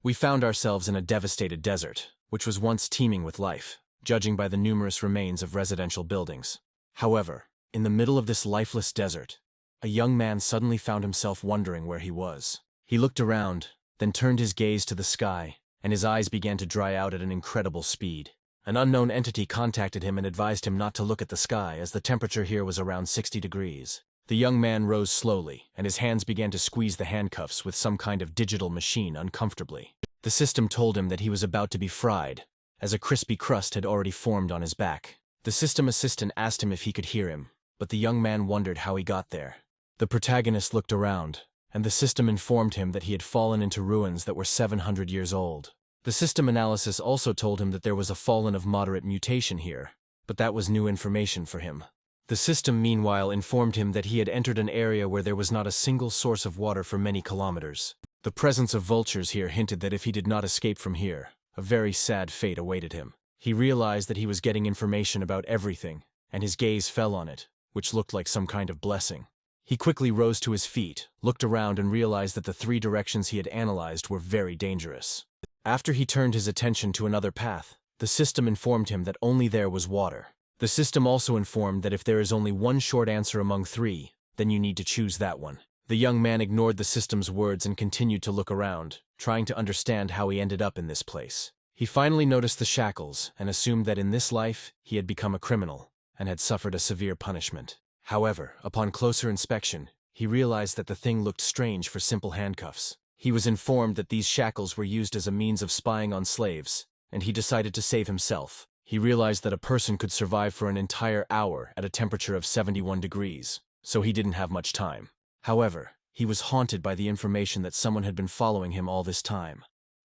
We found ourselves in a devastated desert, which was once teeming with life, judging by the numerous remains of residential buildings. However, in the middle of this lifeless desert, a young man suddenly found himself wondering where he was. He looked around, then turned his gaze to the sky, and his eyes began to dry out at an incredible speed. An unknown entity contacted him and advised him not to look at the sky as the temperature here was around 60 degrees. The young man rose slowly, and his hands began to squeeze the handcuffs with some kind of digital machine uncomfortably. The system told him that he was about to be fried, as a crispy crust had already formed on his back. The system assistant asked him if he could hear him, but the young man wondered how he got there. The protagonist looked around, and the system informed him that he had fallen into ruins that were 700 years old. The system analysis also told him that there was a fallen of moderate mutation here, but that was new information for him. The system meanwhile informed him that he had entered an area where there was not a single source of water for many kilometers. The presence of vultures here hinted that if he did not escape from here, a very sad fate awaited him. He realized that he was getting information about everything, and his gaze fell on it, which looked like some kind of blessing. He quickly rose to his feet, looked around and realized that the 3 directions he had analyzed were very dangerous. After he turned his attention to another path, the system informed him that only there was water. The system also informed that if there is only one short answer among 3, then you need to choose that one. The young man ignored the system's words and continued to look around, trying to understand how he ended up in this place. He finally noticed the shackles and assumed that in this life he had become a criminal and had suffered a severe punishment. However, upon closer inspection, he realized that the thing looked strange for simple handcuffs. He was informed that these shackles were used as a means of spying on slaves, and he decided to save himself. He realized that a person could survive for an entire hour at a temperature of 71 degrees, so he didn't have much time. However, he was haunted by the information that someone had been following him all this time,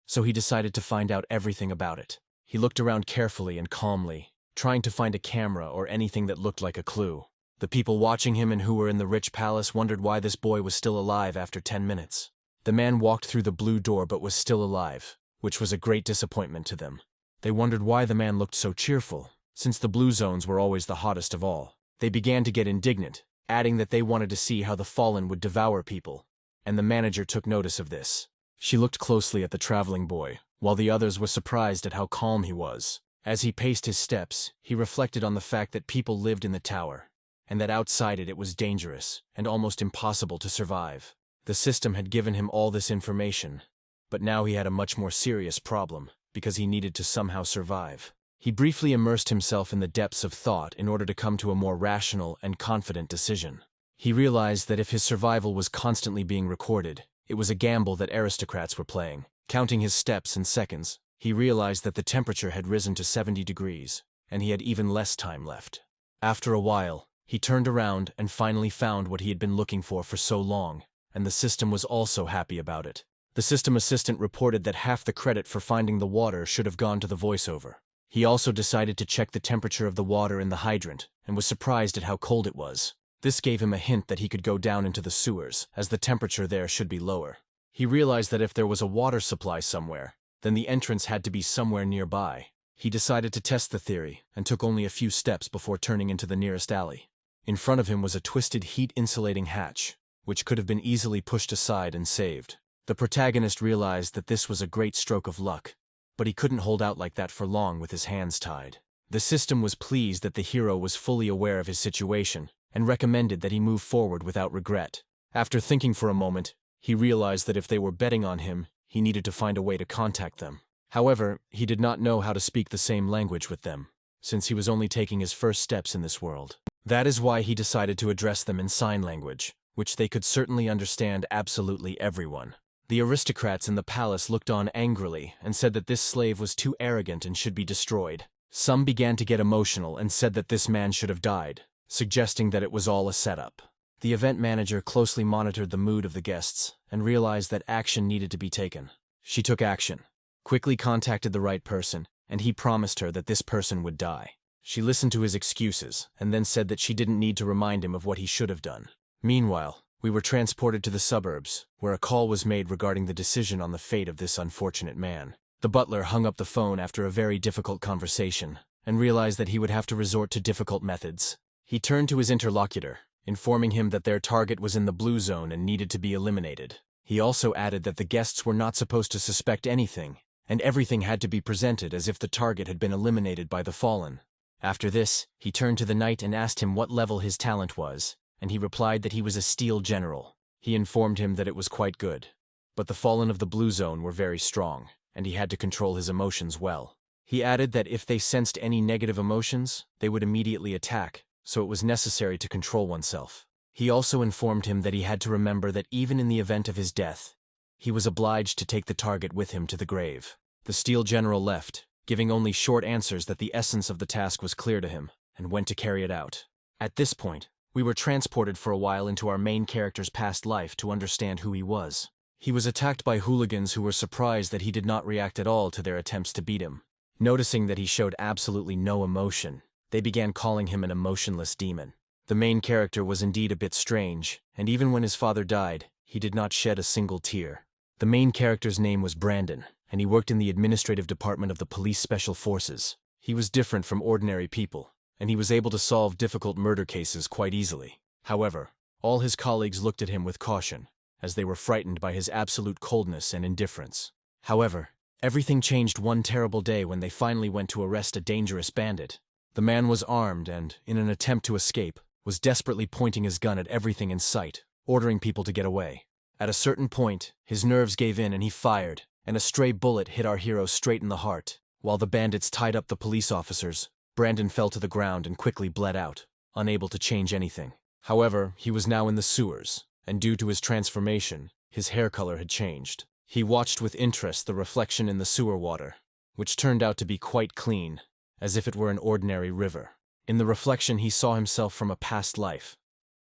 so he decided to find out everything about it. He looked around carefully and calmly, trying to find a camera or anything that looked like a clue. The people watching him and who were in the rich palace wondered why this boy was still alive after 10 minutes. The man walked through the blue door but was still alive, which was a great disappointment to them. They wondered why the man looked so cheerful, since the blue zones were always the hottest of all. They began to get indignant, adding that they wanted to see how the fallen would devour people, and the manager took notice of this. She looked closely at the traveling boy, while the others were surprised at how calm he was. As he paced his steps, he reflected on the fact that people lived in the tower, and that outside it was dangerous and almost impossible to survive. The system had given him all this information, but now he had a much more serious problem, because he needed to somehow survive. He briefly immersed himself in the depths of thought in order to come to a more rational and confident decision. He realized that if his survival was constantly being recorded, it was a gamble that aristocrats were playing. Counting his steps and seconds, he realized that the temperature had risen to 70 degrees, and he had even less time left. After a while, he turned around and finally found what he had been looking for so long, and the system was also happy about it. The system assistant reported that half the credit for finding the water should have gone to the voiceover. He also decided to check the temperature of the water in the hydrant, and was surprised at how cold it was. This gave him a hint that he could go down into the sewers, as the temperature there should be lower. He realized that if there was a water supply somewhere, then the entrance had to be somewhere nearby. He decided to test the theory, and took only a few steps before turning into the nearest alley. In front of him was a twisted heat-insulating hatch, which could have been easily pushed aside and saved. The protagonist realized that this was a great stroke of luck, but he couldn't hold out like that for long with his hands tied. The system was pleased that the hero was fully aware of his situation, and recommended that he move forward without regret. After thinking for a moment, he realized that if they were betting on him, he needed to find a way to contact them. However, he did not know how to speak the same language with them, since he was only taking his first steps in this world. That is why he decided to address them in sign language, which they could certainly understand absolutely everyone. The aristocrats in the palace looked on angrily and said that this slave was too arrogant and should be destroyed. Some began to get emotional and said that this man should have died, suggesting that it was all a setup. The event manager closely monitored the mood of the guests and realized that action needed to be taken. She took action, quickly contacted the right person, and he promised her that this person would die. She listened to his excuses and then said that she didn't need to remind him of what he should have done. Meanwhile, we were transported to the suburbs, where a call was made regarding the decision on the fate of this unfortunate man. The butler hung up the phone after a very difficult conversation and realized that he would have to resort to difficult methods. He turned to his interlocutor, informing him that their target was in the blue zone and needed to be eliminated. He also added that the guests were not supposed to suspect anything, and everything had to be presented as if the target had been eliminated by the fallen. After this, he turned to the knight and asked him what level his talent was, and he replied that he was a steel general. He informed him that it was quite good. But the fallen of the blue zone were very strong, and he had to control his emotions well. He added that if they sensed any negative emotions, they would immediately attack, so it was necessary to control oneself. He also informed him that he had to remember that even in the event of his death, he was obliged to take the target with him to the grave. The steel general left, giving only short answers that the essence of the task was clear to him, and went to carry it out. At this point, we were transported for a while into our main character's past life to understand who he was. He was attacked by hooligans who were surprised that he did not react at all to their attempts to beat him. Noticing that he showed absolutely no emotion, they began calling him an emotionless demon. The main character was indeed a bit strange, and even when his father died, he did not shed a single tear. The main character's name was Brandon, and he worked in the administrative department of the police special forces. He was different from ordinary people, and he was able to solve difficult murder cases quite easily. However, all his colleagues looked at him with caution, as they were frightened by his absolute coldness and indifference. However, everything changed one terrible day when they finally went to arrest a dangerous bandit. The man was armed and, in an attempt to escape, was desperately pointing his gun at everything in sight, ordering people to get away. At a certain point, his nerves gave in and he fired, and a stray bullet hit our hero straight in the heart. While the bandits tied up the police officers, Brandon fell to the ground and quickly bled out, unable to change anything. However, he was now in the sewers, and due to his transformation, his hair color had changed. He watched with interest the reflection in the sewer water, which turned out to be quite clean, as if it were an ordinary river. In the reflection he saw himself from a past life,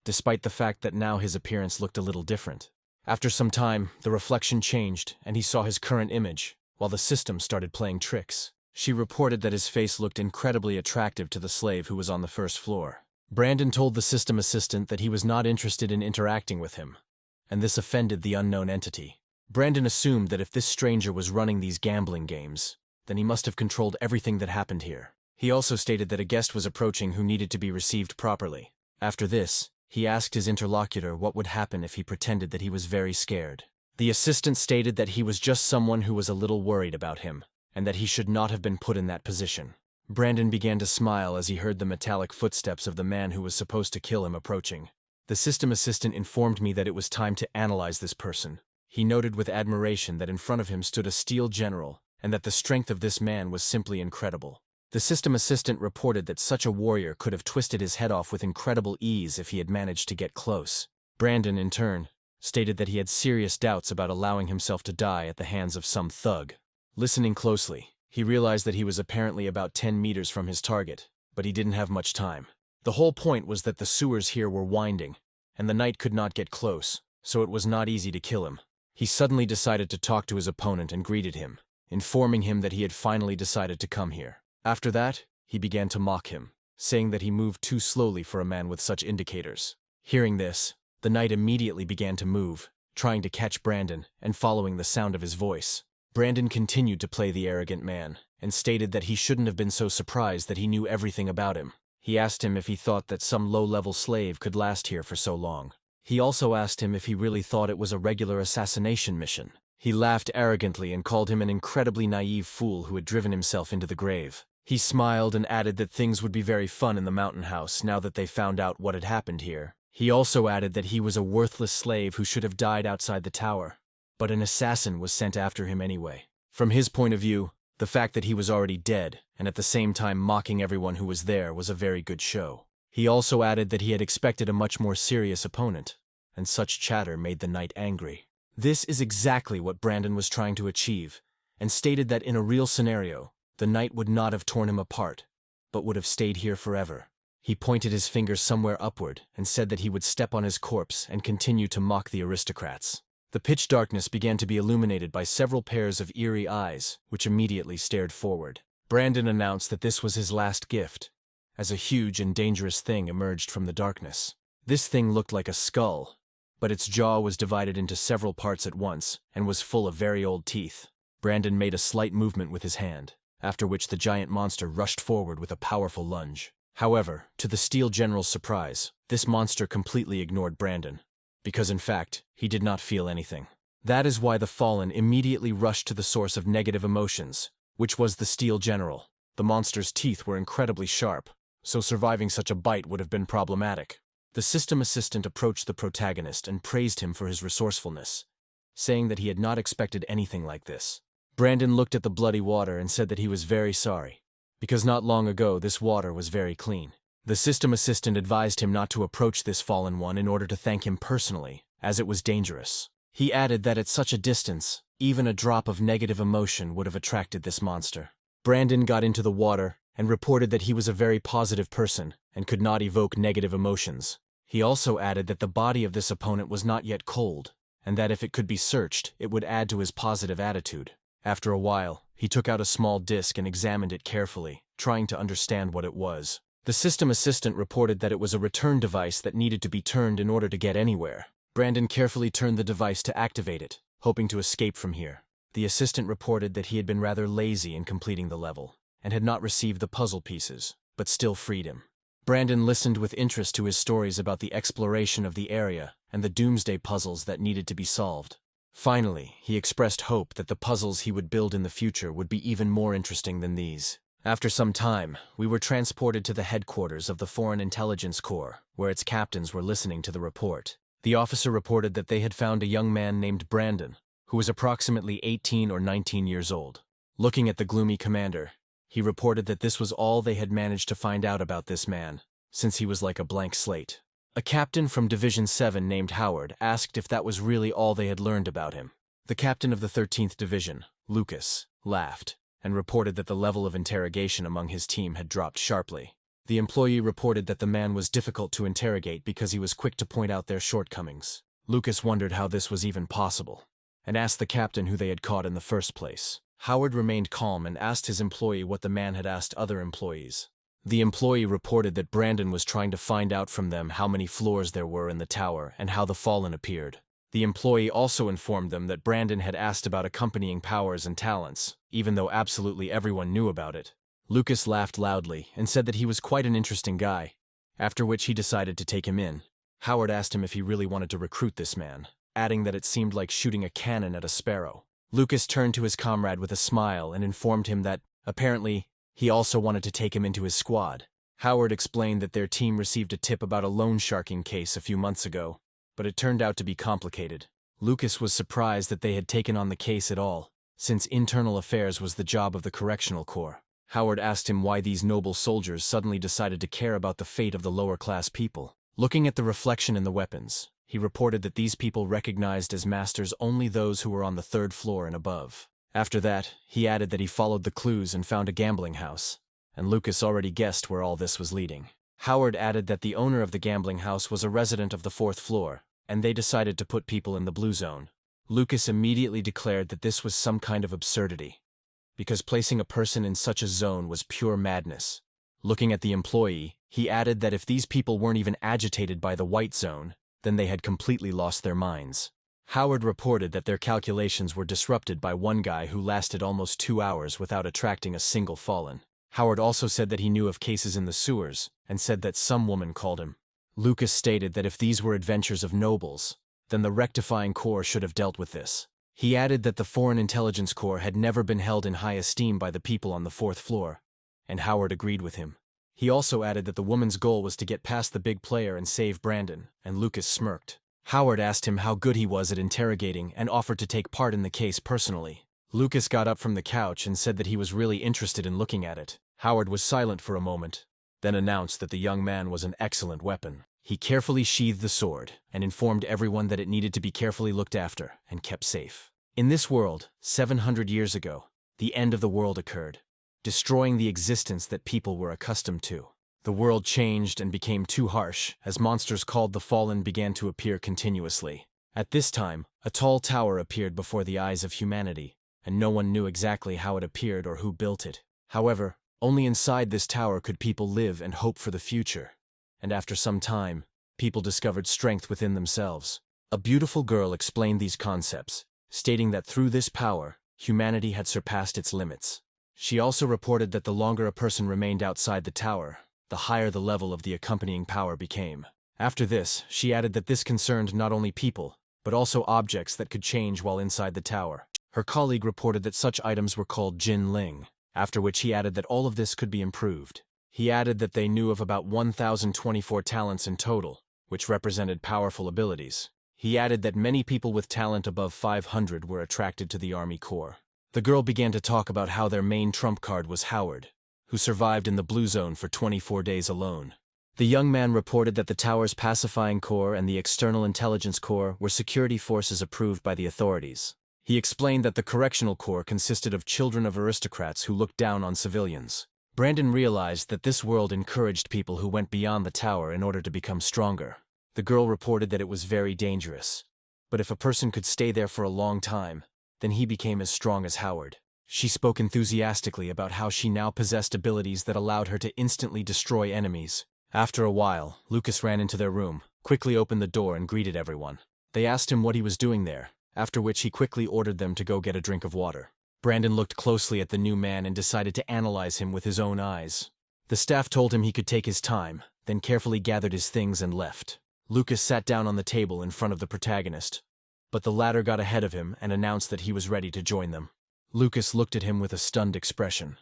despite the fact that now his appearance looked a little different. After some time, the reflection changed, and he saw his current image, while the system started playing tricks. She reported that his face looked incredibly attractive to the slave who was on the first floor. Brandon told the system assistant that he was not interested in interacting with him, and this offended the unknown entity. Brandon assumed that if this stranger was running these gambling games, then he must have controlled everything that happened here. He also stated that a guest was approaching who needed to be received properly. After this, he asked his interlocutor what would happen if he pretended that he was very scared. The assistant stated that he was just someone who was a little worried about him, and that he should not have been put in that position. Brandon began to smile as he heard the metallic footsteps of the man who was supposed to kill him approaching. The system assistant informed me that it was time to analyze this person. He noted with admiration that in front of him stood a steel general, and that the strength of this man was simply incredible. The system assistant reported that such a warrior could have twisted his head off with incredible ease if he had managed to get close. Brandon, in turn, stated that he had serious doubts about allowing himself to die at the hands of some thug. Listening closely, he realized that he was apparently about 10 meters from his target, but he didn't have much time. The whole point was that the sewers here were winding, and the knight could not get close, so it was not easy to kill him. He suddenly decided to talk to his opponent and greeted him, informing him that he had finally decided to come here. After that, he began to mock him, saying that he moved too slowly for a man with such indicators. Hearing this, the knight immediately began to move, trying to catch Brandon and following the sound of his voice. Brandon continued to play the arrogant man, and stated that he shouldn't have been so surprised that he knew everything about him. He asked him if he thought that some low-level slave could last here for so long. He also asked him if he really thought it was a regular assassination mission. He laughed arrogantly and called him an incredibly naive fool who had driven himself into the grave. He smiled and added that things would be very fun in the mountain house now that they found out what had happened here. He also added that he was a worthless slave who should have died outside the tower, but an assassin was sent after him anyway. From his point of view, the fact that he was already dead, and at the same time mocking everyone who was there, was a very good show. He also added that he had expected a much more serious opponent, and such chatter made the knight angry. This is exactly what Brandon was trying to achieve, and stated that in a real scenario, the knight would not have torn him apart, but would have stayed here forever. He pointed his finger somewhere upward and said that he would step on his corpse and continue to mock the aristocrats. The pitch darkness began to be illuminated by several pairs of eerie eyes, which immediately stared forward. Brandon announced that this was his last gift, as a huge and dangerous thing emerged from the darkness. This thing looked like a skull, but its jaw was divided into several parts at once and was full of very old teeth. Brandon made a slight movement with his hand, after which the giant monster rushed forward with a powerful lunge. However, to the Steel General's surprise, this monster completely ignored Brandon, because in fact, he did not feel anything. That is why the Fallen immediately rushed to the source of negative emotions, which was the Steel General. The monster's teeth were incredibly sharp, so surviving such a bite would have been problematic. The system assistant approached the protagonist and praised him for his resourcefulness, saying that he had not expected anything like this. Brandon looked at the bloody water and said that he was very sorry, because not long ago this water was very clean. The system assistant advised him not to approach this fallen one in order to thank him personally, as it was dangerous. He added that at such a distance, even a drop of negative emotion would have attracted this monster. Brandon got into the water and reported that he was a very positive person and could not evoke negative emotions. He also added that the body of this opponent was not yet cold, and that if it could be searched, it would add to his positive attitude. After a while, he took out a small disc and examined it carefully, trying to understand what it was. The system assistant reported that it was a return device that needed to be turned in order to get anywhere. Brandon carefully turned the device to activate it, hoping to escape from here. The assistant reported that he had been rather lazy in completing the level, and had not received the puzzle pieces, but still freed him. Brandon listened with interest to his stories about the exploration of the area and the doomsday puzzles that needed to be solved. Finally, he expressed hope that the puzzles he would build in the future would be even more interesting than these. After some time, we were transported to the headquarters of the Foreign Intelligence Corps, where its captains were listening to the report. The officer reported that they had found a young man named Brandon, who was approximately 18 or 19 years old. Looking at the gloomy commander, he reported that this was all they had managed to find out about this man, since he was like a blank slate. A captain from Division 7 named Howard asked if that was really all they had learned about him. The captain of the 13th Division, Lucas, laughed and reported that the level of interrogation among his team had dropped sharply. The employee reported that the man was difficult to interrogate because he was quick to point out their shortcomings. Lucas wondered how this was even possible, and asked the captain who they had caught in the first place. Howard remained calm and asked his employee what the man had asked other employees. The employee reported that Brandon was trying to find out from them how many floors there were in the tower and how the Fallen appeared. The employee also informed them that Brandon had asked about accompanying powers and talents, even though absolutely everyone knew about it. Lucas laughed loudly and said that he was quite an interesting guy, after which he decided to take him in. Howard asked him if he really wanted to recruit this man, adding that it seemed like shooting a cannon at a sparrow. Lucas turned to his comrade with a smile and informed him that, apparently, he also wanted to take him into his squad. Howard explained that their team received a tip about a loan sharking case a few months ago, but it turned out to be complicated. Lucas was surprised that they had taken on the case at all, since internal affairs was the job of the Correctional Corps. Howard asked him why these noble soldiers suddenly decided to care about the fate of the lower-class people. Looking at the reflection in the weapons, he reported that these people recognized as masters only those who were on the 3rd floor and above. After that, he added that he followed the clues and found a gambling house, and Lucas already guessed where all this was leading. Howard added that the owner of the gambling house was a resident of the 4th floor, and they decided to put people in the blue zone. Lucas immediately declared that this was some kind of absurdity, because placing a person in such a zone was pure madness. Looking at the employee, he added that if these people weren't even agitated by the white zone, then they had completely lost their minds. Howard reported that their calculations were disrupted by one guy who lasted almost 2 hours without attracting a single Fallen. Howard also said that he knew of cases in the sewers, and said that some woman called him. Lucas stated that if these were adventures of nobles, then the Rectifying Corps should have dealt with this. He added that the Foreign Intelligence Corps had never been held in high esteem by the people on the 4th floor, and Howard agreed with him. He also added that the woman's goal was to get past the big player and save Brandon, and Lucas smirked. Howard asked him how good he was at interrogating and offered to take part in the case personally. Lucas got up from the couch and said that he was really interested in looking at it. Howard was silent for a moment, then announced that the young man was an excellent weapon. He carefully sheathed the sword and informed everyone that it needed to be carefully looked after and kept safe. In this world, 700 years ago, the end of the world occurred, destroying the existence that people were accustomed to. The world changed and became too harsh as monsters called the Fallen began to appear continuously. At this time, a tall tower appeared before the eyes of humanity, and no one knew exactly how it appeared or who built it. However, only inside this tower could people live and hope for the future. And after some time, people discovered strength within themselves. A beautiful girl explained these concepts, stating that through this power, humanity had surpassed its limits. She also reported that the longer a person remained outside the tower, the higher the level of the accompanying power became. After this, she added that this concerned not only people, but also objects that could change while inside the tower. Her colleague reported that such items were called Jin Ling, after which he added that all of this could be improved. He added that they knew of about 1,024 talents in total, which represented powerful abilities. He added that many people with talent above 500 were attracted to the Army Corps. The girl began to talk about how their main trump card was Howard, who survived in the Blue Zone for 24 days alone. The young man reported that the tower's Pacifying Corps and the External Intelligence Corps were security forces approved by the authorities. He explained that the Correctional Corps consisted of children of aristocrats who looked down on civilians. Brandon realized that this world encouraged people who went beyond the tower in order to become stronger. The girl reported that it was very dangerous, but if a person could stay there for a long time, then he became as strong as Howard. She spoke enthusiastically about how she now possessed abilities that allowed her to instantly destroy enemies. After a while, Lucas ran into their room, quickly opened the door and greeted everyone. They asked him what he was doing there, after which he quickly ordered them to go get a drink of water. Brandon looked closely at the new man and decided to analyze him with his own eyes. The staff told him he could take his time, then carefully gathered his things and left. Lucas sat down on the table in front of the protagonist, but the latter got ahead of him and announced that he was ready to join them. Lucas looked at him with a stunned expression,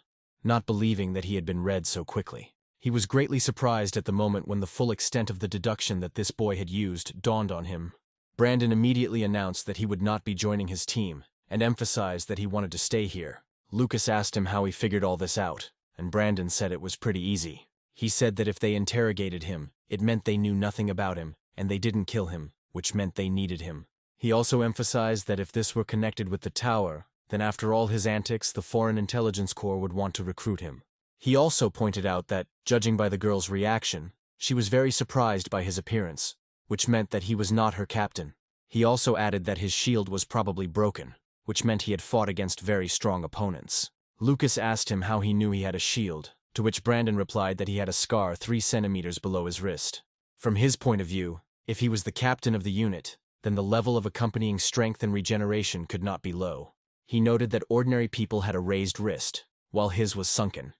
not believing that he had been read so quickly. He was greatly surprised at the moment when the full extent of the deduction that this boy had used dawned on him. Brandon immediately announced that he would not be joining his team, and emphasized that he wanted to stay here. Lucas asked him how he figured all this out, and Brandon said it was pretty easy. He said that if they interrogated him, it meant they knew nothing about him, and they didn't kill him, which meant they needed him. He also emphasized that if this were connected with the tower, then after all his antics, the Foreign Intelligence Corps would want to recruit him. He also pointed out that, judging by the girl's reaction, she was very surprised by his appearance, which meant that he was not her captain. He also added that his shield was probably broken, which meant he had fought against very strong opponents. Lucas asked him how he knew he had a shield, to which Brandon replied that he had a scar 3 centimeters below his wrist. From his point of view, if he was the captain of the unit, then the level of accompanying strength and regeneration could not be low. He noted that ordinary people had a raised wrist, while his was sunken,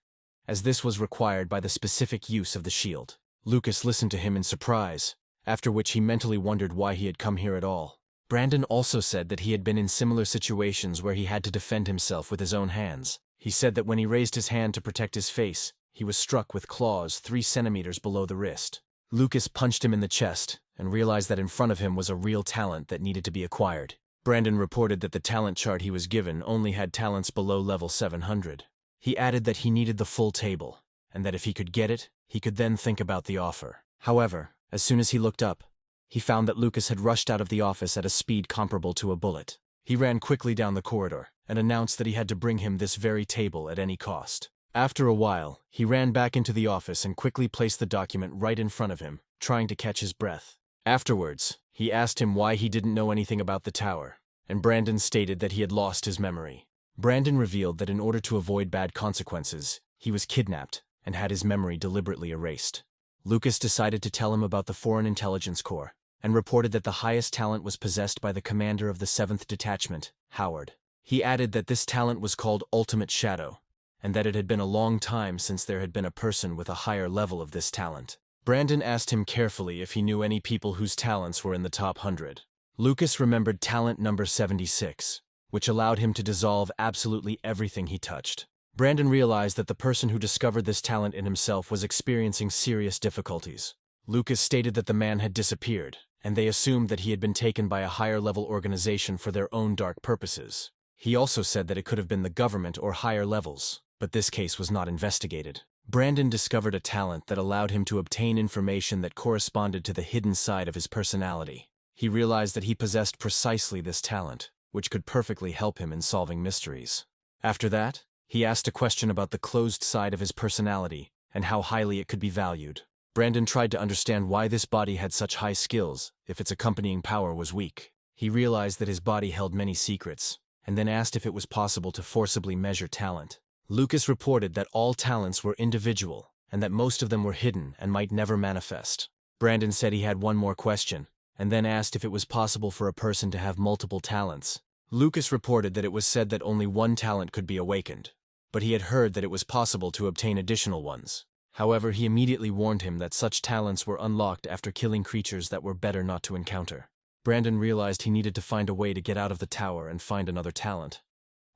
as this was required by the specific use of the shield. Lucas listened to him in surprise, after which he mentally wondered why he had come here at all. Brandon also said that he had been in similar situations where he had to defend himself with his own hands. He said that when he raised his hand to protect his face, he was struck with claws 3 centimeters below the wrist. Lucas punched him in the chest and realized that in front of him was a real talent that needed to be acquired. Brandon reported that the talent chart he was given only had talents below level 700. He added that he needed the full table, and that if he could get it, he could then think about the offer. However, as soon as he looked up, he found that Lucas had rushed out of the office at a speed comparable to a bullet. He ran quickly down the corridor and announced that he had to bring him this very table at any cost. After a while, he ran back into the office and quickly placed the document right in front of him, trying to catch his breath. Afterwards, he asked him why he didn't know anything about the tower, and Brandon stated that he had lost his memory. Brandon revealed that in order to avoid bad consequences, he was kidnapped and had his memory deliberately erased. Lucas decided to tell him about the Foreign Intelligence Corps, and reported that the highest talent was possessed by the commander of the 7th Detachment, Howard. He added that this talent was called Ultimate Shadow, and that it had been a long time since there had been a person with a higher level of this talent. Brandon asked him carefully if he knew any people whose talents were in the top 100. Lucas remembered talent number 76, which allowed him to dissolve absolutely everything he touched. Brandon realized that the person who discovered this talent in himself was experiencing serious difficulties. Lucas stated that the man had disappeared, and they assumed that he had been taken by a higher-level organization for their own dark purposes. He also said that it could have been the government or higher levels, but this case was not investigated. Brandon discovered a talent that allowed him to obtain information that corresponded to the hidden side of his personality. He realized that he possessed precisely this talent, which could perfectly help him in solving mysteries. After that, he asked a question about the closed side of his personality and how highly it could be valued. Brandon tried to understand why this body had such high skills if its accompanying power was weak. He realized that his body held many secrets, and then asked if it was possible to forcibly measure talent. Lucas reported that all talents were individual, and that most of them were hidden and might never manifest. Brandon said he had one more question, and then asked if it was possible for a person to have multiple talents. Lucas reported that it was said that only one talent could be awakened, but he had heard that it was possible to obtain additional ones. However, he immediately warned him that such talents were unlocked after killing creatures that were better not to encounter. Brandon realized he needed to find a way to get out of the tower and find another talent,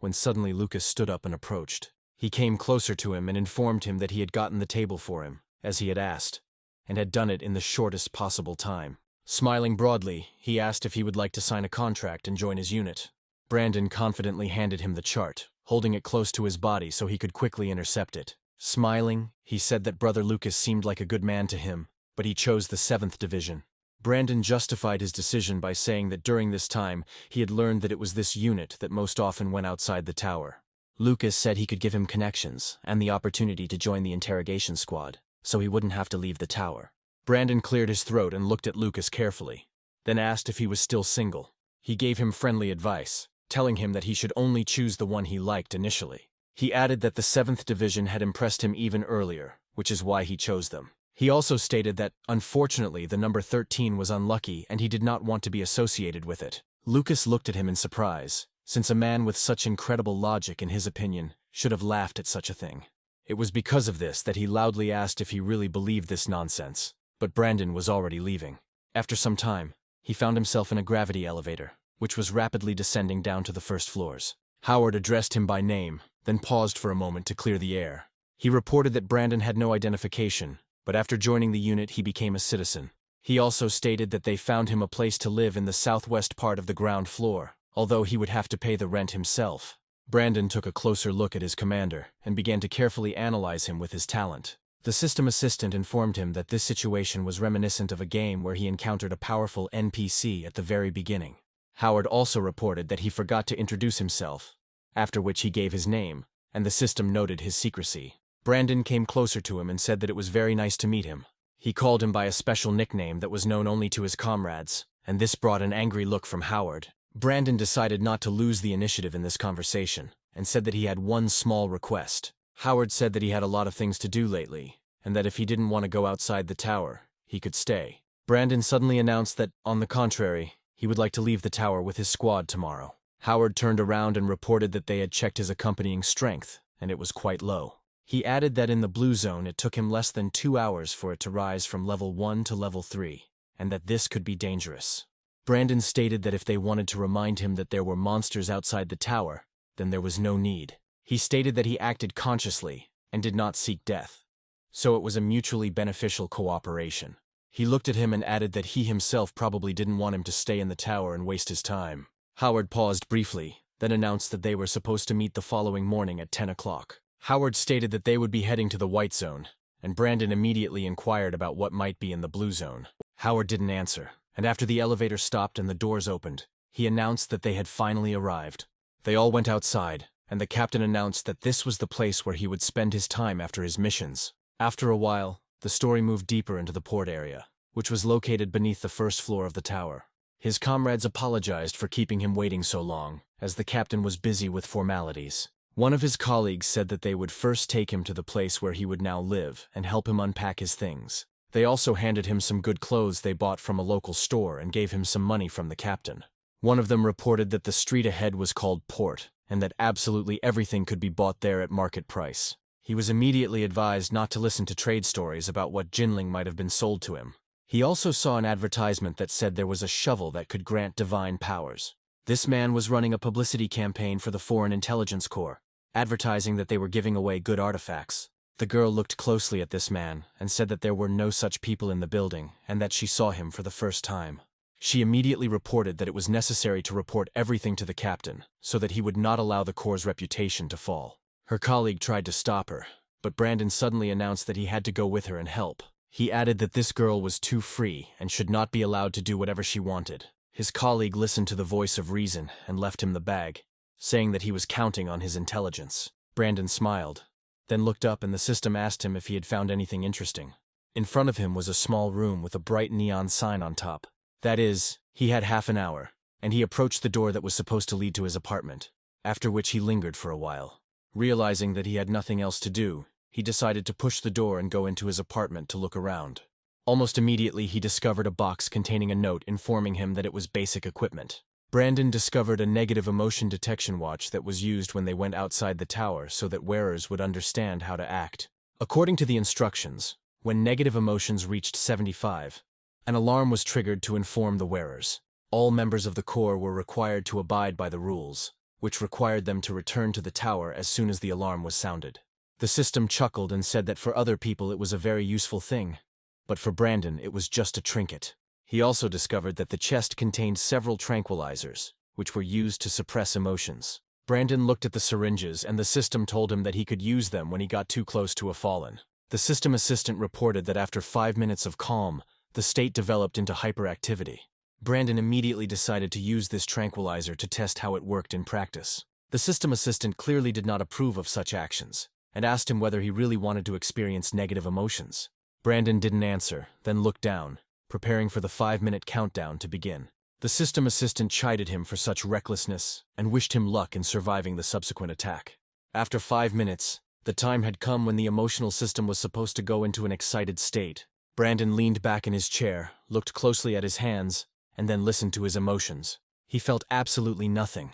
when suddenly Lucas stood up and approached. He came closer to him and informed him that he had gotten the table for him, as he had asked, and had done it in the shortest possible time. Smiling broadly, he asked if he would like to sign a contract and join his unit. Brandon confidently handed him the chart, holding it close to his body so he could quickly intercept it. Smiling, he said that Brother Lucas seemed like a good man to him, but he chose the 7th Division. Brandon justified his decision by saying that during this time, he had learned that it was this unit that most often went outside the tower. Lucas said he could give him connections and the opportunity to join the interrogation squad, so he wouldn't have to leave the tower. Brandon cleared his throat and looked at Lucas carefully, then asked if he was still single. He gave him friendly advice, telling him that he should only choose the one he liked initially. He added that the 7th Division had impressed him even earlier, which is why he chose them. He also stated that, unfortunately, the number 13 was unlucky and he did not want to be associated with it. Lucas looked at him in surprise, since a man with such incredible logic, in his opinion, should have laughed at such a thing. It was because of this that he loudly asked if he really believed this nonsense, but Brandon was already leaving. After some time, he found himself in a gravity elevator, which was rapidly descending down to the first floors. Howard addressed him by name, then paused for a moment to clear the air. He reported that Brandon had no identification, but after joining the unit he became a citizen. He also stated that they found him a place to live in the southwest part of the ground floor, although he would have to pay the rent himself. Brandon took a closer look at his commander and began to carefully analyze him with his talent. The system assistant informed him that this situation was reminiscent of a game where he encountered a powerful NPC at the very beginning. Howard also reported that he forgot to introduce himself, after which he gave his name, and the system noted his secrecy. Brandon came closer to him and said that it was very nice to meet him. He called him by a special nickname that was known only to his comrades, and this brought an angry look from Howard. Brandon decided not to lose the initiative in this conversation, and said that he had one small request. Howard said that he had a lot of things to do lately, and that if he didn't want to go outside the tower, he could stay. Brandon suddenly announced that, on the contrary, he would like to leave the tower with his squad tomorrow. Howard turned around and reported that they had checked his accompanying strength, and it was quite low. He added that in the blue zone it took him less than 2 hours for it to rise from level 1 to level 3, and that this could be dangerous. Brandon stated that if they wanted to remind him that there were monsters outside the tower, then there was no need. He stated that he acted consciously and did not seek death, so it was a mutually beneficial cooperation. He looked at him and added that he himself probably didn't want him to stay in the tower and waste his time. Howard paused briefly, then announced that they were supposed to meet the following morning at 10 o'clock. Howard stated that they would be heading to the white zone, and Brandon immediately inquired about what might be in the blue zone. Howard didn't answer, and after the elevator stopped and the doors opened, he announced that they had finally arrived. They all went outside, and the captain announced that this was the place where he would spend his time after his missions. After a while, the story moved deeper into the port area, which was located beneath the first floor of the tower. His comrades apologized for keeping him waiting so long, as the captain was busy with formalities. One of his colleagues said that they would first take him to the place where he would now live and help him unpack his things. They also handed him some good clothes they bought from a local store and gave him some money from the captain. One of them reported that the street ahead was called Port, and that absolutely everything could be bought there at market price. He was immediately advised not to listen to trade stories about what Jinling might have been sold to him. He also saw an advertisement that said there was a shovel that could grant divine powers. This man was running a publicity campaign for the Foreign Intelligence Corps, advertising that they were giving away good artifacts. The girl looked closely at this man and said that there were no such people in the building and that she saw him for the first time. She immediately reported that it was necessary to report everything to the captain so that he would not allow the Corps' reputation to fall. Her colleague tried to stop her, but Brandon suddenly announced that he had to go with her and help. He added that this girl was too free and should not be allowed to do whatever she wanted. His colleague listened to the voice of reason and left him the bag, saying that he was counting on his intelligence. Brandon smiled, then looked up and the system asked him if he had found anything interesting. In front of him was a small room with a bright neon sign on top. That is, he had half an hour, and he approached the door that was supposed to lead to his apartment, after which he lingered for a while. Realizing that he had nothing else to do, he decided to push the door and go into his apartment to look around. Almost immediately he discovered a box containing a note informing him that it was basic equipment. Brandon discovered a negative emotion detection watch that was used when they went outside the tower so that wearers would understand how to act. According to the instructions, when negative emotions reached 75, an alarm was triggered to inform the wearers. All members of the Corps were required to abide by the rules, which required them to return to the tower as soon as the alarm was sounded. The system chuckled and said that for other people it was a very useful thing, but for Brandon it was just a trinket. He also discovered that the chest contained several tranquilizers, which were used to suppress emotions. Brandon looked at the syringes and the system told him that he could use them when he got too close to a fallen. The system assistant reported that after 5 minutes of calm, the state developed into hyperactivity. Brandon immediately decided to use this tranquilizer to test how it worked in practice. The system assistant clearly did not approve of such actions, and asked him whether he really wanted to experience negative emotions. Brandon didn't answer, then looked down, preparing for the 5-minute countdown to begin. The system assistant chided him for such recklessness and wished him luck in surviving the subsequent attack. After 5 minutes, the time had come when the emotional system was supposed to go into an excited state. Brandon leaned back in his chair, looked closely at his hands, and then listened to his emotions. He felt absolutely nothing,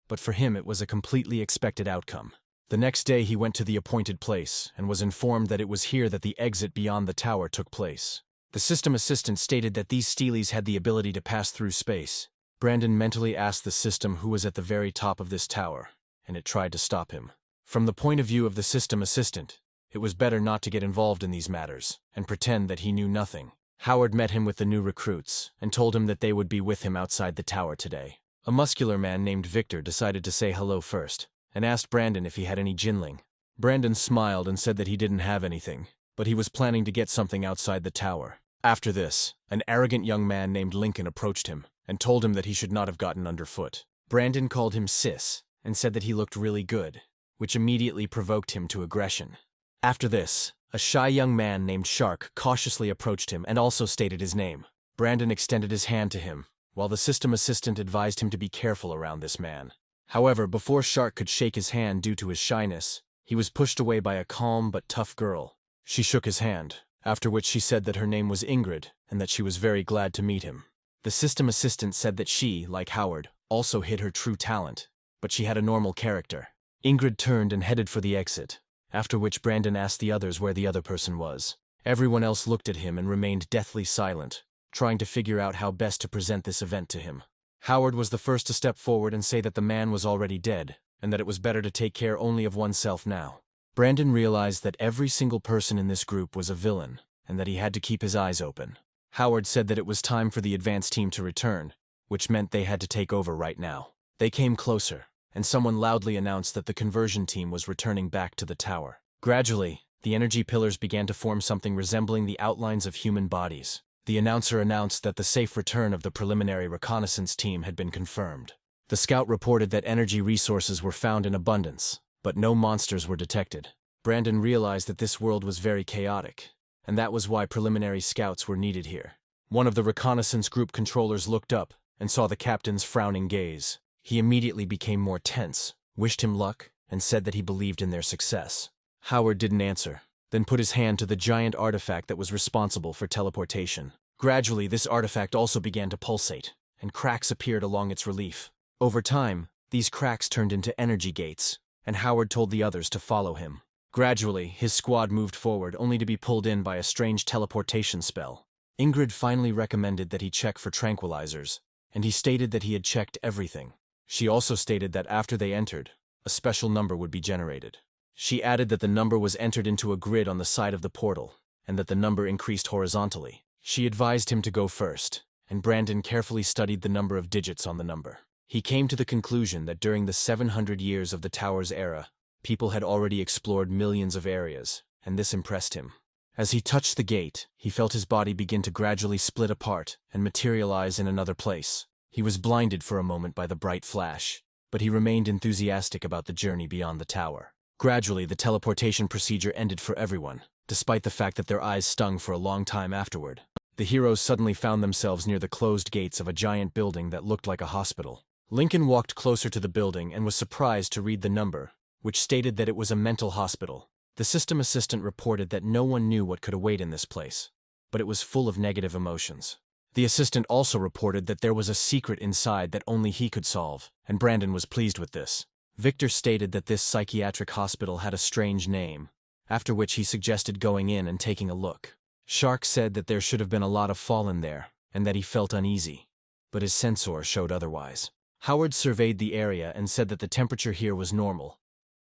but for him it was a completely expected outcome. The next day he went to the appointed place and was informed that it was here that the exit beyond the tower took place. The system assistant stated that these steelies had the ability to pass through space. Brandon mentally asked the system who was at the very top of this tower, and it tried to stop him. From the point of view of the system assistant, it was better not to get involved in these matters and pretend that he knew nothing. Howard met him with the new recruits and told him that they would be with him outside the tower today. A muscular man named Victor decided to say hello first and asked Brandon if he had any jinling. Brandon smiled and said that he didn't have anything, but he was planning to get something outside the tower. After this, an arrogant young man named Lincoln approached him and told him that he should not have gotten underfoot. Brandon called him sis and said that he looked really good, which immediately provoked him to aggression. After this, a shy young man named Shark cautiously approached him and also stated his name. Brandon extended his hand to him, while the system assistant advised him to be careful around this man. However, before Shark could shake his hand due to his shyness, he was pushed away by a calm but tough girl. She shook his hand, after which she said that her name was Ingrid and that she was very glad to meet him. The system assistant said that she, like Howard, also hid her true talent, but she had a normal character. Ingrid turned and headed for the exit, after which Brandon asked the others where the other person was. Everyone else looked at him and remained deathly silent, trying to figure out how best to present this event to him. Howard was the first to step forward and say that the man was already dead, and that it was better to take care only of oneself now. Brandon realized that every single person in this group was a villain, and that he had to keep his eyes open. Howard said that it was time for the advance team to return, which meant they had to take over right now. They came closer, and someone loudly announced that the conversion team was returning back to the tower. Gradually, the energy pillars began to form something resembling the outlines of human bodies. The announcer announced that the safe return of the preliminary reconnaissance team had been confirmed. The scout reported that energy resources were found in abundance, but no monsters were detected. Brandon realized that this world was very chaotic, and that was why preliminary scouts were needed here. One of the reconnaissance group controllers looked up and saw the captain's frowning gaze. He immediately became more tense, wished him luck, and said that he believed in their success. Howard didn't answer, then put his hand to the giant artifact that was responsible for teleportation. Gradually, this artifact also began to pulsate, and cracks appeared along its relief. Over time, these cracks turned into energy gates, and Howard told the others to follow him. Gradually, his squad moved forward, only to be pulled in by a strange teleportation spell. Ingrid finally recommended that he check for tranquilizers, and he stated that he had checked everything. She also stated that after they entered, a special number would be generated. She added that the number was entered into a grid on the side of the portal, and that the number increased horizontally. She advised him to go first, and Brandon carefully studied the number of digits on the number. He came to the conclusion that during the 700 years of the tower's era, people had already explored millions of areas, and this impressed him. As he touched the gate, he felt his body begin to gradually split apart and materialize in another place. He was blinded for a moment by the bright flash, but he remained enthusiastic about the journey beyond the tower. Gradually, the teleportation procedure ended for everyone, despite the fact that their eyes stung for a long time afterward. The heroes suddenly found themselves near the closed gates of a giant building that looked like a hospital. Lincoln walked closer to the building and was surprised to read the number, which stated that it was a mental hospital. The system assistant reported that no one knew what could await in this place, but it was full of negative emotions. The assistant also reported that there was a secret inside that only he could solve, and Brandon was pleased with this. Victor stated that this psychiatric hospital had a strange name, after which he suggested going in and taking a look. Shark said that there should have been a lot of fallen there, and that he felt uneasy. but his sensor showed otherwise. Howard surveyed the area and said that the temperature here was normal,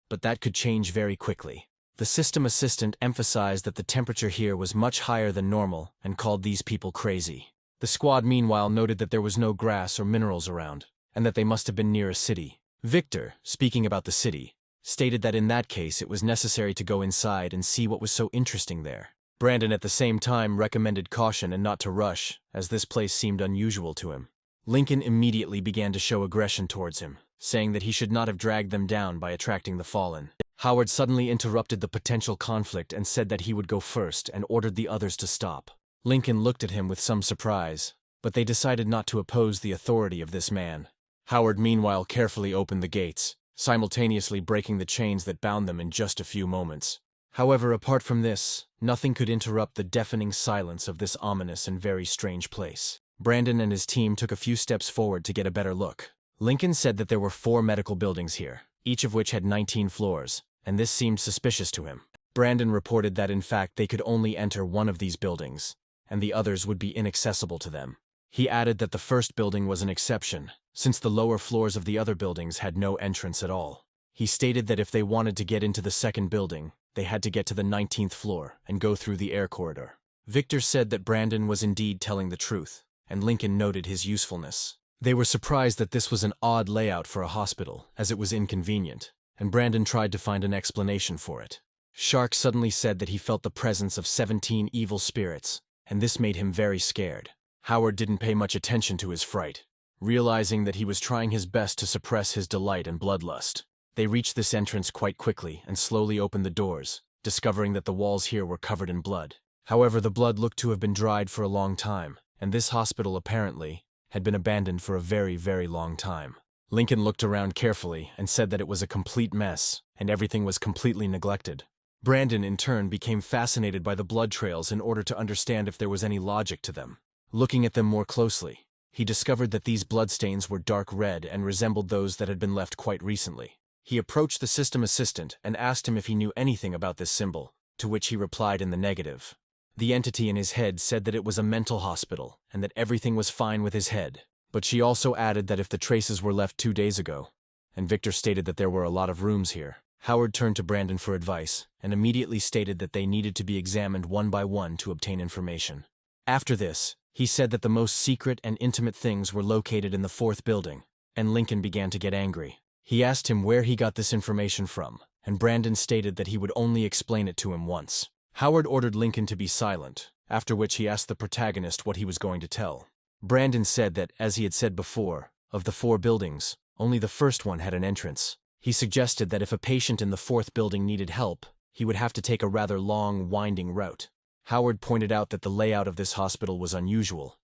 but that could change very quickly. The system assistant emphasized that the temperature here was much higher than normal and called these people crazy. The squad meanwhile noted that there was no grass or minerals around, and that they must have been near a city. Victor, speaking about the city, stated that in that case it was necessary to go inside and see what was so interesting there. Brandon at the same time recommended caution and not to rush, as this place seemed unusual to him. Lincoln immediately began to show aggression towards him, saying that he should not have dragged them down by attracting the fallen. Howard suddenly interrupted the potential conflict and said that he would go first and ordered the others to stop. Lincoln looked at him with some surprise, but they decided not to oppose the authority of this man. Howard meanwhile carefully opened the gates, simultaneously breaking the chains that bound them in just a few moments. However, apart from this, nothing could interrupt the deafening silence of this ominous and very strange place. Brandon and his team took a few steps forward to get a better look. Lincoln said that there were 4 medical buildings here, each of which had 19 floors, and this seemed suspicious to him. Brandon reported that in fact they could only enter one of these buildings, and the others would be inaccessible to them. He added that the first building was an exception, since the lower floors of the other buildings had no entrance at all. He stated that if they wanted to get into the second building, they had to get to the 19th floor and go through the air corridor. Victor said that Brandon was indeed telling the truth, and Lincoln noted his usefulness. They were surprised that this was an odd layout for a hospital, as it was inconvenient, and Brandon tried to find an explanation for it. Shark suddenly said that he felt the presence of 17 evil spirits, and this made him very scared. Howard didn't pay much attention to his fright, realizing that he was trying his best to suppress his delight and bloodlust. They reached this entrance quite quickly and slowly opened the doors, discovering that the walls here were covered in blood. However, the blood looked to have been dried for a long time, and this hospital apparently had been abandoned for a very, very long time. Lincoln looked around carefully and said that it was a complete mess, and everything was completely neglected. Brandon, in turn, became fascinated by the blood trails in order to understand if there was any logic to them. Looking at them more closely, he discovered that these bloodstains were dark red and resembled those that had been left quite recently. He approached the system assistant and asked him if he knew anything about this symbol, to which he replied in the negative. The entity in his head said that it was a mental hospital and that everything was fine with his head, but she also added that if the traces were left 2 days ago, and Victor stated that there were a lot of rooms here. Howard turned to Brandon for advice and immediately stated that they needed to be examined one by one to obtain information. After this, he said that the most secret and intimate things were located in the 4th building, and Lincoln began to get angry. He asked him where he got this information from, and Brandon stated that he would only explain it to him once. Howard ordered Lincoln to be silent, after which he asked the protagonist what he was going to tell. Brandon said that, as he had said before, of the 4 buildings, only the first one had an entrance. He suggested that if a patient in the 4th building needed help, he would have to take a rather long, winding route. Howard pointed out that the layout of this hospital was unusual,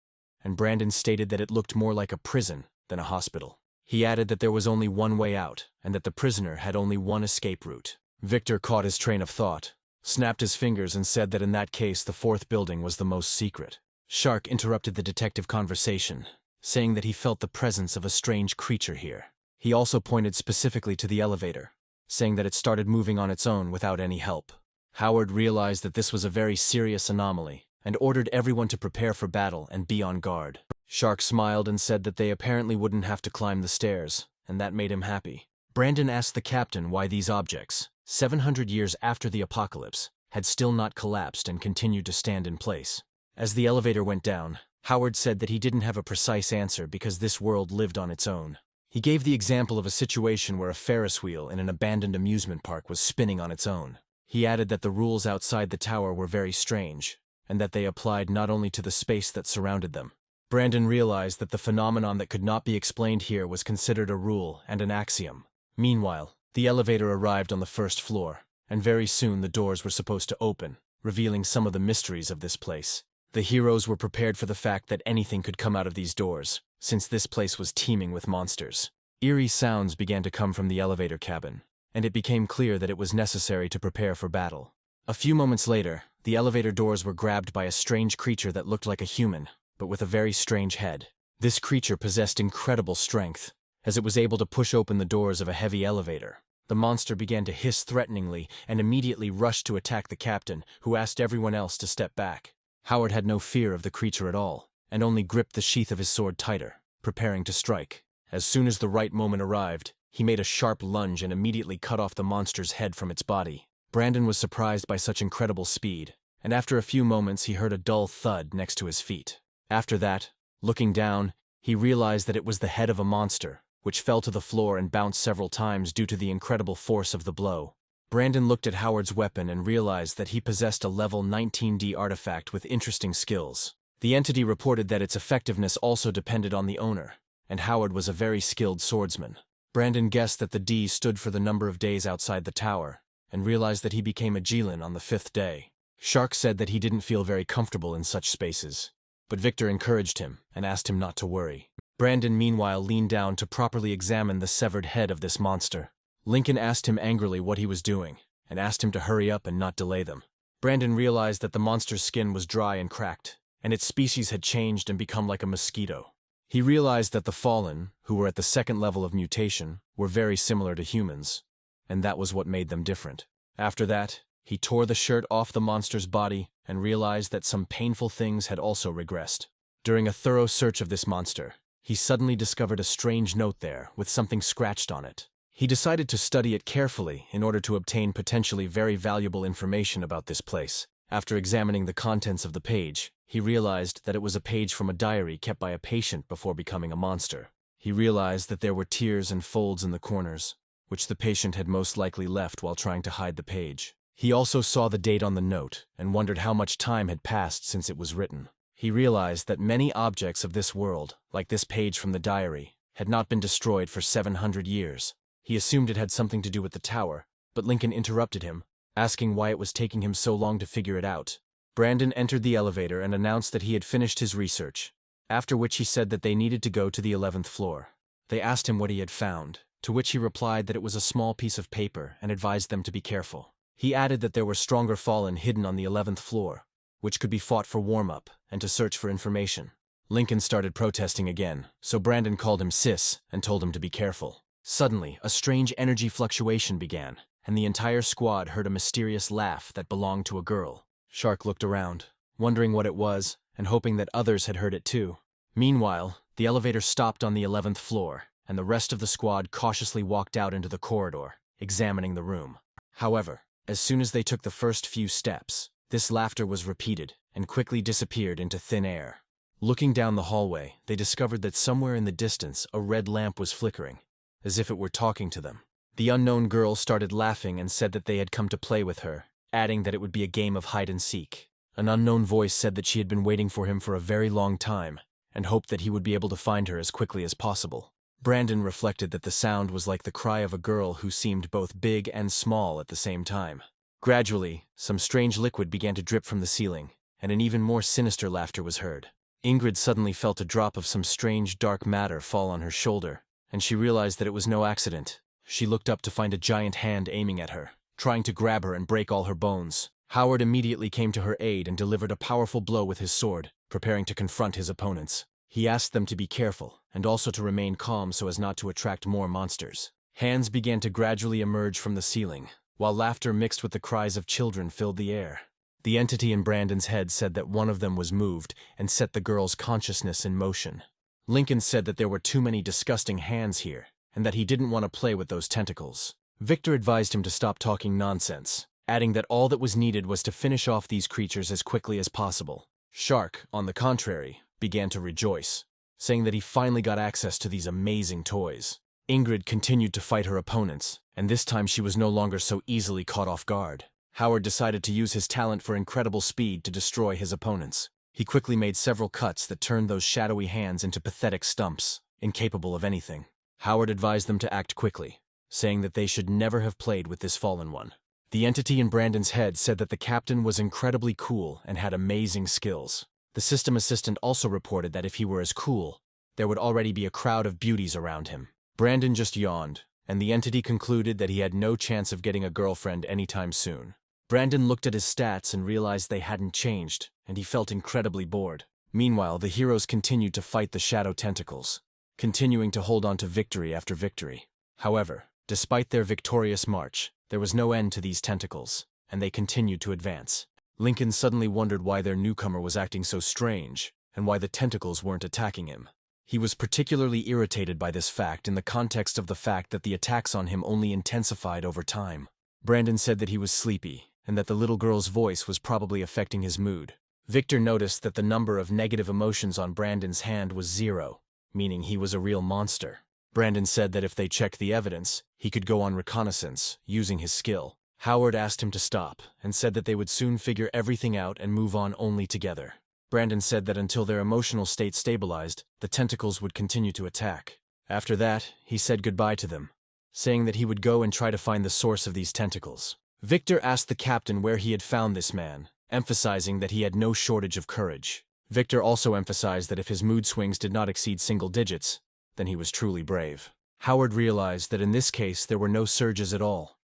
and Brandon stated that it looked more like a prison than a hospital. He added that there was only one way out, and that the prisoner had only one escape route. Victor caught his train of thought, snapped his fingers and said that in that case the 4th building was the most secret. Shark interrupted the detective conversation, saying that he felt the presence of a strange creature here. He also pointed specifically to the elevator, saying that it started moving on its own without any help. Howard realized that this was a very serious anomaly and ordered everyone to prepare for battle and be on guard. Shark smiled and said that they apparently wouldn't have to climb the stairs, and that made him happy. Brandon asked the captain why these objects, 700 years after the apocalypse, had still not collapsed and continued to stand in place. As the elevator went down, Howard said that he didn't have a precise answer because this world lived on its own. He gave the example of a situation where a Ferris wheel in an abandoned amusement park was spinning on its own. He added that the rules outside the tower were very strange, and that they applied not only to the space that surrounded them. Brandon realized that the phenomenon that could not be explained here was considered a rule and an axiom. Meanwhile, the elevator arrived on the 1st floor, and very soon the doors were supposed to open, revealing some of the mysteries of this place. The heroes were prepared for the fact that anything could come out of these doors, since this place was teeming with monsters. Eerie sounds began to come from the elevator cabin, and it became clear that it was necessary to prepare for battle. A few moments later, the elevator doors were grabbed by a strange creature that looked like a human, but with a very strange head. This creature possessed incredible strength, as it was able to push open the doors of a heavy elevator. The monster began to hiss threateningly and immediately rushed to attack the captain, who asked everyone else to step back. Howard had no fear of the creature at all, and only gripped the sheath of his sword tighter. preparing to strike. As soon as the right moment arrived, he made a sharp lunge and immediately cut off the monster's head from its body. Brandon was surprised by such incredible speed, and after a few moments he heard a dull thud next to his feet. After that, looking down, he realized that it was the head of a monster, which fell to the floor and bounced several times due to the incredible force of the blow. Brandon looked at Howard's weapon and realized that he possessed a level 19D artifact with interesting skills. The entity reported that its effectiveness also depended on the owner, and Howard was a very skilled swordsman. Brandon guessed that the D stood for the number of days outside the tower, and realized that he became a Jilin on the 5th day. Shark said that he didn't feel very comfortable in such spaces, but Victor encouraged him and asked him not to worry. Brandon meanwhile leaned down to properly examine the severed head of this monster. Lincoln asked him angrily what he was doing, and asked him to hurry up and not delay them. Brandon realized that the monster's skin was dry and cracked, and its species had changed and become like a mosquito. He realized that the Fallen, who were at the 2nd level of mutation, were very similar to humans, and that was what made them different. After that, he tore the shirt off the monster's body and realized that some painful things had also regressed. During a thorough search of this monster, he suddenly discovered a strange note there with something scratched on it. He decided to study it carefully in order to obtain potentially very valuable information about this place. After examining the contents of the page, he realized that it was a page from a diary kept by a patient before becoming a monster. He realized that there were tears and folds in the corners, which the patient had most likely left while trying to hide the page. He also saw the date on the note and wondered how much time had passed since it was written. He realized that many objects of this world, like this page from the diary, had not been destroyed for 700 years. He assumed it had something to do with the tower, but Lincoln interrupted him, asking why it was taking him so long to figure it out. Brandon entered the elevator and announced that he had finished his research, after which he said that they needed to go to the 11th floor. They asked him what he had found, to which he replied that it was a small piece of paper and advised them to be careful. He added that there were stronger Fallen hidden on the 11th floor, which could be fought for warm-up and to search for information. Lincoln started protesting again, so Brandon called him sis and told him to be careful. Suddenly, a strange energy fluctuation began, and the entire squad heard a mysterious laugh that belonged to a girl. Shark looked around, wondering what it was, and hoping that others had heard it too. Meanwhile, the elevator stopped on the 11th floor, and the rest of the squad cautiously walked out into the corridor, examining the room. However, as soon as they took the first few steps, this laughter was repeated and quickly disappeared into thin air. Looking down the hallway, they discovered that somewhere in the distance a red lamp was flickering, as if it were talking to them. The unknown girl started laughing and said that they had come to play with her, adding that it would be a game of hide-and-seek. An unknown voice said that she had been waiting for him for a very long time, and hoped that he would be able to find her as quickly as possible. Brandon reflected that the sound was like the cry of a girl who seemed both big and small at the same time. Gradually, some strange liquid began to drip from the ceiling, and an even more sinister laughter was heard. Ingrid suddenly felt a drop of some strange dark matter fall on her shoulder, and she realized that it was no accident. She looked up to find a giant hand aiming at her, trying to grab her and break all her bones. Howard immediately came to her aid and delivered a powerful blow with his sword, preparing to confront his opponents. He asked them to be careful, and also to remain calm so as not to attract more monsters. Hands began to gradually emerge from the ceiling, while laughter mixed with the cries of children filled the air. The entity in Brandon's head said that one of them was moved and set the girl's consciousness in motion. Lincoln said that there were too many disgusting hands here, and that he didn't want to play with those tentacles. Victor advised him to stop talking nonsense, adding that all that was needed was to finish off these creatures as quickly as possible. Shark, on the contrary, began to rejoice, saying that he finally got access to these amazing toys. Ingrid continued to fight her opponents, and this time she was no longer so easily caught off guard. Howard decided to use his talent for incredible speed to destroy his opponents. He quickly made several cuts that turned those shadowy hands into pathetic stumps, incapable of anything. Howard advised them to act quickly, saying that they should never have played with this fallen one. The entity in Brandon's head said that the captain was incredibly cool and had amazing skills. The system assistant also reported that if he were as cool, there would already be a crowd of beauties around him. Brandon just yawned, and the entity concluded that he had no chance of getting a girlfriend anytime soon. Brandon looked at his stats and realized they hadn't changed, and he felt incredibly bored. Meanwhile, the heroes continued to fight the shadow tentacles, continuing to hold on to victory after victory. However, despite their victorious march, there was no end to these tentacles, and they continued to advance. Lincoln suddenly wondered why their newcomer was acting so strange, and why the tentacles weren't attacking him. He was particularly irritated by this fact in the context of the fact that the attacks on him only intensified over time. Brandon said that he was sleepy, and that the little girl's voice was probably affecting his mood. Victor noticed that the number of negative emotions on Brandon's hand was 0, meaning he was a real monster. Brandon said that if they checked the evidence, he could go on Reconnaissance, using his skill. Howard asked him to stop, and said that they would soon figure everything out and move on only together. Brandon said that until their emotional state stabilized, the tentacles would continue to attack. After that, he said goodbye to them, saying that he would go and try to find the source of these tentacles. Victor asked the captain where he had found this man, emphasizing that he had no shortage of courage. Victor also emphasized that if his mood swings did not exceed single digits, then he was truly brave. Howard realized that in this case there were no surges at all.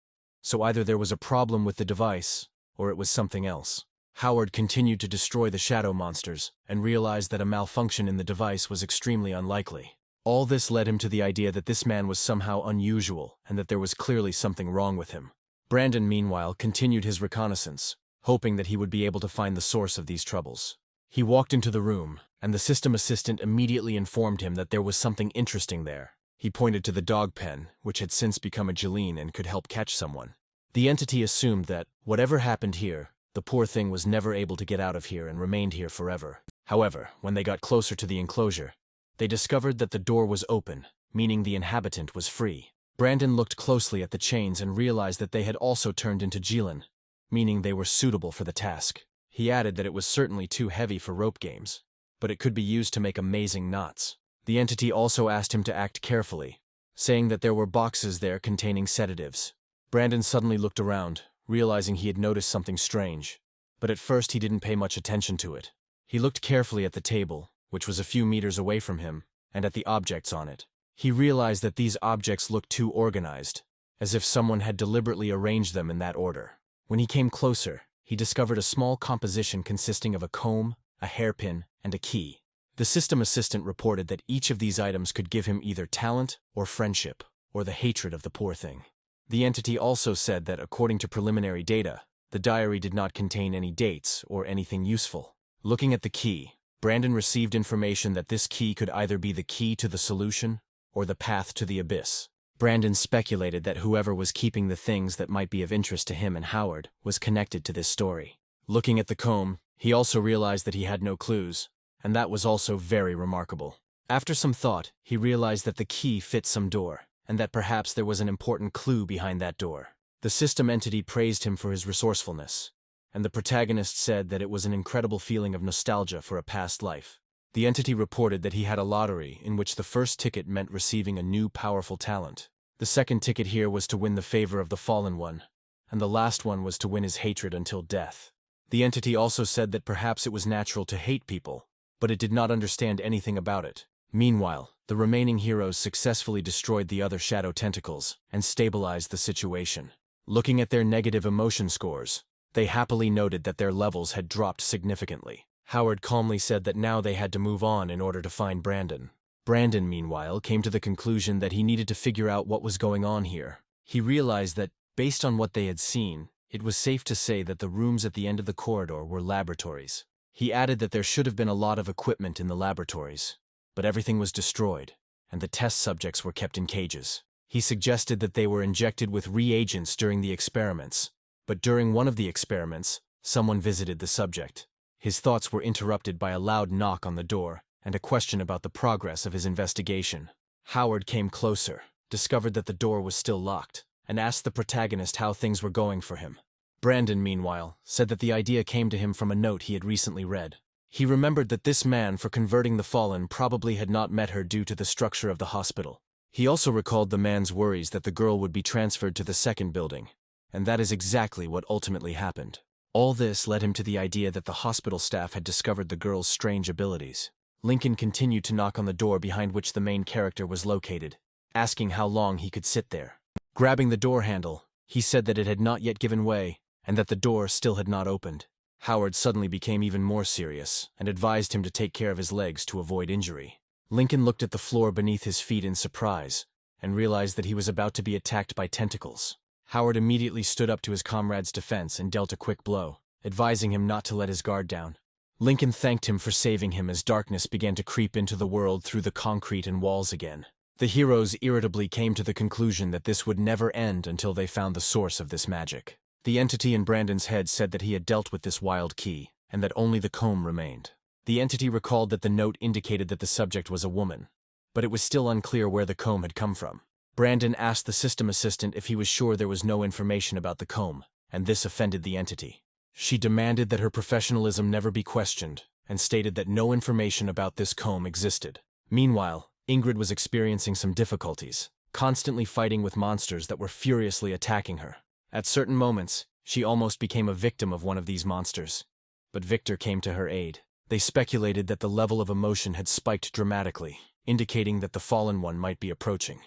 So either there was a problem with the device, or it was something else. Howard continued to destroy the shadow monsters, and realized that a malfunction in the device was extremely unlikely. All this led him to the idea that this man was somehow unusual, and that there was clearly something wrong with him. Brandon, meanwhile, continued his reconnaissance, hoping that he would be able to find the source of these troubles. He walked into the room, and the system assistant immediately informed him that there was something interesting there. He pointed to the dog pen, which had since become a Jeline and could help catch someone. The entity assumed that, whatever happened here, the poor thing was never able to get out of here and remained here forever. However, when they got closer to the enclosure, they discovered that the door was open, meaning the inhabitant was free. Brandon looked closely at the chains and realized that they had also turned into Jeline, meaning they were suitable for the task. He added that it was certainly too heavy for rope games, but it could be used to make amazing knots. The entity also asked him to act carefully, saying that there were boxes there containing sedatives. Brandon suddenly looked around, realizing he had noticed something strange, but at first he didn't pay much attention to it. He looked carefully at the table, which was a few meters away from him, and at the objects on it. He realized that these objects looked too organized, as if someone had deliberately arranged them in that order. When he came closer, he discovered a small composition consisting of a comb, a hairpin, and a key. The system assistant reported that each of these items could give him either talent or friendship, or the hatred of the poor thing. The entity also said that according to preliminary data, the diary did not contain any dates or anything useful. Looking at the key, Brandon received information that this key could either be the key to the solution or the path to the abyss. Brandon speculated that whoever was keeping the things that might be of interest to him and Howard was connected to this story. Looking at the comb, he also realized that he had no clues, and that was also very remarkable. After some thought, he realized that the key fit some door, and that perhaps there was an important clue behind that door. The system entity praised him for his resourcefulness, and the protagonist said that it was an incredible feeling of nostalgia for a past life. The entity reported that he had a lottery in which the first ticket meant receiving a new powerful talent. The second ticket here was to win the favor of the fallen one, and the last one was to win his hatred until death. The entity also said that perhaps it was natural to hate people, but it did not understand anything about it. Meanwhile, the remaining heroes successfully destroyed the other shadow tentacles and stabilized the situation. Looking at their negative emotion scores, they happily noted that their levels had dropped significantly. Howard calmly said that now they had to move on in order to find Brandon. Brandon, meanwhile, came to the conclusion that he needed to figure out what was going on here. He realized that, based on what they had seen, it was safe to say that the rooms at the end of the corridor were laboratories. He added that there should have been a lot of equipment in the laboratories, but everything was destroyed, and the test subjects were kept in cages. He suggested that they were injected with reagents during the experiments, but during one of the experiments, someone visited the subject. His thoughts were interrupted by a loud knock on the door and a question about the progress of his investigation. Howard came closer, discovered that the door was still locked, and asked the protagonist how things were going for him. Brandon, meanwhile, said that the idea came to him from a note he had recently read. He remembered that this man for converting the fallen probably had not met her due to the structure of the hospital. He also recalled the man's worries that the girl would be transferred to the second building, and that is exactly what ultimately happened. All this led him to the idea that the hospital staff had discovered the girl's strange abilities. Lincoln continued to knock on the door behind which the main character was located, asking how long he could sit there. Grabbing the door handle, he said that it had not yet given way, and that the door still had not opened. Howard suddenly became even more serious, and advised him to take care of his legs to avoid injury. Lincoln looked at the floor beneath his feet in surprise, and realized that he was about to be attacked by tentacles. Howard immediately stood up to his comrade's defense and dealt a quick blow, advising him not to let his guard down. Lincoln thanked him for saving him as darkness began to creep into the world through the concrete and walls again. The heroes irritably came to the conclusion that this would never end until they found the source of this magic. The entity in Brandon's head said that he had dealt with this wild key, and that only the comb remained. The entity recalled that the note indicated that the subject was a woman, but it was still unclear where the comb had come from. Brandon asked the system assistant if he was sure there was no information about the comb, and this offended the entity. She demanded that her professionalism never be questioned, and stated that no information about this comb existed. Meanwhile, Ingrid was experiencing some difficulties, constantly fighting with monsters that were furiously attacking her. At certain moments, she almost became a victim of one of these monsters, but Victor came to her aid. They speculated that the level of emotion had spiked dramatically, indicating that the Fallen One might be approaching.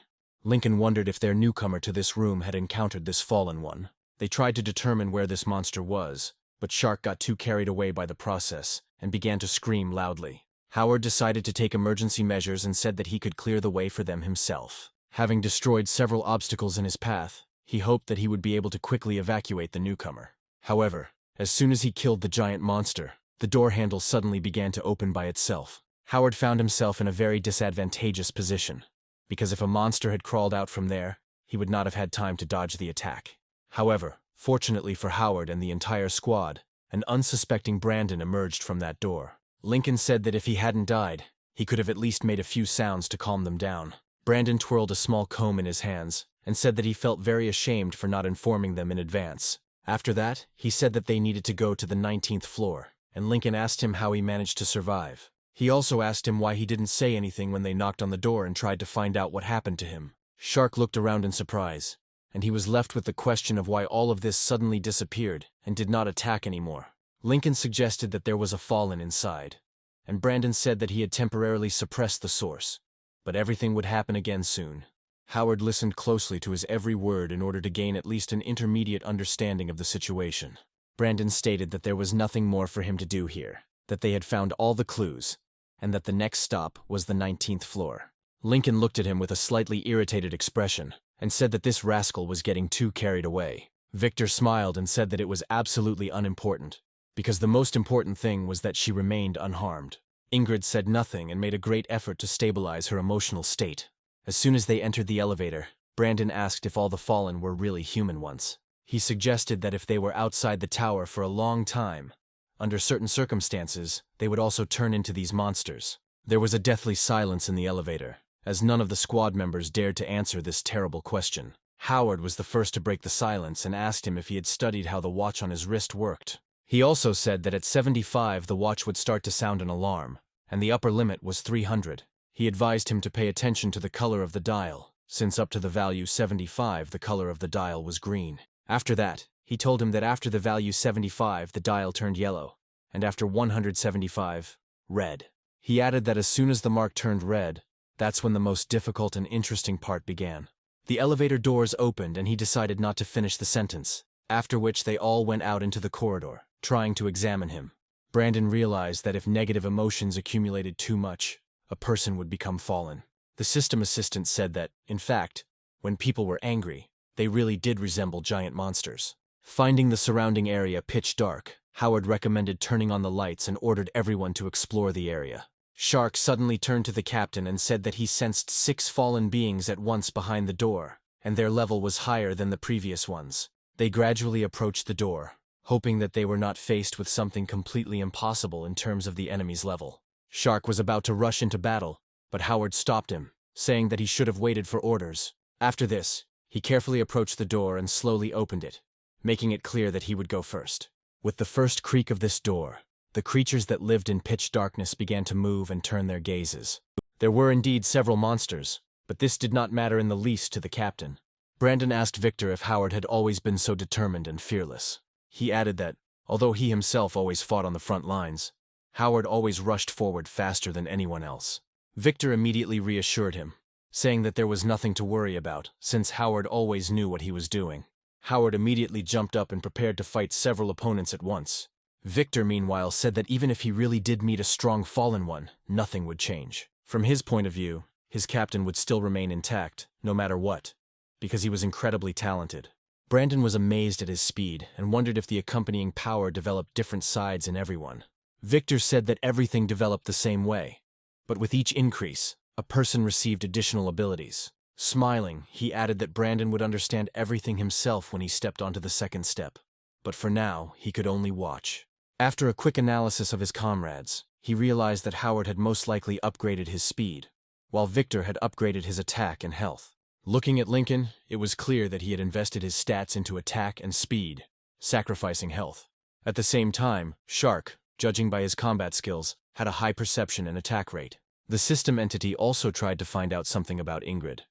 Lincoln wondered if their newcomer to this room had encountered this Fallen One. They tried to determine where this monster was, but Shark got too carried away by the process and began to scream loudly. Howard decided to take emergency measures and said that he could clear the way for them himself. Having destroyed several obstacles in his path, he hoped that he would be able to quickly evacuate the newcomer. However, as soon as he killed the giant monster, the door handle suddenly began to open by itself. Howard found himself in a very disadvantageous position, because if a monster had crawled out from there, he would not have had time to dodge the attack. However, fortunately for Howard and the entire squad, an unsuspecting Brandon emerged from that door. Lincoln said that if he hadn't died, he could have at least made a few sounds to calm them down. Brandon twirled a small comb in his hands and said that he felt very ashamed for not informing them in advance. After that, he said that they needed to go to the 19th floor, and Lincoln asked him how he managed to survive. He also asked him why he didn't say anything when they knocked on the door and tried to find out what happened to him. Shark looked around in surprise, and he was left with the question of why all of this suddenly disappeared and did not attack anymore. Lincoln suggested that there was a Fallen inside, and Brandon said that he had temporarily suppressed the source, but everything would happen again soon. Howard listened closely to his every word in order to gain at least an intermediate understanding of the situation. Brandon stated that there was nothing more for him to do here, that they had found all the clues, and that the next stop was the 19th floor. Lincoln looked at him with a slightly irritated expression, and said that this rascal was getting too carried away. Victor smiled and said that it was absolutely unimportant, because the most important thing was that she remained unharmed. Ingrid said nothing and made a great effort to stabilize her emotional state. As soon as they entered the elevator, Brandon asked if all the Fallen were really human ones. He suggested that if they were outside the tower for a long time, under certain circumstances, they would also turn into these monsters. There was a deathly silence in the elevator, as none of the squad members dared to answer this terrible question. Howard was the first to break the silence and asked him if he had studied how the watch on his wrist worked. He also said that at 75 the watch would start to sound an alarm, and the upper limit was 300. He advised him to pay attention to the color of the dial, since up to the value 75 the color of the dial was green. After that, he told him that after the value 75 the dial turned yellow, and after 175, red. He added that as soon as the mark turned red, that's when the most difficult and interesting part began. The elevator doors opened and he decided not to finish the sentence, after which they all went out into the corridor, trying to examine him. Brandon realized that if negative emotions accumulated too much, a person would become fallen. The system assistant said that, in fact, when people were angry, they really did resemble giant monsters. Finding the surrounding area pitch dark, Howard recommended turning on the lights and ordered everyone to explore the area. Shark suddenly turned to the captain and said that he sensed 6 fallen beings at once behind the door, and their level was higher than the previous ones. They gradually approached the door, hoping that they were not faced with something completely impossible in terms of the enemy's level. Shark was about to rush into battle, but Howard stopped him, saying that he should have waited for orders. After this, he carefully approached the door and slowly opened it, making it clear that he would go first. With the first creak of this door, the creatures that lived in pitch darkness began to move and turn their gazes. There were indeed several monsters, but this did not matter in the least to the captain. Brandon asked Victor if Howard had always been so determined and fearless. He added that, although he himself always fought on the front lines, Howard always rushed forward faster than anyone else. Victor immediately reassured him, saying that there was nothing to worry about, since Howard always knew what he was doing. Howard immediately jumped up and prepared to fight several opponents at once. Victor, meanwhile, said that even if he really did meet a strong fallen one, nothing would change. From his point of view, his captain would still remain intact, no matter what, because he was incredibly talented. Brandon was amazed at his speed and wondered if the accompanying power developed different sides in everyone. Victor said that everything developed the same way, but with each increase, a person received additional abilities. Smiling, he added that Brandon would understand everything himself when he stepped onto the second step, but for now, he could only watch. After a quick analysis of his comrades, he realized that Howard had most likely upgraded his speed, while Victor had upgraded his attack and health. Looking at Lincoln, it was clear that he had invested his stats into attack and speed, sacrificing health. At the same time, Shark, judging by his combat skills, had a high perception and attack rate. The system entity also tried to find out something about Ingrid,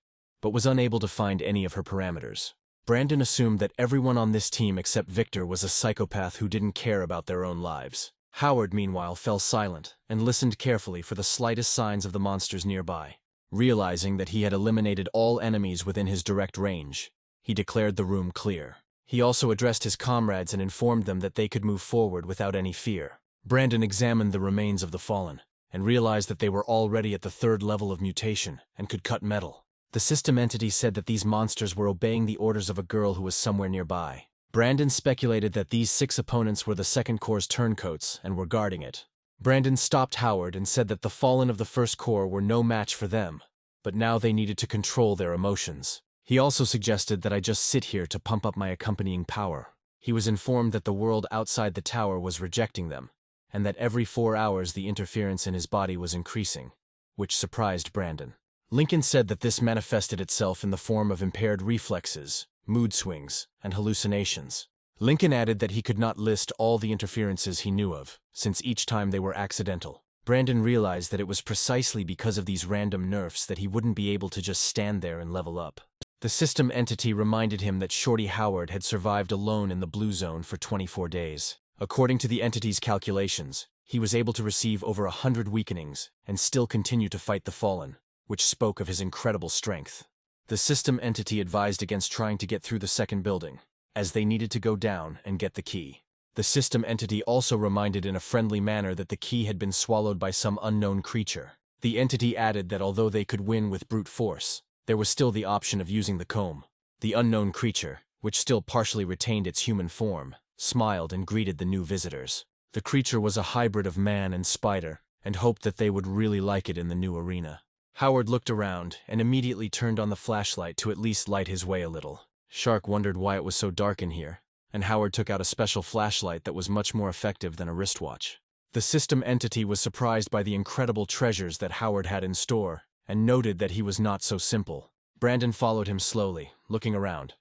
but was unable to find any of her parameters. Brandon assumed that everyone on this team except Victor was a psychopath who didn't care about their own lives. Howard, meanwhile, fell silent and listened carefully for the slightest signs of the monsters nearby. Realizing that he had eliminated all enemies within his direct range, he declared the room clear. He also addressed his comrades and informed them that they could move forward without any fear. Brandon examined the remains of the fallen and realized that they were already at the 3rd level of mutation and could cut metal. The system entity said that these monsters were obeying the orders of a girl who was somewhere nearby. Brandon speculated that these 6 opponents were the Second Corps turncoats and were guarding it. Brandon stopped Howard and said that the fallen of the First Corps were no match for them, but now they needed to control their emotions. He also suggested that I just sit here to pump up my accompanying power. He was informed that the world outside the tower was rejecting them, and that every 4 hours the interference in his body was increasing, which surprised Brandon. Lincoln said that this manifested itself in the form of impaired reflexes, mood swings, and hallucinations. Lincoln added that he could not list all the interferences he knew of, since each time they were accidental. Brandon realized that it was precisely because of these random nerfs that he wouldn't be able to just stand there and level up. The system entity reminded him that Shorty Howard had survived alone in the blue zone for 24 days. According to the entity's calculations, he was able to receive over 100 weakenings and still continue to fight the fallen, which spoke of his incredible strength. The system entity advised against trying to get through the second building, as they needed to go down and get the key. The system entity also reminded in a friendly manner that the key had been swallowed by some unknown creature. The entity added that although they could win with brute force, there was still the option of using the comb. The unknown creature, which still partially retained its human form, smiled and greeted the new visitors. The creature was a hybrid of man and spider, and hoped that they would really like it in the new arena. Howard looked around and immediately turned on the flashlight to at least light his way a little. Shark wondered why it was so dark in here, and Howard took out a special flashlight that was much more effective than a wristwatch. The system entity was surprised by the incredible treasures that Howard had in store, and noted that he was not so simple. Brandon followed him slowly, looking around,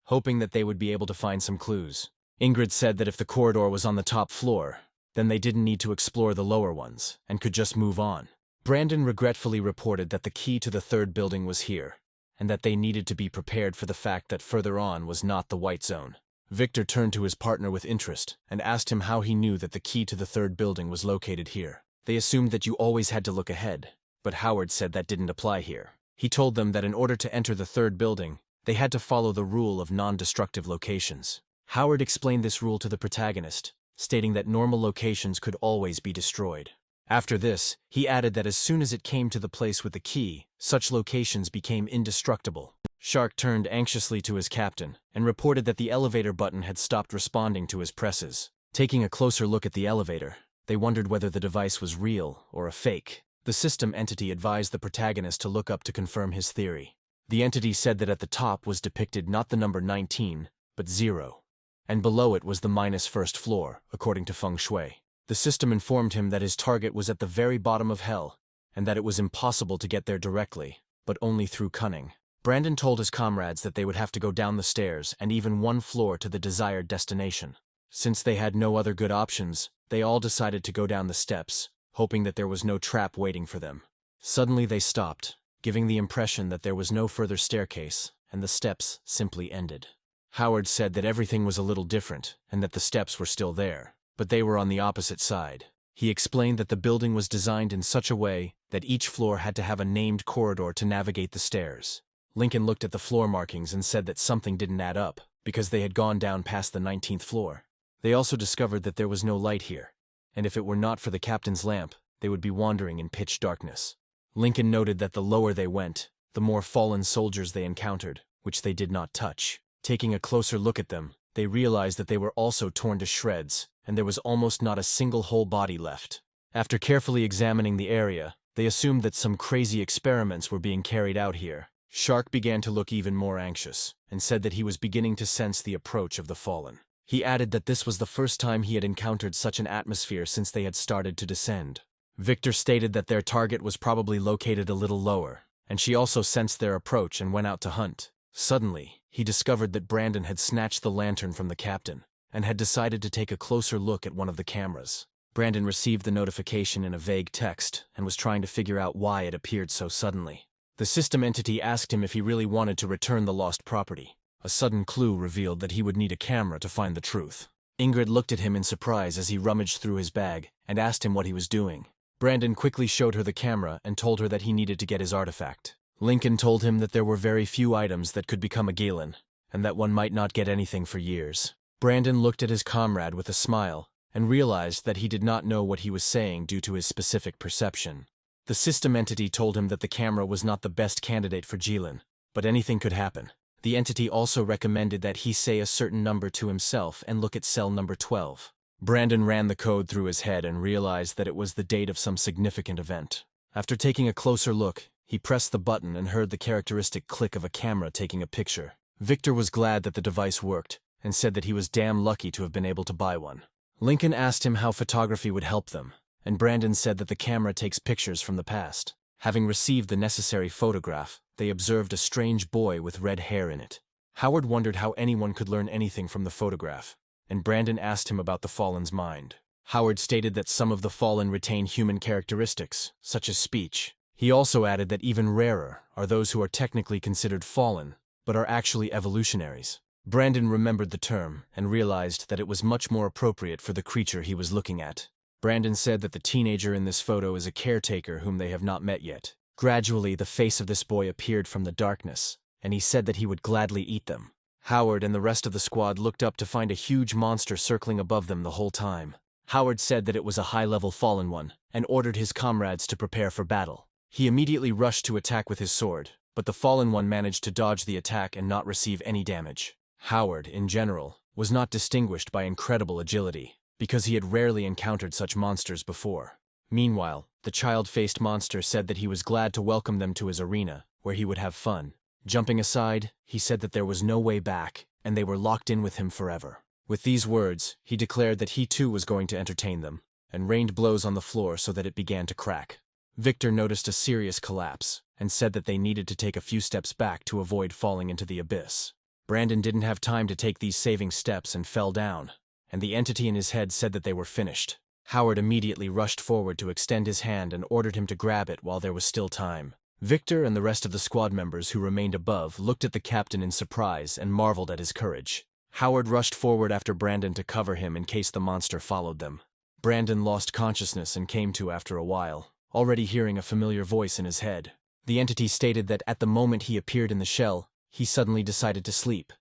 hoping that they would be able to find some clues. Ingrid said that if the corridor was on the top floor, then they didn't need to explore the lower ones, and could just move on. Brandon regretfully reported that the key to the 3rd building was here, and that they needed to be prepared for the fact that further on was not the white zone. Victor turned to his partner with interest and asked him how he knew that the key to the 3rd building was located here. They assumed that you always had to look ahead, but Howard said that didn't apply here. He told them that in order to enter the 3rd building, they had to follow the rule of non-destructive locations. Howard explained this rule to the protagonist, stating that normal locations could always be destroyed. After this, he added that as soon as it came to the place with the key, such locations became indestructible. Shark turned anxiously to his captain and reported that the elevator button had stopped responding to his presses. Taking a closer look at the elevator, they wondered whether the device was real or a fake. The system entity advised the protagonist to look up to confirm his theory. The entity said that at the top was depicted not the number 19, but 0, and below it was the -1st floor, according to feng shui. The system informed him that his target was at the very bottom of hell, and that it was impossible to get there directly, but only through cunning. Brandon told his comrades that they would have to go down the stairs and even 1 floor to the desired destination. Since they had no other good options, they all decided to go down the steps, hoping that there was no trap waiting for them. Suddenly they stopped, giving the impression that there was no further staircase, and the steps simply ended. Howard said that everything was a little different, and that the steps were still there, but they were on the opposite side. He explained that the building was designed in such a way that each floor had to have a named corridor to navigate the stairs. Lincoln looked at the floor markings and said that something didn't add up, because they had gone down past the 19th floor. They also discovered that there was no light here, and if it were not for the captain's lamp, they would be wandering in pitch darkness. Lincoln noted that the lower they went, the more fallen soldiers they encountered, which they did not touch. Taking a closer look at them, they realized that they were also torn to shreds, and there was almost not a single whole body left. After carefully examining the area, they assumed that some crazy experiments were being carried out here. Shark began to look even more anxious, and said that he was beginning to sense the approach of the fallen. He added that this was the first time he had encountered such an atmosphere since they had started to descend. Victor stated that their target was probably located a little lower, and she also sensed their approach and went out to hunt. Suddenly, he discovered that Brandon had snatched the lantern from the captain, and had decided to take a closer look at one of the cameras. Brandon received the notification in a vague text, and was trying to figure out why it appeared so suddenly. The system entity asked him if he really wanted to return the lost property. A sudden clue revealed that he would need a camera to find the truth. Ingrid looked at him in surprise as he rummaged through his bag, and asked him what he was doing. Brandon quickly showed her the camera and told her that he needed to get his artifact. Lincoln told him that there were very few items that could become a Galen, and that one might not get anything for years. Brandon looked at his comrade with a smile, and realized that he did not know what he was saying due to his specific perception. The system entity told him that the camera was not the best candidate for Galen, but anything could happen. The entity also recommended that he say a certain number to himself and look at cell number 12. Brandon ran the code through his head and realized that it was the date of some significant event. After taking a closer look, he pressed the button and heard the characteristic click of a camera taking a picture. Victor was glad that the device worked, and said that he was damn lucky to have been able to buy one. Lincoln asked him how photography would help them, and Brandon said that the camera takes pictures from the past. Having received the necessary photograph, they observed a strange boy with red hair in it. Howard wondered how anyone could learn anything from the photograph, and Brandon asked him about the fallen's mind. Howard stated that some of the fallen retain human characteristics, such as speech. He also added that even rarer are those who are technically considered fallen, but are actually evolutionaries. Brandon remembered the term and realized that it was much more appropriate for the creature he was looking at. Brandon said that the teenager in this photo is a caretaker whom they have not met yet. Gradually, the face of this boy appeared from the darkness, and he said that he would gladly eat them. Howard and the rest of the squad looked up to find a huge monster circling above them the whole time. Howard said that it was a high-level fallen one, and ordered his comrades to prepare for battle. He immediately rushed to attack with his sword, but the fallen one managed to dodge the attack and not receive any damage. Howard, in general, was not distinguished by incredible agility, because he had rarely encountered such monsters before. Meanwhile, the child-faced monster said that he was glad to welcome them to his arena, where he would have fun. Jumping aside, he said that there was no way back, and they were locked in with him forever. With these words, he declared that he too was going to entertain them, and rained blows on the floor so that it began to crack. Victor noticed a serious collapse, and said that they needed to take a few steps back to avoid falling into the abyss. Brandon didn't have time to take these saving steps and fell down, and the entity in his head said that they were finished. Howard immediately rushed forward to extend his hand and ordered him to grab it while there was still time. Victor and the rest of the squad members who remained above looked at the captain in surprise and marveled at his courage. Howard rushed forward after Brandon to cover him in case the monster followed them. Brandon lost consciousness and came to after a while, already hearing a familiar voice in his head. The entity stated that at the moment he appeared in the shell, he suddenly decided to sleep,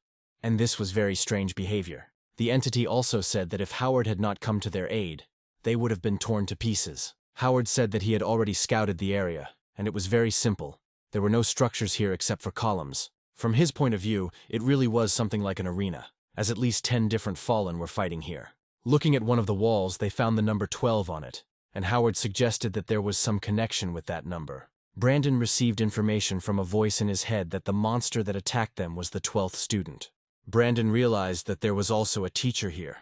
and this was very strange behavior. The entity also said that if Howard had not come to their aid, they would have been torn to pieces. Howard said that he had already scouted the area, and it was very simple. There were no structures here except for columns. From his point of view, it really was something like an arena, as at least 10 different fallen were fighting here. Looking at one of the walls, they found the number 12 on it, and Howard suggested that there was some connection with that number. Brandon received information from a voice in his head that the monster that attacked them was the 12th student. Brandon realized that there was also a teacher here,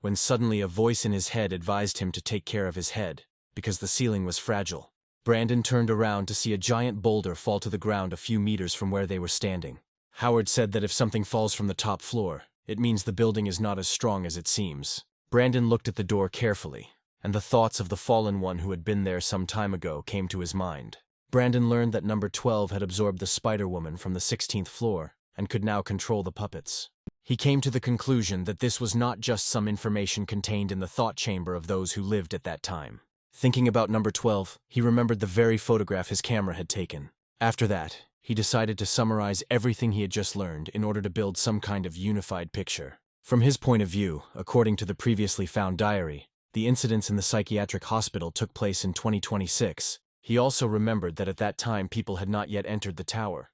when suddenly a voice in his head advised him to take care of his head, because the ceiling was fragile. Brandon turned around to see a giant boulder fall to the ground a few meters from where they were standing. Howard said that if something falls from the top floor, it means the building is not as strong as it seems. Brandon looked at the door carefully, and the thoughts of the fallen one who had been there some time ago came to his mind. Brandon learned that number 12 had absorbed the Spider-Woman from the 16th floor and could now control the puppets. He came to the conclusion that this was not just some information contained in the thought chamber of those who lived at that time. Thinking about number 12, he remembered the very photograph his camera had taken. After that, he decided to summarize everything he had just learned in order to build some kind of unified picture. From his point of view, according to the previously found diary, the incidents in the psychiatric hospital took place in 2026. He also remembered that at that time people had not yet entered the tower,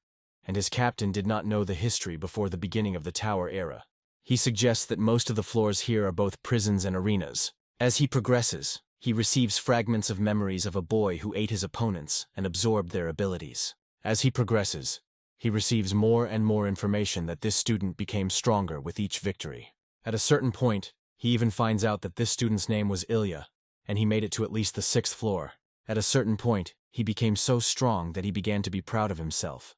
and his captain did not know the history before the beginning of the tower era. He suggests that most of the floors here are both prisons and arenas. As he progresses, he receives fragments of memories of a boy who ate his opponents and absorbed their abilities. As he progresses, he receives more and more information that this student became stronger with each victory. At a certain point, he even finds out that this student's name was Ilia, and he made it to at least the 6th floor. At a certain point, he became so strong that he began to be proud of himself.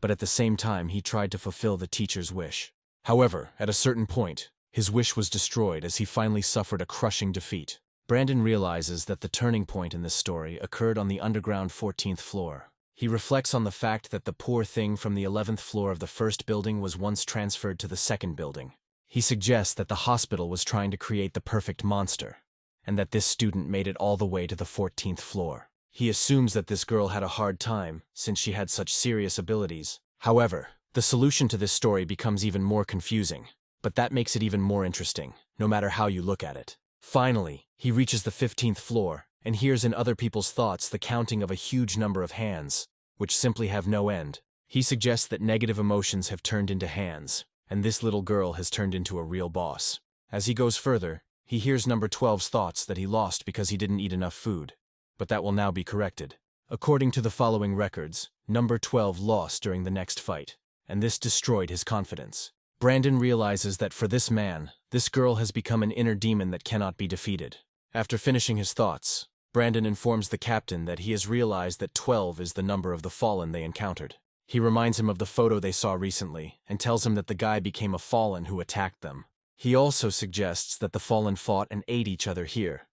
But at the same time, he tried to fulfill the teacher's wish. However, at a certain point, his wish was destroyed as he finally suffered a crushing defeat. Brandon realizes that the turning point in this story occurred on the underground 14th floor. He reflects on the fact that the poor thing from the 11th floor of the first building was once transferred to the second building. He suggests that the hospital was trying to create the perfect monster, and that this student made it all the way to the 14th floor. He assumes that this girl had a hard time, since she had such serious abilities. However, the solution to this story becomes even more confusing, but that makes it even more interesting, no matter how you look at it. Finally, he reaches the 15th floor, and hears in other people's thoughts the counting of a huge number of hands, which simply have no end. He suggests that negative emotions have turned into hands, and this little girl has turned into a real boss. As he goes further, he hears number 12's thoughts that he lost because he didn't eat enough food, but that will now be corrected. According to the following records, number 12 lost during the next fight, and this destroyed his confidence. Brandon realizes that for this man, this girl has become an inner demon that cannot be defeated. After finishing his thoughts, Brandon informs the captain that he has realized that 12 is the number of the fallen they encountered. He reminds him of the photo they saw recently, and tells him that the guy became a fallen who attacked them. He also suggests that the fallen fought and ate each other here,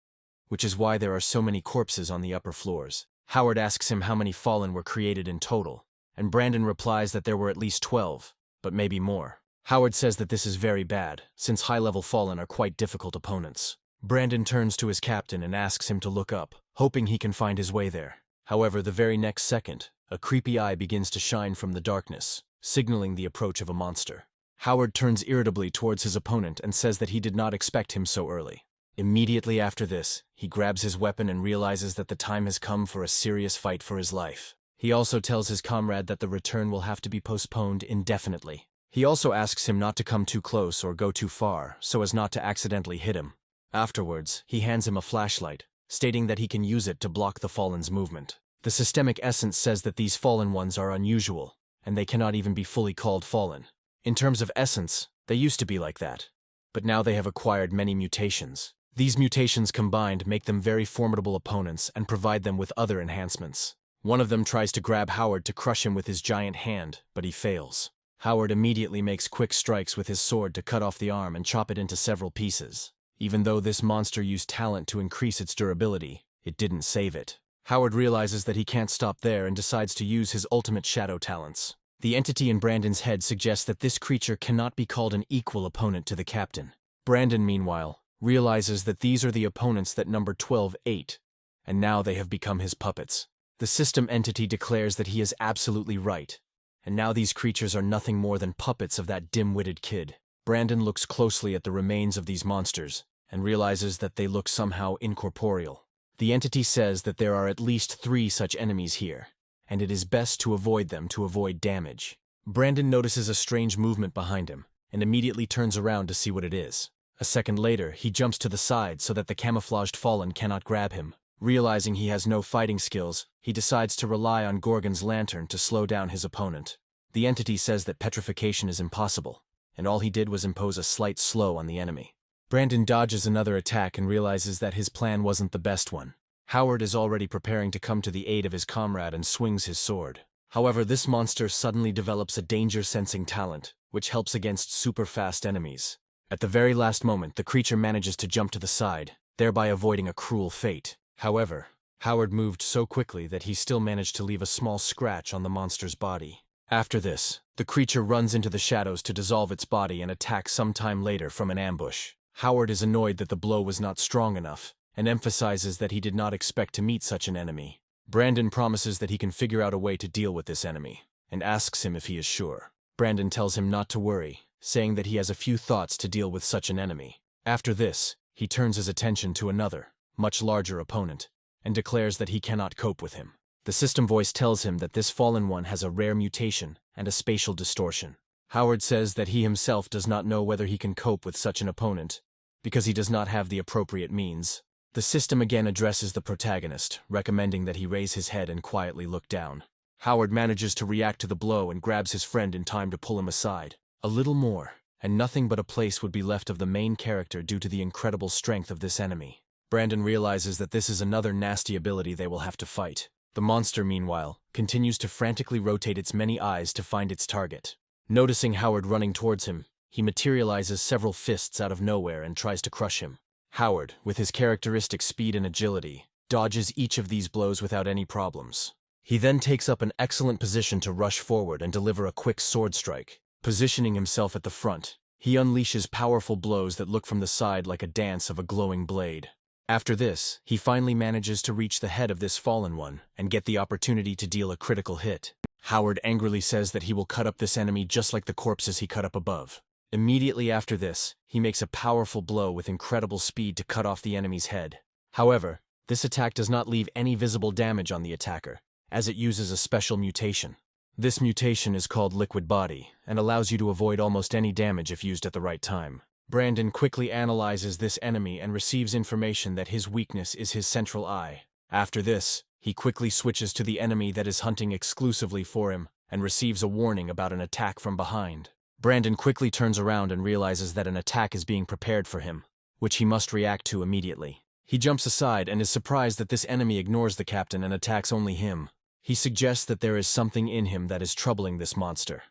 which is why there are so many corpses on the upper floors. Howard asks him how many fallen were created in total, and Brandon replies that there were at least 12, but maybe more. Howard says that this is very bad, since high-level fallen are quite difficult opponents. Brandon turns to his captain and asks him to look up, hoping he can find his way there. However, the very next second, a creepy eye begins to shine from the darkness, signaling the approach of a monster. Howard turns irritably towards his opponent and says that he did not expect him so early. Immediately after this, he grabs his weapon and realizes that the time has come for a serious fight for his life. He also tells his comrade that the return will have to be postponed indefinitely. He also asks him not to come too close or go too far, so as not to accidentally hit him. Afterwards, he hands him a flashlight, stating that he can use it to block the fallen's movement. The systemic essence says that these fallen ones are unusual, and they cannot even be fully called fallen. In terms of essence, they used to be like that, but now they have acquired many mutations. These mutations combined make them very formidable opponents and provide them with other enhancements. One of them tries to grab Howard to crush him with his giant hand, but he fails. Howard immediately makes quick strikes with his sword to cut off the arm and chop it into several pieces. Even though this monster used talent to increase its durability, it didn't save it. Howard realizes that he can't stop there and decides to use his ultimate shadow talents. The entity in Brandon's head suggests that this creature cannot be called an equal opponent to the captain. Brandon, meanwhile, realizes that these are the opponents that number 12 ate, and now they have become his puppets. The system entity declares that he is absolutely right, and now these creatures are nothing more than puppets of that dim-witted kid. Brandon looks closely at the remains of these monsters, and realizes that they look somehow incorporeal. The entity says that there are at least 3 such enemies here, and it is best to avoid them to avoid damage. Brandon notices a strange movement behind him, and immediately turns around to see what it is. A second later, he jumps to the side so that the camouflaged fallen cannot grab him. Realizing he has no fighting skills, he decides to rely on Gorgon's lantern to slow down his opponent. The entity says that petrification is impossible, and all he did was impose a slight slow on the enemy. Brandon dodges another attack and realizes that his plan wasn't the best one. Howard is already preparing to come to the aid of his comrade and swings his sword. However, this monster suddenly develops a danger-sensing talent, which helps against super-fast enemies. At the very last moment, the creature manages to jump to the side, thereby avoiding a cruel fate. However, Howard moved so quickly that he still managed to leave a small scratch on the monster's body. After this, the creature runs into the shadows to dissolve its body and attack sometime later from an ambush. Howard is annoyed that the blow was not strong enough, and emphasizes that he did not expect to meet such an enemy. Brandon promises that he can figure out a way to deal with this enemy, and asks him if he is sure. Brandon tells him not to worry, saying that he has a few thoughts to deal with such an enemy. After this, he turns his attention to another, much larger opponent, and declares that he cannot cope with him. The system voice tells him that this fallen one has a rare mutation and a spatial distortion. Howard says that he himself does not know whether he can cope with such an opponent, because he does not have the appropriate means. The system again addresses the protagonist, recommending that he raise his head and quietly look down. Howard manages to react to the blow and grabs his friend in time to pull him aside. A little more, and nothing but a place would be left of the main character due to the incredible strength of this enemy. Brandon realizes that this is another nasty ability they will have to fight. The monster, meanwhile, continues to frantically rotate its many eyes to find its target. Noticing Howard running towards him, he materializes several fists out of nowhere and tries to crush him. Howard, with his characteristic speed and agility, dodges each of these blows without any problems. He then takes up an excellent position to rush forward and deliver a quick sword strike. Positioning himself at the front, he unleashes powerful blows that look from the side like a dance of a glowing blade. After this, he finally manages to reach the head of this fallen one and get the opportunity to deal a critical hit. Howard angrily says that he will cut up this enemy just like the corpses he cut up above. Immediately after this, he makes a powerful blow with incredible speed to cut off the enemy's head. However, this attack does not leave any visible damage on the attacker, as it uses a special mutation. This mutation is called Liquid Body, and allows you to avoid almost any damage if used at the right time. Brandon quickly analyzes this enemy and receives information that his weakness is his central eye. After this, he quickly switches to the enemy that is hunting exclusively for him, and receives a warning about an attack from behind. Brandon quickly turns around and realizes that an attack is being prepared for him, which he must react to immediately. He jumps aside and is surprised that this enemy ignores the captain and attacks only him. He suggests that there is something in him that is troubling this monster,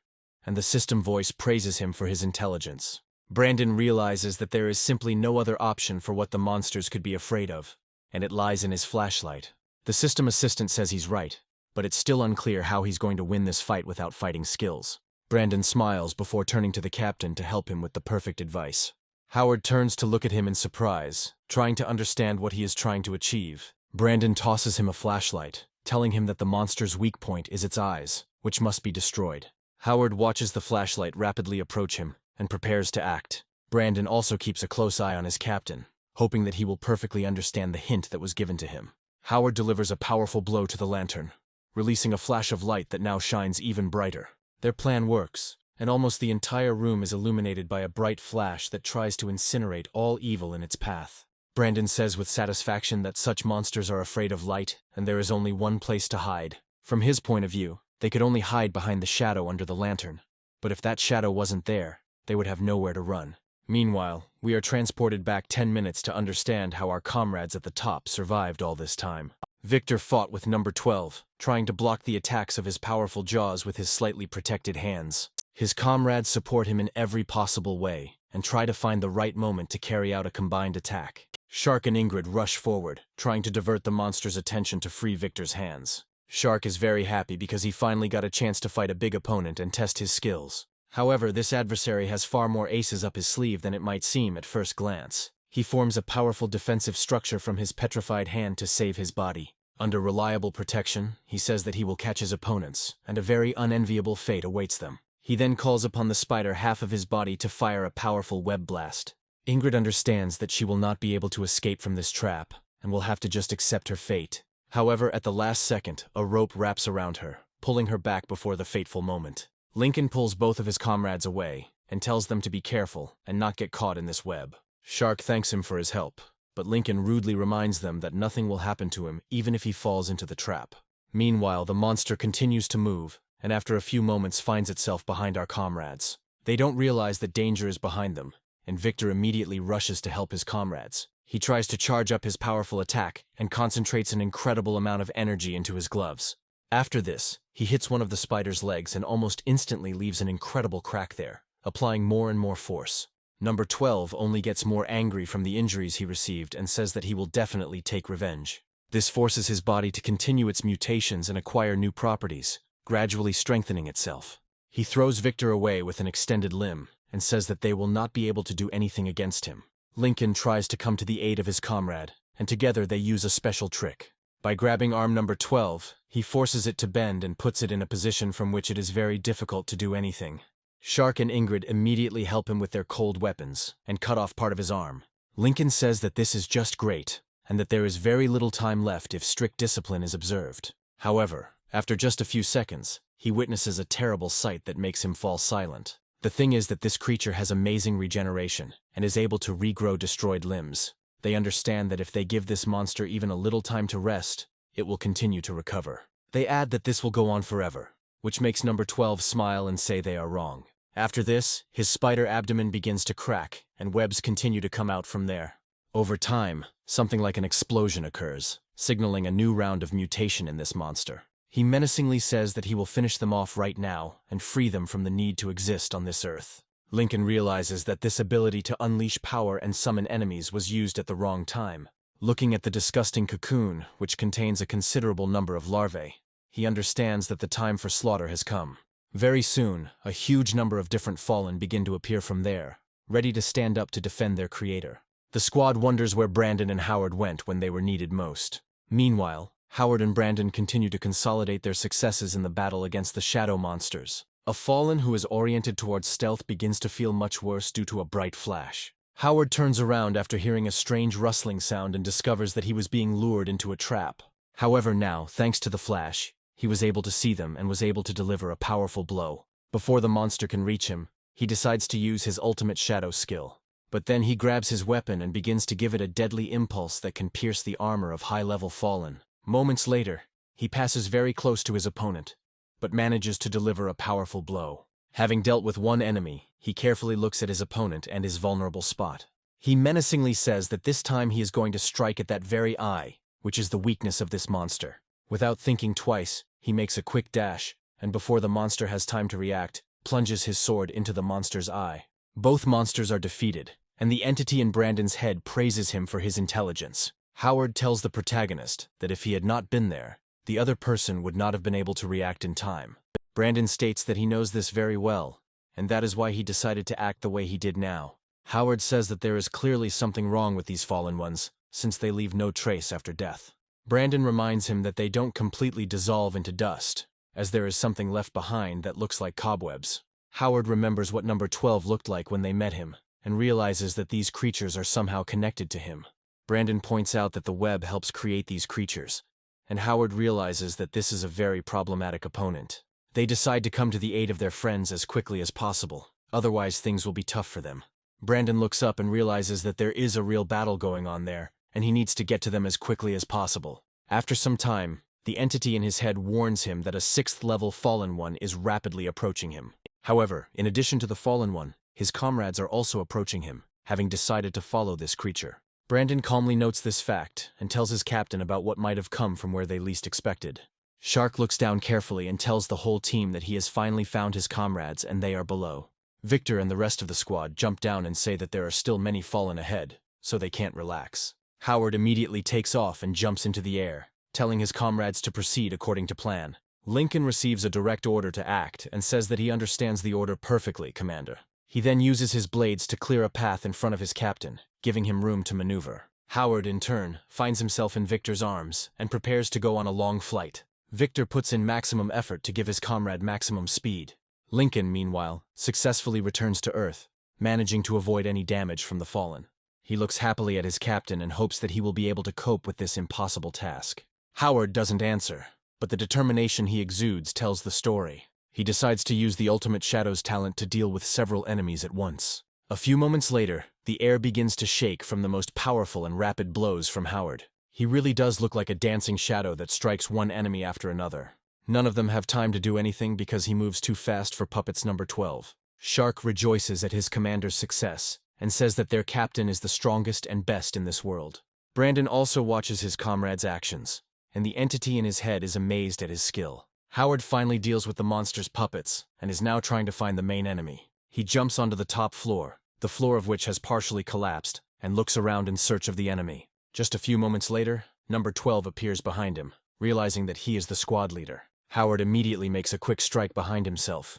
and the system voice praises him for his intelligence. Brandon realizes that there is simply no other option for what the monsters could be afraid of, and it lies in his flashlight. The system assistant says he's right, but it's still unclear how he's going to win this fight without fighting skills. Brandon smiles before turning to the captain to help him with the perfect advice. Howard turns to look at him in surprise, trying to understand what he is trying to achieve. Brandon tosses him a flashlight, telling him that the monster's weak point is its eyes, which must be destroyed. Howard watches the flashlight rapidly approach him and prepares to act. Brandon also keeps a close eye on his captain, hoping that he will perfectly understand the hint that was given to him. Howard delivers a powerful blow to the lantern, releasing a flash of light that now shines even brighter. Their plan works, and almost the entire room is illuminated by a bright flash that tries to incinerate all evil in its path. Brandon says with satisfaction that such monsters are afraid of light, and there is only one place to hide. From his point of view, they could only hide behind the shadow under the lantern. But if that shadow wasn't there, they would have nowhere to run. Meanwhile, we are transported back 10 minutes to understand how our comrades at the top survived all this time. Victor fought with number 12, trying to block the attacks of his powerful jaws with his slightly protected hands. His comrades support him in every possible way, and try to find the right moment to carry out a combined attack. Shark and Ingrid rush forward, trying to divert the monster's attention to free Victor's hands. Shark is very happy because he finally got a chance to fight a big opponent and test his skills. However, this adversary has far more aces up his sleeve than it might seem at first glance. He forms a powerful defensive structure from his petrified hand to save his body. Under reliable protection, he says that he will catch his opponents, and a very unenviable fate awaits them. He then calls upon the spider half of his body to fire a powerful web blast. Ingrid understands that she will not be able to escape from this trap, and will have to just accept her fate. However, at the last second, a rope wraps around her, pulling her back before the fateful moment. Lincoln pulls both of his comrades away, and tells them to be careful and not get caught in this web. Shark thanks him for his help, but Lincoln rudely reminds them that nothing will happen to him even if he falls into the trap. Meanwhile, the monster continues to move, and after a few moments finds itself behind our comrades. They don't realize that danger is behind them, and Victor immediately rushes to help his comrades. He tries to charge up his powerful attack and concentrates an incredible amount of energy into his gloves. After this, he hits one of the spider's legs and almost instantly leaves an incredible crack there, applying more and more force. Number 12 only gets more angry from the injuries he received and says that he will definitely take revenge. This forces his body to continue its mutations and acquire new properties, gradually strengthening itself. He throws Victor away with an extended limb and says that they will not be able to do anything against him. Lincoln tries to come to the aid of his comrade, and together they use a special trick. By grabbing arm number 12, he forces it to bend and puts it in a position from which it is very difficult to do anything. Shark and Ingrid immediately help him with their cold weapons and cut off part of his arm. Lincoln says that this is just great, and that there is very little time left if strict discipline is observed. However, after just a few seconds, he witnesses a terrible sight that makes him fall silent. The thing is that this creature has amazing regeneration and is able to regrow destroyed limbs. They understand that if they give this monster even a little time to rest, it will continue to recover. They add that this will go on forever, which makes number 12 smile and say they are wrong. After this, his spider abdomen begins to crack, and webs continue to come out from there. Over time, something like an explosion occurs, signaling a new round of mutation in this monster. He menacingly says that he will finish them off right now and free them from the need to exist on this earth. Lincoln realizes that this ability to unleash power and summon enemies was used at the wrong time. Looking at the disgusting cocoon, which contains a considerable number of larvae, he understands that the time for slaughter has come. Very soon, a huge number of different fallen begin to appear from there, ready to stand up to defend their creator. The squad wonders where Brandon and Howard went when they were needed most. Meanwhile, Howard and Brandon continue to consolidate their successes in the battle against the shadow monsters. A fallen who is oriented towards stealth begins to feel much worse due to a bright flash. Howard turns around after hearing a strange rustling sound and discovers that he was being lured into a trap. However now, thanks to the flash, he was able to see them and was able to deliver a powerful blow. Before the monster can reach him, he decides to use his ultimate shadow skill. But then he grabs his weapon and begins to give it a deadly impulse that can pierce the armor of high-level fallen. Moments later, he passes very close to his opponent, but manages to deliver a powerful blow. Having dealt with one enemy, he carefully looks at his opponent and his vulnerable spot. He menacingly says that this time he is going to strike at that very eye, which is the weakness of this monster. Without thinking twice, he makes a quick dash, and before the monster has time to react, plunges his sword into the monster's eye. Both monsters are defeated, and the entity in Brandon's head praises him for his intelligence. Howard tells the protagonist that if he had not been there, the other person would not have been able to react in time. Brandon states that he knows this very well, and that is why he decided to act the way he did now. Howard says that there is clearly something wrong with these fallen ones, since they leave no trace after death. Brandon reminds him that they don't completely dissolve into dust, as there is something left behind that looks like cobwebs. Howard remembers what number 12 looked like when they met him, and realizes that these creatures are somehow connected to him. Brandon points out that the web helps create these creatures, and Howard realizes that this is a very problematic opponent. They decide to come to the aid of their friends as quickly as possible, otherwise things will be tough for them. Brandon looks up and realizes that there is a real battle going on there, and he needs to get to them as quickly as possible. After some time, the entity in his head warns him that a 6th-level Fallen One is rapidly approaching him. However, in addition to the Fallen One, his comrades are also approaching him, having decided to follow this creature. Brandon calmly notes this fact and tells his captain about what might have come from where they least expected. Shark looks down carefully and tells the whole team that he has finally found his comrades and they are below. Victor and the rest of the squad jump down and say that there are still many fallen ahead, so they can't relax. Howard immediately takes off and jumps into the air, telling his comrades to proceed according to plan. Lincoln receives a direct order to act and says that he understands the order perfectly, Commander. He then uses his blades to clear a path in front of his captain, giving him room to maneuver. Howard, in turn, finds himself in Victor's arms and prepares to go on a long flight. Victor puts in maximum effort to give his comrade maximum speed. Lincoln, meanwhile, successfully returns to Earth, managing to avoid any damage from the Fallen. He looks happily at his captain and hopes that he will be able to cope with this impossible task. Howard doesn't answer, but the determination he exudes tells the story. He decides to use the Ultimate Shadows talent to deal with several enemies at once. A few moments later, the air begins to shake from the most powerful and rapid blows from Howard. He really does look like a dancing shadow that strikes one enemy after another. None of them have time to do anything because he moves too fast for Puppets number 12. Shark rejoices at his commander's success and says that their captain is the strongest and best in this world. Brandon also watches his comrade's actions, and the entity in his head is amazed at his skill. Howard finally deals with the monster's puppets and is now trying to find the main enemy. He jumps onto the top floor, the floor of which has partially collapsed, and looks around in search of the enemy. Just a few moments later, number 12 appears behind him, realizing that he is the squad leader. Howard immediately makes a quick strike behind himself,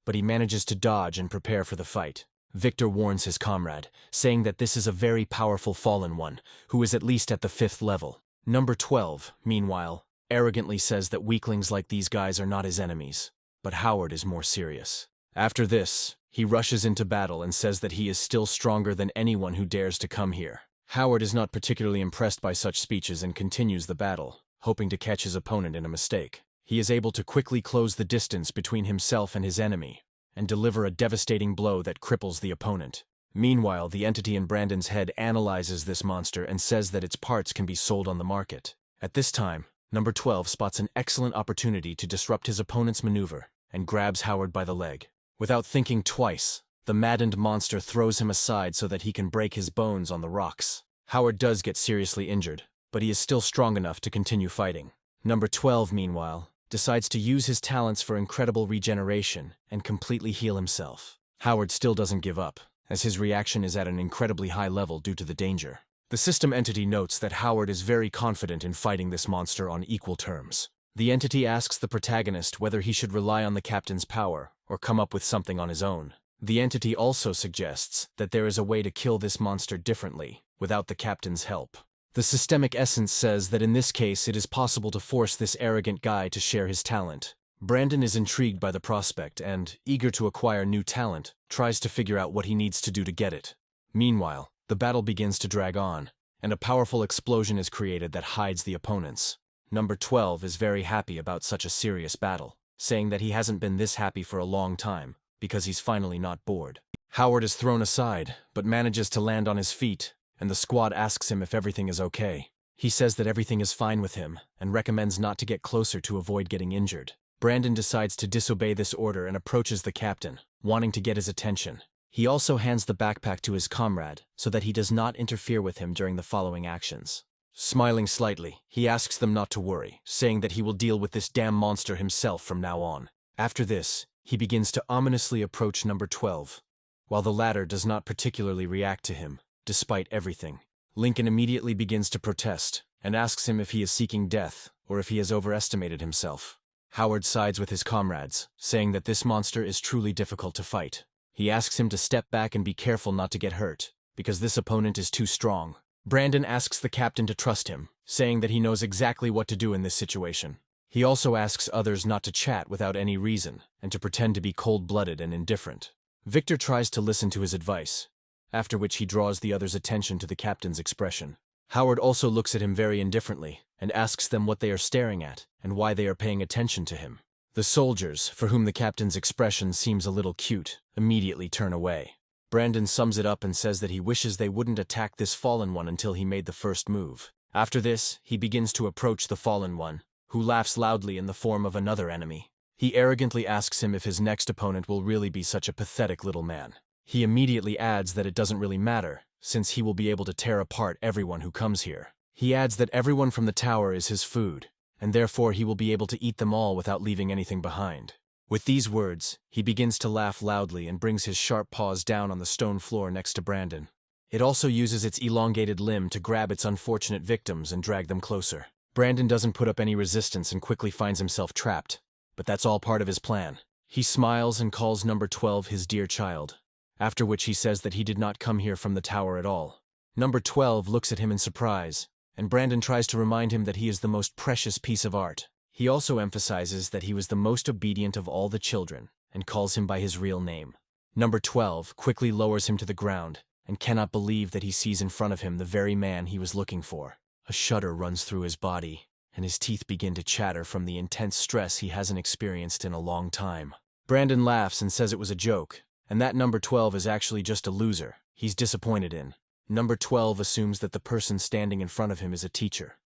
but he manages to dodge and prepare for the fight. Victor warns his comrade, saying that this is a very powerful Fallen One, who is at least at the 5th level. Number 12, meanwhile, arrogantly says that weaklings like these guys are not his enemies, but Howard is more serious. After this, he rushes into battle and says that he is still stronger than anyone who dares to come here. Howard is not particularly impressed by such speeches and continues the battle, hoping to catch his opponent in a mistake. He is able to quickly close the distance between himself and his enemy, and deliver a devastating blow that cripples the opponent. Meanwhile, the entity in Brandon's head analyzes this monster and says that its parts can be sold on the market. At this time, number 12 spots an excellent opportunity to disrupt his opponent's maneuver and grabs Howard by the leg. Without thinking twice, the maddened monster throws him aside so that he can break his bones on the rocks. Howard does get seriously injured, but he is still strong enough to continue fighting. Number 12, meanwhile, decides to use his talents for incredible regeneration and completely heal himself. Howard still doesn't give up, as his reaction is at an incredibly high level due to the danger. The system entity notes that Howard is very confident in fighting this monster on equal terms. The entity asks the protagonist whether he should rely on the captain's power or come up with something on his own. The entity also suggests that there is a way to kill this monster differently, without the captain's help. The systemic essence says that in this case it is possible to force this arrogant guy to share his talent. Brandon is intrigued by the prospect and, eager to acquire new talent, tries to figure out what he needs to do to get it. Meanwhile, the battle begins to drag on, and a powerful explosion is created that hides the opponents. Number 12 is very happy about such a serious battle, saying that he hasn't been this happy for a long time, because he's finally not bored. Howard is thrown aside, but manages to land on his feet, and the squad asks him if everything is okay. He says that everything is fine with him, and recommends not to get closer to avoid getting injured. Brandon decides to disobey this order and approaches the captain, wanting to get his attention. He also hands the backpack to his comrade, so that he does not interfere with him during the following actions. Smiling slightly, he asks them not to worry, saying that he will deal with this damn monster himself from now on. After this, he begins to ominously approach number 12, while the latter does not particularly react to him, despite everything. Lincoln immediately begins to protest, and asks him if he is seeking death, or if he has overestimated himself. Howard sides with his comrades, saying that this monster is truly difficult to fight. He asks him to step back and be careful not to get hurt, because this opponent is too strong. Brandon asks the captain to trust him, saying that he knows exactly what to do in this situation. He also asks others not to chat without any reason, and to pretend to be cold-blooded and indifferent. Victor tries to listen to his advice, after which he draws the others' attention to the captain's expression. Howard also looks at him very indifferently, and asks them what they are staring at, and why they are paying attention to him. The soldiers, for whom the captain's expression seems a little cute, immediately turn away. Brandon sums it up and says that he wishes they wouldn't attack this fallen one until he made the first move. After this, he begins to approach the fallen one, who laughs loudly in the form of another enemy. He arrogantly asks him if his next opponent will really be such a pathetic little man. He immediately adds that it doesn't really matter, since he will be able to tear apart everyone who comes here. He adds that everyone from the tower is his food, and therefore he will be able to eat them all without leaving anything behind. With these words, he begins to laugh loudly and brings his sharp paws down on the stone floor next to Brandon. It also uses its elongated limb to grab its unfortunate victims and drag them closer. Brandon doesn't put up any resistance and quickly finds himself trapped, but that's all part of his plan. He smiles and calls number 12 his dear child, after which he says that he did not come here from the tower at all. Number 12 looks at him in surprise, and Brandon tries to remind him that he is the most precious piece of art. He also emphasizes that he was the most obedient of all the children, and calls him by his real name. Number 12 quickly lowers him to the ground, and cannot believe that he sees in front of him the very man he was looking for. A shudder runs through his body, and his teeth begin to chatter from the intense stress he hasn't experienced in a long time. Brandon laughs and says it was a joke, and that number 12 is actually just a loser he's disappointed in. Number 12 assumes that the person standing in front of him is a teacher,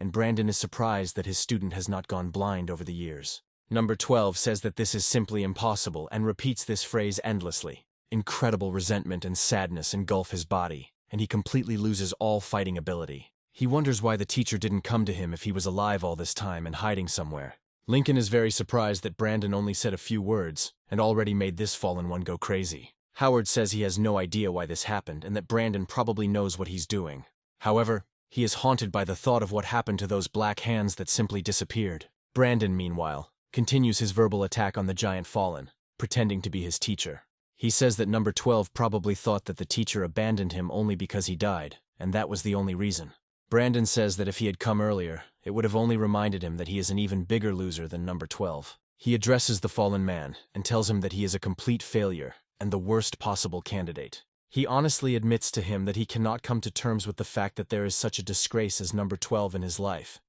and Brandon is surprised that his student has not gone blind over the years. Number 12 says that this is simply impossible and repeats this phrase endlessly. Incredible resentment and sadness engulf his body, and he completely loses all fighting ability. He wonders why the teacher didn't come to him if he was alive all this time and hiding somewhere. Lincoln is very surprised that Brandon only said a few words and already made this fallen one go crazy. Howard says he has no idea why this happened and that Brandon probably knows what he's doing. However, he is haunted by the thought of what happened to those black hands that simply disappeared. Brandon, meanwhile, continues his verbal attack on the giant fallen, pretending to be his teacher. He says that number 12 probably thought that the teacher abandoned him only because he died, and that was the only reason. Brandon says that if he had come earlier, it would have only reminded him that he is an even bigger loser than number 12. He addresses the fallen man and tells him that he is a complete failure and the worst possible candidate. He honestly admits to him that he cannot come to terms with the fact that there is such a disgrace as number 12 in his life,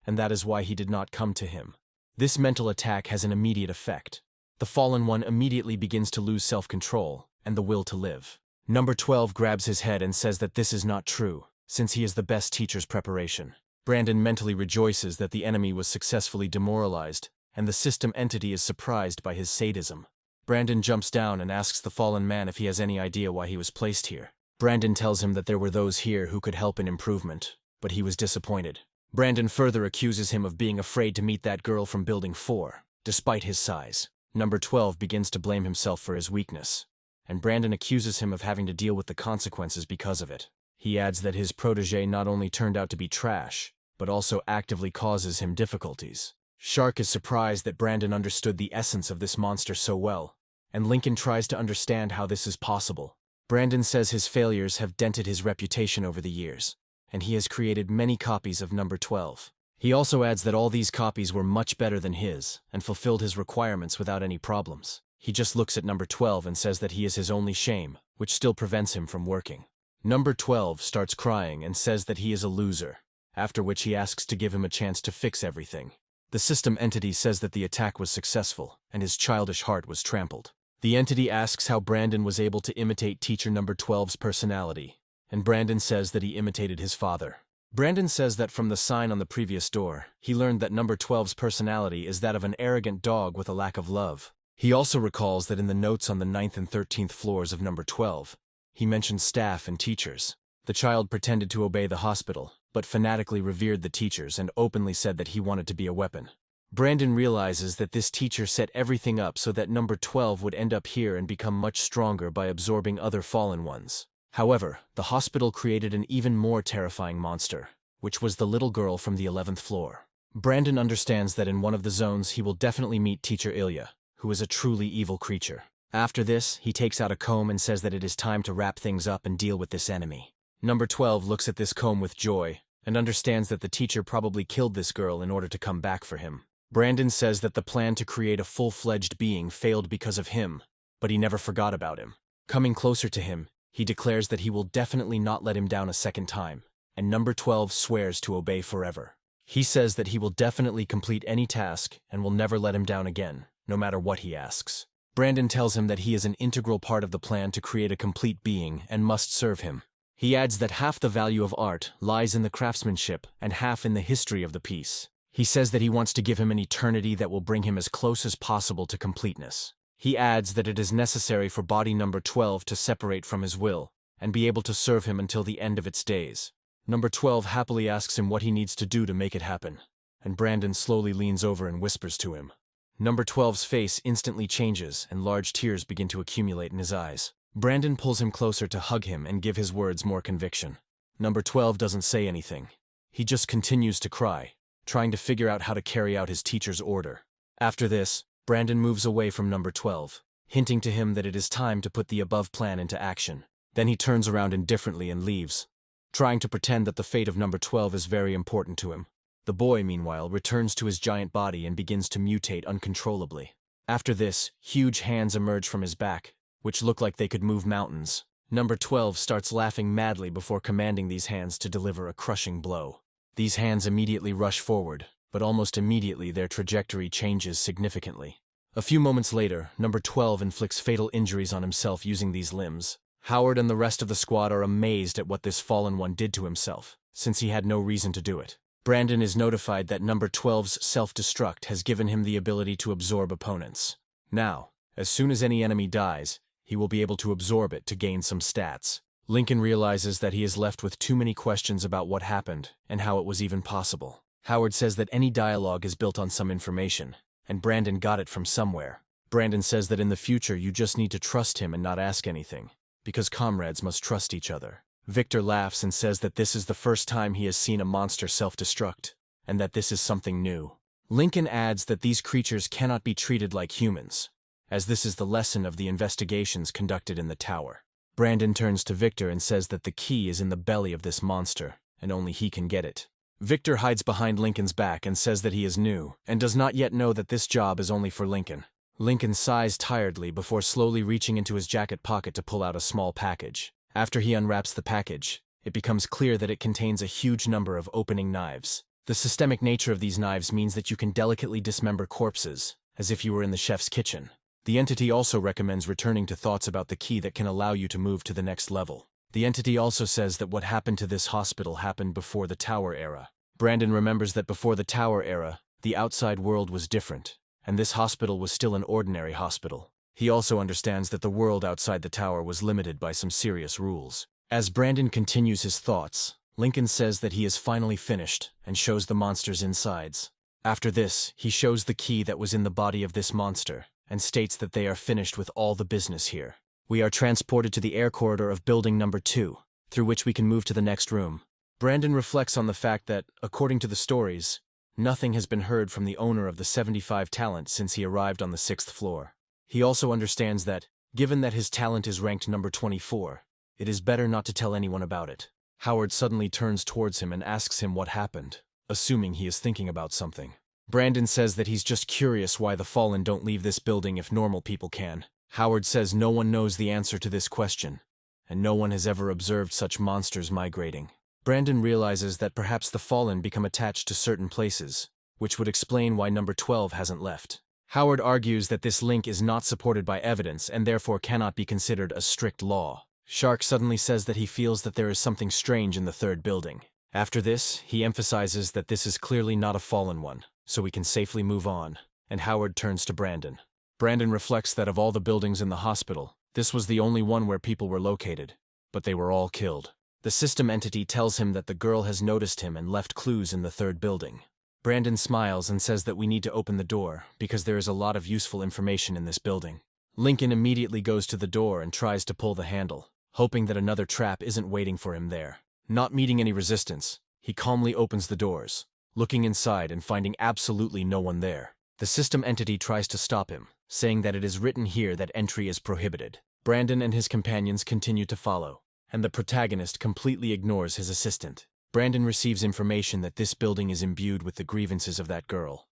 and that is why he did not come to him. This mental attack has an immediate effect. The fallen one immediately begins to lose self-control and the will to live. Number 12 grabs his head and says that this is not true, since he is the best teacher's preparation. Brandon mentally rejoices that the enemy was successfully demoralized, and the system entity is surprised by his sadism. Brandon jumps down and asks the fallen man if he has any idea why he was placed here. Brandon tells him that there were those here who could help in improvement, but he was disappointed. Brandon further accuses him of being afraid to meet that girl from Building 4, despite his size. Number 12 begins to blame himself for his weakness, and Brandon accuses him of having to deal with the consequences because of it. He adds that his protege not only turned out to be trash, but also actively causes him difficulties. Shark is surprised that Brandon understood the essence of this monster so well, and Lincoln tries to understand how this is possible. Brandon says his failures have dented his reputation over the years, and he has created many copies of Number 12. He also adds that all these copies were much better than his, and fulfilled his requirements without any problems. He just looks at Number 12 and says that he is his only shame, which still prevents him from working. Number 12 starts crying and says that he is a loser, after which he asks to give him a chance to fix everything. The system entity says that the attack was successful, and his childish heart was trampled. The entity asks how Brandon was able to imitate teacher Number 12's personality, and Brandon says that he imitated his father. Brandon says that from the sign on the previous door, he learned that Number 12's personality is that of an arrogant dog with a lack of love. He also recalls that in the notes on the 9th and 13th floors of Number 12, he mentioned staff and teachers. The child pretended to obey the hospital, but fanatically revered the teachers and openly said that he wanted to be a weapon. Brandon realizes that this teacher set everything up so that Number 12 would end up here and become much stronger by absorbing other fallen ones. However, the hospital created an even more terrifying monster, which was the little girl from the 11th floor. Brandon understands that in one of the zones he will definitely meet Teacher Ilia, who is a truly evil creature. After this, he takes out a comb and says that it is time to wrap things up and deal with this enemy. Number 12 looks at this comb with joy, and understands that the teacher probably killed this girl in order to come back for him. Brandon says that the plan to create a full-fledged being failed because of him, but he never forgot about him. Coming closer to him, he declares that he will definitely not let him down a second time, and Number 12 swears to obey forever. He says that he will definitely complete any task and will never let him down again, no matter what he asks. Brandon tells him that he is an integral part of the plan to create a complete being and must serve him. He adds that half the value of art lies in the craftsmanship and half in the history of the piece. He says that he wants to give him an eternity that will bring him as close as possible to completeness. He adds that it is necessary for body Number 12 to separate from his will and be able to serve him until the end of its days. Number 12 happily asks him what he needs to do to make it happen, and Brandon slowly leans over and whispers to him. Number 12's face instantly changes and large tears begin to accumulate in his eyes. Brandon pulls him closer to hug him and give his words more conviction. Number 12 doesn't say anything. He just continues to cry, trying to figure out how to carry out his teacher's order. After this, Brandon moves away from Number 12, hinting to him that it is time to put the above plan into action. Then he turns around indifferently and leaves, trying to pretend that the fate of Number 12 is very important to him. The boy, meanwhile, returns to his giant body and begins to mutate uncontrollably. After this, huge hands emerge from his back, which look like they could move mountains. Number 12 starts laughing madly before commanding these hands to deliver a crushing blow. These hands immediately rush forward, but almost immediately their trajectory changes significantly. A few moments later, Number 12 inflicts fatal injuries on himself using these limbs. Howard and the rest of the squad are amazed at what this fallen one did to himself, since he had no reason to do it. Brandon is notified that Number 12's self-destruct has given him the ability to absorb opponents. Now, as soon as any enemy dies, he will be able to absorb it to gain some stats. Lincoln realizes that he is left with too many questions about what happened and how it was even possible. Howard says that any dialogue is built on some information, and Brandon got it from somewhere. Brandon says that in the future you just need to trust him and not ask anything, because comrades must trust each other. Victor laughs and says that this is the first time he has seen a monster self-destruct, and that this is something new. Lincoln adds that these creatures cannot be treated like humans, as this is the lesson of the investigations conducted in the tower. Brandon turns to Victor and says that the key is in the belly of this monster, and only he can get it. Victor hides behind Lincoln's back and says that he is new, and does not yet know that this job is only for Lincoln. Lincoln sighs tiredly before slowly reaching into his jacket pocket to pull out a small package. After he unwraps the package, it becomes clear that it contains a huge number of opening knives. The systemic nature of these knives means that you can delicately dismember corpses, as if you were in the chef's kitchen. The entity also recommends returning to thoughts about the key that can allow you to move to the next level. The entity also says that what happened to this hospital happened before the Tower era. Brandon remembers that before the Tower era, the outside world was different, and this hospital was still an ordinary hospital. He also understands that the world outside the tower was limited by some serious rules. As Brandon continues his thoughts, Lincoln says that he is finally finished and shows the monster's insides. After this, he shows the key that was in the body of this monster and states that they are finished with all the business here. We are transported to the air corridor of building number 2, through which we can move to the next room. Brandon reflects on the fact that, according to the stories, nothing has been heard from the owner of the 75 talent since he arrived on the 6th floor. He also understands that, given that his talent is ranked number 24, it is better not to tell anyone about it. Howard suddenly turns towards him and asks him what happened, assuming he is thinking about something. Brandon says that he's just curious why the Fallen don't leave this building if normal people can. Howard says no one knows the answer to this question, and no one has ever observed such monsters migrating. Brandon realizes that perhaps the Fallen become attached to certain places, which would explain why number 12 hasn't left. Howard argues that this link is not supported by evidence and therefore cannot be considered a strict law. Shark suddenly says that he feels that there is something strange in the 3rd building. After this, he emphasizes that this is clearly not a fallen one, so we can safely move on, and Howard turns to Brandon. Brandon reflects that of all the buildings in the hospital, this was the only one where people were located, but they were all killed. The system entity tells him that the girl has noticed him and left clues in the 3rd building. Brandon smiles and says that we need to open the door because there is a lot of useful information in this building. Lincoln immediately goes to the door and tries to pull the handle, hoping that another trap isn't waiting for him there. Not meeting any resistance, he calmly opens the doors, looking inside and finding absolutely no one there. The system entity tries to stop him, saying that it is written here that entry is prohibited. Brandon and his companions continue to follow, and the protagonist completely ignores his assistant. Brandon receives information that this building is imbued with the grievances of that girl,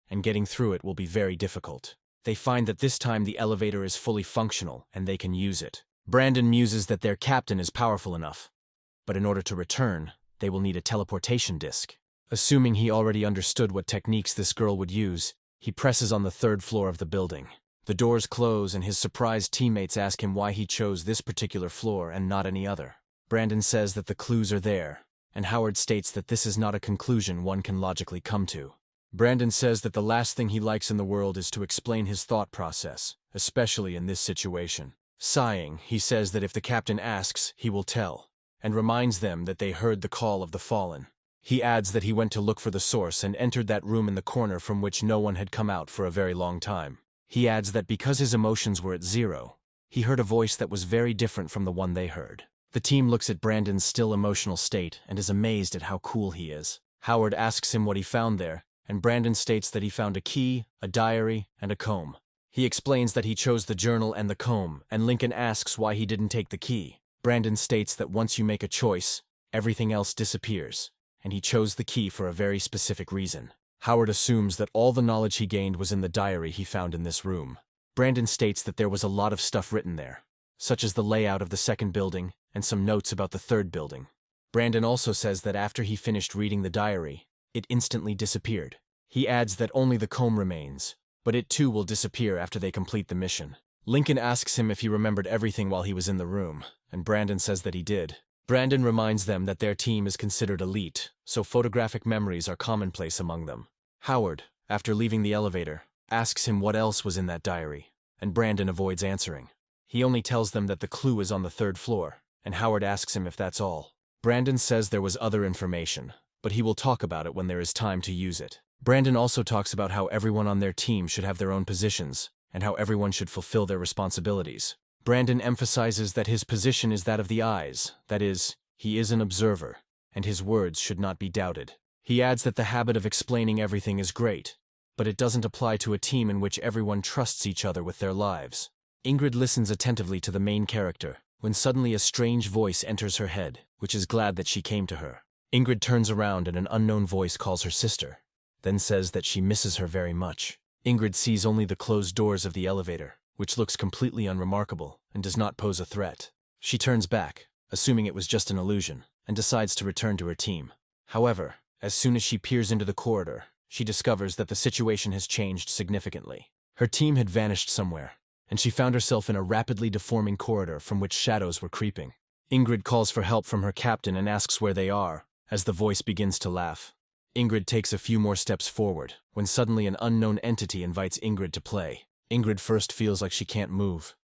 and getting through it will be very difficult. They find that this time the elevator is fully functional and they can use it. Brandon muses that their captain is powerful enough, but in order to return, they will need a teleportation disc. Assuming he already understood what techniques this girl would use, he presses on the 3rd floor of the building. The doors close and his surprised teammates ask him why he chose this particular floor and not any other. Brandon says that the clues are there, and Howard states that this is not a conclusion one can logically come to. Brandon says that the last thing he likes in the world is to explain his thought process, especially in this situation. Sighing, he says that if the captain asks, he will tell, and reminds them that they heard the call of the Fallen. He adds that he went to look for the source and entered that room in the corner from which no one had come out for a very long time. He adds that because his emotions were at 0, he heard a voice that was very different from the one they heard. The team looks at Brandon's still emotional state and is amazed at how cool he is. Howard asks him what he found there, and Brandon states that he found a key, a diary, and a comb. He explains that he chose the journal and the comb, and Lincoln asks why he didn't take the key. Brandon states that once you make a choice, everything else disappears, and he chose the key for a very specific reason. Howard assumes that all the knowledge he gained was in the diary he found in this room. Brandon states that there was a lot of stuff written there, such as the layout of the 2nd building and some notes about the 3rd building. Brandon also says that after he finished reading the diary, it instantly disappeared. He adds that only the comb remains, but it too will disappear after they complete the mission. Lincoln asks him if he remembered everything while he was in the room, and Brandon says that he did. Brandon reminds them that their team is considered elite, so photographic memories are commonplace among them. Howard, after leaving the elevator, asks him what else was in that diary, and Brandon avoids answering. He only tells them that the clue is on the 3rd floor, and Howard asks him if that's all. Brandon says there was other information, but he will talk about it when there is time to use it. Brandon also talks about how everyone on their team should have their own positions, and how everyone should fulfill their responsibilities. Brandon emphasizes that his position is that of the eyes, that is, he is an observer, and his words should not be doubted. He adds that the habit of explaining everything is great, but it doesn't apply to a team in which everyone trusts each other with their lives. Ingrid listens attentively to the main character, when suddenly a strange voice enters her head, which is glad that she came to her. Ingrid turns around and an unknown voice calls her sister, then says that she misses her very much. Ingrid sees only the closed doors of the elevator, which looks completely unremarkable and does not pose a threat. She turns back, assuming it was just an illusion, and decides to return to her team. However, as soon as she peers into the corridor, she discovers that the situation has changed significantly. Her team had vanished somewhere, and she found herself in a rapidly deforming corridor from which shadows were creeping. Ingrid calls for help from her captain and asks where they are, as the voice begins to laugh. Ingrid takes a few more steps forward, when suddenly an unknown entity invites Ingrid to play. Ingrid first feels like she can't move,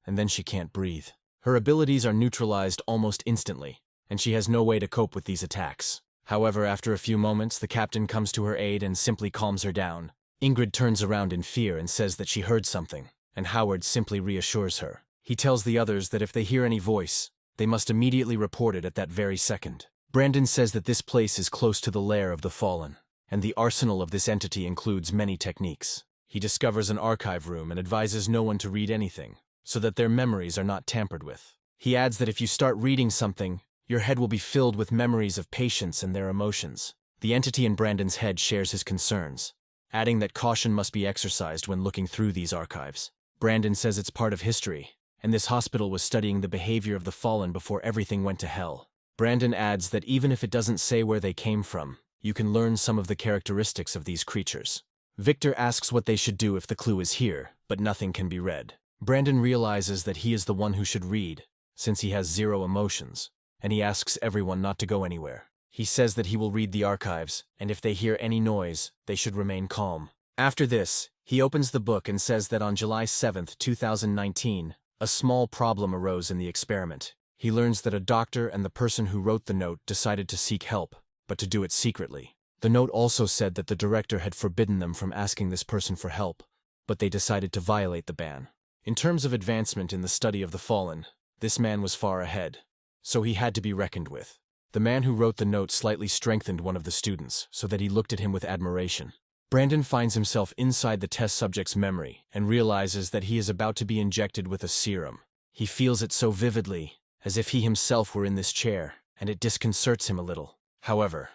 and then she can't breathe. Her abilities are neutralized almost instantly, and she has no way to cope with these attacks. However, after a few moments, the captain comes to her aid and simply calms her down. Ingrid turns around in fear and says that she heard something, and Howard simply reassures her. He tells the others that if they hear any voice, they must immediately report it at that very second. Brandon says that this place is close to the lair of the Fallen, and the arsenal of this entity includes many techniques. He discovers an archive room and advises no one to read anything, so that their memories are not tampered with. He adds that if you start reading something, your head will be filled with memories of patients and their emotions. The entity in Brandon's head shares his concerns, adding that caution must be exercised when looking through these archives. Brandon says it's part of history, and this hospital was studying the behavior of the Fallen before everything went to hell. Brandon adds that even if it doesn't say where they came from, you can learn some of the characteristics of these creatures. Victor asks what they should do if the clue is here, but nothing can be read. Brandon realizes that he is the one who should read, since he has zero emotions, and he asks everyone not to go anywhere. He says that he will read the archives, and if they hear any noise, they should remain calm. After this, he opens the book and says that on July 7, 2019, a small problem arose in the experiment. He learns that a doctor and the person who wrote the note decided to seek help, but to do it secretly. The note also said that the director had forbidden them from asking this person for help, but they decided to violate the ban. In terms of advancement in the study of the Fallen, this man was far ahead, so he had to be reckoned with. The man who wrote the note slightly strengthened one of the students, so that he looked at him with admiration. Brandon finds himself inside the test subject's memory and realizes that he is about to be injected with a serum. He feels it so vividly, as if he himself were in this chair, and it disconcerts him a little. However,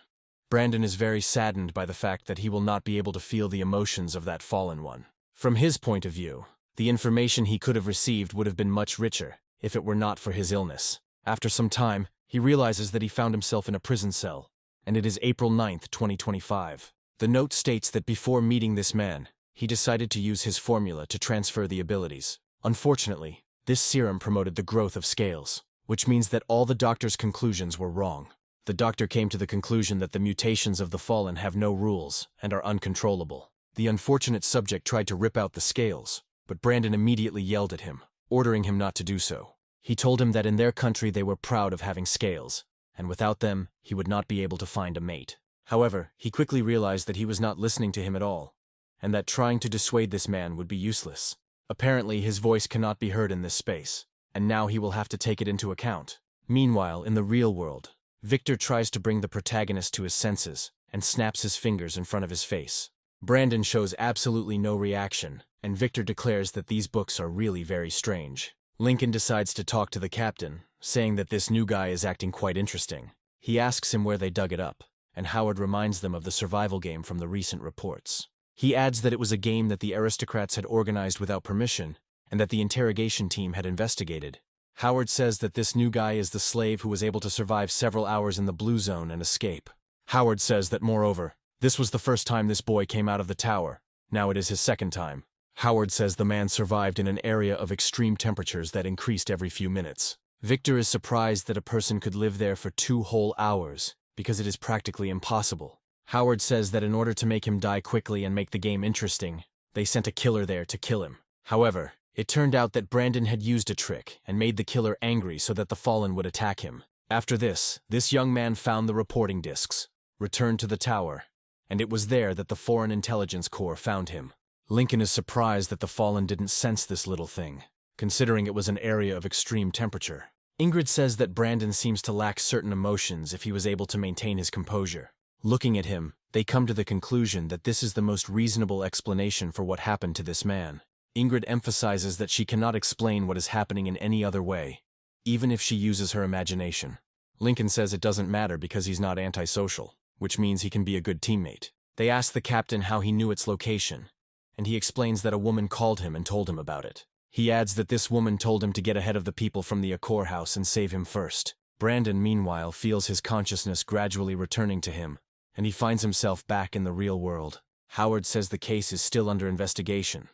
Brandon is very saddened by the fact that he will not be able to feel the emotions of that fallen one. From his point of view, the information he could have received would have been much richer if it were not for his illness. After some time, he realizes that he found himself in a prison cell, and it is April 9th, 2025. The note states that before meeting this man, he decided to use his formula to transfer the abilities. Unfortunately, this serum promoted the growth of scales, which means that all the doctor's conclusions were wrong. The doctor came to the conclusion that the mutations of the Fallen have no rules and are uncontrollable. The unfortunate subject tried to rip out the scales, but Brandon immediately yelled at him, ordering him not to do so. He told him that in their country they were proud of having scales, and without them, he would not be able to find a mate. However, he quickly realized that he was not listening to him at all, and that trying to dissuade this man would be useless. Apparently, his voice cannot be heard in this space, and now he will have to take it into account. Meanwhile, in the real world, Victor tries to bring the protagonist to his senses and snaps his fingers in front of his face. Brandon shows absolutely no reaction, and Victor declares that these books are really very strange. Lincoln decides to talk to the captain, saying that this new guy is acting quite interesting. He asks him where they dug it up, and Howard reminds them of the survival game from the recent reports. He adds that it was a game that the aristocrats had organized without permission, and that the interrogation team had investigated. Howard says that this new guy is the slave who was able to survive several hours in the blue zone and escape. Howard says that, moreover, this was the first time this boy came out of the tower. Now it is his second time. Howard says the man survived in an area of extreme temperatures that increased every few minutes. Victor is surprised that a person could live there for 2 whole hours, because it is practically impossible. Howard says that in order to make him die quickly and make the game interesting, they sent a killer there to kill him. However, it turned out that Brandon had used a trick and made the killer angry so that the Fallen would attack him. After this young man found the reporting discs, returned to the tower, and it was there that the Foreign Intelligence Corps found him. Lincoln is surprised that the Fallen didn't sense this little thing, considering it was an area of extreme temperature. Ingrid says that Brandon seems to lack certain emotions if he was able to maintain his composure. Looking at him, they come to the conclusion that this is the most reasonable explanation for what happened to this man. Ingrid emphasizes that she cannot explain what is happening in any other way, even if she uses her imagination. Lincoln says it doesn't matter because he's not antisocial, which means he can be a good teammate. They ask the captain how he knew its location, and he explains that a woman called him and told him about it. He adds that this woman told him to get ahead of the people from the Accor house and save him first. Brandon, meanwhile, feels his consciousness gradually returning to him, and he finds himself back in the real world. Howard says the case is still under investigation,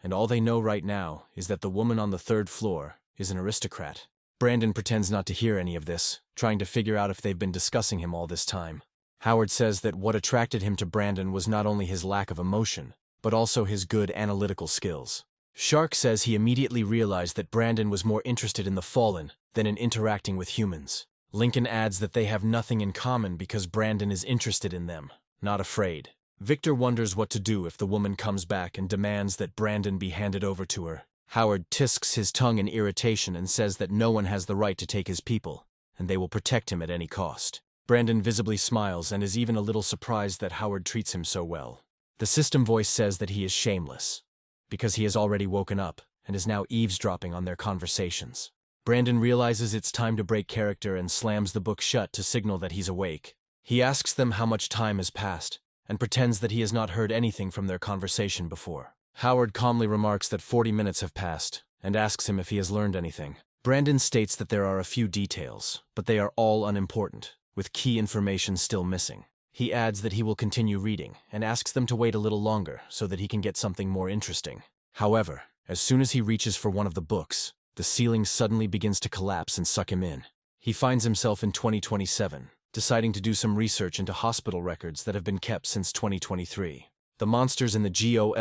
and all they know right now is that the woman on the third floor is an aristocrat. Brandon pretends not to hear any of this, trying to figure out if they've been discussing him all this time. Howard says that what attracted him to Brandon was not only his lack of emotion, but also his good analytical skills. Shark says he immediately realized that Brandon was more interested in the fallen than in interacting with humans. Lincoln adds that they have nothing in common because Brandon is interested in them, not afraid. Victor wonders what to do if the woman comes back and demands that Brandon be handed over to her. Howard tisks his tongue in irritation and says that no one has the right to take his people, and they will protect him at any cost. Brandon visibly smiles and is even a little surprised that Howard treats him so well. The system voice says that he is shameless, because he has already woken up and is now eavesdropping on their conversations. Brandon realizes it's time to break character and slams the book shut to signal that he's awake. He asks them how much time has passed, and pretends that he has not heard anything from their conversation before. Howard calmly remarks that 40 minutes have passed, and asks him if he has learned anything. Brandon states that there are a few details, but they are all unimportant, with key information still missing. He adds that he will continue reading, and asks them to wait a little longer so that he can get something more interesting. However, as soon as he reaches for one of the books, the ceiling suddenly begins to collapse and suck him in. He finds himself in 2027, deciding to do some research into hospital records that have been kept since 2023. The monsters in the Gol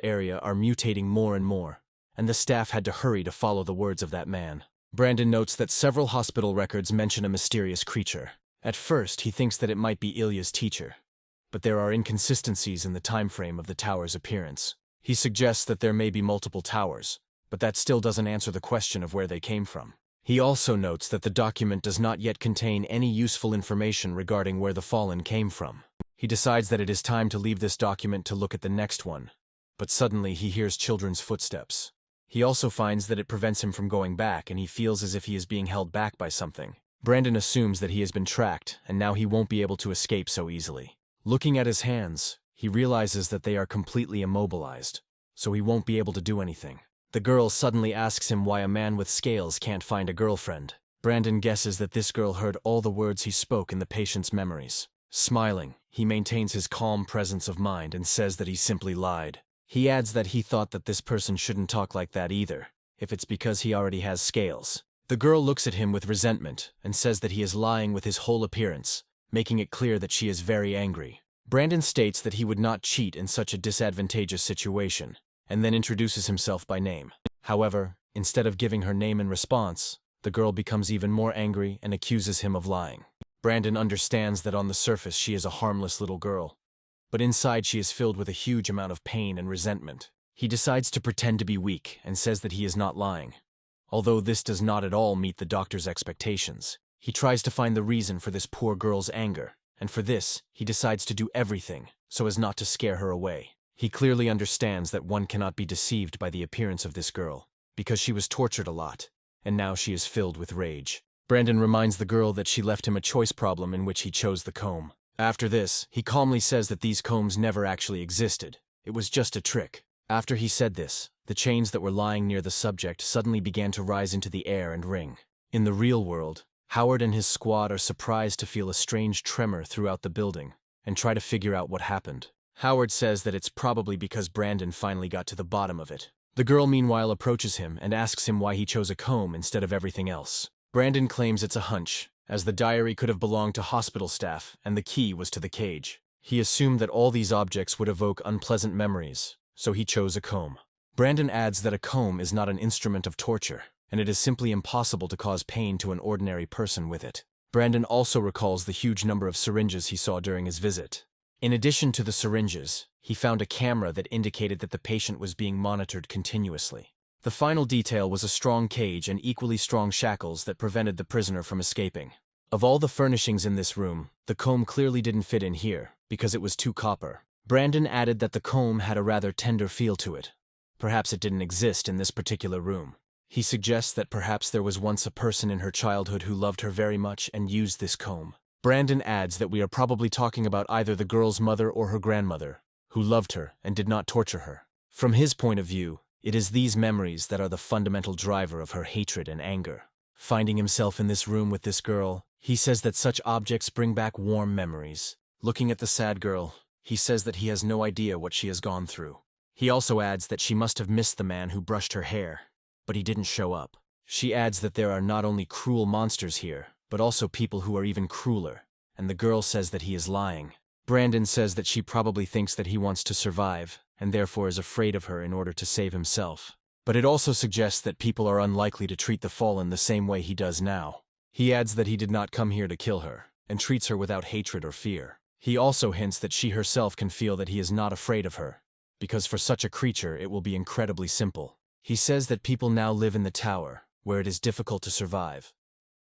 area are mutating more and more, and the staff had to hurry to follow the words of that man. Brandon notes that several hospital records mention a mysterious creature. At first, he thinks that it might be Ilia's teacher, but there are inconsistencies in the time frame of the tower's appearance. He suggests that there may be multiple towers, but that still doesn't answer the question of where they came from. He also notes that the document does not yet contain any useful information regarding where the fallen came from. He decides that it is time to leave this document to look at the next one, but suddenly he hears children's footsteps. He also finds that it prevents him from going back, and he feels as if he is being held back by something. Brandon assumes that he has been tracked, and now he won't be able to escape so easily. Looking at his hands, he realizes that they are completely immobilized, so he won't be able to do anything. The girl suddenly asks him why a man with scales can't find a girlfriend. Brandon guesses that this girl heard all the words he spoke in the patient's memories. Smiling, he maintains his calm presence of mind and says that he simply lied. He adds that he thought that this person shouldn't talk like that either, if it's because he already has scales. The girl looks at him with resentment and says that he is lying with his whole appearance, making it clear that she is very angry. Brandon states that he would not cheat in such a disadvantageous situation, and then introduces himself by name. However, instead of giving her name in response, the girl becomes even more angry and accuses him of lying. Brandon understands that on the surface she is a harmless little girl, but inside she is filled with a huge amount of pain and resentment. He decides to pretend to be weak and says that he is not lying. Although this does not at all meet the doctor's expectations, he tries to find the reason for this poor girl's anger, and for this, he decides to do everything so as not to scare her away. He clearly understands that one cannot be deceived by the appearance of this girl, because she was tortured a lot, and now she is filled with rage. Brandon reminds the girl that she left him a choice problem in which he chose the comb. After this, he calmly says that these combs never actually existed. It was just a trick. After he said this, the chains that were lying near the subject suddenly began to rise into the air and ring. In the real world, Howard and his squad are surprised to feel a strange tremor throughout the building and try to figure out what happened. Howard says that it's probably because Brandon finally got to the bottom of it. The girl meanwhile approaches him and asks him why he chose a comb instead of everything else. Brandon claims it's a hunch, as the diary could have belonged to hospital staff and the key was to the cage. He assumed that all these objects would evoke unpleasant memories, so he chose a comb. Brandon adds that a comb is not an instrument of torture, and it is simply impossible to cause pain to an ordinary person with it. Brandon also recalls the huge number of syringes he saw during his visit. In addition to the syringes, he found a camera that indicated that the patient was being monitored continuously. The final detail was a strong cage and equally strong shackles that prevented the prisoner from escaping. Of all the furnishings in this room, the comb clearly didn't fit in here, because it was too copper. Brandon added that the comb had a rather tender feel to it. Perhaps it didn't exist in this particular room. He suggests that perhaps there was once a person in her childhood who loved her very much and used this comb. Brandon adds that we are probably talking about either the girl's mother or her grandmother, who loved her and did not torture her. From his point of view, it is these memories that are the fundamental driver of her hatred and anger. Finding himself in this room with this girl, he says that such objects bring back warm memories. Looking at the sad girl, he says that he has no idea what she has gone through. He also adds that she must have missed the man who brushed her hair, but he didn't show up. She adds that there are not only cruel monsters here, but also people who are even crueler, and the girl says that he is lying. Brandon says that she probably thinks that he wants to survive, and therefore is afraid of her in order to save himself. But it also suggests that people are unlikely to treat the fallen the same way he does now. He adds that he did not come here to kill her, and treats her without hatred or fear. He also hints that she herself can feel that he is not afraid of her, because for such a creature it will be incredibly simple. He says that people now live in the tower, where it is difficult to survive.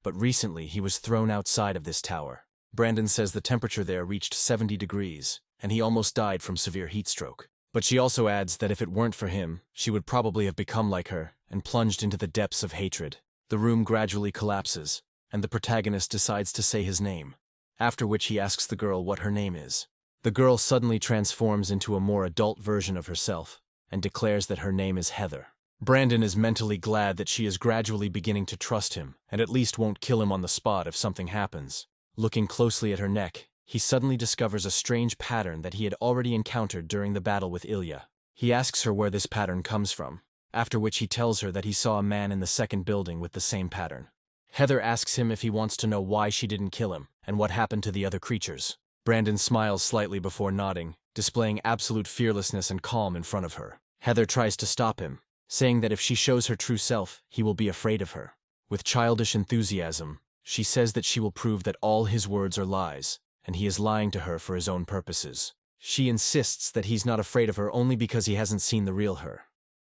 But recently he was thrown outside of this tower. Brandon says the temperature there reached 70 degrees, and he almost died from severe heat stroke. But she also adds that if it weren't for him, she would probably have become like her, and plunged into the depths of hatred. The room gradually collapses, and the protagonist decides to say his name, after which he asks the girl what her name is. The girl suddenly transforms into a more adult version of herself, and declares that her name is Heather. Brandon is mentally glad that she is gradually beginning to trust him, and at least won't kill him on the spot if something happens. Looking closely at her neck, he suddenly discovers a strange pattern that he had already encountered during the battle with Ilia. He asks her where this pattern comes from, after which he tells her that he saw a man in the second building with the same pattern. Heather asks him if he wants to know why she didn't kill him, and what happened to the other creatures. Brandon smiles slightly before nodding, displaying absolute fearlessness and calm in front of her. Heather tries to stop him, saying that if she shows her true self, he will be afraid of her. With childish enthusiasm, she says that she will prove that all his words are lies, and he is lying to her for his own purposes. She insists that he's not afraid of her only because he hasn't seen the real her.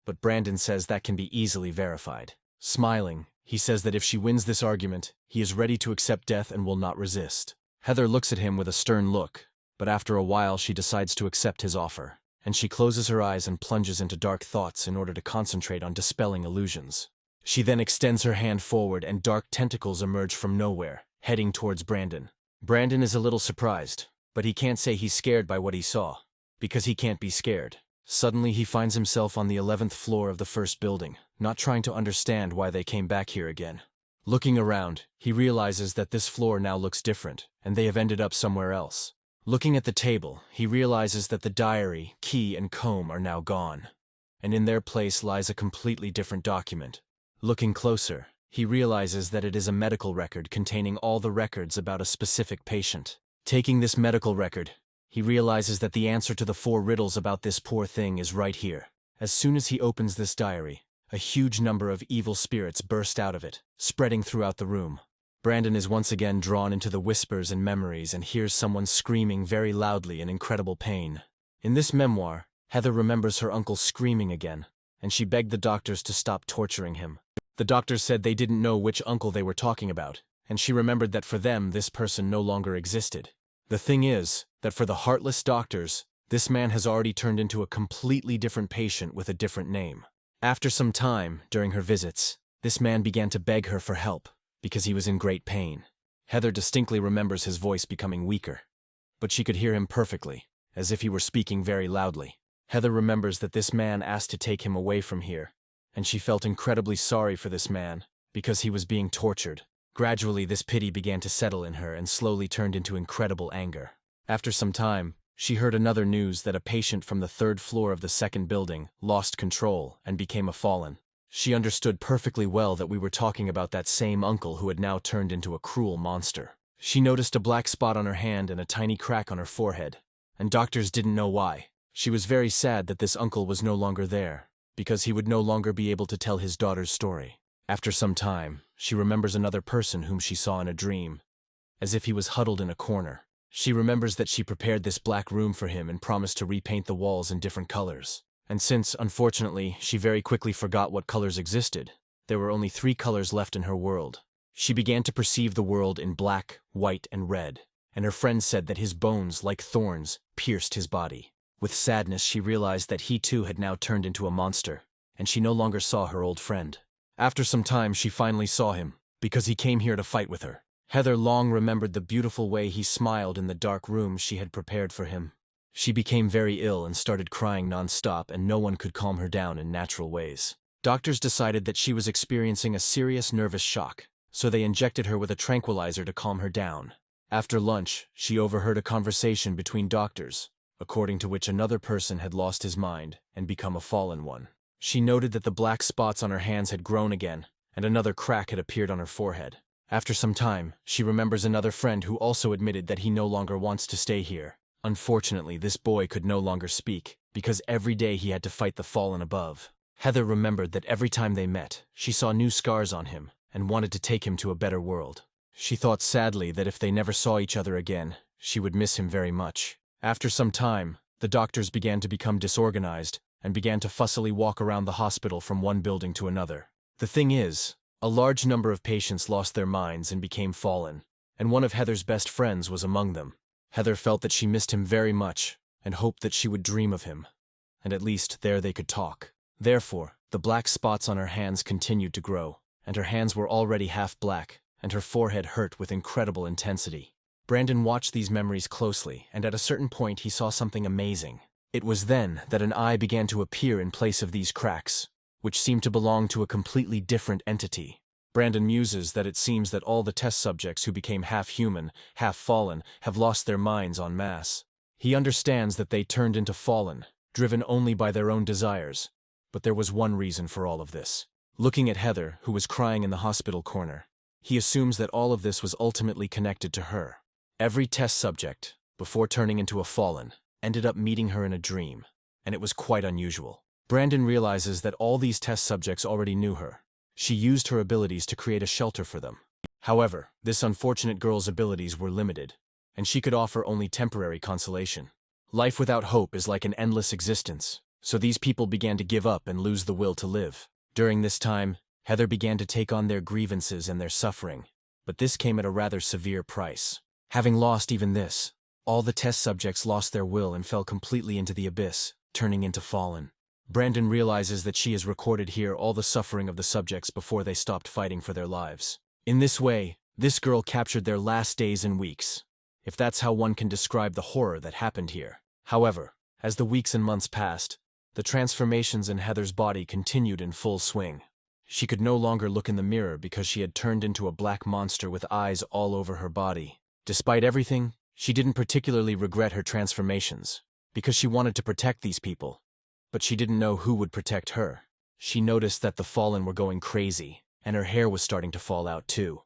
But Brandon says that can be easily verified. Smiling, he says that if she wins this argument, he is ready to accept death and will not resist. Heather looks at him with a stern look, but after a while she decides to accept his offer, and she closes her eyes and plunges into dark thoughts in order to concentrate on dispelling illusions. She then extends her hand forward and dark tentacles emerge from nowhere, heading towards Brandon. Brandon is a little surprised, but he can't say he's scared by what he saw, because he can't be scared. Suddenly he finds himself on the 11th floor of the first building, not trying to understand why they came back here again. Looking around, he realizes that this floor now looks different, and they have ended up somewhere else. Looking at the table, he realizes that the diary, key, and comb are now gone, and in their place lies a completely different document. Looking closer, he realizes that it is a medical record containing all the records about a specific patient. Taking this medical record, he realizes that the answer to the 4 riddles about this poor thing is right here. As soon as he opens this diary, a huge number of evil spirits burst out of it, spreading throughout the room. Brandon is once again drawn into the whispers and memories and hears someone screaming very loudly in incredible pain. In this memoir, Heather remembers her uncle screaming again, and she begged the doctors to stop torturing him. The doctors said they didn't know which uncle they were talking about, and she remembered that for them this person no longer existed. The thing is, that for the heartless doctors, this man has already turned into a completely different patient with a different name. After some time, during her visits, this man began to beg her for help, because he was in great pain. Heather distinctly remembers his voice becoming weaker, but she could hear him perfectly, as if he were speaking very loudly. Heather remembers that this man asked to take him away from here, and she felt incredibly sorry for this man, because he was being tortured. Gradually, this pity began to settle in her and slowly turned into incredible anger. After some time, she heard another news that a patient from the 3rd floor of the second building lost control and became a fallen. She understood perfectly well that we were talking about that same uncle who had now turned into a cruel monster. She noticed a black spot on her hand and a tiny crack on her forehead, and doctors didn't know why. She was very sad that this uncle was no longer there, because he would no longer be able to tell his daughter's story. After some time, she remembers another person whom she saw in a dream, as if he was huddled in a corner. She remembers that she prepared this black room for him and promised to repaint the walls in different colors. And since, unfortunately, she very quickly forgot what colors existed, there were only 3 colors left in her world. She began to perceive the world in black, white, and red, and her friend said that his bones, like thorns, pierced his body. With sadness, she realized that he too had now turned into a monster, and she no longer saw her old friend. After some time, she finally saw him, because he came here to fight with her. Heather long remembered the beautiful way he smiled in the dark room she had prepared for him. She became very ill and started crying non-stop, and no one could calm her down in natural ways. Doctors decided that she was experiencing a serious nervous shock, so they injected her with a tranquilizer to calm her down. After lunch, she overheard a conversation between doctors, according to which another person had lost his mind and become a fallen one. She noted that the black spots on her hands had grown again, and another crack had appeared on her forehead. After some time, she remembers another friend who also admitted that he no longer wants to stay here. Unfortunately, this boy could no longer speak, because every day he had to fight the fallen above. Heather remembered that every time they met, she saw new scars on him, and wanted to take him to a better world. She thought sadly that if they never saw each other again, she would miss him very much. After some time, the doctors began to become disorganized, and began to fussily walk around the hospital from one building to another. The thing is, a large number of patients lost their minds and became fallen, and one of Heather's best friends was among them. Heather felt that she missed him very much, and hoped that she would dream of him, and at least there they could talk. Therefore, the black spots on her hands continued to grow, and her hands were already half black, and her forehead hurt with incredible intensity. Brandon watched these memories closely, and at a certain point he saw something amazing. It was then that an eye began to appear in place of these cracks, which seemed to belong to a completely different entity. Brandon muses that it seems that all the test subjects who became half human, half fallen, have lost their minds en masse. He understands that they turned into fallen, driven only by their own desires. But there was one reason for all of this. Looking at Heather, who was crying in the hospital corner, he assumes that all of this was ultimately connected to her. Every test subject, before turning into a fallen, ended up meeting her in a dream, and it was quite unusual. Brandon realizes that all these test subjects already knew her. She used her abilities to create a shelter for them. However, this unfortunate girl's abilities were limited, and she could offer only temporary consolation. Life without hope is like an endless existence, so these people began to give up and lose the will to live. During this time, Heather began to take on their grievances and their suffering, but this came at a rather severe price. Having lost even this, all the test subjects lost their will and fell completely into the abyss, turning into fallen. Brandon realizes that she has recorded here all the suffering of the subjects before they stopped fighting for their lives. In this way, this girl captured their last days and weeks, if that's how one can describe the horror that happened here. However, as the weeks and months passed, the transformations in Heather's body continued in full swing. She could no longer look in the mirror because she had turned into a black monster with eyes all over her body. Despite everything, she didn't particularly regret her transformations, because she wanted to protect these people. But she didn't know who would protect her. She noticed that the fallen were going crazy, and her hair was starting to fall out too,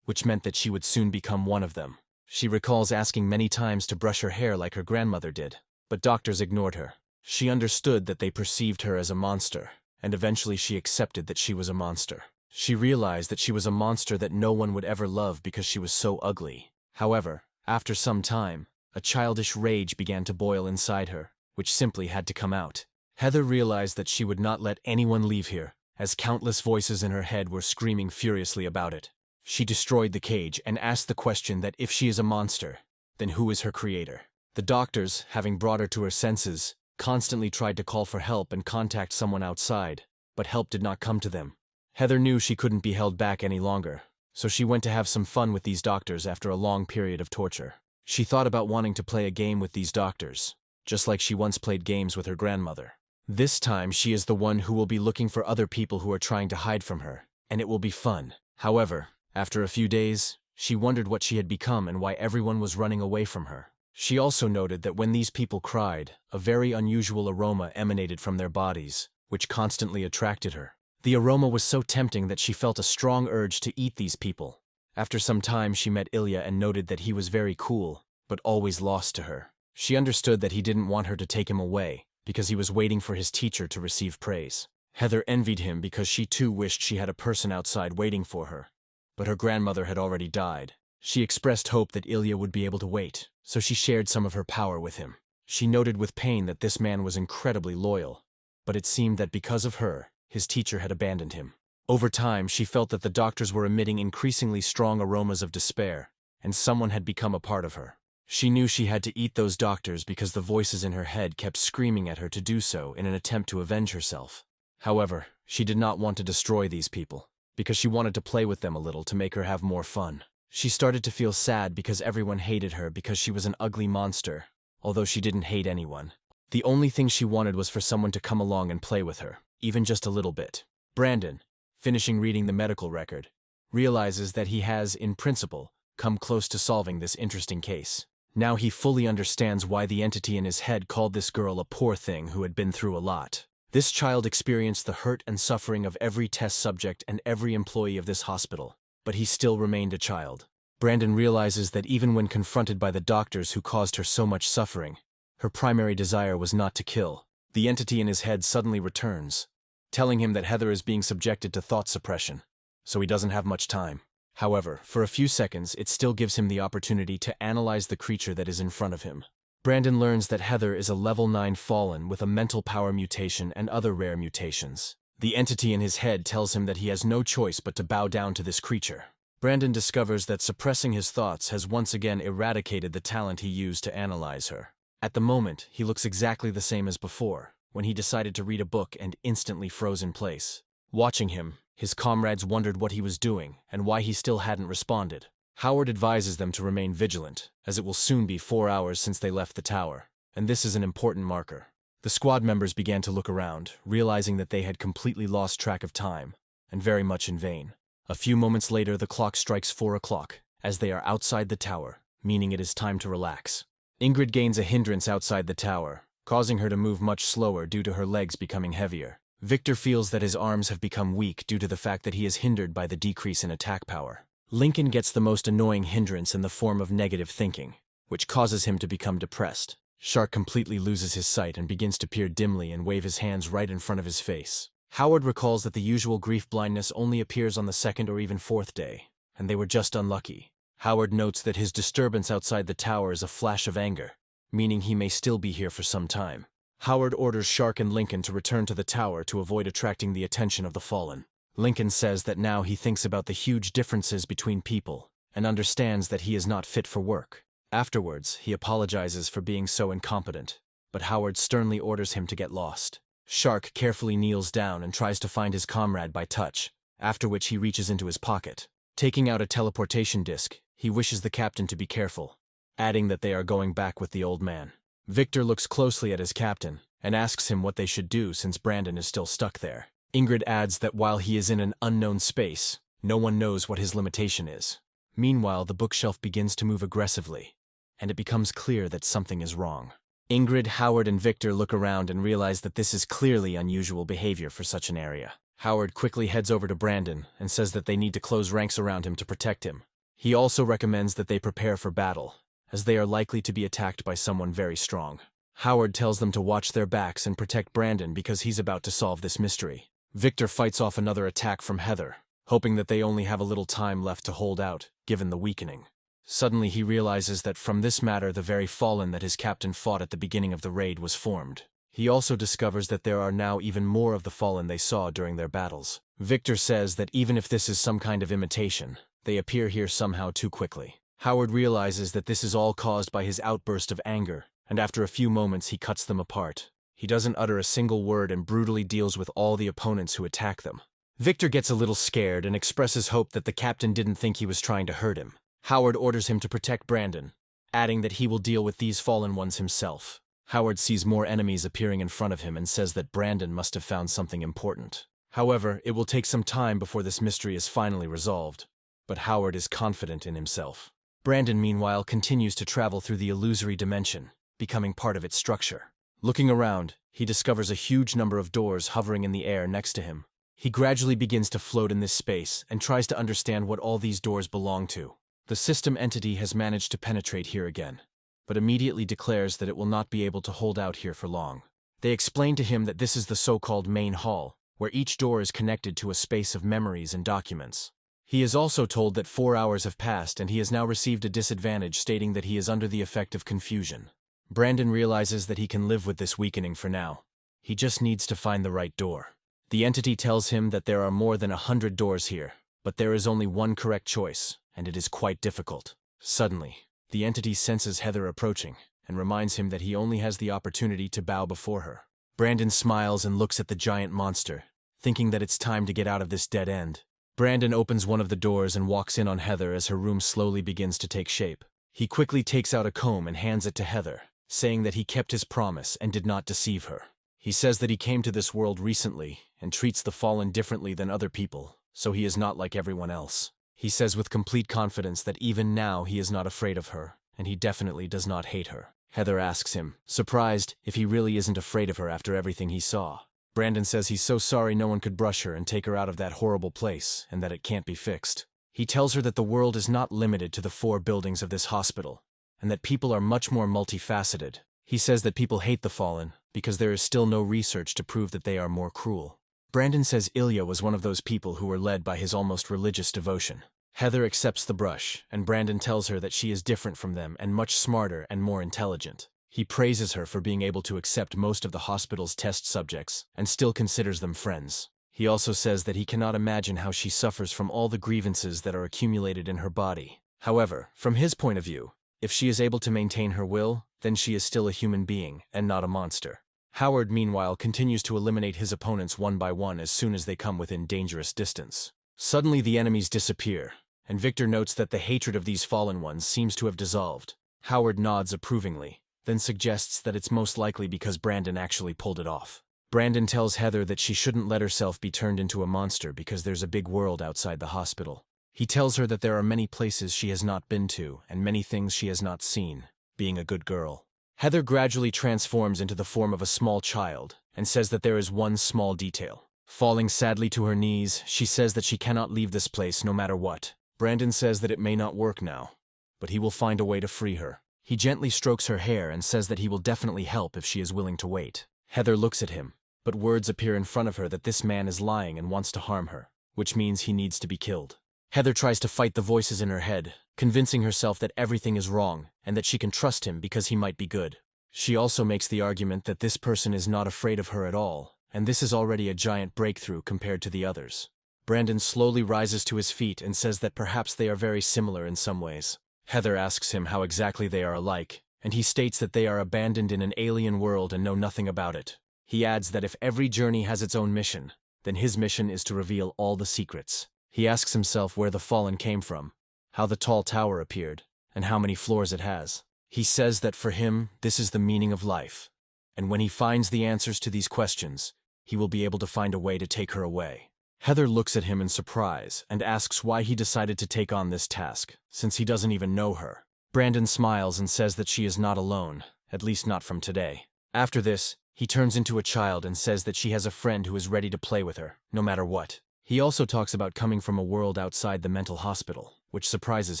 which meant that she would soon become one of them. She recalls asking many times to brush her hair like her grandmother did, but doctors ignored her. She understood that they perceived her as a monster, and eventually she accepted that she was a monster. She realized that she was a monster that no one would ever love because she was so ugly. However, after some time, a childish rage began to boil inside her, which simply had to come out. Heather realized that she would not let anyone leave here, as countless voices in her head were screaming furiously about it. She destroyed the cage and asked the question that if she is a monster, then who is her creator? The doctors, having brought her to her senses, constantly tried to call for help and contact someone outside, but help did not come to them. Heather knew she couldn't be held back any longer, so she went to have some fun with these doctors after a long period of torture. She thought about wanting to play a game with these doctors, just like she once played games with her grandmother. This time she is the one who will be looking for other people who are trying to hide from her, and it will be fun. However, after a few days, she wondered what she had become and why everyone was running away from her. She also noted that when these people cried, a very unusual aroma emanated from their bodies, which constantly attracted her. The aroma was so tempting that she felt a strong urge to eat these people. After some time she met Ilia and noted that he was very cool, but always lost to her. She understood that he didn't want her to take him away, because he was waiting for his teacher to receive praise. Heather envied him because she too wished she had a person outside waiting for her, but her grandmother had already died. She expressed hope that Ilia would be able to wait, so she shared some of her power with him. She noted with pain that this man was incredibly loyal, but it seemed that because of her, his teacher had abandoned him. Over time, she felt that the doctors were emitting increasingly strong aromas of despair, and someone had become a part of her. She knew she had to eat those doctors because the voices in her head kept screaming at her to do so in an attempt to avenge herself. However, she did not want to destroy these people, because she wanted to play with them a little to make her have more fun. She started to feel sad because everyone hated her because she was an ugly monster, although she didn't hate anyone. The only thing she wanted was for someone to come along and play with her, even just a little bit. Brandon, finishing reading the medical record, realizes that he has, in principle, come close to solving this interesting case. Now he fully understands why the entity in his head called this girl a poor thing who had been through a lot. This child experienced the hurt and suffering of every test subject and every employee of this hospital, but he still remained a child. Brandon realizes that even when confronted by the doctors who caused her so much suffering, her primary desire was not to kill. The entity in his head suddenly returns, telling him that Heather is being subjected to thought suppression, so he doesn't have much time. However, for a few seconds, it still gives him the opportunity to analyze the creature that is in front of him. Brandon learns that Heather is a level 9 fallen with a mental power mutation and other rare mutations. The entity in his head tells him that he has no choice but to bow down to this creature. Brandon discovers that suppressing his thoughts has once again eradicated the talent he used to analyze her. At the moment, he looks exactly the same as before, when he decided to read a book and instantly froze in place. Watching him, his comrades wondered what he was doing and why he still hadn't responded. Howard advises them to remain vigilant, as it will soon be 4 hours since they left the tower, and this is an important marker. The squad members began to look around, realizing that they had completely lost track of time, and very much in vain. A few moments later, the clock strikes 4 o'clock, as they are outside the tower, meaning it is time to relax. Ingrid gains a hindrance outside the tower, causing her to move much slower due to her legs becoming heavier. Victor feels that his arms have become weak due to the fact that he is hindered by the decrease in attack power. Lincoln gets the most annoying hindrance in the form of negative thinking, which causes him to become depressed. Shark completely loses his sight and begins to peer dimly and wave his hands right in front of his face. Howard recalls that the usual grief blindness only appears on the 2nd or even 4th day, and they were just unlucky. Howard notes that his disturbance outside the tower is a flash of anger, meaning he may still be here for some time. Howard orders Shark and Lincoln to return to the tower to avoid attracting the attention of the fallen. Lincoln says that now he thinks about the huge differences between people and understands that he is not fit for work. Afterwards, he apologizes for being so incompetent, but Howard sternly orders him to get lost. Shark carefully kneels down and tries to find his comrade by touch, after which he reaches into his pocket. Taking out a teleportation disc, he wishes the captain to be careful, adding that they are going back with the old man. Victor looks closely at his captain and asks him what they should do since Brandon is still stuck there. Ingrid adds that while he is in an unknown space, no one knows what his limitation is. Meanwhile, the bookshelf begins to move aggressively, and it becomes clear that something is wrong. Ingrid, Howard, and Victor look around and realize that this is clearly unusual behavior for such an area. Howard quickly heads over to Brandon and says that they need to close ranks around him to protect him. He also recommends that they prepare for battle, as they are likely to be attacked by someone very strong. Howard tells them to watch their backs and protect Brandon because he's about to solve this mystery. Victor fights off another attack from Heather, hoping that they only have a little time left to hold out, given the weakening. Suddenly he realizes that from this matter the very fallen that his captain fought at the beginning of the raid was formed. He also discovers that there are now even more of the fallen they saw during their battles. Victor says that even if this is some kind of imitation, they appear here somehow too quickly. Howard realizes that this is all caused by his outburst of anger, and after a few moments he cuts them apart. He doesn't utter a single word and brutally deals with all the opponents who attack them. Victor gets a little scared and expresses hope that the captain didn't think he was trying to hurt him. Howard orders him to protect Brandon, adding that he will deal with these fallen ones himself. Howard sees more enemies appearing in front of him and says that Brandon must have found something important. However, it will take some time before this mystery is finally resolved, but Howard is confident in himself. Brandon, meanwhile, continues to travel through the illusory dimension, becoming part of its structure. Looking around, he discovers a huge number of doors hovering in the air next to him. He gradually begins to float in this space and tries to understand what all these doors belong to. The system entity has managed to penetrate here again, but immediately declares that it will not be able to hold out here for long. They explain to him that this is the so-called main hall, where each door is connected to a space of memories and documents. He is also told that 4 hours have passed and he has now received a disadvantage, stating that he is under the effect of confusion. Brandon realizes that he can live with this weakening for now. He just needs to find the right door. The entity tells him that there are more than 100 doors here, but there is only one correct choice, and it is quite difficult. Suddenly, the entity senses Heather approaching and reminds him that he only has the opportunity to bow before her. Brandon smiles and looks at the giant monster, thinking that it's time to get out of this dead end. Brandon opens one of the doors and walks in on Heather as her room slowly begins to take shape. He quickly takes out a comb and hands it to Heather, saying that he kept his promise and did not deceive her. He says that he came to this world recently and treats the fallen differently than other people, so he is not like everyone else. He says with complete confidence that even now he is not afraid of her, and he definitely does not hate her. Heather asks him, surprised, if he really isn't afraid of her after everything he saw. Brandon says he's so sorry no one could brush her and take her out of that horrible place, and that it can't be fixed. He tells her that the world is not limited to the 4 buildings of this hospital, and that people are much more multifaceted. He says that people hate the fallen because there is still no research to prove that they are more cruel. Brandon says Ilia was one of those people who were led by his almost religious devotion. Heather accepts the brush, and Brandon tells her that she is different from them and much smarter and more intelligent. He praises her for being able to accept most of the hospital's test subjects and still considers them friends. He also says that he cannot imagine how she suffers from all the grievances that are accumulated in her body. However, from his point of view, if she is able to maintain her will, then she is still a human being and not a monster. Howard, meanwhile, continues to eliminate his opponents one by one as soon as they come within dangerous distance. Suddenly the enemies disappear, and Victor notes that the hatred of these fallen ones seems to have dissolved. Howard nods approvingly, then suggests that it's most likely because Brandon actually pulled it off. Brandon tells Heather that she shouldn't let herself be turned into a monster because there's a big world outside the hospital. He tells her that there are many places she has not been to and many things she has not seen, being a good girl. Heather gradually transforms into the form of a small child and says that there is one small detail. Falling sadly to her knees, she says that she cannot leave this place no matter what. Brandon says that it may not work now, but he will find a way to free her. He gently strokes her hair and says that he will definitely help if she is willing to wait. Heather looks at him, but words appear in front of her that this man is lying and wants to harm her, which means he needs to be killed. Heather tries to fight the voices in her head, convincing herself that everything is wrong and that she can trust him because he might be good. She also makes the argument that this person is not afraid of her at all, and this is already a giant breakthrough compared to the others. Brandon slowly rises to his feet and says that perhaps they are very similar in some ways. Heather asks him how exactly they are alike, and he states that they are abandoned in an alien world and know nothing about it. He adds that if every journey has its own mission, then his mission is to reveal all the secrets. He asks himself where the fallen came from, how the tall tower appeared, and how many floors it has. He says that for him, this is the meaning of life, and when he finds the answers to these questions, he will be able to find a way to take her away. Heather looks at him in surprise and asks why he decided to take on this task, since he doesn't even know her. Brandon smiles and says that she is not alone, at least not from today. After this, he turns into a child and says that she has a friend who is ready to play with her, no matter what. He also talks about coming from a world outside the mental hospital, which surprises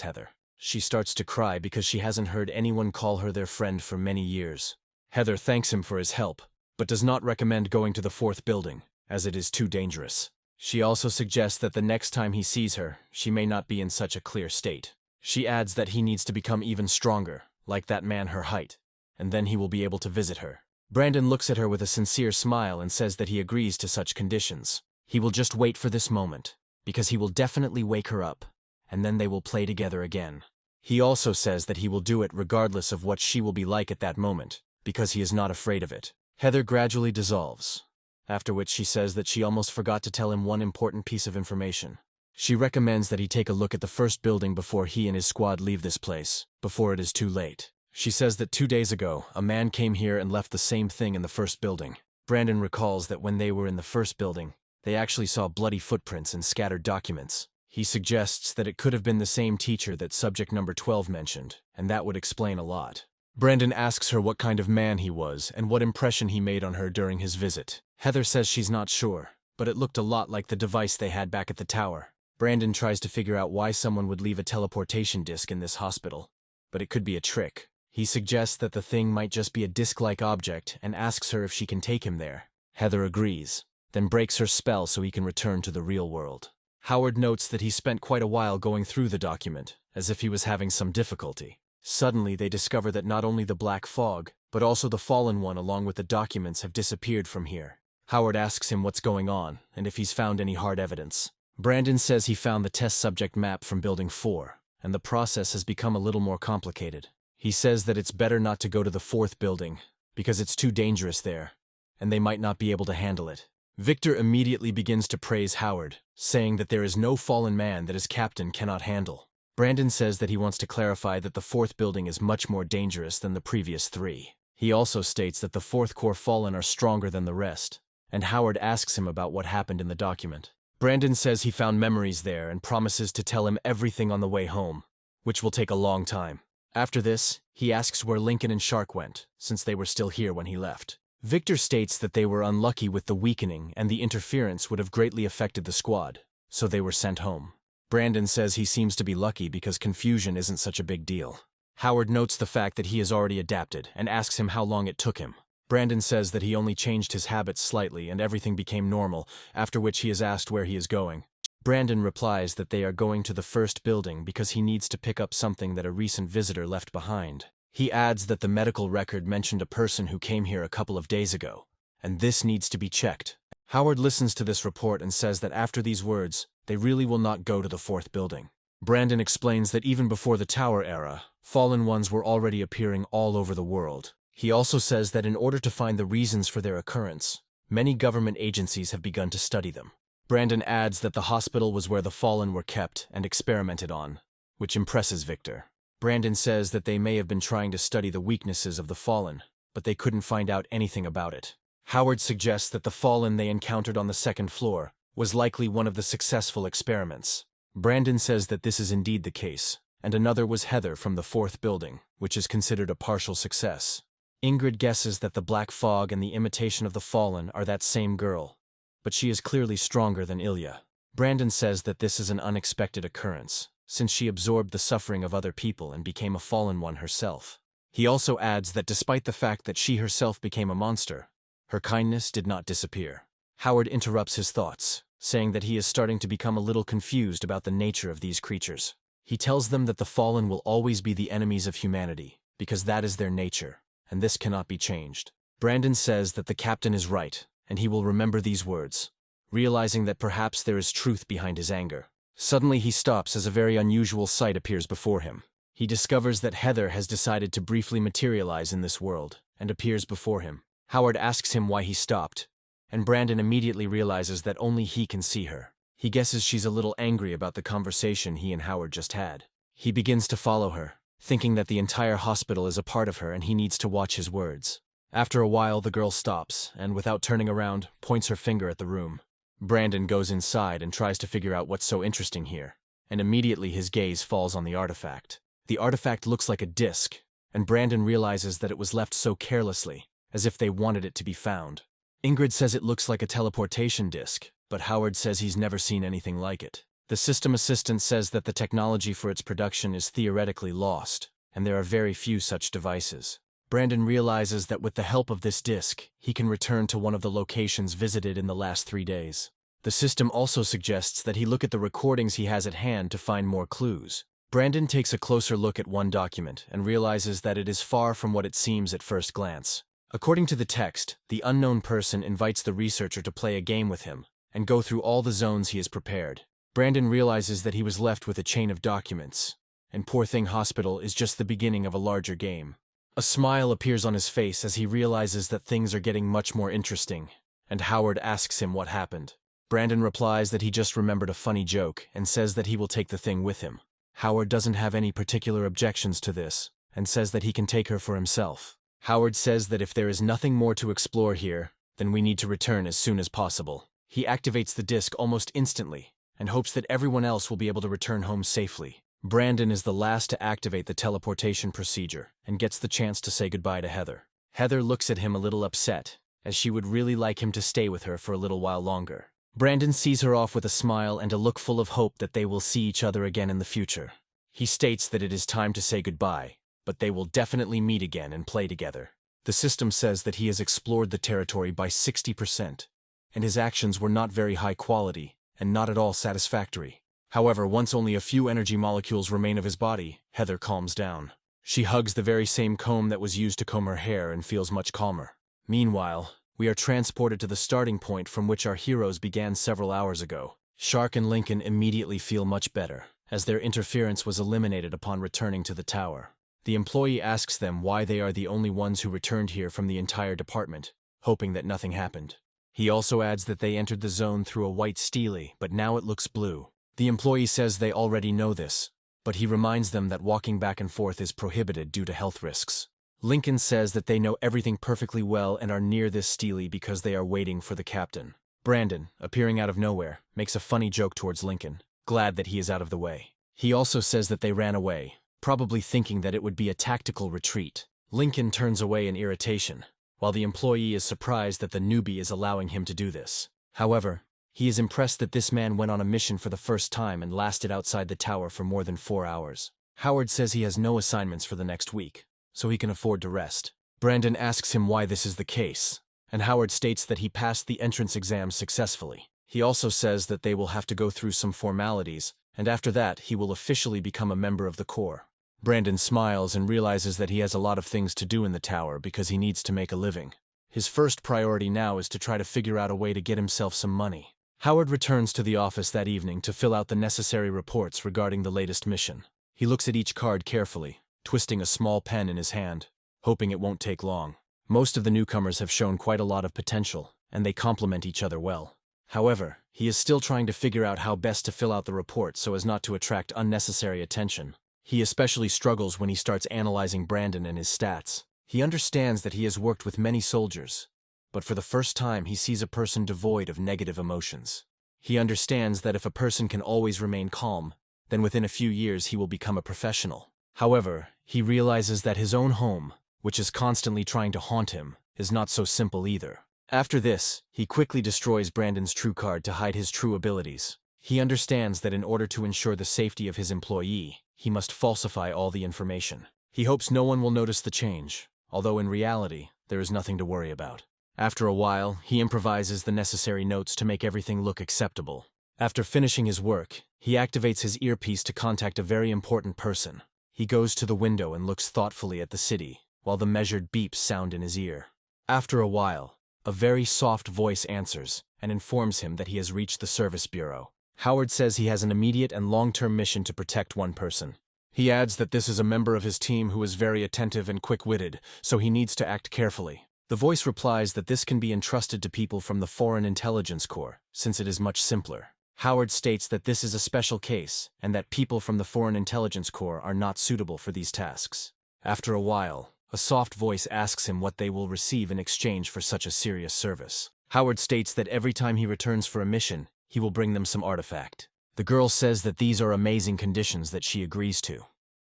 Heather. She starts to cry because she hasn't heard anyone call her their friend for many years. Heather thanks him for his help, but does not recommend going to the 4th building, as it is too dangerous. She also suggests that the next time he sees her, she may not be in such a clear state. She adds that he needs to become even stronger, like that man her height, and then he will be able to visit her. Brandon looks at her with a sincere smile and says that he agrees to such conditions. He will just wait for this moment, because he will definitely wake her up, and then they will play together again. He also says that he will do it regardless of what she will be like at that moment, because he is not afraid of it. Heather gradually dissolves, after which she says that she almost forgot to tell him one important piece of information. She recommends that he take a look at the 1st building before he and his squad leave this place, before it is too late. She says that 2 days ago, a man came here and left the same thing in the 1st building. Brandon recalls that when they were in the 1st building, they actually saw bloody footprints and scattered documents. He suggests that it could have been the same teacher that subject number 12 mentioned, and that would explain a lot. Brandon asks her what kind of man he was and what impression he made on her during his visit. Heather says she's not sure, but it looked a lot like the device they had back at the tower. Brandon tries to figure out why someone would leave a teleportation disc in this hospital, but it could be a trick. He suggests that the thing might just be a disc-like object and asks her if she can take him there. Heather agrees, then breaks her spell so he can return to the real world. Howard notes that he spent quite a while going through the document, as if he was having some difficulty. Suddenly they discover that not only the black fog, but also the fallen one along with the documents have disappeared from here. Howard asks him what's going on, and if he's found any hard evidence. Brandon says he found the test subject map from Building 4, and the process has become a little more complicated. He says that it's better not to go to the 4th building, because it's too dangerous there, and they might not be able to handle it. Victor immediately begins to praise Howard, saying that there is no fallen man that his captain cannot handle. Brandon says that he wants to clarify that the 4th building is much more dangerous than the previous 3. He also states that the 4th core fallen are stronger than the rest, and Howard asks him about what happened in the document. Brandon says he found memories there and promises to tell him everything on the way home, which will take a long time. After this, he asks where Lincoln and Shark went, since they were still here when he left. Victor states that they were unlucky with the weakening and the interference would have greatly affected the squad, so they were sent home. Brandon says he seems to be lucky because confusion isn't such a big deal. Howard notes the fact that he has already adapted and asks him how long it took him. Brandon says that he only changed his habits slightly and everything became normal, after which he is asked where he is going. Brandon replies that they are going to the first building because he needs to pick up something that a recent visitor left behind. He adds that the medical record mentioned a person who came here a couple of days ago, and this needs to be checked. Howard listens to this report and says that after these words, they really will not go to the fourth building. Brandon explains that even before the Tower era, fallen ones were already appearing all over the world. He also says that in order to find the reasons for their occurrence, many government agencies have begun to study them. Brandon adds that the hospital was where the fallen were kept and experimented on, which impresses Victor. Brandon says that they may have been trying to study the weaknesses of the fallen, but they couldn't find out anything about it. Howard suggests that the fallen they encountered on the second floor was likely one of the successful experiments. Brandon says that this is indeed the case, and another was Heather from the fourth building, which is considered a partial success. Ingrid guesses that the black fog and the imitation of the fallen are that same girl, but she is clearly stronger than Ilia. Brandon says that this is an unexpected occurrence, since she absorbed the suffering of other people and became a fallen one herself. He also adds that despite the fact that she herself became a monster, her kindness did not disappear. Howard interrupts his thoughts, saying that he is starting to become a little confused about the nature of these creatures. He tells them that the fallen will always be the enemies of humanity, because that is their nature, and this cannot be changed. Brandon says that the captain is right, and he will remember these words, realizing that perhaps there is truth behind his anger. Suddenly he stops as a very unusual sight appears before him. He discovers that Heather has decided to briefly materialize in this world, and appears before him. Howard asks him why he stopped, and Brandon immediately realizes that only he can see her. He guesses she's a little angry about the conversation he and Howard just had. He begins to follow her, thinking that the entire hospital is a part of her and he needs to watch his words. After a while, the girl stops, and without turning around, points her finger at the room. Brandon goes inside and tries to figure out what's so interesting here, and immediately his gaze falls on the artifact. The artifact looks like a disc, and Brandon realizes that it was left so carelessly, as if they wanted it to be found. Ingrid says it looks like a teleportation disc, but Howard says he's never seen anything like it. The system assistant says that the technology for its production is theoretically lost, and there are very few such devices. Brandon realizes that with the help of this disc, he can return to one of the locations visited in the last 3 days. The system also suggests that he look at the recordings he has at hand to find more clues. Brandon takes a closer look at one document and realizes that it is far from what it seems at first glance. According to the text, the unknown person invites the researcher to play a game with him and go through all the zones he has prepared. Brandon realizes that he was left with a chain of documents, and Poor Thing Hospital is just the beginning of a larger game. A smile appears on his face as he realizes that things are getting much more interesting, and Howard asks him what happened. Brandon replies that he just remembered a funny joke and says that he will take the thing with him. Howard doesn't have any particular objections to this, and says that he can take her for himself. Howard says that if there is nothing more to explore here, then we need to return as soon as possible. He activates the disc almost instantly, and hopes that everyone else will be able to return home safely. Brandon is the last to activate the teleportation procedure, and gets the chance to say goodbye to Heather. Heather looks at him a little upset, as she would really like him to stay with her for a little while longer. Brandon sees her off with a smile and a look full of hope that they will see each other again in the future. He states that it is time to say goodbye, but they will definitely meet again and play together. The system says that he has explored the territory by 60%, and his actions were not very high quality and not at all satisfactory. However, once only a few energy molecules remain of his body, Heather calms down. She hugs the very same comb that was used to comb her hair and feels much calmer. Meanwhile, we are transported to the starting point from which our heroes began several hours ago. Shark and Lincoln immediately feel much better, as their interference was eliminated upon returning to the tower. The employee asks them why they are the only ones who returned here from the entire department, hoping that nothing happened. He also adds that they entered the zone through a white stele, but now it looks blue. The employee says they already know this, but he reminds them that walking back and forth is prohibited due to health risks. Lincoln says that they know everything perfectly well and are near this stele because they are waiting for the captain. Brandon, appearing out of nowhere, makes a funny joke towards Lincoln, glad that he is out of the way. He also says that they ran away, probably thinking that it would be a tactical retreat. Lincoln turns away in irritation, while the employee is surprised that the newbie is allowing him to do this. However, he is impressed that this man went on a mission for the first time and lasted outside the tower for more than 4 hours. Howard says he has no assignments for the next week, so he can afford to rest. Brandon asks him why this is the case, and Howard states that he passed the entrance exam successfully. He also says that they will have to go through some formalities, and after that he will officially become a member of the Corps. Brandon smiles and realizes that he has a lot of things to do in the tower because he needs to make a living. His first priority now is to try to figure out a way to get himself some money. Howard returns to the office that evening to fill out the necessary reports regarding the latest mission. He looks at each card carefully, twisting a small pen in his hand, hoping it won't take long. Most of the newcomers have shown quite a lot of potential, and they complement each other well. However, he is still trying to figure out how best to fill out the report so as not to attract unnecessary attention. He especially struggles when he starts analyzing Brandon and his stats. He understands that he has worked with many soldiers, but for the first time he sees a person devoid of negative emotions. He understands that if a person can always remain calm, then within a few years he will become a professional. However, he realizes that his own home, which is constantly trying to haunt him, is not so simple either. After this, he quickly destroys Brandon's true card to hide his true abilities. He understands that in order to ensure the safety of his employee, he must falsify all the information. He hopes no one will notice the change, although in reality, there is nothing to worry about. After a while, he improvises the necessary notes to make everything look acceptable. After finishing his work, he activates his earpiece to contact a very important person. He goes to the window and looks thoughtfully at the city, while the measured beeps sound in his ear. After a while, a very soft voice answers and informs him that he has reached the service bureau. Howard says he has an immediate and long-term mission to protect one person. He adds that this is a member of his team who is very attentive and quick-witted, so he needs to act carefully. The voice replies that this can be entrusted to people from the Foreign Intelligence Corps, since it is much simpler. Howard states that this is a special case, and that people from the Foreign Intelligence Corps are not suitable for these tasks. After a while, a soft voice asks him what they will receive in exchange for such a serious service. Howard states that every time he returns for a mission, he will bring them some artifact. The girl says that these are amazing conditions that she agrees to,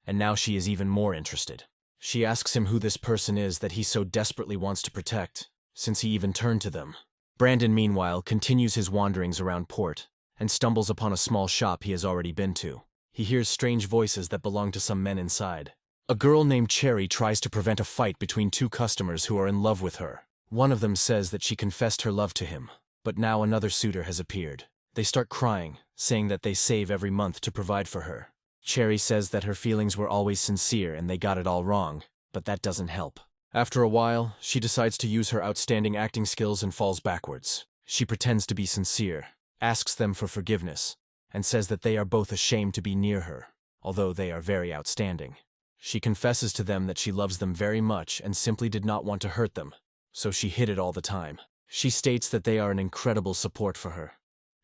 and now she is even more interested. She asks him who this person is that he so desperately wants to protect, since he even turned to them. Brandon, meanwhile, continues his wanderings around port, and stumbles upon a small shop he has already been to. He hears strange voices that belong to some men inside. A girl named Cherry tries to prevent a fight between two customers who are in love with her. One of them says that she confessed her love to him, but now another suitor has appeared. They start crying, saying that they save every month to provide for her. Cherry says that her feelings were always sincere and they got it all wrong, but that doesn't help. After a while, she decides to use her outstanding acting skills and falls backwards. She pretends to be sincere, asks them for forgiveness, and says that they are both ashamed to be near her, although they are very outstanding. She confesses to them that she loves them very much and simply did not want to hurt them, so she hid it all the time. She states that they are an incredible support for her,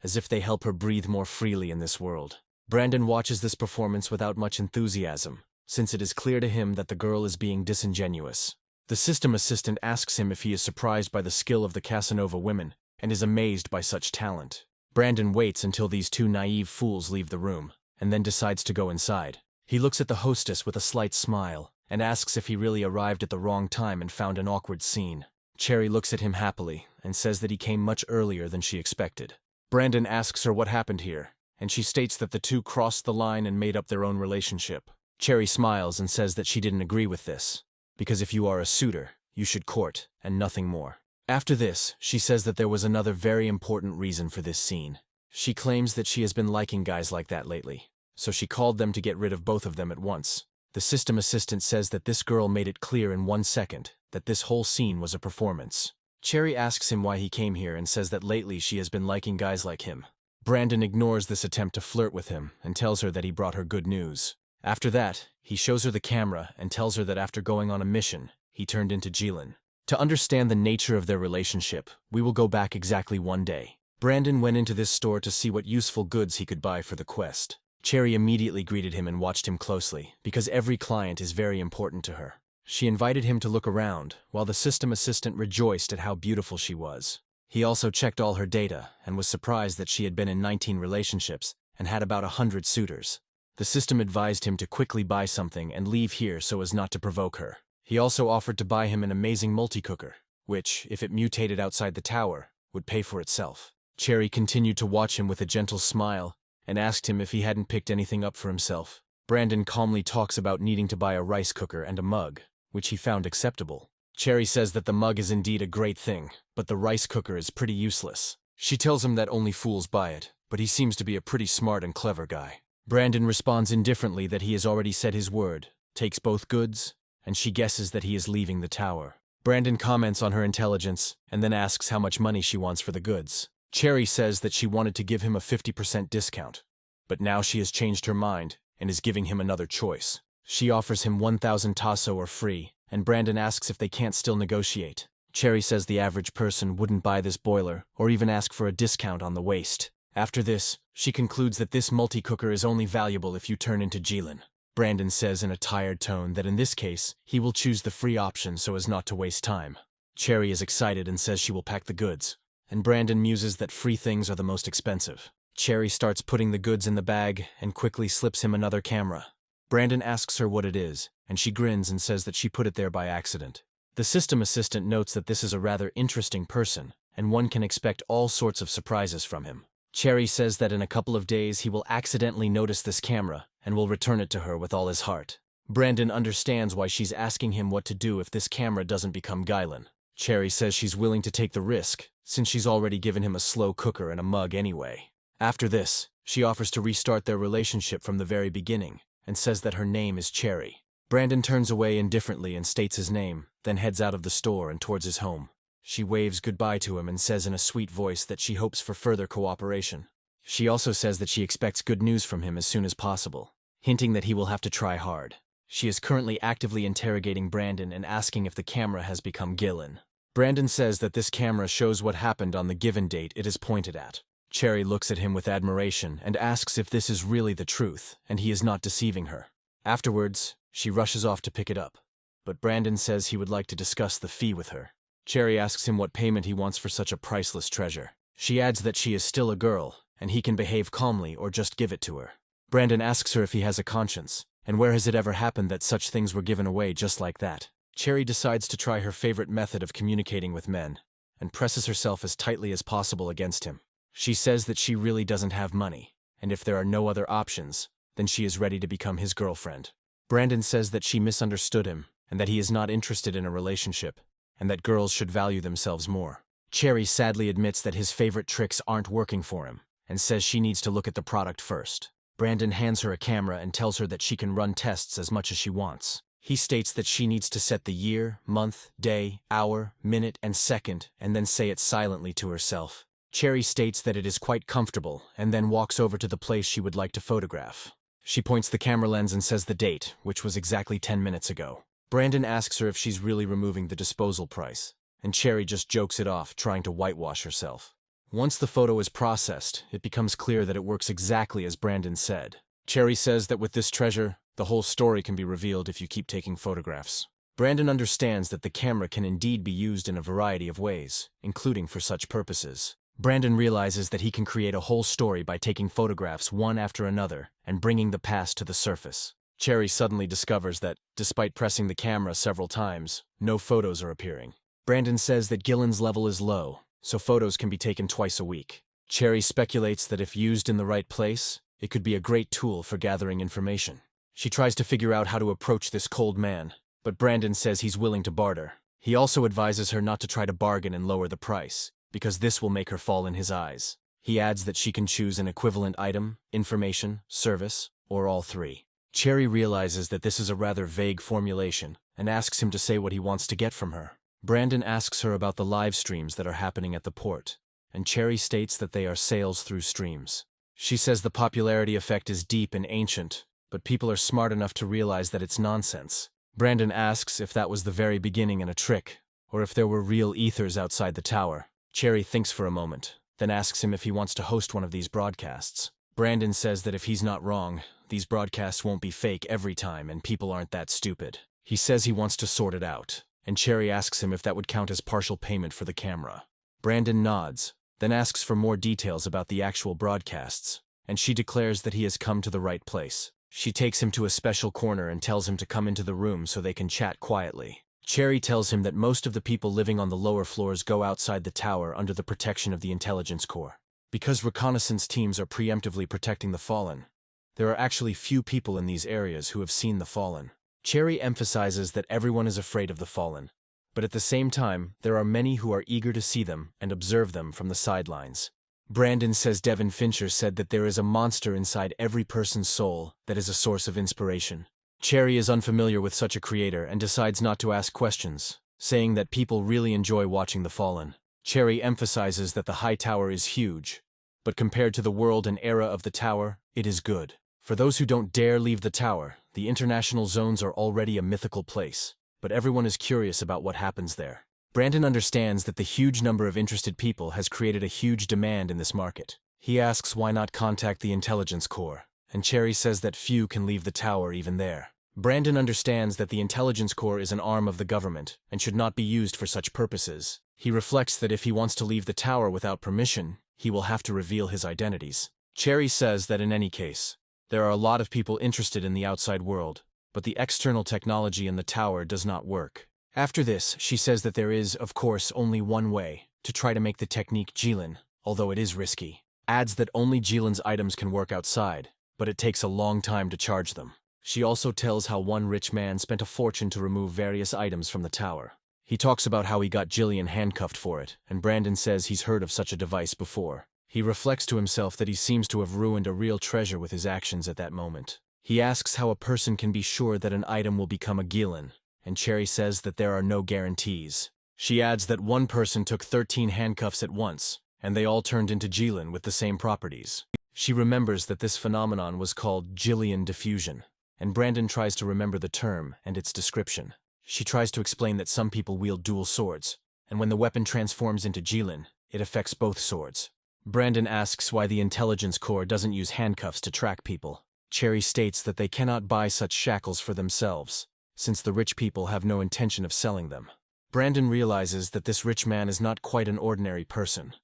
as if they help her breathe more freely in this world. Brandon watches this performance without much enthusiasm, since it is clear to him that the girl is being disingenuous. The system assistant asks him if he is surprised by the skill of the Casanova women, and is amazed by such talent. Brandon waits until these two naive fools leave the room, and then decides to go inside. He looks at the hostess with a slight smile, and asks if he really arrived at the wrong time and found an awkward scene. Cherry looks at him happily, and says that he came much earlier than she expected. Brandon asks her what happened here, and she states that the two crossed the line and made up their own relationship. Cherry smiles and says that she didn't agree with this, because if you are a suitor, you should court, and nothing more. After this, she says that there was another very important reason for this scene. She claims that she has been liking guys like that lately, so she called them to get rid of both of them at once. The system assistant says that this girl made it clear in 1 second that this whole scene was a performance. Cherry asks him why he came here and says that lately she has been liking guys like him. Brandon ignores this attempt to flirt with him and tells her that he brought her good news. After that, he shows her the camera and tells her that after going on a mission, he turned into Jilin. To understand the nature of their relationship, we will go back exactly 1 day. Brandon went into this store to see what useful goods he could buy for the quest. Cherry immediately greeted him and watched him closely, because every client is very important to her. She invited him to look around, while the system assistant rejoiced at how beautiful she was. He also checked all her data and was surprised that she had been in 19 relationships and had about 100 suitors. The system advised him to quickly buy something and leave here so as not to provoke her. He also offered to buy him an amazing multi-cooker, which, if it mutated outside the tower, would pay for itself. Cherry continued to watch him with a gentle smile and asked him if he hadn't picked anything up for himself. Brandon calmly talks about needing to buy a rice cooker and a mug, which he found acceptable. Cherry says that the mug is indeed a great thing, but the rice cooker is pretty useless. She tells him that only fools buy it, but he seems to be a pretty smart and clever guy. Brandon responds indifferently that he has already said his word, takes both goods, and she guesses that he is leaving the tower. Brandon comments on her intelligence and then asks how much money she wants for the goods. Cherry says that she wanted to give him a 50% discount, but now she has changed her mind and is giving him another choice. She offers him 1,000 tasso or free, and Brandon asks if they can't still negotiate. Cherry says the average person wouldn't buy this boiler or even ask for a discount on the waste. After this, she concludes that this multi-cooker is only valuable if you turn into Jilin. Brandon says in a tired tone that in this case, he will choose the free option so as not to waste time. Cherry is excited and says she will pack the goods, and Brandon muses that free things are the most expensive. Cherry starts putting the goods in the bag and quickly slips him another camera. Brandon asks her what it is, and she grins and says that she put it there by accident. The system assistant notes that this is a rather interesting person, and one can expect all sorts of surprises from him. Cherry says that in a couple of days he will accidentally notice this camera and will return it to her with all his heart. Brandon understands why she's asking him what to do if this camera doesn't become Gailen. Cherry says she's willing to take the risk, since she's already given him a slow cooker and a mug anyway. After this, she offers to restart their relationship from the very beginning, and says that her name is Cherry. Brandon turns away indifferently and states his name, then heads out of the store and towards his home. She waves goodbye to him and says in a sweet voice that she hopes for further cooperation. She also says that she expects good news from him as soon as possible, hinting that he will have to try hard. She is currently actively interrogating Brandon and asking if the camera has become Gillen. Brandon says that this camera shows what happened on the given date it is pointed at. Cherry looks at him with admiration and asks if this is really the truth and he is not deceiving her. Afterwards, she rushes off to pick it up, but Brandon says he would like to discuss the fee with her. Cherry asks him what payment he wants for such a priceless treasure. She adds that she is still a girl, and he can behave calmly or just give it to her. Brandon asks her if he has a conscience, and where has it ever happened that such things were given away just like that. Cherry decides to try her favorite method of communicating with men, and presses herself as tightly as possible against him. She says that she really doesn't have money, and if there are no other options, then she is ready to become his girlfriend. Brandon says that she misunderstood him, and that he is not interested in a relationship, and that girls should value themselves more. Cherry sadly admits that his favorite tricks aren't working for him, and says she needs to look at the product first. Brandon hands her a camera and tells her that she can run tests as much as she wants. He states that she needs to set the year, month, day, hour, minute, and second, and then say it silently to herself. Cherry states that it is quite comfortable, and then walks over to the place she would like to photograph. She points the camera lens and says the date, which was exactly 10 minutes ago. Brandon asks her if she's really removing the disposal price, and Cherry just jokes it off, trying to whitewash herself. Once the photo is processed, it becomes clear that it works exactly as Brandon said. Cherry says that with this treasure, the whole story can be revealed if you keep taking photographs. Brandon understands that the camera can indeed be used in a variety of ways, including for such purposes. Brandon realizes that he can create a whole story by taking photographs one after another and bringing the past to the surface. Cherry suddenly discovers that, despite pressing the camera several times, no photos are appearing. Brandon says that Gillen's level is low, so photos can be taken twice a week. Cherry speculates that if used in the right place, it could be a great tool for gathering information. She tries to figure out how to approach this cold man, but Brandon says he's willing to barter. He also advises her not to try to bargain and lower the price, because this will make her fall in his eyes. He adds that she can choose an equivalent item, information, service, or all three. Cherry realizes that this is a rather vague formulation and asks him to say what he wants to get from her. Brandon asks her about the live streams that are happening at the port, and Cherry states that they are sales through streams. She says the popularity effect is deep and ancient, but people are smart enough to realize that it's nonsense. Brandon asks if that was the very beginning and a trick, or if there were real ethers outside the tower. Cherry thinks for a moment, then asks him if he wants to host one of these broadcasts. Brandon says that if he's not wrong, these broadcasts won't be fake every time and people aren't that stupid. He says he wants to sort it out, and Cherry asks him if that would count as partial payment for the camera. Brandon nods, then asks for more details about the actual broadcasts, and she declares that he has come to the right place. She takes him to a special corner and tells him to come into the room so they can chat quietly. Cherry tells him that most of the people living on the lower floors go outside the tower under the protection of the Intelligence Corps. Because reconnaissance teams are preemptively protecting the fallen, there are actually few people in these areas who have seen the fallen. Cherry emphasizes that everyone is afraid of the fallen, but at the same time, there are many who are eager to see them and observe them from the sidelines. Brandon says Devin Fincher said that there is a monster inside every person's soul that is a source of inspiration. Cherry is unfamiliar with such a creator and decides not to ask questions, saying that people really enjoy watching the fallen. Cherry emphasizes that the high tower is huge, but compared to the world and era of the tower, it is good. For those who don't dare leave the tower, the international zones are already a mythical place, but everyone is curious about what happens there. Brandon understands that the huge number of interested people has created a huge demand in this market. He asks why not contact the Intelligence Corps, and Cherry says that few can leave the tower even there. Brandon understands that the Intelligence Corps is an arm of the government and should not be used for such purposes. He reflects that if he wants to leave the tower without permission, he will have to reveal his identities. Cherry says that in any case, there are a lot of people interested in the outside world, but the external technology in the tower does not work. After this, she says that there is, of course, only one way to try to make the technique Jilin, although it is risky. Adds that only Jilin's items can work outside, but it takes a long time to charge them. She also tells how one rich man spent a fortune to remove various items from the tower. He talks about how he got Jillian handcuffed for it, and Brandon says he's heard of such a device before. He reflects to himself that he seems to have ruined a real treasure with his actions at that moment. He asks how a person can be sure that an item will become a Gilin, and Cherry says that there are no guarantees. She adds that one person took 13 handcuffs at once, and they all turned into Jilin with the same properties. She remembers that this phenomenon was called Jillian diffusion, and Brandon tries to remember the term and its description. She tries to explain that some people wield dual swords, and when the weapon transforms into Jilin, it affects both swords. Brandon asks why the Intelligence Corps doesn't use handcuffs to track people. Cherry states that they cannot buy such shackles for themselves, since the rich people have no intention of selling them. Brandon realizes that this rich man is not quite an ordinary person,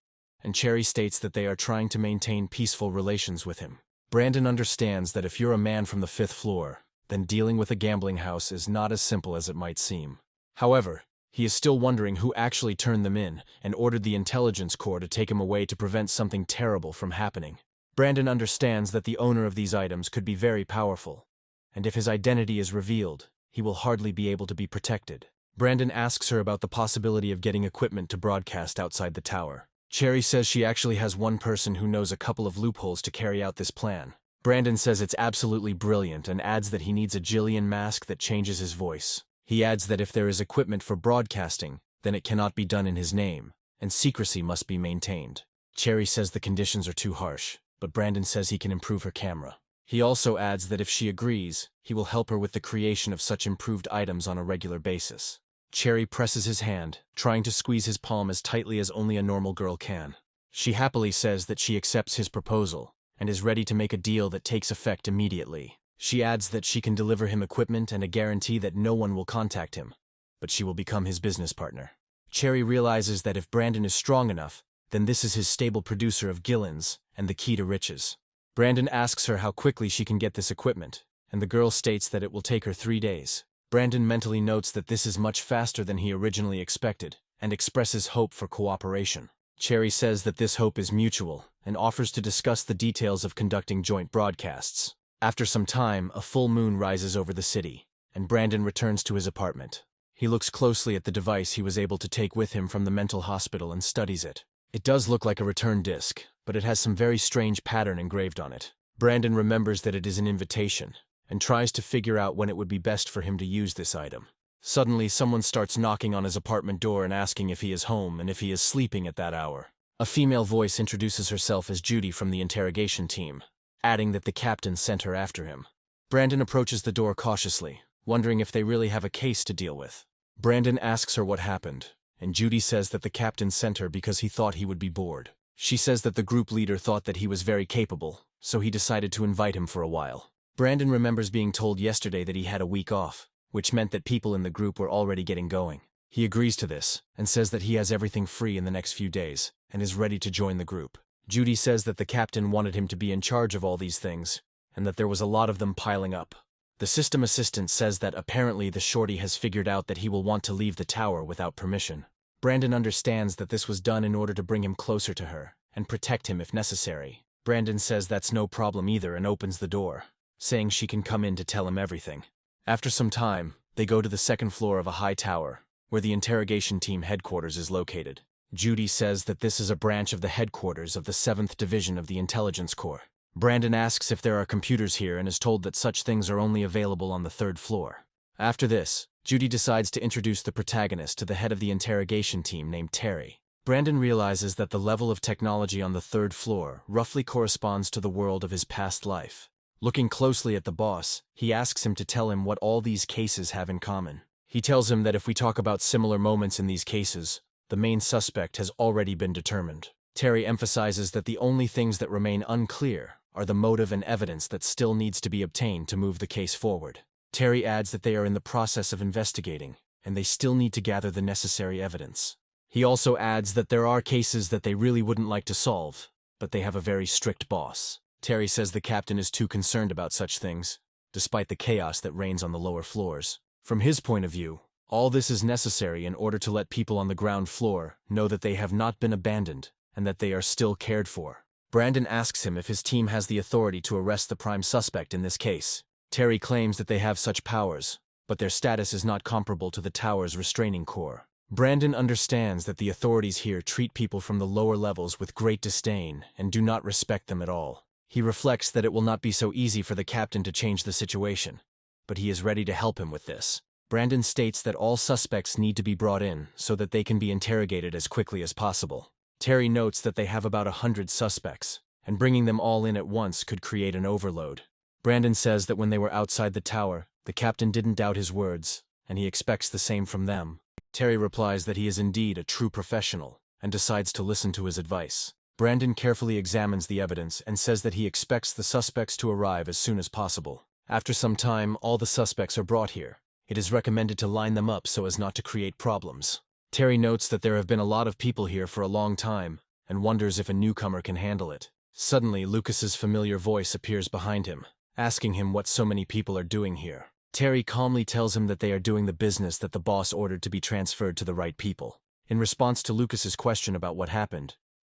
and Cherry states that they are trying to maintain peaceful relations with him. Brandon understands that if you're a man from the 5th floor, then dealing with a gambling house is not as simple as it might seem. However, he is still wondering who actually turned them in and ordered the Intelligence Corps to take him away to prevent something terrible from happening. Brandon understands that the owner of these items could be very powerful, and if his identity is revealed, he will hardly be able to be protected. Brandon asks her about the possibility of getting equipment to broadcast outside the tower. Cherry says she actually has one person who knows a couple of loopholes to carry out this plan. Brandon says it's absolutely brilliant and adds that he needs a Jillian mask that changes his voice. He adds that if there is equipment for broadcasting, then it cannot be done in his name, and secrecy must be maintained. Cherry says the conditions are too harsh, but Brandon says he can improve her camera. He also adds that if she agrees, he will help her with the creation of such improved items on a regular basis. Cherry presses his hand, trying to squeeze his palm as tightly as only a normal girl can. She happily says that she accepts his proposal and is ready to make a deal that takes effect immediately. She adds that she can deliver him equipment and a guarantee that no one will contact him, but she will become his business partner. Cherry realizes that if Brandon is strong enough, then this is his stable producer of Gillins and the key to riches. Brandon asks her how quickly she can get this equipment, and the girl states that it will take her 3 days. Brandon mentally notes that this is much faster than he originally expected, and expresses hope for cooperation. Cherry says that this hope is mutual, and offers to discuss the details of conducting joint broadcasts. After some time, a full moon rises over the city, and Brandon returns to his apartment. He looks closely at the device he was able to take with him from the mental hospital and studies it. It does look like a return disc, but it has some very strange pattern engraved on it. Brandon remembers that it is an invitation, and tries to figure out when it would be best for him to use this item. Suddenly, someone starts knocking on his apartment door and asking if he is home and if he is sleeping at that hour. A female voice introduces herself as Judy from the interrogation team, adding that the captain sent her after him. Brandon approaches the door cautiously, wondering if they really have a case to deal with. Brandon asks her what happened, and Judy says that the captain sent her because he thought he would be bored. She says that the group leader thought that he was very capable, so he decided to invite him for a while. Brandon remembers being told yesterday that he had a week off, which meant that people in the group were already getting going. He agrees to this, and says that he has everything free in the next few days, and is ready to join the group. Judy says that the captain wanted him to be in charge of all these things, and that there was a lot of them piling up. The system assistant says that apparently the shorty has figured out that he will want to leave the tower without permission. Brandon understands that this was done in order to bring him closer to her and protect him if necessary. Brandon says that's no problem either and opens the door, saying she can come in to tell him everything. After some time, they go to the second floor of a high tower, where the interrogation team headquarters is located. Judy says that this is a branch of the headquarters of the 7th Division of the Intelligence Corps. Brandon asks if there are computers here and is told that such things are only available on the 3rd floor. After this, Judy decides to introduce the protagonist to the head of the interrogation team named Terry. Brandon realizes that the level of technology on the 3rd floor roughly corresponds to the world of his past life. Looking closely at the boss, he asks him to tell him what all these cases have in common. He tells him that if we talk about similar moments in these cases, the main suspect has already been determined. Terry emphasizes that the only things that remain unclear are the motive and evidence that still needs to be obtained to move the case forward. Terry adds that they are in the process of investigating, and they still need to gather the necessary evidence. He also adds that there are cases that they really wouldn't like to solve, but they have a very strict boss. Terry says the captain is too concerned about such things, despite the chaos that reigns on the lower floors. From his point of view, all this is necessary in order to let people on the ground floor know that they have not been abandoned and that they are still cared for. Brandon asks him if his team has the authority to arrest the prime suspect in this case. Terry claims that they have such powers, but their status is not comparable to the tower's restraining corps. Brandon understands that the authorities here treat people from the lower levels with great disdain and do not respect them at all. He reflects that it will not be so easy for the captain to change the situation, but he is ready to help him with this. Brandon states that all suspects need to be brought in so that they can be interrogated as quickly as possible. Terry notes that they have about 100 suspects, and bringing them all in at once could create an overload. Brandon says that when they were outside the tower, the captain didn't doubt his words, and he expects the same from them. Terry replies that he is indeed a true professional, and decides to listen to his advice. Brandon carefully examines the evidence and says that he expects the suspects to arrive as soon as possible. After some time, all the suspects are brought here. It is recommended to line them up so as not to create problems. Terry notes that there have been a lot of people here for a long time, and wonders if a newcomer can handle it. Suddenly, Lucas's familiar voice appears behind him, asking him what so many people are doing here. Terry calmly tells him that they are doing the business that the boss ordered to be transferred to the right people. In response to Lucas's question about what happened,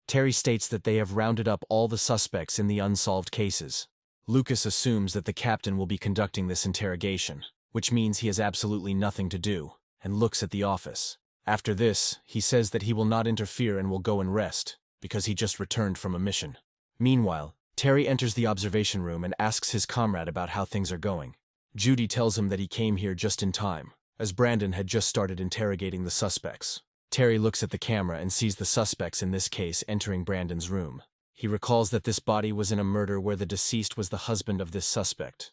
Terry states that they have rounded up all the suspects in the unsolved cases. Lucas assumes that the captain will be conducting this interrogation, which means he has absolutely nothing to do, and looks at the office. After this, he says that he will not interfere and will go and rest, because he just returned from a mission. Meanwhile, Terry enters the observation room and asks his comrade about how things are going. Judy tells him that he came here just in time, as Brandon had just started interrogating the suspects. Terry looks at the camera and sees the suspects in this case entering Brandon's room. He recalls that this body was in a murder where the deceased was the husband of this suspect,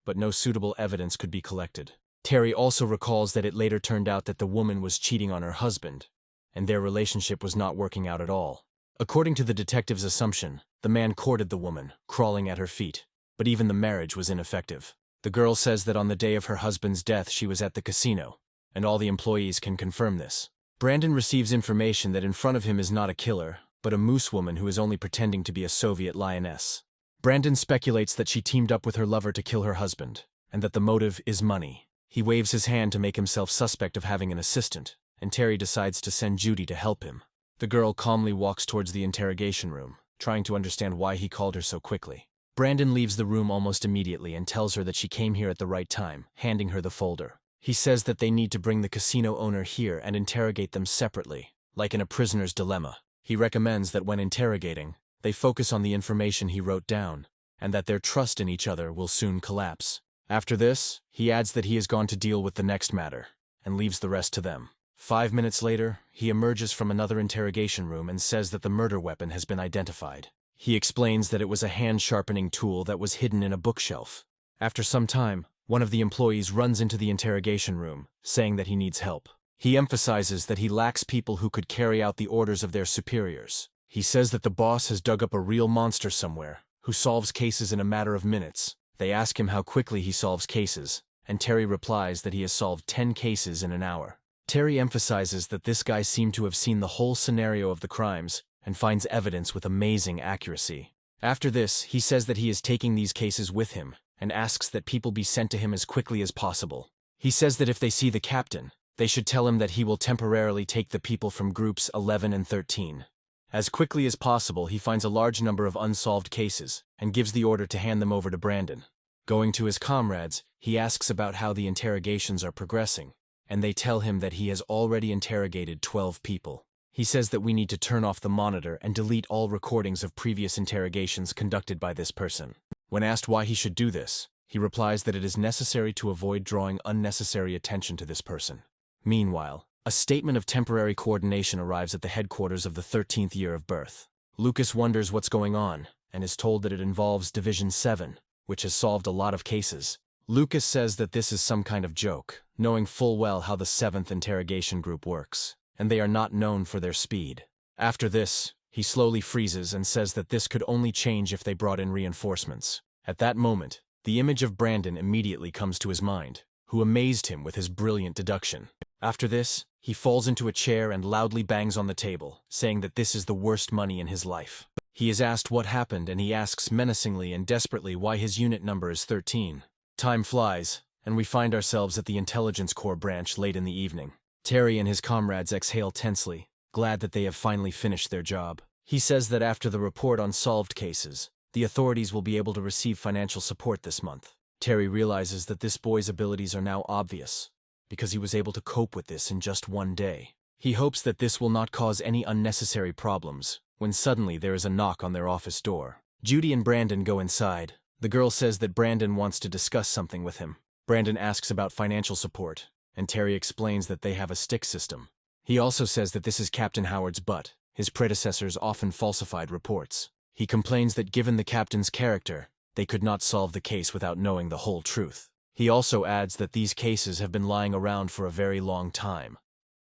but no suitable evidence could be collected. Terry also recalls that it later turned out that the woman was cheating on her husband, and their relationship was not working out at all. According to the detective's assumption, the man courted the woman, crawling at her feet, but even the marriage was ineffective. The girl says that on the day of her husband's death she was at the casino, and all the employees can confirm this. Brandon receives information that in front of him is not a killer, but a moose woman who is only pretending to be a Soviet lioness. Brandon speculates that she teamed up with her lover to kill her husband, and that the motive is money. He waves his hand to make himself suspect of having an assistant, and Terry decides to send Judy to help him. The girl calmly walks towards the interrogation room, trying to understand why he called her so quickly. Brandon leaves the room almost immediately and tells her that she came here at the right time, handing her the folder. He says that they need to bring the casino owner here and interrogate them separately, like in a prisoner's dilemma. He recommends that when interrogating, they focus on the information he wrote down, and that their trust in each other will soon collapse. After this, he adds that he has gone to deal with the next matter, and leaves the rest to them. 5 minutes later, he emerges from another interrogation room and says that the murder weapon has been identified. He explains that it was a hand-sharpening tool that was hidden in a bookshelf. After some time, one of the employees runs into the interrogation room, saying that he needs help. He emphasizes that he lacks people who could carry out the orders of their superiors. He says that the boss has dug up a real monster somewhere, who solves cases in a matter of minutes. They ask him how quickly he solves cases, and Terry replies that he has solved 10 cases in an hour. Terry emphasizes that this guy seemed to have seen the whole scenario of the crimes and finds evidence with amazing accuracy. After this, he says that he is taking these cases with him, and asks that people be sent to him as quickly as possible. He says that if they see the captain, they should tell him that he will temporarily take the people from groups 11 and 13. As quickly as possible, he finds a large number of unsolved cases, and gives the order to hand them over to Brandon. Going to his comrades, he asks about how the interrogations are progressing, and they tell him that he has already interrogated 12 people. He says that we need to turn off the monitor and delete all recordings of previous interrogations conducted by this person. When asked why he should do this, he replies that it is necessary to avoid drawing unnecessary attention to this person. Meanwhile, a statement of temporary coordination arrives at the headquarters of the 13th year of birth. Lucas wonders what's going on, and is told that it involves Division 7, which has solved a lot of cases. Lucas says that this is some kind of joke, knowing full well how the 7th interrogation group works, and they are not known for their speed. After this, he slowly freezes and says that this could only change if they brought in reinforcements. At that moment, the image of Brandon immediately comes to his mind, who amazed him with his brilliant deduction. After this, he falls into a chair and loudly bangs on the table, saying that this is the worst money in his life. He is asked what happened, and he asks menacingly and desperately why his unit number is 13. Time flies, and we find ourselves at the Intelligence Corps branch late in the evening. Terry and his comrades exhale tensely, glad that they have finally finished their job. He says that after the report on solved cases, the authorities will be able to receive financial support this month. Terry realizes that this boy's abilities are now obvious, because he was able to cope with this in just one day. He hopes that this will not cause any unnecessary problems, when suddenly there is a knock on their office door. Judy and Brandon go inside. The girl says that Brandon wants to discuss something with him. Brandon asks about financial support, and Terry explains that they have a stick system. He also says that this is Captain Howard's butt. His predecessors often falsified reports. He complains that given the captain's character, they could not solve the case without knowing the whole truth. He also adds that these cases have been lying around for a very long time,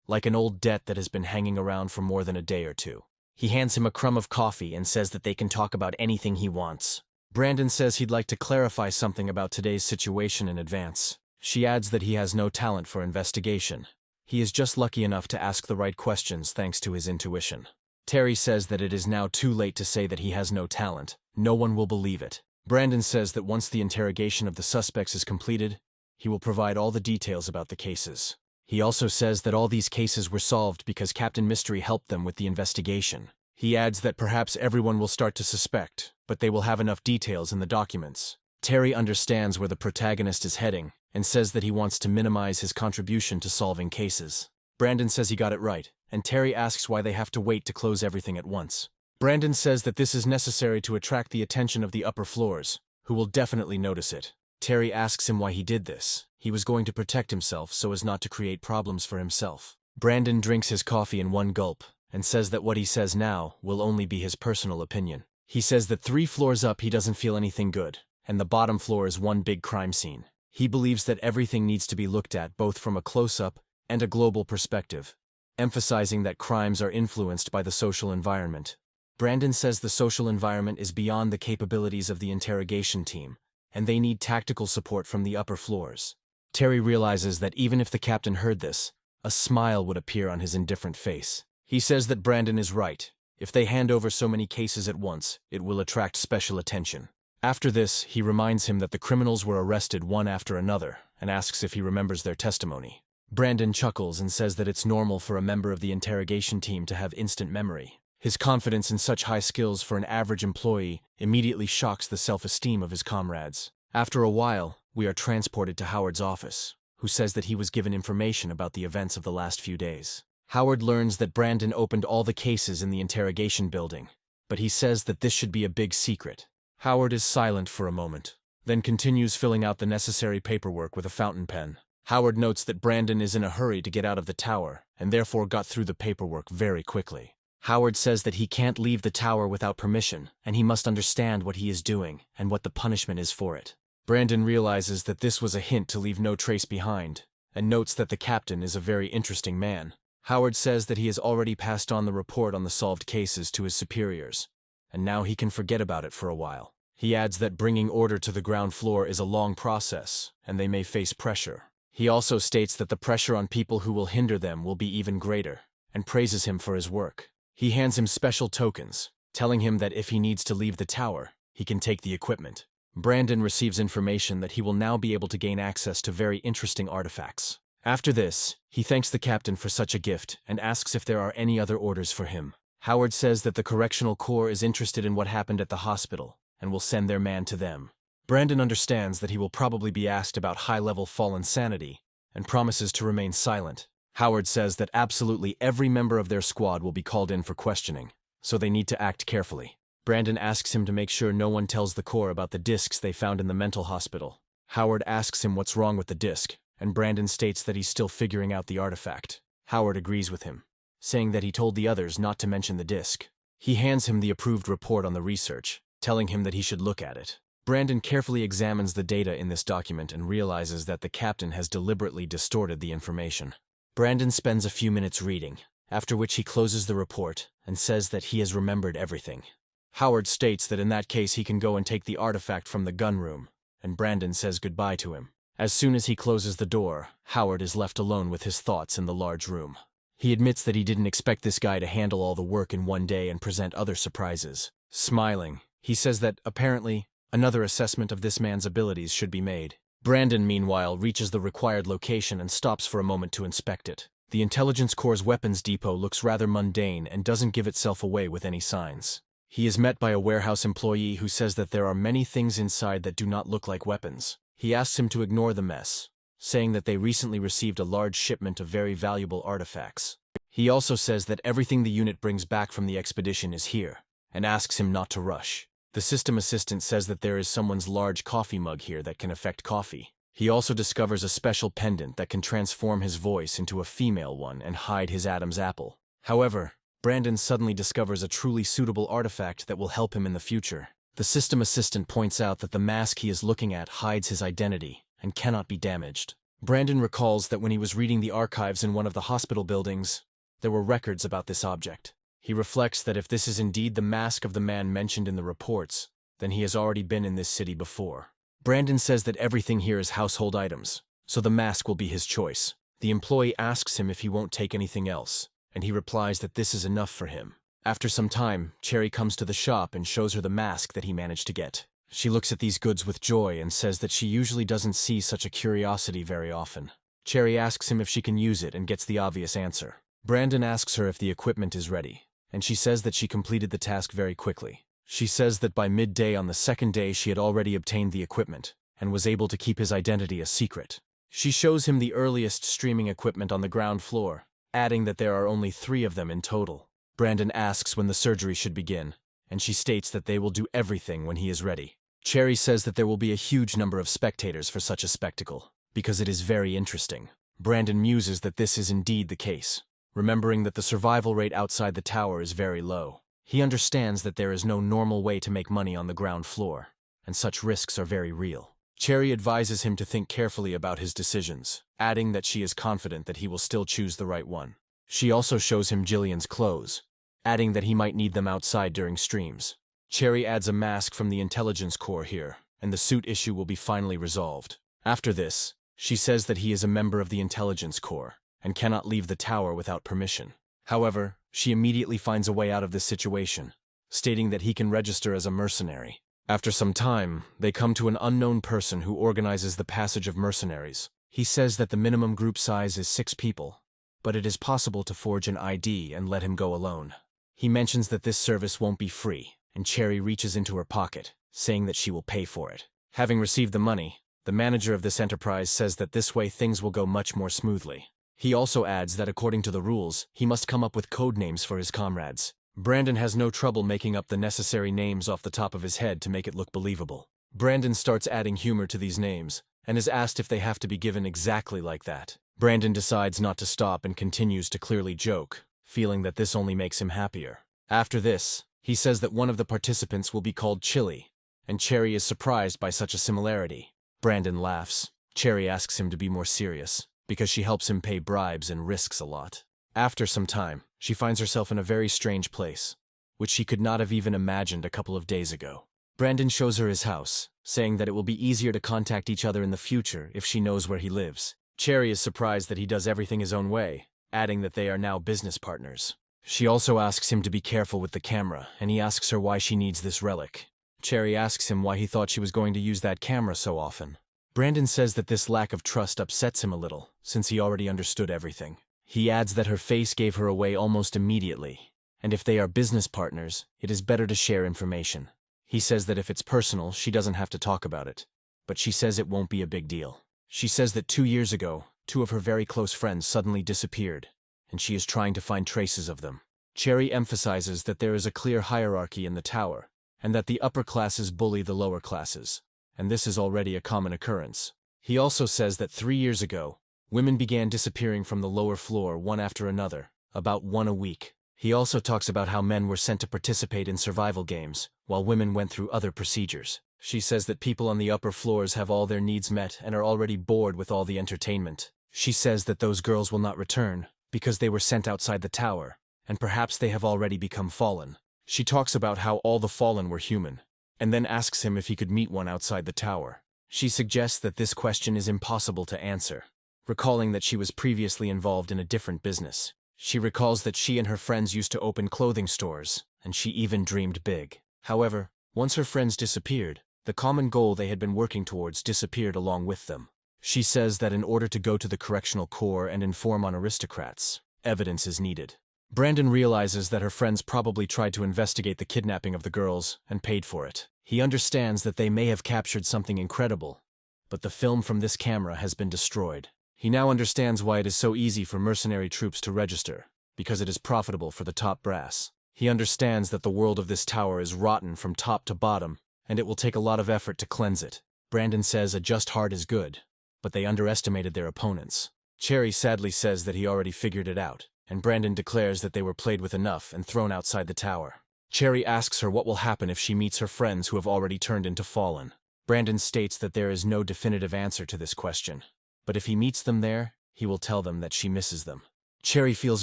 like an old debt that has been hanging around for more than a day or two. He hands him a crumb of coffee and says that they can talk about anything he wants. Brandon says he'd like to clarify something about today's situation in advance. She adds that he has no talent for investigation. He is just lucky enough to ask the right questions thanks to his intuition. Terry says that it is now too late to say that he has no talent. No one will believe it. Brandon says that once the interrogation of the suspects is completed, he will provide all the details about the cases. He also says that all these cases were solved because Captain Mystery helped them with the investigation. He adds that perhaps everyone will start to suspect, but they will have enough details in the documents. Terry understands where the protagonist is heading, and says that he wants to minimize his contribution to solving cases. Brandon says he got it right, and Terry asks why they have to wait to close everything at once. Brandon says that this is necessary to attract the attention of the upper floors, who will definitely notice it. Terry asks him why he did this. He was going to protect himself so as not to create problems for himself. Brandon drinks his coffee in one gulp, and says that what he says now will only be his personal opinion. He says that 3 floors up he doesn't feel anything good, and the bottom floor is one big crime scene. He believes that everything needs to be looked at both from a close-up and a global perspective, emphasizing that crimes are influenced by the social environment. Brandon says the social environment is beyond the capabilities of the interrogation team, and they need tactical support from the upper floors. Terry realizes that even if the captain heard this, a smile would appear on his indifferent face. He says that Brandon is right. If they hand over so many cases at once, it will attract special attention. After this, he reminds him that the criminals were arrested one after another, and asks if he remembers their testimony. Brandon chuckles and says that it's normal for a member of the interrogation team to have instant memory. His confidence in such high skills for an average employee immediately shocks the self-esteem of his comrades. After a while, we are transported to Howard's office, who says that he was given information about the events of the last few days. Howard learns that Brandon opened all the cases in the interrogation building, but he says that this should be a big secret. Howard is silent for a moment, then continues filling out the necessary paperwork with a fountain pen. Howard notes that Brandon is in a hurry to get out of the tower, and therefore got through the paperwork very quickly. Howard says that he can't leave the tower without permission, and he must understand what he is doing and what the punishment is for it. Brandon realizes that this was a hint to leave no trace behind, and notes that the captain is a very interesting man. Howard says that he has already passed on the report on the solved cases to his superiors, and now he can forget about it for a while. He adds that bringing order to the ground floor is a long process, and they may face pressure. He also states that the pressure on people who will hinder them will be even greater, and praises him for his work. He hands him special tokens, telling him that if he needs to leave the tower, he can take the equipment. Brandon receives information that he will now be able to gain access to very interesting artifacts. After this, he thanks the captain for such a gift and asks if there are any other orders for him. Howard says that the Correctional Corps is interested in what happened at the hospital and will send their man to them. Brandon understands that he will probably be asked about high-level fallen sanity and promises to remain silent. Howard says that absolutely every member of their squad will be called in for questioning, so they need to act carefully. Brandon asks him to make sure no one tells the Corps about the discs they found in the mental hospital. Howard asks him what's wrong with the disc, and Brandon states that he's still figuring out the artifact. Howard agrees with him, saying that he told the others not to mention the disc. He hands him the approved report on the research, telling him that he should look at it. Brandon carefully examines the data in this document and realizes that the captain has deliberately distorted the information. Brandon spends a few minutes reading, after which he closes the report and says that he has remembered everything. Howard states that in that case he can go and take the artifact from the gun room, and Brandon says goodbye to him. As soon as he closes the door, Howard is left alone with his thoughts in the large room. He admits that he didn't expect this guy to handle all the work in one day and present other surprises. Smiling, he says that, apparently, another assessment of this man's abilities should be made. Brandon, meanwhile, reaches the required location and stops for a moment to inspect it. The Intelligence Corps' weapons depot looks rather mundane and doesn't give itself away with any signs. He is met by a warehouse employee who says that there are many things inside that do not look like weapons. He asks him to ignore the mess, saying that they recently received a large shipment of very valuable artifacts. He also says that everything the unit brings back from the expedition is here, and asks him not to rush. The system assistant says that there is someone's large coffee mug here that can affect coffee. He also discovers a special pendant that can transform his voice into a female one and hide his Adam's apple. However, Brandon suddenly discovers a truly suitable artifact that will help him in the future. The system assistant points out that the mask he is looking at hides his identity and cannot be damaged. Brandon recalls that when he was reading the archives in one of the hospital buildings, there were records about this object. He reflects that if this is indeed the mask of the man mentioned in the reports, then he has already been in this city before. Brandon says that everything here is household items, so the mask will be his choice. The employee asks him if he won't take anything else, and he replies that this is enough for him. After some time, Cherry comes to the shop and shows her the mask that he managed to get. She looks at these goods with joy and says that she usually doesn't see such a curiosity very often. Cherry asks him if she can use it and gets the obvious answer. Brandon asks her if the equipment is ready, and she says that she completed the task very quickly. She says that by midday on the second day she had already obtained the equipment and was able to keep his identity a secret. She shows him the earliest streaming equipment on the ground floor, adding that there are only 3 of them in total. Brandon asks when the surgery should begin, and she states that they will do everything when he is ready. Cherry says that there will be a huge number of spectators for such a spectacle, because it is very interesting. Brandon muses that this is indeed the case, remembering that the survival rate outside the tower is very low. He understands that there is no normal way to make money on the ground floor, and such risks are very real. Cherry advises him to think carefully about his decisions, adding that she is confident that he will still choose the right one. She also shows him Jillian's clothes, adding that he might need them outside during streams. Cherry adds a mask from the Intelligence Corps here, and the suit issue will be finally resolved. After this, she says that he is a member of the Intelligence Corps, and cannot leave the tower without permission. However, she immediately finds a way out of this situation, stating that he can register as a mercenary. After some time, they come to an unknown person who organizes the passage of mercenaries. He says that the minimum group size is 6 people, but it is possible to forge an ID and let him go alone. He mentions that this service won't be free, and Cherry reaches into her pocket, saying that she will pay for it. Having received the money, the manager of this enterprise says that this way things will go much more smoothly. He also adds that according to the rules, he must come up with code names for his comrades. Brandon has no trouble making up the necessary names off the top of his head to make it look believable. Brandon starts adding humor to these names, and is asked if they have to be given exactly like that. Brandon decides not to stop and continues to clearly joke, feeling that this only makes him happier. After this, he says that one of the participants will be called Chili, and Cherry is surprised by such a similarity. Brandon laughs. Cherry asks him to be more serious, because she helps him pay bribes and risks a lot. After some time, she finds herself in a very strange place, which she could not have even imagined a couple of days ago. Brandon shows her his house, saying that it will be easier to contact each other in the future if she knows where he lives. Cherry is surprised that he does everything his own way, adding that they are now business partners. She also asks him to be careful with the camera, and he asks her why she needs this relic. Cherry asks him why he thought she was going to use that camera so often. Brandon says that this lack of trust upsets him a little, since he already understood everything. He adds that her face gave her away almost immediately, and if they are business partners, it is better to share information. He says that if it's personal, she doesn't have to talk about it, but she says it won't be a big deal. She says that 2 years ago, 2 of her very close friends suddenly disappeared, and she is trying to find traces of them. Cherry emphasizes that there is a clear hierarchy in the tower, and that the upper classes bully the lower classes, and this is already a common occurrence. He also says that 3 years ago, women began disappearing from the lower floor one after another, about 1 a week. He also talks about how men were sent to participate in survival games, while women went through other procedures. She says that people on the upper floors have all their needs met and are already bored with all the entertainment. She says that those girls will not return, because they were sent outside the tower, and perhaps they have already become fallen. She talks about how all the fallen were human, and then asks him if he could meet one outside the tower. She suggests that this question is impossible to answer, recalling that she was previously involved in a different business. She recalls that she and her friends used to open clothing stores, and she even dreamed big. However, once her friends disappeared, the common goal they had been working towards disappeared along with them. She says that in order to go to the correctional corps and inform on aristocrats, evidence is needed. Brandon realizes that her friends probably tried to investigate the kidnapping of the girls and paid for it. He understands that they may have captured something incredible, but the film from this camera has been destroyed. He now understands why it is so easy for mercenary troops to register, because it is profitable for the top brass. He understands that the world of this tower is rotten from top to bottom, and it will take a lot of effort to cleanse it. Brandon says a just heart is good, but they underestimated their opponents. Cherry sadly says that he already figured it out, and Brandon declares that they were played with enough and thrown outside the tower. Cherry asks her what will happen if she meets her friends who have already turned into fallen. Brandon states that there is no definitive answer to this question, but if he meets them there, he will tell them that she misses them. Cherry feels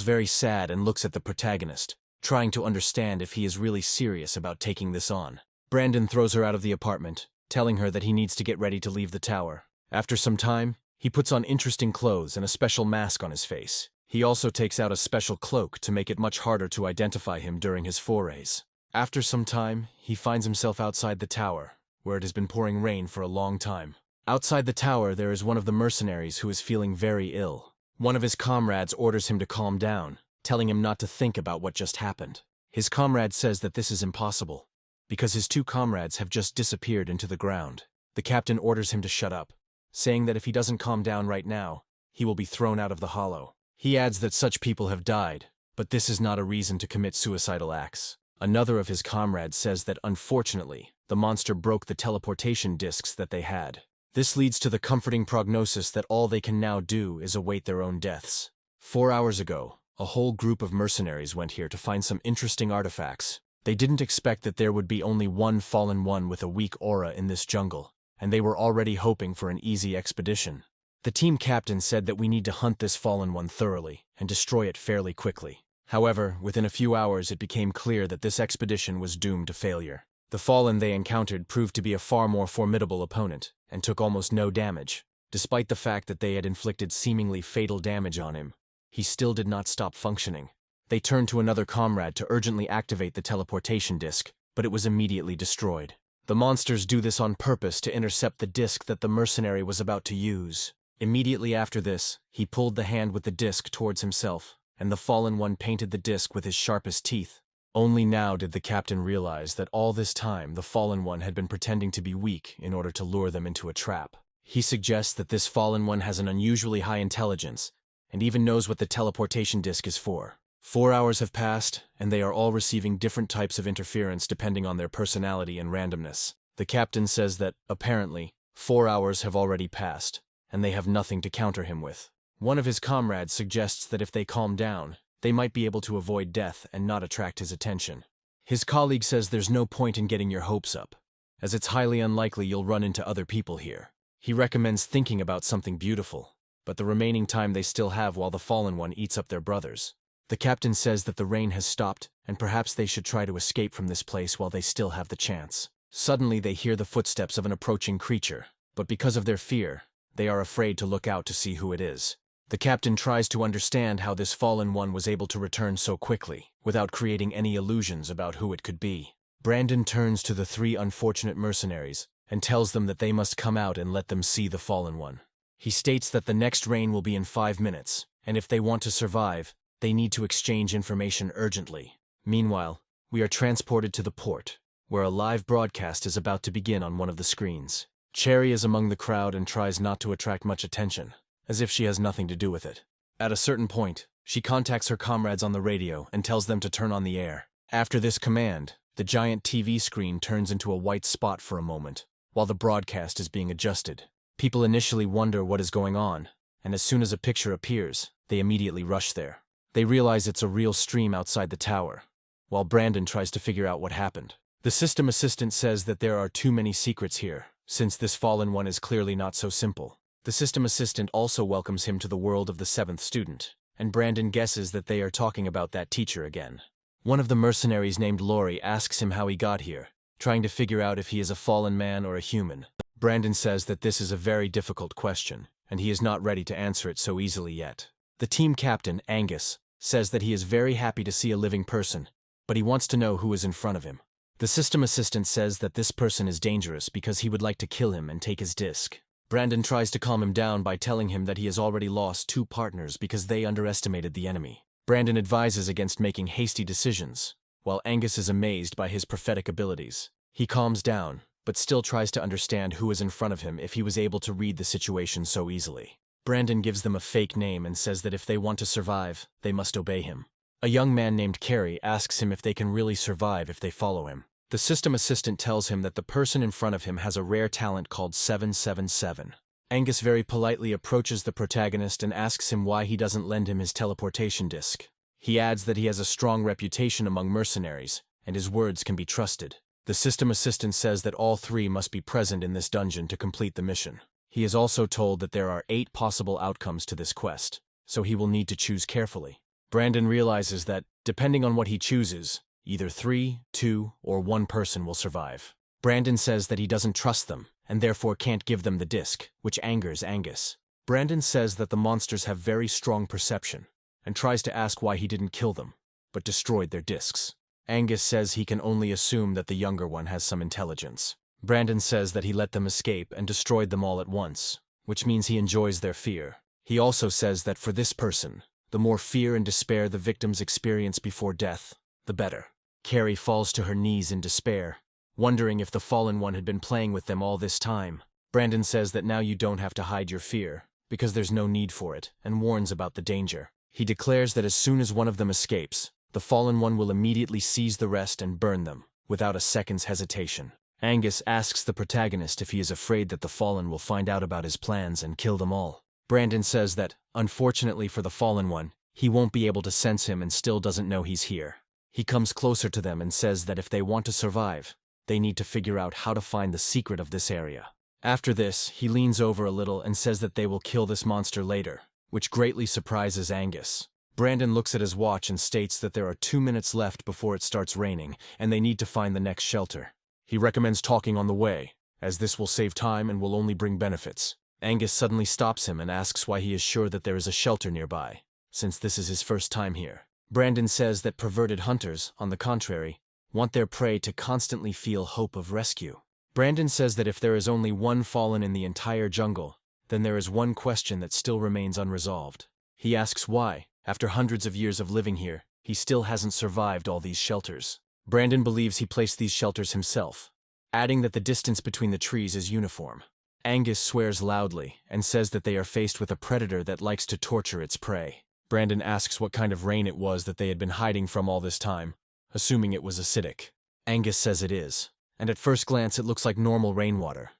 very sad and looks at the protagonist, trying to understand if he is really serious about taking this on. Brandon throws her out of the apartment, telling her that he needs to get ready to leave the tower. After some time, he puts on interesting clothes and a special mask on his face. He also takes out a special cloak to make it much harder to identify him during his forays. After some time, he finds himself outside the tower, where it has been pouring rain for a long time. Outside the tower, there is one of the mercenaries who is feeling very ill. One of his comrades orders him to calm down, telling him not to think about what just happened. His comrade says that this is impossible, because his 2 comrades have just disappeared into the ground. The captain orders him to shut up, saying that if he doesn't calm down right now, he will be thrown out of the hollow. He adds that such people have died, but this is not a reason to commit suicidal acts. Another of his comrades says that unfortunately, the monster broke the teleportation discs that they had. This leads to the comforting prognosis that all they can now do is await their own deaths. 4 hours ago, a whole group of mercenaries went here to find some interesting artifacts. They didn't expect that there would be only one fallen one with a weak aura in this jungle, and they were already hoping for an easy expedition. The team captain said that we need to hunt this fallen one thoroughly and destroy it fairly quickly. However, within a few hours it became clear that this expedition was doomed to failure. The fallen they encountered proved to be a far more formidable opponent, and took almost no damage. Despite the fact that they had inflicted seemingly fatal damage on him, he still did not stop functioning. They turned to another comrade to urgently activate the teleportation disc, but it was immediately destroyed. The monsters do this on purpose to intercept the disc that the mercenary was about to use. Immediately after this, he pulled the hand with the disc towards himself, and the fallen one painted the disc with his sharpest teeth. Only now did the captain realize that all this time the fallen one had been pretending to be weak in order to lure them into a trap. He suggests that this fallen one has an unusually high intelligence, and even knows what the teleportation disc is for. 4 hours have passed, and they are all receiving different types of interference depending on their personality and randomness. The captain says that, apparently, 4 hours have already passed, and they have nothing to counter him with. One of his comrades suggests that if they calm down, they might be able to avoid death and not attract his attention. His colleague says there's no point in getting your hopes up, as it's highly unlikely you'll run into other people here. He recommends thinking about something beautiful, but the remaining time they still have while the fallen one eats up their brothers. The captain says that the rain has stopped, and perhaps they should try to escape from this place while they still have the chance. Suddenly they hear the footsteps of an approaching creature, but because of their fear, they are afraid to look out to see who it is. The captain tries to understand how this fallen one was able to return so quickly, without creating any illusions about who it could be. Brandon turns to the three unfortunate mercenaries and tells them that they must come out and let them see the fallen one. He states that the next rain will be in 5 minutes, and if they want to survive, they need to exchange information urgently. Meanwhile, we are transported to the port, where a live broadcast is about to begin on one of the screens. Cherry is among the crowd and tries not to attract much attention, as if she has nothing to do with it. At a certain point, she contacts her comrades on the radio and tells them to turn on the air. After this command, the giant TV screen turns into a white spot for a moment, while the broadcast is being adjusted. People initially wonder what is going on, and as soon as a picture appears, they immediately rush there. They realize it's a real stream outside the tower, while Brandon tries to figure out what happened. The system assistant says that there are too many secrets here, since this fallen one is clearly not so simple. The system assistant also welcomes him to the world of the 7th student, and Brandon guesses that they are talking about that teacher again. One of the mercenaries named Lori asks him how he got here, trying to figure out if he is a fallen man or a human. Brandon says that this is a very difficult question, and he is not ready to answer it so easily yet. The team captain, Angus, says that he is very happy to see a living person, but he wants to know who is in front of him. The system assistant says that this person is dangerous because he would like to kill him and take his disc. Brandon tries to calm him down by telling him that he has already lost 2 partners because they underestimated the enemy. Brandon advises against making hasty decisions, while Angus is amazed by his prophetic abilities. He calms down, but still tries to understand who is in front of him if he was able to read the situation so easily. Brandon gives them a fake name and says that if they want to survive, they must obey him. A young man named Carrie asks him if they can really survive if they follow him. The system assistant tells him that the person in front of him has a rare talent called 777. Angus very politely approaches the protagonist and asks him why he doesn't lend him his teleportation disc. He adds that he has a strong reputation among mercenaries, and his words can be trusted. The system assistant says that all 3 must be present in this dungeon to complete the mission. He is also told that there are 8 possible outcomes to this quest, so he will need to choose carefully. Brandon realizes that, depending on what he chooses, either 3, 2, or 1 person will survive. Brandon says that he doesn't trust them, and therefore can't give them the disc, which angers Angus. Brandon says that the monsters have very strong perception, and tries to ask why he didn't kill them, but destroyed their discs. Angus says he can only assume that the younger one has some intelligence. Brandon says that he let them escape and destroyed them all at once, which means he enjoys their fear. He also says that for this person, the more fear and despair the victims experience before death, the better. Carrie falls to her knees in despair, wondering if the fallen one had been playing with them all this time. Brandon says that now you don't have to hide your fear, because there's no need for it, and warns about the danger. He declares that as soon as one of them escapes, the fallen one will immediately seize the rest and burn them, without a second's hesitation. Angus asks the protagonist if he is afraid that the fallen will find out about his plans and kill them all. Brandon says that, unfortunately for the fallen one, he won't be able to sense him and still doesn't know he's here. He comes closer to them and says that if they want to survive, they need to figure out how to find the secret of this area. After this, he leans over a little and says that they will kill this monster later, which greatly surprises Angus. Brandon looks at his watch and states that there are 2 minutes left before it starts raining, and they need to find the next shelter. He recommends talking on the way, as this will save time and will only bring benefits. Angus suddenly stops him and asks why he is sure that there is a shelter nearby, since this is his first time here. Brandon says that perverted hunters, on the contrary, want their prey to constantly feel hope of rescue. Brandon says that if there is only 1 fallen in the entire jungle, then there is 1 question that still remains unresolved. He asks why, after hundreds of years of living here, he still hasn't survived all these shelters. Brandon believes he placed these shelters himself, adding that the distance between the trees is uniform. Angus swears loudly and says that they are faced with a predator that likes to torture its prey. Brandon asks what kind of rain it was that they had been hiding from all this time, assuming it was acidic. Angus says it is, and at first glance it looks like normal rainwater,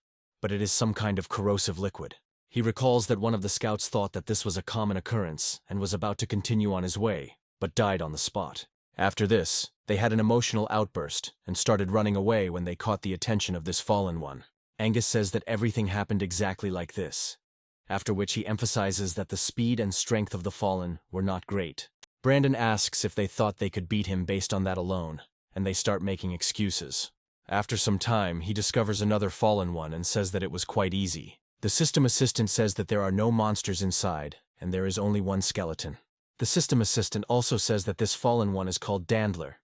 but it is some kind of corrosive liquid. He recalls that one of the scouts thought that this was a common occurrence and was about to continue on his way, but died on the spot. After this, they had an emotional outburst and started running away when they caught the attention of this fallen one. Angus says that everything happened exactly like this, after which he emphasizes that the speed and strength of the fallen were not great. Brandon asks if they thought they could beat him based on that alone, and they start making excuses. After some time, he discovers another fallen one and says that it was quite easy. The system assistant says that there are no monsters inside, and there is only one skeleton. The system assistant also says that this fallen one is called Dandler,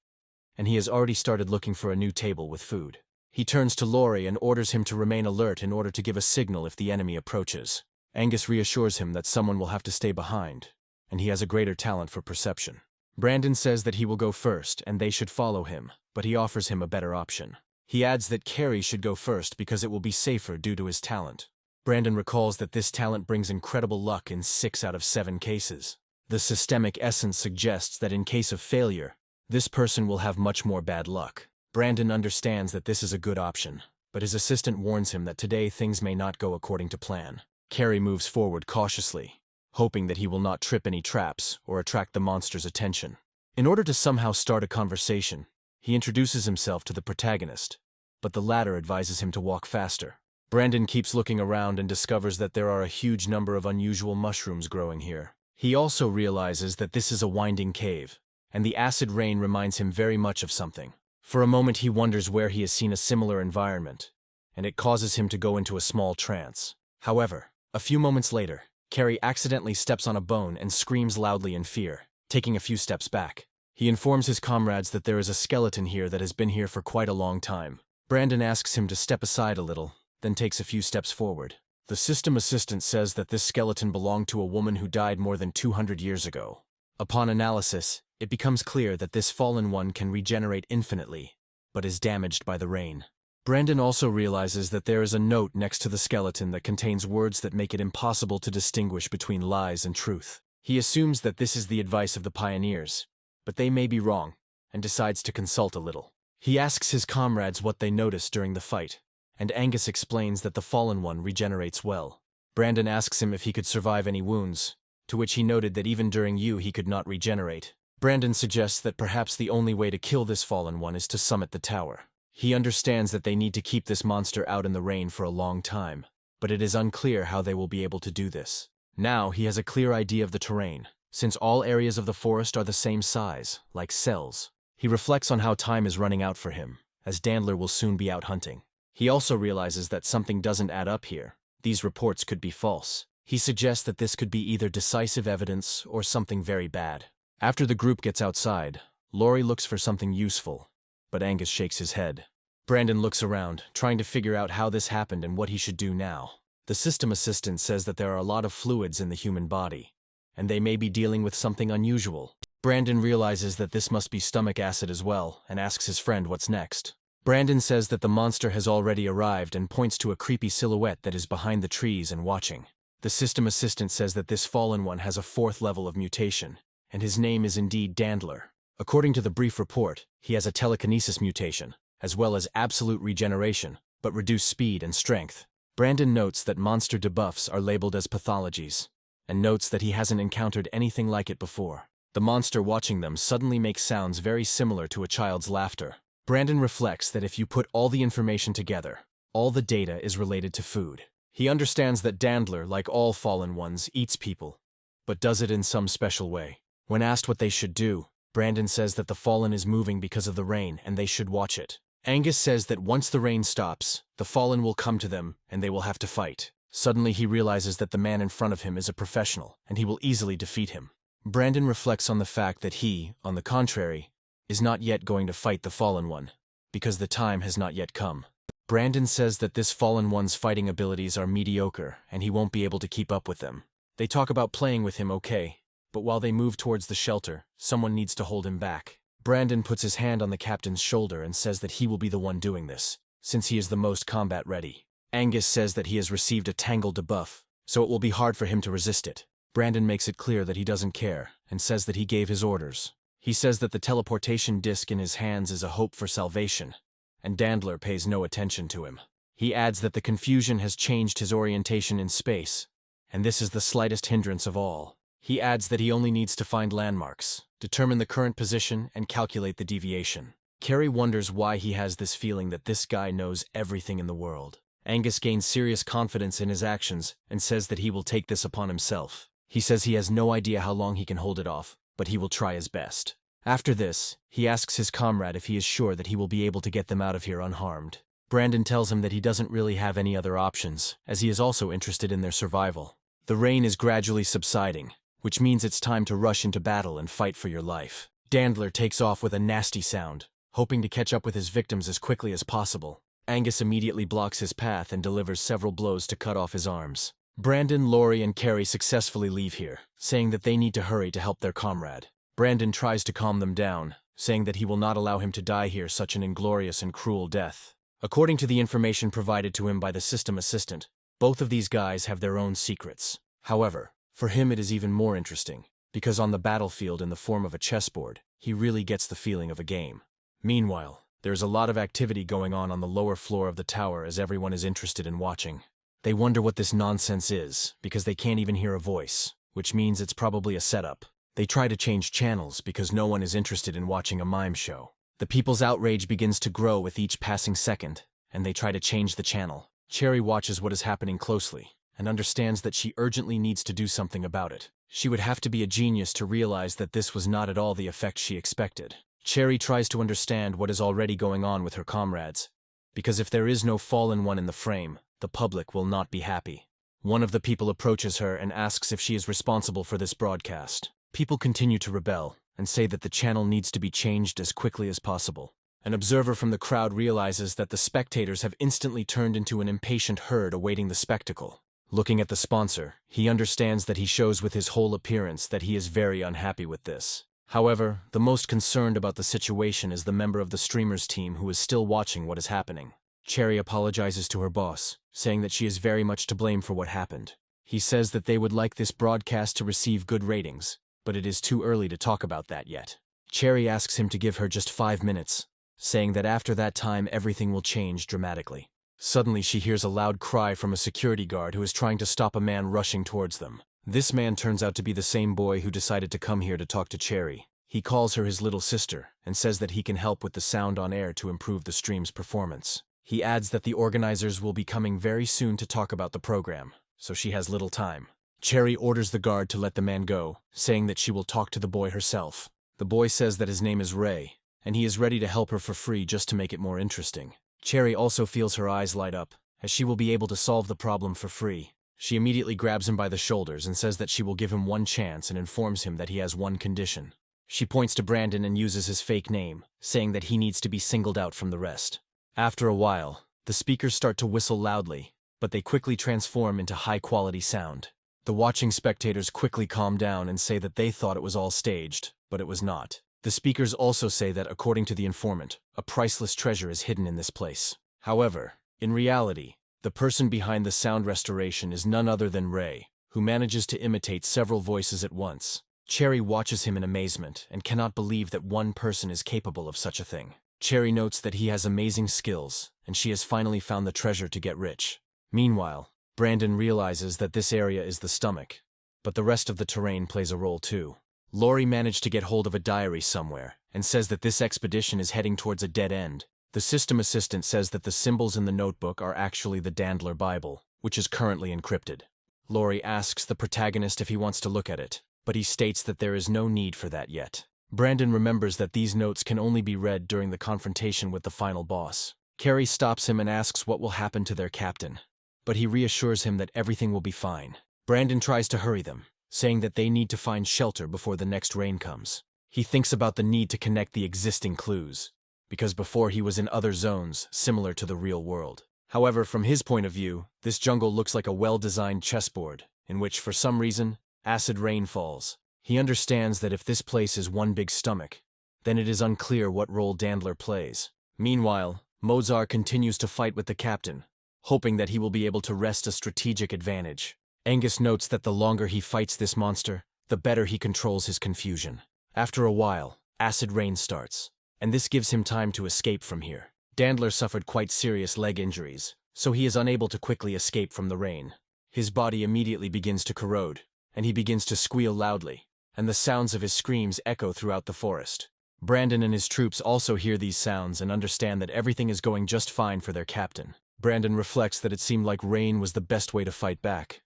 and he has already started looking for a new table with food. He turns to Laurie and orders him to remain alert in order to give a signal if the enemy approaches. Angus reassures him that someone will have to stay behind, and he has a greater talent for perception. Brandon says that he will go first and they should follow him, but he offers him a better option. He adds that Carrie should go first because it will be safer due to his talent. Brandon recalls that this talent brings incredible luck in 6 out of 7 cases. The systemic essence suggests that in case of failure, this person will have much more bad luck. Brandon understands that this is a good option, but his assistant warns him that today things may not go according to plan. Carrie moves forward cautiously, hoping that he will not trip any traps or attract the monster's attention. In order to somehow start a conversation, he introduces himself to the protagonist, but the latter advises him to walk faster. Brandon keeps looking around and discovers that there are a huge number of unusual mushrooms growing here. He also realizes that this is a winding cave, and the acid rain reminds him very much of something. For a moment he wonders where he has seen a similar environment, and it causes him to go into a small trance. However, a few moments later, Carrie accidentally steps on a bone and screams loudly in fear, taking a few steps back. He informs his comrades that there is a skeleton here that has been here for quite a long time. Brandon asks him to step aside a little, then takes a few steps forward. The system assistant says that this skeleton belonged to a woman who died more than 200 years ago. Upon analysis, it becomes clear that this fallen one can regenerate infinitely, but is damaged by the rain. Brandon also realizes that there is a note next to the skeleton that contains words that make it impossible to distinguish between lies and truth. He assumes that this is the advice of the pioneers, but they may be wrong, and decides to consult a little. He asks his comrades what they noticed during the fight, and Angus explains that the fallen one regenerates well. Brandon asks him if he could survive any wounds, to which he noted that even during he could not regenerate. Brandon suggests that perhaps the only way to kill this fallen one is to summit the tower. He understands that they need to keep this monster out in the rain for a long time, but it is unclear how they will be able to do this. Now he has a clear idea of the terrain, since all areas of the forest are the same size, like cells. He reflects on how time is running out for him, as Dandler will soon be out hunting. He also realizes that something doesn't add up here. These reports could be false. He suggests that this could be either decisive evidence or something very bad. After the group gets outside, Laurie looks for something useful, but Angus shakes his head. Brandon looks around, trying to figure out how this happened and what he should do now. The system assistant says that there are a lot of fluids in the human body, and they may be dealing with something unusual. Brandon realizes that this must be stomach acid as well, and asks his friend what's next. Brandon says that the monster has already arrived and points to a creepy silhouette that is behind the trees and watching. The system assistant says that this fallen one has a 4th level of mutation, and his name is indeed Dandler. According to the brief report, he has a telekinesis mutation, as well as absolute regeneration, but reduced speed and strength. Brandon notes that monster debuffs are labeled as pathologies, and notes that he hasn't encountered anything like it before. The monster watching them suddenly makes sounds very similar to a child's laughter. Brandon reflects that if you put all the information together, all the data is related to food. He understands that Dandler, like all fallen ones, eats people, but does it in some special way. When asked what they should do, Brandon says that the fallen is moving because of the rain and they should watch it. Angus says that once the rain stops, the fallen will come to them and they will have to fight. Suddenly he realizes that the man in front of him is a professional and he will easily defeat him. Brandon reflects on the fact that he, on the contrary, is not yet going to fight the fallen one, because the time has not yet come. Brandon says that this fallen one's fighting abilities are mediocre and he won't be able to keep up with them. They talk about playing with him okay, but while they move towards the shelter, someone needs to hold him back. Brandon puts his hand on the captain's shoulder and says that he will be the one doing this, since he is the most combat ready. Angus says that he has received a Tangle debuff, so it will be hard for him to resist it. Brandon makes it clear that he doesn't care, and says that he gave his orders. He says that the teleportation disc in his hands is a hope for salvation, and Dandler pays no attention to him. He adds that the confusion has changed his orientation in space, and this is the slightest hindrance of all. He adds that he only needs to find landmarks, determine the current position, and calculate the deviation. Carrie wonders why he has this feeling that this guy knows everything in the world. Angus gains serious confidence in his actions and says that he will take this upon himself. He says he has no idea how long he can hold it off, but he will try his best. After this, he asks his comrade if he is sure that he will be able to get them out of here unharmed. Brandon tells him that he doesn't really have any other options, as he is also interested in their survival. The rain is gradually subsiding, which means it's time to rush into battle and fight for your life. Dandler takes off with a nasty sound, hoping to catch up with his victims as quickly as possible. Angus immediately blocks his path and delivers several blows to cut off his arms. Brandon, Laurie, and Carrie successfully leave here, saying that they need to hurry to help their comrade. Brandon tries to calm them down, saying that he will not allow him to die here such an inglorious and cruel death. According to the information provided to him by the system assistant, both of these guys have their own secrets. However, for him it is even more interesting, because on the battlefield in the form of a chessboard, he really gets the feeling of a game. Meanwhile, there is a lot of activity going on the lower floor of the tower as everyone is interested in watching. They wonder what this nonsense is, because they can't even hear a voice, which means it's probably a setup. They try to change channels because no one is interested in watching a mime show. The people's outrage begins to grow with each passing second, and they try to change the channel. Cherry watches what is happening closely, and understands that she urgently needs to do something about it. She would have to be a genius to realize that this was not at all the effect she expected. Cherry tries to understand what is already going on with her comrades, because if there is no fallen one in the frame, the public will not be happy. One of the people approaches her and asks if she is responsible for this broadcast. People continue to rebel and say that the channel needs to be changed as quickly as possible. An observer from the crowd realizes that the spectators have instantly turned into an impatient herd awaiting the spectacle. Looking at the sponsor, he understands that he shows with his whole appearance that he is very unhappy with this. However, the most concerned about the situation is the member of the streamer's team who is still watching what is happening. Cherry apologizes to her boss, saying that she is very much to blame for what happened. He says that they would like this broadcast to receive good ratings, but it is too early to talk about that yet. Cherry asks him to give her just 5 minutes, saying that after that time everything will change dramatically. Suddenly she hears a loud cry from a security guard who is trying to stop a man rushing towards them. This man turns out to be the same boy who decided to come here to talk to Cherry. He calls her his little sister and says that he can help with the sound on air to improve the stream's performance. He adds that the organizers will be coming very soon to talk about the program, so she has little time. Cherry orders the guard to let the man go, saying that she will talk to the boy herself. The boy says that his name is Ray, and he is ready to help her for free just to make it more interesting. Cherry also feels her eyes light up, as she will be able to solve the problem for free. She immediately grabs him by the shoulders and says that she will give him one chance and informs him that he has one condition. She points to Brandon and uses his fake name, saying that he needs to be singled out from the rest. After a while, the speakers start to whistle loudly, but they quickly transform into high-quality sound. The watching spectators quickly calm down and say that they thought it was all staged, but it was not. The speakers also say that, according to the informant, a priceless treasure is hidden in this place. However, in reality, the person behind the sound restoration is none other than Ray, who manages to imitate several voices at once. Cherry watches him in amazement and cannot believe that one person is capable of such a thing. Cherry notes that he has amazing skills, and she has finally found the treasure to get rich. Meanwhile, Brandon realizes that this area is the stomach, but the rest of the terrain plays a role too. Laurie managed to get hold of a diary somewhere, and says that this expedition is heading towards a dead end. The system assistant says that the symbols in the notebook are actually the Dandler Bible, which is currently encrypted. Laurie asks the protagonist if he wants to look at it, but he states that there is no need for that yet. Brandon remembers that these notes can only be read during the confrontation with the final boss. Carrie stops him and asks what will happen to their captain, but he reassures him that everything will be fine. Brandon tries to hurry them, saying that they need to find shelter before the next rain comes. He thinks about the need to connect the existing clues, because before he was in other zones similar to the real world. However, from his point of view, this jungle looks like a well-designed chessboard, in which, for some reason, acid rain falls. He understands that if this place is one big stomach, then it is unclear what role Dandler plays. Meanwhile, Mozart continues to fight with the captain, hoping that he will be able to wrest a strategic advantage. Angus notes that the longer he fights this monster, the better he controls his confusion. After a while, acid rain starts, and this gives him time to escape from here. Dandler suffered quite serious leg injuries, so he is unable to quickly escape from the rain. His body immediately begins to corrode, and he begins to squeal loudly, and the sounds of his screams echo throughout the forest. Brandon and his troops also hear these sounds and understand that everything is going just fine for their captain. Brandon reflects that it seemed like rain was the best way to fight back,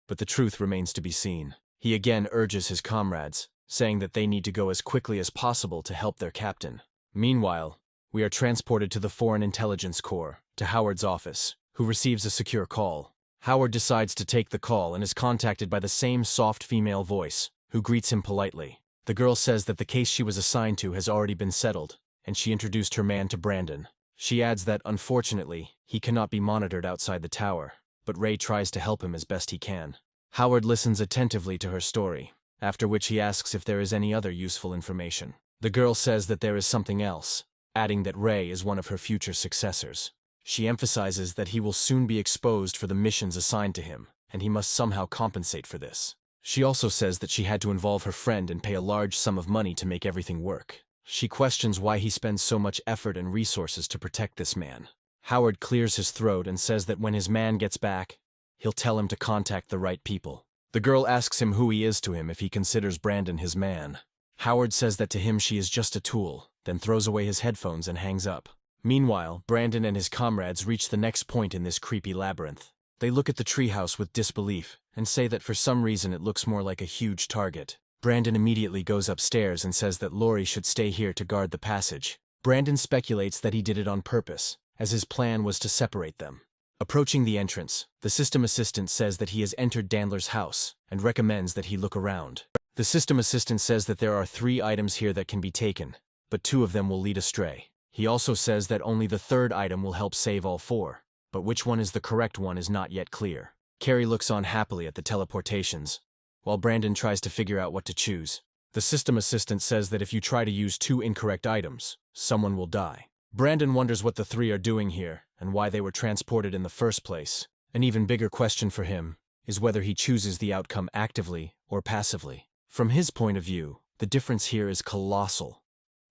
but the truth remains to be seen. He again urges his comrades, saying that they need to go as quickly as possible to help their captain. Meanwhile, we are transported to the Foreign Intelligence Corps, to Howard's office, who receives a secure call. Howard decides to take the call and is contacted by the same soft female voice, who greets him politely. The girl says that the case she was assigned to has already been settled, and she introduced her man to Brandon. She adds that, unfortunately, he cannot be monitored outside the tower, but Ray tries to help him as best he can. Howard listens attentively to her story, after which he asks if there is any other useful information. The girl says that there is something else, adding that Ray is one of her future successors. She emphasizes that he will soon be exposed for the missions assigned to him, and he must somehow compensate for this. She also says that she had to involve her friend and pay a large sum of money to make everything work. She questions why he spends so much effort and resources to protect this man. Howard clears his throat and says that when his man gets back, he'll tell him to contact the right people. The girl asks him who he is to him if he considers Brandon his man. Howard says that to him she is just a tool, then throws away his headphones and hangs up. Meanwhile, Brandon and his comrades reach the next point in this creepy labyrinth. They look at the treehouse with disbelief and say that for some reason it looks more like a huge target. Brandon immediately goes upstairs and says that Lori should stay here to guard the passage. Brandon speculates that he did it on purpose, as his plan was to separate them. Approaching the entrance, the system assistant says that he has entered Dandler's house and recommends that he look around. The system assistant says that there are 3 items here that can be taken, but 2 of them will lead astray. He also says that only the 3rd item will help save all 4, but which one is the correct one is not yet clear. Carrie looks on happily at the teleportations, while Brandon tries to figure out what to choose. The system assistant says that if you try to use 2 incorrect items, someone will die. Brandon wonders what the 3 are doing here and why they were transported in the first place. An even bigger question for him is whether he chooses the outcome actively or passively. From his point of view, the difference here is colossal,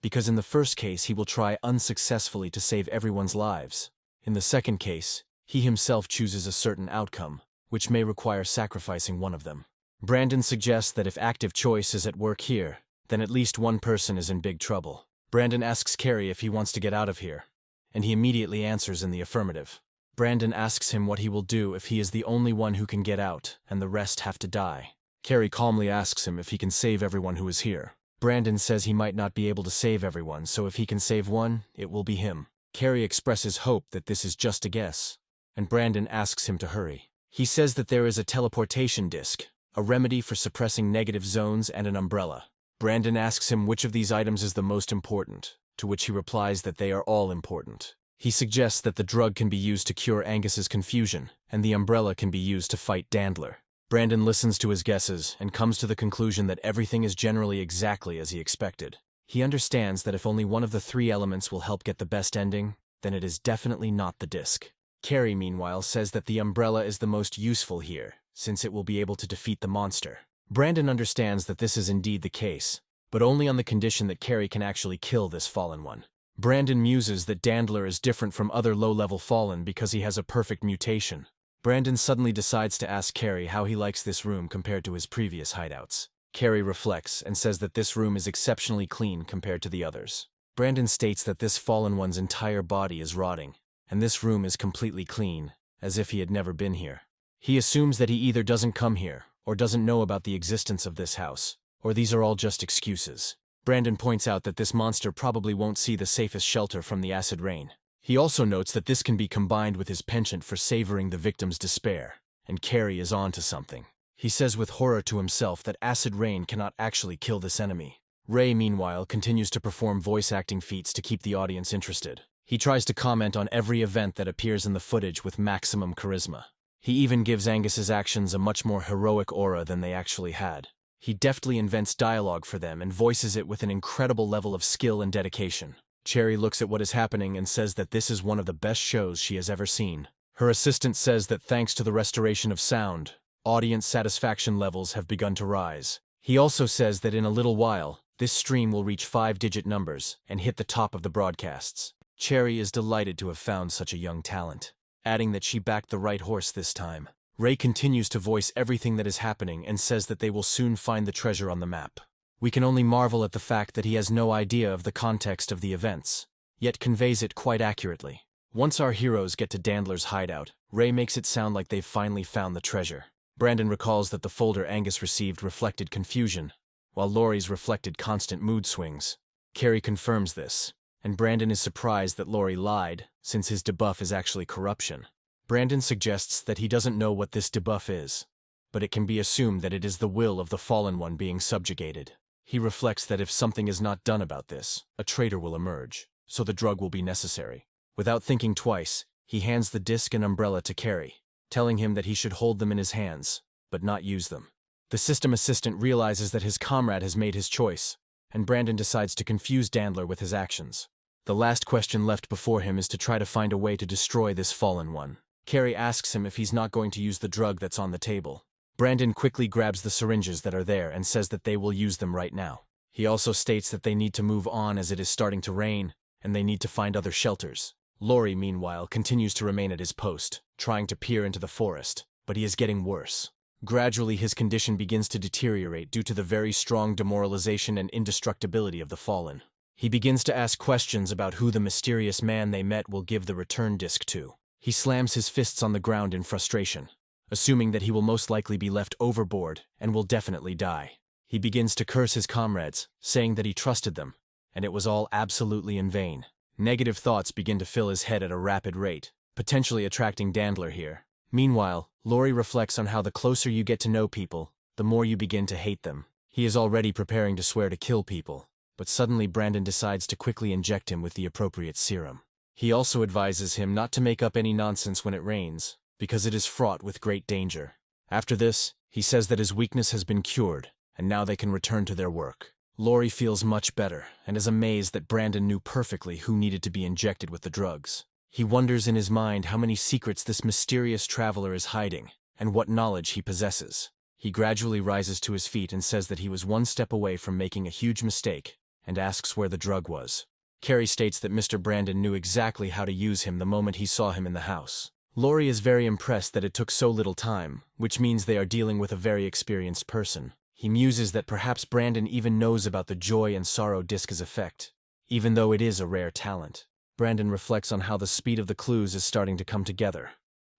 because in the first case he will try unsuccessfully to save everyone's lives. In the second case, he himself chooses a certain outcome, which may require sacrificing one of them. Brandon suggests that if active choice is at work here, then at least one person is in big trouble. Brandon asks Carrie if he wants to get out of here, and he immediately answers in the affirmative. Brandon asks him what he will do if he is the only one who can get out and the rest have to die. Carrie calmly asks him if he can save everyone who is here. Brandon says he might not be able to save everyone, so if he can save one, it will be him. Carrie expresses hope that this is just a guess, and Brandon asks him to hurry. He says that there is a teleportation disc, a remedy for suppressing negative zones, and an umbrella. Brandon asks him which of these items is the most important, to which he replies that they are all important. He suggests that the drug can be used to cure Angus's confusion, and the umbrella can be used to fight Dandler. Brandon listens to his guesses and comes to the conclusion that everything is generally exactly as he expected. He understands that if only one of the 3 elements will help get the best ending, then it is definitely not the disc. Carrie, meanwhile, says that the umbrella is the most useful here, since it will be able to defeat the monster. Brandon understands that this is indeed the case, but only on the condition that Carrie can actually kill this fallen one. Brandon muses that Dandler is different from other low-level fallen because he has a perfect mutation. Brandon suddenly decides to ask Carrie how he likes this room compared to his previous hideouts. Carrie reflects and says that this room is exceptionally clean compared to the others. Brandon states that this fallen one's entire body is rotting, and this room is completely clean, as if he had never been here. He assumes that he either doesn't come here, or doesn't know about the existence of this house, or these are all just excuses. Brandon points out that this monster probably won't see the safest shelter from the acid rain. He also notes that this can be combined with his penchant for savoring the victim's despair, and Carrie is on to something. He says with horror to himself that acid rain cannot actually kill this enemy. Ray, meanwhile, continues to perform voice-acting feats to keep the audience interested. He tries to comment on every event that appears in the footage with maximum charisma. He even gives Angus's actions a much more heroic aura than they actually had. He deftly invents dialogue for them and voices it with an incredible level of skill and dedication. Cherry looks at what is happening and says that this is one of the best shows she has ever seen. Her assistant says that thanks to the restoration of sound, audience satisfaction levels have begun to rise. He also says that in a little while, this stream will reach 5-digit numbers and hit the top of the broadcasts. Cherry is delighted to have found such a young talent, adding that she backed the right horse this time. Ray continues to voice everything that is happening and says that they will soon find the treasure on the map. We can only marvel at the fact that he has no idea of the context of the events, yet conveys it quite accurately. Once our heroes get to Dandler's hideout, Ray makes it sound like they've finally found the treasure. Brandon recalls that the folder Angus received reflected confusion, while Laurie's reflected constant mood swings. Carrie confirms this, and Brandon is surprised that Laurie lied, since his debuff is actually corruption. Brandon suggests that he doesn't know what this debuff is, but it can be assumed that it is the will of the fallen one being subjugated. He reflects that if something is not done about this, a traitor will emerge, so the drug will be necessary. Without thinking twice, he hands the disc and umbrella to Carrie, telling him that he should hold them in his hands, but not use them. The system assistant realizes that his comrade has made his choice, and Brandon decides to confuse Dandler with his actions. The last question left before him is to try to find a way to destroy this fallen one. Carrie asks him if he's not going to use the drug that's on the table. Brandon quickly grabs the syringes that are there and says that they will use them right now. He also states that they need to move on as it is starting to rain, and they need to find other shelters. Laurie, meanwhile, continues to remain at his post, trying to peer into the forest, but he is getting worse. Gradually, his condition begins to deteriorate due to the very strong demoralization and indestructibility of the fallen. He begins to ask questions about who the mysterious man they met will give the return disc to. He slams his fists on the ground in frustration, assuming that he will most likely be left overboard and will definitely die. He begins to curse his comrades, saying that he trusted them, and it was all absolutely in vain. Negative thoughts begin to fill his head at a rapid rate, potentially attracting Dandler here. Meanwhile, Laurie reflects on how the closer you get to know people, the more you begin to hate them. He is already preparing to swear to kill people, but suddenly Brandon decides to quickly inject him with the appropriate serum. He also advises him not to make up any nonsense when it rains, because it is fraught with great danger. After this, he says that his weakness has been cured, and now they can return to their work. Laurie feels much better, and is amazed that Brandon knew perfectly who needed to be injected with the drugs. He wonders in his mind how many secrets this mysterious traveler is hiding, and what knowledge he possesses. He gradually rises to his feet and says that he was one step away from making a huge mistake, and asks where the drug was. Carrie states that Mr. Brandon knew exactly how to use him the moment he saw him in the house. Laurie is very impressed that it took so little time, which means they are dealing with a very experienced person. He muses that perhaps Brandon even knows about the joy and sorrow disc's effect, even though it is a rare talent. Brandon reflects on how the speed of the clues is starting to come together,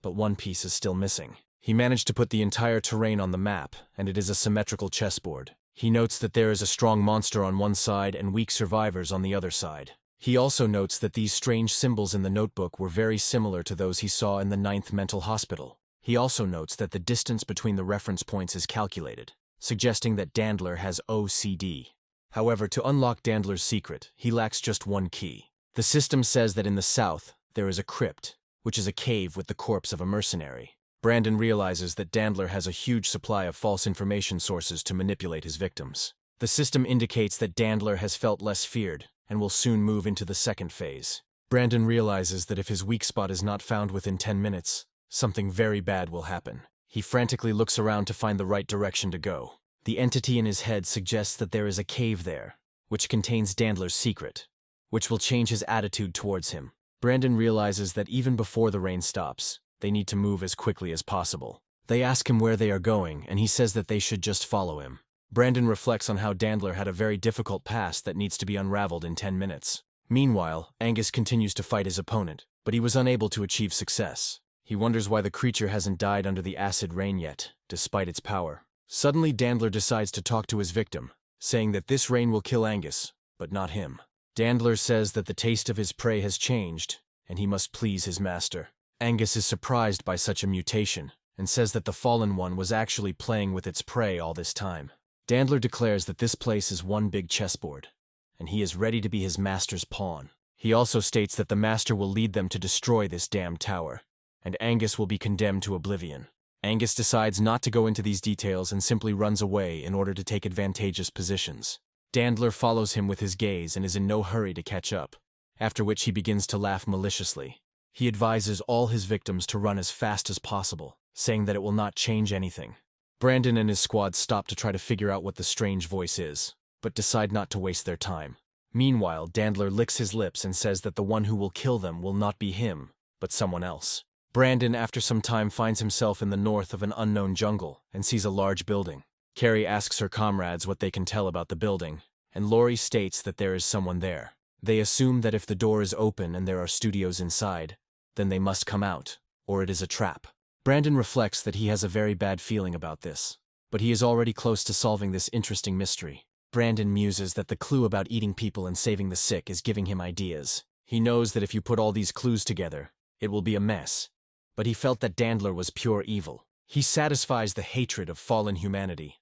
but one piece is still missing. He managed to put the entire terrain on the map, and it is a symmetrical chessboard. He notes that there is a strong monster on one side and weak survivors on the other side. He also notes that these strange symbols in the notebook were very similar to those he saw in the 9th mental hospital. He also notes that the distance between the reference points is calculated, suggesting that Dandler has OCD. However, to unlock Dandler's secret, he lacks just one key. The system says that in the south, there is a crypt, which is a cave with the corpse of a mercenary. Brandon realizes that Dandler has a huge supply of false information sources to manipulate his victims. The system indicates that Dandler has felt less feared and will soon move into the second phase. Brandon realizes that if his weak spot is not found within 10 minutes, something very bad will happen. He frantically looks around to find the right direction to go. The entity in his head suggests that there is a cave there, which contains Dandler's secret, which will change his attitude towards him. Brandon realizes that even before the rain stops, they need to move as quickly as possible. They ask him where they are going, and he says that they should just follow him. Brandon reflects on how Dandler had a very difficult past that needs to be unraveled in 10 minutes. Meanwhile, Angus continues to fight his opponent, but he was unable to achieve success. He wonders why the creature hasn't died under the acid rain yet, despite its power. Suddenly, Dandler decides to talk to his victim, saying that this rain will kill Angus, but not him. Dandler says that the taste of his prey has changed, and he must please his master. Angus is surprised by such a mutation, and says that the fallen one was actually playing with its prey all this time. Dandler declares that this place is one big chessboard, and he is ready to be his master's pawn. He also states that the master will lead them to destroy this damned tower, and Angus will be condemned to oblivion. Angus decides not to go into these details and simply runs away in order to take advantageous positions. Dandler follows him with his gaze and is in no hurry to catch up, after which he begins to laugh maliciously. He advises all his victims to run as fast as possible, saying that it will not change anything. Brandon and his squad stop to try to figure out what the strange voice is, but decide not to waste their time. Meanwhile, Dandler licks his lips and says that the one who will kill them will not be him, but someone else. Brandon, after some time, finds himself in the north of an unknown jungle and sees a large building. Carrie asks her comrades what they can tell about the building, and Laurie states that there is someone there. They assume that if the door is open and there are studios inside, then they must come out, or it is a trap. Brandon reflects that he has a very bad feeling about this, but he is already close to solving this interesting mystery. Brandon muses that the clue about eating people and saving the sick is giving him ideas. He knows that if you put all these clues together, it will be a mess, but he felt that Dandler was pure evil. He satisfies the hatred of fallen humanity.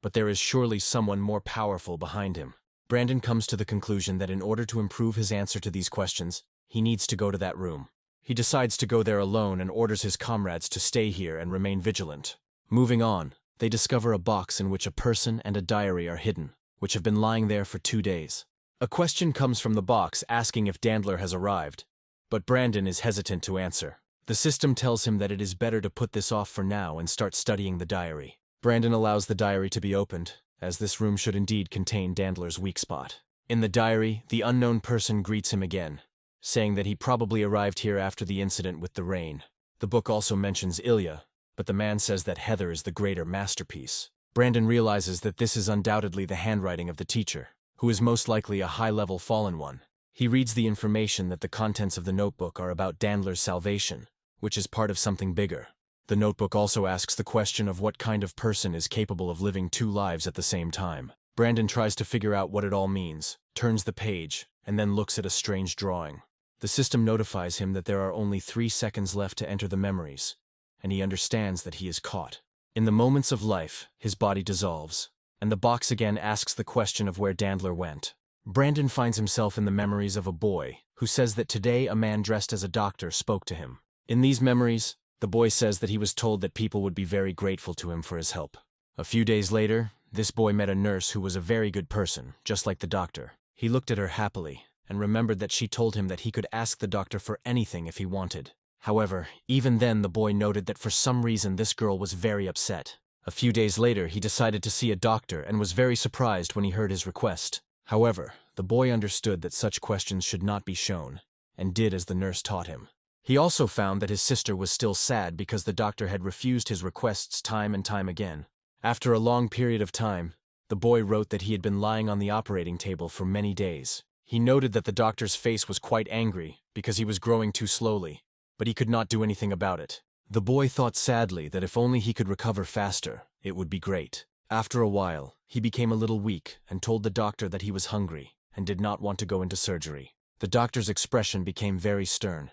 But there is surely someone more powerful behind him. Brandon comes to the conclusion that in order to improve his answer to these questions, he needs to go to that room. He decides to go there alone and orders his comrades to stay here and remain vigilant. Moving on, they discover a box in which a person and a diary are hidden, which have been lying there for 2 days. A question comes from the box asking if Dandler has arrived, but Brandon is hesitant to answer. The system tells him that it is better to put this off for now and start studying the diary. Brandon allows the diary to be opened, as this room should indeed contain Dandler's weak spot. In the diary, the unknown person greets him again, saying that he probably arrived here after the incident with the rain. The book also mentions Ilia, but the man says that Heather is the greater masterpiece. Brandon realizes that this is undoubtedly the handwriting of the teacher, who is most likely a high-level fallen one. He reads the information that the contents of the notebook are about Dandler's salvation, which is part of something bigger. The notebook also asks the question of what kind of person is capable of living 2 lives at the same time. Brandon tries to figure out what it all means, turns the page, and then looks at a strange drawing. The system notifies him that there are only 3 seconds left to enter the memories, and he understands that he is caught. In the moments of life, his body dissolves, and the box again asks the question of where Dandler went. Brandon finds himself in the memories of a boy who says that today a man dressed as a doctor spoke to him. In these memories, the boy says that he was told that people would be very grateful to him for his help. A few days later, this boy met a nurse who was a very good person, just like the doctor. He looked at her happily and remembered that she told him that he could ask the doctor for anything if he wanted. However, even then the boy noted that for some reason this girl was very upset. A few days later, he decided to see a doctor and was very surprised when he heard his request. However, the boy understood that such questions should not be shown, and did as the nurse taught him. He also found that his sister was still sad because the doctor had refused his requests time and time again. After a long period of time, the boy wrote that he had been lying on the operating table for many days. He noted that the doctor's face was quite angry because he was growing too slowly, but he could not do anything about it. The boy thought sadly that if only he could recover faster, it would be great. After a while, he became a little weak and told the doctor that he was hungry and did not want to go into surgery. The doctor's expression became very stern.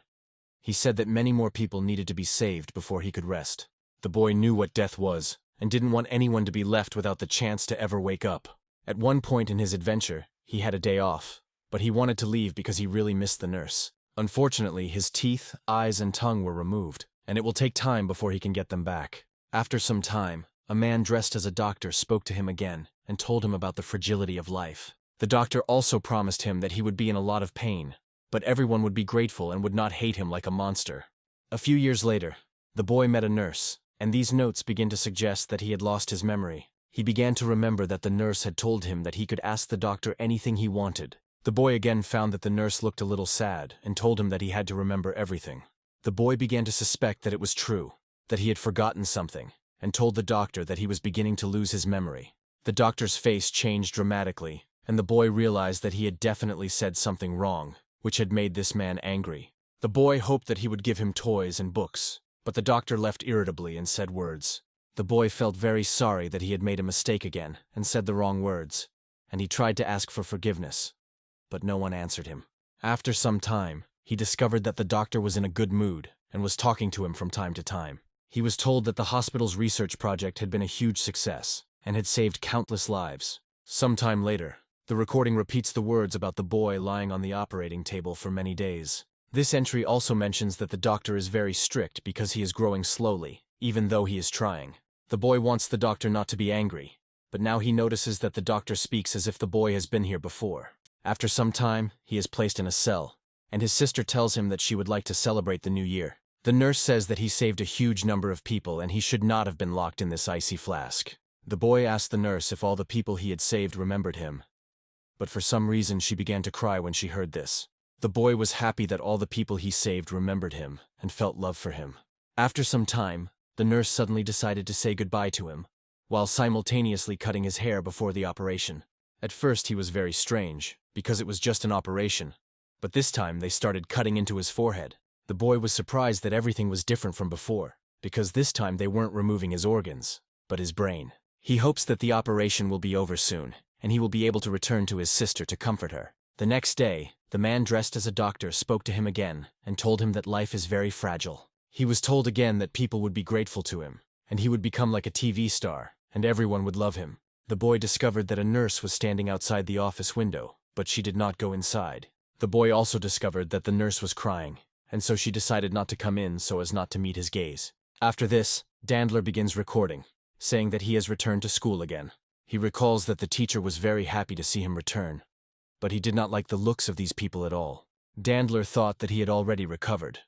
He said that many more people needed to be saved before he could rest. The boy knew what death was, and didn't want anyone to be left without the chance to ever wake up. At one point in his adventure, he had a day off, but he wanted to leave because he really missed the nurse. Unfortunately, his teeth, eyes, and tongue were removed, and it will take time before he can get them back. After some time, a man dressed as a doctor spoke to him again and told him about the fragility of life. The doctor also promised him that he would be in a lot of pain, but everyone would be grateful and would not hate him like a monster. A few years later, the boy met a nurse, and these notes begin to suggest that he had lost his memory. He began to remember that the nurse had told him that he could ask the doctor anything he wanted. The boy again found that the nurse looked a little sad and told him that he had to remember everything. The boy began to suspect that it was true, that he had forgotten something, and told the doctor that he was beginning to lose his memory. The doctor's face changed dramatically, and the boy realized that he had definitely said something wrong, which had made this man angry. The boy hoped that he would give him toys and books, but the doctor left irritably and said words. The boy felt very sorry that he had made a mistake again and said the wrong words, and he tried to ask for forgiveness, but no one answered him. After some time, he discovered that the doctor was in a good mood and was talking to him from time to time. He was told that the hospital's research project had been a huge success and had saved countless lives. Sometime later, the recording repeats the words about the boy lying on the operating table for many days. This entry also mentions that the doctor is very strict because he is growing slowly, even though he is trying. The boy wants the doctor not to be angry, but now he notices that the doctor speaks as if the boy has been here before. After some time, he is placed in a cell, and his sister tells him that she would like to celebrate the new year. The nurse says that he saved a huge number of people and he should not have been locked in this icy flask. The boy asked the nurse if all the people he had saved remembered him, but for some reason she began to cry when she heard this. The boy was happy that all the people he saved remembered him and felt love for him. After some time, the nurse suddenly decided to say goodbye to him, while simultaneously cutting his hair before the operation. At first he was very strange, because it was just an operation, but this time they started cutting into his forehead. The boy was surprised that everything was different from before, because this time they weren't removing his organs, but his brain. He hopes that the operation will be over soon, and he will be able to return to his sister to comfort her. The next day, the man dressed as a doctor spoke to him again and told him that life is very fragile. He was told again that people would be grateful to him, and he would become like a TV star, and everyone would love him. The boy discovered that a nurse was standing outside the office window, but she did not go inside. The boy also discovered that the nurse was crying, and so she decided not to come in so as not to meet his gaze. After this, Dandler begins recording, saying that he has returned to school again. He recalls that the teacher was very happy to see him return, but he did not like the looks of these people at all. Dandler thought that he had already recovered,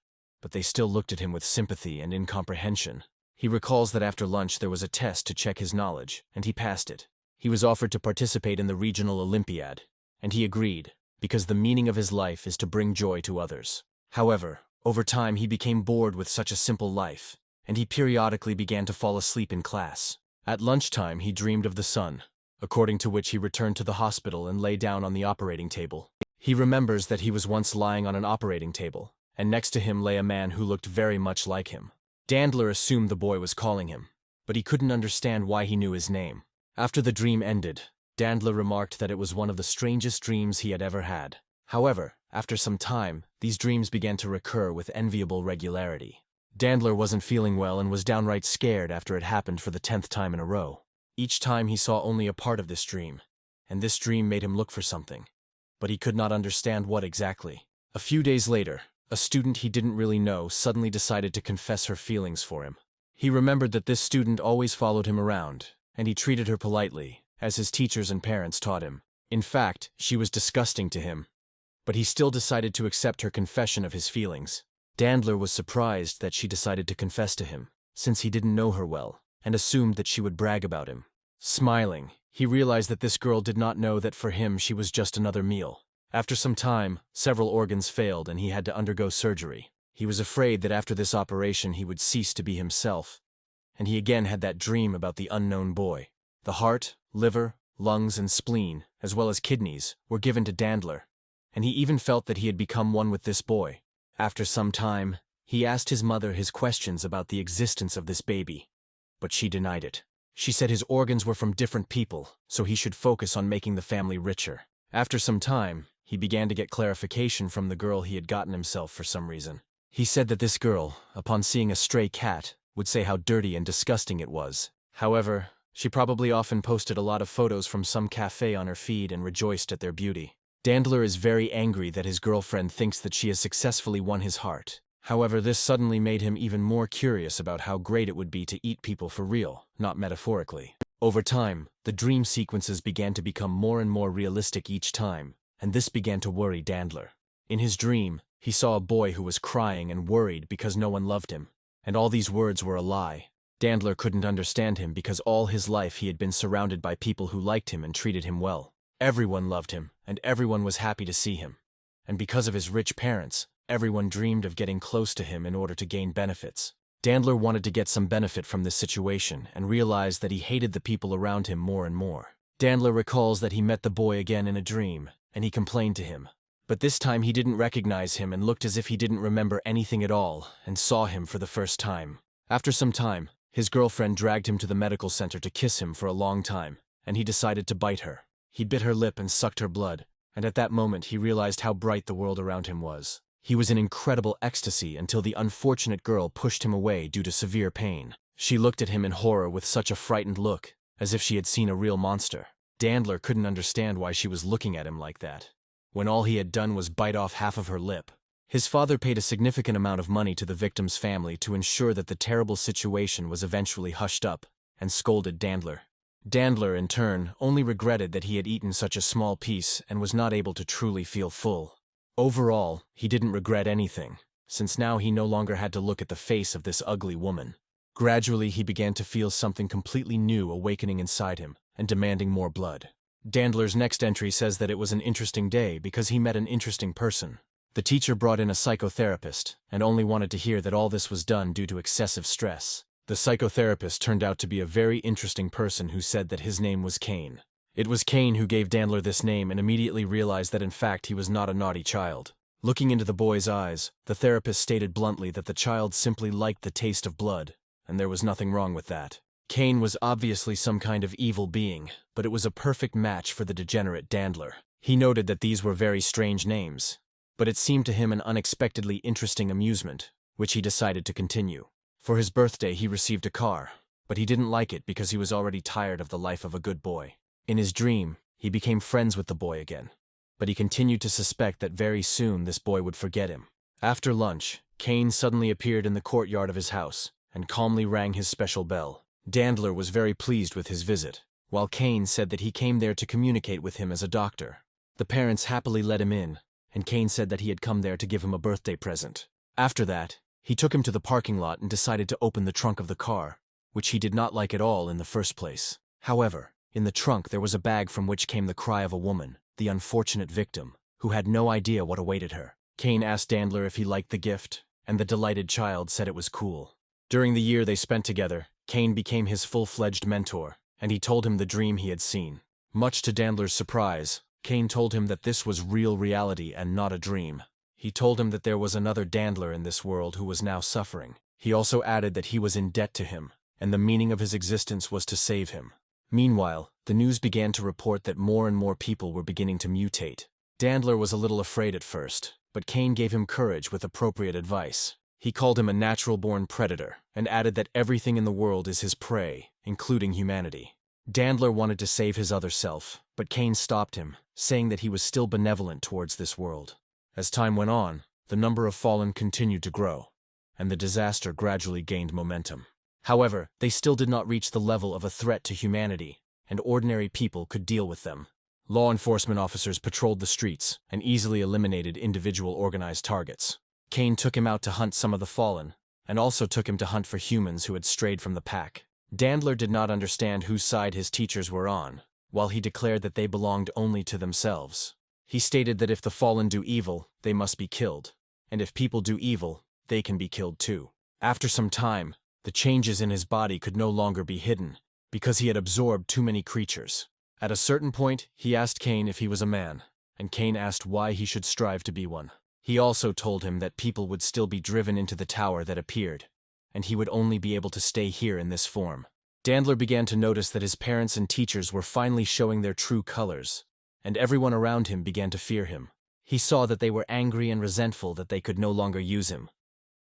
but they still looked at him with sympathy and incomprehension. He recalls that after lunch there was a test to check his knowledge, and he passed it. He was offered to participate in the regional Olympiad, and he agreed, because the meaning of his life is to bring joy to others. However, over time he became bored with such a simple life, and he periodically began to fall asleep in class. At lunchtime he dreamed of the sun, according to which he returned to the hospital and lay down on the operating table. He remembers that he was once lying on an operating table, and next to him lay a man who looked very much like him. Dandler assumed the boy was calling him, but he couldn't understand why he knew his name. After the dream ended, Dandler remarked that it was one of the strangest dreams he had ever had. However, after some time, these dreams began to recur with enviable regularity. Dandler wasn't feeling well and was downright scared after it happened for the 10th time in a row. Each time he saw only a part of this dream, and this dream made him look for something, but he could not understand what exactly. A few days later, a student he didn't really know suddenly decided to confess her feelings for him. He remembered that this student always followed him around, and he treated her politely, as his teachers and parents taught him. In fact, she was disgusting to him, but he still decided to accept her confession of his feelings. Dandler was surprised that she decided to confess to him, since he didn't know her well, and assumed that she would brag about him. Smiling, he realized that this girl did not know that for him she was just another meal. After some time, several organs failed and he had to undergo surgery. He was afraid that after this operation he would cease to be himself, and he again had that dream about the unknown boy. The heart, liver, lungs, and spleen, as well as kidneys, were given to Dandler, and he even felt that he had become one with this boy. After some time, he asked his mother his questions about the existence of this baby, but she denied it. She said his organs were from different people, so he should focus on making the family richer. After some time, he began to get clarification from the girl he had gotten himself for some reason. He said that this girl, upon seeing a stray cat, would say how dirty and disgusting it was. However, she probably often posted a lot of photos from some cafe on her feed and rejoiced at their beauty. Dandler is very angry that his girlfriend thinks that she has successfully won his heart. However, this suddenly made him even more curious about how great it would be to eat people for real, not metaphorically. Over time, the dream sequences began to become more and more realistic each time, and this began to worry Dandler. In his dream, he saw a boy who was crying and worried because no one loved him, and all these words were a lie. Dandler couldn't understand him because all his life he had been surrounded by people who liked him and treated him well. Everyone loved him, and everyone was happy to see him. And because of his rich parents, everyone dreamed of getting close to him in order to gain benefits. Dandler wanted to get some benefit from this situation and realized that he hated the people around him more and more. Dandler recalls that he met the boy again in a dream, and he complained to him. But this time he didn't recognize him and looked as if he didn't remember anything at all and saw him for the first time. After some time, his girlfriend dragged him to the medical center to kiss him for a long time, and he decided to bite her. He bit her lip and sucked her blood, and at that moment he realized how bright the world around him was. He was in incredible ecstasy until the unfortunate girl pushed him away due to severe pain. She looked at him in horror with such a frightened look, as if she had seen a real monster. Dandler couldn't understand why she was looking at him like that, when all he had done was bite off half of her lip. His father paid a significant amount of money to the victim's family to ensure that the terrible situation was eventually hushed up, and scolded Dandler. Dandler, in turn, only regretted that he had eaten such a small piece and was not able to truly feel full. Overall, he didn't regret anything, since now he no longer had to look at the face of this ugly woman. Gradually, he began to feel something completely new awakening inside him and demanding more blood. Dandler's next entry says that it was an interesting day because he met an interesting person. The teacher brought in a psychotherapist and only wanted to hear that all this was done due to excessive stress. The psychotherapist turned out to be a very interesting person who said that his name was Kane. It was Kane who gave Dandler this name and immediately realized that in fact he was not a naughty child. Looking into the boy's eyes, the therapist stated bluntly that the child simply liked the taste of blood, and there was nothing wrong with that. Kane was obviously some kind of evil being, but it was a perfect match for the degenerate Dandler. He noted that these were very strange names, but it seemed to him an unexpectedly interesting amusement, which he decided to continue. For his birthday, he received a car, but he didn't like it because he was already tired of the life of a good boy. In his dream, he became friends with the boy again, but he continued to suspect that very soon this boy would forget him. After lunch, Kane suddenly appeared in the courtyard of his house and calmly rang his special bell. Dandler was very pleased with his visit, while Kane said that he came there to communicate with him as a doctor. The parents happily let him in, and Kane said that he had come there to give him a birthday present. After that, he took him to the parking lot and decided to open the trunk of the car, which he did not like at all in the first place. However, in the trunk there was a bag from which came the cry of a woman, the unfortunate victim, who had no idea what awaited her. Kane asked Dandler if he liked the gift, and the delighted child said it was cool. During the year they spent together, Kane became his full-fledged mentor, and he told him the dream he had seen. Much to Dandler's surprise, Kane told him that this was real reality and not a dream. He told him that there was another Dandler in this world who was now suffering. He also added that he was in debt to him, and the meaning of his existence was to save him. Meanwhile, the news began to report that more and more people were beginning to mutate. Dandler was a little afraid at first, but Kane gave him courage with appropriate advice. He called him a natural-born predator, and added that everything in the world is his prey, including humanity. Dandler wanted to save his other self, but Kane stopped him, saying that he was still benevolent towards this world. As time went on, the number of fallen continued to grow, and the disaster gradually gained momentum. However, they still did not reach the level of a threat to humanity, and ordinary people could deal with them. Law enforcement officers patrolled the streets and easily eliminated individual organized targets. Kane took him out to hunt some of the fallen, and also took him to hunt for humans who had strayed from the pack. Dandler did not understand whose side his teachers were on, while he declared that they belonged only to themselves. He stated that if the fallen do evil, they must be killed, and if people do evil, they can be killed too. After some time, the changes in his body could no longer be hidden, because he had absorbed too many creatures. At a certain point, he asked Kane if he was a man, and Kane asked why he should strive to be one. He also told him that people would still be driven into the tower that appeared, and he would only be able to stay here in this form. Dandler began to notice that his parents and teachers were finally showing their true colors, and everyone around him began to fear him. He saw that they were angry and resentful that they could no longer use him,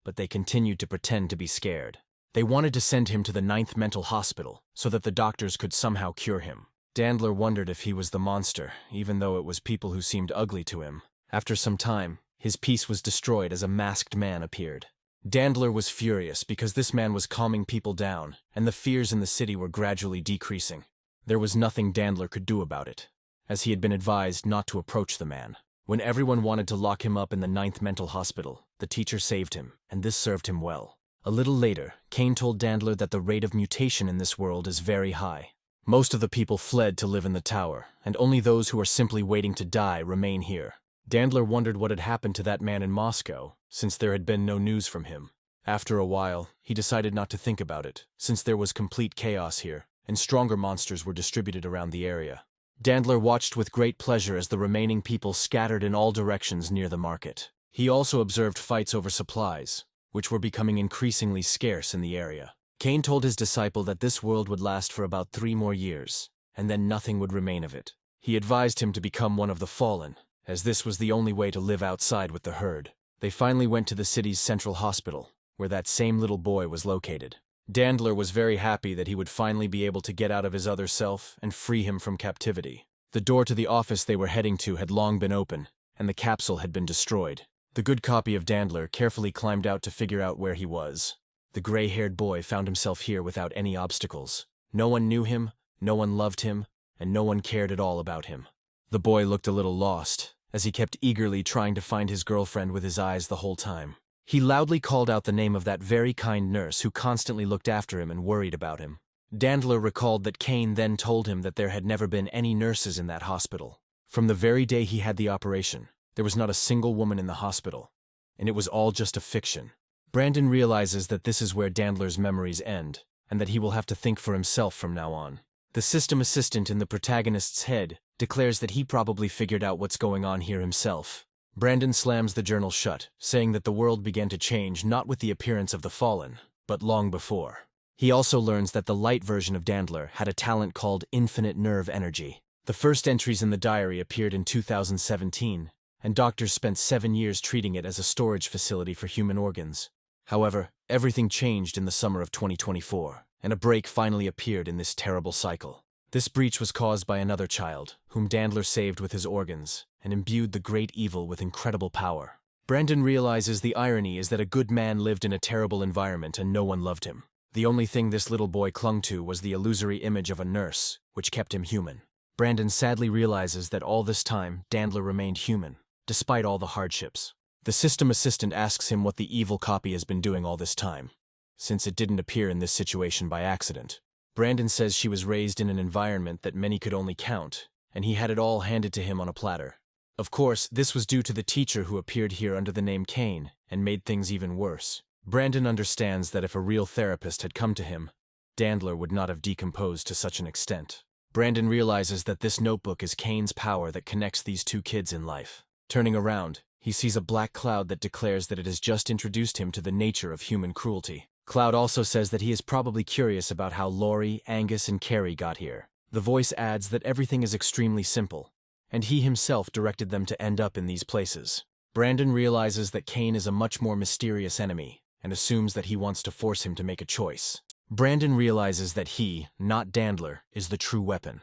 but they continued to pretend to be scared. They wanted to send him to the 9th mental hospital so that the doctors could somehow cure him. Dandler wondered if he was the monster, even though it was people who seemed ugly to him. After some time, his peace was destroyed as a masked man appeared. Dandler was furious because this man was calming people down, and the fears in the city were gradually decreasing. There was nothing Dandler could do about it, as he had been advised not to approach the man. When everyone wanted to lock him up in the 9th mental hospital, the teacher saved him, and this served him well. A little later, Kane told Dandler that the rate of mutation in this world is very high. Most of the people fled to live in the tower, and only those who are simply waiting to die remain here. Dandler wondered what had happened to that man in Moscow, since there had been no news from him. After a while, he decided not to think about it, since there was complete chaos here, and stronger monsters were distributed around the area. Dandler watched with great pleasure as the remaining people scattered in all directions near the market. He also observed fights over supplies, which were becoming increasingly scarce in the area. Kane told his disciple that this world would last for about 3 more years, and then nothing would remain of it. He advised him to become one of the fallen, as this was the only way to live outside with the herd. They finally went to the city's central hospital, where that same little boy was located. Dandler was very happy that he would finally be able to get out of his other self and free him from captivity. The door to the office they were heading to had long been open, and the capsule had been destroyed. The good copy of Dandler carefully climbed out to figure out where he was. The gray-haired boy found himself here without any obstacles. No one knew him, no one loved him, and no one cared at all about him. The boy looked a little lost, as he kept eagerly trying to find his girlfriend with his eyes the whole time. He loudly called out the name of that very kind nurse who constantly looked after him and worried about him. Dandler recalled that Kane then told him that there had never been any nurses in that hospital. From the very day he had the operation, there was not a single woman in the hospital, and it was all just a fiction. Brandon realizes that this is where Dandler's memories end, and that he will have to think for himself from now on. The system assistant in the protagonist's head declares that he probably figured out what's going on here himself. Brandon slams the journal shut, saying that the world began to change not with the appearance of the fallen, but long before. He also learns that the light version of Dandler had a talent called infinite nerve energy. The first entries in the diary appeared in 2017, and doctors spent 7 years treating it as a storage facility for human organs. However, everything changed in the summer of 2024, and a break finally appeared in this terrible cycle. This breach was caused by another child, whom Dandler saved with his organs, and imbued the great evil with incredible power. Brandon realizes the irony is that a good man lived in a terrible environment and no one loved him. The only thing this little boy clung to was the illusory image of a nurse, which kept him human. Brandon sadly realizes that all this time, Dandler remained human, despite all the hardships. The system assistant asks him what the evil copy has been doing all this time, since it didn't appear in this situation by accident. Brandon says she was raised in an environment that many could only count, and he had it all handed to him on a platter. Of course, this was due to the teacher who appeared here under the name Kane, and made things even worse. Brandon understands that if a real therapist had come to him, Dandler would not have decomposed to such an extent. Brandon realizes that this notebook is Kane's power that connects these two kids in life. Turning around, he sees a black cloud that declares that it has just introduced him to the nature of human cruelty. Cloud also says that he is probably curious about how Laurie, Angus, and Carrie got here. The voice adds that everything is extremely simple, and he himself directed them to end up in these places. Brandon realizes that Kane is a much more mysterious enemy, and assumes that he wants to force him to make a choice. Brandon realizes that he, not Dandler, is the true weapon,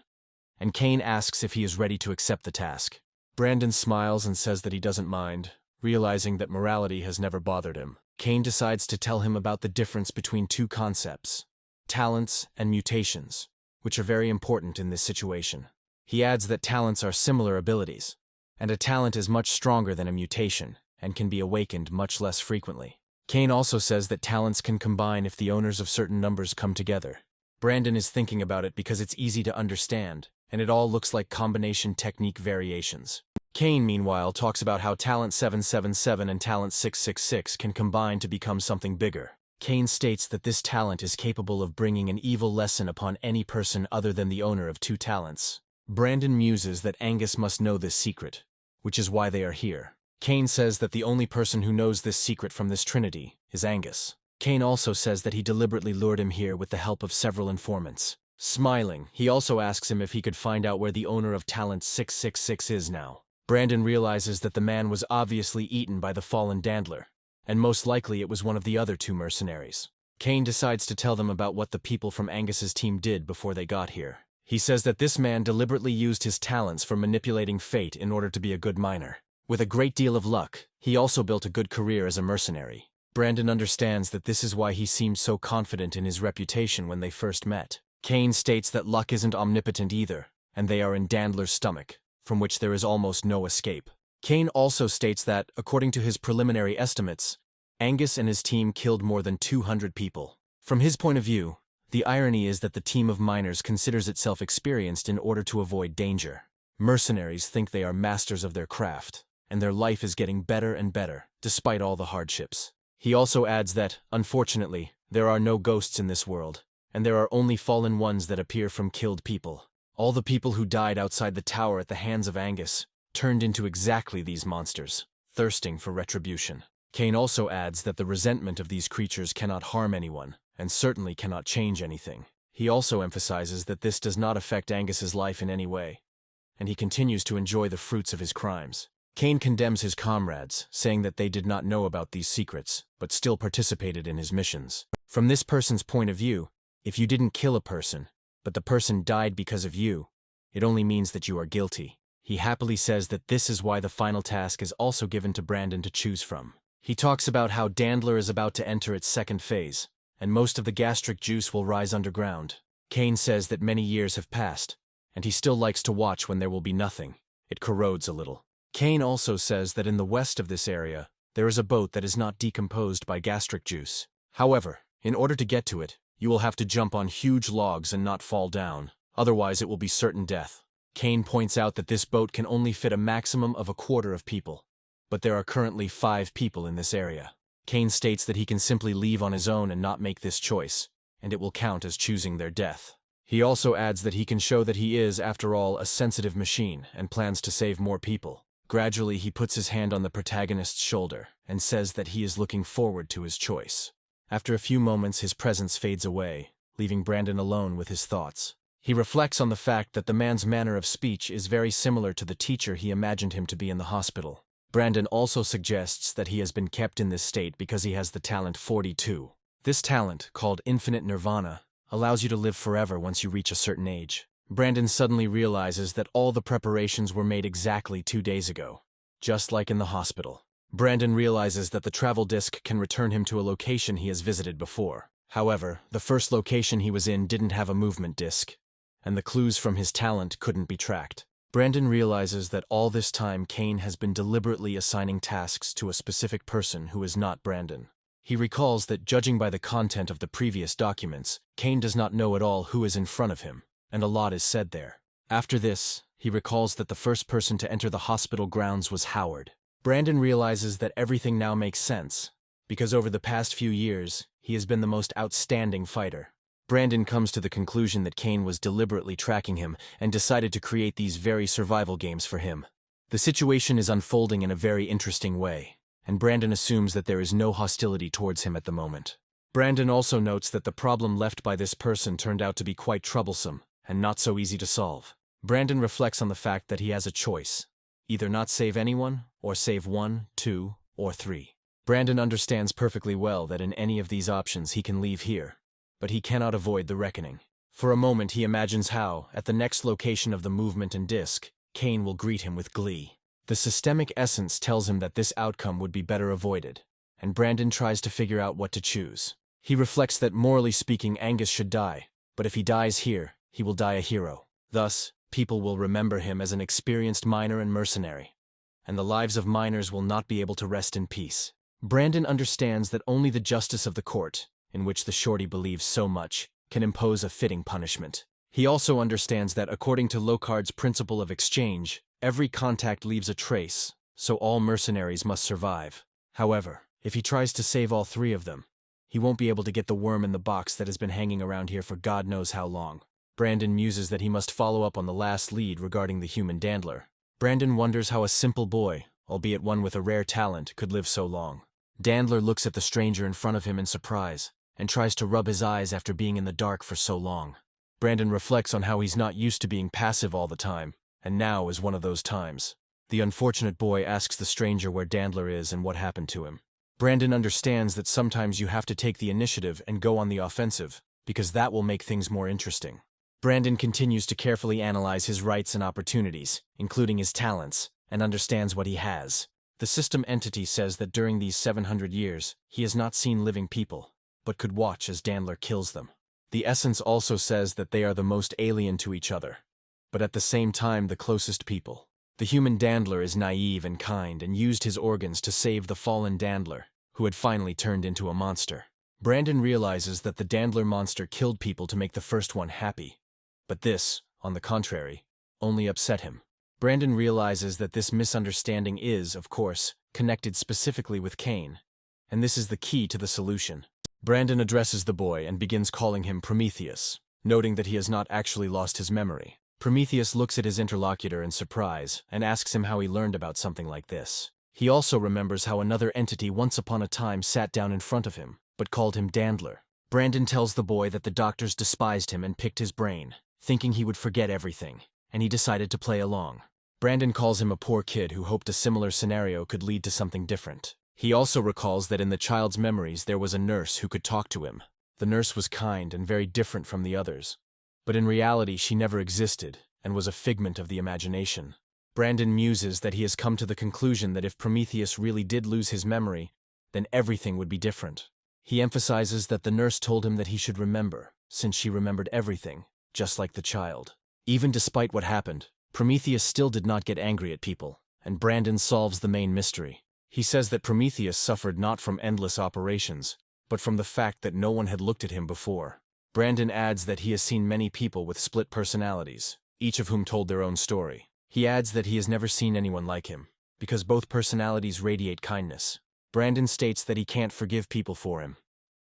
and Kane asks if he is ready to accept the task. Brandon smiles and says that he doesn't mind, realizing that morality has never bothered him. Kane decides to tell him about the difference between two concepts, talents and mutations, which are very important in this situation. He adds that talents are similar abilities, and a talent is much stronger than a mutation and can be awakened much less frequently. Kane also says that talents can combine if the owners of certain numbers come together. Brandon is thinking about it because it's easy to understand, and it all looks like combination technique variations. Kane, meanwhile, talks about how Talent 777 and Talent 666 can combine to become something bigger. Kane states that this talent is capable of bringing an evil lesson upon any person other than the owner of two talents. Brandon muses that Angus must know this secret, which is why they are here. Kane says that the only person who knows this secret from this trinity is Angus. Kane also says that he deliberately lured him here with the help of several informants. Smiling, he also asks him if he could find out where the owner of Talent 666 is now. Brandon realizes that the man was obviously eaten by the fallen Dandler, and most likely it was one of the other two mercenaries. Kane decides to tell them about what the people from Angus's team did before they got here. He says that this man deliberately used his talents for manipulating fate in order to be a good miner. With a great deal of luck, he also built a good career as a mercenary. Brandon understands that this is why he seemed so confident in his reputation when they first met. Kane states that luck isn't omnipotent either, and they are in Dandler's stomach, from which there is almost no escape. Kane also states that, according to his preliminary estimates, Angus and his team killed more than 200 people. From his point of view, the irony is that the team of miners considers itself experienced in order to avoid danger. Mercenaries think they are masters of their craft, and their life is getting better and better, despite all the hardships. He also adds that, unfortunately, there are no ghosts in this world, and there are only fallen ones that appear from killed people. All the people who died outside the tower at the hands of Angus turned into exactly these monsters, thirsting for retribution. Kane also adds that the resentment of these creatures cannot harm anyone, and certainly cannot change anything. He also emphasizes that this does not affect Angus's life in any way, and he continues to enjoy the fruits of his crimes. Kane condemns his comrades, saying that they did not know about these secrets, but still participated in his missions. From this person's point of view, if you didn't kill a person, but the person died because of you, it only means that you are guilty. He happily says that this is why the final task is also given to Brandon to choose from. He talks about how Dandler is about to enter its second phase, and most of the gastric juice will rise underground. Kane says that many years have passed, and he still likes to watch when there will be nothing. It corrodes a little. Kane also says that in the west of this area, there is a boat that is not decomposed by gastric juice. However, in order to get to it, you will have to jump on huge logs and not fall down. Otherwise, it will be certain death. Kane points out that this boat can only fit a maximum of a quarter of people, but there are currently 5 people in this area. Kane states that he can simply leave on his own and not make this choice, and it will count as choosing their death. He also adds that he can show that he is, after all, a sensitive machine and plans to save more people. Gradually, he puts his hand on the protagonist's shoulder and says that he is looking forward to his choice. After a few moments, his presence fades away, leaving Brandon alone with his thoughts. He reflects on the fact that the man's manner of speech is very similar to the teacher he imagined him to be in the hospital. Brandon also suggests that he has been kept in this state because he has the talent 42. This talent, called Infinite Nirvana, allows you to live forever once you reach a certain age. Brandon suddenly realizes that all the preparations were made exactly 2 days ago, just like in the hospital. Brandon realizes that the travel disc can return him to a location he has visited before. However, the first location he was in didn't have a movement disc, and the clues from his talent couldn't be tracked. Brandon realizes that all this time Kane has been deliberately assigning tasks to a specific person who is not Brandon. He recalls that judging by the content of the previous documents, Kane does not know at all who is in front of him, and a lot is said there. After this, he recalls that the first person to enter the hospital grounds was Howard. Brandon realizes that everything now makes sense, because over the past few years, he has been the most outstanding fighter. Brandon comes to the conclusion that Kane was deliberately tracking him and decided to create these very survival games for him. The situation is unfolding in a very interesting way, and Brandon assumes that there is no hostility towards him at the moment. Brandon also notes that the problem left by this person turned out to be quite troublesome and not so easy to solve. Brandon reflects on the fact that he has a choice: either not save anyone, or save 1, 2, or 3. Brandon understands perfectly well that in any of these options he can leave here, but he cannot avoid the reckoning. For a moment he imagines how, at the next location of the movement and disc, Kane will greet him with glee. The systemic essence tells him that this outcome would be better avoided, and Brandon tries to figure out what to choose. He reflects that morally speaking Angus should die, but if he dies here, he will die a hero. Thus, people will remember him as an experienced miner and mercenary, and the lives of miners will not be able to rest in peace. Brandon understands that only the justice of the court, in which the shorty believes so much, can impose a fitting punishment. He also understands that according to Locard's principle of exchange, every contact leaves a trace, so all mercenaries must survive. However, if he tries to save all 3 of them, he won't be able to get the worm in the box that has been hanging around here for God knows how long. Brandon muses that he must follow up on the last lead regarding the human dandler. Brandon wonders how a simple boy, albeit one with a rare talent, could live so long. Dandler looks at the stranger in front of him in surprise, and tries to rub his eyes after being in the dark for so long. Brandon reflects on how he's not used to being passive all the time, and now is one of those times. The unfortunate boy asks the stranger where Dandler is and what happened to him. Brandon understands that sometimes you have to take the initiative and go on the offensive, because that will make things more interesting. Brandon continues to carefully analyze his rights and opportunities, including his talents, and understands what he has. The system entity says that during these 700 years, he has not seen living people, but could watch as Dandler kills them. The essence also says that they are the most alien to each other, but at the same time the closest people. The human Dandler is naive and kind and used his organs to save the fallen Dandler, who had finally turned into a monster. Brandon realizes that the Dandler monster killed people to make the first one happy, but this, on the contrary, only upset him. Brandon realizes that this misunderstanding is, of course, connected specifically with Kane, and this is the key to the solution. Brandon addresses the boy and begins calling him Prometheus, noting that he has not actually lost his memory. Prometheus looks at his interlocutor in surprise and asks him how he learned about something like this. He also remembers how another entity once upon a time sat down in front of him, but called him Dandler. Brandon tells the boy that the doctors despised him and picked his brain, thinking he would forget everything, and he decided to play along. Brandon calls him a poor kid who hoped a similar scenario could lead to something different. He also recalls that in the child's memories there was a nurse who could talk to him. The nurse was kind and very different from the others, but in reality she never existed and was a figment of the imagination. Brandon muses that he has come to the conclusion that if Prometheus really did lose his memory, then everything would be different. He emphasizes that the nurse told him that he should remember, since she remembered everything, just like the child. Even despite what happened, Prometheus still did not get angry at people, and Brandon solves the main mystery. He says that Prometheus suffered not from endless operations, but from the fact that no one had looked at him before. Brandon adds that he has seen many people with split personalities, each of whom told their own story. He adds that he has never seen anyone like him, because both personalities radiate kindness. Brandon states that he can't forgive people for him,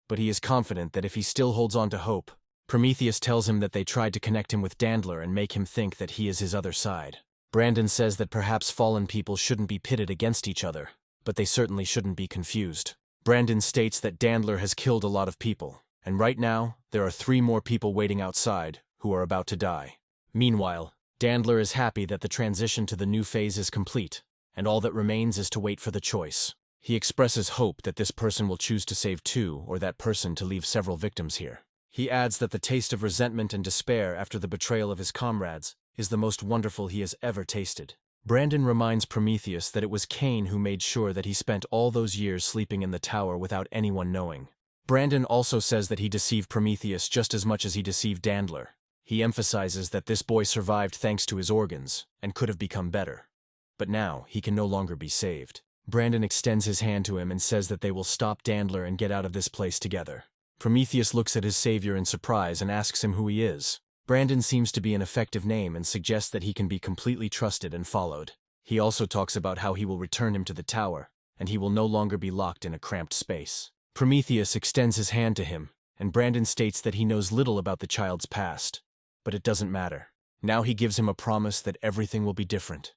but he is confident that if he still holds on to hope, Prometheus tells him that they tried to connect him with Dandler and make him think that he is his other side. Brandon says that perhaps fallen people shouldn't be pitted against each other, but they certainly shouldn't be confused. Brandon states that Dandler has killed a lot of people, and right now, there are 3 more people waiting outside who are about to die. Meanwhile, Dandler is happy that the transition to the new phase is complete, and all that remains is to wait for the choice. He expresses hope that this person will choose to save two or that person to leave several victims here. He adds that the taste of resentment and despair after the betrayal of his comrades is the most wonderful he has ever tasted. Brandon reminds Prometheus that it was Cain who made sure that he spent all those years sleeping in the tower without anyone knowing. Brandon also says that he deceived Prometheus just as much as he deceived Dandler. He emphasizes that this boy survived thanks to his organs and could have become better. But now he can no longer be saved. Brandon extends his hand to him and says that they will stop Dandler and get out of this place together. Prometheus looks at his savior in surprise and asks him who he is. Brandon seems to be an effective name and suggests that he can be completely trusted and followed. He also talks about how he will return him to the tower, and he will no longer be locked in a cramped space. Prometheus extends his hand to him, and Brandon states that he knows little about the child's past. But it doesn't matter. Now he gives him a promise that everything will be different,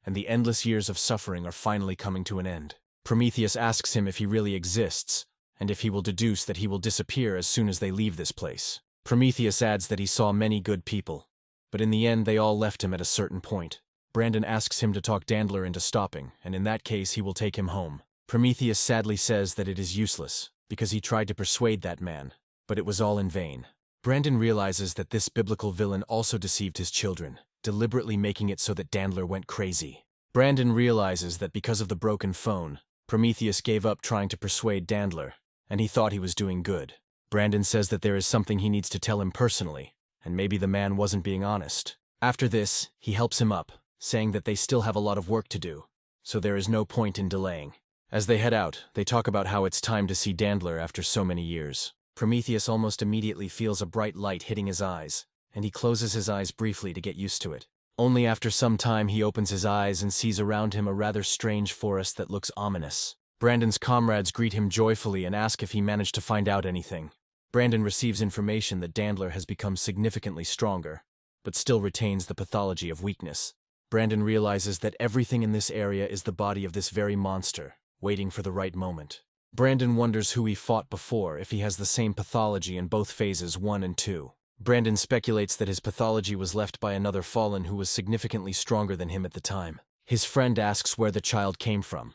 and the endless years of suffering are finally coming to an end. Prometheus asks him if he really exists, and if he will deduce that he will disappear as soon as they leave this place. Prometheus adds that he saw many good people, but in the end they all left him at a certain point. Brandon asks him to talk Dandler into stopping, and in that case he will take him home. Prometheus sadly says that it is useless, because he tried to persuade that man, but it was all in vain. Brandon realizes that this biblical villain also deceived his children, deliberately making it so that Dandler went crazy. Brandon realizes that because of the broken phone, Prometheus gave up trying to persuade Dandler, and he thought he was doing good. Brandon says that there is something he needs to tell him personally, and maybe the man wasn't being honest. After this, he helps him up, saying that they still have a lot of work to do, so there is no point in delaying. As they head out, they talk about how it's time to see Dandler after so many years. Prometheus almost immediately feels a bright light hitting his eyes, and he closes his eyes briefly to get used to it. Only after some time he opens his eyes and sees around him a rather strange forest that looks ominous. Brandon's comrades greet him joyfully and ask if he managed to find out anything. Brandon receives information that Dandler has become significantly stronger, but still retains the pathology of weakness. Brandon realizes that everything in this area is the body of this very monster, waiting for the right moment. Brandon wonders who he fought before if he has the same pathology in both phases 1 and 2. Brandon speculates that his pathology was left by another fallen who was significantly stronger than him at the time. His friend asks where the child came from,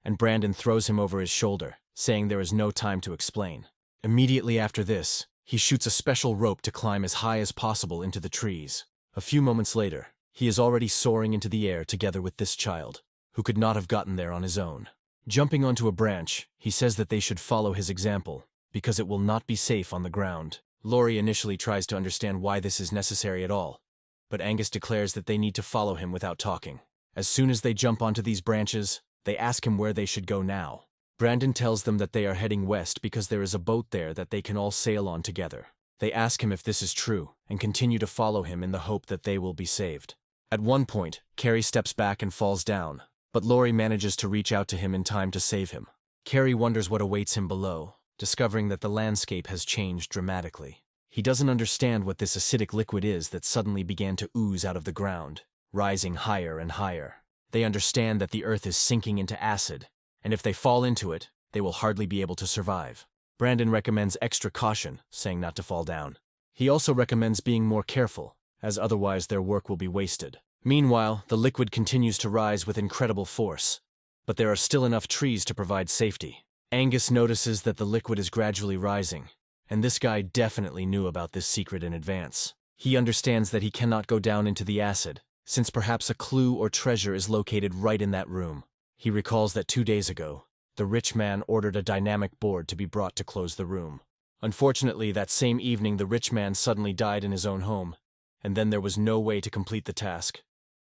and Brandon throws him over his shoulder, saying there is no time to explain. Immediately after this, he shoots a special rope to climb as high as possible into the trees. A few moments later, he is already soaring into the air together with this child, who could not have gotten there on his own. Jumping onto a branch, he says that they should follow his example, because it will not be safe on the ground. Laurie initially tries to understand why this is necessary at all, but Angus declares that they need to follow him without talking. As soon as they jump onto these branches, they ask him where they should go now. Brandon tells them that they are heading west because there is a boat there that they can all sail on together. They ask him if this is true, and continue to follow him in the hope that they will be saved. At one point, Carrie steps back and falls down, but Laurie manages to reach out to him in time to save him. Carrie wonders what awaits him below, discovering that the landscape has changed dramatically. He doesn't understand what this acidic liquid is that suddenly began to ooze out of the ground, rising higher and higher. They understand that the earth is sinking into acid, and if they fall into it, they will hardly be able to survive. Brandon recommends extra caution, saying not to fall down. He also recommends being more careful, as otherwise their work will be wasted. Meanwhile, the liquid continues to rise with incredible force, but there are still enough trees to provide safety. Angus notices that the liquid is gradually rising, and this guy definitely knew about this secret in advance. He understands that he cannot go down into the acid, since perhaps a clue or treasure is located right in that room. He recalls that 2 days ago, the rich man ordered a dynamic board to be brought to close the room. Unfortunately, that same evening the rich man suddenly died in his own home, and then there was no way to complete the task.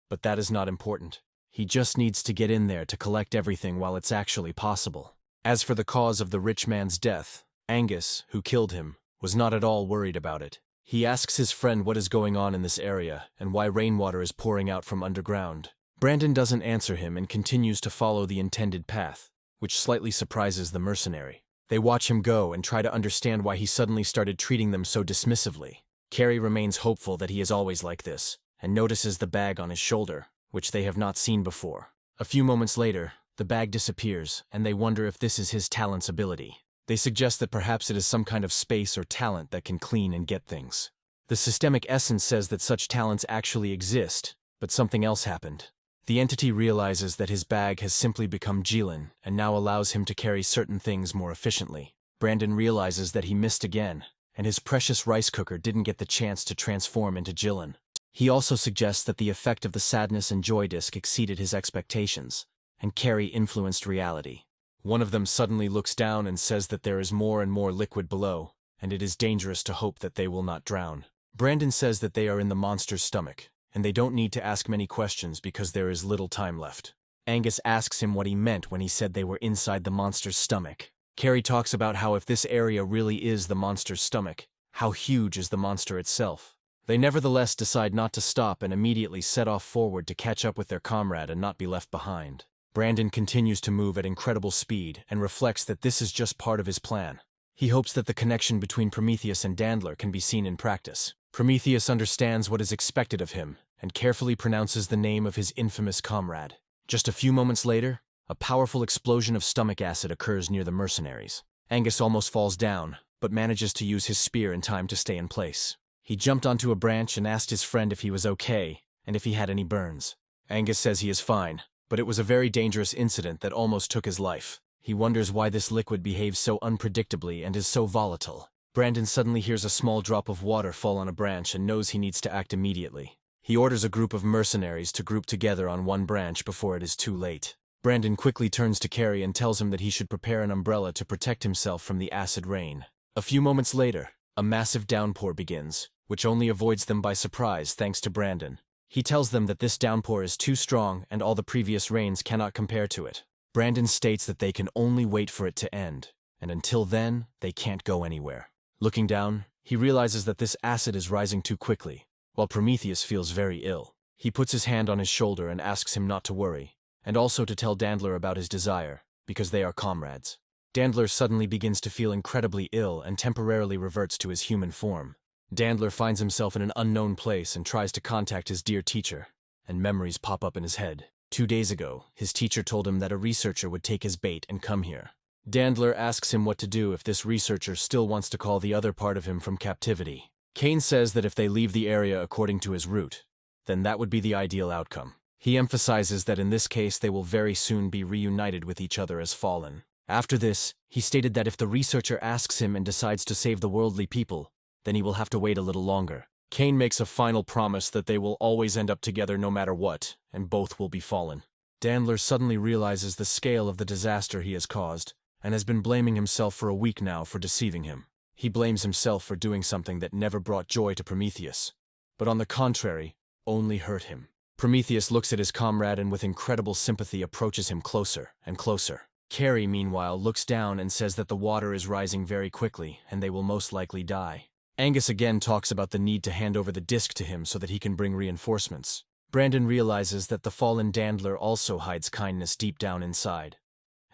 But that is not important. He just needs to get in there to collect everything while it's actually possible. As for the cause of the rich man's death, Angus, who killed him, was not at all worried about it. He asks his friend what is going on in this area and why rainwater is pouring out from underground. Brandon doesn't answer him and continues to follow the intended path, which slightly surprises the mercenary. They watch him go and try to understand why he suddenly started treating them so dismissively. Carrie remains hopeful that he is always like this, and notices the bag on his shoulder, which they have not seen before. A few moments later, the bag disappears, and they wonder if this is his talent's ability. They suggest that perhaps it is some kind of space or talent that can clean and get things. The systemic essence says that such talents actually exist, but something else happened. The entity realizes that his bag has simply become Jilin and now allows him to carry certain things more efficiently. Brandon realizes that he missed again, and his precious rice cooker didn't get the chance to transform into Jilin. He also suggests that the effect of the sadness and joy disc exceeded his expectations, and Carrie influenced reality. One of them suddenly looks down and says that there is more and more liquid below, and it is dangerous to hope that they will not drown. Brandon says that they are in the monster's stomach, and they don't need to ask many questions because there is little time left. Angus asks him what he meant when he said they were inside the monster's stomach. Carrie talks about how if this area really is the monster's stomach, how huge is the monster itself. They nevertheless decide not to stop and immediately set off forward to catch up with their comrade and not be left behind. Brandon continues to move at incredible speed and reflects that this is just part of his plan. He hopes that the connection between Prometheus and Dandler can be seen in practice. Prometheus understands what is expected of him and carefully pronounces the name of his infamous comrade. Just a few moments later, a powerful explosion of stomach acid occurs near the mercenaries. Angus almost falls down, but manages to use his spear in time to stay in place. He jumped onto a branch and asked his friend if he was okay and if he had any burns. Angus says he is fine, but it was a very dangerous incident that almost took his life. He wonders why this liquid behaves so unpredictably and is so volatile. Brandon suddenly hears a small drop of water fall on a branch and knows he needs to act immediately. He orders a group of mercenaries to group together on one branch before it is too late. Brandon quickly turns to Carrie and tells him that he should prepare an umbrella to protect himself from the acid rain. A few moments later, a massive downpour begins, which only avoids them by surprise thanks to Brandon. He tells them that this downpour is too strong and all the previous rains cannot compare to it. Brandon states that they can only wait for it to end, and until then, they can't go anywhere. Looking down, he realizes that this acid is rising too quickly, while Prometheus feels very ill. He puts his hand on his shoulder and asks him not to worry, and also to tell Dandler about his desire, because they are comrades. Dandler suddenly begins to feel incredibly ill and temporarily reverts to his human form. Dandler finds himself in an unknown place and tries to contact his dear teacher, and memories pop up in his head. 2 days ago, his teacher told him that a researcher would take his bait and come here. Dandler asks him what to do if this researcher still wants to call the other part of him from captivity. Kane says that if they leave the area according to his route, then that would be the ideal outcome. He emphasizes that in this case they will very soon be reunited with each other as fallen. After this, he stated that if the researcher asks him and decides to save the worldly people, then he will have to wait a little longer. Kane makes a final promise that they will always end up together no matter what, and both will be fallen. Dandler suddenly realizes the scale of the disaster he has caused, and has been blaming himself for a week now for deceiving him. He blames himself for doing something that never brought joy to Prometheus, but on the contrary, only hurt him. Prometheus looks at his comrade and with incredible sympathy approaches him closer and closer. Carrie, meanwhile, looks down and says that the water is rising very quickly, and they will most likely die. Angus again talks about the need to hand over the disc to him so that he can bring reinforcements. Brandon realizes that the fallen Dandler also hides kindness deep down inside,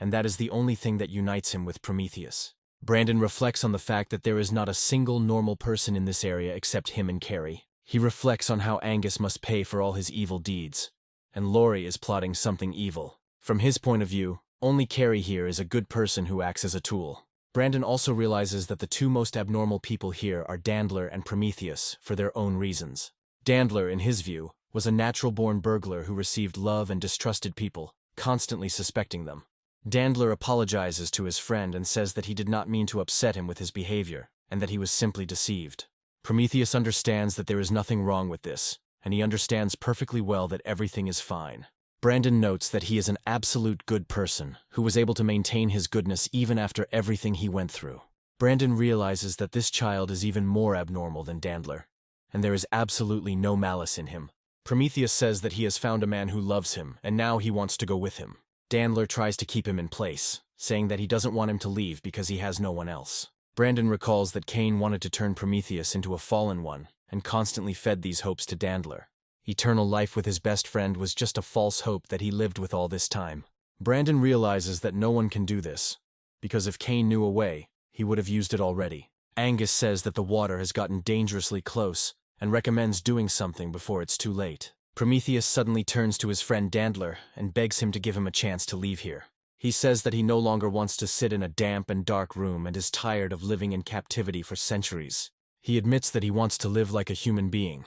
and that is the only thing that unites him with Prometheus. Brandon reflects on the fact that there is not a single normal person in this area except him and Carrie. He reflects on how Angus must pay for all his evil deeds, and Laurie is plotting something evil. From his point of view, only Carrie here is a good person who acts as a tool. Brandon also realizes that the two most abnormal people here are Dandler and Prometheus for their own reasons. Dandler, in his view, was a natural-born burglar who received love and distrusted people, constantly suspecting them. Dandler apologizes to his friend and says that he did not mean to upset him with his behavior, and that he was simply deceived. Prometheus understands that there is nothing wrong with this, and he understands perfectly well that everything is fine. Brandon notes that he is an absolute good person who was able to maintain his goodness even after everything he went through. Brandon realizes that this child is even more abnormal than Dandler, and there is absolutely no malice in him. Prometheus says that he has found a man who loves him, and now he wants to go with him. Dandler tries to keep him in place, saying that he doesn't want him to leave because he has no one else. Brandon recalls that Cain wanted to turn Prometheus into a fallen one, and constantly fed these hopes to Dandler. Eternal life with his best friend was just a false hope that he lived with all this time. Brandon realizes that no one can do this, because if Cain knew a way, he would have used it already. Angus says that the water has gotten dangerously close, and recommends doing something before it's too late. Prometheus suddenly turns to his friend Dandler and begs him to give him a chance to leave here. He says that he no longer wants to sit in a damp and dark room and is tired of living in captivity for centuries. He admits that he wants to live like a human being,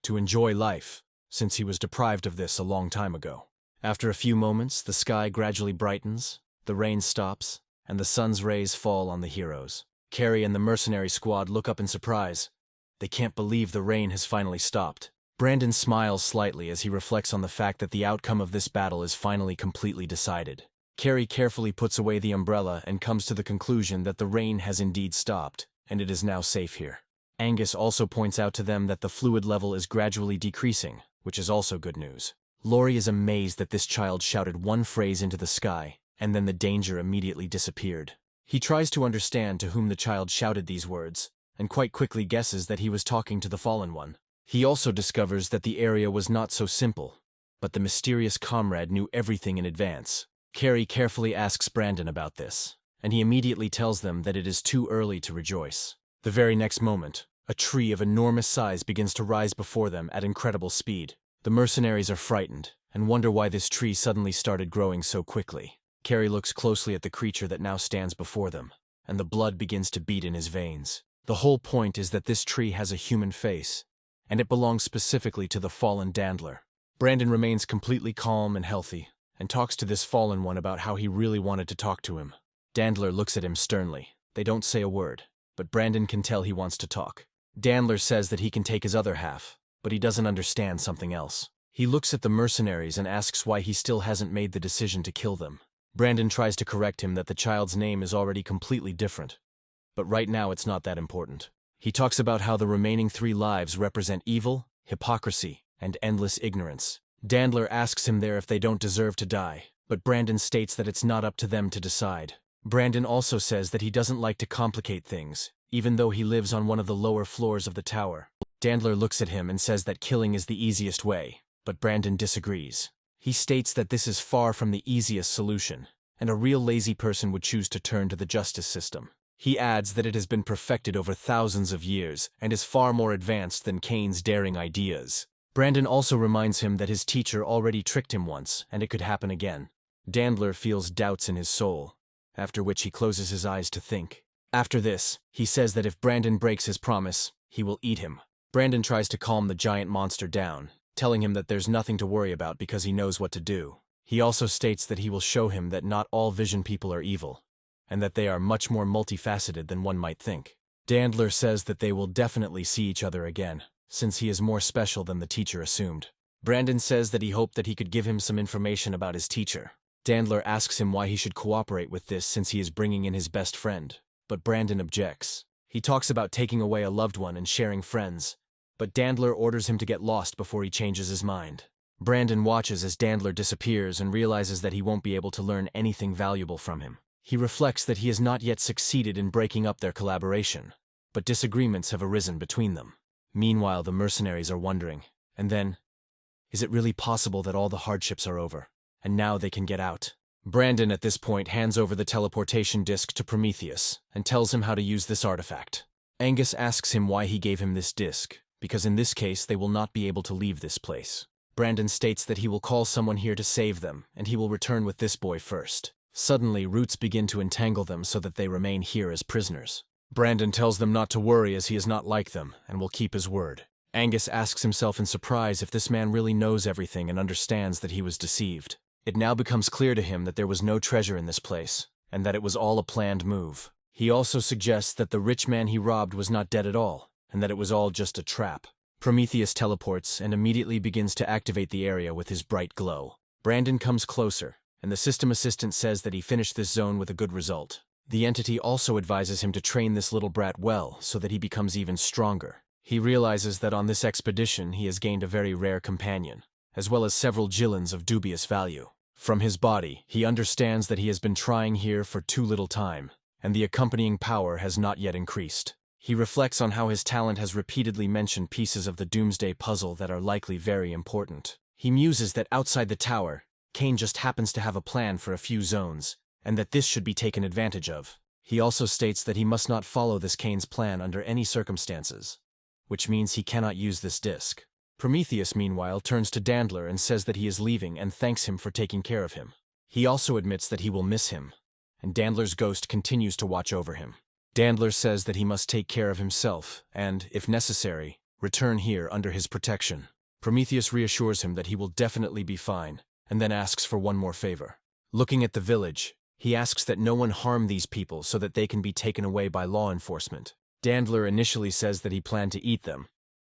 to enjoy life, since he was deprived of this a long time ago. After a few moments, the sky gradually brightens, the rain stops, and the sun's rays fall on the heroes. Carrie and the mercenary squad look up in surprise. They can't believe the rain has finally stopped. Brandon smiles slightly as he reflects on the fact that the outcome of this battle is finally completely decided. Carrie carefully puts away the umbrella and comes to the conclusion that the rain has indeed stopped, and it is now safe here. Angus also points out to them that the fluid level is gradually decreasing, which is also good news. Laurie is amazed that this child shouted one phrase into the sky, and then the danger immediately disappeared. He tries to understand to whom the child shouted these words, and quite quickly guesses that he was talking to the Fallen One. He also discovers that the area was not so simple, but the mysterious comrade knew everything in advance. Carrie carefully asks Brandon about this, and he immediately tells them that it is too early to rejoice. The very next moment, a tree of enormous size begins to rise before them at incredible speed. The mercenaries are frightened and wonder why this tree suddenly started growing so quickly. Carrie looks closely at the creature that now stands before them, and the blood begins to beat in his veins. The whole point is that this tree has a human face, and it belongs specifically to the fallen Dandler. Brandon remains completely calm and healthy, and talks to this fallen one about how he really wanted to talk to him. Dandler looks at him sternly. They don't say a word, but Brandon can tell he wants to talk. Dandler says that he can take his other half, but he doesn't understand something else. He looks at the mercenaries and asks why he still hasn't made the decision to kill them. Brandon tries to correct him that the child's name is already completely different, but right now it's not that important. He talks about how the remaining 3 lives represent evil, hypocrisy, and endless ignorance. Dandler asks him there if they don't deserve to die, but Brandon states that it's not up to them to decide. Brandon also says that he doesn't like to complicate things, even though he lives on one of the lower floors of the tower. Dandler looks at him and says that killing is the easiest way, but Brandon disagrees. He states that this is far from the easiest solution, and a real lazy person would choose to turn to the justice system. He adds that it has been perfected over thousands of years and is far more advanced than Kane's daring ideas. Brandon also reminds him that his teacher already tricked him once, and it could happen again. Dandler feels doubts in his soul, after which he closes his eyes to think. After this, he says that if Brandon breaks his promise, he will eat him. Brandon tries to calm the giant monster down, telling him that there's nothing to worry about because he knows what to do. He also states that he will show him that not all vision people are evil, and that they are much more multifaceted than one might think. Dandler says that they will definitely see each other again, since he is more special than the teacher assumed. Brandon says that he hoped that he could give him some information about his teacher. Dandler asks him why he should cooperate with this since he is bringing in his best friend, but Brandon objects. He talks about taking away a loved one and sharing friends, but Dandler orders him to get lost before he changes his mind. Brandon watches as Dandler disappears and realizes that he won't be able to learn anything valuable from him. He reflects that he has not yet succeeded in breaking up their collaboration, but disagreements have arisen between them. Meanwhile, the mercenaries are wondering, and then, is it really possible that all the hardships are over, and now they can get out? Brandon at this point hands over the teleportation disc to Prometheus and tells him how to use this artifact. Angus asks him why he gave him this disc, because in this case they will not be able to leave this place. Brandon states that he will call someone here to save them, and he will return with this boy first. Suddenly, roots begin to entangle them so that they remain here as prisoners. Brandon tells them not to worry as he is not like them, and will keep his word. Angus asks himself in surprise if this man really knows everything and understands that he was deceived. It now becomes clear to him that there was no treasure in this place, and that it was all a planned move. He also suggests that the rich man he robbed was not dead at all, and that it was all just a trap. Prometheus teleports and immediately begins to activate the area with his bright glow. Brandon comes closer, and the system assistant says that he finished this zone with a good result. The entity also advises him to train this little brat well so that he becomes even stronger. He realizes that on this expedition he has gained a very rare companion, as well as several Jillins of dubious value. From his body, he understands that he has been trying here for too little time, and the accompanying power has not yet increased. He reflects on how his talent has repeatedly mentioned pieces of the Doomsday puzzle that are likely very important. He muses that outside the tower, Kane just happens to have a plan for a few zones, and that this should be taken advantage of. He also states that he must not follow this Kane's plan under any circumstances, which means he cannot use this disc. Prometheus, meanwhile, turns to Dandler and says that he is leaving and thanks him for taking care of him. He also admits that he will miss him, and Dandler's ghost continues to watch over him. Dandler says that he must take care of himself and, if necessary, return here under his protection. Prometheus reassures him that he will definitely be fine, and then asks for one more favor. Looking at the village, he asks that no one harm these people so that they can be taken away by law enforcement. Dandler initially says that he planned to eat them,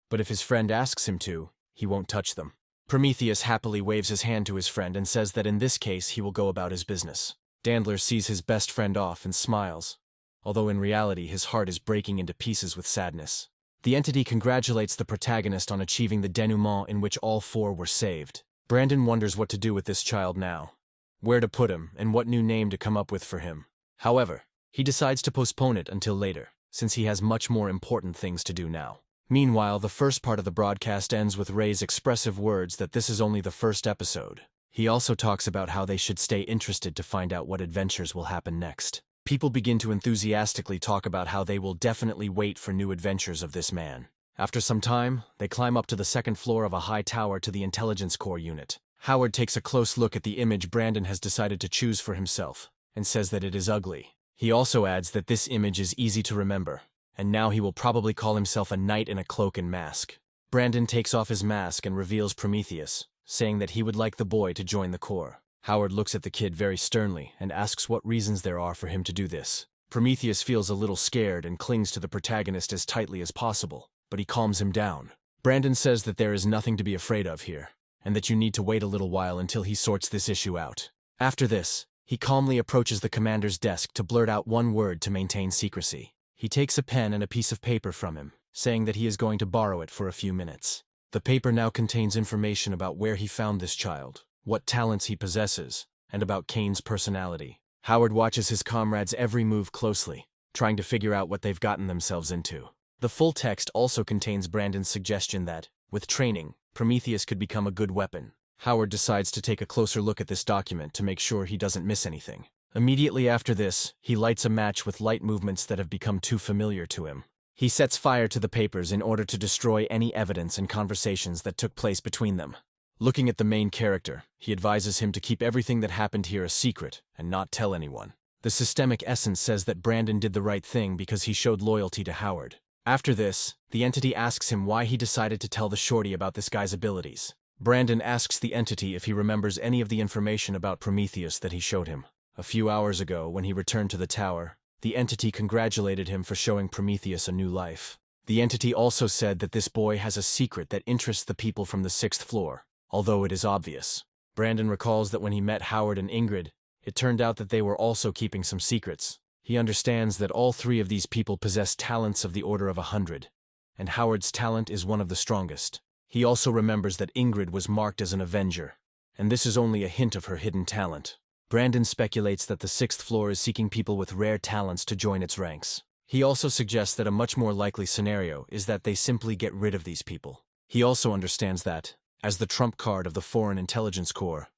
but if his friend asks him to, he won't touch them. Prometheus happily waves his hand to his friend and says that in this case he will go about his business. Dandler sees his best friend off and smiles, although in reality his heart is breaking into pieces with sadness. The entity congratulates the protagonist on achieving the denouement in which all four were saved. Brandon wonders what to do with this child now, where to put him, and what new name to come up with for him. However, he decides to postpone it until later, since he has much more important things to do now. Meanwhile, the first part of the broadcast ends with Ray's expressive words that this is only the first episode. He also talks about how they should stay interested to find out what adventures will happen next. People begin to enthusiastically talk about how they will definitely wait for new adventures of this man. After some time, they climb up to the second floor of a high tower to the intelligence core unit. Howard takes a close look at the image Brandon has decided to choose for himself, and says that it is ugly. He also adds that this image is easy to remember, and now he will probably call himself a knight in a cloak and mask. Brandon takes off his mask and reveals Prometheus, saying that he would like the boy to join the Corps. Howard looks at the kid very sternly and asks what reasons there are for him to do this. Prometheus feels a little scared and clings to the protagonist as tightly as possible, but he calms him down. Brandon says that there is nothing to be afraid of here, and that you need to wait a little while until he sorts this issue out. After this, he calmly approaches the commander's desk to blurt out one word to maintain secrecy. He takes a pen and a piece of paper from him, saying that he is going to borrow it for a few minutes. The paper now contains information about where he found this child, what talents he possesses, and about Kane's personality. Howard watches his comrades' every move closely, trying to figure out what they've gotten themselves into. The full text also contains Brandon's suggestion that, with training, Prometheus could become a good weapon. Howard decides to take a closer look at this document to make sure he doesn't miss anything. Immediately after this, he lights a match with light movements that have become too familiar to him. He sets fire to the papers in order to destroy any evidence and conversations that took place between them. Looking at the main character, he advises him to keep everything that happened here a secret and not tell anyone. The systemic essence says that Brandon did the right thing because he showed loyalty to Howard. After this, the entity asks him why he decided to tell the shorty about this guy's abilities. Brandon asks the entity if he remembers any of the information about Prometheus that he showed him. A few hours ago, when he returned to the tower, the entity congratulated him for showing Prometheus a new life. The entity also said that this boy has a secret that interests the people from the 6th floor, although it is obvious. Brandon recalls that when he met Howard and Ingrid, it turned out that they were also keeping some secrets. He understands that all three of these people possess talents of the order of 100, and Howard's talent is one of the strongest. He also remembers that Ingrid was marked as an Avenger, and this is only a hint of her hidden talent. Brandon speculates that the 6th floor is seeking people with rare talents to join its ranks. He also suggests that a much more likely scenario is that they simply get rid of these people. He also understands that, as the trump card of the Foreign Intelligence Corps,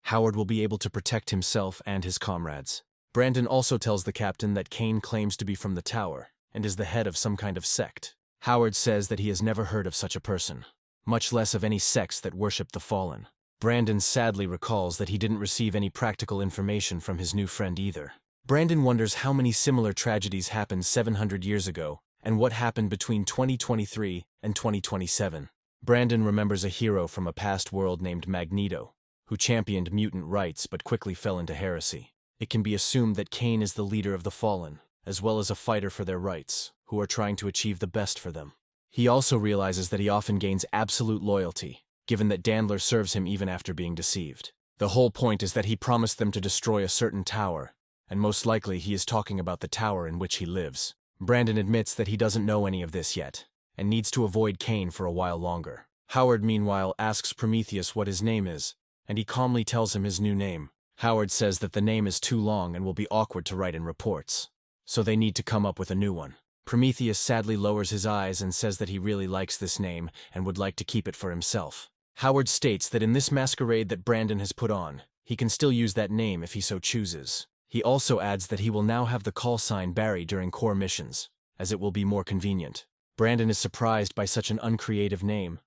Howard will be able to protect himself and his comrades. Brandon also tells the captain that Kane claims to be from the tower and is the head of some kind of sect. Howard says that he has never heard of such a person, much less of any sects that worship the fallen. Brandon sadly recalls that he didn't receive any practical information from his new friend either. Brandon wonders how many similar tragedies happened 700 years ago and what happened between 2023 and 2027. Brandon remembers a hero from a past world named Magneto, who championed mutant rights but quickly fell into heresy. It can be assumed that Kane is the leader of the fallen, as well as a fighter for their rights, who are trying to achieve the best for them. He also realizes that he often gains absolute loyalty, given that Dandler serves him even after being deceived. The whole point is that he promised them to destroy a certain tower, and most likely he is talking about the tower in which he lives. Brandon admits that he doesn't know any of this yet, and needs to avoid Kane for a while longer. Howard, meanwhile, asks Prometheus what his name is, and he calmly tells him his new name. Howard says that the name is too long and will be awkward to write in reports, so they need to come up with a new one. Prometheus sadly lowers his eyes and says that he really likes this name and would like to keep it for himself. Howard states that in this masquerade that Brandon has put on, he can still use that name if he so chooses. He also adds that he will now have the call sign Barry during core missions, as it will be more convenient. Brandon is surprised by such an uncreative name,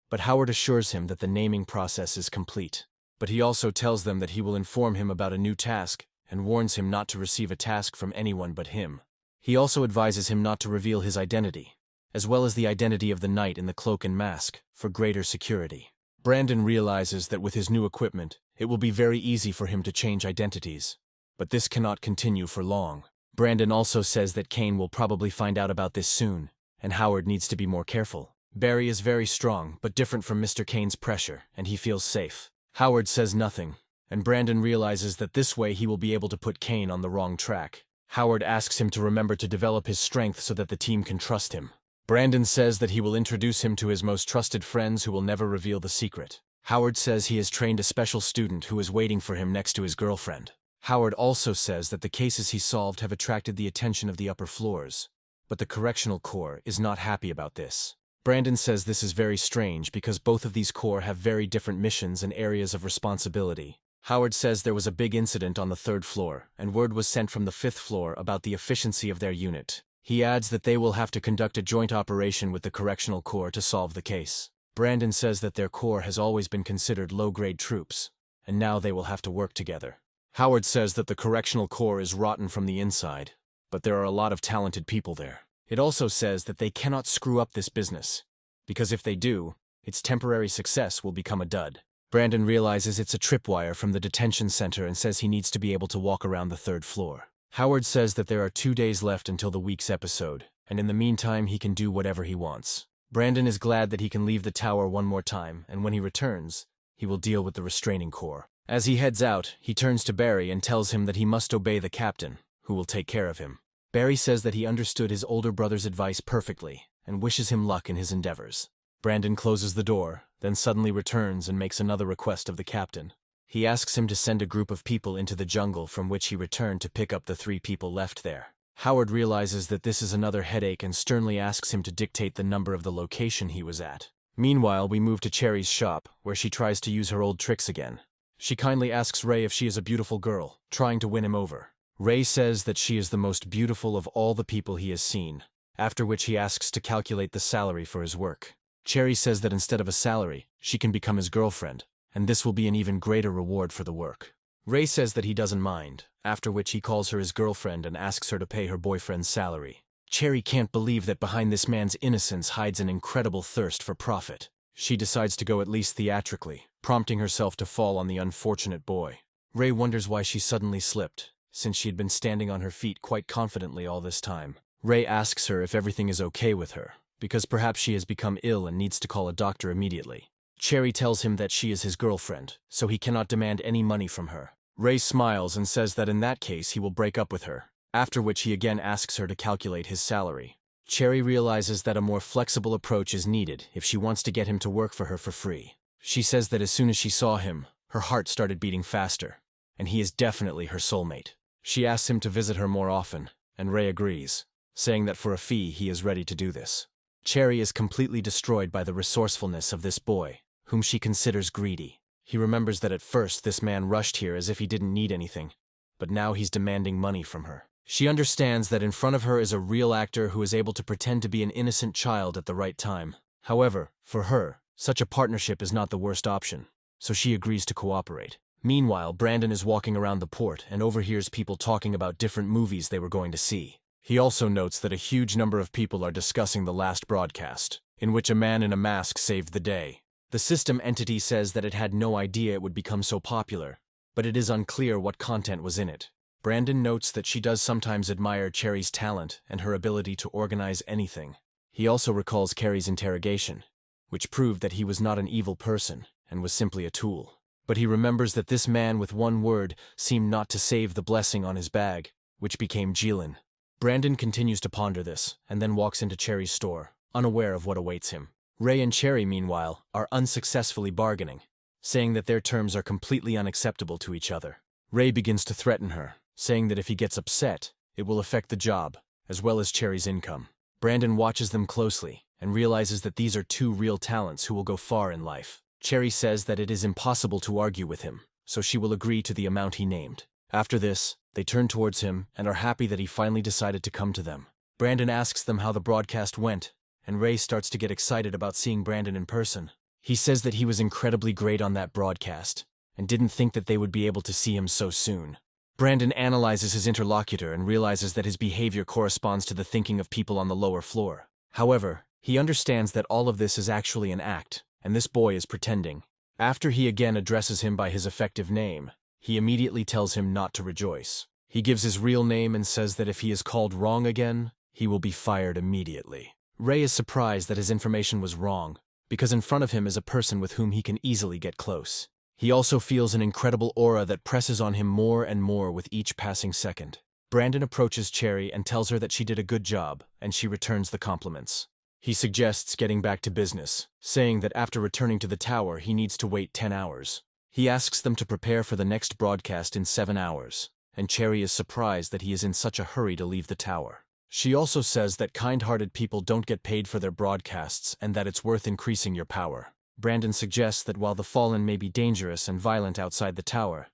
but Howard assures him that the naming process is complete. But he also tells them that he will inform him about a new task and warns him not to receive a task from anyone but him. He also advises him not to reveal his identity, as well as the identity of the knight in the cloak and mask, for greater security. Brandon realizes that with his new equipment, it will be very easy for him to change identities. But this cannot continue for long. Brandon also says that Kane will probably find out about this soon, and Howard needs to be more careful. Barry is very strong, but different from Mr. Kane's pressure, and he feels safe. Howard says nothing, and Brandon realizes that this way he will be able to put Kane on the wrong track. Howard asks him to remember to develop his strength so that the team can trust him. Brandon says that he will introduce him to his most trusted friends who will never reveal the secret. Howard says he has trained a special student who is waiting for him next to his girlfriend. Howard also says that the cases he solved have attracted the attention of the upper floors, but the Correctional Corps is not happy about this. Brandon says this is very strange because both of these corps have very different missions and areas of responsibility. Howard says there was a big incident on the 3rd floor, and word was sent from the 5th floor about the efficiency of their unit. He adds that they will have to conduct a joint operation with the Correctional Corps to solve the case. Brandon says that their corps has always been considered low-grade troops, and now they will have to work together. Howard says that the Correctional Corps is rotten from the inside, but there are a lot of talented people there. It also says that they cannot screw up this business, because if they do, its temporary success will become a dud. Brandon realizes it's a tripwire from the detention center and says he needs to be able to walk around the 3rd floor. Howard says that there are 2 days left until the week's episode, and in the meantime he can do whatever he wants. Brandon is glad that he can leave the tower one more time, and when he returns, he will deal with the restraining corps. As he heads out, he turns to Barry and tells him that he must obey the captain, who will take care of him. Barry says that he understood his older brother's advice perfectly, and wishes him luck in his endeavors. Brandon closes the door, then suddenly returns and makes another request of the captain. He asks him to send a group of people into the jungle from which he returned to pick up the 3 people left there. Howard realizes that this is another headache and sternly asks him to dictate the number of the location he was at. Meanwhile, we move to Cherry's shop, where she tries to use her old tricks again. She kindly asks Ray if she is a beautiful girl, trying to win him over. Ray says that she is the most beautiful of all the people he has seen, after which he asks to calculate the salary for his work. Cherry says that instead of a salary, she can become his girlfriend, and this will be an even greater reward for the work. Ray says that he doesn't mind, after which he calls her his girlfriend and asks her to pay her boyfriend's salary. Cherry can't believe that behind this man's innocence hides an incredible thirst for profit. She decides to go at least theatrically, prompting herself to fall on the unfortunate boy. Ray wonders why she suddenly slipped, since she had been standing on her feet quite confidently all this time. Ray asks her if everything is okay with her, because perhaps she has become ill and needs to call a doctor immediately. Cherry tells him that she is his girlfriend, so he cannot demand any money from her. Ray smiles and says that in that case he will break up with her, after which he again asks her to calculate his salary. Cherry realizes that a more flexible approach is needed if she wants to get him to work for her for free. She says that as soon as she saw him, her heart started beating faster, and he is definitely her soulmate. She asks him to visit her more often, and Ray agrees, saying that for a fee he is ready to do this. Cherry is completely destroyed by the resourcefulness of this boy, whom she considers greedy. He remembers that at first this man rushed here as if he didn't need anything, but now he's demanding money from her. She understands that in front of her is a real actor who is able to pretend to be an innocent child at the right time. However, for her, such a partnership is not the worst option, so she agrees to cooperate. Meanwhile, Brandon is walking around the port and overhears people talking about different movies they were going to see. He also notes that a huge number of people are discussing the last broadcast, in which a man in a mask saved the day. The system entity says that it had no idea it would become so popular, but it is unclear what content was in it. Brandon notes that she does sometimes admire Cherry's talent and her ability to organize anything. He also recalls Carrie's interrogation, which proved that he was not an evil person and was simply a tool. But he remembers that this man with one word seemed not to save the blessing on his bag, which became Jilin. Brandon continues to ponder this, and then walks into Cherry's store, unaware of what awaits him. Ray and Cherry, meanwhile, are unsuccessfully bargaining, saying that their terms are completely unacceptable to each other. Ray begins to threaten her, saying that if he gets upset, it will affect the job, as well as Cherry's income. Brandon watches them closely, and realizes that these are 2 real talents who will go far in life. Cherry says that it is impossible to argue with him, so she will agree to the amount he named. After this, they turn towards him and are happy that he finally decided to come to them. Brandon asks them how the broadcast went, and Ray starts to get excited about seeing Brandon in person. He says that he was incredibly great on that broadcast, and didn't think that they would be able to see him so soon. Brandon analyzes his interlocutor and realizes that his behavior corresponds to the thinking of people on the lower floor. However, he understands that all of this is actually an act, and this boy is pretending. After he again addresses him by his effective name, he immediately tells him not to rejoice. He gives his real name and says that if he is called wrong again, he will be fired immediately. Ray is surprised that his information was wrong, because in front of him is a person with whom he can easily get close. He also feels an incredible aura that presses on him more and more with each passing second. Brandon approaches Cherry and tells her that she did a good job, and she returns the compliments. He suggests getting back to business, saying that after returning to the tower he needs to wait 10 hours. He asks them to prepare for the next broadcast in 7 hours, and Cherry is surprised that he is in such a hurry to leave the tower. She also says that kind-hearted people don't get paid for their broadcasts and that it's worth increasing your power. Brandon suggests that while the Fallen may be dangerous and violent outside the tower,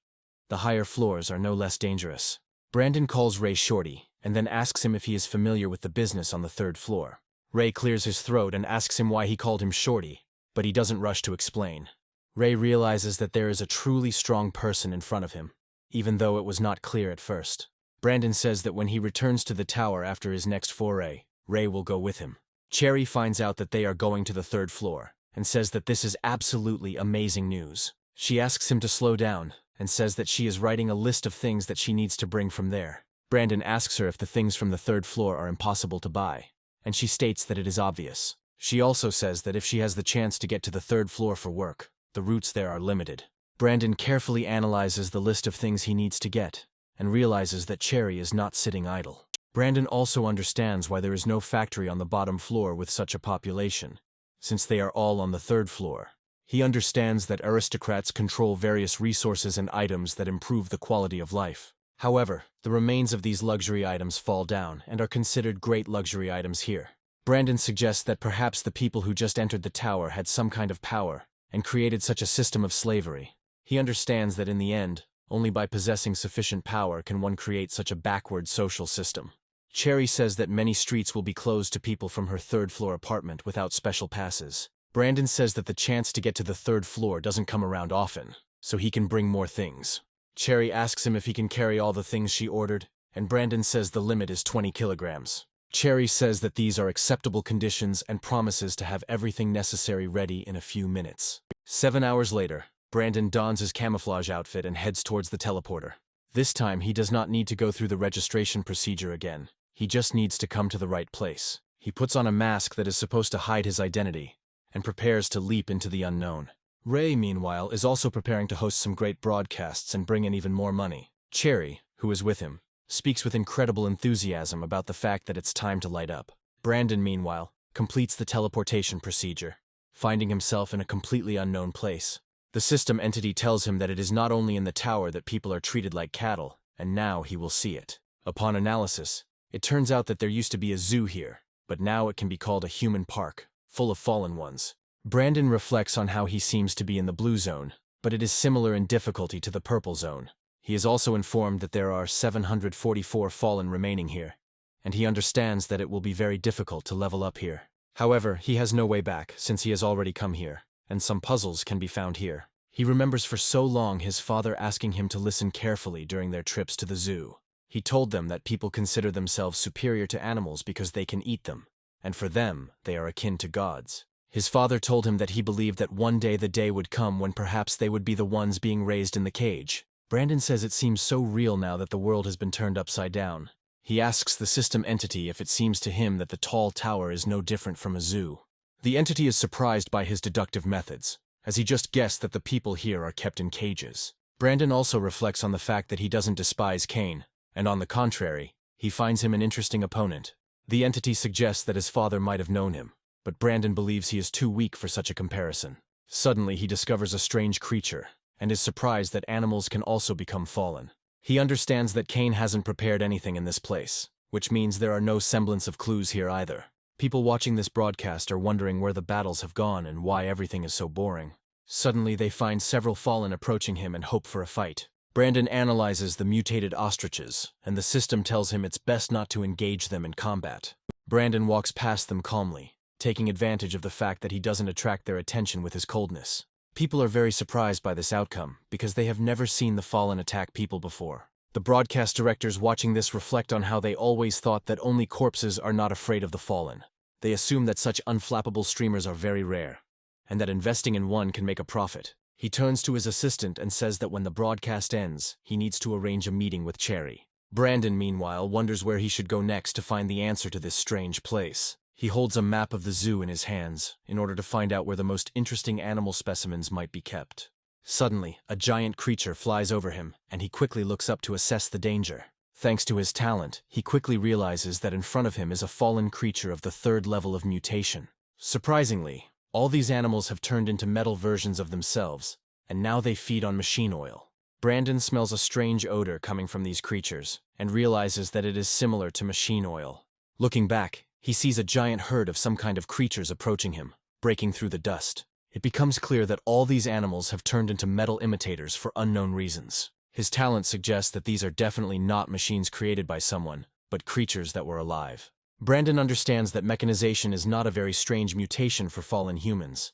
the higher floors are no less dangerous. Brandon calls Ray Shorty, and then asks him if he is familiar with the business on the 3rd floor. Ray clears his throat and asks him why he called him Shorty, but he doesn't rush to explain. Ray realizes that there is a truly strong person in front of him, even though it was not clear at first. Brandon says that when he returns to the tower after his next foray, Ray will go with him. Cherry finds out that they are going to the 3rd floor, and says that this is absolutely amazing news. She asks him to slow down, and says that she is writing a list of things that she needs to bring from there. Brandon asks her if the things from the 3rd floor are impossible to buy, and she states that it is obvious. She also says that if she has the chance to get to the 3rd floor for work, the routes there are limited. Brandon carefully analyzes the list of things he needs to get, and realizes that Cherry is not sitting idle. Brandon also understands why there is no factory on the bottom floor with such a population, since they are all on the 3rd floor. He understands that aristocrats control various resources and items that improve the quality of life. However, the remains of these luxury items fall down and are considered great luxury items here. Brandon suggests that perhaps the people who just entered the tower had some kind of power and created such a system of slavery. He understands that in the end, only by possessing sufficient power can one create such a backward social system. Cherry says that many streets will be closed to people from her 3rd floor apartment without special passes. Brandon says that the chance to get to the 3rd floor doesn't come around often, so he can bring more things. Cherry asks him if he can carry all the things she ordered, and Brandon says the limit is 20 kilograms. Cherry says that these are acceptable conditions and promises to have everything necessary ready in a few minutes. 7 hours later, Brandon dons his camouflage outfit and heads towards the teleporter. This time he does not need to go through the registration procedure again. He just needs to come to the right place. He puts on a mask that is supposed to hide his identity, and prepares to leap into the unknown. Ray, meanwhile, is also preparing to host some great broadcasts and bring in even more money. Cherry, who is with him, speaks with incredible enthusiasm about the fact that it's time to light up. Brandon, meanwhile, completes the teleportation procedure, finding himself in a completely unknown place. The system entity tells him that it is not only in the tower that people are treated like cattle, and now he will see it. Upon analysis, it turns out that there used to be a zoo here, but now it can be called a human park, full of fallen ones. Brandon reflects on how he seems to be in the blue zone, but it is similar in difficulty to the purple zone. He is also informed that there are 744 fallen remaining here, and he understands that it will be very difficult to level up here. However, he has no way back since he has already come here, and some puzzles can be found here. He remembers for so long his father asking him to listen carefully during their trips to the zoo. He told them that people consider themselves superior to animals because they can eat them, and for them, they are akin to gods. His father told him that he believed that one day the day would come when perhaps they would be the ones being raised in the cage. Brandon says it seems so real now that the world has been turned upside down. He asks the system entity if it seems to him that the tall tower is no different from a zoo. The entity is surprised by his deductive methods, as he just guessed that the people here are kept in cages. Brandon also reflects on the fact that he doesn't despise Kane, and on the contrary, he finds him an interesting opponent. The entity suggests that his father might have known him, but Brandon believes he is too weak for such a comparison. Suddenly he discovers a strange creature, and is surprised that animals can also become fallen. He understands that Kane hasn't prepared anything in this place, which means there are no semblance of clues here either. People watching this broadcast are wondering where the battles have gone and why everything is so boring. Suddenly they find several fallen approaching him and hope for a fight. Brandon analyzes the mutated ostriches, and the system tells him it's best not to engage them in combat. Brandon walks past them calmly, taking advantage of the fact that he doesn't attract their attention with his coldness. People are very surprised by this outcome because they have never seen the fallen attack people before. The broadcast directors watching this reflect on how they always thought that only corpses are not afraid of the fallen. They assume that such unflappable streamers are very rare, and that investing in one can make a profit. He turns to his assistant and says that when the broadcast ends, he needs to arrange a meeting with Cherry. Brandon, meanwhile, wonders where he should go next to find the answer to this strange place. He holds a map of the zoo in his hands in order to find out where the most interesting animal specimens might be kept. Suddenly, a giant creature flies over him, and he quickly looks up to assess the danger. Thanks to his talent, he quickly realizes that in front of him is a fallen creature of the 3rd level of mutation. Surprisingly, all these animals have turned into metal versions of themselves, and now they feed on machine oil. Brandon smells a strange odor coming from these creatures, and realizes that it is similar to machine oil. Looking back, he sees a giant herd of some kind of creatures approaching him, breaking through the dust. It becomes clear that all these animals have turned into metal imitators for unknown reasons. His talent suggests that these are definitely not machines created by someone, but creatures that were alive. Brandon understands that mechanization is not a very strange mutation for fallen humans,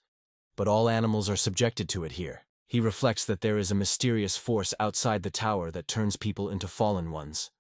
but all animals are subjected to it here. He reflects that there is a mysterious force outside the tower that turns people into fallen ones,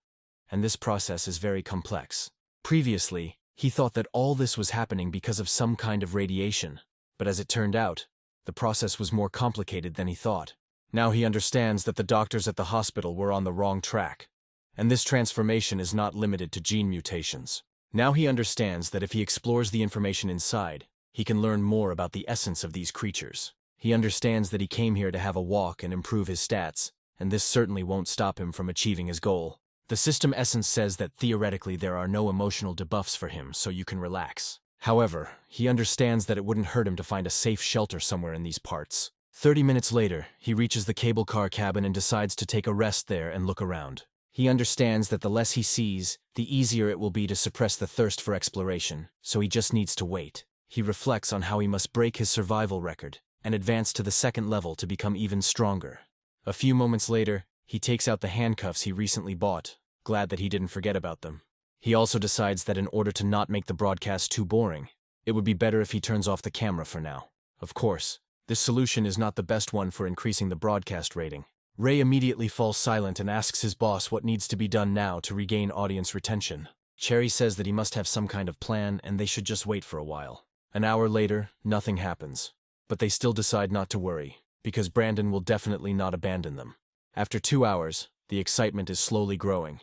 and this process is very complex. Previously, he thought that all this was happening because of some kind of radiation, but as it turned out, the process was more complicated than he thought. Now he understands that the doctors at the hospital were on the wrong track, and this transformation is not limited to gene mutations. Now he understands that if he explores the information inside, he can learn more about the essence of these creatures. He understands that he came here to have a walk and improve his stats, and this certainly won't stop him from achieving his goal. The system essence says that theoretically there are no emotional debuffs for him, so you can relax. However, he understands that it wouldn't hurt him to find a safe shelter somewhere in these parts. 30 minutes later, he reaches the cable car cabin and decides to take a rest there and look around. He understands that the less he sees, the easier it will be to suppress the thirst for exploration, so he just needs to wait. He reflects on how he must break his survival record and advance to the 2nd level to become even stronger. A few moments later, he takes out the handcuffs he recently bought, glad that he didn't forget about them. He also decides that in order to not make the broadcast too boring, it would be better if he turns off the camera for now. Of course, this solution is not the best one for increasing the broadcast rating. Ray immediately falls silent and asks his boss what needs to be done now to regain audience retention. Cherry says that he must have some kind of plan and they should just wait for a while. An hour later, nothing happens. But they still decide not to worry, because Brandon will definitely not abandon them. After 2 hours, the excitement is slowly growing,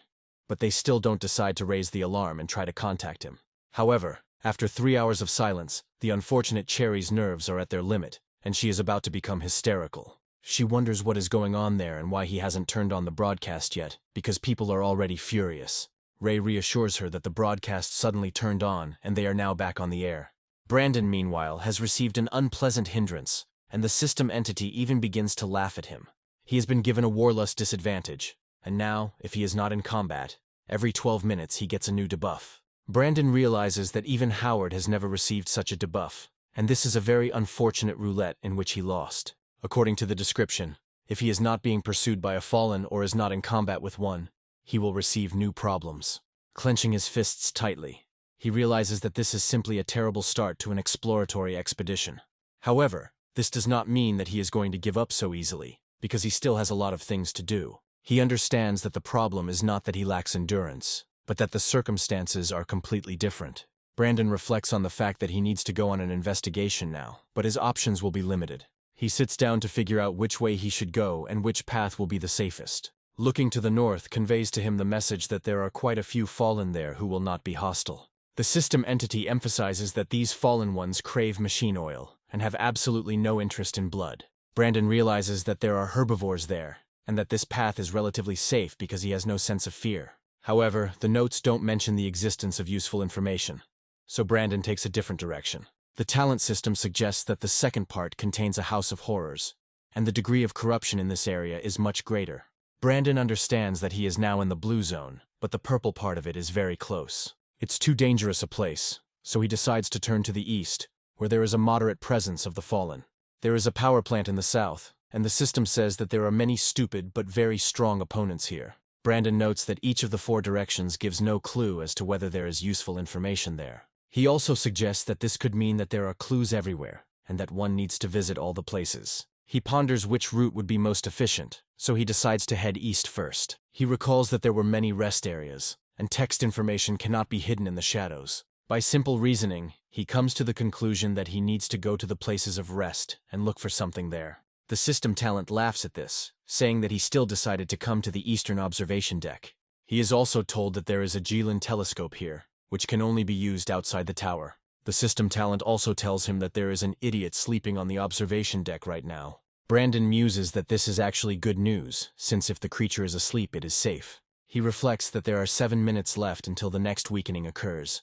but they still don't decide to raise the alarm and try to contact him. However, after 3 hours of silence, the unfortunate Cherry's nerves are at their limit, and she is about to become hysterical. She wonders what is going on there and why he hasn't turned on the broadcast yet, because people are already furious. Ray reassures her that the broadcast suddenly turned on and they are now back on the air. Brandon, meanwhile, has received an unpleasant hindrance, and the system entity even begins to laugh at him. He has been given a warlust disadvantage, and now, if he is not in combat, every 12 minutes he gets a new debuff. Brandon realizes that even Howard has never received such a debuff, and this is a very unfortunate roulette in which he lost. According to the description, if he is not being pursued by a fallen or is not in combat with one, he will receive new problems. Clenching his fists tightly, he realizes that this is simply a terrible start to an exploratory expedition. However, this does not mean that he is going to give up so easily, because he still has a lot of things to do. He understands that the problem is not that he lacks endurance, but that the circumstances are completely different. Brandon reflects on the fact that he needs to go on an investigation now, but his options will be limited. He sits down to figure out which way he should go and which path will be the safest. Looking to the north conveys to him the message that there are quite a few fallen there who will not be hostile. The system entity emphasizes that these fallen ones crave machine oil and have absolutely no interest in blood. Brandon realizes that there are herbivores there, and that this path is relatively safe because he has no sense of fear. However, the notes don't mention the existence of useful information, so Brandon takes a different direction. The talent system suggests that the second part contains a house of horrors, and the degree of corruption in this area is much greater. Brandon understands that he is now in the blue zone, but the purple part of it is very close. It's too dangerous a place, so he decides to turn to the east, where there is a moderate presence of the fallen. There is a power plant in the south, and the system says that there are many stupid but very strong opponents here. Brandon notes that each of the 4 directions gives no clue as to whether there is useful information there. He also suggests that this could mean that there are clues everywhere, and that one needs to visit all the places. He ponders which route would be most efficient, so he decides to head east first. He recalls that there were many rest areas, and text information cannot be hidden in the shadows. By simple reasoning, he comes to the conclusion that he needs to go to the places of rest and look for something there. The system talent laughs at this, saying that he still decided to come to the eastern observation deck. He is also told that there is a Jilin telescope here, which can only be used outside the tower. The system talent also tells him that there is an idiot sleeping on the observation deck right now. Brandon muses that this is actually good news, since if the creature is asleep it is safe. He reflects that there are 7 minutes left until the next weakening occurs,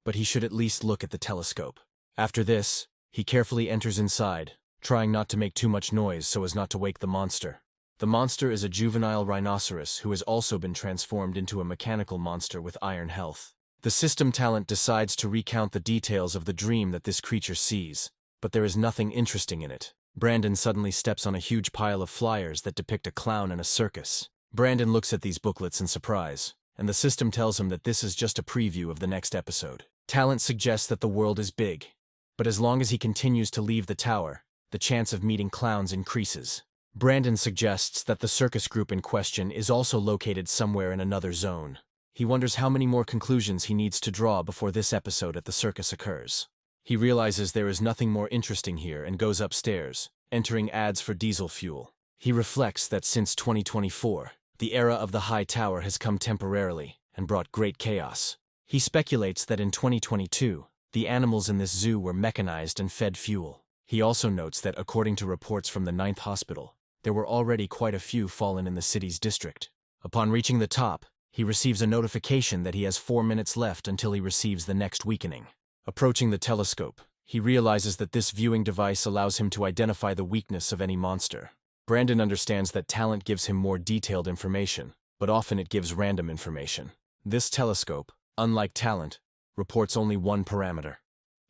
but he should at least look at the telescope. After this, he carefully enters inside, trying not to make too much noise so as not to wake the monster. The monster is a juvenile rhinoceros who has also been transformed into a mechanical monster with iron health. The system talent decides to recount the details of the dream that this creature sees, but there is nothing interesting in it. Brandon suddenly steps on a huge pile of flyers that depict a clown in a circus. Brandon looks at these booklets in surprise, and the system tells him that this is just a preview of the next episode. Talent suggests that the world is big, but as long as he continues to leave the tower, the chance of meeting clowns increases. Brandon suggests that the circus group in question is also located somewhere in another zone. He wonders how many more conclusions he needs to draw before this episode at the circus occurs. He realizes there is nothing more interesting here and goes upstairs, entering ads for diesel fuel. He reflects that since 2024, the era of the high tower has come temporarily and brought great chaos. He speculates that in 2022, the animals in this zoo were mechanized and fed fuel. He also notes that according to reports from the 9th hospital, there were already quite a few fallen in the city's district. Upon reaching the top, he receives a notification that he has 4 minutes left until he receives the next weakening. Approaching the telescope, he realizes that this viewing device allows him to identify the weakness of any monster. Brandon understands that talent gives him more detailed information, but often it gives random information. This telescope, unlike talent, reports only one parameter: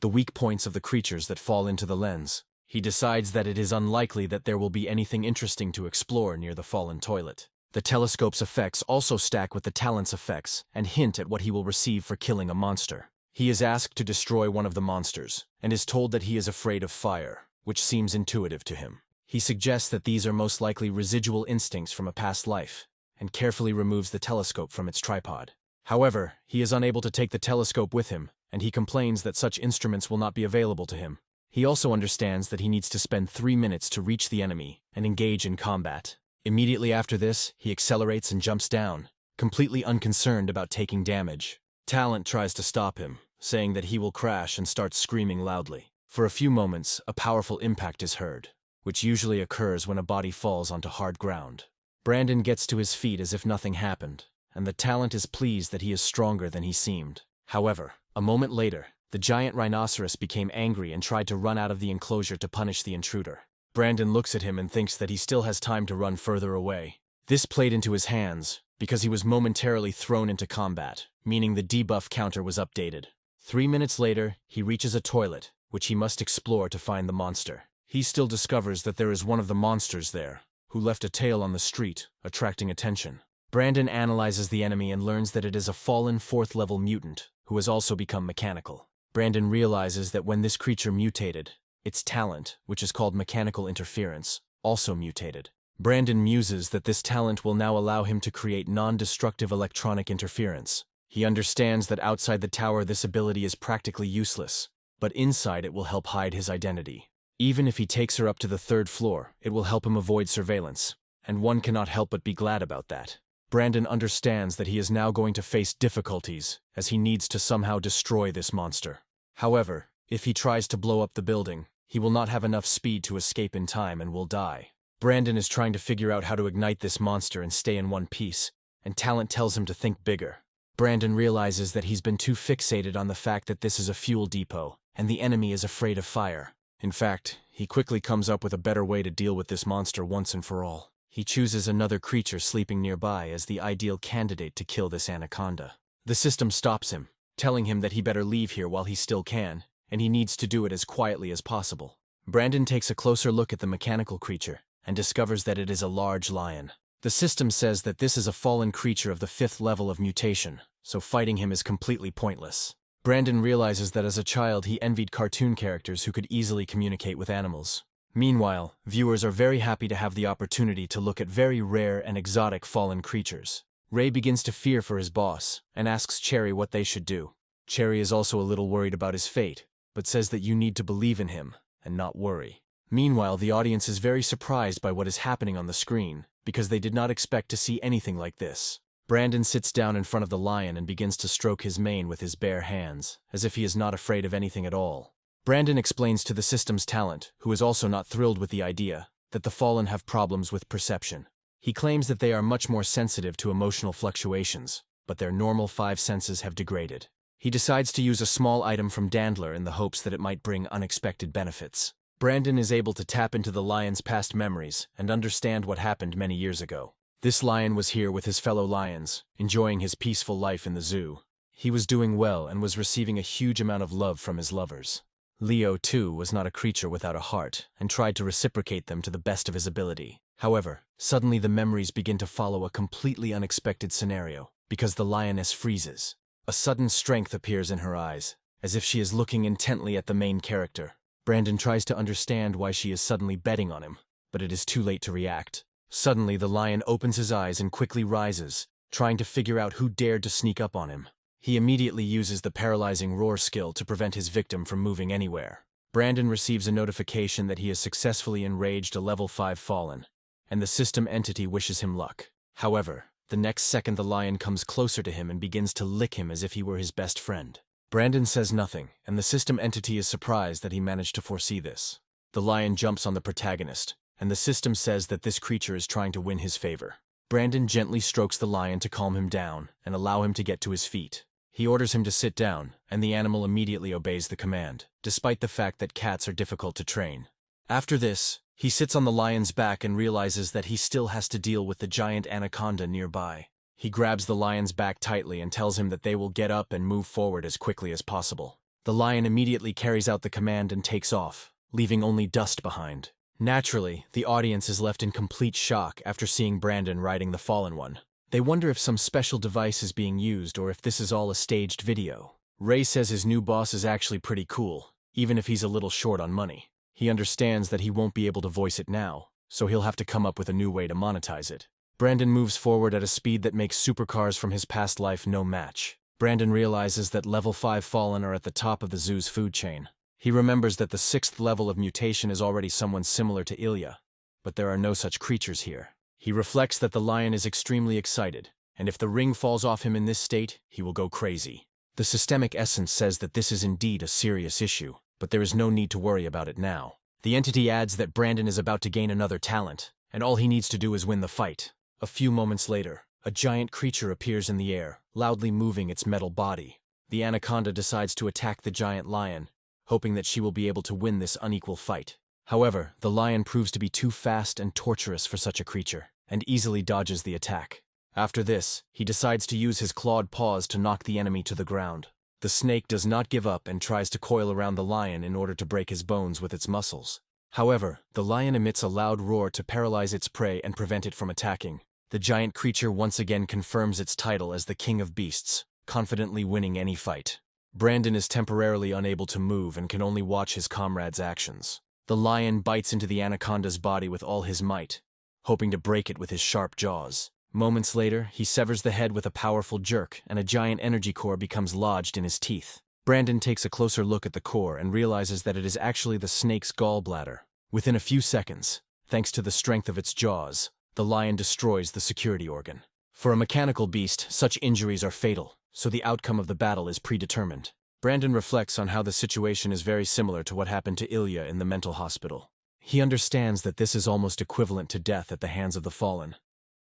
the weak points of the creatures that fall into the lens. He decides that it is unlikely that there will be anything interesting to explore near the fallen toilet. The telescope's effects also stack with the talent's effects and hint at what he will receive for killing a monster. He is asked to destroy one of the monsters, and is told that he is afraid of fire, which seems intuitive to him. He suggests that these are most likely residual instincts from a past life, and carefully removes the telescope from its tripod. However, he is unable to take the telescope with him, and he complains that such instruments will not be available to him. He also understands that he needs to spend 3 minutes to reach the enemy and engage in combat. Immediately after this, he accelerates and jumps down, completely unconcerned about taking damage. Talent tries to stop him, saying that he will crash and starts screaming loudly. For a few moments, a powerful impact is heard, which usually occurs when a body falls onto hard ground. Brandon gets to his feet as if nothing happened, and the talent is pleased that he is stronger than he seemed. However, a moment later, the giant rhinoceros became angry and tried to run out of the enclosure to punish the intruder. Brandon looks at him and thinks that he still has time to run further away. This played into his hands, because he was momentarily thrown into combat, meaning the debuff counter was updated. 3 minutes later, he reaches a toilet, which he must explore to find the monster. He still discovers that there is one of the monsters there, who left a tail on the street, attracting attention. Brandon analyzes the enemy and learns that it is a fallen 4th-level mutant, who has also become mechanical. Brandon realizes that when this creature mutated, its talent, which is called mechanical interference, also mutated. Brandon muses that this talent will now allow him to create non-destructive electronic interference. He understands that outside the tower this ability is practically useless, but inside it will help hide his identity. Even if he takes her up to the 3rd floor, it will help him avoid surveillance, and one cannot help but be glad about that. Brandon understands that he is now going to face difficulties, as he needs to somehow destroy this monster. However, if he tries to blow up the building, he will not have enough speed to escape in time and will die. Brandon is trying to figure out how to ignite this monster and stay in one piece, and talent tells him to think bigger. Brandon realizes that he's been too fixated on the fact that this is a fuel depot, and the enemy is afraid of fire. In fact, he quickly comes up with a better way to deal with this monster once and for all. He chooses another creature sleeping nearby as the ideal candidate to kill this anaconda. The system stops him, telling him that he better leave here while he still can, and he needs to do it as quietly as possible. Brandon takes a closer look at the mechanical creature and discovers that it is a large lion. The system says that this is a fallen creature of the 5th level of mutation, so fighting him is completely pointless. Brandon realizes that as a child he envied cartoon characters who could easily communicate with animals. Meanwhile, viewers are very happy to have the opportunity to look at very rare and exotic fallen creatures. Ray begins to fear for his boss, and asks Cherry what they should do. Cherry is also a little worried about his fate, but says that you need to believe in him, and not worry. Meanwhile, the audience is very surprised by what is happening on the screen, because they did not expect to see anything like this. Brandon sits down in front of the lion and begins to stroke his mane with his bare hands, as if he is not afraid of anything at all. Brandon explains to the system's talent, who is also not thrilled with the idea, that the fallen have problems with perception. He claims that they are much more sensitive to emotional fluctuations, but their normal 5 senses have degraded. He decides to use a small item from Dandler in the hopes that it might bring unexpected benefits. Brandon is able to tap into the lion's past memories and understand what happened many years ago. This lion was here with his fellow lions, enjoying his peaceful life in the zoo. He was doing well and was receiving a huge amount of love from his lovers. Leo, too, was not a creature without a heart, and tried to reciprocate them to the best of his ability. However, suddenly the memories begin to follow a completely unexpected scenario, because the lioness freezes. A sudden strength appears in her eyes, as if she is looking intently at the main character. Brandon tries to understand why she is suddenly betting on him, but it is too late to react. Suddenly, the lion opens his eyes and quickly rises, trying to figure out who dared to sneak up on him. He immediately uses the paralyzing roar skill to prevent his victim from moving anywhere. Brandon receives a notification that he has successfully enraged a level 5 fallen, and the system entity wishes him luck. However, the next second the lion comes closer to him and begins to lick him as if he were his best friend. Brandon says nothing, and the system entity is surprised that he managed to foresee this. The lion jumps on the protagonist, and the system says that this creature is trying to win his favor. Brandon gently strokes the lion to calm him down and allow him to get to his feet. He orders him to sit down, and the animal immediately obeys the command, despite the fact that cats are difficult to train. After this, he sits on the lion's back and realizes that he still has to deal with the giant anaconda nearby. He grabs the lion's back tightly and tells him that they will get up and move forward as quickly as possible. The lion immediately carries out the command and takes off, leaving only dust behind. Naturally, the audience is left in complete shock after seeing Brandon riding the fallen one. They wonder if some special device is being used or if this is all a staged video. Ray says his new boss is actually pretty cool, even if he's a little short on money. He understands that he won't be able to voice it now, so he'll have to come up with a new way to monetize it. Brandon moves forward at a speed that makes supercars from his past life no match. Brandon realizes that level 5 fallen are at the top of the zoo's food chain. He remembers that the 6th level of mutation is already someone similar to Ilia, but there are no such creatures here. He reflects that the lion is extremely excited, and if the ring falls off him in this state, he will go crazy. The systemic essence says that this is indeed a serious issue, but there is no need to worry about it now. The entity adds that Brandon is about to gain another talent, and all he needs to do is win the fight. A few moments later, a giant creature appears in the air, loudly moving its metal body. The anaconda decides to attack the giant lion, hoping that she will be able to win this unequal fight. However, the lion proves to be too fast and torturous for such a creature, and easily dodges the attack. After this, he decides to use his clawed paws to knock the enemy to the ground. The snake does not give up and tries to coil around the lion in order to break his bones with its muscles. However, the lion emits a loud roar to paralyze its prey and prevent it from attacking. The giant creature once again confirms its title as the King of Beasts, confidently winning any fight. Brandon is temporarily unable to move and can only watch his comrade's actions. The lion bites into the anaconda's body with all his might, hoping to break it with his sharp jaws. Moments later, he severs the head with a powerful jerk, and a giant energy core becomes lodged in his teeth. Brandon takes a closer look at the core and realizes that it is actually the snake's gallbladder. Within a few seconds, thanks to the strength of its jaws, the lion destroys the security organ. For a mechanical beast, such injuries are fatal, so the outcome of the battle is predetermined. Brandon reflects on how the situation is very similar to what happened to Ilia in the mental hospital. He understands that this is almost equivalent to death at the hands of the fallen,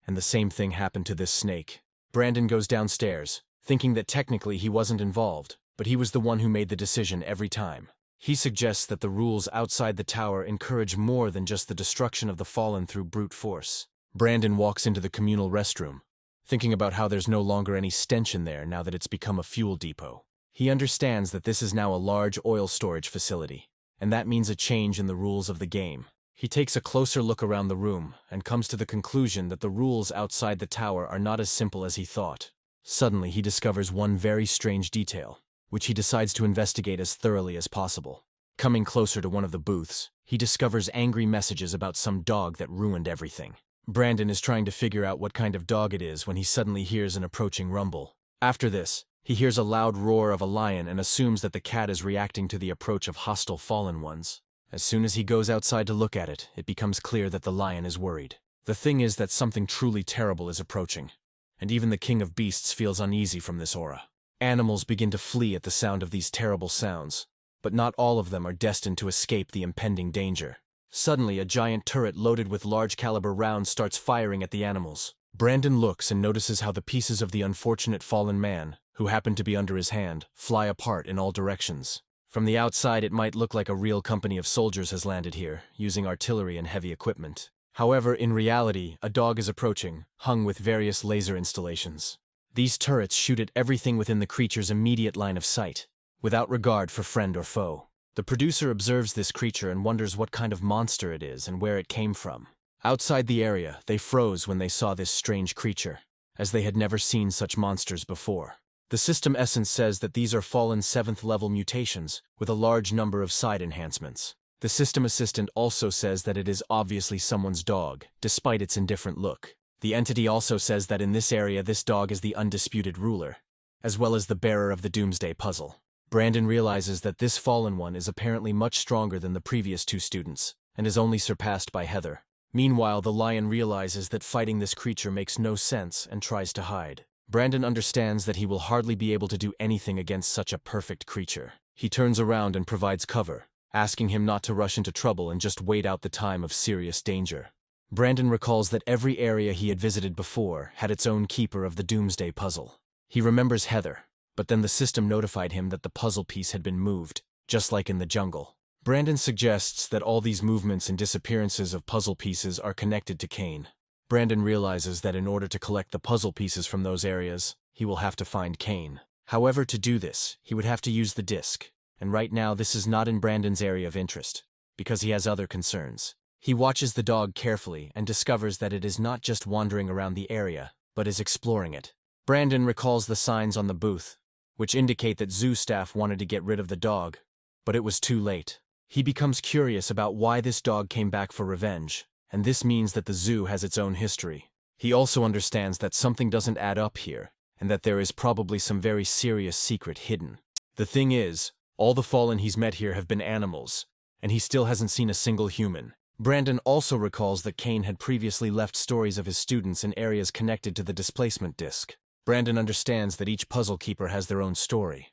and the same thing happened to this snake. Brandon goes downstairs, thinking that technically he wasn't involved, but he was the one who made the decision every time. He suggests that the rules outside the tower encourage more than just the destruction of the fallen through brute force. Brandon walks into the communal restroom, thinking about how there's no longer any stench in there now that it's become a fuel depot. He understands that this is now a large oil storage facility, and that means a change in the rules of the game. He takes a closer look around the room and comes to the conclusion that the rules outside the tower are not as simple as he thought. Suddenly, he discovers one very strange detail, which he decides to investigate as thoroughly as possible. Coming closer to one of the booths, he discovers angry messages about some dog that ruined everything. Brandon is trying to figure out what kind of dog it is when he suddenly hears an approaching rumble. After this, he hears a loud roar of a lion and assumes that the cat is reacting to the approach of hostile fallen ones. As soon as he goes outside to look at it, it becomes clear that the lion is worried. The thing is that something truly terrible is approaching, and even the king of beasts feels uneasy from this aura. Animals begin to flee at the sound of these terrible sounds, but not all of them are destined to escape the impending danger. Suddenly, a giant turret loaded with large-caliber rounds starts firing at the animals. Brandon looks and notices how the pieces of the unfortunate fallen man, who happened to be under his hand, fly apart in all directions. From the outside, it might look like a real company of soldiers has landed here, using artillery and heavy equipment. However, in reality, a dog is approaching, hung with various laser installations. These turrets shoot at everything within the creature's immediate line of sight, without regard for friend or foe. The producer observes this creature and wonders what kind of monster it is and where it came from. Outside the area, they froze when they saw this strange creature, as they had never seen such monsters before. The system essence says that these are fallen 7th-level mutations, with a large number of side enhancements. The system assistant also says that it is obviously someone's dog, despite its indifferent look. The entity also says that in this area this dog is the undisputed ruler, as well as the bearer of the Doomsday Puzzle. Brandon realizes that this fallen one is apparently much stronger than the previous 2 students, and is only surpassed by Heather. Meanwhile, the lion realizes that fighting this creature makes no sense and tries to hide. Brandon understands that he will hardly be able to do anything against such a perfect creature. He turns around and provides cover, asking him not to rush into trouble and just wait out the time of serious danger. Brandon recalls that every area he had visited before had its own keeper of the Doomsday Puzzle. He remembers Heather, but then the system notified him that the puzzle piece had been moved, just like in the jungle. Brandon suggests that all these movements and disappearances of puzzle pieces are connected to Kane. Brandon realizes that in order to collect the puzzle pieces from those areas, he will have to find Kane. However, to do this, he would have to use the disc, and right now this is not in Brandon's area of interest, because he has other concerns. He watches the dog carefully and discovers that it is not just wandering around the area, but is exploring it. Brandon recalls the signs on the booth, which indicate that zoo staff wanted to get rid of the dog, but it was too late. He becomes curious about why this dog came back for revenge, and this means that the zoo has its own history. He also understands that something doesn't add up here, and that there is probably some very serious secret hidden. The thing is, all the fallen he's met here have been animals, and he still hasn't seen a single human. Brandon also recalls that Kane had previously left stories of his students in areas connected to the displacement disc. Brandon understands that each puzzle keeper has their own story.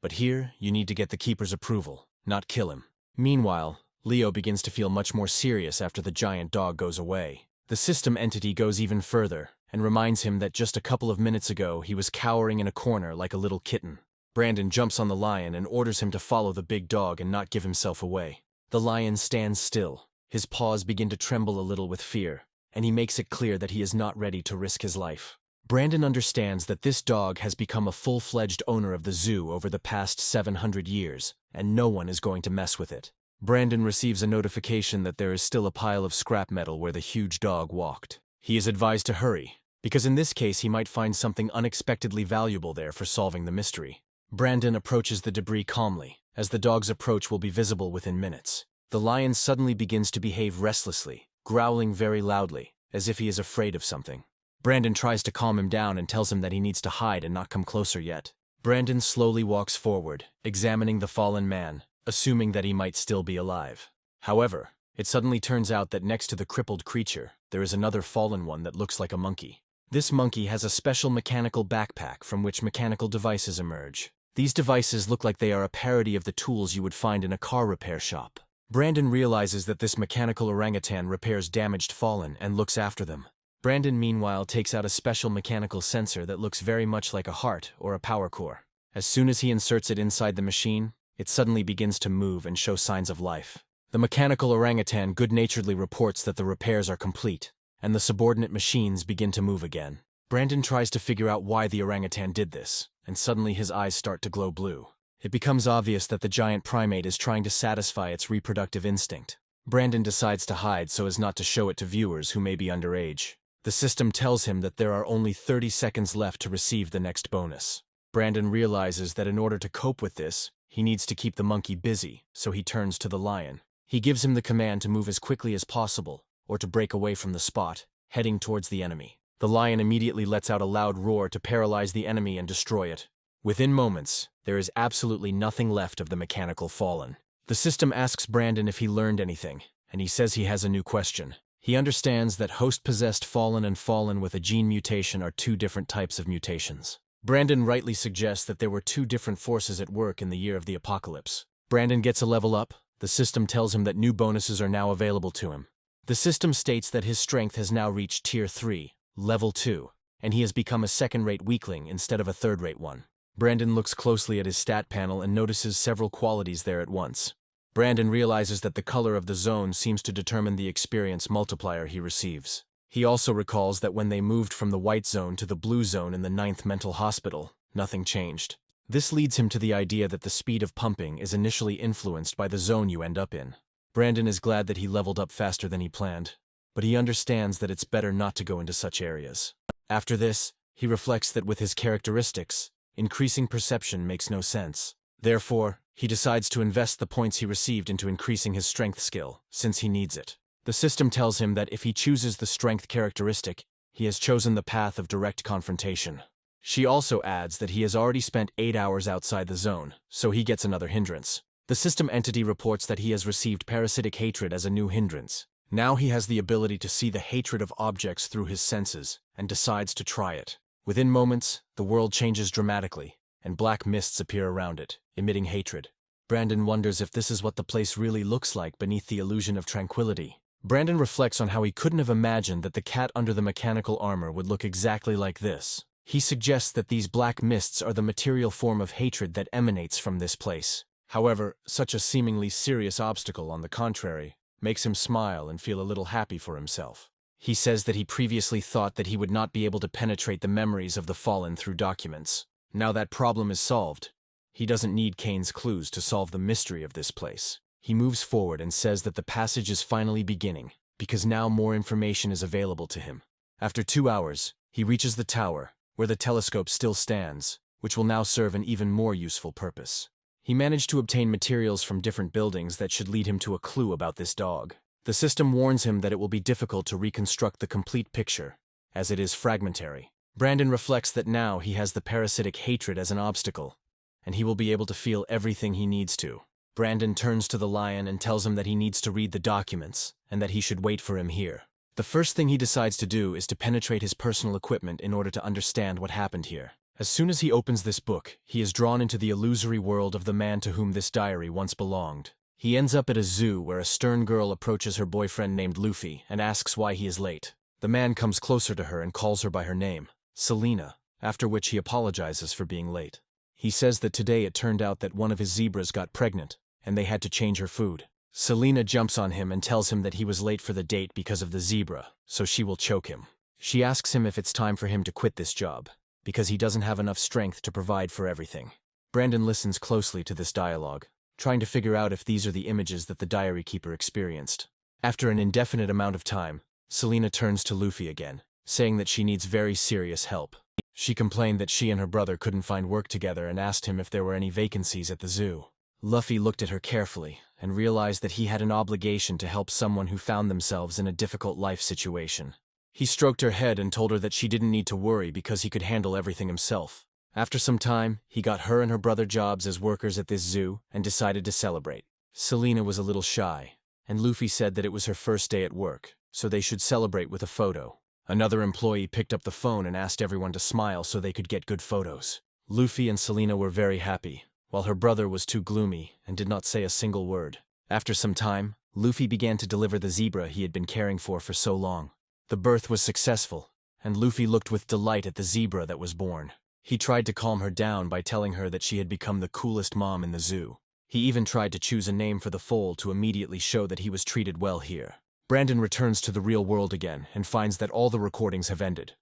But here, you need to get the keeper's approval, not kill him. Meanwhile, Leo begins to feel much more serious after the giant dog goes away. The system entity goes even further, and reminds him that just a couple of minutes ago he was cowering in a corner like a little kitten. Brandon jumps on the lion and orders him to follow the big dog and not give himself away. The lion stands still. His paws begin to tremble a little with fear, and he makes it clear that he is not ready to risk his life. Brandon understands that this dog has become a full-fledged owner of the zoo over the past 700 years, and no one is going to mess with it. Brandon receives a notification that there is still a pile of scrap metal where the huge dog walked. He is advised to hurry, because in this case he might find something unexpectedly valuable there for solving the mystery. Brandon approaches the debris calmly, as the dog's approach will be visible within minutes. The lion suddenly begins to behave restlessly, growling very loudly, as if he is afraid of something. Brandon tries to calm him down and tells him that he needs to hide and not come closer yet. Brandon slowly walks forward, examining the fallen man, assuming that he might still be alive. However, it suddenly turns out that next to the crippled creature, there is another fallen one that looks like a monkey. This monkey has a special mechanical backpack from which mechanical devices emerge. These devices look like they are a parody of the tools you would find in a car repair shop. Brandon realizes that this mechanical orangutan repairs damaged fallen and looks after them. Brandon meanwhile takes out a special mechanical sensor that looks very much like a heart or a power core. As soon as he inserts it inside the machine, it suddenly begins to move and show signs of life. The mechanical orangutan good-naturedly reports that the repairs are complete, and the subordinate machines begin to move again. Brandon tries to figure out why the orangutan did this, and suddenly his eyes start to glow blue. It becomes obvious that the giant primate is trying to satisfy its reproductive instinct. Brandon decides to hide so as not to show it to viewers who may be underage. The system tells him that there are only 30 seconds left to receive the next bonus. Brandon realizes that in order to cope with this, he needs to keep the monkey busy, so he turns to the lion. He gives him the command to move as quickly as possible, or to break away from the spot, heading towards the enemy. The lion immediately lets out a loud roar to paralyze the enemy and destroy it. Within moments, there is absolutely nothing left of the mechanical fallen. The system asks Brandon if he learned anything, and he says he has a new question. He understands that host-possessed fallen and fallen with a gene mutation are two different types of mutations. Brandon rightly suggests that there were two different forces at work in the year of the apocalypse. Brandon gets a level up. The system tells him that new bonuses are now available to him. The system states that his strength has now reached Tier 3, Level 2, and he has become a second-rate weakling instead of a third-rate one. Brandon looks closely at his stat panel and notices several qualities there at once. Brandon realizes that the color of the zone seems to determine the experience multiplier he receives. He also recalls that when they moved from the white zone to the blue zone in the 9th mental hospital, nothing changed. This leads him to the idea that the speed of pumping is initially influenced by the zone you end up in. Brandon is glad that he leveled up faster than he planned, but he understands that it's better not to go into such areas. After this, he reflects that with his characteristics, increasing perception makes no sense. Therefore, he decides to invest the points he received into increasing his strength skill, since he needs it. The system tells him that if he chooses the strength characteristic, he has chosen the path of direct confrontation. She also adds that he has already spent 8 hours outside the zone, so he gets another hindrance. The system entity reports that he has received parasitic hatred as a new hindrance. Now he has the ability to see the hatred of objects through his senses, and decides to try it. Within moments, the world changes dramatically, and black mists appear around it, emitting hatred. Brandon wonders if this is what the place really looks like beneath the illusion of tranquility. Brandon reflects on how he couldn't have imagined that the cat under the mechanical armor would look exactly like this. He suggests that these black mists are the material form of hatred that emanates from this place. However, such a seemingly serious obstacle, on the contrary, makes him smile and feel a little happy for himself. He says that he previously thought that he would not be able to penetrate the memories of the fallen through documents. Now that problem is solved. He doesn't need Kane's clues to solve the mystery of this place. He moves forward and says that the passage is finally beginning, because now more information is available to him. After 2 hours, he reaches the tower, where the telescope still stands, which will now serve an even more useful purpose. He managed to obtain materials from different buildings that should lead him to a clue about this dog. The system warns him that it will be difficult to reconstruct the complete picture, as it is fragmentary. Brandon reflects that now he has the parasitic hatred as an obstacle, and he will be able to feel everything he needs to. Brandon turns to the lion and tells him that he needs to read the documents, and that he should wait for him here. The first thing he decides to do is to penetrate his personal equipment in order to understand what happened here. As soon as he opens this book, he is drawn into the illusory world of the man to whom this diary once belonged. He ends up at a zoo where a stern girl approaches her boyfriend named Luffy and asks why he is late. The man comes closer to her and calls her by her name, Selena, after which he apologizes for being late. He says that today it turned out that one of his zebras got pregnant, and they had to change her food. Selena jumps on him and tells him that he was late for the date because of the zebra, so she will choke him. She asks him if it's time for him to quit this job, because he doesn't have enough strength to provide for everything. Brandon listens closely to this dialogue, trying to figure out if these are the images that the diary keeper experienced. After an indefinite amount of time, Selena turns to Luffy again, saying that she needs very serious help. She complained that she and her brother couldn't find work together and asked him if there were any vacancies at the zoo. Luffy looked at her carefully and realized that he had an obligation to help someone who found themselves in a difficult life situation. He stroked her head and told her that she didn't need to worry because he could handle everything himself. After some time, he got her and her brother jobs as workers at this zoo and decided to celebrate. Selena was a little shy, and Luffy said that it was her first day at work, so they should celebrate with a photo. Another employee picked up the phone and asked everyone to smile so they could get good photos. Luffy and Selena were very happy, while her brother was too gloomy and did not say a single word. After some time, Luffy began to deliver the zebra he had been caring for so long. The birth was successful, and Luffy looked with delight at the zebra that was born. He tried to calm her down by telling her that she had become the coolest mom in the zoo. He even tried to choose a name for the foal to immediately show that he was treated well here. Brandon returns to the real world again and finds that all the recordings have ended,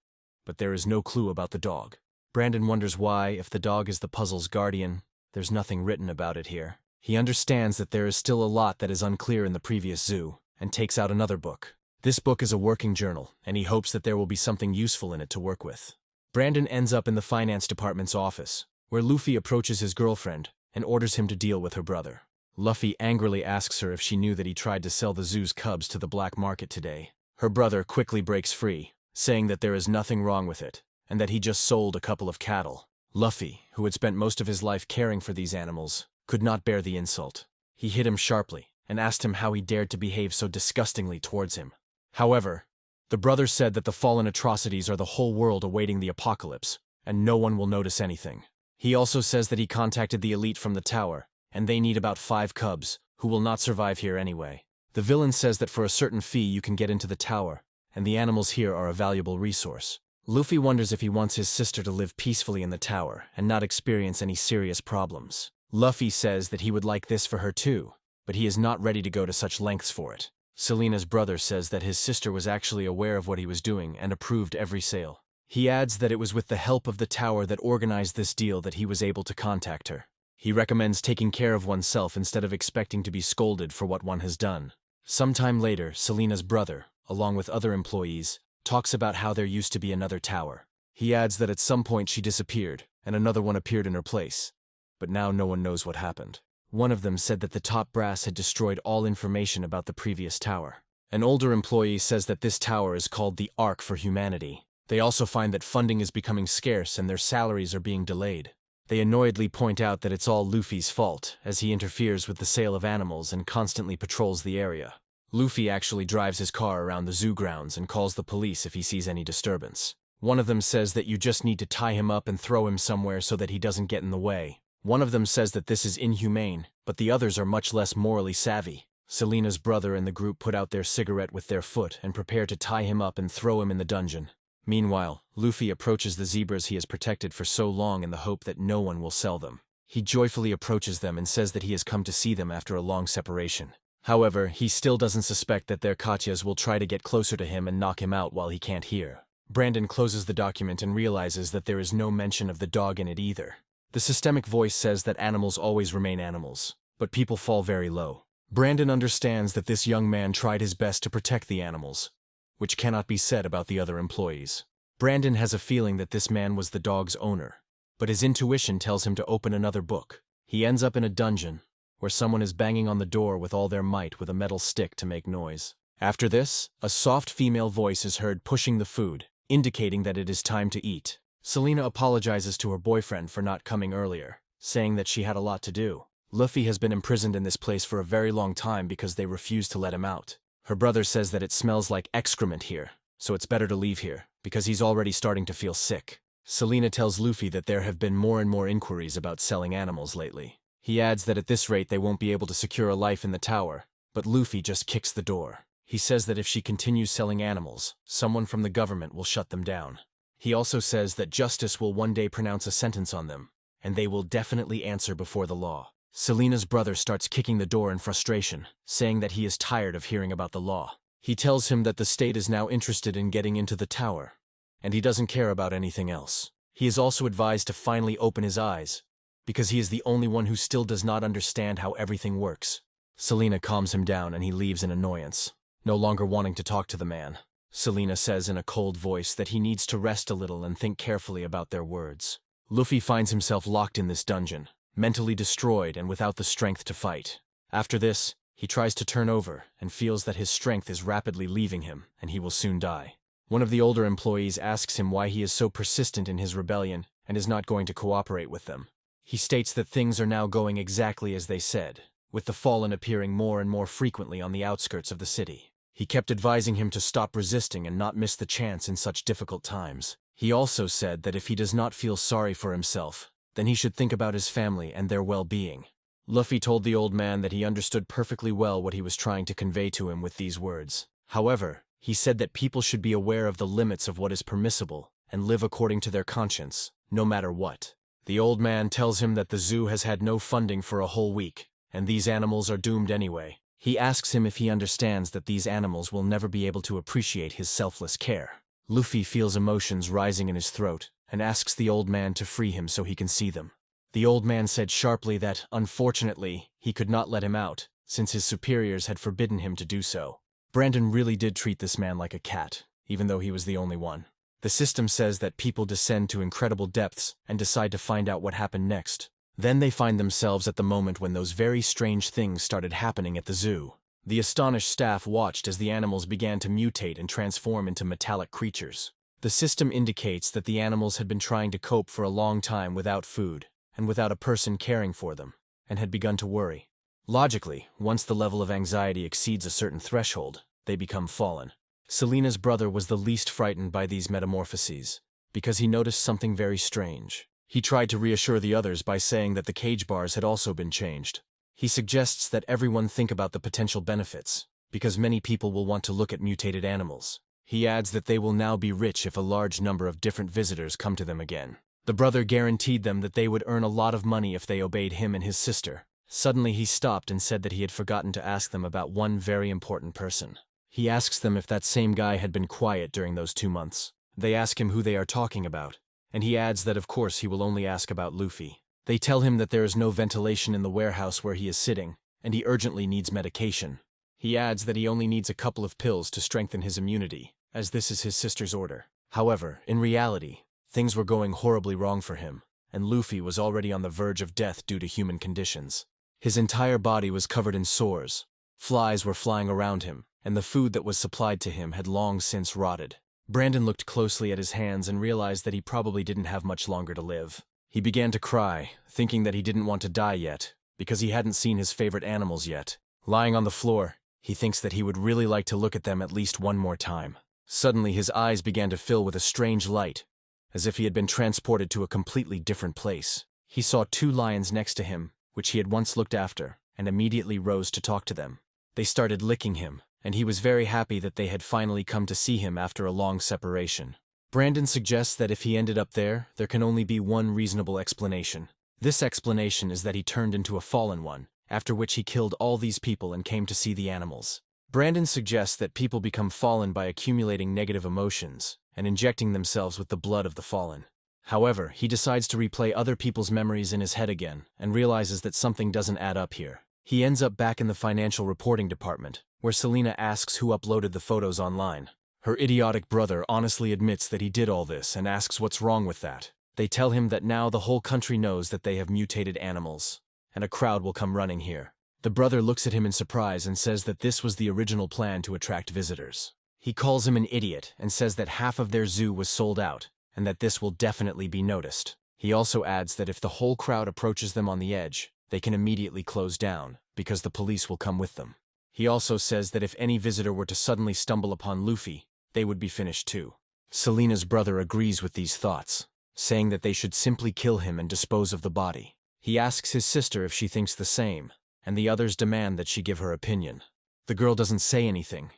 but there is no clue about the dog. Brandon wonders why, if the dog is the puzzle's guardian, there's nothing written about it here. He understands that there is still a lot that is unclear in the previous zoo, and takes out another book. This book is a working journal, and he hopes that there will be something useful in it to work with. Brandon ends up in the finance department's office, where Luffy approaches his girlfriend and orders him to deal with her brother. Luffy angrily asks her if she knew that he tried to sell the zoo's cubs to the black market today. Her brother quickly breaks free, saying that there is nothing wrong with it, and that he just sold a couple of cattle. Luffy, who had spent most of his life caring for these animals, could not bear the insult. He hit him sharply and asked him how he dared to behave so disgustingly towards him. However, the brother said that the fallen atrocities are the whole world awaiting the apocalypse, and no one will notice anything. He also says that he contacted the elite from the tower, and they need about 5 cubs, who will not survive here anyway. The villain says that for a certain fee you can get into the tower, and the animals here are a valuable resource. Luffy wonders if he wants his sister to live peacefully in the tower and not experience any serious problems. Luffy says that he would like this for her too, but he is not ready to go to such lengths for it. Selena's brother says that his sister was actually aware of what he was doing and approved every sale. He adds that it was with the help of the tower that organized this deal that he was able to contact her. He recommends taking care of oneself instead of expecting to be scolded for what one has done. Sometime later, Selena's brother, along with other employees, talks about how there used to be another tower. He adds that at some point she disappeared, and another one appeared in her place. But now no one knows what happened. One of them said that the top brass had destroyed all information about the previous tower. An older employee says that this tower is called the Ark for Humanity. They also find that funding is becoming scarce and their salaries are being delayed. They annoyedly point out that it's all Luffy's fault, as he interferes with the sale of animals and constantly patrols the area. Luffy actually drives his car around the zoo grounds and calls the police if he sees any disturbance. One of them says that you just need to tie him up and throw him somewhere so that he doesn't get in the way. One of them says that this is inhumane, but the others are much less morally savvy. Selena's brother and the group put out their cigarette with their foot and prepare to tie him up and throw him in the dungeon. Meanwhile, Luffy approaches the zebras he has protected for so long in the hope that no one will sell them. He joyfully approaches them and says that he has come to see them after a long separation. However, he still doesn't suspect that their Katyas will try to get closer to him and knock him out while he can't hear. Brandon closes the document and realizes that there is no mention of the dog in it either. The systemic voice says that animals always remain animals, but people fall very low. Brandon understands that this young man tried his best to protect the animals, which cannot be said about the other employees. Brandon has a feeling that this man was the dog's owner, but his intuition tells him to open another book. He ends up in a dungeon, where someone is banging on the door with all their might with a metal stick to make noise. After this, a soft female voice is heard pushing the food, indicating that it is time to eat. Selena apologizes to her boyfriend for not coming earlier, saying that she had a lot to do. Luffy has been imprisoned in this place for a very long time because they refuse to let him out. Her brother says that it smells like excrement here, so it's better to leave here, because he's already starting to feel sick. Selena tells Luffy that there have been more and more inquiries about selling animals lately. He adds that at this rate they won't be able to secure a life in the tower, but Luffy just kicks the door. He says that if she continues selling animals, someone from the government will shut them down. He also says that justice will one day pronounce a sentence on them, and they will definitely answer before the law. Selena's brother starts kicking the door in frustration, saying that he is tired of hearing about the law. He tells him that the state is now interested in getting into the tower, and he doesn't care about anything else. He is also advised to finally open his eyes, because he is the only one who still does not understand how everything works. Selena calms him down and he leaves in annoyance, no longer wanting to talk to the man. Selena says in a cold voice that he needs to rest a little and think carefully about their words. Luffy finds himself locked in this dungeon, mentally destroyed and without the strength to fight. After this, he tries to turn over and feels that his strength is rapidly leaving him and he will soon die. One of the older employees asks him why he is so persistent in his rebellion and is not going to cooperate with them. He states that things are now going exactly as they said, with the fallen appearing more and more frequently on the outskirts of the city. He kept advising him to stop resisting and not miss the chance in such difficult times. He also said that if he does not feel sorry for himself, then he should think about his family and their well-being. Luffy told the old man that he understood perfectly well what he was trying to convey to him with these words. However, he said that people should be aware of the limits of what is permissible and live according to their conscience, no matter what. The old man tells him that the zoo has had no funding for a whole week, and these animals are doomed anyway. He asks him if he understands that these animals will never be able to appreciate his selfless care. Luffy feels emotions rising in his throat and asks the old man to free him so he can see them. The old man said sharply that, unfortunately, he could not let him out, since his superiors had forbidden him to do so. Brandon really did treat this man like a cat, even though he was the only one. The system says that people descend to incredible depths and decide to find out what happened next. Then they find themselves at the moment when those very strange things started happening at the zoo. The astonished staff watched as the animals began to mutate and transform into metallic creatures. The system indicates that the animals had been trying to cope for a long time without food and without a person caring for them, and had begun to worry. Logically, once the level of anxiety exceeds a certain threshold, they become fallen. Selena's brother was the least frightened by these metamorphoses, because he noticed something very strange. He tried to reassure the others by saying that the cage bars had also been changed. He suggests that everyone think about the potential benefits, because many people will want to look at mutated animals. He adds that they will now be rich if a large number of different visitors come to them again. The brother guaranteed them that they would earn a lot of money if they obeyed him and his sister. Suddenly he stopped and said that he had forgotten to ask them about one very important person. He asks them if that same guy had been quiet during those 2 months. They ask him who they are talking about, and he adds that of course he will only ask about Luffy. They tell him that there is no ventilation in the warehouse where he is sitting, and he urgently needs medication. He adds that he only needs a couple of pills to strengthen his immunity, as this is his sister's order. However, in reality, things were going horribly wrong for him, and Luffy was already on the verge of death due to human conditions. His entire body was covered in sores. Flies were flying around him, and the food that was supplied to him had long since rotted. Brandon looked closely at his hands and realized that he probably didn't have much longer to live. He began to cry, thinking that he didn't want to die yet, because he hadn't seen his favorite animals yet. Lying on the floor, he thinks that he would really like to look at them at least one more time. Suddenly his eyes began to fill with a strange light, as if he had been transported to a completely different place. He saw 2 lions next to him, which he had once looked after, and immediately rose to talk to them. They started licking him, and he was very happy that they had finally come to see him after a long separation. Brandon suggests that if he ended up there can only be one reasonable explanation. This explanation is that he turned into a fallen one, after which he killed all these people and came to see the animals. Brandon suggests that people become fallen by accumulating negative emotions and injecting themselves with the blood of the fallen. However, he decides to replay other people's memories in his head again and realizes that something doesn't add up here. He ends up back in the financial reporting department, where Selena asks who uploaded the photos online. Her idiotic brother honestly admits that he did all this and asks what's wrong with that. They tell him that now the whole country knows that they have mutated animals, and a crowd will come running here. The brother looks at him in surprise and says that this was the original plan to attract visitors. He calls him an idiot and says that half of their zoo was sold out, and that this will definitely be noticed. He also adds that if the whole crowd approaches them on the edge, they can immediately close down, because the police will come with them. He also says that if any visitor were to suddenly stumble upon Luffy, they would be finished too. Selena's brother agrees with these thoughts, saying that they should simply kill him and dispose of the body. He asks his sister if she thinks the same, and the others demand that she give her opinion. The girl doesn't say anything.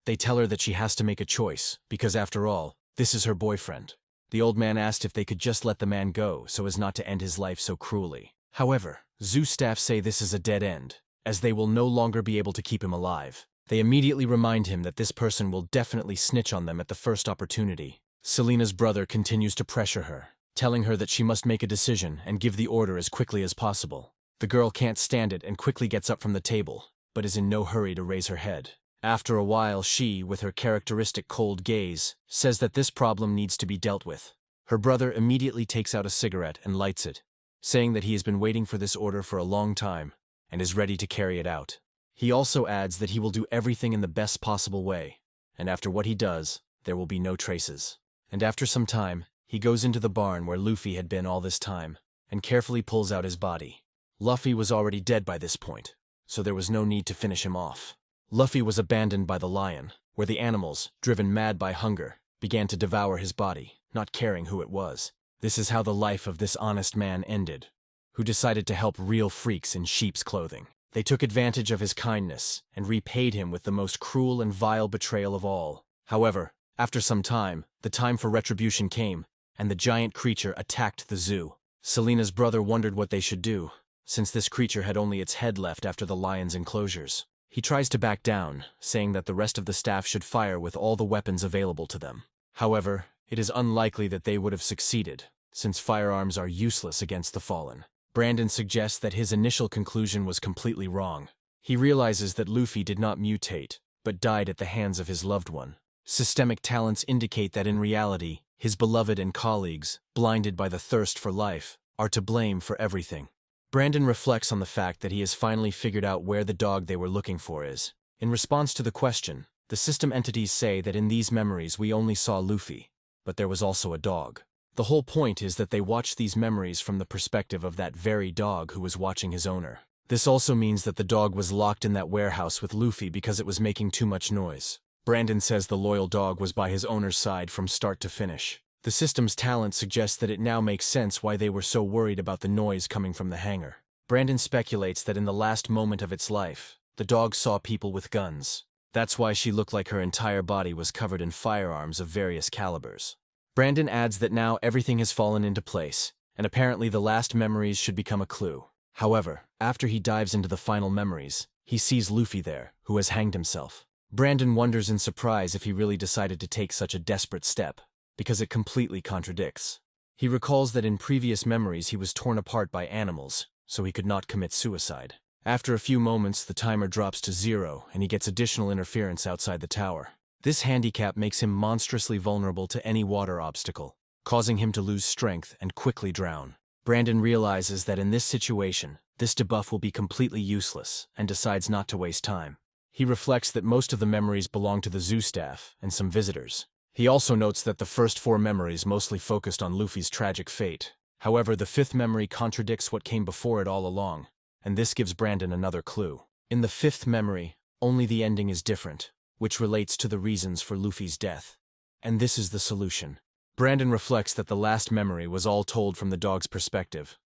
They tell her that she has to make a choice, because after all, this is her boyfriend. The old man asked if they could just let the man go so as not to end his life so cruelly. However, zoo staff say this is a dead end, as they will no longer be able to keep him alive. They immediately remind him that this person will definitely snitch on them at the first opportunity. Selena's brother continues to pressure her, telling her that she must make a decision and give the order as quickly as possible. The girl can't stand it and quickly gets up from the table, but is in no hurry to raise her head. After a while she, with her characteristic cold gaze, says that this problem needs to be dealt with. Her brother immediately takes out a cigarette and lights it, saying that he has been waiting for this order for a long time and is ready to carry it out. He also adds that he will do everything in the best possible way, and after what he does, there will be no traces. And after some time, he goes into the barn where Luffy had been all this time, and carefully pulls out his body. Luffy was already dead by this point, so there was no need to finish him off. Luffy was abandoned by the lion, where the animals, driven mad by hunger, began to devour his body, not caring who it was. This is how the life of this honest man ended, who decided to help real freaks in sheep's clothing. They took advantage of his kindness and repaid him with the most cruel and vile betrayal of all. However, after some time, the time for retribution came, and the giant creature attacked the zoo. Selena's brother wondered what they should do, since this creature had only its head left after the lion's enclosures. He tries to back down, saying that the rest of the staff should fire with all the weapons available to them. However, it is unlikely that they would have succeeded, since firearms are useless against the fallen. Brandon suggests that his initial conclusion was completely wrong. He realizes that Luffy did not mutate, but died at the hands of his loved one. Systemic talents indicate that in reality, his beloved and colleagues, blinded by the thirst for life, are to blame for everything. Brandon reflects on the fact that he has finally figured out where the dog they were looking for is. In response to the question, the system entities say that in these memories we only saw Luffy, but there was also a dog. The whole point is that they watched these memories from the perspective of that very dog who was watching his owner. This also means that the dog was locked in that warehouse with Luffy because it was making too much noise. Brandon says the loyal dog was by his owner's side from start to finish. The system's talent suggests that it now makes sense why they were so worried about the noise coming from the hangar. Brandon speculates that in the last moment of its life, the dog saw people with guns. That's why she looked like her entire body was covered in firearms of various calibers. Brandon adds that now everything has fallen into place, and apparently the last memories should become a clue. However, after he dives into the final memories, he sees Luffy there, who has hanged himself. Brandon wonders in surprise if he really decided to take such a desperate step, because it completely contradicts. He recalls that in previous memories he was torn apart by animals, so he could not commit suicide. After a few moments, the timer drops to 0 and he gets additional interference outside the tower. This handicap makes him monstrously vulnerable to any water obstacle, causing him to lose strength and quickly drown. Brandon realizes that in this situation, this debuff will be completely useless and decides not to waste time. He reflects that most of the memories belong to the zoo staff and some visitors. He also notes that the first 4 memories mostly focused on Luffy's tragic fate. However, the 5th memory contradicts what came before it all along, and this gives Brandon another clue. In the 5th memory, only the ending is different, which relates to the reasons for Luffy's death. And this is the solution. Brandon reflects that the last memory was all told from the dog's perspective,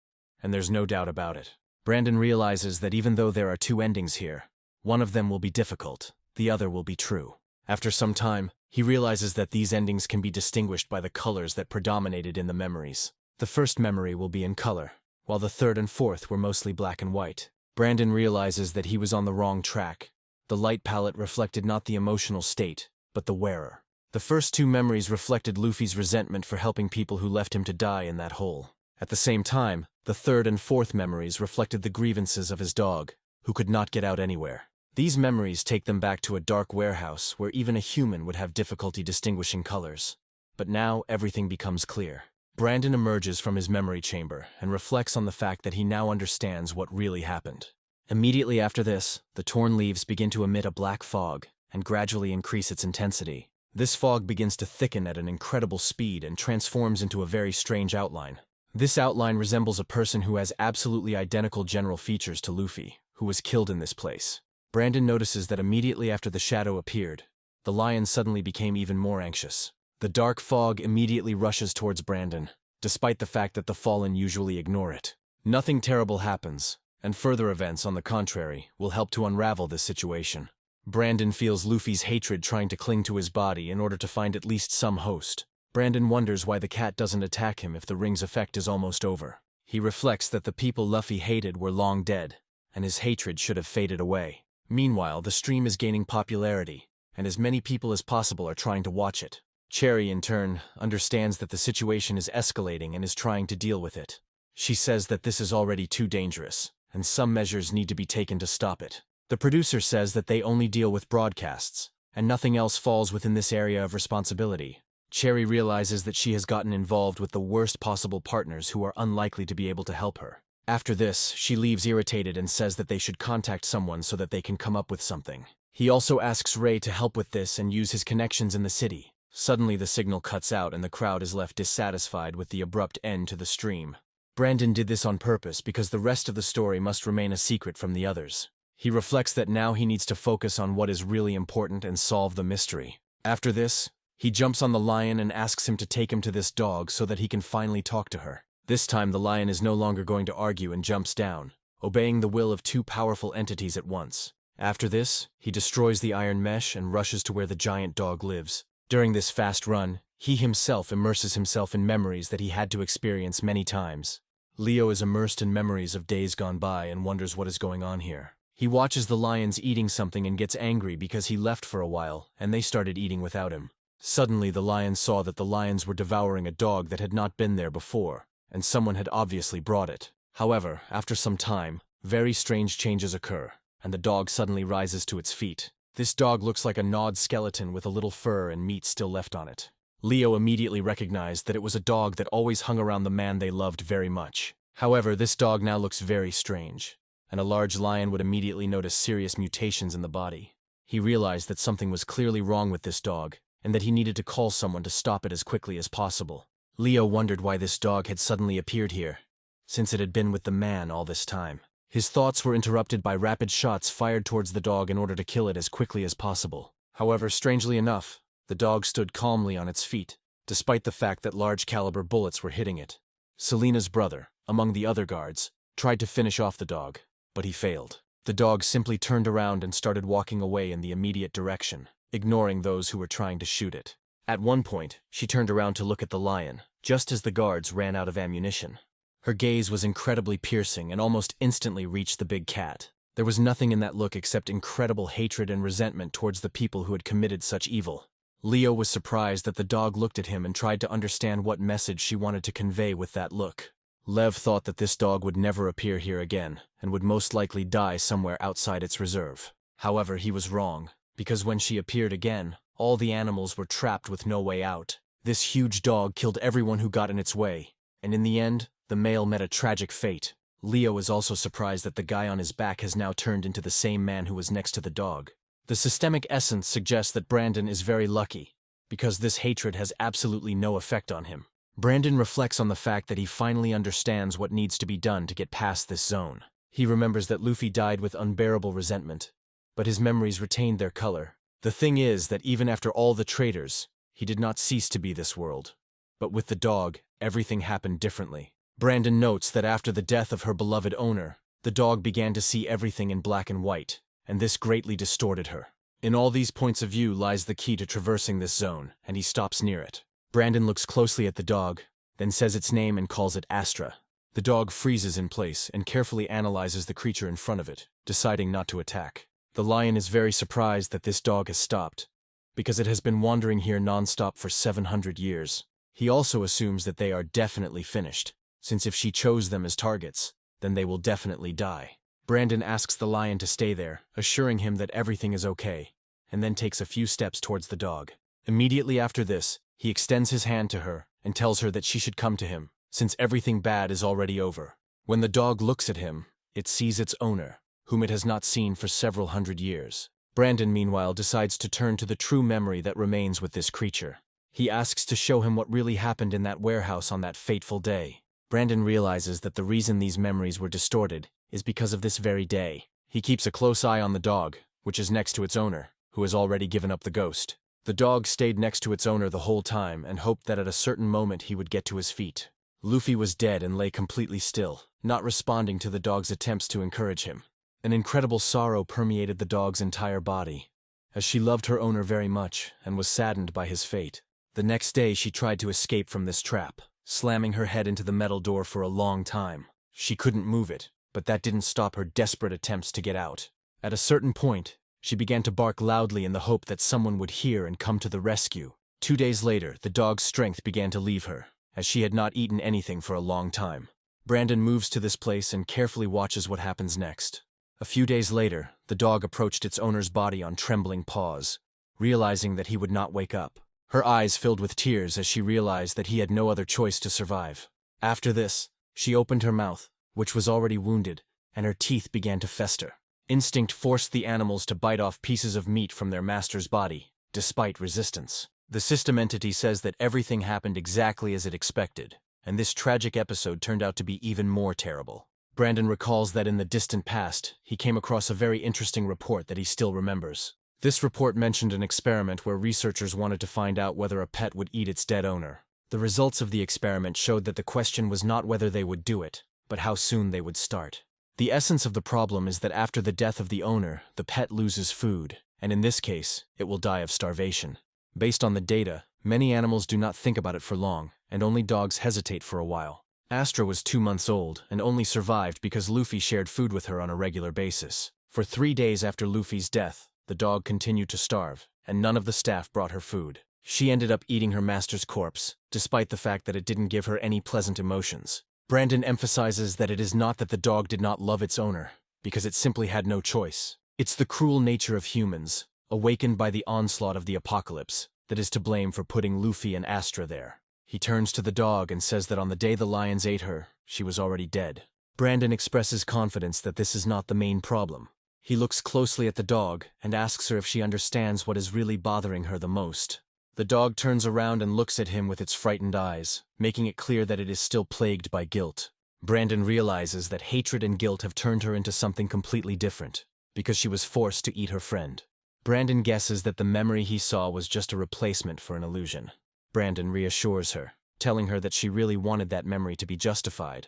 and there's no doubt about it. Brandon realizes that even though there are 2 endings here, one of them will be difficult, the other will be true. After some time, he realizes that these endings can be distinguished by the colors that predominated in the memories. The first memory will be in color, while the 3rd and 4th were mostly black and white. Brandon realizes that he was on the wrong track. The light palette reflected not the emotional state, but the wearer. The first 2 memories reflected Luffy's resentment for helping people who left him to die in that hole. At the same time, the 3rd and 4th memories reflected the grievances of his dog, who could not get out anywhere. These memories take them back to a dark warehouse where even a human would have difficulty distinguishing colors. But now everything becomes clear. Brandon emerges from his memory chamber and reflects on the fact that he now understands what really happened. Immediately after this, the torn leaves begin to emit a black fog and gradually increase its intensity. This fog begins to thicken at an incredible speed and transforms into a very strange outline. This outline resembles a person who has absolutely identical general features to Luffy, who was killed in this place. Brandon notices that immediately after the shadow appeared, the lion suddenly became even more anxious. The dark fog immediately rushes towards Brandon, despite the fact that the fallen usually ignore it. Nothing terrible happens, and further events, on the contrary, will help to unravel this situation. Brandon feels Luffy's hatred trying to cling to his body in order to find at least some host. Brandon wonders why the cat doesn't attack him if the ring's effect is almost over. He reflects that the people Luffy hated were long dead, and his hatred should have faded away. Meanwhile, the stream is gaining popularity, and as many people as possible are trying to watch it. Cherry, in turn, understands that the situation is escalating and is trying to deal with it. She says that this is already too dangerous, and some measures need to be taken to stop it. The producer says that they only deal with broadcasts, and nothing else falls within this area of responsibility. Cherry realizes that she has gotten involved with the worst possible partners who are unlikely to be able to help her. After this, she leaves irritated and says that they should contact someone so that they can come up with something. He also asks Ray to help with this and use his connections in the city. Suddenly the signal cuts out and the crowd is left dissatisfied with the abrupt end to the stream. Brandon did this on purpose because the rest of the story must remain a secret from the others. He reflects that now he needs to focus on what is really important and solve the mystery. After this, he jumps on the lion and asks him to take him to this dog so that he can finally talk to her. This time the lion is no longer going to argue and jumps down, obeying the will of 2 powerful entities at once. After this, he destroys the iron mesh and rushes to where the giant dog lives. During this fast run, he himself immerses himself in memories that he had to experience many times. Leo is immersed in memories of days gone by and wonders what is going on here. He watches the lions eating something and gets angry because he left for a while and they started eating without him. Suddenly the lions saw that the lions were devouring a dog that had not been there before, and someone had obviously brought it. However, after some time, very strange changes occur, and the dog suddenly rises to its feet. This dog looks like a gnawed skeleton with a little fur and meat still left on it. Leo immediately recognized that it was a dog that always hung around the man they loved very much. However, this dog now looks very strange, and a large lion would immediately notice serious mutations in the body. He realized that something was clearly wrong with this dog, and that he needed to call someone to stop it as quickly as possible. Leo wondered why this dog had suddenly appeared here, since it had been with the man all this time. His thoughts were interrupted by rapid shots fired towards the dog in order to kill it as quickly as possible. However, strangely enough, the dog stood calmly on its feet, despite the fact that large-caliber bullets were hitting it. Selena's brother, among the other guards, tried to finish off the dog, but he failed. The dog simply turned around and started walking away in the immediate direction, ignoring those who were trying to shoot it. At one point, she turned around to look at the lion, just as the guards ran out of ammunition. Her gaze was incredibly piercing and almost instantly reached the big cat. There was nothing in that look except incredible hatred and resentment towards the people who had committed such evil. Leo was surprised that the dog looked at him and tried to understand what message she wanted to convey with that look. Lev thought that this dog would never appear here again, and would most likely die somewhere outside its reserve. However, he was wrong, because when she appeared again, all the animals were trapped with no way out. This huge dog killed everyone who got in its way, and in the end, the male met a tragic fate. Leo is also surprised that the guy on his back has now turned into the same man who was next to the dog. The systemic essence suggests that Brandon is very lucky, because this hatred has absolutely no effect on him. Brandon reflects on the fact that he finally understands what needs to be done to get past this zone. He remembers that Luffy died with unbearable resentment, but his memories retained their color. The thing is that even after all the traitors, he did not cease to be this world. But with the dog, everything happened differently. Brandon notes that after the death of her beloved owner, the dog began to see everything in black and white, and this greatly distorted her. In all these points of view lies the key to traversing this zone, and he stops near it. Brandon looks closely at the dog, then says its name and calls it Astra. The dog freezes in place and carefully analyzes the creature in front of it, deciding not to attack. The lion is very surprised that this dog has stopped, because it has been wandering here non-stop for 700 years. He also assumes that they are definitely finished, since if she chose them as targets, then they will definitely die. Brandon asks the lion to stay there, assuring him that everything is okay, and then takes a few steps towards the dog. Immediately after this, he extends his hand to her and tells her that she should come to him, since everything bad is already over. When the dog looks at him, it sees its owner, whom it has not seen for several hundred years. Brandon, meanwhile, decides to turn to the true memory that remains with this creature. He asks to show him what really happened in that warehouse on that fateful day. Brandon realizes that the reason these memories were distorted is because of this very day. He keeps a close eye on the dog, which is next to its owner, who has already given up the ghost. The dog stayed next to its owner the whole time and hoped that at a certain moment he would get to his feet. Luffy was dead and lay completely still, not responding to the dog's attempts to encourage him. An incredible sorrow permeated the dog's entire body, as she loved her owner very much and was saddened by his fate. The next day she tried to escape from this trap, slamming her head into the metal door for a long time. She couldn't move it, but that didn't stop her desperate attempts to get out. At a certain point, she began to bark loudly in the hope that someone would hear and come to the rescue. 2 days later, the dog's strength began to leave her, as she had not eaten anything for a long time. Brandon moves to this place and carefully watches what happens next. A few days later, the dog approached its owner's body on trembling paws, realizing that he would not wake up. Her eyes filled with tears as she realized that he had no other choice to survive. After this, she opened her mouth, which was already wounded, and her teeth began to fester. Instinct forced the animals to bite off pieces of meat from their master's body, despite resistance. The system entity says that everything happened exactly as it expected, and this tragic episode turned out to be even more terrible. Brandon recalls that in the distant past, he came across a very interesting report that he still remembers. This report mentioned an experiment where researchers wanted to find out whether a pet would eat its dead owner. The results of the experiment showed that the question was not whether they would do it, but how soon they would start. The essence of the problem is that after the death of the owner, the pet loses food, and in this case, it will die of starvation. Based on the data, many animals do not think about it for long, and only dogs hesitate for a while. Astra was 2 months old and only survived because Luffy shared food with her on a regular basis. For 3 days after Luffy's death, the dog continued to starve, and none of the staff brought her food. She ended up eating her master's corpse, despite the fact that it didn't give her any pleasant emotions. Brandon emphasizes that it is not that the dog did not love its owner, because it simply had no choice. It's the cruel nature of humans, awakened by the onslaught of the apocalypse, that is to blame for putting Luffy and Astra there. He turns to the dog and says that on the day the lions ate her, she was already dead. Brandon expresses confidence that this is not the main problem. He looks closely at the dog and asks her if she understands what is really bothering her the most. The dog turns around and looks at him with its frightened eyes, making it clear that it is still plagued by guilt. Brandon realizes that hatred and guilt have turned her into something completely different, because she was forced to eat her friend. Brandon guesses that the memory he saw was just a replacement for an illusion. Brandon reassures her, telling her that she really wanted that memory to be justified.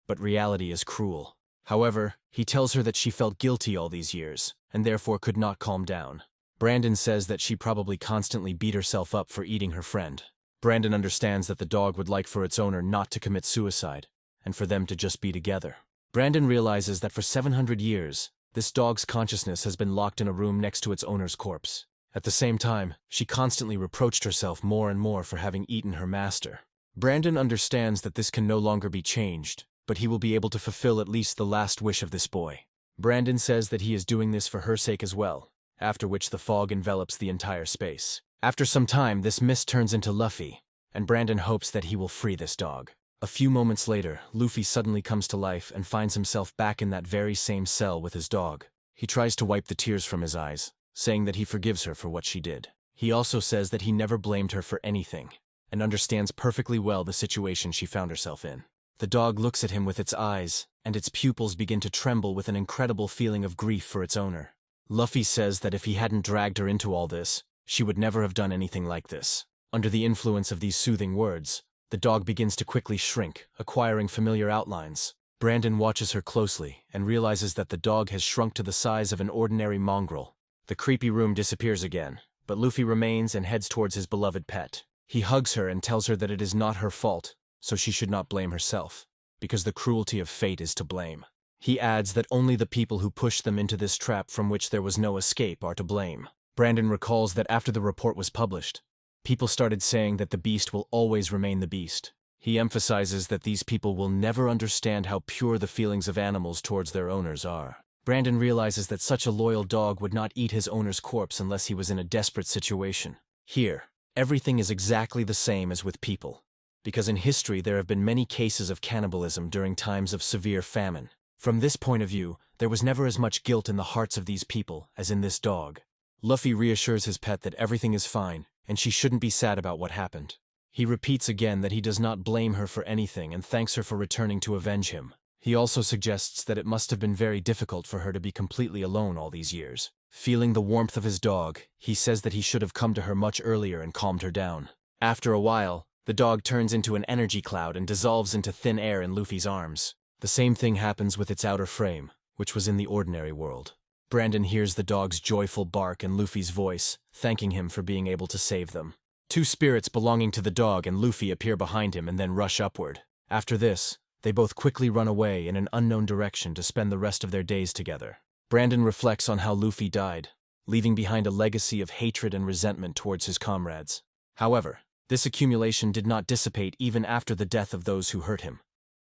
But reality is cruel. However, he tells her that she felt guilty all these years, and therefore could not calm down. Brandon says that she probably constantly beat herself up for eating her friend. Brandon understands that the dog would like for its owner not to commit suicide, and for them to just be together. Brandon realizes that for 700 years, this dog's consciousness has been locked in a room next to its owner's corpse. At the same time, she constantly reproached herself more and more for having eaten her master. Brandon understands that this can no longer be changed, but he will be able to fulfill at least the last wish of this boy. Brandon says that he is doing this for her sake as well, after which the fog envelops the entire space. After some time, this mist turns into Luffy, and Brandon hopes that he will free this dog. A few moments later, Luffy suddenly comes to life and finds himself back in that very same cell with his dog. He tries to wipe the tears from his eyes, saying that he forgives her for what she did. He also says that he never blamed her for anything, and understands perfectly well the situation she found herself in. The dog looks at him with its eyes, and its pupils begin to tremble with an incredible feeling of grief for its owner. Luffy says that if he hadn't dragged her into all this, she would never have done anything like this. Under the influence of these soothing words, the dog begins to quickly shrink, acquiring familiar outlines. Brandon watches her closely and realizes that the dog has shrunk to the size of an ordinary mongrel. The creepy room disappears again, but Luffy remains and heads towards his beloved pet. He hugs her and tells her that it is not her fault, so she should not blame herself, because the cruelty of fate is to blame. He adds that only the people who pushed them into this trap from which there was no escape are to blame. Brandon recalls that after the report was published, people started saying that the beast will always remain the beast. He emphasizes that these people will never understand how pure the feelings of animals towards their owners are. Brandon realizes that such a loyal dog would not eat his owner's corpse unless he was in a desperate situation. Here, everything is exactly the same as with people, because in history there have been many cases of cannibalism during times of severe famine. From this point of view, there was never as much guilt in the hearts of these people as in this dog. Luffy reassures his pet that everything is fine, and she shouldn't be sad about what happened. He repeats again that he does not blame her for anything and thanks her for returning to avenge him. He also suggests that it must have been very difficult for her to be completely alone all these years. Feeling the warmth of his dog, he says that he should have come to her much earlier and calmed her down. After a while, the dog turns into an energy cloud and dissolves into thin air in Luffy's arms. The same thing happens with its outer frame, which was in the ordinary world. Brandon hears the dog's joyful bark and Luffy's voice, thanking him for being able to save them. Two spirits belonging to the dog and Luffy appear behind him and then rush upward. After this, they both quickly run away in an unknown direction to spend the rest of their days together. Brandon reflects on how Luffy died, leaving behind a legacy of hatred and resentment towards his comrades. However, this accumulation did not dissipate even after the death of those who hurt him,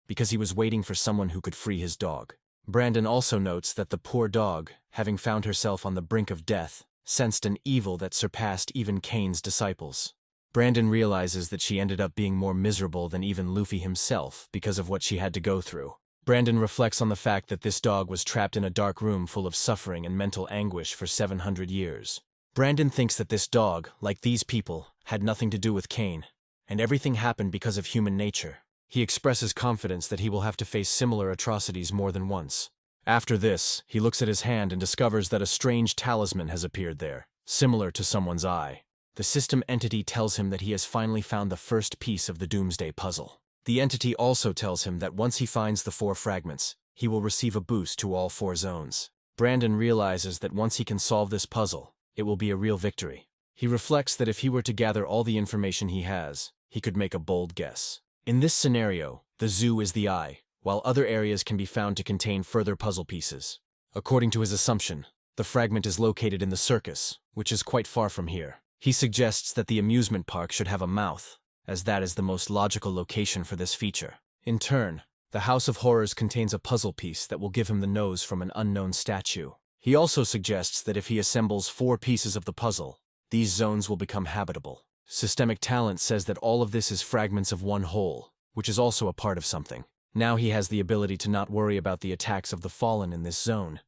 because he was waiting for someone who could free his dog. Brandon also notes that the poor dog, having found herself on the brink of death, sensed an evil that surpassed even Kane's disciples. Brandon realizes that she ended up being more miserable than even Luffy himself because of what she had to go through. Brandon reflects on the fact that this dog was trapped in a dark room full of suffering and mental anguish for 700 years. Brandon thinks that this dog, like these people, had nothing to do with Kane, and everything happened because of human nature. He expresses confidence that he will have to face similar atrocities more than once. After this, he looks at his hand and discovers that a strange talisman has appeared there, similar to someone's eye. The system entity tells him that he has finally found the first piece of the Doomsday puzzle. The entity also tells him that once he finds the 4 fragments, he will receive a boost to all 4 zones. Brandon realizes that once he can solve this puzzle, it will be a real victory. He reflects that if he were to gather all the information he has, he could make a bold guess. In this scenario, the zoo is the eye, while other areas can be found to contain further puzzle pieces. According to his assumption, the fragment is located in the circus, which is quite far from here. He suggests that the amusement park should have a mouth, as that is the most logical location for this feature. In turn, the House of Horrors contains a puzzle piece that will give him the nose from an unknown statue. He also suggests that if he assembles 4 pieces of the puzzle, these zones will become habitable. Systemic Talent says that all of this is fragments of one whole, which is also a part of something. Now he has the ability to not worry about the attacks of the fallen in this zone,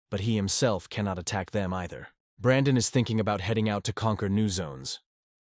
but he himself cannot attack them either. Brandon is thinking about heading out to conquer new zones,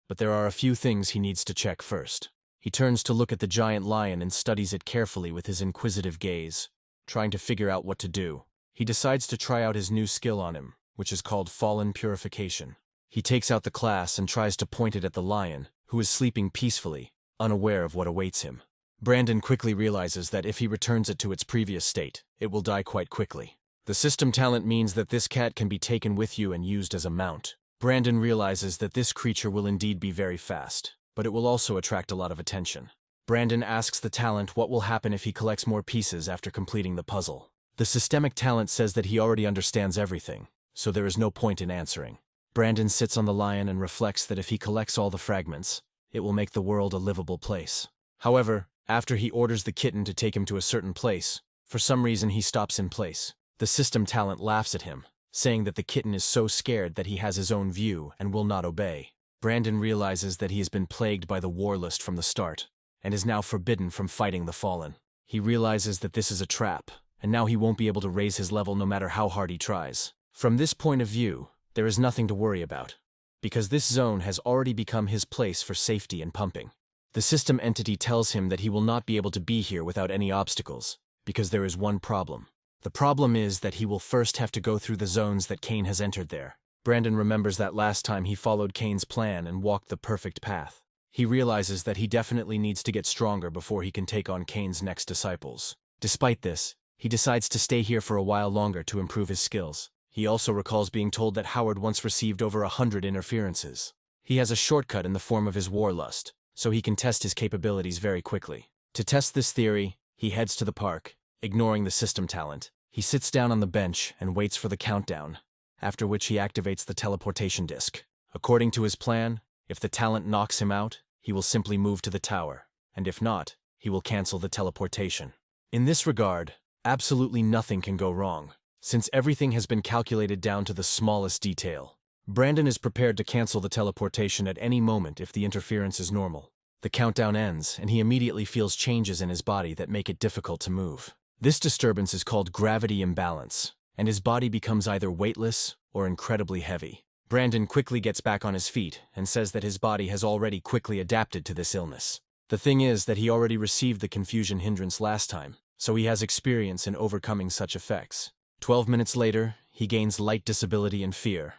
but there are a few things he needs to check first. He turns to look at the giant lion and studies it carefully with his inquisitive gaze, trying to figure out what to do. He decides to try out his new skill on him, which is called Fallen Purification. He takes out the class and tries to point it at the lion, who is sleeping peacefully, unaware of what awaits him. Brandon quickly realizes that if he returns it to its previous state, it will die quite quickly. The system talent means that this cat can be taken with you and used as a mount. Brandon realizes that this creature will indeed be very fast, but it will also attract a lot of attention. Brandon asks the talent what will happen if he collects more pieces after completing the puzzle. The systemic talent says that he already understands everything, so there is no point in answering. Brandon sits on the lion and reflects that if he collects all the fragments, it will make the world a livable place. However, after he orders the kitten to take him to a certain place, for some reason he stops in place. The system talent laughs at him, saying that the kitten is so scared that he has his own view and will not obey. Brandon realizes that he has been plagued by the war lust from the start, and is now forbidden from fighting the fallen. He realizes that this is a trap, and now he won't be able to raise his level no matter how hard he tries. From this point of view, there is nothing to worry about, because this zone has already become his place for safety and pumping. The system entity tells him that he will not be able to be here without any obstacles, because there is one problem. The problem is that he will first have to go through the zones that Cain has entered there. Brandon remembers that last time he followed Cain's plan and walked the perfect path. He realizes that he definitely needs to get stronger before he can take on Cain's next disciples. Despite this, he decides to stay here for a while longer to improve his skills. He also recalls being told that Howard once received over 100 interferences. He has a shortcut in the form of his war lust, so he can test his capabilities very quickly. To test this theory, he heads to the park, ignoring the system talent. He sits down on the bench and waits for the countdown, after which he activates the teleportation disc. According to his plan, if the talent knocks him out, he will simply move to the tower, and if not, he will cancel the teleportation. In this regard, absolutely nothing can go wrong, since everything has been calculated down to the smallest detail. Brandon is prepared to cancel the teleportation at any moment if the interference is normal. The countdown ends, and he immediately feels changes in his body that make it difficult to move. This disturbance is called gravity imbalance, and his body becomes either weightless or incredibly heavy. Brandon quickly gets back on his feet and says that his body has already quickly adapted to this illness. The thing is that he already received the confusion hindrance last time, so he has experience in overcoming such effects. 12 minutes later, he gains light disability and fear,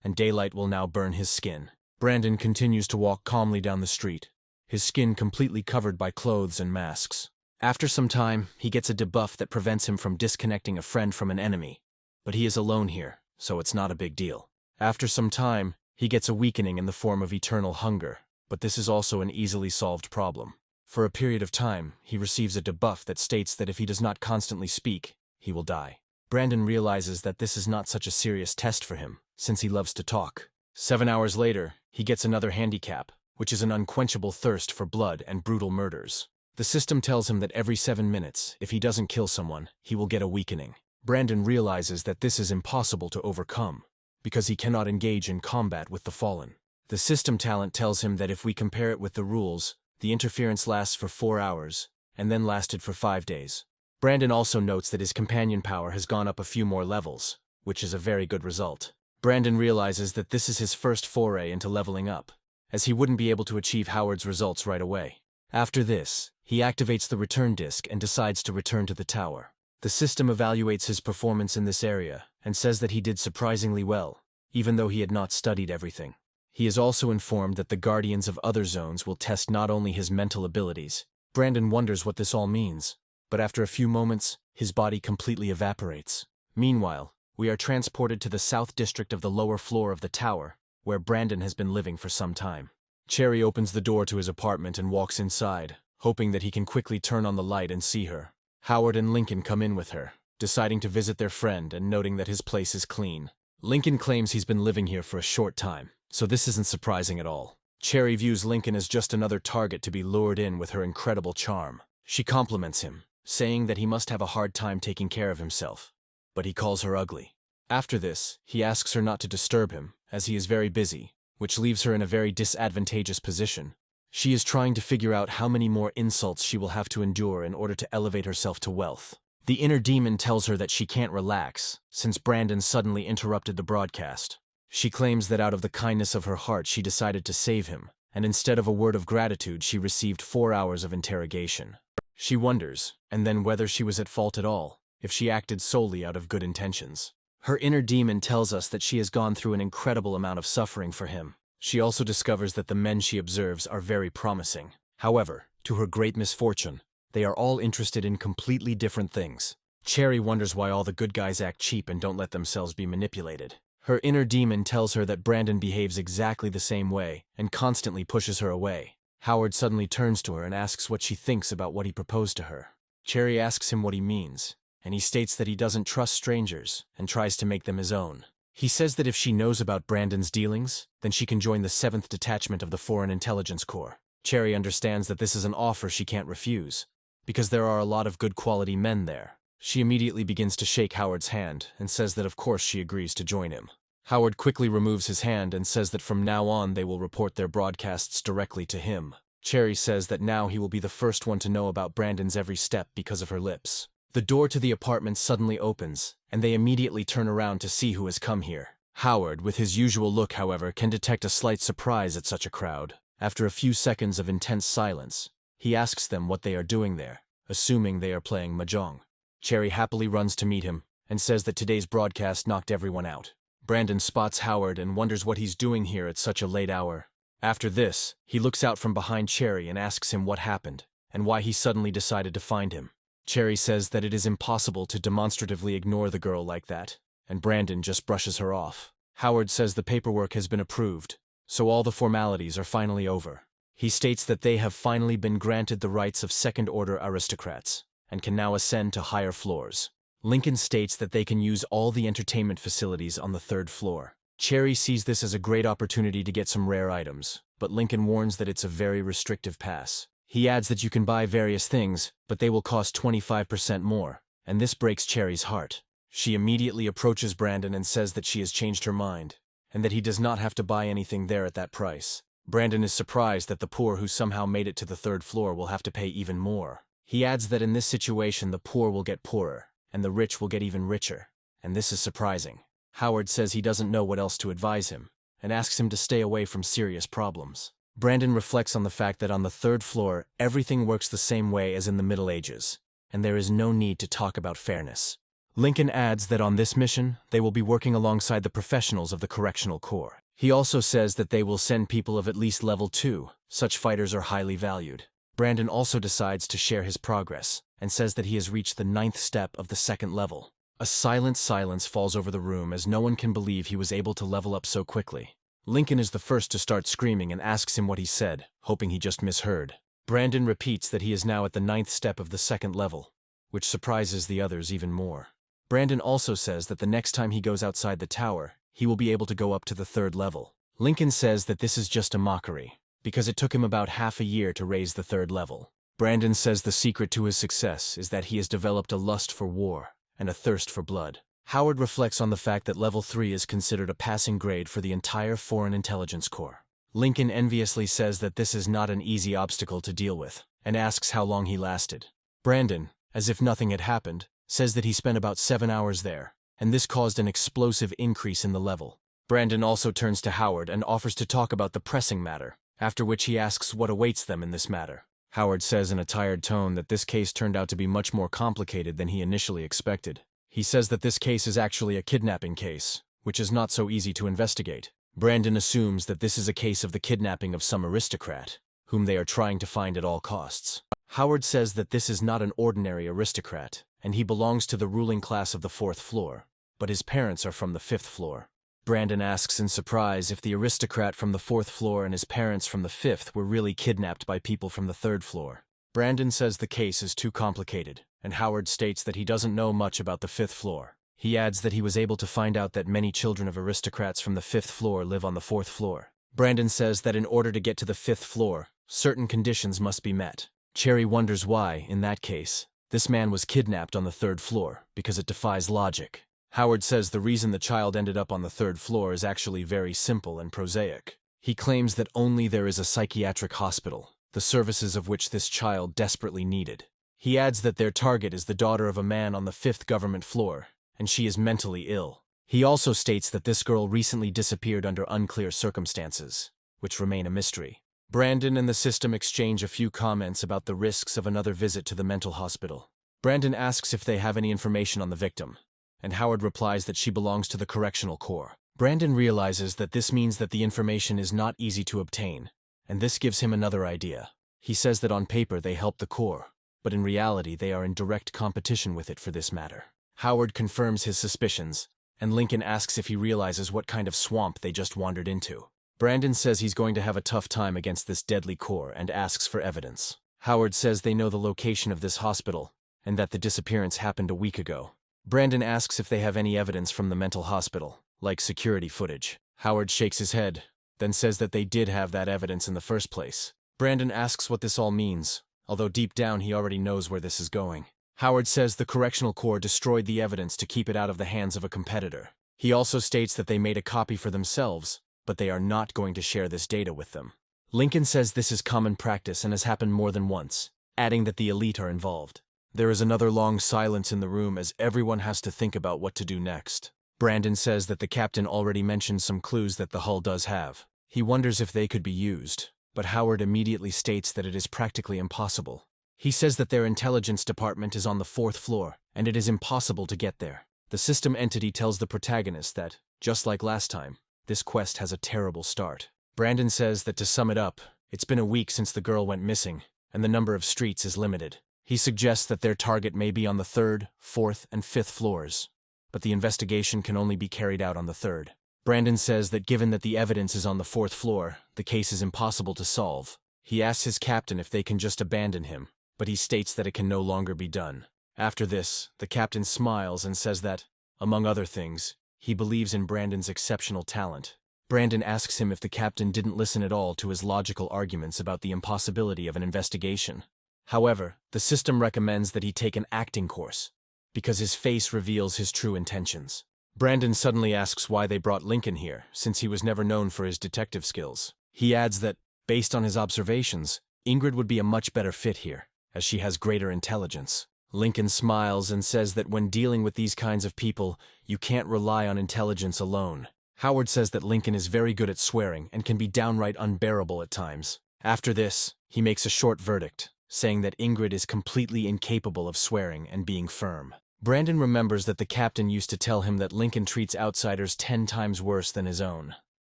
and daylight will now burn his skin. Brandon continues to walk calmly down the street, his skin completely covered by clothes and masks. After some time, he gets a debuff that prevents him from disconnecting a friend from an enemy, but he is alone here, so it's not a big deal. After some time, he gets a weakening in the form of eternal hunger, but this is also an easily solved problem. For a period of time, he receives a debuff that states that if he does not constantly speak, he will die. Brandon realizes that this is not such a serious test for him, since he loves to talk. 7 hours later, he gets another handicap, which is an unquenchable thirst for blood and brutal murders. The system tells him that every 7 minutes, if he doesn't kill someone, he will get a weakening. Brandon realizes that this is impossible to overcome, because he cannot engage in combat with the fallen. The system talent tells him that if we compare it with the rules, the interference lasts for 4 hours, and then lasted for 5 days. Brandon also notes that his companion power has gone up a few more levels, which is a very good result. Brandon realizes that this is his first foray into leveling up, as he wouldn't be able to achieve Howard's results right away. After this, he activates the return disc and decides to return to the tower. The system evaluates his performance in this area and says that he did surprisingly well, even though he had not studied everything. He is also informed that the guardians of other zones will test not only his mental abilities. Brandon wonders what this all means, but after a few moments, his body completely evaporates. Meanwhile, we are transported to the south district of the lower floor of the tower, where Brandon has been living for some time. Cherry opens the door to his apartment and walks inside, hoping that he can quickly turn on the light and see her. Howard and Lincoln come in with her, deciding to visit their friend and noting that his place is clean. Lincoln claims he's been living here for a short time, so this isn't surprising at all. Cherry views Lincoln as just another target to be lured in with her incredible charm. She compliments him, saying that he must have a hard time taking care of himself, but he calls her ugly. After this, he asks her not to disturb him, as he is very busy, which leaves her in a very disadvantageous position. She is trying to figure out how many more insults she will have to endure in order to elevate herself to wealth. The inner demon tells her that she can't relax, since Brandon suddenly interrupted the broadcast. She claims that out of the kindness of her heart she decided to save him, and instead of a word of gratitude she received 4 hours of interrogation. She wonders, and then whether she was at fault at all, if she acted solely out of good intentions. Her inner demon tells us that she has gone through an incredible amount of suffering for him. She also discovers that the men she observes are very promising. However, to her great misfortune, they are all interested in completely different things. Cherry wonders why all the good guys act cheap and don't let themselves be manipulated. Her inner demon tells her that Brandon behaves exactly the same way and constantly pushes her away. Howard suddenly turns to her and asks what she thinks about what he proposed to her. Cherry asks him what he means, and he states that he doesn't trust strangers and tries to make them his own. He says that if she knows about Brandon's dealings, then she can join the 7th Detachment of the Foreign Intelligence Corps. Cherry understands that this is an offer she can't refuse, because there are a lot of good quality men there. She immediately begins to shake Howard's hand and says that of course she agrees to join him. Howard quickly removes his hand and says that from now on they will report their broadcasts directly to him. Cherry says that now he will be the first one to know about Brandon's every step because of her lips. The door to the apartment suddenly opens, and they immediately turn around to see who has come here. Howard, with his usual look, however, can detect a slight surprise at such a crowd. After a few seconds of intense silence, he asks them what they are doing there, assuming they are playing mahjong. Cherry happily runs to meet him and says that today's broadcast knocked everyone out. Brandon spots Howard and wonders what he's doing here at such a late hour. After this, he looks out from behind Cherry and asks him what happened and why he suddenly decided to find him. Cherry says that it is impossible to demonstratively ignore the girl like that, and Brandon just brushes her off. Howard says the paperwork has been approved, so all the formalities are finally over. He states that they have finally been granted the rights of second-order aristocrats, and can now ascend to higher floors. Lincoln states that they can use all the entertainment facilities on the 3rd floor. Cherry sees this as a great opportunity to get some rare items, but Lincoln warns that it's a very restrictive pass. He adds that you can buy various things, but they will cost 25% more, and this breaks Cherry's heart. She immediately approaches Brandon and says that she has changed her mind, and that he does not have to buy anything there at that price. Brandon is surprised that the poor who somehow made it to the 3rd floor will have to pay even more. He adds that in this situation the poor will get poorer, and the rich will get even richer, and this is surprising. Howard says he doesn't know what else to advise him, and asks him to stay away from serious problems. Brandon reflects on the fact that on the 3rd floor everything works the same way as in the Middle Ages, and there is no need to talk about fairness. Lincoln adds that on this mission they will be working alongside the professionals of the Correctional Corps. He also says that they will send people of at least level 2, such fighters are highly valued. Brandon also decides to share his progress, and says that he has reached the 9th step of the 2nd level. A silent silence falls over the room as no one can believe he was able to level up so quickly. Lincoln is the first to start screaming and asks him what he said, hoping he just misheard. Brandon repeats that he is now at the 9th step of the 2nd level, which surprises the others even more. Brandon also says that the next time he goes outside the tower, he will be able to go up to the 3rd level. Lincoln says that this is just a mockery, because it took him about half a year to raise the 3rd level. Brandon says the secret to his success is that he has developed a lust for war and a thirst for blood. Howard reflects on the fact that level 3 is considered a passing grade for the entire Foreign Intelligence Corps. Lincoln enviously says that this is not an easy obstacle to deal with, and asks how long he lasted. Brandon, as if nothing had happened, says that he spent about 7 hours there, and this caused an explosive increase in the level. Brandon also turns to Howard and offers to talk about the pressing matter, after which he asks what awaits them in this matter. Howard says in a tired tone that this case turned out to be much more complicated than he initially expected. He says that this case is actually a kidnapping case, which is not so easy to investigate. Brandon assumes that this is a case of the kidnapping of some aristocrat, whom they are trying to find at all costs. Howard says that this is not an ordinary aristocrat, and he belongs to the ruling class of the 4th floor, but his parents are from the 5th floor. Brandon asks in surprise if the aristocrat from the 4th floor and his parents from the 5th were really kidnapped by people from the 3rd floor. Brandon says the case is too complicated, and Howard states that he doesn't know much about the 5th floor. He adds that he was able to find out that many children of aristocrats from the 5th floor live on the 4th floor. Brandon says that in order to get to the 5th floor, certain conditions must be met. Cherry wonders why, in that case, this man was kidnapped on the 3rd floor, because it defies logic. Howard says the reason the child ended up on the 3rd floor is actually very simple and prosaic. He claims that only there is a psychiatric hospital, the services of which this child desperately needed. He adds that their target is the daughter of a man on the 5th government floor, and she is mentally ill. He also states that this girl recently disappeared under unclear circumstances, which remain a mystery. Brandon and the system exchange a few comments about the risks of another visit to the mental hospital. Brandon asks if they have any information on the victim, and Howard replies that she belongs to the Correctional Corps. Brandon realizes that this means that the information is not easy to obtain, and this gives him another idea. He says that on paper they help the Corps, but in reality they are in direct competition with it for this matter. Howard confirms his suspicions, and Lincoln asks if he realizes what kind of swamp they just wandered into. Brandon says he's going to have a tough time against this deadly Corps and asks for evidence. Howard says they know the location of this hospital, and that the disappearance happened a week ago. Brandon asks if they have any evidence from the mental hospital, like security footage. Howard shakes his head, then says that they did have that evidence in the first place. Brandon asks what this all means, although deep down he already knows where this is going. Howard says the Correctional Corps destroyed the evidence to keep it out of the hands of a competitor. He also states that they made a copy for themselves, but they are not going to share this data with them. Lincoln says this is common practice and has happened more than once, adding that the elite are involved. There is another long silence in the room as everyone has to think about what to do next. Brandon says that the captain already mentioned some clues that the hull does have. He wonders if they could be used, but Howard immediately states that it is practically impossible. He says that their intelligence department is on the 4th floor, and it is impossible to get there. The system entity tells the protagonist that, just like last time, this quest has a terrible start. Brandon says that to sum it up, it's been a week since the girl went missing, and the number of streets is limited. He suggests that their target may be on the 3rd, 4th, and 5th floors, but the investigation can only be carried out on the 3rd. Brandon says that given that the evidence is on the 4th floor, the case is impossible to solve. He asks his captain if they can just abandon him, but he states that it can no longer be done. After this, the captain smiles and says that, among other things, he believes in Brandon's exceptional talent. Brandon asks him if the captain didn't listen at all to his logical arguments about the impossibility of an investigation. However, the system recommends that he take an acting course, because his face reveals his true intentions. Brandon suddenly asks why they brought Lincoln here, since he was never known for his detective skills. He adds that, based on his observations, Ingrid would be a much better fit here, as she has greater intelligence. Lincoln smiles and says that when dealing with these kinds of people, you can't rely on intelligence alone. Howard says that Lincoln is very good at swearing and can be downright unbearable at times. After this, he makes a short verdict, saying that Ingrid is completely incapable of swearing and being firm. Brandon remembers that the captain used to tell him that Lincoln treats outsiders 10 times worse than his own.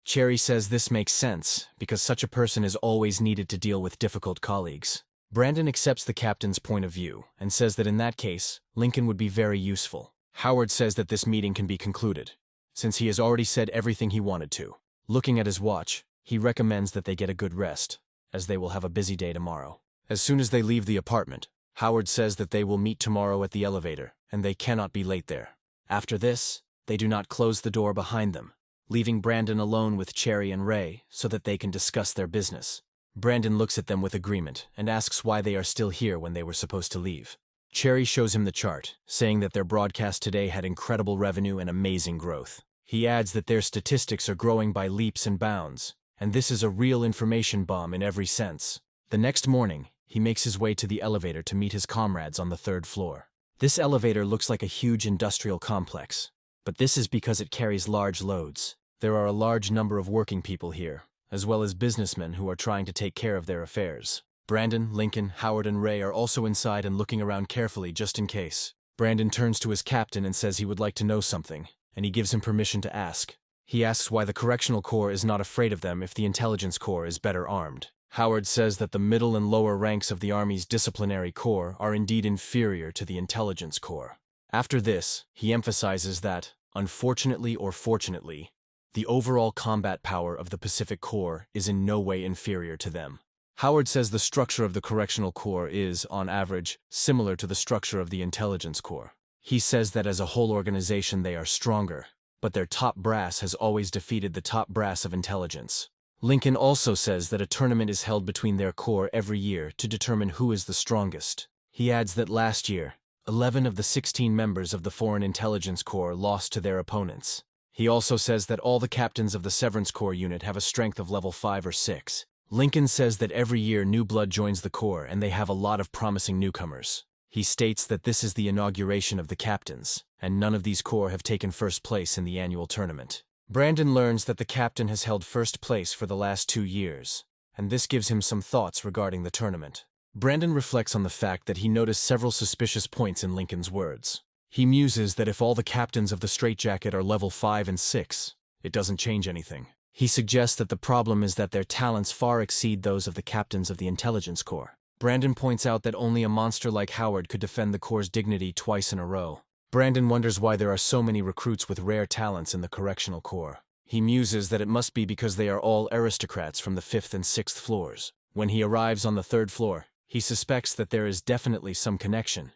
Cherry says this makes sense, because such a person is always needed to deal with difficult colleagues. Brandon accepts the captain's point of view, and says that in that case, Lincoln would be very useful. Howard says that this meeting can be concluded, since he has already said everything he wanted to. Looking at his watch, he recommends that they get a good rest, as they will have a busy day tomorrow. As soon as they leave the apartment, Howard says that they will meet tomorrow at the elevator, and they cannot be late there. After this, they do not close the door behind them, leaving Brandon alone with Cherry and Ray so that they can discuss their business. Brandon looks at them with agreement and asks why they are still here when they were supposed to leave. Cherry shows him the chart, saying that their broadcast today had incredible revenue and amazing growth. He adds that their statistics are growing by leaps and bounds, and this is a real information bomb in every sense. The next morning, he makes his way to the elevator to meet his comrades on the 3rd floor. This elevator looks like a huge industrial complex, but this is because it carries large loads. There are a large number of working people here, as well as businessmen who are trying to take care of their affairs. Brandon, Lincoln, Howard, and Ray are also inside and looking around carefully just in case. Brandon turns to his captain and says he would like to know something, and he gives him permission to ask. He asks why the Correctional Corps is not afraid of them if the Intelligence Corps is better armed. Howard says that the middle and lower ranks of the Army's disciplinary corps are indeed inferior to the Intelligence Corps. After this, he emphasizes that, unfortunately or fortunately, the overall combat power of the Pacific Corps is in no way inferior to them. Howard says the structure of the Correctional Corps is, on average, similar to the structure of the Intelligence Corps. He says that as a whole organization they are stronger, but their top brass has always defeated the top brass of intelligence. Lincoln also says that a tournament is held between their corps every year to determine who is the strongest. He adds that last year, 11 of the 16 members of the Foreign Intelligence Corps lost to their opponents. He also says that all the captains of the Severance Corps unit have a strength of level 5 or 6. Lincoln says that every year new blood joins the Corps and they have a lot of promising newcomers. He states that this is the inauguration of the captains, and none of these corps have taken first place in the annual tournament. Brandon learns that the captain has held first place for the last 2 years, and this gives him some thoughts regarding the tournament. Brandon reflects on the fact that he noticed several suspicious points in Lincoln's words. He muses that if all the captains of the straitjacket are level 5 and 6, it doesn't change anything. He suggests that the problem is that their talents far exceed those of the captains of the Intelligence Corps. Brandon points out that only a monster like Howard could defend the Corps' dignity twice in a row. Brandon wonders why there are so many recruits with rare talents in the Correctional Corps. He muses that it must be because they are all aristocrats from the 5th and 6th floors. When he arrives on the 3rd floor, he suspects that there is definitely some connection,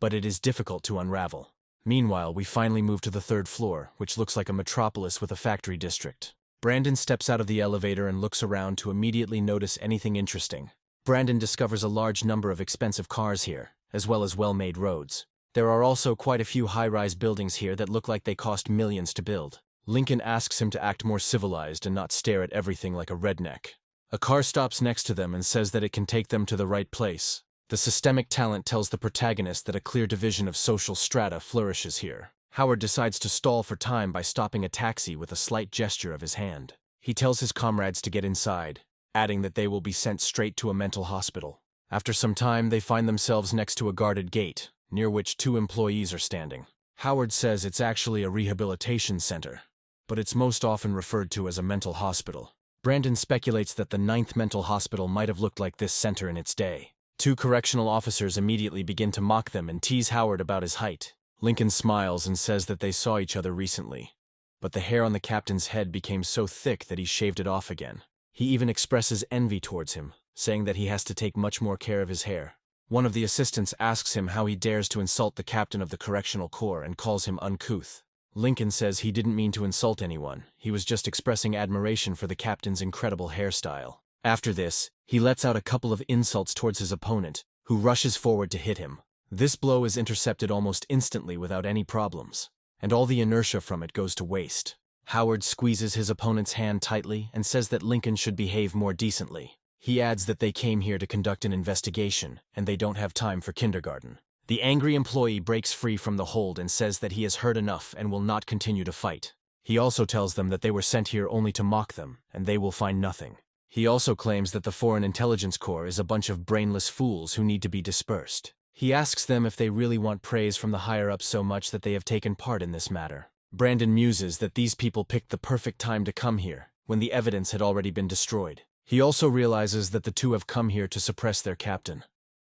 but it is difficult to unravel. Meanwhile, we finally move to the 3rd floor, which looks like a metropolis with a factory district. Brandon steps out of the elevator and looks around to immediately notice anything interesting. Brandon discovers a large number of expensive cars here, as well as well-made roads. There are also quite a few high-rise buildings here that look like they cost millions to build. Lincoln asks him to act more civilized and not stare at everything like a redneck. A car stops next to them and says that it can take them to the right place. The systemic talent tells the protagonist that a clear division of social strata flourishes here. Howard decides to stall for time by stopping a taxi with a slight gesture of his hand. He tells his comrades to get inside, adding that they will be sent straight to a mental hospital. After some time, they find themselves next to a guarded gate, near which 2 employees are standing. Howard says it's actually a rehabilitation center, but it's most often referred to as a mental hospital. Brandon speculates that the 9th mental hospital might have looked like this center in its day. 2 correctional officers immediately begin to mock them and tease Howard about his height. Lincoln smiles and says that they saw each other recently, but the hair on the captain's head became so thick that he shaved it off again. He even expresses envy towards him, saying that he has to take much more care of his hair. One of the assistants asks him how he dares to insult the captain of the Correctional Corps and calls him uncouth. Lincoln says he didn't mean to insult anyone, he was just expressing admiration for the captain's incredible hairstyle. After this, he lets out a couple of insults towards his opponent, who rushes forward to hit him. This blow is intercepted almost instantly without any problems, and all the inertia from it goes to waste. Howard squeezes his opponent's hand tightly and says that Lincoln should behave more decently. He adds that they came here to conduct an investigation, and they don't have time for kindergarten. The angry employee breaks free from the hold and says that he has heard enough and will not continue to fight. He also tells them that they were sent here only to mock them, and they will find nothing. He also claims that the Foreign Intelligence Corps is a bunch of brainless fools who need to be dispersed. He asks them if they really want praise from the higher-ups so much that they have taken part in this matter. Brandon muses that these people picked the perfect time to come here, when the evidence had already been destroyed. He also realizes that the 2 have come here to suppress their captain,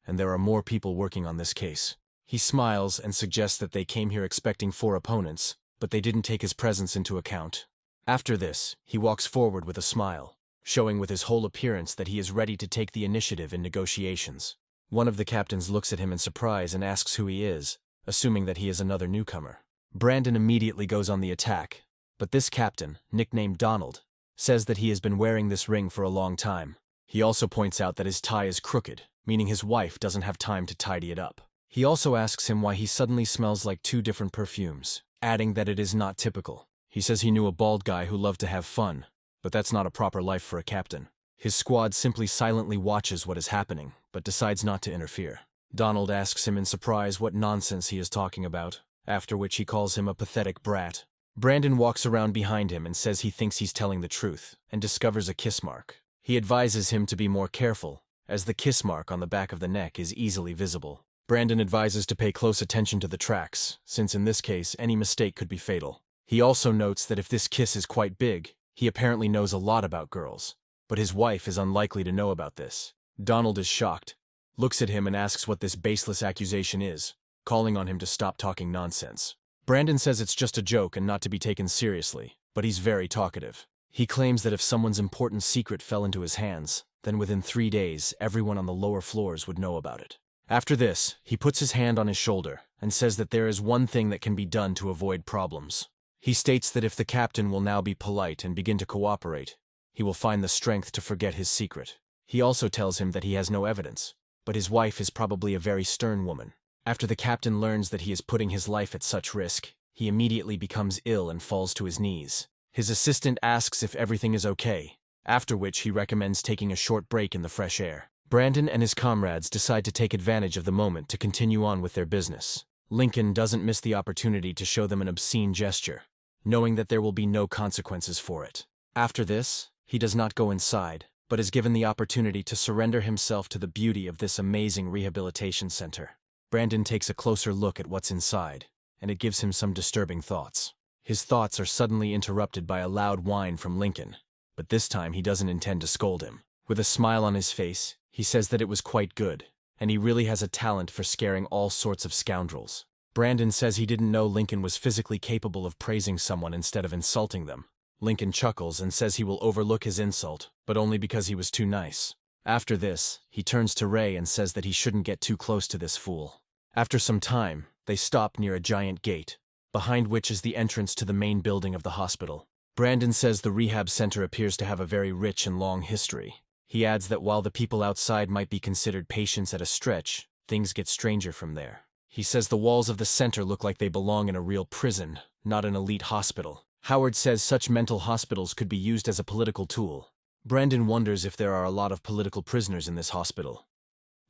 and there are more people working on this case. He smiles and suggests that they came here expecting 4 opponents, but they didn't take his presence into account. After this, he walks forward with a smile, showing with his whole appearance that he is ready to take the initiative in negotiations. One of the captains looks at him in surprise and asks who he is, assuming that he is another newcomer. Brandon immediately goes on the attack, but this captain, nicknamed Donald, says that he has been wearing this ring for a long time. He also points out that his tie is crooked, meaning his wife doesn't have time to tidy it up. He also asks him why he suddenly smells like 2 different perfumes, adding that it is not typical. He says he knew a bald guy who loved to have fun, but that's not a proper life for a captain. His squad simply silently watches what is happening, but decides not to interfere. Donald asks him in surprise what nonsense he is talking about, after which he calls him a pathetic brat. Brandon walks around behind him and says he thinks he's telling the truth, and discovers a kiss mark. He advises him to be more careful, as the kiss mark on the back of the neck is easily visible. Brandon advises to pay close attention to the tracks, since in this case any mistake could be fatal. He also notes that if this kiss is quite big, he apparently knows a lot about girls, but his wife is unlikely to know about this. Donald is shocked, looks at him and asks what this baseless accusation is, calling on him to stop talking nonsense. Brandon says it's just a joke and not to be taken seriously, but he's very talkative. He claims that if someone's important secret fell into his hands, then within 3 days everyone on the lower floors would know about it. After this, he puts his hand on his shoulder and says that there is one thing that can be done to avoid problems. He states that if the captain will now be polite and begin to cooperate, he will find the strength to forget his secret. He also tells him that he has no evidence, but his wife is probably a very stern woman. After the captain learns that he is putting his life at such risk, he immediately becomes ill and falls to his knees. His assistant asks if everything is okay, after which he recommends taking a short break in the fresh air. Brandon and his comrades decide to take advantage of the moment to continue on with their business. Lincoln doesn't miss the opportunity to show them an obscene gesture, knowing that there will be no consequences for it. After this, he does not go inside, but is given the opportunity to surrender himself to the beauty of this amazing rehabilitation center. Brandon takes a closer look at what's inside, and it gives him some disturbing thoughts. His thoughts are suddenly interrupted by a loud whine from Lincoln, but this time he doesn't intend to scold him. With a smile on his face, he says that it was quite good, and he really has a talent for scaring all sorts of scoundrels. Brandon says he didn't know Lincoln was physically capable of praising someone instead of insulting them. Lincoln chuckles and says he will overlook his insult, but only because he was too nice. After this, he turns to Ray and says that he shouldn't get too close to this fool. After some time, they stop near a giant gate, behind which is the entrance to the main building of the hospital. Brandon says the rehab center appears to have a very rich and long history. He adds that while the people outside might be considered patients at a stretch, things get stranger from there. He says the walls of the center look like they belong in a real prison, not an elite hospital. Howard says such mental hospitals could be used as a political tool. Brandon wonders if there are a lot of political prisoners in this hospital.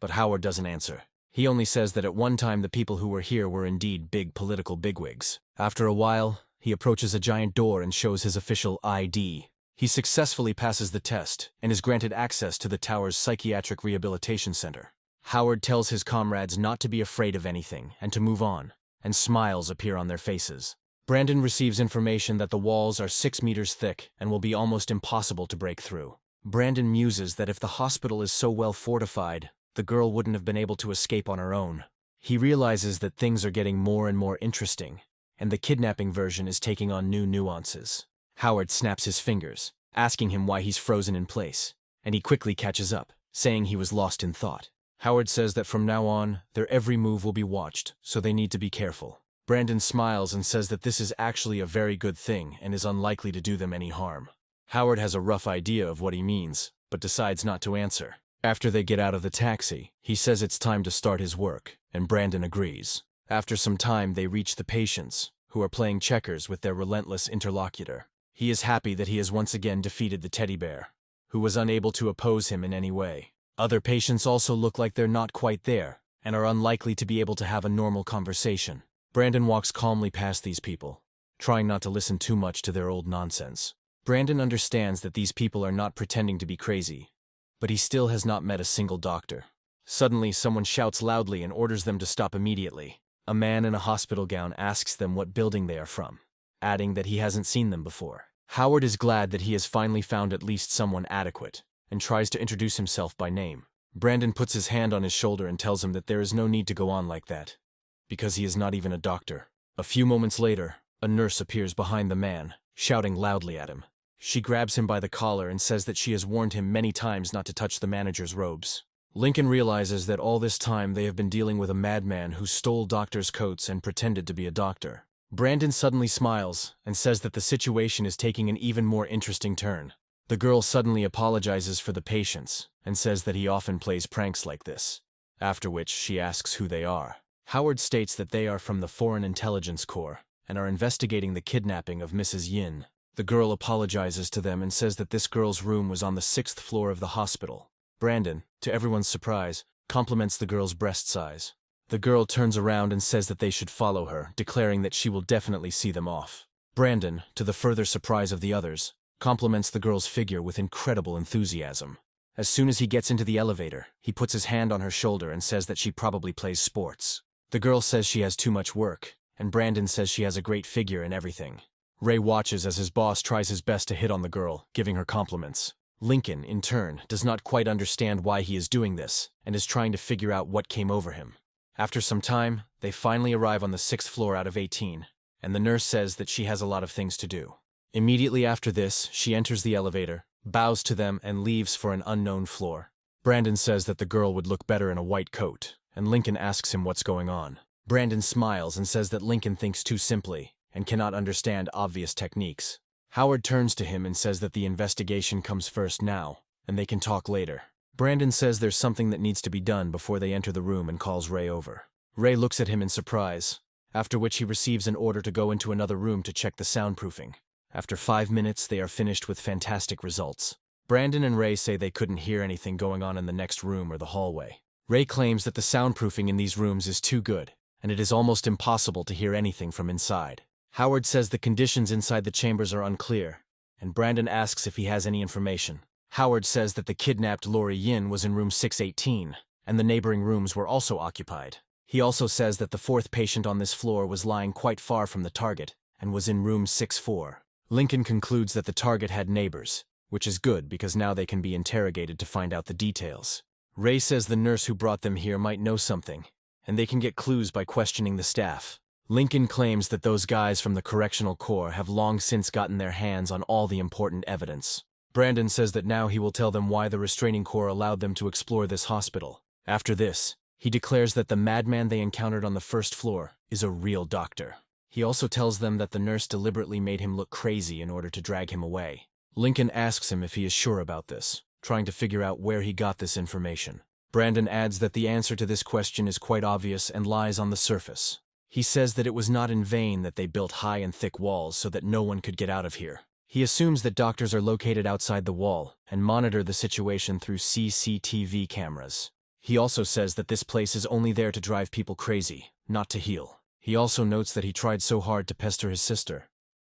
But Howard doesn't answer. He only says that at one time the people who were here were indeed big political bigwigs. After a while, he approaches a giant door and shows his official ID. He successfully passes the test and is granted access to the tower's Psychiatric Rehabilitation Center. Howard tells his comrades not to be afraid of anything and to move on, and smiles appear on their faces. Brandon receives information that the walls are 6 meters thick and will be almost impossible to break through. Brandon muses that if the hospital is so well fortified, the girl wouldn't have been able to escape on her own. He realizes that things are getting more and more interesting, and the kidnapping version is taking on new nuances. Howard snaps his fingers, asking him why he's frozen in place, and he quickly catches up, saying he was lost in thought. Howard says that from now on, their every move will be watched, so they need to be careful. Brandon smiles and says that this is actually a very good thing and is unlikely to do them any harm. Howard has a rough idea of what he means, but decides not to answer. After they get out of the taxi, he says it's time to start his work, and Brandon agrees. After some time, they reach the patients, who are playing checkers with their relentless interlocutor. He is happy that he has once again defeated the teddy bear, who was unable to oppose him in any way. Other patients also look like they're not quite there, and are unlikely to be able to have a normal conversation. Brandon walks calmly past these people, trying not to listen too much to their old nonsense. Brandon understands that these people are not pretending to be crazy, but he still has not met a single doctor. Suddenly, someone shouts loudly and orders them to stop immediately. A man in a hospital gown asks them what building they are from, adding that he hasn't seen them before. Howard is glad that he has finally found at least someone adequate, and tries to introduce himself by name. Brandon puts his hand on his shoulder and tells him that there is no need to go on like that, because he is not even a doctor. A few moments later, a nurse appears behind the man, shouting loudly at him. She grabs him by the collar and says that she has warned him many times not to touch the manager's robes. Lincoln realizes that all this time they have been dealing with a madman who stole doctors' coats and pretended to be a doctor. Brandon suddenly smiles and says that the situation is taking an even more interesting turn. The girl suddenly apologizes for the patients and says that he often plays pranks like this, after which she asks who they are. Howard states that they are from the Foreign Intelligence Corps and are investigating the kidnapping of Mrs. Yin. The girl apologizes to them and says that this girl's room was on the 6th floor of the hospital. Brandon, to everyone's surprise, compliments the girl's breast size. The girl turns around and says that they should follow her, declaring that she will definitely see them off. Brandon, to the further surprise of the others, compliments the girl's figure with incredible enthusiasm. As soon as he gets into the elevator, he puts his hand on her shoulder and says that she probably plays sports. The girl says she has too much work, and Brandon says she has a great figure and everything. Ray watches as his boss tries his best to hit on the girl, giving her compliments. Lincoln, in turn, does not quite understand why he is doing this, and is trying to figure out what came over him. After some time, they finally arrive on the 6th floor out of 18, and the nurse says that she has a lot of things to do. Immediately after this, she enters the elevator, bows to them, and leaves for an unknown floor. Brandon says that the girl would look better in a white coat, and Lincoln asks him what's going on. Brandon smiles and says that Lincoln thinks too simply and cannot understand obvious techniques. Howard turns to him and says that the investigation comes first now, and they can talk later. Brandon says there's something that needs to be done before they enter the room and calls Ray over. Ray looks at him in surprise, after which he receives an order to go into another room to check the soundproofing. After 5 minutes, they are finished with fantastic results. Brandon and Ray say they couldn't hear anything going on in the next room or the hallway. Ray claims that the soundproofing in these rooms is too good, and it is almost impossible to hear anything from inside. Howard says the conditions inside the chambers are unclear, and Brandon asks if he has any information. Howard says that the kidnapped Lori Yin was in room 618, and the neighboring rooms were also occupied. He also says that the fourth patient on this floor was lying quite far from the target and was in room 64. Lincoln concludes that the target had neighbors, which is good because now they can be interrogated to find out the details. Ray says the nurse who brought them here might know something, and they can get clues by questioning the staff. Lincoln claims that those guys from the Correctional Corps have long since gotten their hands on all the important evidence. Brandon says that now he will tell them why the Restraining Corps allowed them to explore this hospital. After this, he declares that the madman they encountered on the first floor is a real doctor. He also tells them that the nurse deliberately made him look crazy in order to drag him away. Lincoln asks him if he is sure about this, trying to figure out where he got this information. Brandon adds that the answer to this question is quite obvious and lies on the surface. He says that it was not in vain that they built high and thick walls so that no one could get out of here. He assumes that doctors are located outside the wall and monitor the situation through CCTV cameras. He also says that this place is only there to drive people crazy, not to heal. He also notes that he tried so hard to pester his sister,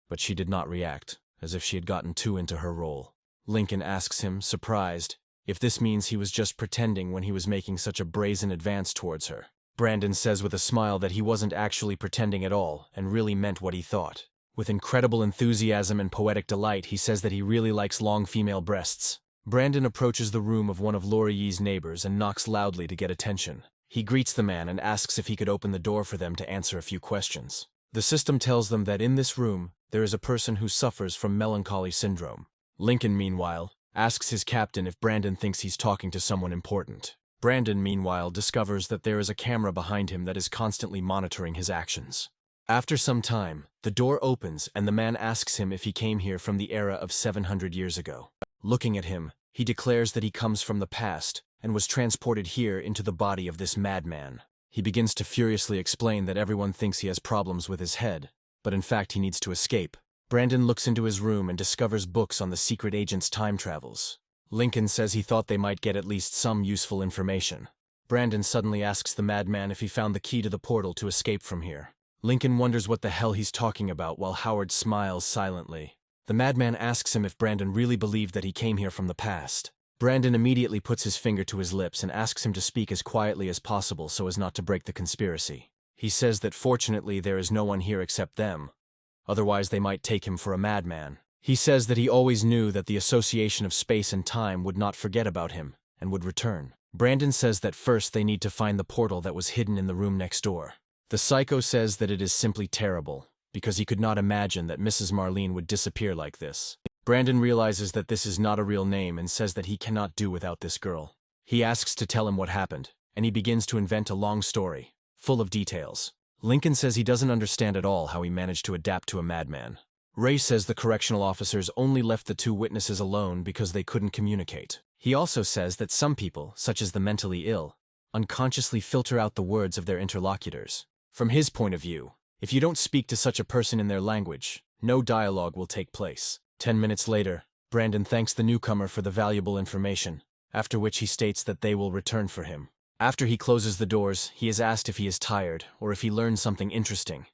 but she did not react, as if she had gotten too into her role. Lincoln asks him, surprised, if this means he was just pretending when he was making such a brazen advance towards her. Brandon says with a smile that he wasn't actually pretending at all and really meant what he thought. With incredible enthusiasm and poetic delight, he says that he really likes long female breasts. Brandon approaches the room of one of Lori Yi's neighbors and knocks loudly to get attention. He greets the man and asks if he could open the door for them to answer a few questions. The system tells them that in this room, there is a person who suffers from melancholy syndrome. Lincoln, meanwhile, asks his captain if Brandon thinks he's talking to someone important. Brandon, meanwhile, discovers that there is a camera behind him that is constantly monitoring his actions. After some time, the door opens and the man asks him if he came here from the era of 700 years ago. Looking at him, he declares that he comes from the past and was transported here into the body of this madman. He begins to furiously explain that everyone thinks he has problems with his head, but in fact he needs to escape. Brandon looks into his room and discovers books on the secret agent's time travels. Lincoln says he thought they might get at least some useful information. Brandon suddenly asks the madman if he found the key to the portal to escape from here. Lincoln wonders what the hell he's talking about while Howard smiles silently. The madman asks him if Brandon really believed that he came here from the past. Brandon immediately puts his finger to his lips and asks him to speak as quietly as possible so as not to break the conspiracy. He says that fortunately there is no one here except them, otherwise they might take him for a madman. He says that he always knew that the association of space and time would not forget about him and would return. Brandon says that first they need to find the portal that was hidden in the room next door. The psycho says that it is simply terrible, because he could not imagine that Mrs. Marlene would disappear like this. Brandon realizes that this is not a real name and says that he cannot do without this girl. He asks to tell him what happened, and he begins to invent a long story, full of details. Lincoln says he doesn't understand at all how he managed to adapt to a madman. Ray says the correctional officers only left the two witnesses alone because they couldn't communicate. He also says that some people, such as the mentally ill, unconsciously filter out the words of their interlocutors. From his point of view, if you don't speak to such a person in their language, no dialogue will take place. 10 minutes later, Brandon thanks the newcomer for the valuable information, after which he states that they will return for him. After he closes the doors, he is asked if he is tired or if he learned something interesting,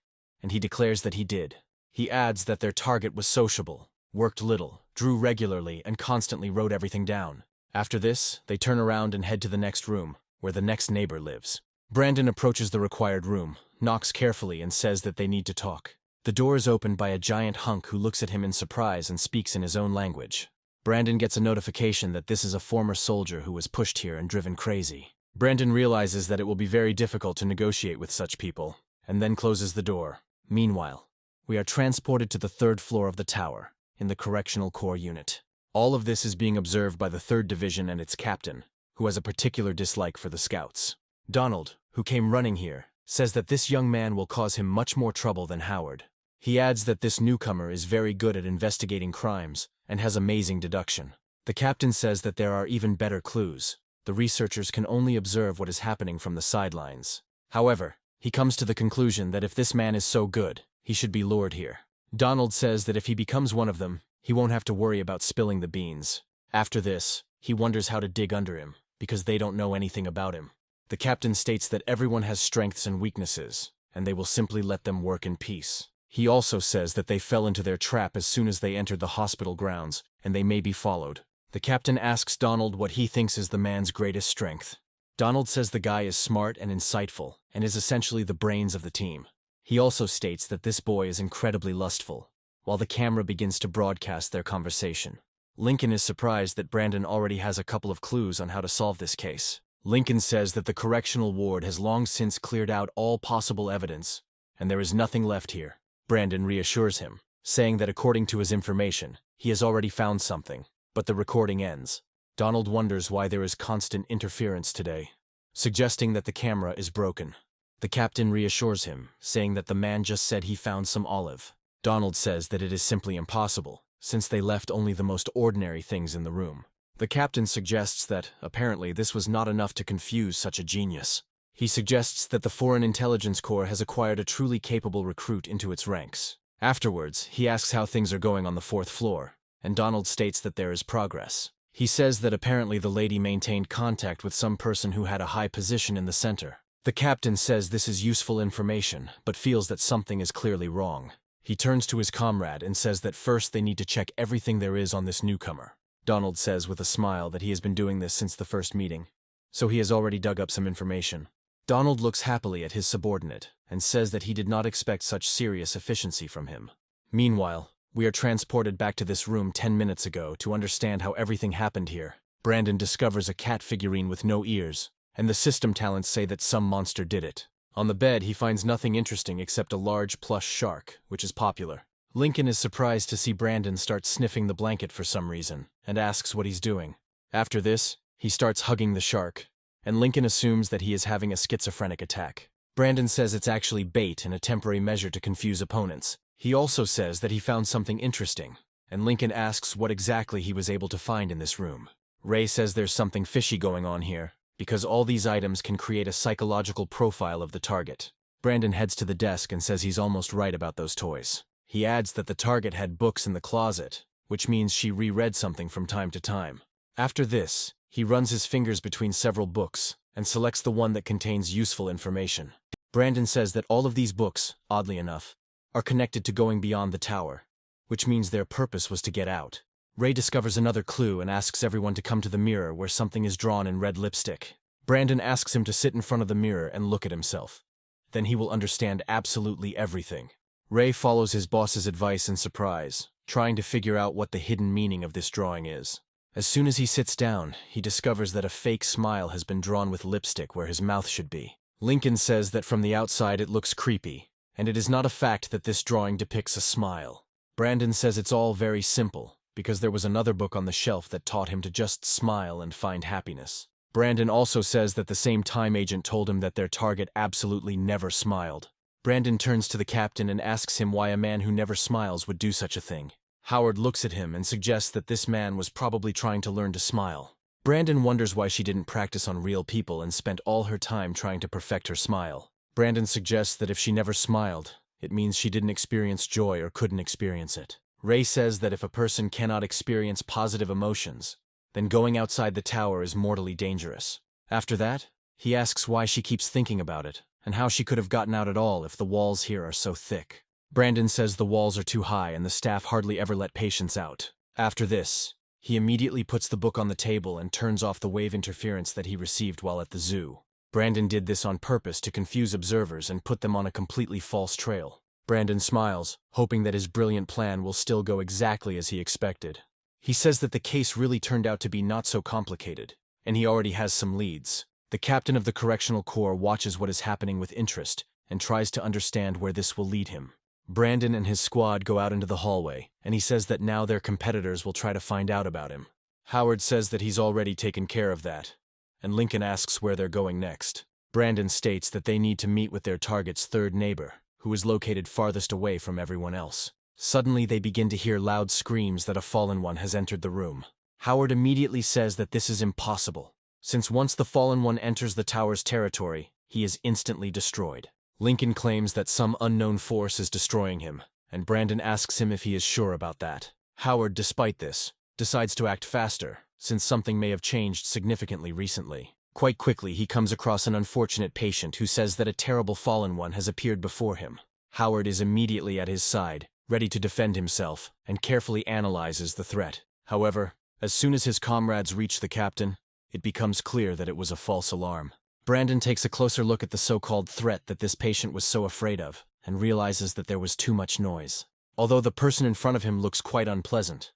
and he declares that he did. He adds that their target was sociable, worked little, drew regularly, and constantly wrote everything down. After this, they turn around and head to the next room, where the next neighbor lives. Brandon approaches the required room, knocks carefully, and says that they need to talk. The door is opened by a giant hunk who looks at him in surprise and speaks in his own language. Brandon gets a notification that this is a former soldier who was pushed here and driven crazy. Brandon realizes that it will be very difficult to negotiate with such people, and then closes the door. Meanwhile, we are transported to the third floor of the tower, in the Correctional Corps unit. All of this is being observed by the 3rd Division and its captain, who has a particular dislike for the scouts. Donald, who came running here, says that this young man will cause him much more trouble than Howard. He adds that this newcomer is very good at investigating crimes and has amazing deduction. The captain says that there are even better clues. The researchers can only observe what is happening from the sidelines. However, he comes to the conclusion that if this man is so good, he should be lured here. Donald says that if he becomes one of them, he won't have to worry about spilling the beans. After this, he wonders how to dig under him, because they don't know anything about him. The captain states that everyone has strengths and weaknesses, and they will simply let them work in peace. He also says that they fell into their trap as soon as they entered the hospital grounds, and they may be followed. The captain asks Donald what he thinks is the man's greatest strength. Donald says the guy is smart and insightful, and is essentially the brains of the team. He also states that this boy is incredibly lustful, while the camera begins to broadcast their conversation. Lincoln is surprised that Brandon already has a couple of clues on how to solve this case. Lincoln says that the correctional ward has long since cleared out all possible evidence, and there is nothing left here. Brandon reassures him, saying that according to his information, he has already found something, but the recording ends. Donald wonders why there is constant interference today, suggesting that the camera is broken. The captain reassures him, saying that the man just said he found some olive. Donald says that it is simply impossible, since they left only the most ordinary things in the room. The captain suggests that, apparently, this was not enough to confuse such a genius. He suggests that the Foreign Intelligence Corps has acquired a truly capable recruit into its ranks. Afterwards, he asks how things are going on the 4th floor, and Donald states that there is progress. He says that apparently the lady maintained contact with some person who had a high position in the center. The captain says this is useful information, but feels that something is clearly wrong. He turns to his comrade and says that first they need to check everything there is on this newcomer. Donald says with a smile that he has been doing this since the first meeting, so he has already dug up some information. Donald looks happily at his subordinate and says that he did not expect such serious efficiency from him. Meanwhile, we are transported back to this room 10 minutes ago to understand how everything happened here. Brandon discovers a cat figurine with no ears, and the system talents say that some monster did it. On the bed, he finds nothing interesting except a large plush shark, which is popular. Lincoln is surprised to see Brandon start sniffing the blanket for some reason, and asks what he's doing. After this, he starts hugging the shark, and Lincoln assumes that he is having a schizophrenic attack. Brandon says it's actually bait and a temporary measure to confuse opponents. He also says that he found something interesting, and Lincoln asks what exactly he was able to find in this room. Ray says there's something fishy going on here, because all these items can create a psychological profile of the target. Brandon heads to the desk and says he's almost right about those toys. He adds that the target had books in the closet, which means she reread something from time to time. After this, he runs his fingers between several books and selects the one that contains useful information. Brandon says that all of these books, oddly enough, are connected to going beyond the tower, which means their purpose was to get out. Ray discovers another clue and asks everyone to come to the mirror where something is drawn in red lipstick. Brandon asks him to sit in front of the mirror and look at himself. Then he will understand absolutely everything. Ray follows his boss's advice in surprise, trying to figure out what the hidden meaning of this drawing is. As soon as he sits down, he discovers that a fake smile has been drawn with lipstick where his mouth should be. Lincoln says that from the outside it looks creepy, and it is not a fact that this drawing depicts a smile. Brandon says it's all very simple, because there was another book on the shelf that taught him to just smile and find happiness. Brandon also says that the same time agent told him that their target absolutely never smiled. Brandon turns to the captain and asks him why a man who never smiles would do such a thing. Howard looks at him and suggests that this man was probably trying to learn to smile. Brandon wonders why she didn't practice on real people and spent all her time trying to perfect her smile. Brandon suggests that if she never smiled, it means she didn't experience joy or couldn't experience it. Ray says that if a person cannot experience positive emotions, then going outside the tower is mortally dangerous. After that, he asks why she keeps thinking about it, and how she could have gotten out at all if the walls here are so thick. Brandon says the walls are too high and the staff hardly ever let patients out. After this, he immediately puts the book on the table and turns off the wave interference that he received while at the zoo. Brandon did this on purpose to confuse observers and put them on a completely false trail. Brandon smiles, hoping that his brilliant plan will still go exactly as he expected. He says that the case really turned out to be not so complicated, and he already has some leads. The captain of the Correctional Corps watches what is happening with interest and tries to understand where this will lead him. Brandon and his squad go out into the hallway, and he says that now their competitors will try to find out about him. Howard says that he's already taken care of that, and Lincoln asks where they're going next. Brandon states that they need to meet with their target's third neighbor, who is located farthest away from everyone else. Suddenly they begin to hear loud screams that a fallen one has entered the room. Howard immediately says that this is impossible, since once the fallen one enters the tower's territory, he is instantly destroyed. Lincoln claims that some unknown force is destroying him, and Brandon asks him if he is sure about that. Howard, despite this, decides to act faster, since something may have changed significantly recently. Quite quickly, he comes across an unfortunate patient who says that a terrible fallen one has appeared before him. Howard is immediately at his side, ready to defend himself, and carefully analyzes the threat. However, As soon as his comrades reach the captain, it becomes clear that it was a false alarm. Brandon takes a closer look at the so-called threat that this patient was so afraid of, and realizes that there was too much noise. Although the person in front of him looks quite unpleasant,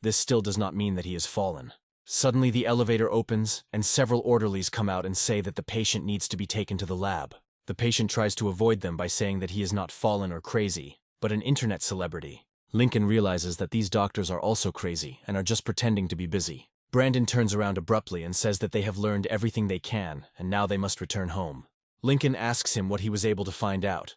this still does not mean that he has fallen. Suddenly the elevator opens, and several orderlies come out and say that the patient needs to be taken to the lab. The patient tries to avoid them by saying that he is not fallen or crazy, but an internet celebrity. Lincoln realizes that these doctors are also crazy and are just pretending to be busy. Brandon turns around abruptly and says that they have learned everything they can, and now they must return home. Lincoln asks him what he was able to find out,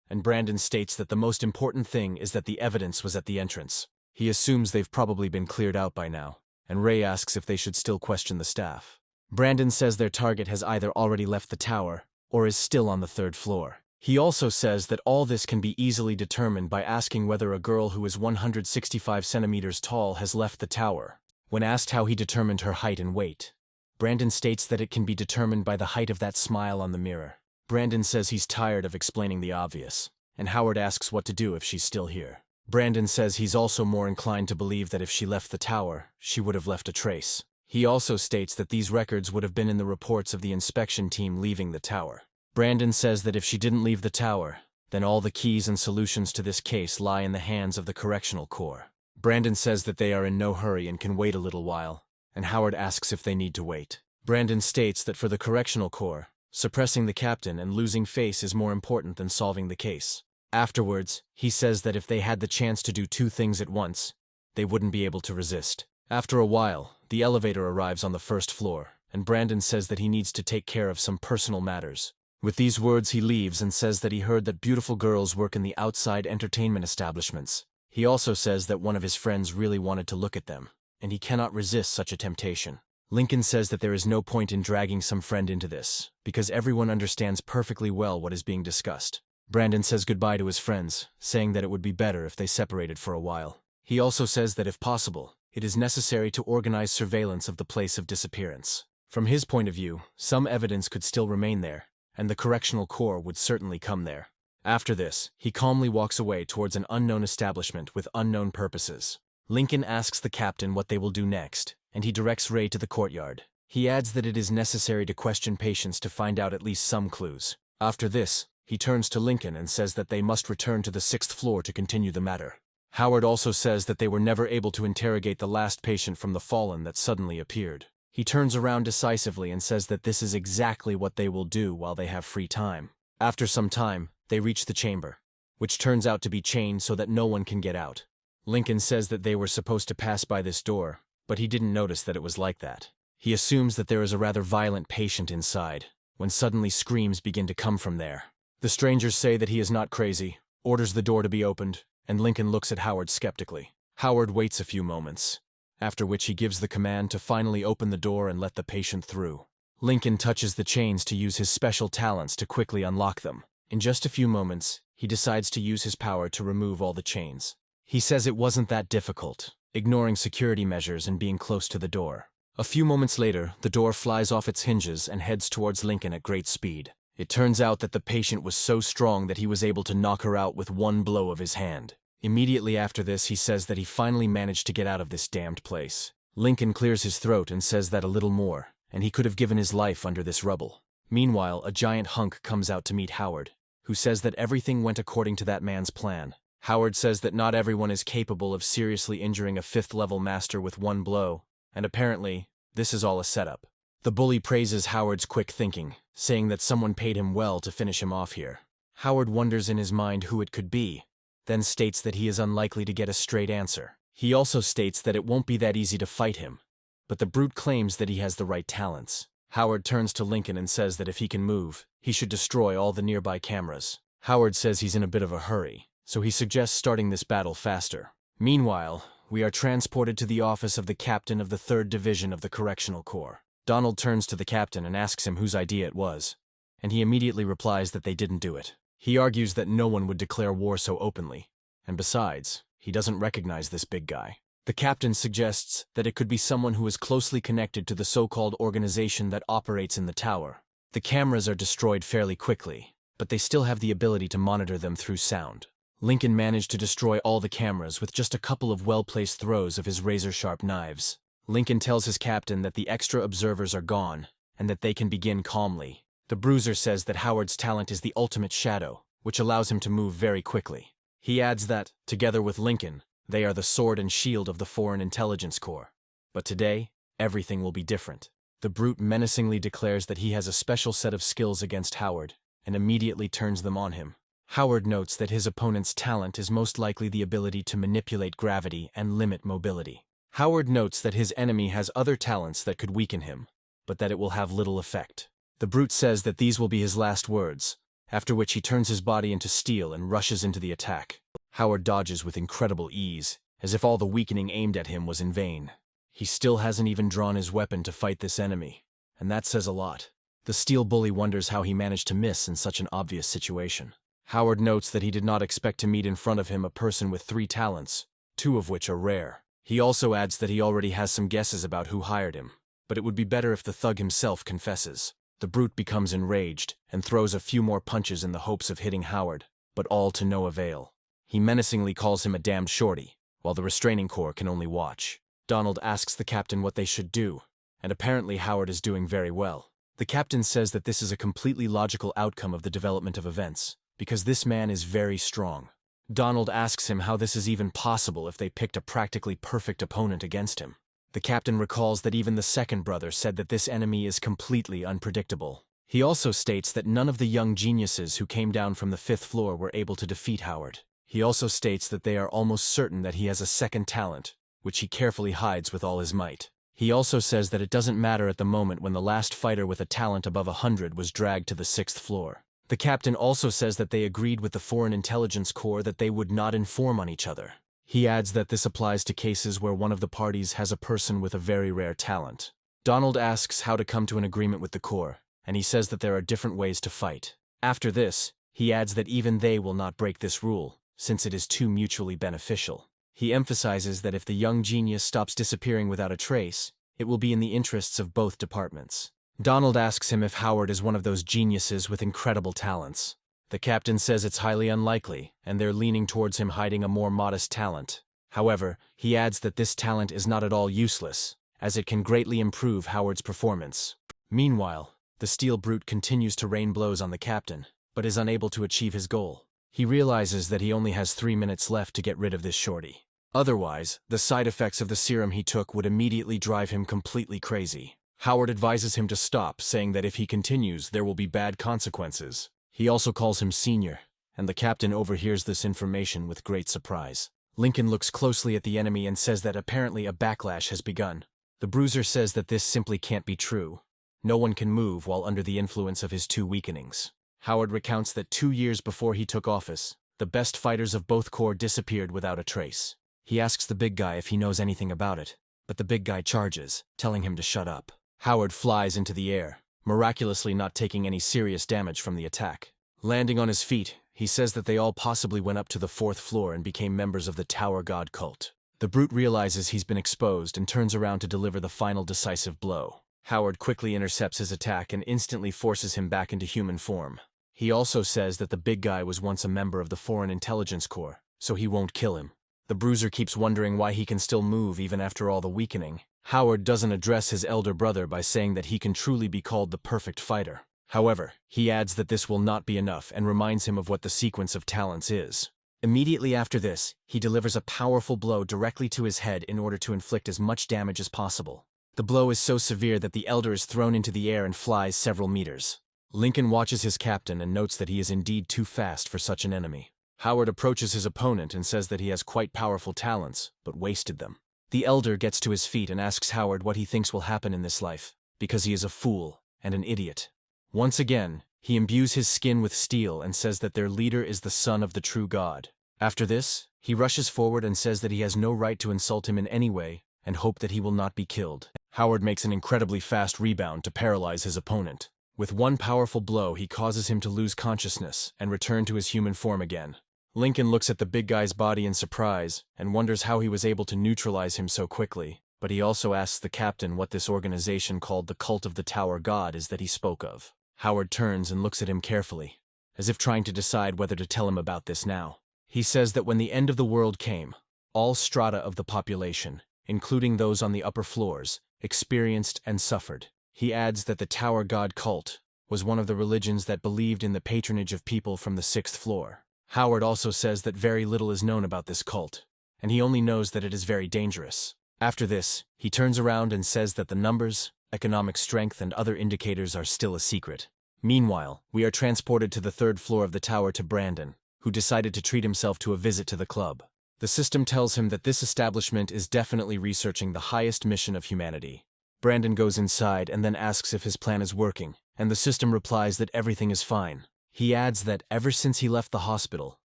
and Brandon states that the most important thing is that the evidence was at the entrance. He assumes they've probably been cleared out by now, and Ray asks if they should still question the staff. Brandon says their target has either already left the tower, or is still on the 3rd floor. He also says that all this can be easily determined by asking whether a girl who is 165 centimeters tall has left the tower. When asked how he determined her height and weight, Brandon states that it can be determined by the height of that smile on the mirror. Brandon says he's tired of explaining the obvious, and Howard asks what to do if she's still here. Brandon says he's also more inclined to believe that if she left the tower, she would have left a trace. He also states that these records would have been in the reports of the inspection team leaving the tower. Brandon says that if she didn't leave the tower, then all the keys and solutions to this case lie in the hands of the Correctional Corps. Brandon says that they are in no hurry and can wait a little while, and Howard asks if they need to wait. Brandon states that for the Correctional Corps, suppressing the captain and losing face is more important than solving the case. Afterwards, he says that if they had the chance to do 2 things at once, they wouldn't be able to resist. After a while, the elevator arrives on the 1st floor, and Brandon says that he needs to take care of some personal matters. With these words he leaves and says that he heard that beautiful girls work in the outside entertainment establishments. He also says that one of his friends really wanted to look at them, and he cannot resist such a temptation. Lincoln says that there is no point in dragging some friend into this, because everyone understands perfectly well what is being discussed. Brandon says goodbye to his friends, saying that it would be better if they separated for a while. He also says that if possible, it is necessary to organize surveillance of the place of disappearance. From his point of view, some evidence could still remain there, and the Correctional Corps would certainly come there. After this, he calmly walks away towards an unknown establishment with unknown purposes. Lincoln asks the captain what they will do next, and he directs Ray to the courtyard. He adds that it is necessary to question patients to find out at least some clues. After this, he turns to Lincoln and says that they must return to the 6th floor to continue the matter. Howard also says that they were never able to interrogate the last patient from the Fallen that suddenly appeared. He turns around decisively and says that this is exactly what they will do while they have free time. After some time, they reach the chamber, which turns out to be chained so that no one can get out. Lincoln says that they were supposed to pass by this door, but he didn't notice that it was like that. He assumes that there is a rather violent patient inside, when suddenly screams begin to come from there. The strangers say that he is not crazy, orders the door to be opened, and Lincoln looks at Howard skeptically. Howard waits a few moments, after which he gives the command to finally open the door and let the patient through. Lincoln touches the chains to use his special talents to quickly unlock them. In just a few moments, he decides to use his power to remove all the chains. He says it wasn't that difficult, ignoring security measures and being close to the door. A few moments later, the door flies off its hinges and heads towards Lincoln at great speed. It turns out that the patient was so strong that he was able to knock her out with one blow of his hand. Immediately after this, he says that he finally managed to get out of this damned place. Lincoln clears his throat and says that a little more, and he could have given his life under this rubble. Meanwhile, a giant hunk comes out to meet Howard, who says that everything went according to that man's plan. Howard says that not everyone is capable of seriously injuring a 5th-level master with one blow, and apparently, this is all a setup. The bully praises Howard's quick thinking, saying that someone paid him well to finish him off here. Howard wonders in his mind who it could be, then states that he is unlikely to get a straight answer. He also states that it won't be that easy to fight him, but the brute claims that he has the right talents. Howard turns to Lincoln and says that if he can move, he should destroy all the nearby cameras. Howard says he's in a bit of a hurry, so he suggests starting this battle faster. Meanwhile, we are transported to the office of the captain of the 3rd Division of the Correctional Corps. Donald turns to the captain and asks him whose idea it was, and he immediately replies that they didn't do it. He argues that no one would declare war so openly, and besides, he doesn't recognize this big guy. The captain suggests that it could be someone who is closely connected to the so-called organization that operates in the tower. The cameras are destroyed fairly quickly, but they still have the ability to monitor them through sound. Lincoln managed to destroy all the cameras with just a couple of well-placed throws of his razor-sharp knives. Lincoln tells his captain that the extra observers are gone, and that they can begin calmly. The bruiser says that Howard's talent is the ultimate shadow, which allows him to move very quickly. He adds that, together with Lincoln, they are the sword and shield of the Foreign Intelligence Corps. But today, everything will be different. The brute menacingly declares that he has a special set of skills against Howard, and immediately turns them on him. Howard notes that his opponent's talent is most likely the ability to manipulate gravity and limit mobility. Howard notes that his enemy has other talents that could weaken him, but that it will have little effect. The brute says that these will be his last words, after which he turns his body into steel and rushes into the attack. Howard dodges with incredible ease, as if all the weakening aimed at him was in vain. He still hasn't even drawn his weapon to fight this enemy, and that says a lot. The steel bully wonders how he managed to miss in such an obvious situation. Howard notes that he did not expect to meet in front of him a person with 3 talents, 2 of which are rare. He also adds that he already has some guesses about who hired him, but it would be better if the thug himself confesses. The brute becomes enraged and throws a few more punches in the hopes of hitting Howard, but all to no avail. He menacingly calls him a damned shorty, while the restraining corps can only watch. Donald asks the captain what they should do, and apparently Howard is doing very well. The captain says that this is a completely logical outcome of the development of events, because this man is very strong. Donald asks him how this is even possible if they picked a practically perfect opponent against him. The captain recalls that even the second brother said that this enemy is completely unpredictable. He also states that none of the young geniuses who came down from the 5th floor were able to defeat Howard. He also states that they are almost certain that he has a second talent, which he carefully hides with all his might. He also says that it doesn't matter at the moment when the last fighter with a talent above 100 was dragged to the 6th floor. The captain also says that they agreed with the Foreign Intelligence Corps that they would not inform on each other. He adds that this applies to cases where one of the parties has a person with a very rare talent. Donald asks how to come to an agreement with the Corps, and he says that there are different ways to fight. After this, he adds that even they will not break this rule, since it is too mutually beneficial. He emphasizes that if the young genius stops disappearing without a trace, it will be in the interests of both departments. Donald asks him if Howard is one of those geniuses with incredible talents. The captain says it's highly unlikely, and they're leaning towards him hiding a more modest talent. However, he adds that this talent is not at all useless, as it can greatly improve Howard's performance. Meanwhile, the steel brute continues to rain blows on the captain, but is unable to achieve his goal. He realizes that he only has 3 minutes left to get rid of this shorty. Otherwise, the side effects of the serum he took would immediately drive him completely crazy. Howard advises him to stop, saying that if he continues, there will be bad consequences. He also calls him senior, and the captain overhears this information with great surprise. Lincoln looks closely at the enemy and says that apparently a backlash has begun. The bruiser says that this simply can't be true. No one can move while under the influence of his 2 weakenings. Howard recounts that 2 years before he took office, the best fighters of both corps disappeared without a trace. He asks the big guy if he knows anything about it, but the big guy charges, telling him to shut up. Howard flies into the air, miraculously not taking any serious damage from the attack. Landing on his feet, he says that they all possibly went up to the 4th floor and became members of the Tower God cult. The brute realizes he's been exposed and turns around to deliver the final decisive blow. Howard quickly intercepts his attack and instantly forces him back into human form. He also says that the big guy was once a member of the Foreign Intelligence Corps, so he won't kill him. The bruiser keeps wondering why he can still move even after all the weakening. Howard doesn't address his elder brother by saying that he can truly be called the perfect fighter. However, he adds that this will not be enough and reminds him of what the sequence of talents is. Immediately after this, he delivers a powerful blow directly to his head in order to inflict as much damage as possible. The blow is so severe that the elder is thrown into the air and flies several meters. Lincoln watches his captain and notes that he is indeed too fast for such an enemy. Howard approaches his opponent and says that he has quite powerful talents, but wasted them. The elder gets to his feet and asks Howard what he thinks will happen in this life, because he is a fool and an idiot. Once again, he imbues his skin with steel and says that their leader is the son of the true God. After this, he rushes forward and says that he has no right to insult him in any way and hope that he will not be killed. Howard makes an incredibly fast rebound to paralyze his opponent. With one powerful blow, he causes him to lose consciousness and return to his human form again. Lincoln looks at the big guy's body in surprise and wonders how he was able to neutralize him so quickly, but he also asks the captain what this organization called the Cult of the Tower God is that he spoke of. Howard turns and looks at him carefully, as if trying to decide whether to tell him about this now. He says that when the end of the world came, all strata of the population, including those on the upper floors, experienced and suffered. He adds that the Tower God cult was one of the religions that believed in the patronage of people from the 6th floor. Howard also says that very little is known about this cult, and he only knows that it is very dangerous. After this, he turns around and says that the numbers, economic strength, and other indicators are still a secret. Meanwhile, we are transported to the 3rd floor of the tower to Brandon, who decided to treat himself to a visit to the club. The system tells him that this establishment is definitely researching the highest mission of humanity. Brandon goes inside and then asks if his plan is working, and the system replies that everything is fine. He adds that ever since he left the hospital,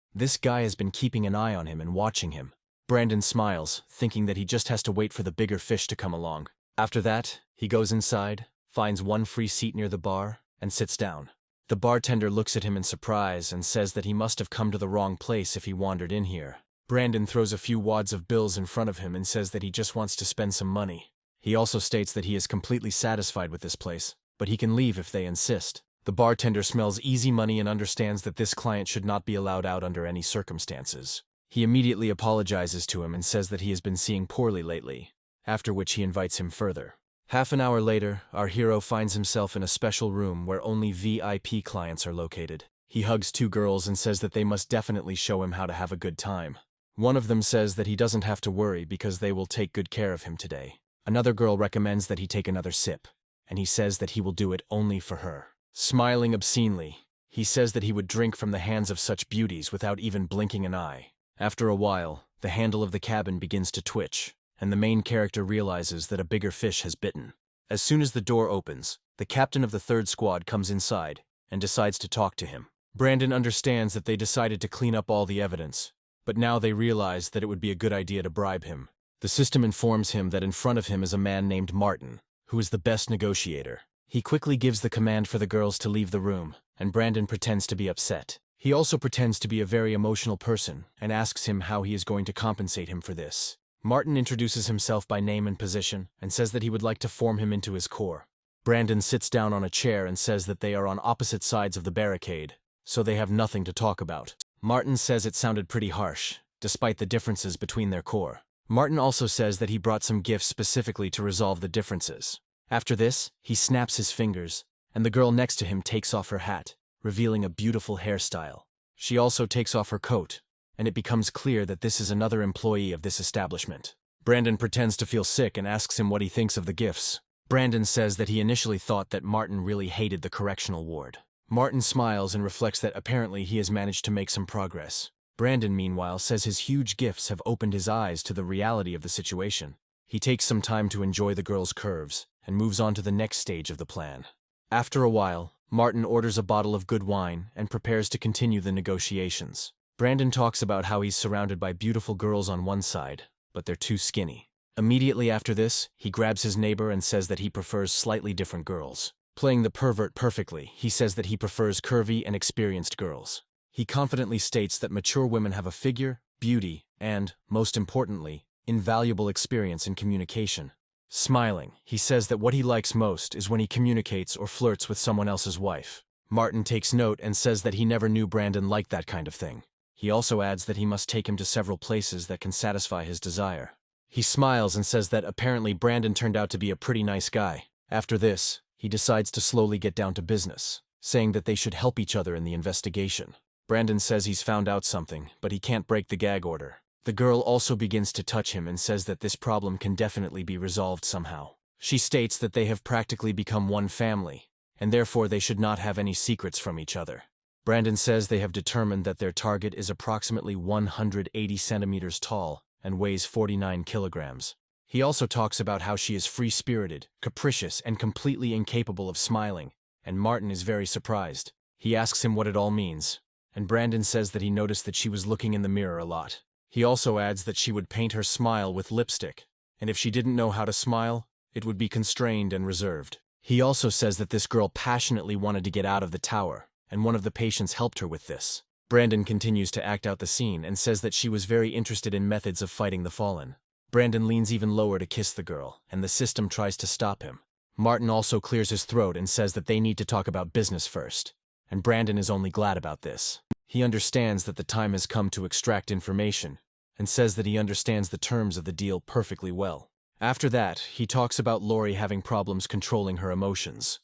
this guy has been keeping an eye on him and watching him. Brandon smiles, thinking that he just has to wait for the bigger fish to come along. After that, he goes inside, finds one free seat near the bar, and sits down. The bartender looks at him in surprise and says that he must have come to the wrong place if he wandered in here. Brandon throws a few wads of bills in front of him and says that he just wants to spend some money. He also states that he is completely satisfied with this place, but he can leave if they insist. The bartender smells easy money and understands that this client should not be allowed out under any circumstances. He immediately apologizes to him and says that he has been seeing poorly lately, after which he invites him further. Half an hour later, our hero finds himself in a special room where only VIP clients are located. He hugs 2 girls and says that they must definitely show him how to have a good time. One of them says that he doesn't have to worry because they will take good care of him today. Another girl recommends that he take another sip, and he says that he will do it only for her. Smiling obscenely, he says that he would drink from the hands of such beauties without even blinking an eye. After a while, the handle of the cabin begins to twitch, and the main character realizes that a bigger fish has bitten. As soon as the door opens, the captain of the 3rd squad comes inside and decides to talk to him. Brandon understands that they decided to clean up all the evidence, but now they realize that it would be a good idea to bribe him. The system informs him that in front of him is a man named Martin, who is the best negotiator. He quickly gives the command for the girls to leave the room, and Brandon pretends to be upset. He also pretends to be a very emotional person and asks him how he is going to compensate him for this. Martin introduces himself by name and position and says that he would like to form him into his corps. Brandon sits down on a chair and says that they are on opposite sides of the barricade, so they have nothing to talk about. Martin says it sounded pretty harsh, despite the differences between their corps. Martin also says that he brought some gifts specifically to resolve the differences. After this, he snaps his fingers, and the girl next to him takes off her hat, revealing a beautiful hairstyle. She also takes off her coat, and it becomes clear that this is another employee of this establishment. Brandon pretends to feel sick and asks him what he thinks of the gifts. Brandon says that he initially thought that Martin really hated the correctional ward. Martin smiles and reflects that apparently he has managed to make some progress. Brandon, meanwhile, says his huge gifts have opened his eyes to the reality of the situation. He takes some time to enjoy the girl's curves and moves on to the next stage of the plan. After a while, Martin orders a bottle of good wine and prepares to continue the negotiations. Brandon talks about how he's surrounded by beautiful girls on one side, but they're too skinny. Immediately after this, he grabs his neighbor and says that he prefers slightly different girls. Playing the pervert perfectly, he says that he prefers curvy and experienced girls. He confidently states that mature women have a figure, beauty, and, most importantly, invaluable experience in communication. Smiling, he says that what he likes most is when he communicates or flirts with someone else's wife. Martin takes note and says that he never knew Brandon liked that kind of thing. He also adds that he must take him to several places that can satisfy his desire. He smiles and says that apparently Brandon turned out to be a pretty nice guy. After this, he decides to slowly get down to business, saying that they should help each other in the investigation. Brandon says he's found out something, but he can't break the gag order. The girl also begins to touch him and says that this problem can definitely be resolved somehow. She states that they have practically become one family, and therefore they should not have any secrets from each other. Brandon says they have determined that their target is approximately 180 centimeters tall and weighs 49 kilograms. He also talks about how she is free-spirited, capricious, and completely incapable of smiling, and Martin is very surprised. He asks him what it all means, and Brandon says that he noticed that she was looking in the mirror a lot. He also adds that she would paint her smile with lipstick, and if she didn't know how to smile, it would be constrained and reserved. He also says that this girl passionately wanted to get out of the tower, and one of the patients helped her with this. Brandon continues to act out the scene and says that she was very interested in methods of fighting the fallen. Brandon leans even lower to kiss the girl, and the system tries to stop him. Martin also clears his throat and says that they need to talk about business first, and Brandon is only glad about this. He understands that the time has come to extract information, and says that he understands the terms of the deal perfectly well. After that, he talks about Lori having problems controlling her emotions.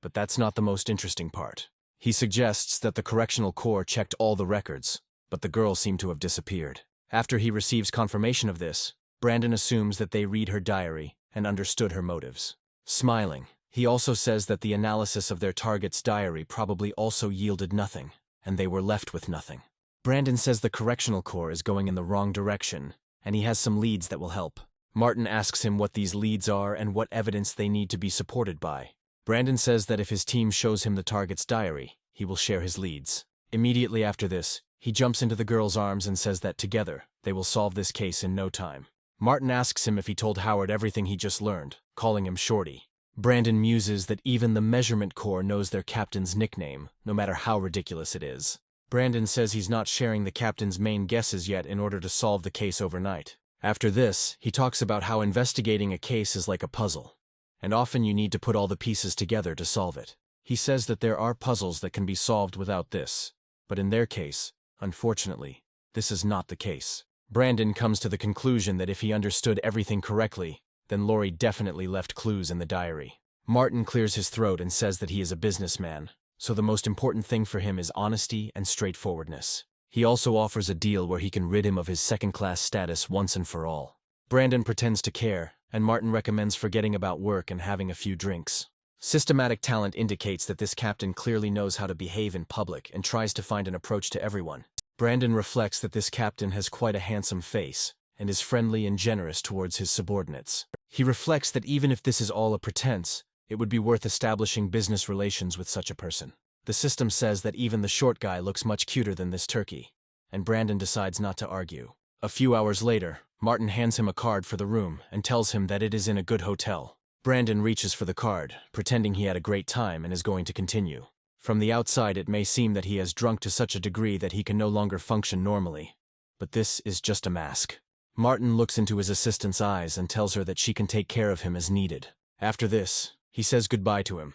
But that's not the most interesting part. He suggests that the Correctional Corps checked all the records, but the girl seemed to have disappeared. After he receives confirmation of this, Brandon assumes that they read her diary and understood her motives. Smiling, he also says that the analysis of their target's diary probably also yielded nothing, and they were left with nothing. Brandon says the Correctional Corps is going in the wrong direction, and he has some leads that will help. Martin asks him what these leads are and what evidence they need to be supported by. Brandon says that if his team shows him the target's diary, he will share his leads. Immediately after this, he jumps into the girl's arms and says that together, they will solve this case in no time. Martin asks him if he told Howard everything he just learned, calling him Shorty. Brandon muses that even the Measurement Corps knows their captain's nickname, no matter how ridiculous it is. Brandon says he's not sharing the captain's main guesses yet in order to solve the case overnight. After this, he talks about how investigating a case is like a puzzle, and often you need to put all the pieces together to solve it. He says that there are puzzles that can be solved without this, but in their case, unfortunately, this is not the case. Brandon comes to the conclusion that if he understood everything correctly, then Lori definitely left clues in the diary. Martin clears his throat and says that he is a businessman, so the most important thing for him is honesty and straightforwardness. He also offers a deal where he can rid him of his second-class status once and for all. Brandon pretends to care, and Martin recommends forgetting about work and having a few drinks. Systematic talent indicates that this captain clearly knows how to behave in public and tries to find an approach to everyone. Brandon reflects that this captain has quite a handsome face and is friendly and generous towards his subordinates. He reflects that even if this is all a pretense, it would be worth establishing business relations with such a person. The system says that even the short guy looks much cuter than this turkey, and Brandon decides not to argue. A few hours later, Martin hands him a card for the room and tells him that it is in a good hotel. Brandon reaches for the card, pretending he had a great time and is going to continue. From the outside, it may seem that he has drunk to such a degree that he can no longer function normally. But this is just a mask. Martin looks into his assistant's eyes and tells her that she can take care of him as needed. After this, he says goodbye to him,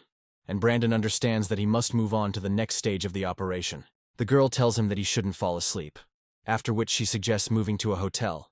and Brandon understands that he must move on to the next stage of the operation. The girl tells him that he shouldn't fall asleep, after which she suggests moving to a hotel,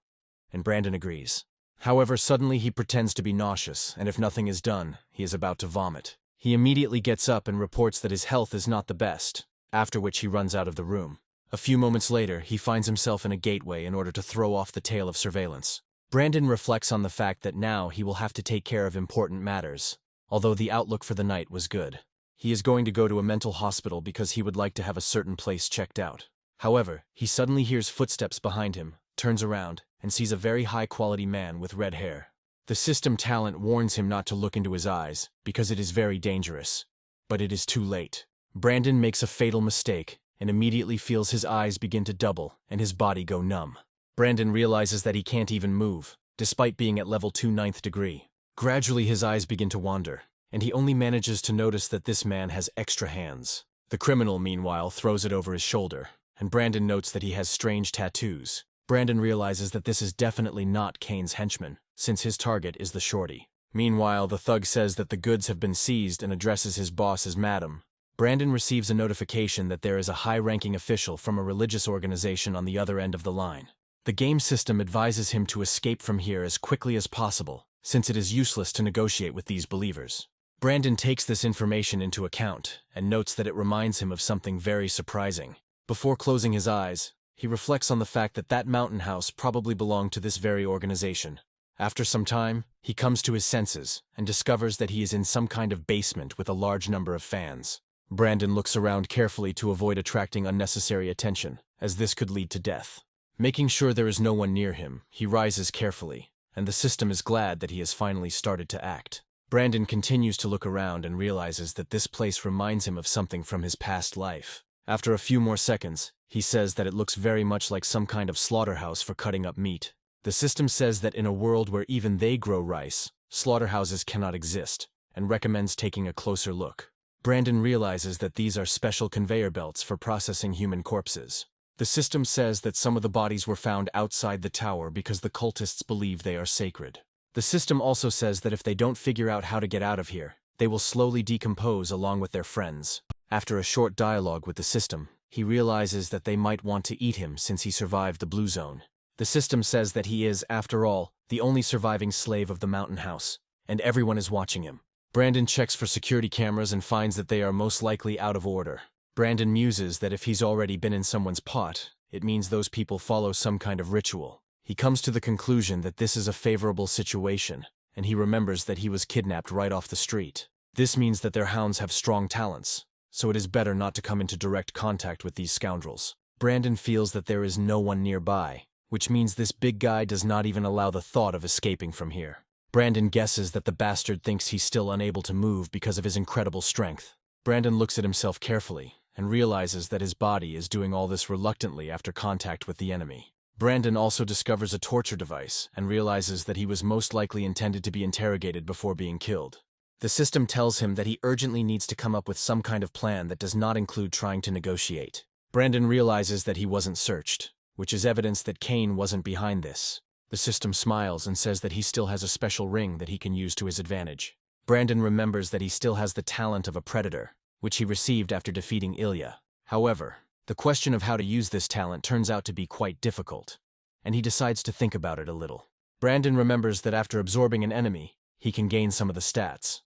and Brandon agrees. However, suddenly he pretends to be nauseous, and if nothing is done, he is about to vomit. He immediately gets up and reports that his health is not the best, after which he runs out of the room. A few moments later, he finds himself in a gateway in order to throw off the tail of surveillance. Brandon reflects on the fact that now he will have to take care of important matters, although the outlook for the night was good. He is going to go to a mental hospital because he would like to have a certain place checked out. However, he suddenly hears footsteps behind him, turns around, and sees a very high-quality man with red hair. The system talent warns him not to look into his eyes, because it is very dangerous. But it is too late. Brandon makes a fatal mistake, and immediately feels his eyes begin to double and his body go numb. Brandon realizes that he can't even move, despite being at level 2 9th degree. Gradually his eyes begin to wander, and he only manages to notice that this man has extra hands. The criminal, meanwhile, throws it over his shoulder, and Brandon notes that he has strange tattoos. Brandon realizes that this is definitely not Kane's henchman, since his target is the shorty. Meanwhile, the thug says that the goods have been seized and addresses his boss as Madam. Brandon receives a notification that there is a high-ranking official from a religious organization on the other end of the line. The game system advises him to escape from here as quickly as possible, since it is useless to negotiate with these believers. Brandon takes this information into account and notes that it reminds him of something very surprising. Before closing his eyes, he reflects on the fact that that mountain house probably belonged to this very organization. After some time, he comes to his senses and discovers that he is in some kind of basement with a large number of fans. Brandon looks around carefully to avoid attracting unnecessary attention, as this could lead to death. Making sure there is no one near him, he rises carefully, and the system is glad that he has finally started to act. Brandon continues to look around and realizes that this place reminds him of something from his past life. After a few more seconds, he says that it looks very much like some kind of slaughterhouse for cutting up meat. The system says that in a world where even they grow rice, slaughterhouses cannot exist, and recommends taking a closer look. Brandon realizes that these are special conveyor belts for processing human corpses. The system says that some of the bodies were found outside the tower because the cultists believe they are sacred. The system also says that if they don't figure out how to get out of here, they will slowly decompose along with their friends. After a short dialogue with the system, he realizes that they might want to eat him since he survived the blue zone. The The system says that he is, after all, the only surviving slave of the mountain house, and everyone is watching him. Brandon checks for security cameras and finds that they are most likely out of order. Brandon muses that if he's already been in someone's pot, it means those people follow some kind of ritual. He comes to the conclusion that this is a favorable situation, and he remembers that he was kidnapped right off the street. This means that their hounds have strong talents, so it is better not to come into direct contact with these scoundrels. Brandon feels that there is no one nearby, which means this big guy does not even allow the thought of escaping from here. Brandon guesses that the bastard thinks he's still unable to move because of his incredible strength. Brandon looks at himself carefully and realizes that his body is doing all this reluctantly after contact with the enemy. Brandon also discovers a torture device and realizes that he was most likely intended to be interrogated before being killed. The system tells him that he urgently needs to come up with some kind of plan that does not include trying to negotiate. Brandon realizes that he wasn't searched, which is evidence that Kane wasn't behind this. The system smiles and says that he still has a special ring that he can use to his advantage. Brandon remembers that he still has the talent of a predator, which he received after defeating Ilia. However, the question of how to use this talent turns out to be quite difficult, and he decides to think about it a little. Brandon remembers that after absorbing an enemy, he can gain some of the stats,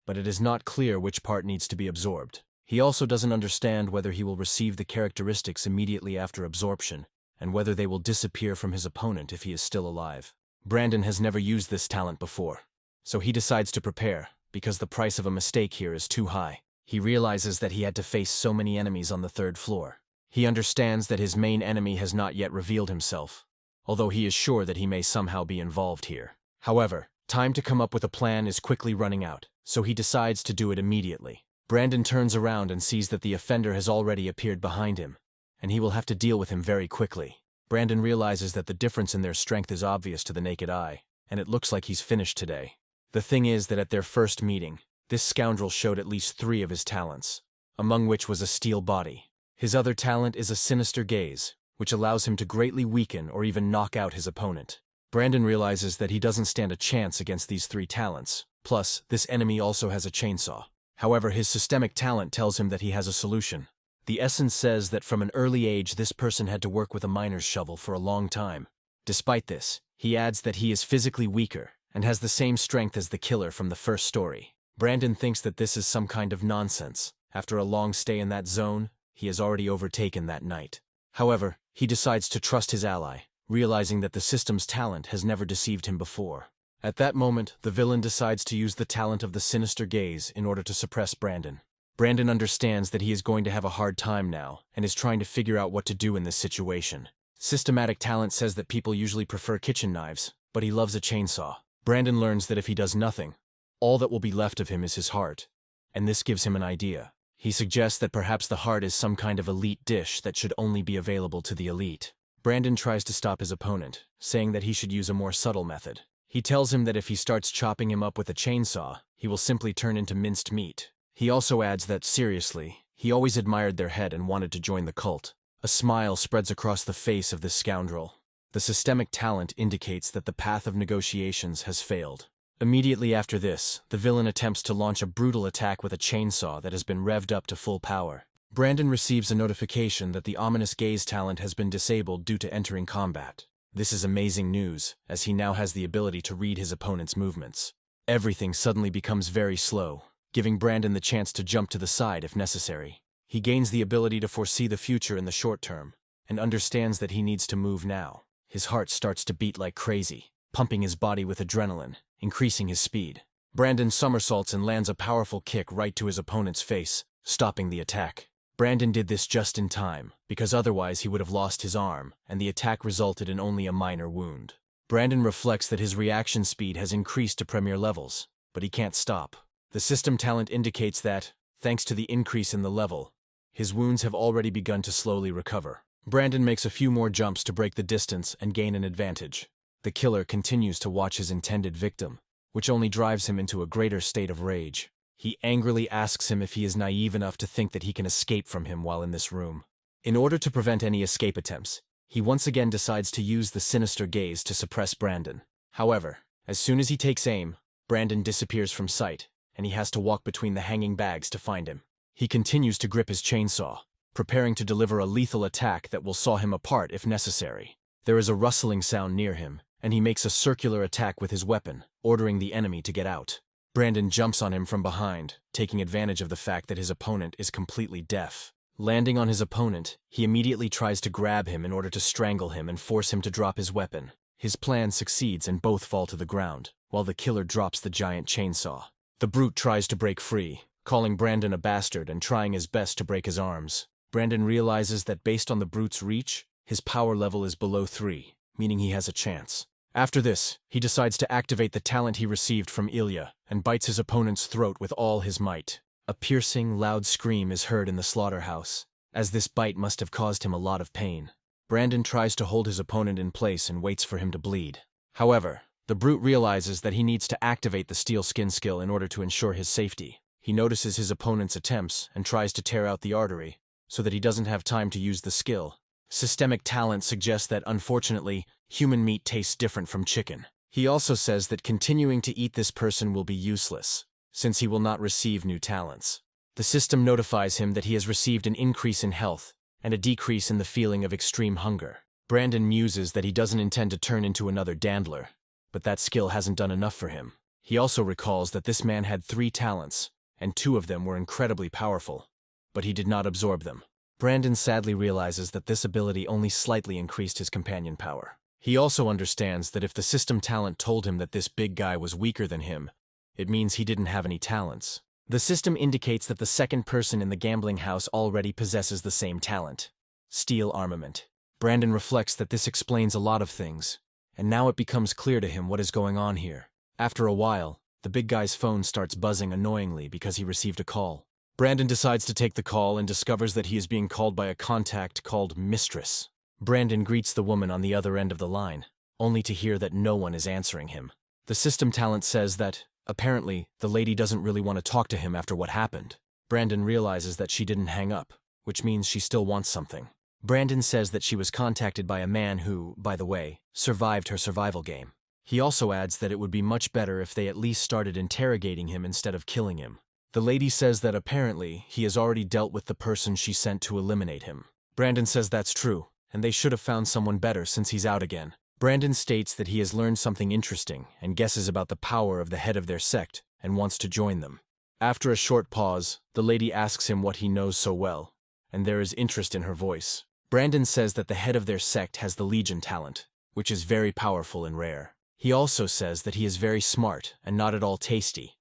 but it is not clear which part needs to be absorbed. He also doesn't understand whether he will receive the characteristics immediately after absorption, and whether they will disappear from his opponent if he is still alive. Brandon has never used this talent before, so he decides to prepare, because the price of a mistake here is too high. He realizes that he had to face so many enemies on the 3rd floor. He understands that his main enemy has not yet revealed himself, although he is sure that he may somehow be involved here. However, time to come up with a plan is quickly running out, so he decides to do it immediately. Brandon turns around and sees that the offender has already appeared behind him, and he will have to deal with him very quickly. Brandon realizes that the difference in their strength is obvious to the naked eye, and it looks like he's finished today. The thing is that at their first meeting, this scoundrel showed at least 3 of his talents, among which was a steel body. His other talent is a sinister gaze, which allows him to greatly weaken or even knock out his opponent. Brandon realizes that he doesn't stand a chance against these 3 talents. Plus, this enemy also has a chainsaw. However, his systemic talent tells him that he has a solution. The essence says that from an early age this person had to work with a miner's shovel for a long time. Despite this, he adds that he is physically weaker and has the same strength as the killer from the first story. Brandon thinks that this is some kind of nonsense. After a long stay in that zone, he has already overtaken that night. However, he decides to trust his ally, realizing that the system's talent has never deceived him before. At that moment, the villain decides to use the talent of the sinister gaze in order to suppress Brandon. Brandon understands that he is going to have a hard time now and is trying to figure out what to do in this situation. Systematic talent says that people usually prefer kitchen knives, but he loves a chainsaw. Brandon learns that if he does nothing, all that will be left of him is his heart, and this gives him an idea. He suggests that perhaps the heart is some kind of elite dish that should only be available to the elite. Brandon tries to stop his opponent, saying that he should use a more subtle method. He tells him that if he starts chopping him up with a chainsaw, he will simply turn into minced meat. He also adds that, seriously, he always admired their head and wanted to join the cult. A smile spreads across the face of this scoundrel. The systemic talent indicates that the path of negotiations has failed. Immediately after this, the villain attempts to launch a brutal attack with a chainsaw that has been revved up to full power. Brandon receives a notification that the ominous gaze talent has been disabled due to entering combat. This is amazing news, as he now has the ability to read his opponent's movements. Everything suddenly becomes very slow, giving Brandon the chance to jump to the side if necessary. He gains the ability to foresee the future in the short term, and understands that he needs to move now. His heart starts to beat like crazy, pumping his body with adrenaline, increasing his speed. Brandon somersaults and lands a powerful kick right to his opponent's face, stopping the attack. Brandon did this just in time, because otherwise he would have lost his arm, and the attack resulted in only a minor wound. Brandon reflects that his reaction speed has increased to premier levels, but he can't stop. The system talent indicates that, thanks to the increase in the level, his wounds have already begun to slowly recover. Brandon makes a few more jumps to break the distance and gain an advantage. The killer continues to watch his intended victim, which only drives him into a greater state of rage. He angrily asks him if he is naive enough to think that he can escape from him while in this room. In order to prevent any escape attempts, he once again decides to use the sinister gaze to suppress Brandon. However, as soon as he takes aim, Brandon disappears from sight, and he has to walk between the hanging bags to find him. He continues to grip his chainsaw, preparing to deliver a lethal attack that will saw him apart if necessary. There is a rustling sound near him, and he makes a circular attack with his weapon, ordering the enemy to get out. Brandon jumps on him from behind, taking advantage of the fact that his opponent is completely deaf. Landing on his opponent, he immediately tries to grab him in order to strangle him and force him to drop his weapon. His plan succeeds and both fall to the ground, while the killer drops the giant chainsaw. The brute tries to break free, calling Brandon a bastard and trying his best to break his arms. Brandon realizes that based on the brute's reach, his power level is below 3, meaning he has a chance. After this, he decides to activate the talent he received from Ilia and bites his opponent's throat with all his might. A piercing, loud scream is heard in the slaughterhouse, as this bite must have caused him a lot of pain. Brandon tries to hold his opponent in place and waits for him to bleed. However, the brute realizes that he needs to activate the steel skin skill in order to ensure his safety. He notices his opponent's attempts and tries to tear out the artery, so that he doesn't have time to use the skill. Systemic talent suggests that, unfortunately, human meat tastes different from chicken. He also says that continuing to eat this person will be useless, since he will not receive new talents. The system notifies him that he has received an increase in health and a decrease in the feeling of extreme hunger. Brandon muses that he doesn't intend to turn into another dandler, but that skill hasn't done enough for him. He also recalls that this man had 3 talents, and 2 of them were incredibly powerful, but he did not absorb them. Brandon sadly realizes that this ability only slightly increased his companion power. He also understands that if the system talent told him that this big guy was weaker than him, it means he didn't have any talents. The system indicates that the second person in the gambling house already possesses the same talent: steel armament. Brandon reflects that this explains a lot of things, and now it becomes clear to him what is going on here. After a while, the big guy's phone starts buzzing annoyingly because he received a call. Brandon decides to take the call and discovers that he is being called by a contact called Mistress. Brandon greets the woman on the other end of the line, only to hear that no one is answering him. The system talent says that, apparently, the lady doesn't really want to talk to him after what happened. Brandon realizes that she didn't hang up, which means she still wants something. Brandon says that she was contacted by a man who, by the way, survived her survival game. He also adds that it would be much better if they at least started interrogating him instead of killing him. The lady says that apparently he has already dealt with the person she sent to eliminate him. Brandon says that's true, and they should have found someone better since he's out again. Brandon states that he has learned something interesting and guesses about the power of the head of their sect and wants to join them. After a short pause, the lady asks him what he knows so well, and there is interest in her voice. Brandon says that the head of their sect has the Legion talent, which is very powerful and rare. He also says that he is very smart and not at all tasty,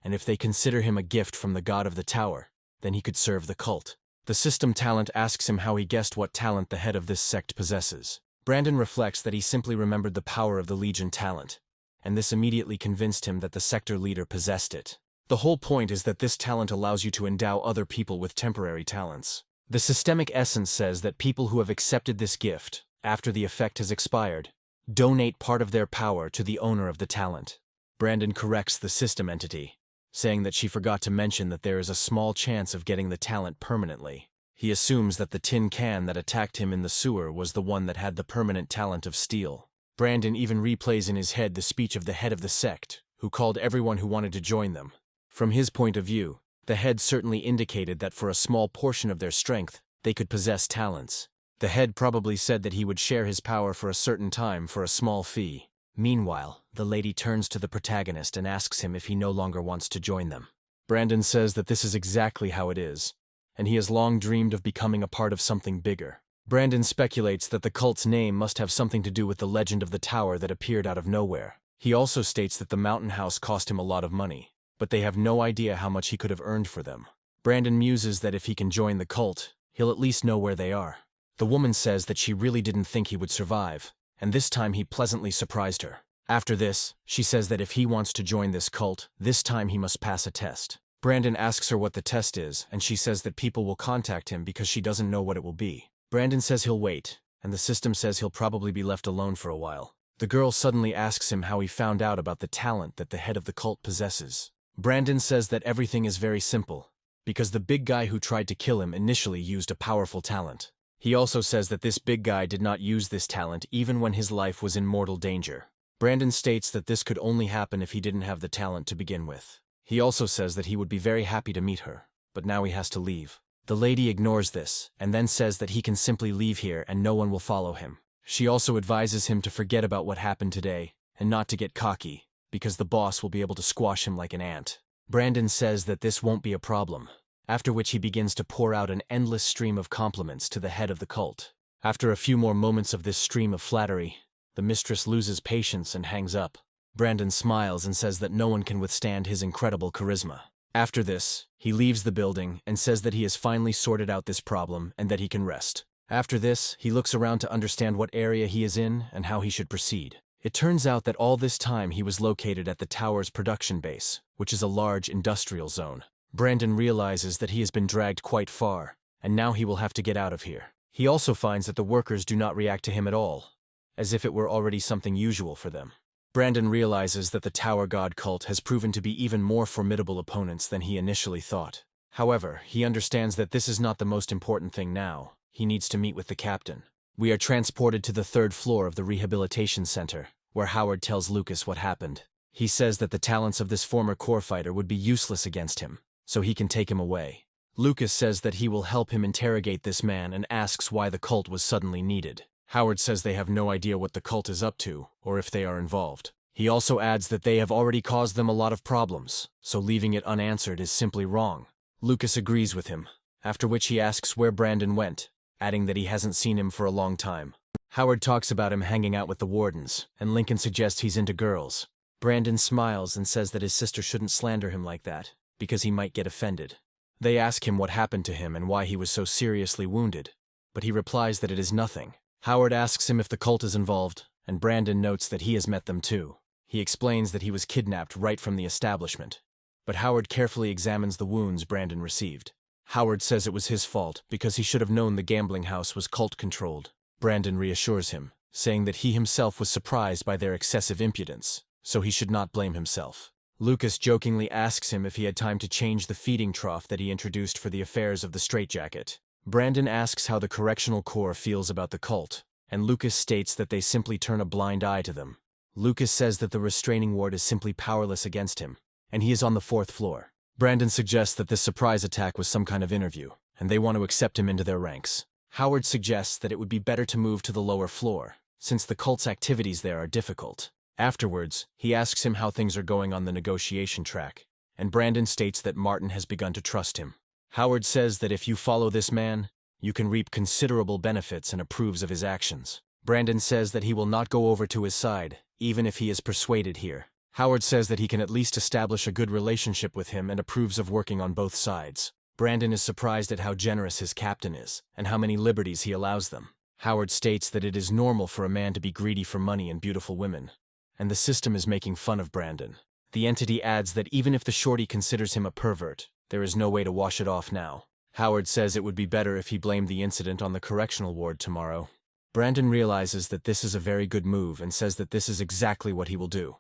and if they consider him a gift from the god of the tower, then he could serve the cult. The system talent asks him how he guessed what talent the head of this sect possesses. Brandon reflects that he simply remembered the power of the Legion talent, and this immediately convinced him that the sector leader possessed it. The whole point is that this talent allows you to endow other people with temporary talents. The systemic essence says that people who have accepted this gift, after the effect has expired, donate part of their power to the owner of the talent. Brandon corrects the system entity, saying that she forgot to mention that there is a small chance of getting the talent permanently. He assumes that the tin can that attacked him in the sewer was the one that had the permanent talent of steel. Brandon even replays in his head the speech of the head of the sect, who called everyone who wanted to join them. From his point of view, the head certainly indicated that for a small portion of their strength, they could possess talents. The head probably said that he would share his power for a certain time for a small fee. Meanwhile, the lady turns to the protagonist and asks him if he no longer wants to join them. Brandon says that this is exactly how it is, and he has long dreamed of becoming a part of something bigger. Brandon speculates that the cult's name must have something to do with the legend of the tower that appeared out of nowhere. He also states that the mountain house cost him a lot of money, but they have no idea how much he could have earned for them. Brandon muses that if he can join the cult, he'll at least know where they are. The woman says that she really didn't think he would survive, and this time he pleasantly surprised her. After this, she says that if he wants to join this cult, this time he must pass a test. Brandon asks her what the test is, and she says that people will contact him because she doesn't know what it will be. Brandon says he'll wait, and the system says he'll probably be left alone for a while. The girl suddenly asks him how he found out about the talent that the head of the cult possesses. Brandon says that everything is very simple, because the big guy who tried to kill him initially used a powerful talent. He also says that this big guy did not use this talent even when his life was in mortal danger. Brandon states that this could only happen if he didn't have the talent to begin with. He also says that he would be very happy to meet her, but now he has to leave. The lady ignores this, and then says that he can simply leave here and no one will follow him. She also advises him to forget about what happened today and not to get cocky, because the boss will be able to squash him like an ant. Brandon says that this won't be a problem, after which he begins to pour out an endless stream of compliments to the head of the cult. After a few more moments of this stream of flattery, the mistress loses patience and hangs up. Brandon smiles and says that no one can withstand his incredible charisma. After this, he leaves the building and says that he has finally sorted out this problem and that he can rest. After this, he looks around to understand what area he is in and how he should proceed. It turns out that all this time he was located at the tower's production base, which is a large industrial zone. Brandon realizes that he has been dragged quite far, and now he will have to get out of here. He also finds that the workers do not react to him at all, as if it were already something usual for them. Brandon realizes that the Tower God cult has proven to be even more formidable opponents than he initially thought. However, he understands that this is not the most important thing now. He needs to meet with the captain. We are transported to the 3rd floor of the rehabilitation center, where Howard tells Lucas what happened. He says that the talents of this former core fighter would be useless against him, so he can take him away. Lucas says that he will help him interrogate this man and asks why the cult was suddenly needed. Howard says they have no idea what the cult is up to, or if they are involved. He also adds that they have already caused them a lot of problems, so leaving it unanswered is simply wrong. Lucas agrees with him, after which he asks where Brandon went, adding that he hasn't seen him for a long time. Howard talks about him hanging out with the wardens, and Lincoln suggests he's into girls. Brandon smiles and says that his sister shouldn't slander him like that, because he might get offended. They ask him what happened to him and why he was so seriously wounded, but he replies that it is nothing. Howard asks him if the cult is involved, and Brandon notes that he has met them too. He explains that he was kidnapped right from the establishment, but Howard carefully examines the wounds Brandon received. Howard says it was his fault because he should have known the gambling house was cult-controlled. Brandon reassures him, saying that he himself was surprised by their excessive impudence, so he should not blame himself. Lucas jokingly asks him if he had time to change the feeding trough that he introduced for the affairs of the straitjacket. Brandon asks how the correctional corps feels about the cult, and Lucas states that they simply turn a blind eye to them. Lucas says that the restraining ward is simply powerless against him, and he is on the 4th floor. Brandon suggests that this surprise attack was some kind of interview, and they want to accept him into their ranks. Howard suggests that it would be better to move to the lower floor, since the cult's activities there are difficult. Afterwards, he asks him how things are going on the negotiation track, and Brandon states that Martin has begun to trust him. Howard says that if you follow this man, you can reap considerable benefits and approves of his actions. Brandon says that he will not go over to his side, even if he is persuaded here. Howard says that he can at least establish a good relationship with him and approves of working on both sides. Brandon is surprised at how generous his captain is, and how many liberties he allows them. Howard states that it is normal for a man to be greedy for money and beautiful women, and the system is making fun of Brandon. The entity adds that even if the shorty considers him a pervert, there is no way to wash it off now. Howard says it would be better if he blamed the incident on the correctional ward tomorrow. Brandon realizes that this is a very good move and says that this is exactly what he will do,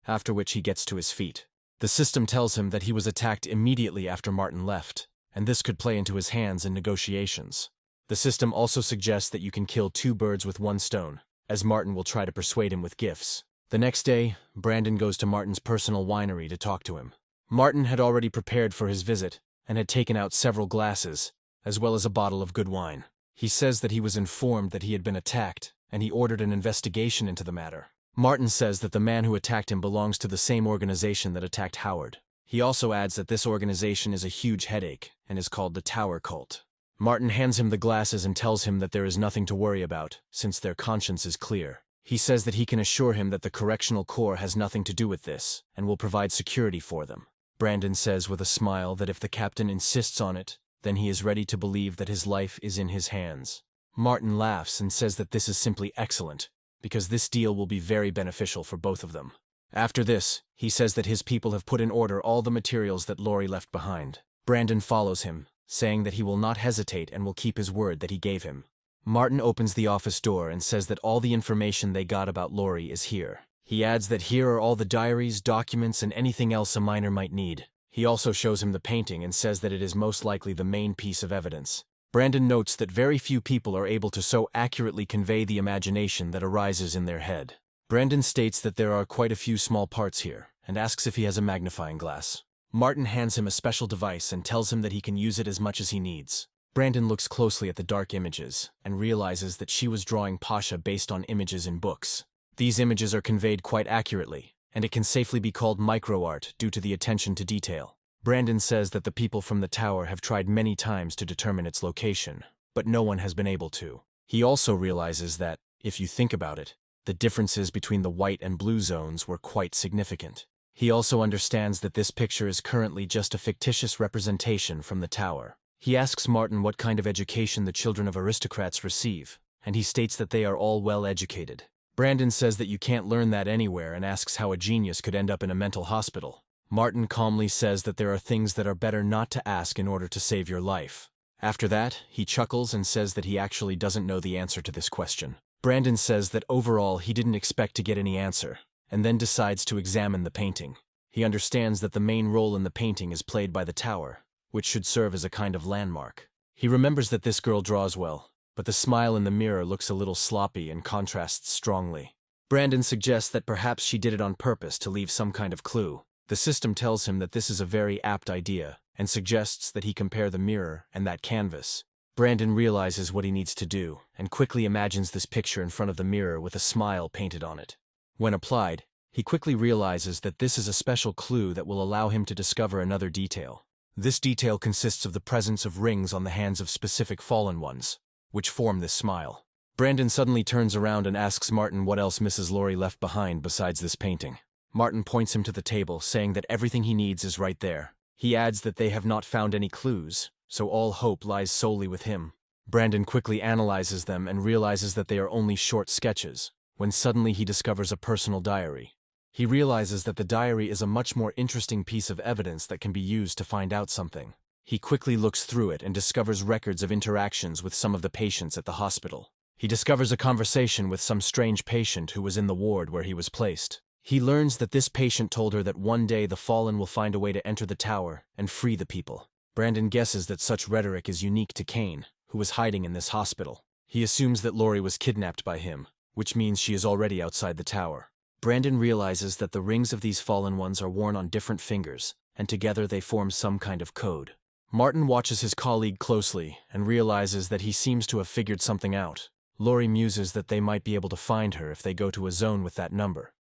after which he gets to his feet. The system tells him that he was attacked immediately after Martin left, and this could play into his hands in negotiations. The system also suggests that you can kill 2 birds with 1 stone, as Martin will try to persuade him with gifts. The next day, Brandon goes to Martin's personal winery to talk to him. Martin had already prepared for his visit and had taken out several glasses, as well as a bottle of good wine. He says that he was informed that he had been attacked, and he ordered an investigation into the matter. Martin says that the man who attacked him belongs to the same organization that attacked Howard. He also adds that this organization is a huge headache and is called the Tower Cult. Martin hands him the glasses and tells him that there is nothing to worry about, since their conscience is clear. He says that he can assure him that the Correctional Corps has nothing to do with this, and will provide security for them. Brandon says with a smile that if the captain insists on it, then he is ready to believe that his life is in his hands. Martin laughs and says that this is simply excellent, because this deal will be very beneficial for both of them. After this, he says that his people have put in order all the materials that Lori left behind. Brandon follows him, saying that he will not hesitate and will keep his word that he gave him. Martin opens the office door and says that all the information they got about Lori is here. He adds that here are all the diaries, documents, and anything else a miner might need. He also shows him the painting and says that it is most likely the main piece of evidence. Brandon notes that very few people are able to so accurately convey the imagination that arises in their head. Brandon states that there are quite a few small parts here, and asks if he has a magnifying glass. Martin hands him a special device and tells him that he can use it as much as he needs. Brandon looks closely at the dark images and realizes that she was drawing Pasha based on images in books. These images are conveyed quite accurately, and it can safely be called microart due to the attention to detail. Brandon says that the people from the tower have tried many times to determine its location, but no one has been able to. He also realizes that, if you think about it, the differences between the white and blue zones were quite significant. He also understands that this picture is currently just a fictitious representation from the tower. He asks Martin what kind of education the children of aristocrats receive, and he states that they are all well educated. Brandon says that you can't learn that anywhere and asks how a genius could end up in a mental hospital. Martin calmly says that there are things that are better not to ask in order to save your life. After that, he chuckles and says that he actually doesn't know the answer to this question. Brandon says that overall he didn't expect to get any answer, and then decides to examine the painting. He understands that the main role in the painting is played by the tower, which should serve as a kind of landmark. He remembers that this girl draws well, but the smile in the mirror looks a little sloppy and contrasts strongly. Brandon suggests that perhaps she did it on purpose to leave some kind of clue. The system tells him that this is a very apt idea, and suggests that he compare the mirror and that canvas. Brandon realizes what he needs to do, and quickly imagines this picture in front of the mirror with a smile painted on it. When applied, he quickly realizes that this is a special clue that will allow him to discover another detail. This detail consists of the presence of rings on the hands of specific fallen ones, which form this smile. Brandon suddenly turns around and asks Martin what else Mrs. Laurie left behind besides this painting. Martin points him to the table, saying that everything he needs is right there. He adds that they have not found any clues, so all hope lies solely with him. Brandon quickly analyzes them and realizes that they are only short sketches, when suddenly he discovers a personal diary. He realizes that the diary is a much more interesting piece of evidence that can be used to find out something. He quickly looks through it and discovers records of interactions with some of the patients at the hospital. He discovers a conversation with some strange patient who was in the ward where he was placed. He learns that this patient told her that one day the fallen will find a way to enter the tower and free the people. Brandon guesses that such rhetoric is unique to Kane, who was hiding in this hospital. He assumes that Laurie was kidnapped by him, which means she is already outside the tower. Brandon realizes that the rings of these fallen ones are worn on different fingers, and together they form some kind of code. Martin watches his colleague closely and realizes that he seems to have figured something out. Laurie muses that they might be able to find her if they go to a zone with that number.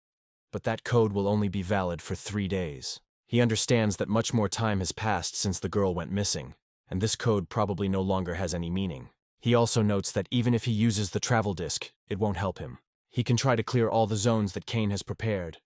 But that code will only be valid for 3 days. He understands that much more time has passed since the girl went missing, and this code probably no longer has any meaning. He also notes that even if he uses the travel disc, it won't help him. He can try to clear all the zones that Kane has prepared,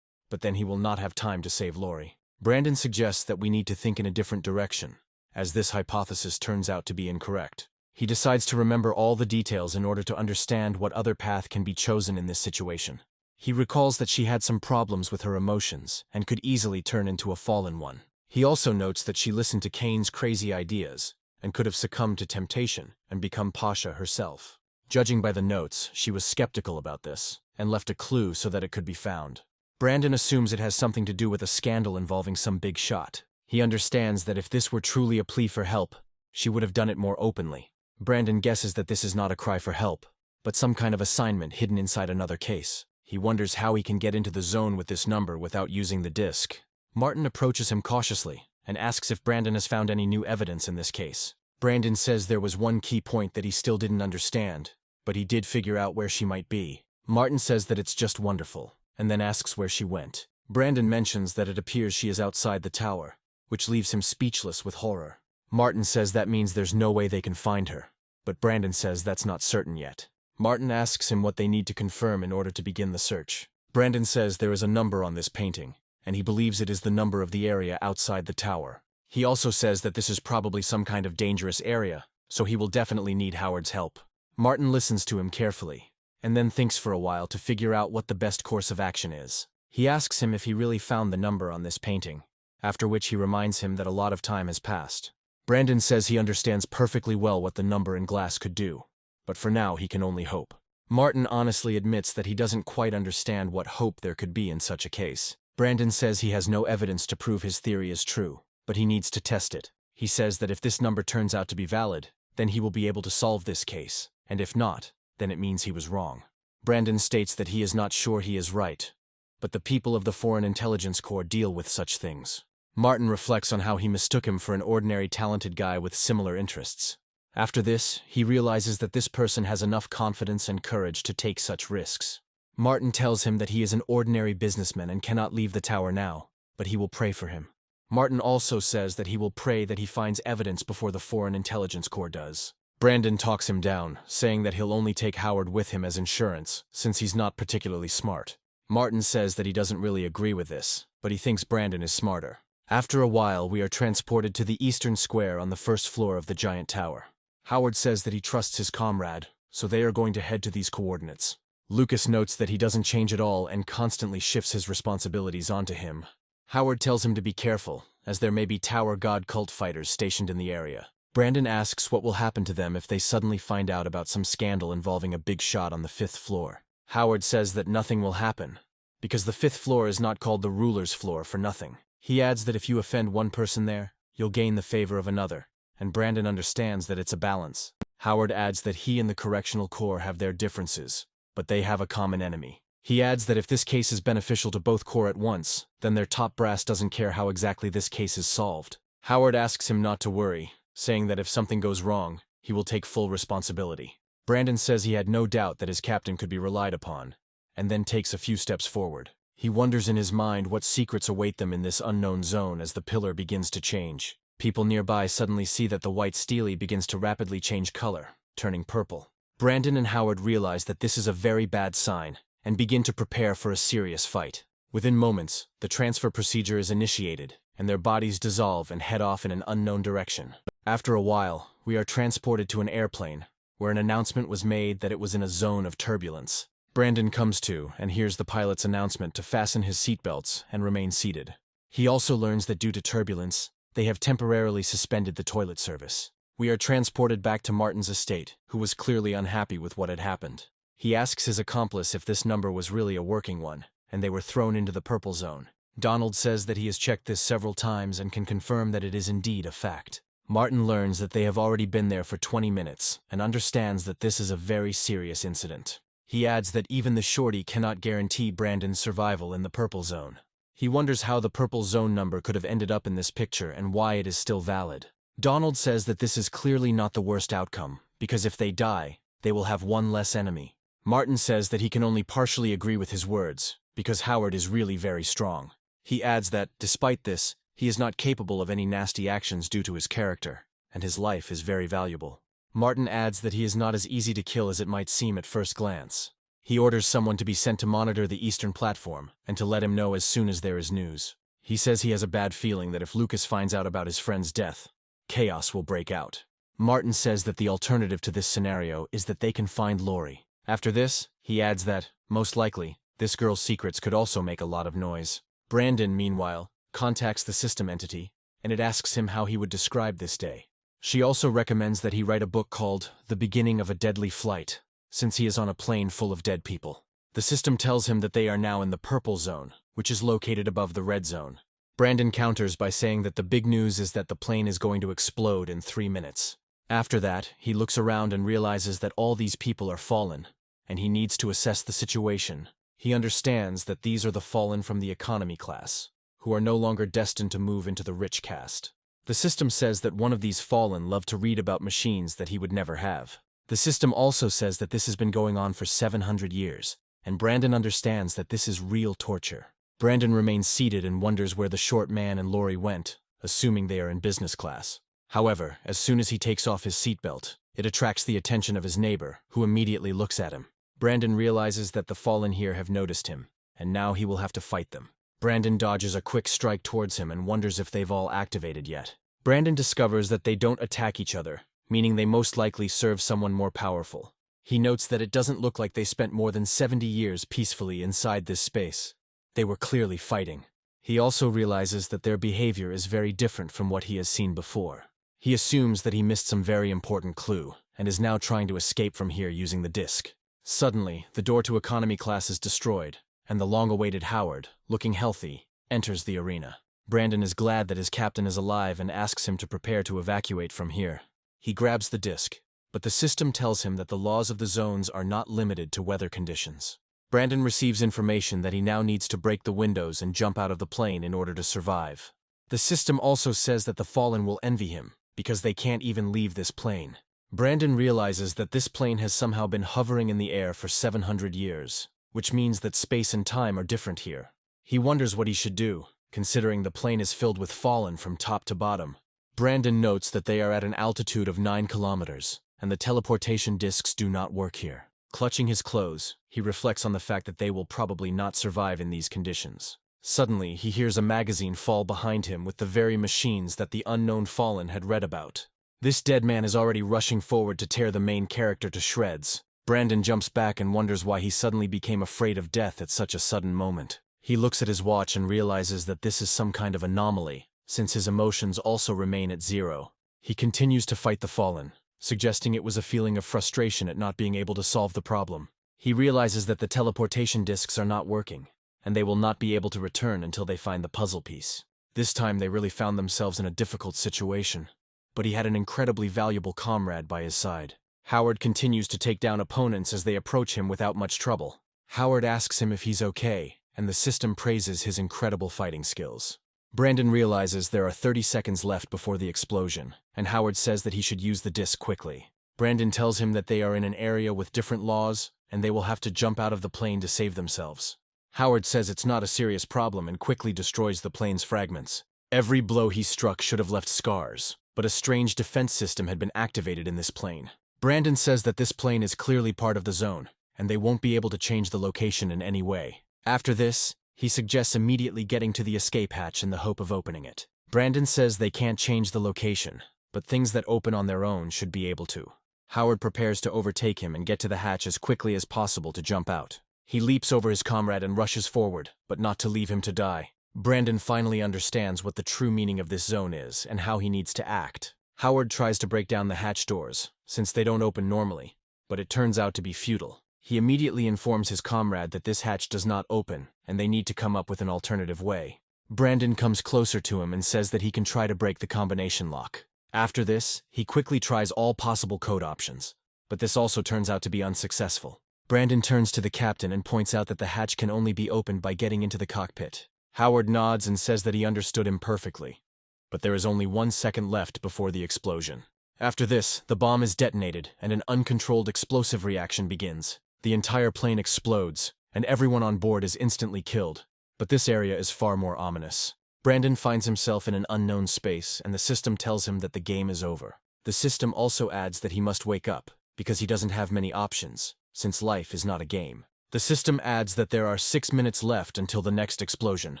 but then he will not have time to save Laurie. Brandon suggests that we need to think in a different direction, as this hypothesis turns out to be incorrect. He decides to remember all the details in order to understand what other path can be chosen in this situation. He recalls that she had some problems with her emotions and could easily turn into a fallen one. He also notes that she listened to Kane's crazy ideas and could have succumbed to temptation and become Pasha herself. Judging by the notes, she was skeptical about this and left a clue so that it could be found. Brandon assumes it has something to do with a scandal involving some big shot. He understands that if this were truly a plea for help, she would have done it more openly. Brandon guesses that this is not a cry for help, but some kind of assignment hidden inside another case. He wonders how he can get into the zone with this number without using the disc. Martin approaches him cautiously and asks if Brandon has found any new evidence in this case. Brandon says there was one key point that he still didn't understand, but he did figure out where she might be. Martin says that it's just wonderful, and then asks where she went. Brandon mentions that it appears she is outside the tower, which leaves him speechless with horror. Martin says that means there's no way they can find her, but Brandon says that's not certain yet. Martin asks him what they need to confirm in order to begin the search. Brandon says there is a number on this painting, and he believes it is the number of the area outside the tower. He also says that this is probably some kind of dangerous area, so he will definitely need Howard's help. Martin listens to him carefully, and then thinks for a while to figure out what the best course of action is. He asks him if he really found the number on this painting, after which he reminds him that a lot of time has passed. Brandon says he understands perfectly well what the number in glass could do, but for now he can only hope. Martin honestly admits that he doesn't quite understand what hope there could be in such a case. Brandon says he has no evidence to prove his theory is true, but he needs to test it. He says that if this number turns out to be valid, then he will be able to solve this case, and if not, then it means he was wrong. Brandon states that he is not sure he is right, but the people of the Foreign Intelligence Corps deal with such things. Martin reflects on how he mistook him for an ordinary talented guy with similar interests. After this, he realizes that this person has enough confidence and courage to take such risks. Martin tells him that he is an ordinary businessman and cannot leave the tower now, but he will pray for him. Martin also says that he will pray that he finds evidence before the Foreign Intelligence Corps does. Brandon talks him down, saying that he'll only take Howard with him as insurance, since he's not particularly smart. Martin says that he doesn't really agree with this, but he thinks Brandon is smarter. After a while, we are transported to the eastern square on the first floor of the giant tower. Howard says that he trusts his comrade, so they are going to head to these coordinates. Lucas notes that he doesn't change at all and constantly shifts his responsibilities onto him. Howard tells him to be careful, as there may be tower god cult fighters stationed in the area. Brandon asks what will happen to them if they suddenly find out about some scandal involving a big shot on the 5th floor. Howard says that nothing will happen, because the 5th floor is not called the ruler's floor for nothing. He adds that if you offend one person there, you'll gain the favor of another, and Brandon understands that it's a balance. Howard adds that he and the Correctional Corps have their differences, but they have a common enemy. He adds that if this case is beneficial to both corps at once, then their top brass doesn't care how exactly this case is solved. Howard asks him not to worry, saying that if something goes wrong, he will take full responsibility. Brandon says he had no doubt that his captain could be relied upon, and then takes a few steps forward. He wonders in his mind what secrets await them in this unknown zone as the pillar begins to change. People nearby suddenly see that the white steely begins to rapidly change color, turning purple. Brandon and Howard realize that this is a very bad sign, and begin to prepare for a serious fight. Within moments, the transfer procedure is initiated, and their bodies dissolve and head off in an unknown direction. After a while, we are transported to an airplane, where an announcement was made that it was in a zone of turbulence. Brandon comes to and hears the pilot's announcement to fasten his seatbelts and remain seated. He also learns that due to turbulence, they have temporarily suspended the toilet service. We are transported back to Martin's estate, who was clearly unhappy with what had happened. He asks his accomplice if this number was really a working one, and they were thrown into the purple zone. Donald says that he has checked this several times and can confirm that it is indeed a fact. Martin learns that they have already been there for 20 minutes and understands that this is a very serious incident. He adds that even the shorty cannot guarantee Brandon's survival in the purple zone. He wonders how the purple zone number could have ended up in this picture and why it is still valid. Donald says that this is clearly not the worst outcome, because if they die, they will have one less enemy. Martin says that he can only partially agree with his words, because Howard is really very strong. He adds that, despite this, he is not capable of any nasty actions due to his character, and his life is very valuable. Martin adds that he is not as easy to kill as it might seem at first glance. He orders someone to be sent to monitor the eastern platform, and to let him know as soon as there is news. He says he has a bad feeling that if Lucas finds out about his friend's death, chaos will break out. Martin says that the alternative to this scenario is that they can find Lori. After this, he adds that, most likely, this girl's secrets could also make a lot of noise. Brandon, meanwhile, contacts the system entity, and it asks him how he would describe this day. She also recommends that he write a book called The Beginning of a Deadly Flight, since he is on a plane full of dead people. The system tells him that they are now in the purple zone, which is located above the red zone. Brandon counters by saying that the big news is that the plane is going to explode in 3 minutes. After that, he looks around and realizes that all these people are fallen, and he needs to assess the situation. He understands that these are the fallen from the economy class, who are no longer destined to move into the rich caste. The system says that one of these fallen love to read about machines that he would never have. The system also says that this has been going on for 700 years, and Brandon understands that this is real torture. Brandon remains seated and wonders where the short man and Lori went, assuming they are in business class. However, as soon as he takes off his seatbelt, it attracts the attention of his neighbor, who immediately looks at him. Brandon realizes that the fallen here have noticed him, and now he will have to fight them. Brandon dodges a quick strike towards him and wonders if they've all activated yet. Brandon discovers that they don't attack each other, meaning they most likely serve someone more powerful. He notes that it doesn't look like they spent more than 70 years peacefully inside this space. They were clearly fighting. He also realizes that their behavior is very different from what he has seen before. He assumes that he missed some very important clue, and is now trying to escape from here using the disc. Suddenly, the door to economy class is destroyed, and the long-awaited Howard, looking healthy, enters the arena. Brandon is glad that his captain is alive and asks him to prepare to evacuate from here. He grabs the disc, but the system tells him that the laws of the zones are not limited to weather conditions. Brandon receives information that he now needs to break the windows and jump out of the plane in order to survive. The system also says that the fallen will envy him, because they can't even leave this plane. Brandon realizes that this plane has somehow been hovering in the air for 700 years, which means that space and time are different here. He wonders what he should do, considering the plane is filled with fallen from top to bottom. Brandon notes that they are at an altitude of 9 kilometers, and the teleportation discs do not work here. Clutching his clothes, he reflects on the fact that they will probably not survive in these conditions. Suddenly, he hears a magazine fall behind him with the very machines that the unknown fallen had read about. This dead man is already rushing forward to tear the main character to shreds. Brandon jumps back and wonders why he suddenly became afraid of death at such a sudden moment. He looks at his watch and realizes that this is some kind of anomaly, since his emotions also remain at 0. He continues to fight the fallen, suggesting it was a feeling of frustration at not being able to solve the problem. He realizes that the teleportation discs are not working, and they will not be able to return until they find the puzzle piece. This time they really found themselves in a difficult situation, but he had an incredibly valuable comrade by his side. Howard continues to take down opponents as they approach him without much trouble. Howard asks him if he's okay, and the system praises his incredible fighting skills. Brandon realizes there are 30 seconds left before the explosion, and Howard says that he should use the disc quickly. Brandon tells him that they are in an area with different laws, and they will have to jump out of the plane to save themselves. Howard says it's not a serious problem and quickly destroys the plane's fragments. Every blow he struck should have left scars, but a strange defense system had been activated in this plane. Brandon says that this plane is clearly part of the zone, and they won't be able to change the location in any way. After this, he suggests immediately getting to the escape hatch in the hope of opening it. Brandon says they can't change the location, but things that open on their own should be able to. Howard prepares to overtake him and get to the hatch as quickly as possible to jump out. He leaps over his comrade and rushes forward, but not to leave him to die. Brandon finally understands what the true meaning of this zone is and how he needs to act. Howard tries to break down the hatch doors, since they don't open normally, but it turns out to be futile. He immediately informs his comrade that this hatch does not open, and they need to come up with an alternative way. Brandon comes closer to him and says that he can try to break the combination lock. After this, he quickly tries all possible code options, but this also turns out to be unsuccessful. Brandon turns to the captain and points out that the hatch can only be opened by getting into the cockpit. Howard nods and says that he understood him perfectly, but there is only 1 second left before the explosion. After this, the bomb is detonated and an uncontrolled explosive reaction begins. The entire plane explodes, and everyone on board is instantly killed, but this area is far more ominous. Brandon finds himself in an unknown space, and the system tells him that the game is over. The system also adds that he must wake up, because he doesn't have many options, since life is not a game. The system adds that there are 6 minutes left until the next explosion,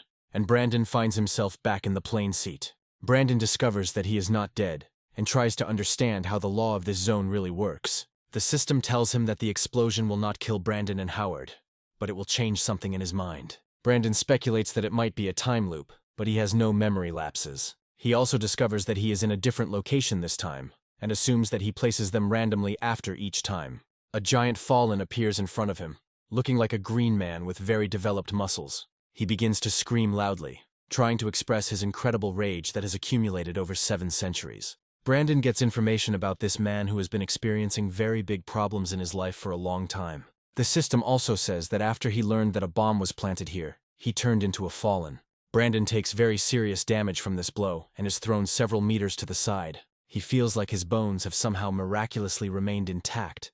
and Brandon finds himself back in the plane seat. Brandon discovers that he is not dead, and tries to understand how the law of this zone really works. The system tells him that the explosion will not kill Brandon and Howard, but it will change something in his mind. Brandon speculates that it might be a time loop, but he has no memory lapses. He also discovers that he is in a different location this time, and assumes that he places them randomly after each time. A giant fallen appears in front of him, looking like a green man with very developed muscles. He begins to scream loudly, trying to express his incredible rage that has accumulated over 7 centuries. Brandon gets information about this man who has been experiencing very big problems in his life for a long time. The system also says that after he learned that a bomb was planted here, he turned into a fallen. Brandon takes very serious damage from this blow and is thrown several meters to the side. He feels like his bones have somehow miraculously remained intact,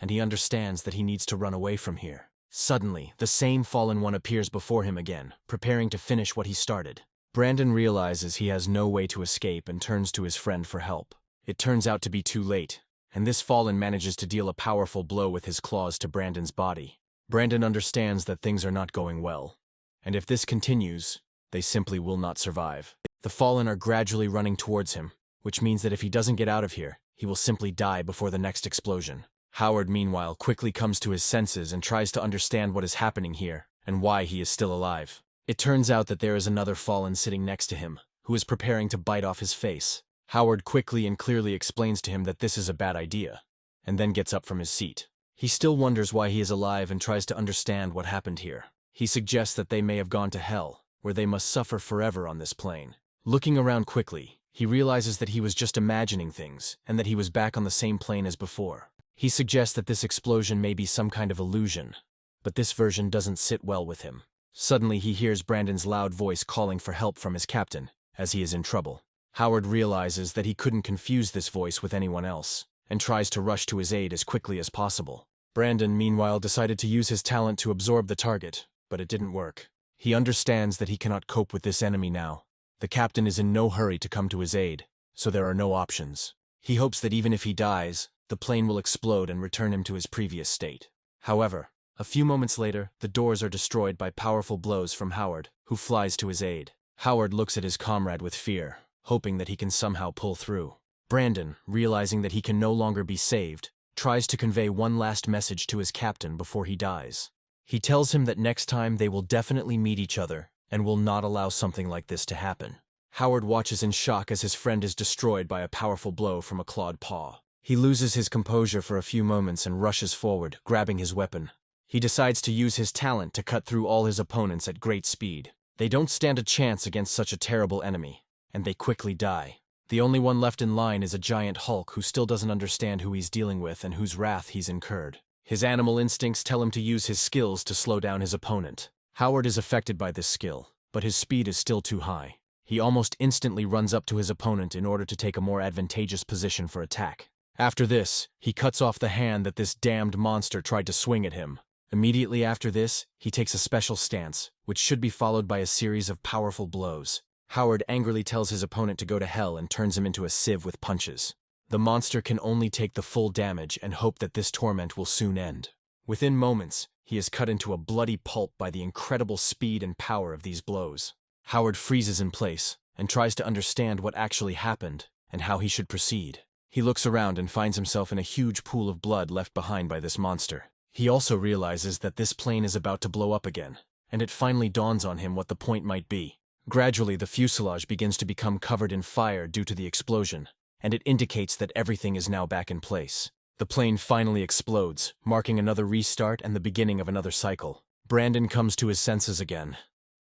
and he understands that he needs to run away from here. Suddenly, the same fallen one appears before him again, preparing to finish what he started. Brandon realizes he has no way to escape and turns to his friend for help. It turns out to be too late, and this fallen manages to deal a powerful blow with his claws to Brandon's body. Brandon understands that things are not going well, and if this continues, they simply will not survive. The fallen are gradually running towards him, which means that if he doesn't get out of here, he will simply die before the next explosion. Howard, meanwhile, quickly comes to his senses and tries to understand what is happening here and why he is still alive. It turns out that there is another fallen sitting next to him, who is preparing to bite off his face. Howard quickly and clearly explains to him that this is a bad idea, and then gets up from his seat. He still wonders why he is alive and tries to understand what happened here. He suggests that they may have gone to hell, where they must suffer forever on this plane. Looking around quickly, he realizes that he was just imagining things, and that he was back on the same plane as before. He suggests that this explosion may be some kind of illusion, but this version doesn't sit well with him. Suddenly he hears Brandon's loud voice calling for help from his captain, as he is in trouble. Howard realizes that he couldn't confuse this voice with anyone else, and tries to rush to his aid as quickly as possible. Brandon, meanwhile, decided to use his talent to absorb the target, but it didn't work. He understands that he cannot cope with this enemy now. The captain is in no hurry to come to his aid, so there are no options. He hopes that even if he dies, the plane will explode and return him to his previous state. However, a few moments later, the doors are destroyed by powerful blows from Howard, who flies to his aid. Howard looks at his comrade with fear, hoping that he can somehow pull through. Brandon, realizing that he can no longer be saved, tries to convey one last message to his captain before he dies. He tells him that next time they will definitely meet each other and will not allow something like this to happen. Howard watches in shock as his friend is destroyed by a powerful blow from a clawed paw. He loses his composure for a few moments and rushes forward, grabbing his weapon. He decides to use his talent to cut through all his opponents at great speed. They don't stand a chance against such a terrible enemy, and they quickly die. The only one left in line is a giant Hulk who still doesn't understand who he's dealing with and whose wrath he's incurred. His animal instincts tell him to use his skills to slow down his opponent. Howard is affected by this skill, but his speed is still too high. He almost instantly runs up to his opponent in order to take a more advantageous position for attack. After this, he cuts off the hand that this damned monster tried to swing at him. Immediately after this, he takes a special stance, which should be followed by a series of powerful blows. Howard angrily tells his opponent to go to hell and turns him into a sieve with punches. The monster can only take the full damage and hope that this torment will soon end. Within moments, he is cut into a bloody pulp by the incredible speed and power of these blows. Howard freezes in place and tries to understand what actually happened and how he should proceed. He looks around and finds himself in a huge pool of blood left behind by this monster. He also realizes that this plane is about to blow up again, and it finally dawns on him what the point might be. Gradually, the fuselage begins to become covered in fire due to the explosion, and it indicates that everything is now back in place. The plane finally explodes, marking another restart and the beginning of another cycle. Brandon comes to his senses again,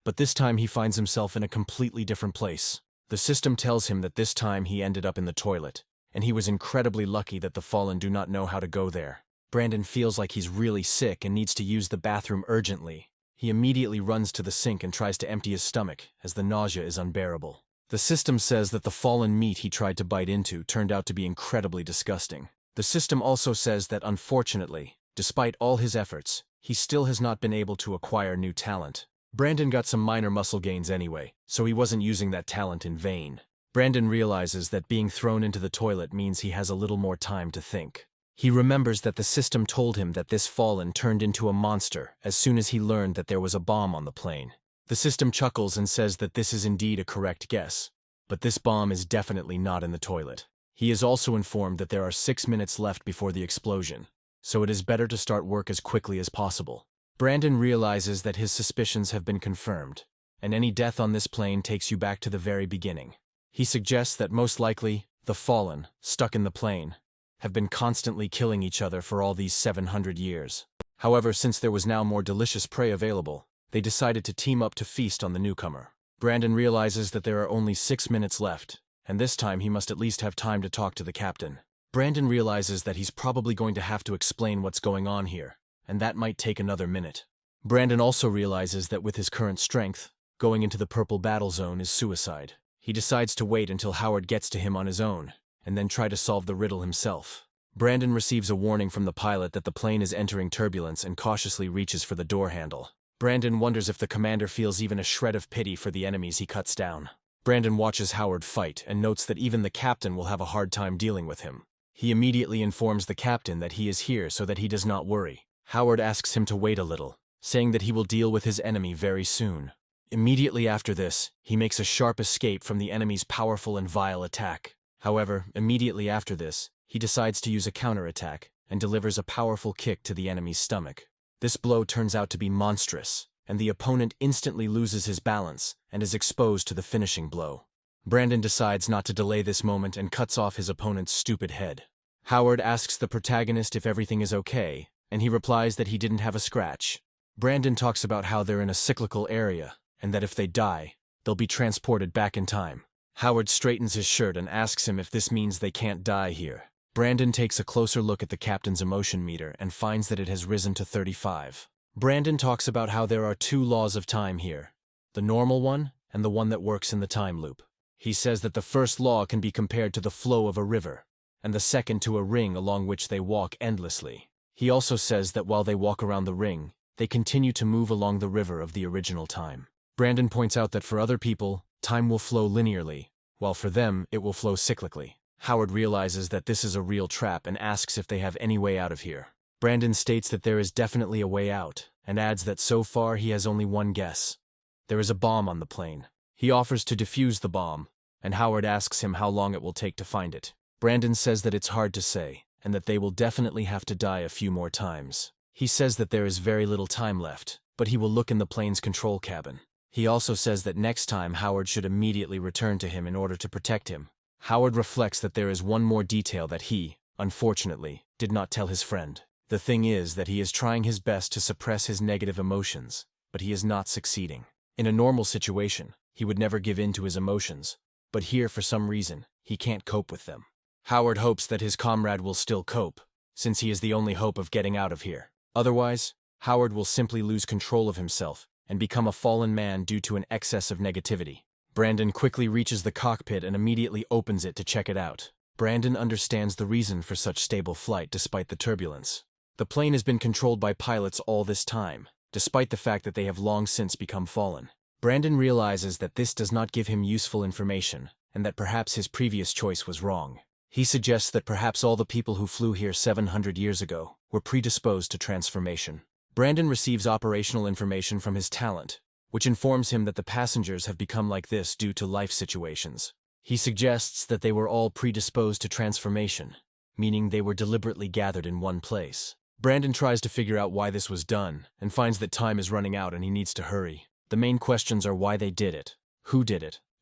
but this time he finds himself in a completely different place. The system tells him that this time he ended up in the toilet, and he was incredibly lucky that the Fallen do not know how to go there. Brandon feels like he's really sick and needs to use the bathroom urgently. He immediately runs to the sink and tries to empty his stomach, as the nausea is unbearable. The system says that the fallen meat he tried to bite into turned out to be incredibly disgusting. The system also says that unfortunately, despite all his efforts, he still has not been able to acquire new talent. Brandon got some minor muscle gains anyway, so he wasn't using that talent in vain. Brandon realizes that being thrown into the toilet means he has a little more time to think. He remembers that the system told him that this Fallen turned into a monster as soon as he learned that there was a bomb on the plane. The system chuckles and says that this is indeed a correct guess, but this bomb is definitely not in the toilet. He is also informed that there are 6 minutes left before the explosion, so it is better to start work as quickly as possible. Brandon realizes that his suspicions have been confirmed, and any death on this plane takes you back to the very beginning. He suggests that most likely, the Fallen, stuck in the plane, have been constantly killing each other for all these 700 years. However, since there was now more delicious prey available, they decided to team up to feast on the newcomer. Brandon realizes that there are only 6 minutes left, and this time he must at least have time to talk to the captain. Brandon realizes that he's probably going to have to explain what's going on here, and that might take another minute. Brandon also realizes that with his current strength, going into the purple battle zone is suicide. He decides to wait until Howard gets to him on his own, and then try to solve the riddle himself. Brandon receives a warning from the pilot that the plane is entering turbulence and cautiously reaches for the door handle. Brandon wonders if the commander feels even a shred of pity for the enemies he cuts down. Brandon watches Howard fight and notes that even the captain will have a hard time dealing with him. He immediately informs the captain that he is here so that he does not worry. Howard asks him to wait a little, saying that he will deal with his enemy very soon. Immediately after this, he makes a sharp escape from the enemy's powerful and vile attack. However, immediately after this, he decides to use a counterattack and delivers a powerful kick to the enemy's stomach. This blow turns out to be monstrous, and the opponent instantly loses his balance and is exposed to the finishing blow. Brandon decides not to delay this moment and cuts off his opponent's stupid head. Howard asks the protagonist if everything is okay, and he replies that he didn't have a scratch. Brandon talks about how they're in a cyclical area, and that if they die, they'll be transported back in time. Howard straightens his shirt and asks him if this means they can't die here. Brandon takes a closer look at the captain's emotion meter and finds that it has risen to 35. Brandon talks about how there are 2 laws of time here, the normal one and the one that works in the time loop. He says that the first law can be compared to the flow of a river, and the second to a ring along which they walk endlessly. He also says that while they walk around the ring, they continue to move along the river of the original time. Brandon points out that for other people, time will flow linearly, while for them, it will flow cyclically. Howard realizes that this is a real trap and asks if they have any way out of here. Brandon states that there is definitely a way out, and adds that so far he has only one guess. There is a bomb on the plane. He offers to defuse the bomb, and Howard asks him how long it will take to find it. Brandon says that it's hard to say, and that they will definitely have to die a few more times. He says that there is very little time left, but he will look in the plane's control cabin. He also says that next time Howard should immediately return to him in order to protect him. Howard reflects that there is one more detail that he, unfortunately, did not tell his friend. The thing is that he is trying his best to suppress his negative emotions, but he is not succeeding. In a normal situation, he would never give in to his emotions, but here for some reason, he can't cope with them. Howard hopes that his comrade will still cope, since he is the only hope of getting out of here. Otherwise, Howard will simply lose control of himself and become a fallen man due to an excess of negativity. Brandon quickly reaches the cockpit and immediately opens it to check it out. Brandon understands the reason for such stable flight despite the turbulence. The plane has been controlled by pilots all this time, despite the fact that they have long since become fallen. Brandon realizes that this does not give him useful information, and that perhaps his previous choice was wrong. He suggests that perhaps all the people who flew here 700 years ago were predisposed to transformation. Brandon receives operational information from his talent, which informs him that the passengers have become like this due to life situations. He suggests that they were all predisposed to transformation, meaning they were deliberately gathered in one place. Brandon tries to figure out why this was done, and finds that time is running out and he needs to hurry. The main questions are why they did it,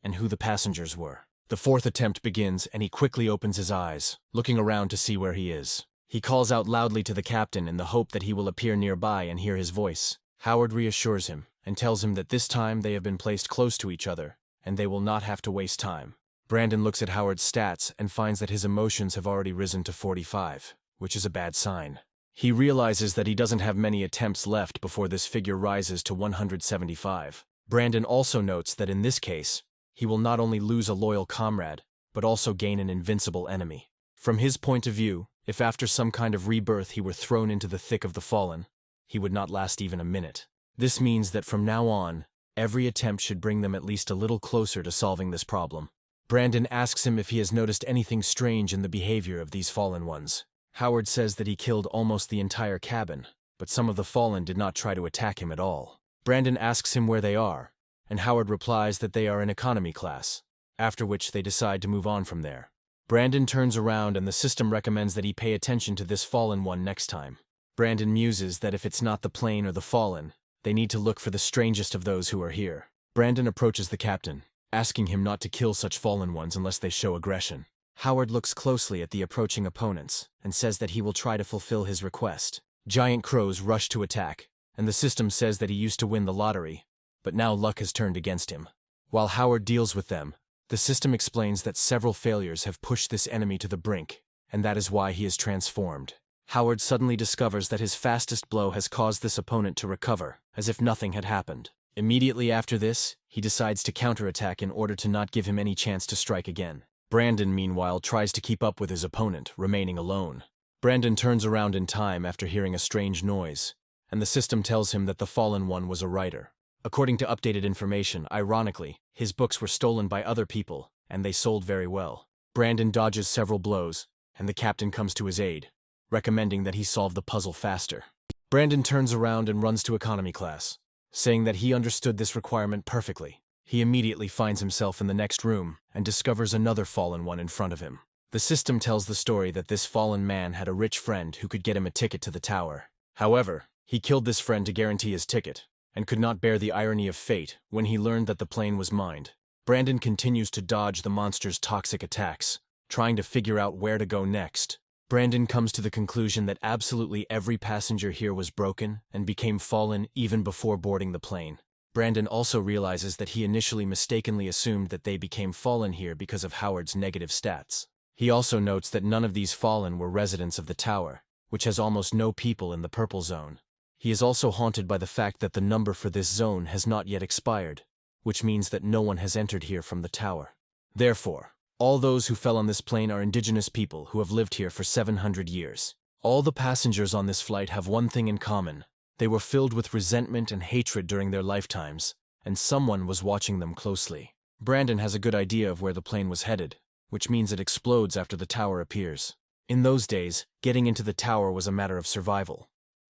and who the passengers were. The fourth attempt begins, and he quickly opens his eyes, looking around to see where he is. He calls out loudly to the captain in the hope that he will appear nearby and hear his voice. Howard reassures him, and tells him that this time they have been placed close to each other, and they will not have to waste time. Brandon looks at Howard's stats and finds that his emotions have already risen to 45, which is a bad sign. He realizes that he doesn't have many attempts left before this figure rises to 175. Brandon also notes that in this case, he will not only lose a loyal comrade, but also gain an invincible enemy. From his point of view, if after some kind of rebirth he were thrown into the thick of the fallen, he would not last even a minute. This means that from now on, every attempt should bring them at least a little closer to solving this problem. Brandon asks him if he has noticed anything strange in the behavior of these fallen ones. Howard says that he killed almost the entire cabin, but some of the fallen did not try to attack him at all. Brandon asks him where they are, and Howard replies that they are in economy class, after which they decide to move on from there. Brandon turns around and the system recommends that he pay attention to this fallen one next time. Brandon muses that if it's not the plane or the fallen, they need to look for the strangest of those who are here. Brandon approaches the captain, asking him not to kill such fallen ones unless they show aggression. Howard looks closely at the approaching opponents and says that he will try to fulfill his request. Giant crows rush to attack, and the system says that he used to win the lottery, but now luck has turned against him. While Howard deals with them, the system explains that several failures have pushed this enemy to the brink, and that is why he is transformed. Howard suddenly discovers that his fastest blow has caused this opponent to recover, as if nothing had happened. Immediately after this, he decides to counterattack in order to not give him any chance to strike again. Brandon, meanwhile, tries to keep up with his opponent, remaining alone. Brandon turns around in time after hearing a strange noise, and the system tells him that the fallen one was a writer. According to updated information, ironically, his books were stolen by other people, and they sold very well. Brandon dodges several blows, and the captain comes to his aid, recommending that he solve the puzzle faster. Brandon turns around and runs to economy class, saying that he understood this requirement perfectly. He immediately finds himself in the next room and discovers another fallen one in front of him. The system tells the story that this fallen man had a rich friend who could get him a ticket to the tower. However, he killed this friend to guarantee his ticket, and could not bear the irony of fate when he learned that the plane was mined. Brandon continues to dodge the monster's toxic attacks, trying to figure out where to go next. Brandon comes to the conclusion that absolutely every passenger here was broken and became fallen even before boarding the plane. Brandon also realizes that he initially mistakenly assumed that they became fallen here because of Howard's negative stats. He also notes that none of these fallen were residents of the tower, which has almost no people in the purple zone. He is also haunted by the fact that the number for this zone has not yet expired, which means that no one has entered here from the tower. Therefore, All those who fell on this plane are indigenous people who have lived here for 700 years. All the passengers on this flight have one thing in common. They were filled with resentment and hatred during their lifetimes, and someone was watching them closely. Brandon has a good idea of where the plane was headed, which means it explodes after the tower appears. In those days, getting into the tower was a matter of survival.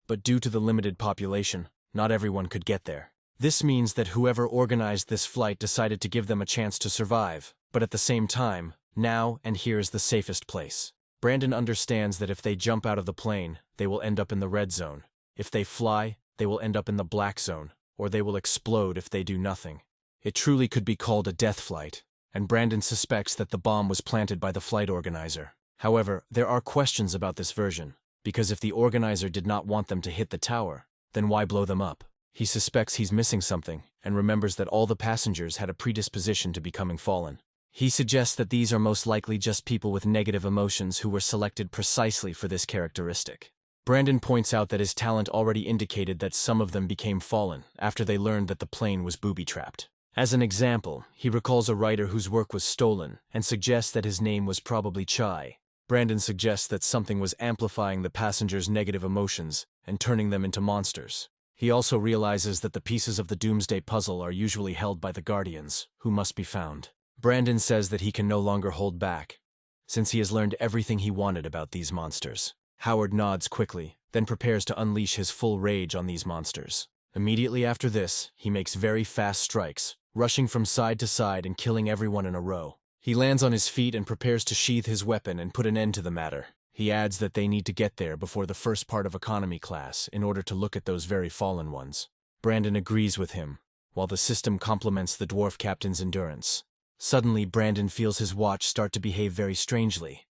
But due to the limited population, not everyone could get there. This means that whoever organized this flight decided to give them a chance to survive, but at the same time, now and here is the safest place. Brandon understands that if they jump out of the plane, they will end up in the red zone. If they fly, they will end up in the black zone, or they will explode if they do nothing. It truly could be called a death flight, and Brandon suspects that the bomb was planted by the flight organizer. However, there are questions about this version, because if the organizer did not want them to hit the tower, then why blow them up? He suspects he's missing something, and remembers that all the passengers had a predisposition to becoming fallen. He suggests that these are most likely just people with negative emotions who were selected precisely for this characteristic. Brandon points out that his talent already indicated that some of them became fallen after they learned that the plane was booby-trapped. As an example, he recalls a writer whose work was stolen and suggests that his name was probably Chai. Brandon suggests that something was amplifying the passengers' negative emotions and turning them into monsters. He also realizes that the pieces of the Doomsday Puzzle are usually held by the Guardians, who must be found. Brandon says that he can no longer hold back, since he has learned everything he wanted about these monsters. Howard nods quickly, then prepares to unleash his full rage on these monsters. Immediately after this, he makes very fast strikes, rushing from side to side and killing everyone in a row. He lands on his feet and prepares to sheath his weapon and put an end to the matter. He adds that they need to get there before the first part of economy class in order to look at those very fallen ones. Brandon agrees with him, while the system compliments the dwarf captain's endurance. Suddenly, Brandon feels his watch start to behave very strangely,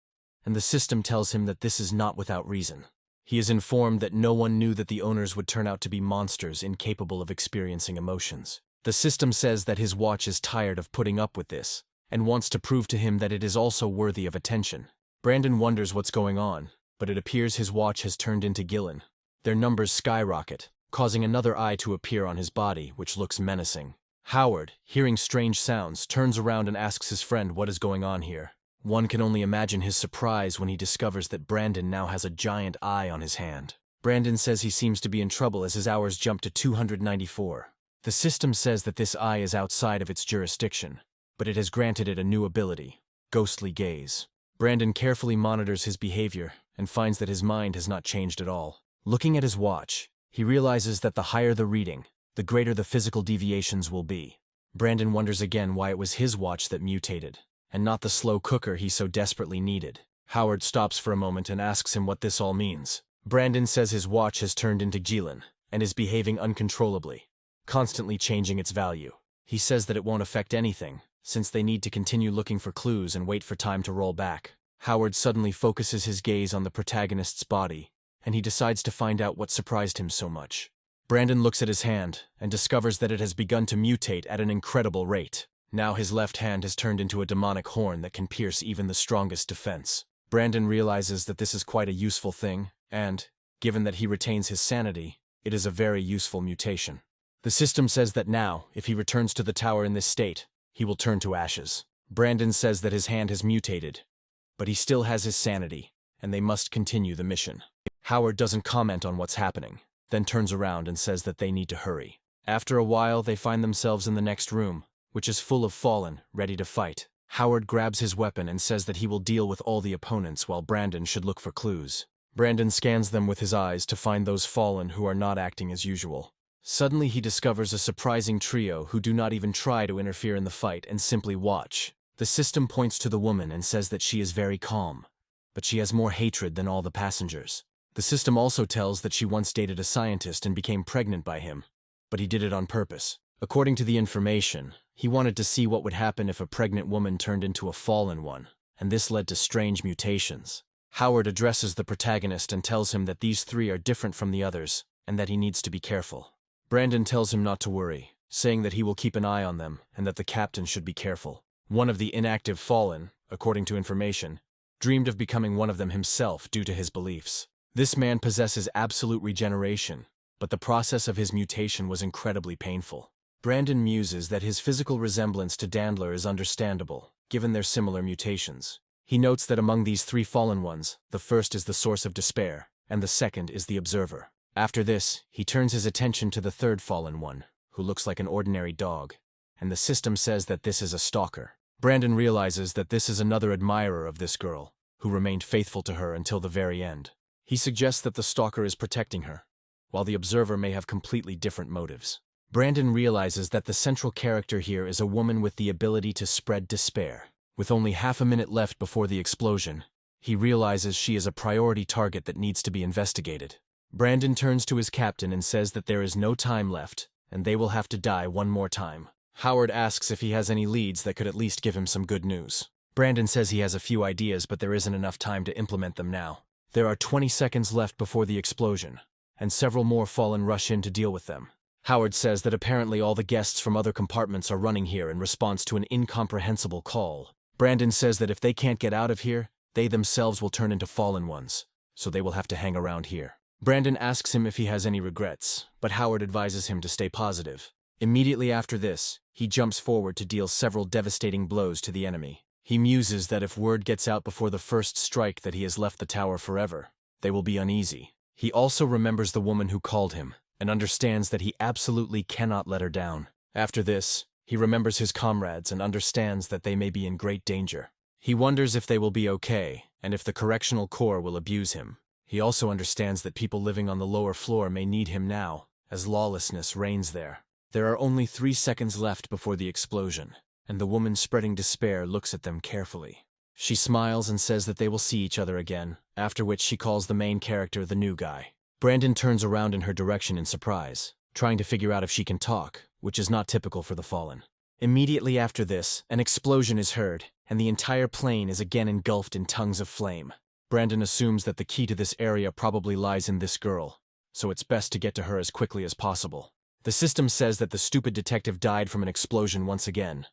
and the system tells him that this is not without reason. He is informed that no one knew that the owners would turn out to be monsters incapable of experiencing emotions. The system says that his watch is tired of putting up with this, and wants to prove to him that it is also worthy of attention. Brandon wonders what's going on, but it appears his watch has turned into Gillen. Their numbers skyrocket, causing another eye to appear on his body, which looks menacing. Howard, hearing strange sounds, turns around and asks his friend what is going on here. One can only imagine his surprise when he discovers that Brandon now has a giant eye on his hand. Brandon says he seems to be in trouble as his hours jump to 294. The system says that this eye is outside of its jurisdiction, but it has granted it a new ability, ghostly gaze. Brandon carefully monitors his behavior and finds that his mind has not changed at all. Looking at his watch, he realizes that the higher the reading, the greater the physical deviations will be. Brandon wonders again why it was his watch that mutated, and not the slow cooker he so desperately needed. Howard stops for a moment and asks him what this all means. Brandon says his watch has turned into Gillen and is behaving uncontrollably, constantly changing its value. He says that it won't affect anything, since they need to continue looking for clues and wait for time to roll back. Howard suddenly focuses his gaze on the protagonist's body, and he decides to find out what surprised him so much. Brandon looks at his hand and discovers that it has begun to mutate at an incredible rate. Now his left hand has turned into a demonic horn that can pierce even the strongest defense. Brandon realizes that this is quite a useful thing, and, given that he retains his sanity, it is a very useful mutation. The system says that now, if he returns to the tower in this state, he will turn to ashes. Brandon says that his hand has mutated, but he still has his sanity, and they must continue the mission. Howard doesn't comment on what's happening, then turns around and says that they need to hurry. After a while, they find themselves in the next room, which is full of fallen, ready to fight. Howard grabs his weapon and says that he will deal with all the opponents while Brandon should look for clues. Brandon scans them with his eyes to find those fallen who are not acting as usual. Suddenly he discovers a surprising trio who do not even try to interfere in the fight and simply watch. The system points to the woman and says that she is very calm, but she has more hatred than all the passengers. The system also tells that she once dated a scientist and became pregnant by him, but he did it on purpose. According to the information, he wanted to see what would happen if a pregnant woman turned into a fallen one, and this led to strange mutations. Howard addresses the protagonist and tells him that these three are different from the others, and that he needs to be careful. Brandon tells him not to worry, saying that he will keep an eye on them and that the captain should be careful. One of the inactive fallen, according to information, dreamed of becoming one of them himself due to his beliefs. This man possesses absolute regeneration, but the process of his mutation was incredibly painful. Brandon muses that his physical resemblance to Dandler is understandable, given their similar mutations. He notes that among these three fallen ones, the first is the source of despair, and the second is the observer. After this, he turns his attention to the third fallen one, who looks like an ordinary dog, and the system says that this is a stalker. Brandon realizes that this is another admirer of this girl, who remained faithful to her until the very end. He suggests that the stalker is protecting her, while the observer may have completely different motives. Brandon realizes that the central character here is a woman with the ability to spread despair. With only half a minute left before the explosion, he realizes she is a priority target that needs to be investigated. Brandon turns to his captain and says that there is no time left, and they will have to die one more time. Howard asks if he has any leads that could at least give him some good news. Brandon says he has a few ideas, but there isn't enough time to implement them now. There are 20 seconds left before the explosion, and several more fallen rush in to deal with them. Howard says that apparently all the guests from other compartments are running here in response to an incomprehensible call. Brandon says that if they can't get out of here, they themselves will turn into fallen ones, so they will have to hang around here. Brandon asks him if he has any regrets, but Howard advises him to stay positive. Immediately after this, he jumps forward to deal several devastating blows to the enemy. He muses that if word gets out before the first strike that he has left the tower forever, they will be uneasy. He also remembers the woman who called him, and understands that he absolutely cannot let her down. After this, he remembers his comrades and understands that they may be in great danger. He wonders if they will be okay, and if the correctional corps will abuse him. He also understands that people living on the lower floor may need him now, as lawlessness reigns there. There are only 3 seconds left before the explosion, and the woman spreading despair looks at them carefully. She smiles and says that they will see each other again, after which she calls the main character the new guy. Brandon turns around in her direction in surprise, trying to figure out if she can talk, which is not typical for the fallen. Immediately after this, an explosion is heard, and the entire plane is again engulfed in tongues of flame. Brandon assumes that the key to this area probably lies in this girl, so it's best to get to her as quickly as possible. The system says that the stupid detective died from an explosion once again,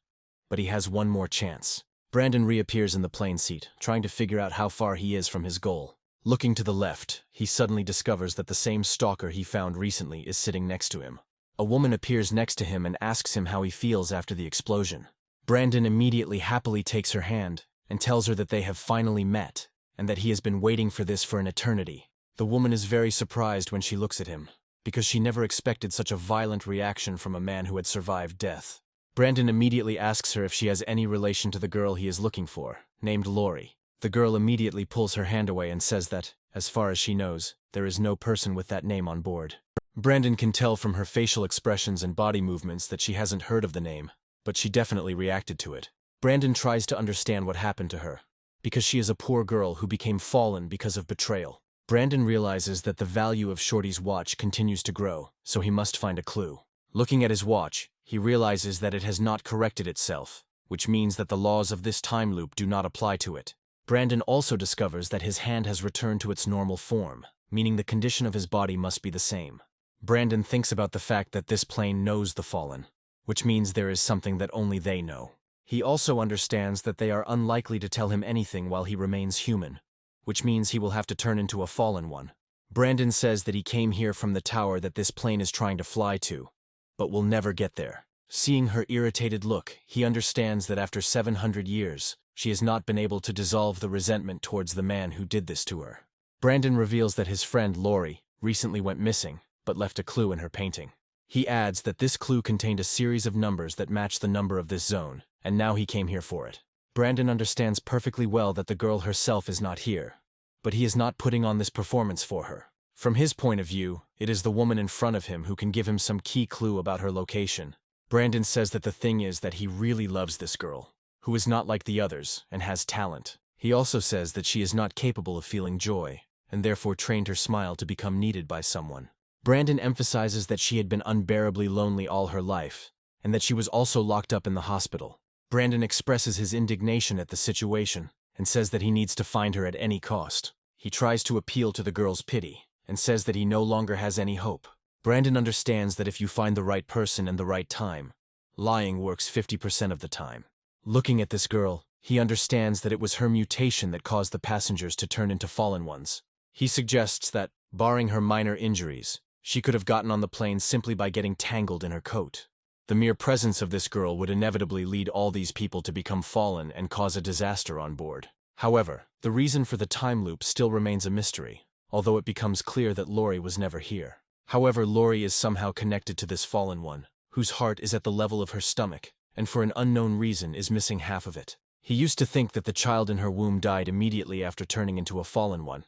but he has one more chance. Brandon reappears in the plane seat, trying to figure out how far he is from his goal. Looking to the left, he suddenly discovers that the same stalker he found recently is sitting next to him. A woman appears next to him and asks him how he feels after the explosion. Brandon immediately happily takes her hand and tells her that they have finally met, and that he has been waiting for this for an eternity. The woman is very surprised when she looks at him, because she never expected such a violent reaction from a man who had survived death. Brandon immediately asks her if she has any relation to the girl he is looking for, named Lori. The girl immediately pulls her hand away and says that, as far as she knows, there is no person with that name on board. Brandon can tell from her facial expressions and body movements that she hasn't heard of the name, but she definitely reacted to it. Brandon tries to understand what happened to her, because she is a poor girl who became fallen because of betrayal. Brandon realizes that the value of Shorty's watch continues to grow, so he must find a clue. Looking at his watch, he realizes that it has not corrected itself, which means that the laws of this time loop do not apply to it. Brandon also discovers that his hand has returned to its normal form, meaning the condition of his body must be the same. Brandon thinks about the fact that this plane knows the fallen, which means there is something that only they know. He also understands that they are unlikely to tell him anything while he remains human, which means he will have to turn into a fallen one. Brandon says that he came here from the tower that this plane is trying to fly to, but will never get there. Seeing her irritated look, he understands that after 700 years, she has not been able to dissolve the resentment towards the man who did this to her. Brandon reveals that his friend Lori recently went missing, but left a clue in her painting. He adds that this clue contained a series of numbers that match the number of this zone, and now he came here for it. Brandon understands perfectly well that the girl herself is not here, but he is not putting on this performance for her. From his point of view, it is the woman in front of him who can give him some key clue about her location. Brandon says that the thing is that he really loves this girl, who is not like the others and has talent. He also says that she is not capable of feeling joy, and therefore trained her smile to become needed by someone. Brandon emphasizes that she had been unbearably lonely all her life, and that she was also locked up in the hospital. Brandon expresses his indignation at the situation, and says that he needs to find her at any cost. He tries to appeal to the girl's pity, and says that he no longer has any hope. Brandon understands that if you find the right person and the right time, lying works 50% of the time. Looking at this girl, he understands that it was her mutation that caused the passengers to turn into fallen ones. He suggests that, barring her minor injuries, she could have gotten on the plane simply by getting tangled in her coat. The mere presence of this girl would inevitably lead all these people to become fallen and cause a disaster on board. However, the reason for the time loop still remains a mystery, although it becomes clear that Lori was never here. However, Lori is somehow connected to this fallen one, whose heart is at the level of her stomach, and for an unknown reason is missing half of it. He used to think that the child in her womb died immediately after turning into a fallen one,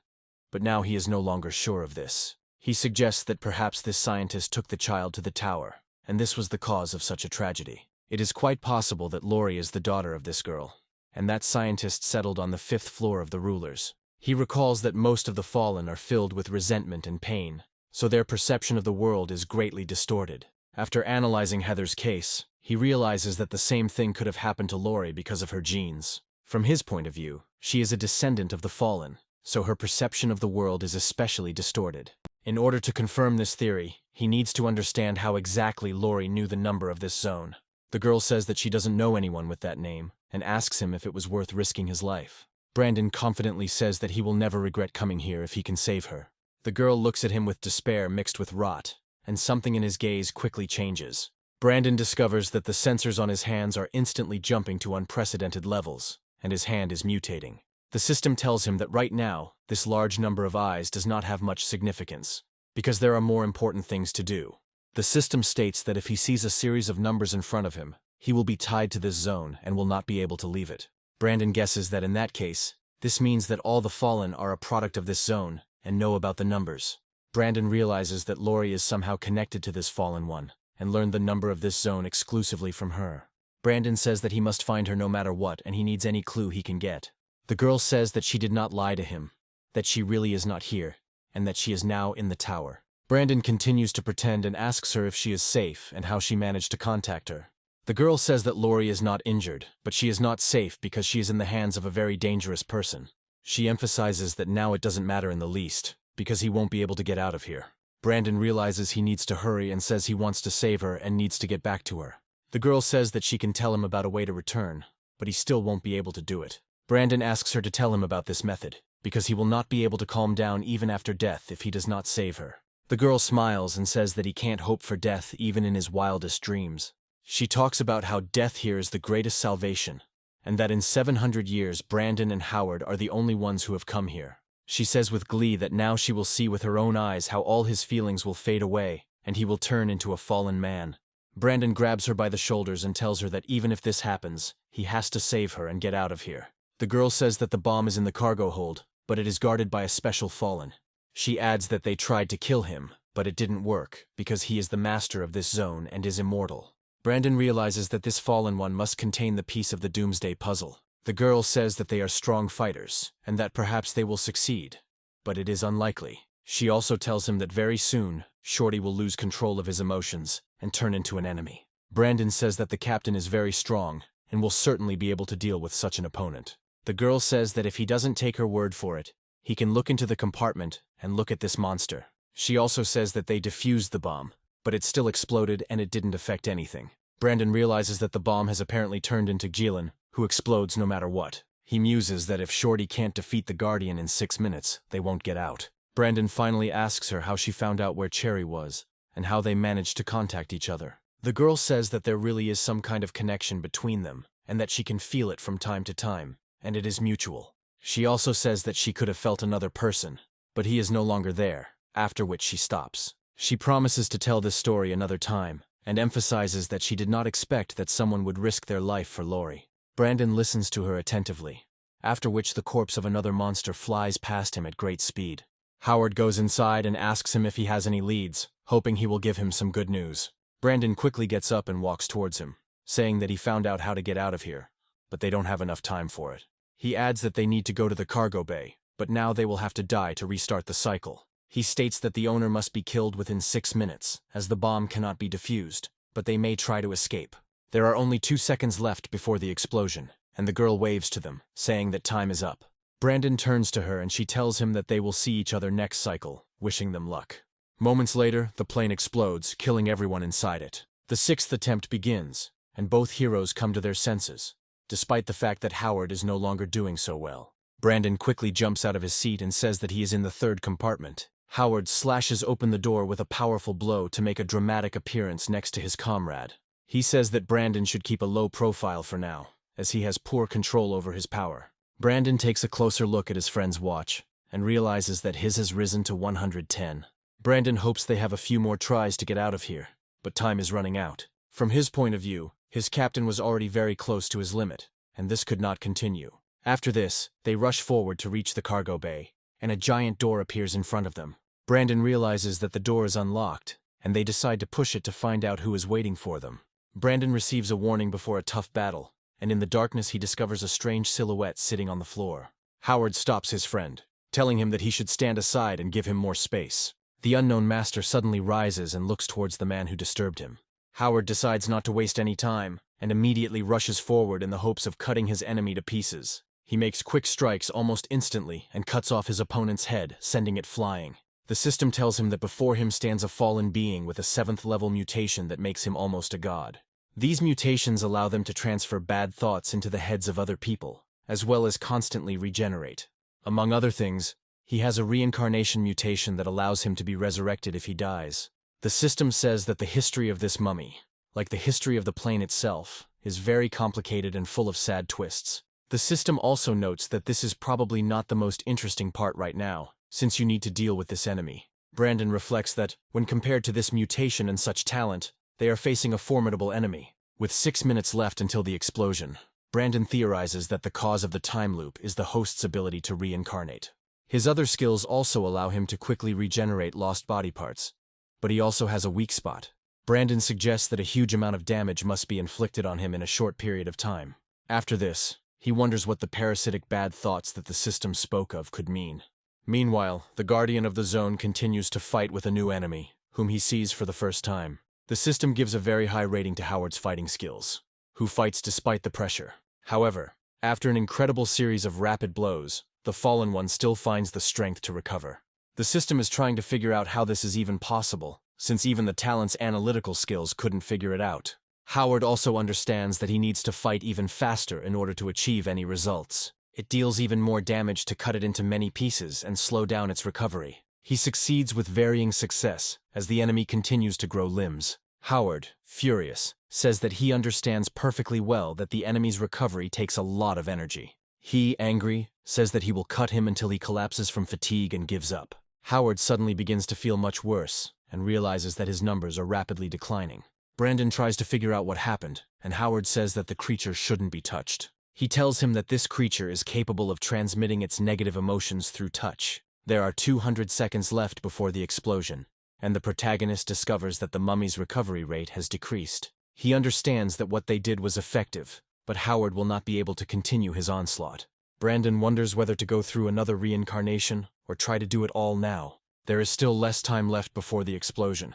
but now he is no longer sure of this. He suggests that perhaps this scientist took the child to the tower, and this was the cause of such a tragedy. It is quite possible that Lori is the daughter of this girl, and that scientist settled on the 5th floor of the rulers. He recalls that most of the fallen are filled with resentment and pain, so their perception of the world is greatly distorted. After analyzing Heather's case, he realizes that the same thing could have happened to Lori because of her genes. From his point of view, she is a descendant of the fallen, so her perception of the world is especially distorted. In order to confirm this theory, he needs to understand how exactly Lori knew the number of this zone. The girl says that she doesn't know anyone with that name, and asks him if it was worth risking his life. Brandon confidently says that he will never regret coming here if he can save her. The girl looks at him with despair mixed with rot, and something in his gaze quickly changes. Brandon discovers that the sensors on his hands are instantly jumping to unprecedented levels, and his hand is mutating. The system tells him that right now, this large number of eyes does not have much significance, because there are more important things to do. The system states that if he sees a series of numbers in front of him, he will be tied to this zone and will not be able to leave it. Brandon guesses that in that case, this means that all the fallen are a product of this zone and know about the numbers. Brandon realizes that Lori is somehow connected to this fallen one, and learned the number of this zone exclusively from her. Brandon says that he must find her no matter what, and he needs any clue he can get. The girl says that she did not lie to him, that she really is not here, and that she is now in the tower. Brandon continues to pretend and asks her if she is safe and how she managed to contact her. The girl says that Lori is not injured, but she is not safe because she is in the hands of a very dangerous person. She emphasizes that now it doesn't matter in the least, because he won't be able to get out of here. Brandon realizes he needs to hurry and says he wants to save her and needs to get back to her. The girl says that she can tell him about a way to return, but he still won't be able to do it. Brandon asks her to tell him about this method, because he will not be able to calm down even after death if he does not save her. The girl smiles and says that he can't hope for death even in his wildest dreams. She talks about how death here is the greatest salvation, and that in 700 years Brandon and Howard are the only ones who have come here. She says with glee that now she will see with her own eyes how all his feelings will fade away, and he will turn into a fallen man. Brandon grabs her by the shoulders and tells her that even if this happens, he has to save her and get out of here. The girl says that the bomb is in the cargo hold, but it is guarded by a special fallen. She adds that they tried to kill him, but it didn't work, because he is the master of this zone and is immortal. Brandon realizes that this fallen one must contain the piece of the Doomsday puzzle. The girl says that they are strong fighters, and that perhaps they will succeed, but it is unlikely. She also tells him that very soon, Shorty will lose control of his emotions and turn into an enemy. Brandon says that the captain is very strong, and will certainly be able to deal with such an opponent. The girl says that if he doesn't take her word for it, he can look into the compartment and look at this monster. She also says that they defused the bomb, but it still exploded and it didn't affect anything. Brandon realizes that the bomb has apparently turned into Jilin, who explodes no matter what. He muses that if Shorty can't defeat the Guardian in 6 minutes, they won't get out. Brandon finally asks her how she found out where Cherry was, and how they managed to contact each other. The girl says that there really is some kind of connection between them, and that she can feel it from time to time, and it is mutual. She also says that she could have felt another person, but he is no longer there, after which she stops. She promises to tell this story another time, and emphasizes that she did not expect that someone would risk their life for Lori. Brandon listens to her attentively, after which the corpse of another monster flies past him at great speed. Howard goes inside and asks him if he has any leads, hoping he will give him some good news. Brandon quickly gets up and walks towards him, saying that he found out how to get out of here, but they don't have enough time for it. He adds that they need to go to the cargo bay, but now they will have to die to restart the cycle. He states that the owner must be killed within 6 minutes, as the bomb cannot be defused, but they may try to escape. There are only 2 seconds left before the explosion, and the girl waves to them, saying that time is up. Brandon turns to her and she tells him that they will see each other next cycle, wishing them luck. Moments later, the plane explodes, killing everyone inside it. The 6th attempt begins, and both heroes come to their senses, despite the fact that Howard is no longer doing so well. Brandon quickly jumps out of his seat and says that he is in the 3rd compartment. Howard slashes open the door with a powerful blow to make a dramatic appearance next to his comrade. He says that Brandon should keep a low profile for now, as he has poor control over his power. Brandon takes a closer look at his friend's watch, and realizes that his has risen to 110. Brandon hopes they have a few more tries to get out of here, but time is running out. From his point of view, his captain was already very close to his limit, and this could not continue. After this, they rush forward to reach the cargo bay, and a giant door appears in front of them. Brandon realizes that the door is unlocked, and they decide to push it to find out who is waiting for them. Brandon receives a warning before a tough battle, and in the darkness he discovers a strange silhouette sitting on the floor. Howard stops his friend, telling him that he should stand aside and give him more space. The unknown master suddenly rises and looks towards the man who disturbed him. Howard decides not to waste any time, and immediately rushes forward in the hopes of cutting his enemy to pieces. He makes quick strikes almost instantly and cuts off his opponent's head, sending it flying. The system tells him that before him stands a fallen being with a 7th-level mutation that makes him almost a god. These mutations allow them to transfer bad thoughts into the heads of other people, as well as constantly regenerate. Among other things, he has a reincarnation mutation that allows him to be resurrected if he dies. The system says that the history of this mummy, like the history of the plane itself, is very complicated and full of sad twists. The system also notes that this is probably not the most interesting part right now, since you need to deal with this enemy. Brandon reflects that, when compared to this mutation and such talent, they are facing a formidable enemy. With 6 minutes left until the explosion, Brandon theorizes that the cause of the time loop is the host's ability to reincarnate. His other skills also allow him to quickly regenerate lost body parts, but he also has a weak spot. Brandon suggests that a huge amount of damage must be inflicted on him in a short period of time. After this, he wonders what the parasitic bad thoughts that the system spoke of could mean. Meanwhile, the Guardian of the Zone continues to fight with a new enemy, whom he sees for the first time. The system gives a very high rating to Howard's fighting skills, who fights despite the pressure. However, after an incredible series of rapid blows, the fallen one still finds the strength to recover. The system is trying to figure out how this is even possible, since even the talent's analytical skills couldn't figure it out. Howard also understands that he needs to fight even faster in order to achieve any results. It deals even more damage to cut it into many pieces and slow down its recovery. He succeeds with varying success as the enemy continues to grow limbs. Howard, furious, says that he understands perfectly well that the enemy's recovery takes a lot of energy. He, angry, says that he will cut him until he collapses from fatigue and gives up. Howard suddenly begins to feel much worse and realizes that his numbers are rapidly declining. Brandon tries to figure out what happened, and Howard says that the creature shouldn't be touched. He tells him that this creature is capable of transmitting its negative emotions through touch. There are 200 seconds left before the explosion, and the protagonist discovers that the mummy's recovery rate has decreased. He understands that what they did was effective, but Howard will not be able to continue his onslaught. Brandon wonders whether to go through another reincarnation or try to do it all now. There is still less time left before the explosion,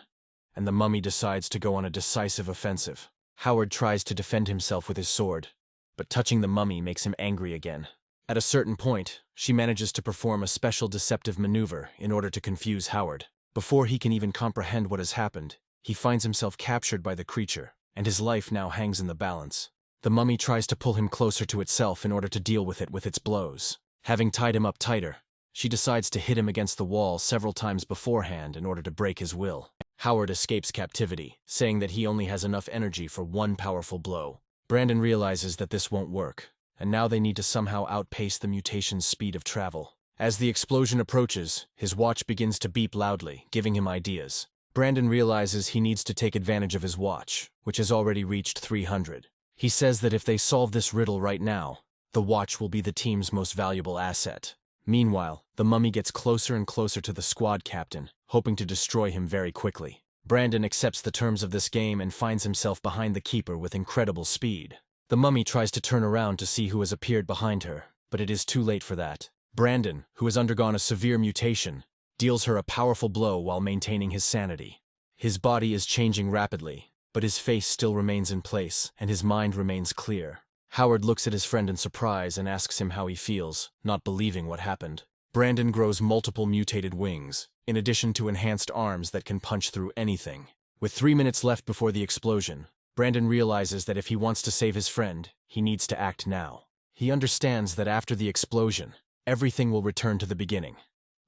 and the mummy decides to go on a decisive offensive. Howard tries to defend himself with his sword, but touching the mummy makes him angry again. At a certain point, she manages to perform a special deceptive maneuver in order to confuse Howard. Before he can even comprehend what has happened, he finds himself captured by the creature, and his life now hangs in the balance. The mummy tries to pull him closer to itself in order to deal with it with its blows. Having tied him up tighter, she decides to hit him against the wall several times beforehand in order to break his will. Howard escapes captivity, saying that he only has enough energy for one powerful blow. Brandon realizes that this won't work, and now they need to somehow outpace the mutation's speed of travel. As the explosion approaches, his watch begins to beep loudly, giving him ideas. Brandon realizes he needs to take advantage of his watch, which has already reached 300. He says that if they solve this riddle right now, the watch will be the team's most valuable asset. Meanwhile, the mummy gets closer and closer to the squad captain, hoping to destroy him very quickly. Brandon accepts the terms of this game and finds himself behind the keeper with incredible speed. The mummy tries to turn around to see who has appeared behind her, but it is too late for that. Brandon, who has undergone a severe mutation, deals her a powerful blow while maintaining his sanity. His body is changing rapidly, but his face still remains in place and his mind remains clear. Howard looks at his friend in surprise and asks him how he feels, not believing what happened. Brandon grows multiple mutated wings, in addition to enhanced arms that can punch through anything. With 3 minutes left before the explosion, Brandon realizes that if he wants to save his friend, he needs to act now. He understands that after the explosion, everything will return to the beginning.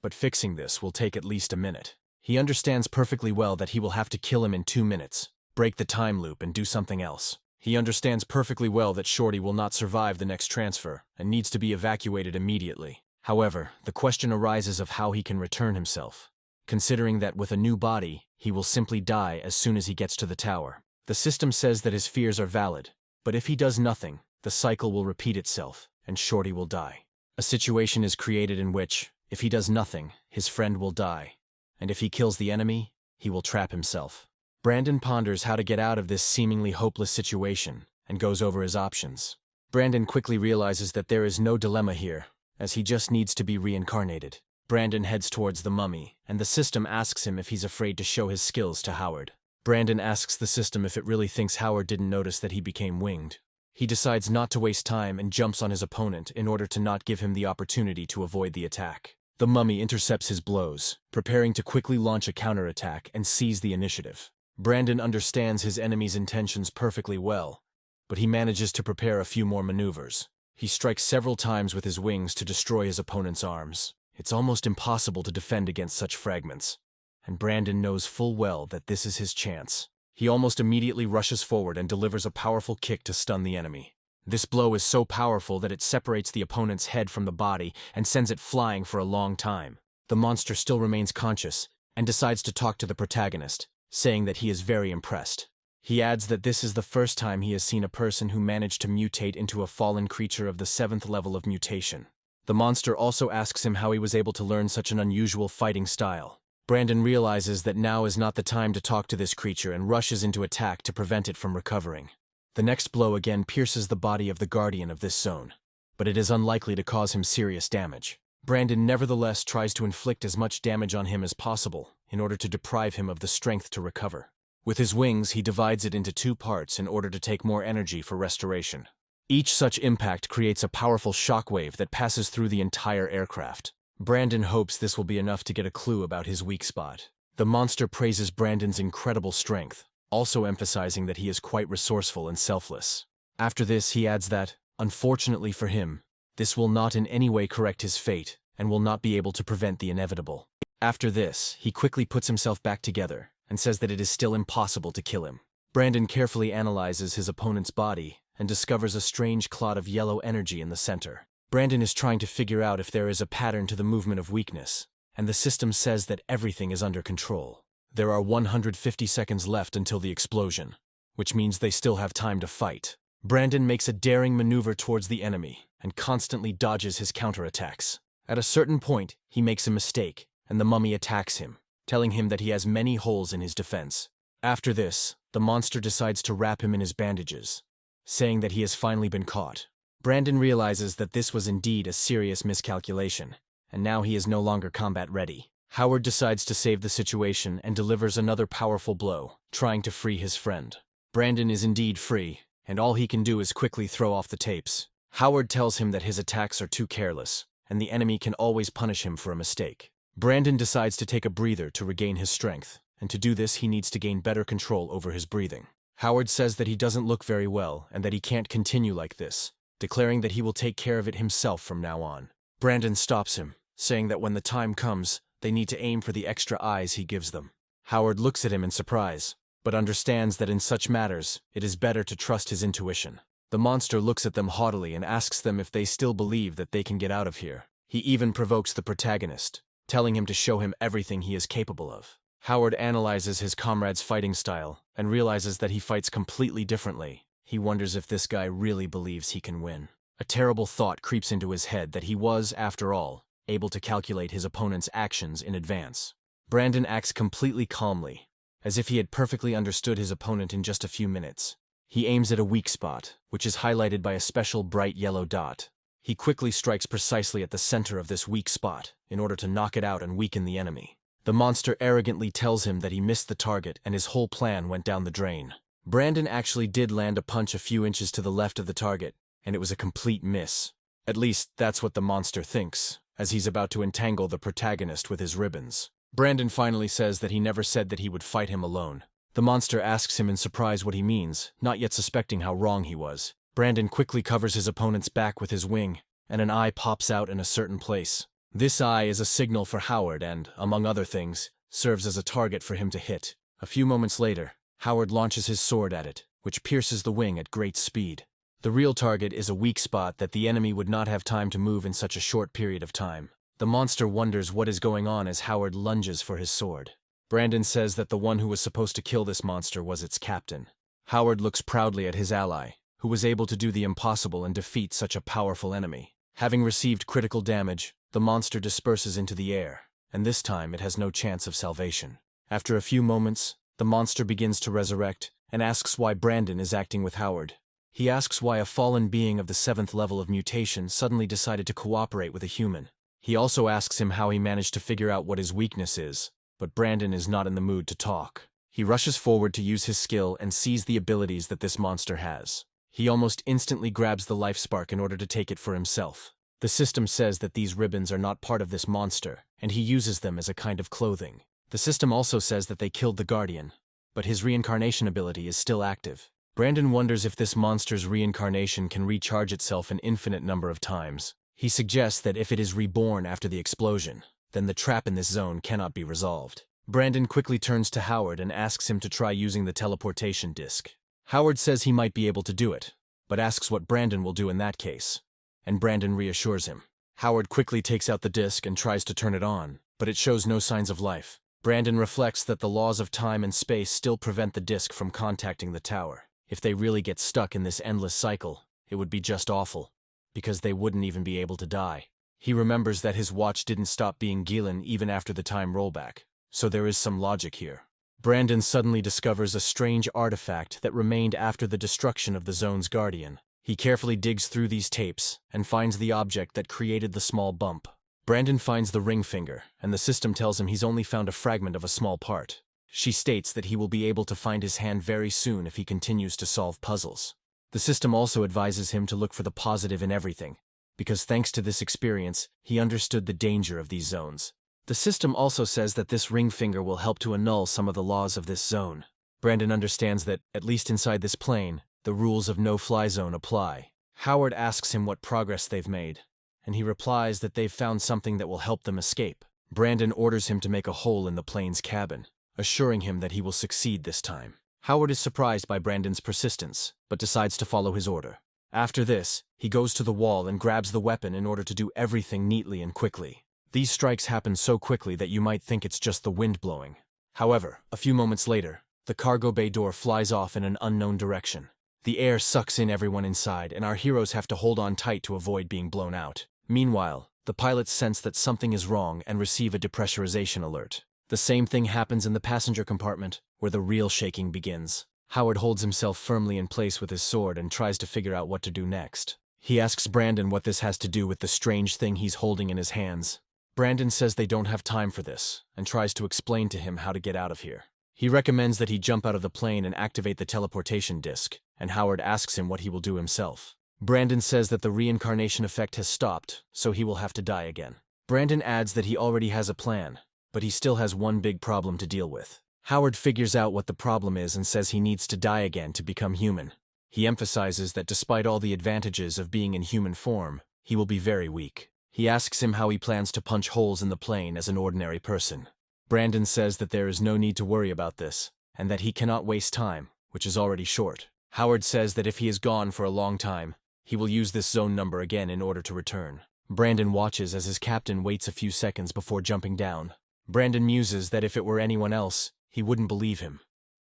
But fixing this will take at least a minute. He understands perfectly well that he will have to kill him in 2 minutes. break the time loop and do something else. He understands perfectly well that Shorty will not survive the next transfer and needs to be evacuated immediately. However, the question arises of how he can return himself, considering that with a new body, he will simply die as soon as he gets to the tower. The system says that his fears are valid, but if he does nothing, the cycle will repeat itself, and Shorty will die. A situation is created in which, if he does nothing, his friend will die, and if he kills the enemy, he will trap himself. Brandon ponders how to get out of this seemingly hopeless situation, and goes over his options. Brandon quickly realizes that there is no dilemma here, as he just needs to be reincarnated. Brandon heads towards the mummy, and the system asks him if he's afraid to show his skills to Howard. Brandon asks the system if it really thinks Howard didn't notice that he became winged. He decides not to waste time and jumps on his opponent in order to not give him the opportunity to avoid the attack. The mummy intercepts his blows, preparing to quickly launch a counterattack and seize the initiative. Brandon understands his enemy's intentions perfectly well, but he manages to prepare a few more maneuvers. He strikes several times with his wings to destroy his opponent's arms. It's almost impossible to defend against such fragments, and Brandon knows full well that this is his chance. He almost immediately rushes forward and delivers a powerful kick to stun the enemy. This blow is so powerful that it separates the opponent's head from the body and sends it flying for a long time. The monster still remains conscious and decides to talk to the protagonist, saying that he is very impressed. He adds that this is the first time he has seen a person who managed to mutate into a fallen creature of the 7th level of mutation. The monster also asks him how he was able to learn such an unusual fighting style. Brandon realizes that now is not the time to talk to this creature and rushes into attack to prevent it from recovering. The next blow again pierces the body of the guardian of this zone, but it is unlikely to cause him serious damage. Brandon nevertheless tries to inflict as much damage on him as possible in order to deprive him of the strength to recover. With his wings, he divides it into 2 parts in order to take more energy for restoration. Each such impact creates a powerful shockwave that passes through the entire aircraft. Brandon hopes this will be enough to get a clue about his weak spot. The monster praises Brandon's incredible strength, also emphasizing that he is quite resourceful and selfless. After this, he adds that, unfortunately for him, this will not in any way correct his fate and will not be able to prevent the inevitable. After this, he quickly puts himself back together and says that it is still impossible to kill him. Brandon carefully analyzes his opponent's body and discovers a strange clot of yellow energy in the center. Brandon is trying to figure out if there is a pattern to the movement of weakness, and the system says that everything is under control. There are 150 seconds left until the explosion, which means they still have time to fight. Brandon makes a daring maneuver towards the enemy and constantly dodges his counterattacks. At a certain point, he makes a mistake, and the mummy attacks him, telling him that he has many holes in his defense. After this, the monster decides to wrap him in his bandages, saying that he has finally been caught. Brandon realizes that this was indeed a serious miscalculation, and now he is no longer combat ready. Howard decides to save the situation and delivers another powerful blow, trying to free his friend. Brandon is indeed free, and all he can do is quickly throw off the tapes. Howard tells him that his attacks are too careless, and the enemy can always punish him for a mistake. Brandon decides to take a breather to regain his strength, and to do this he needs to gain better control over his breathing. Howard says that he doesn't look very well and that he can't continue like this, declaring that he will take care of it himself from now on. Brandon stops him, saying that when the time comes, they need to aim for the extra eyes he gives them. Howard looks at him in surprise, but understands that in such matters, it is better to trust his intuition. The monster looks at them haughtily and asks them if they still believe that they can get out of here. He even provokes the protagonist, telling him to show him everything he is capable of. Howard analyzes his comrade's fighting style and realizes that he fights completely differently. He wonders if this guy really believes he can win. A terrible thought creeps into his head that he was, after all, able to calculate his opponent's actions in advance. Brandon acts completely calmly, as if he had perfectly understood his opponent in just a few minutes. He aims at a weak spot, which is highlighted by a special bright yellow dot. He quickly strikes precisely at the center of this weak spot in order to knock it out and weaken the enemy. The monster arrogantly tells him that he missed the target and his whole plan went down the drain. Brandon actually did land a punch a few inches to the left of the target, and it was a complete miss. At least, that's what the monster thinks, as he's about to entangle the protagonist with his ribbons. Brandon finally says that he never said that he would fight him alone. The monster asks him in surprise what he means, not yet suspecting how wrong he was. Brandon quickly covers his opponent's back with his wing, and an eye pops out in a certain place. This eye is a signal for Howard and, among other things, serves as a target for him to hit. A few moments later, Howard launches his sword at it, which pierces the wing at great speed. The real target is a weak spot that the enemy would not have time to move in such a short period of time. The monster wonders what is going on as Howard lunges for his sword. Brandon says that the one who was supposed to kill this monster was its captain. Howard looks proudly at his ally, who was able to do the impossible and defeat such a powerful enemy. Having received critical damage, the monster disperses into the air, and this time it has no chance of salvation. After a few moments, the monster begins to resurrect and asks why Brandon is acting with Howard. He asks why a fallen being of the 7th level of mutation suddenly decided to cooperate with a human. He also asks him how he managed to figure out what his weakness is, but Brandon is not in the mood to talk. He rushes forward to use his skill and sees the abilities that this monster has. He almost instantly grabs the life spark in order to take it for himself. The system says that these ribbons are not part of this monster, and he uses them as a kind of clothing. The system also says that they killed the Guardian, but his reincarnation ability is still active. Brandon wonders if this monster's reincarnation can recharge itself an infinite number of times. He suggests that if it is reborn after the explosion, then the trap in this zone cannot be resolved. Brandon quickly turns to Howard and asks him to try using the teleportation disc. Howard says he might be able to do it, but asks what Brandon will do in that case, and Brandon reassures him. Howard quickly takes out the disc and tries to turn it on, but it shows no signs of life. Brandon reflects that the laws of time and space still prevent the disc from contacting the tower. If they really get stuck in this endless cycle, it would be just awful, because they wouldn't even be able to die. He remembers that his watch didn't stop being Gillen even after the time rollback, so there is some logic here. Brandon suddenly discovers a strange artifact that remained after the destruction of the zone's guardian. He carefully digs through these tapes and finds the object that created the small bump. Brandon finds the ring finger, and the system tells him he's only found a fragment of a small part. She states that he will be able to find his hand very soon if he continues to solve puzzles. The system also advises him to look for the positive in everything, because thanks to this experience, he understood the danger of these zones. The system also says that this ring finger will help to annul some of the laws of this zone. Brandon understands that, at least inside this plane, the rules of no-fly zone apply. Howard asks him what progress they've made, and he replies that they've found something that will help them escape. Brandon orders him to make a hole in the plane's cabin, assuring him that he will succeed this time. Howard is surprised by Brandon's persistence, but decides to follow his order. After this, he goes to the wall and grabs the weapon in order to do everything neatly and quickly. These strikes happen so quickly that you might think it's just the wind blowing. However, a few moments later, the cargo bay door flies off in an unknown direction. The air sucks in everyone inside, and our heroes have to hold on tight to avoid being blown out. Meanwhile, the pilots sense that something is wrong and receive a depressurization alert. The same thing happens in the passenger compartment, where the real shaking begins. Howard holds himself firmly in place with his sword and tries to figure out what to do next. He asks Brandon what this has to do with the strange thing he's holding in his hands. Brandon says they don't have time for this, and tries to explain to him how to get out of here. He recommends that he jump out of the plane and activate the teleportation disc, and Howard asks him what he will do himself. Brandon says that the reincarnation effect has stopped, so he will have to die again. Brandon adds that he already has a plan, but he still has one big problem to deal with. Howard figures out what the problem is and says he needs to die again to become human. He emphasizes that despite all the advantages of being in human form, he will be very weak. He asks him how he plans to punch holes in the plane as an ordinary person. Brandon says that there is no need to worry about this, and that he cannot waste time, which is already short. Howard says that if he is gone for a long time, he will use this zone number again in order to return. Brandon watches as his captain waits a few seconds before jumping down. Brandon muses that if it were anyone else, he wouldn't believe him.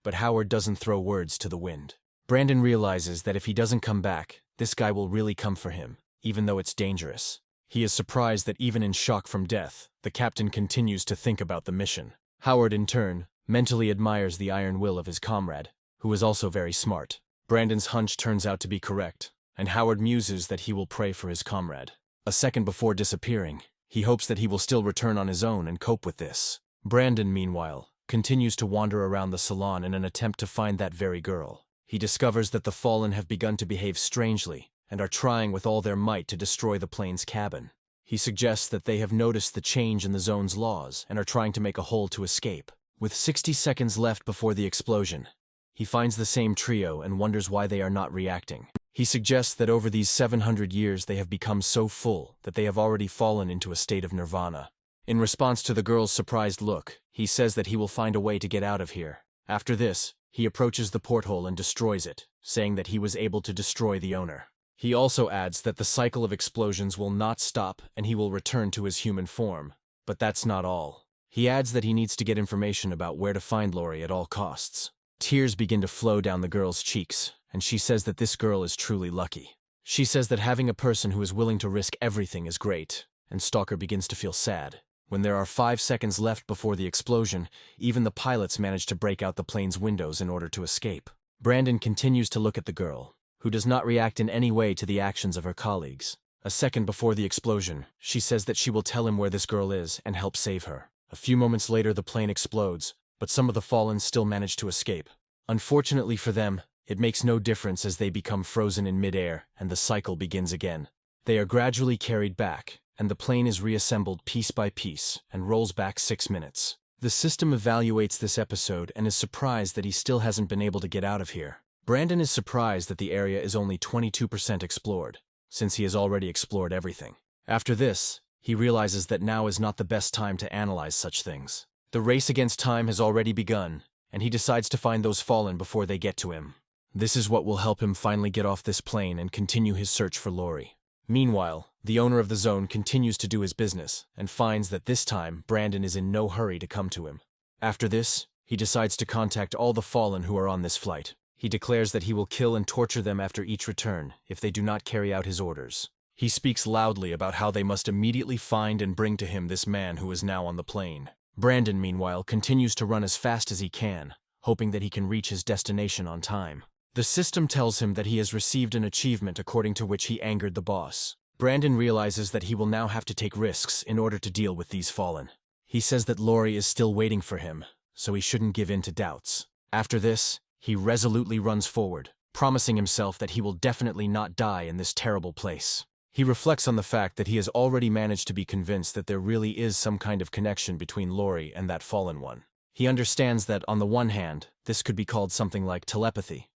But Howard doesn't throw words to the wind. Brandon realizes that if he doesn't come back, this guy will really come for him, even though it's dangerous. He is surprised that even in shock from death, the captain continues to think about the mission. Howard, in turn, mentally admires the iron will of his comrade, who is also very smart. Brandon's hunch turns out to be correct, and Howard muses that he will pray for his comrade. A second before disappearing, he hopes that he will still return on his own and cope with this. Brandon, meanwhile, continues to wander around the salon in an attempt to find that very girl. He discovers that the Fallen have begun to behave strangely, and are trying with all their might to destroy the plane's cabin. He suggests that they have noticed the change in the zone's laws and are trying to make a hole to escape. With 60 seconds left before the explosion, he finds the same trio and wonders why they are not reacting. He suggests that over these 700 years they have become so full that they have already fallen into a state of nirvana. In response to the girl's surprised look, he says that he will find a way to get out of here. After this, He approaches the porthole and destroys it, saying that he was able to destroy the owner. He also adds that the cycle of explosions will not stop and he will return to his human form. But that's not all. He adds that he needs to get information about where to find Lori at all costs. Tears begin to flow down the girl's cheeks, and she says that this girl is truly lucky. She says that having a person who is willing to risk everything is great, and Stalker begins to feel sad. When there are 5 seconds left before the explosion, even the pilots manage to break out the plane's windows in order to escape. Brandon continues to look at the girl, who does not react in any way to the actions of her colleagues. A second before the explosion, she says that she will tell him where this girl is and help save her. A few moments later, the plane explodes, but some of the fallen still manage to escape. Unfortunately for them, it makes no difference as they become frozen in midair and the cycle begins again. They are gradually carried back, and the plane is reassembled piece by piece and rolls back 6 minutes. The system evaluates this episode and is surprised that he still hasn't been able to get out of here. Brandon is surprised that the area is only 22% explored, since he has already explored everything. After this, he realizes that now is not the best time to analyze such things. The race against time has already begun, and he decides to find those fallen before they get to him. This is what will help him finally get off this plane and continue his search for Lori. Meanwhile, the owner of the zone continues to do his business and finds that this time Brandon is in no hurry to come to him. After this, he decides to contact all the fallen who are on this flight. He declares that he will kill and torture them after each return if they do not carry out his orders. He speaks loudly about how they must immediately find and bring to him this man who is now on the plane. Brandon, meanwhile, continues to run as fast as he can, hoping that he can reach his destination on time. The system tells him that he has received an achievement according to which he angered the boss. Brandon realizes that he will now have to take risks in order to deal with these fallen. He says that Lori is still waiting for him, so he shouldn't give in to doubts. After this, he resolutely runs forward, promising himself that he will definitely not die in this terrible place. He reflects on the fact that he has already managed to be convinced that there really is some kind of connection between Lori and that fallen one. He understands that, on the one hand, this could be called something like telepathy,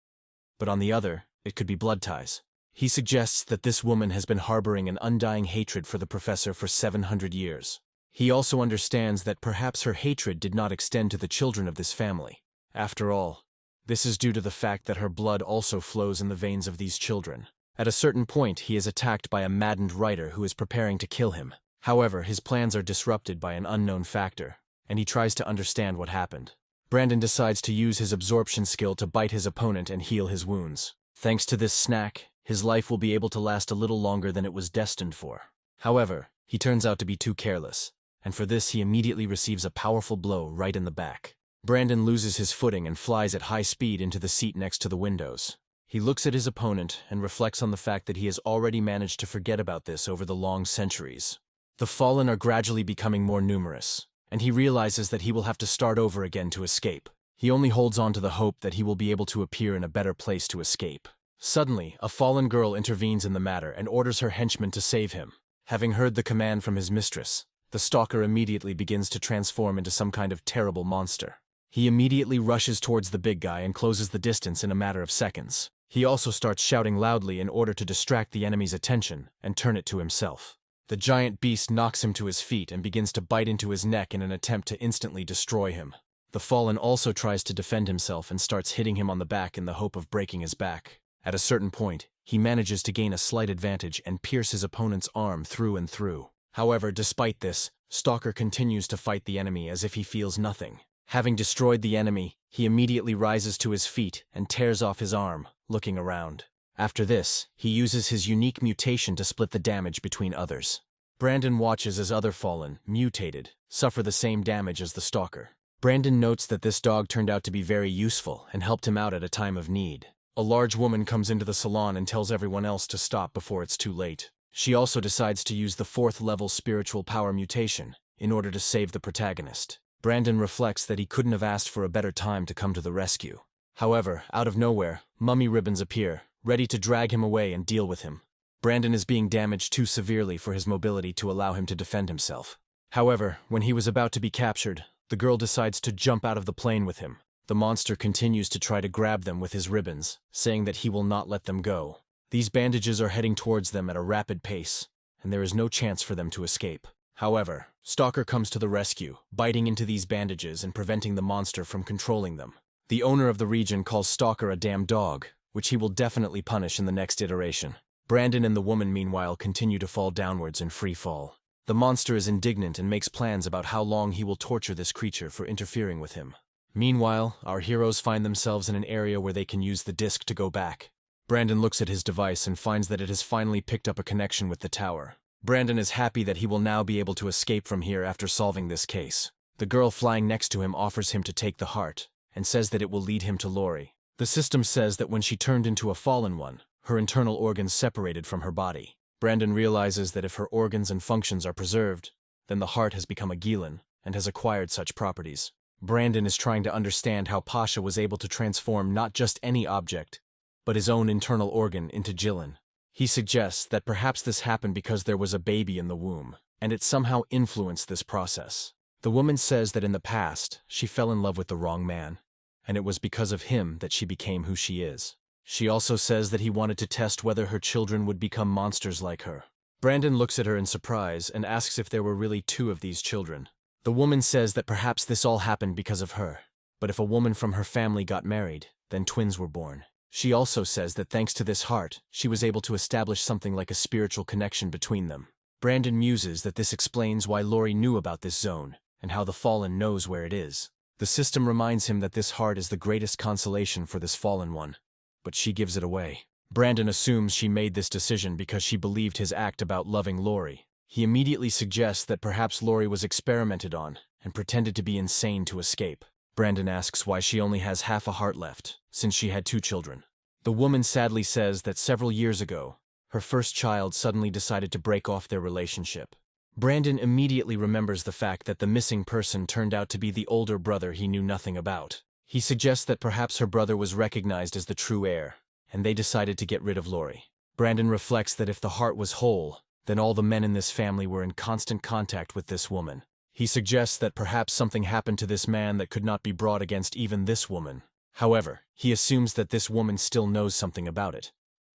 but on the other, it could be blood ties. He suggests that this woman has been harboring an undying hatred for the professor for 700 years. He also understands that perhaps her hatred did not extend to the children of this family. After all, this is due to the fact that her blood also flows in the veins of these children. At a certain point, he is attacked by a maddened writer who is preparing to kill him. However, his plans are disrupted by an unknown factor, and he tries to understand what happened. Brandon decides to use his absorption skill to bite his opponent and heal his wounds. Thanks to this snack, his life will be able to last a little longer than it was destined for. However, he turns out to be too careless, and for this he immediately receives a powerful blow right in the back. Brandon loses his footing and flies at high speed into the seat next to the windows. He looks at his opponent and reflects on the fact that he has already managed to forget about this over the long centuries. The fallen are gradually becoming more numerous, and he realizes that he will have to start over again to escape. He only holds on to the hope that he will be able to appear in a better place to escape. Suddenly, a fallen girl intervenes in the matter and orders her henchmen to save him. Having heard the command from his mistress, the stalker immediately begins to transform into some kind of terrible monster. He immediately rushes towards the big guy and closes the distance in a matter of seconds. He also starts shouting loudly in order to distract the enemy's attention and turn it to himself. The giant beast knocks him to his feet and begins to bite into his neck in an attempt to instantly destroy him. The fallen also tries to defend himself and starts hitting him on the back in the hope of breaking his back. At a certain point, he manages to gain a slight advantage and pierce his opponent's arm through and through. However, despite this, Stalker continues to fight the enemy as if he feels nothing. Having destroyed the enemy, he immediately rises to his feet and tears off his arm, looking around. After this, he uses his unique mutation to split the damage between others. Brandon watches as other fallen, mutated, suffer the same damage as the Stalker. Brandon notes that this dog turned out to be very useful and helped him out at a time of need. A large woman comes into the salon and tells everyone else to stop before it's too late. She also decides to use the 4th level spiritual power mutation in order to save the protagonist. Brandon reflects that he couldn't have asked for a better time to come to the rescue. However, out of nowhere, mummy ribbons appear, ready to drag him away and deal with him. Brandon is being damaged too severely for his mobility to allow him to defend himself. However, when he was about to be captured, the girl decides to jump out of the plane with him. The monster continues to try to grab them with his ribbons, saying that he will not let them go. These bandages are heading towards them at a rapid pace, and there is no chance for them to escape. However, Stalker comes to the rescue, biting into these bandages and preventing the monster from controlling them. The owner of the region calls Stalker a damn dog, which he will definitely punish in the next iteration. Brandon and the woman, meanwhile, continue to fall downwards in free fall. The monster is indignant and makes plans about how long he will torture this creature for interfering with him. Meanwhile, our heroes find themselves in an area where they can use the disc to go back. Brandon looks at his device and finds that it has finally picked up a connection with the tower. Brandon is happy that he will now be able to escape from here after solving this case. The girl flying next to him offers him to take the heart, and says that it will lead him to Lori. The system says that when she turned into a fallen one, her internal organs separated from her body. Brandon realizes that if her organs and functions are preserved, then the heart has become a Gillen and has acquired such properties. Brandon is trying to understand how Pasha was able to transform not just any object, but his own internal organ into Gillen. He suggests that perhaps this happened because there was a baby in the womb, and it somehow influenced this process. The woman says that in the past, she fell in love with the wrong man, and it was because of him that she became who she is. She also says that he wanted to test whether her children would become monsters like her. Brandon looks at her in surprise and asks if there were really two of these children. The woman says that perhaps this all happened because of her, but if a woman from her family got married, then twins were born. She also says that thanks to this heart, she was able to establish something like a spiritual connection between them. Brandon muses that this explains why Lori knew about this zone, and how the fallen knows where it is. The system reminds him that this heart is the greatest consolation for this fallen one, but she gives it away. Brandon assumes she made this decision because she believed his act about loving Lori. He immediately suggests that perhaps Lori was experimented on and pretended to be insane to escape. Brandon asks why she only has half a heart left, since she had two children. The woman sadly says that several years ago, her first child suddenly decided to break off their relationship. Brandon immediately remembers the fact that the missing person turned out to be the older brother he knew nothing about. He suggests that perhaps her brother was recognized as the true heir, and they decided to get rid of Lori. Brandon reflects that if the heart was whole, then all the men in this family were in constant contact with this woman. He suggests that perhaps something happened to this man that could not be brought against even this woman. However, he assumes that this woman still knows something about it.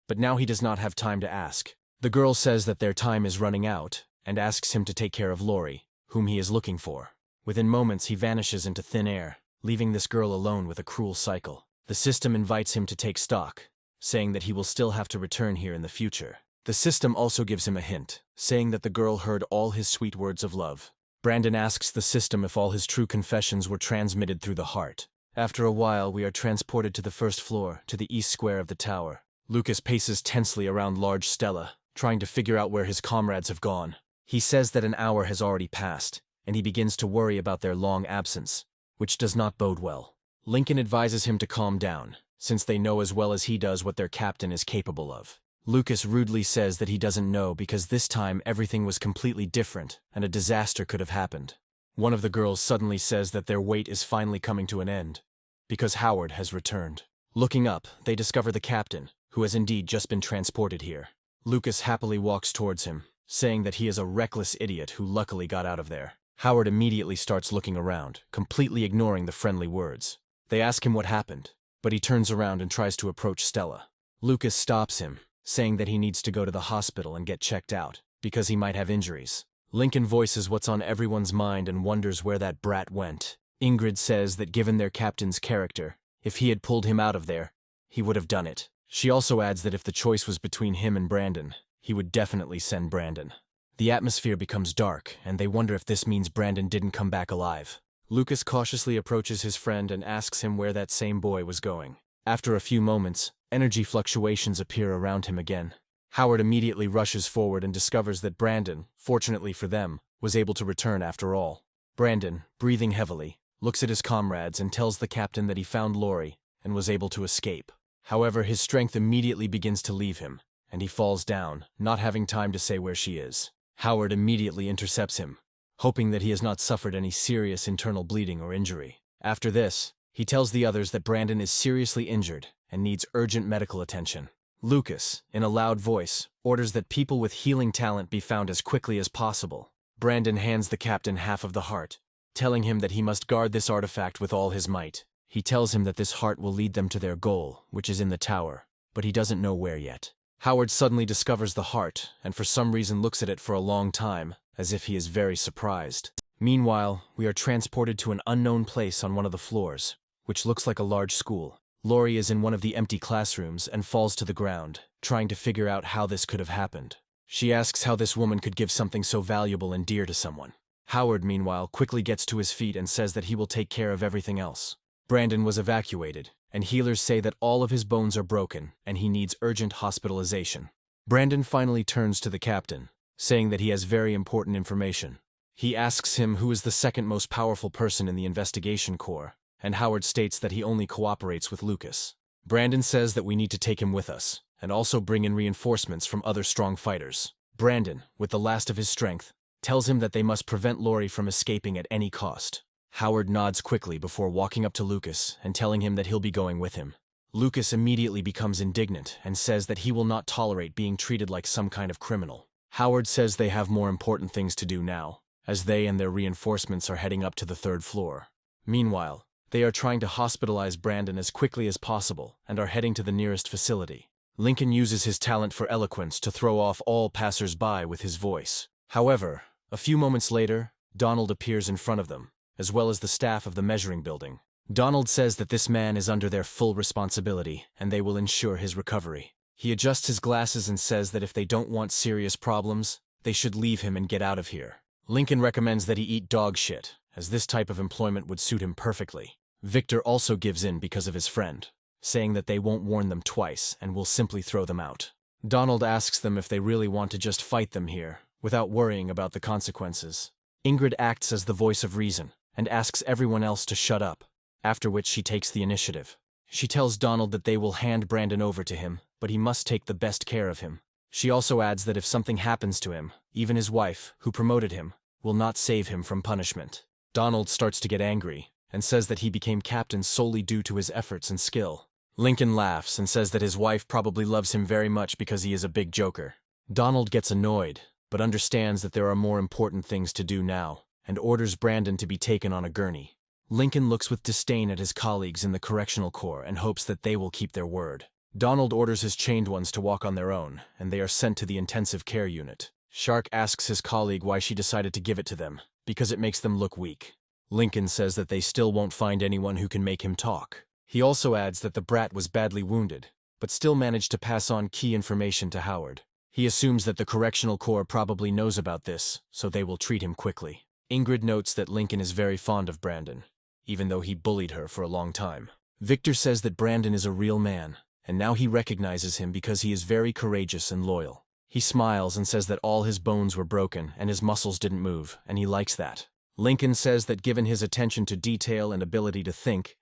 But now he does not have time to ask. The girl says that their time is running out, and asks him to take care of Lori, whom he is looking for. Within moments he vanishes into thin air, leaving this girl alone with a cruel cycle. The system invites him to take stock, saying that he will still have to return here in the future. The system also gives him a hint, saying that the girl heard all his sweet words of love. Brandon asks the system if all his true confessions were transmitted through the heart. After a while, we are transported to the first floor, to the east square of the tower. Lucas paces tensely around large Stella, trying to figure out where his comrades have gone. He says that an hour has already passed, and he begins to worry about their long absence, which does not bode well. Lincoln advises him to calm down, since they know as well as he does what their captain is capable of. Lucas rudely says that he doesn't know because this time everything was completely different and a disaster could have happened. One of the girls suddenly says that their wait is finally coming to an end, because Howard has returned. Looking up, they discover the captain, who has indeed just been transported here. Lucas happily walks towards him, saying that he is a reckless idiot who luckily got out of there. Howard immediately starts looking around, completely ignoring the friendly words. They ask him what happened, but he turns around and tries to approach Stella. Lucas stops him, saying that he needs to go to the hospital and get checked out, because he might have injuries. Lincoln voices what's on everyone's mind and wonders where that brat went. Ingrid says that given their captain's character, if he had pulled him out of there, he would have done it. She also adds that if the choice was between him and Brandon, he would definitely send Brandon. The atmosphere becomes dark, and they wonder if this means Brandon didn't come back alive. Lucas cautiously approaches his friend and asks him where that same boy was going. After a few moments, energy fluctuations appear around him again. Howard immediately rushes forward and discovers that Brandon, fortunately for them, was able to return after all. Brandon, breathing heavily, looks at his comrades and tells the captain that he found Lori and was able to escape. However, his strength immediately begins to leave him, and he falls down, not having time to say where she is. Howard immediately intercepts him, hoping that he has not suffered any serious internal bleeding or injury. After this, he tells the others that Brandon is seriously injured and needs urgent medical attention. Lucas, in a loud voice, orders that people with healing talent be found as quickly as possible. Brandon hands the captain half of the heart, telling him that he must guard this artifact with all his might. He tells him that this heart will lead them to their goal, which is in the tower, but he doesn't know where yet. Howard suddenly discovers the heart, and for some reason looks at it for a long time, as if he is very surprised. Meanwhile, we are transported to an unknown place on one of the floors, which looks like a large school. Lori is in one of the empty classrooms and falls to the ground, trying to figure out how this could have happened. She asks how this woman could give something so valuable and dear to someone. Howard, meanwhile, quickly gets to his feet and says that he will take care of everything else. Brandon was evacuated, and healers say that all of his bones are broken and he needs urgent hospitalization. Brandon finally turns to the captain, saying that he has very important information. He asks him who is the second most powerful person in the investigation corps, and Howard states that he only cooperates with Lucas. Brandon says that we need to take him with us, and also bring in reinforcements from other strong fighters. Brandon, with the last of his strength, tells him that they must prevent Lori from escaping at any cost. Howard nods quickly before walking up to Lucas and telling him that he'll be going with him. Lucas immediately becomes indignant and says that he will not tolerate being treated like some kind of criminal. Howard says they have more important things to do now, as they and their reinforcements are heading up to the 3rd floor. Meanwhile, they are trying to hospitalize Brandon as quickly as possible and are heading to the nearest facility. Lincoln uses his talent for eloquence to throw off all passers-by with his voice. However, a few moments later, Donald appears in front of them, as well as the staff of the measuring building. Donald says that this man is under their full responsibility and they will ensure his recovery. He adjusts his glasses and says that if they don't want serious problems, they should leave him and get out of here. Lincoln recommends that he eat dog shit, as this type of employment would suit him perfectly. Victor also gives in because of his friend, saying that they won't warn them twice and will simply throw them out. Donald asks them if they really want to just fight them here, without worrying about the consequences. Ingrid acts as the voice of reason and asks everyone else to shut up, after which she takes the initiative. She tells Donald that they will hand Brandon over to him, but he must take the best care of him. She also adds that if something happens to him, even his wife, who promoted him, will not save him from punishment. Donald starts to get angry and says that he became captain solely due to his efforts and skill. Lincoln laughs and says that his wife probably loves him very much because he is a big joker. Donald gets annoyed, but understands that there are more important things to do now, and orders Brandon to be taken on a gurney. Lincoln looks with disdain at his colleagues in the Correctional Corps and hopes that they will keep their word. Donald orders his chained ones to walk on their own, and they are sent to the intensive care unit. Shark asks his colleague why she decided to give it to them, because it makes them look weak. Lincoln says that they still won't find anyone who can make him talk. He also adds that the brat was badly wounded, but still managed to pass on key information to Howard. He assumes that the Correctional Corps probably knows about this, so they will treat him quickly. Ingrid notes that Lincoln is very fond of Brandon, even though he bullied her for a long time. Victor says that Brandon is a real man, and now he recognizes him because he is very courageous and loyal. He smiles and says that all his bones were broken and his muscles didn't move, and he likes that. Lincoln says that given his attention to detail and ability to think,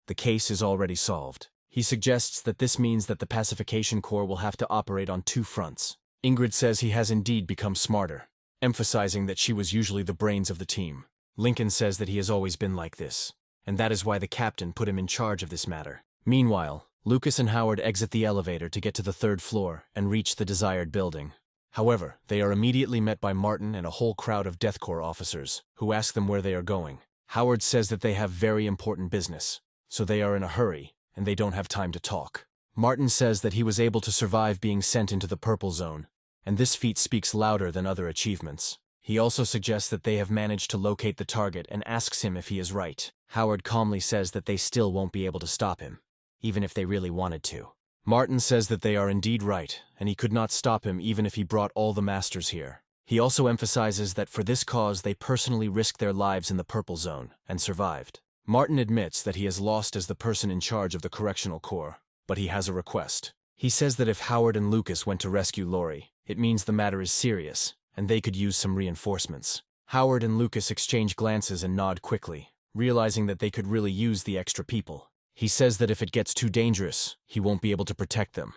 the case is already solved. He suggests that this means that the Pacification Corps will have to operate on 2 fronts. Ingrid says he has indeed become smarter, emphasizing that she was usually the brains of the team. Lincoln says that he has always been like this, and that is why the captain put him in charge of this matter. Meanwhile, Lucas and Howard exit the elevator to get to the 3rd floor and reach the desired building. However, they are immediately met by Martin and a whole crowd of Death Corps officers, who ask them where they are going. Howard says that they have very important business, so they are in a hurry, and they don't have time to talk. Martin says that he was able to survive being sent into the Purple Zone, and this feat speaks louder than other achievements. He also suggests that they have managed to locate the target and asks him if he is right. Howard calmly says that they still won't be able to stop him, even if they really wanted to. Martin says that they are indeed right, and he could not stop him even if he brought all the masters here. He also emphasizes that for this cause they personally risked their lives in the Purple Zone, and survived. Martin admits that he has lost as the person in charge of the Correctional Corps, but he has a request. He says that if Howard and Lucas went to rescue Lori, it means the matter is serious, and they could use some reinforcements. Howard and Lucas exchange glances and nod quickly, realizing that they could really use the extra people. He says that if it gets too dangerous, he won't be able to protect them.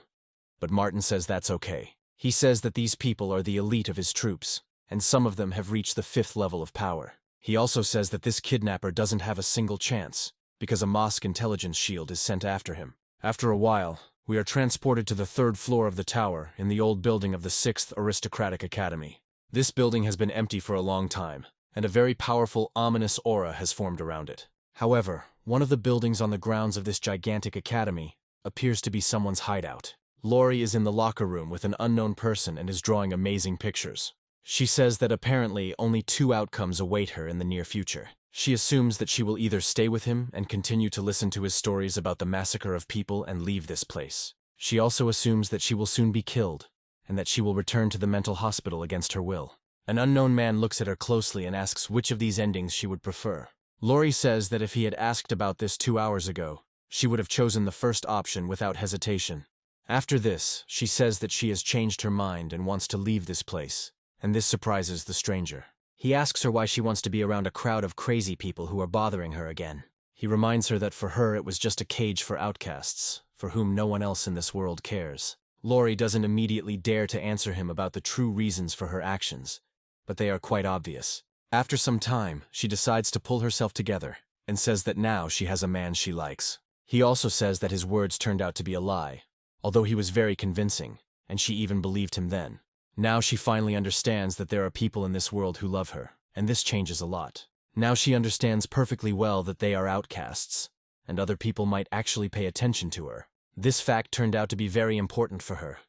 But Martin says that's okay. He says that these people are the elite of his troops, and some of them have reached the 5th level of power. He also says that this kidnapper doesn't have a single chance, because a Mosque intelligence shield is sent after him. After a while, we are transported to the 3rd floor of the tower in the old building of the 6th Aristocratic Academy. This building has been empty for a long time, and a very powerful, ominous aura has formed around it. However, one of the buildings on the grounds of this gigantic academy appears to be someone's hideout. Lori is in the locker room with an unknown person and is drawing amazing pictures. She says that apparently only 2 outcomes await her in the near future. She assumes that she will either stay with him and continue to listen to his stories about the massacre of people and leave this place. She also assumes that she will soon be killed, and that she will return to the mental hospital against her will. An unknown man looks at her closely and asks which of these endings she would prefer. Lori says that if he had asked about this 2 hours ago, she would have chosen the first option without hesitation. After this, she says that she has changed her mind and wants to leave this place, and this surprises the stranger. He asks her why she wants to be around a crowd of crazy people who are bothering her again. He reminds her that for her it was just a cage for outcasts, for whom no one else in this world cares. Lori doesn't immediately dare to answer him about the true reasons for her actions, but they are quite obvious. After some time, she decides to pull herself together, and says that now she has a man she likes. He also says that his words turned out to be a lie, although he was very convincing, and she even believed him then. Now she finally understands that there are people in this world who love her, and this changes a lot. Now she understands perfectly well that they are outcasts, and other people might actually pay attention to her. This fact turned out to be very important for her,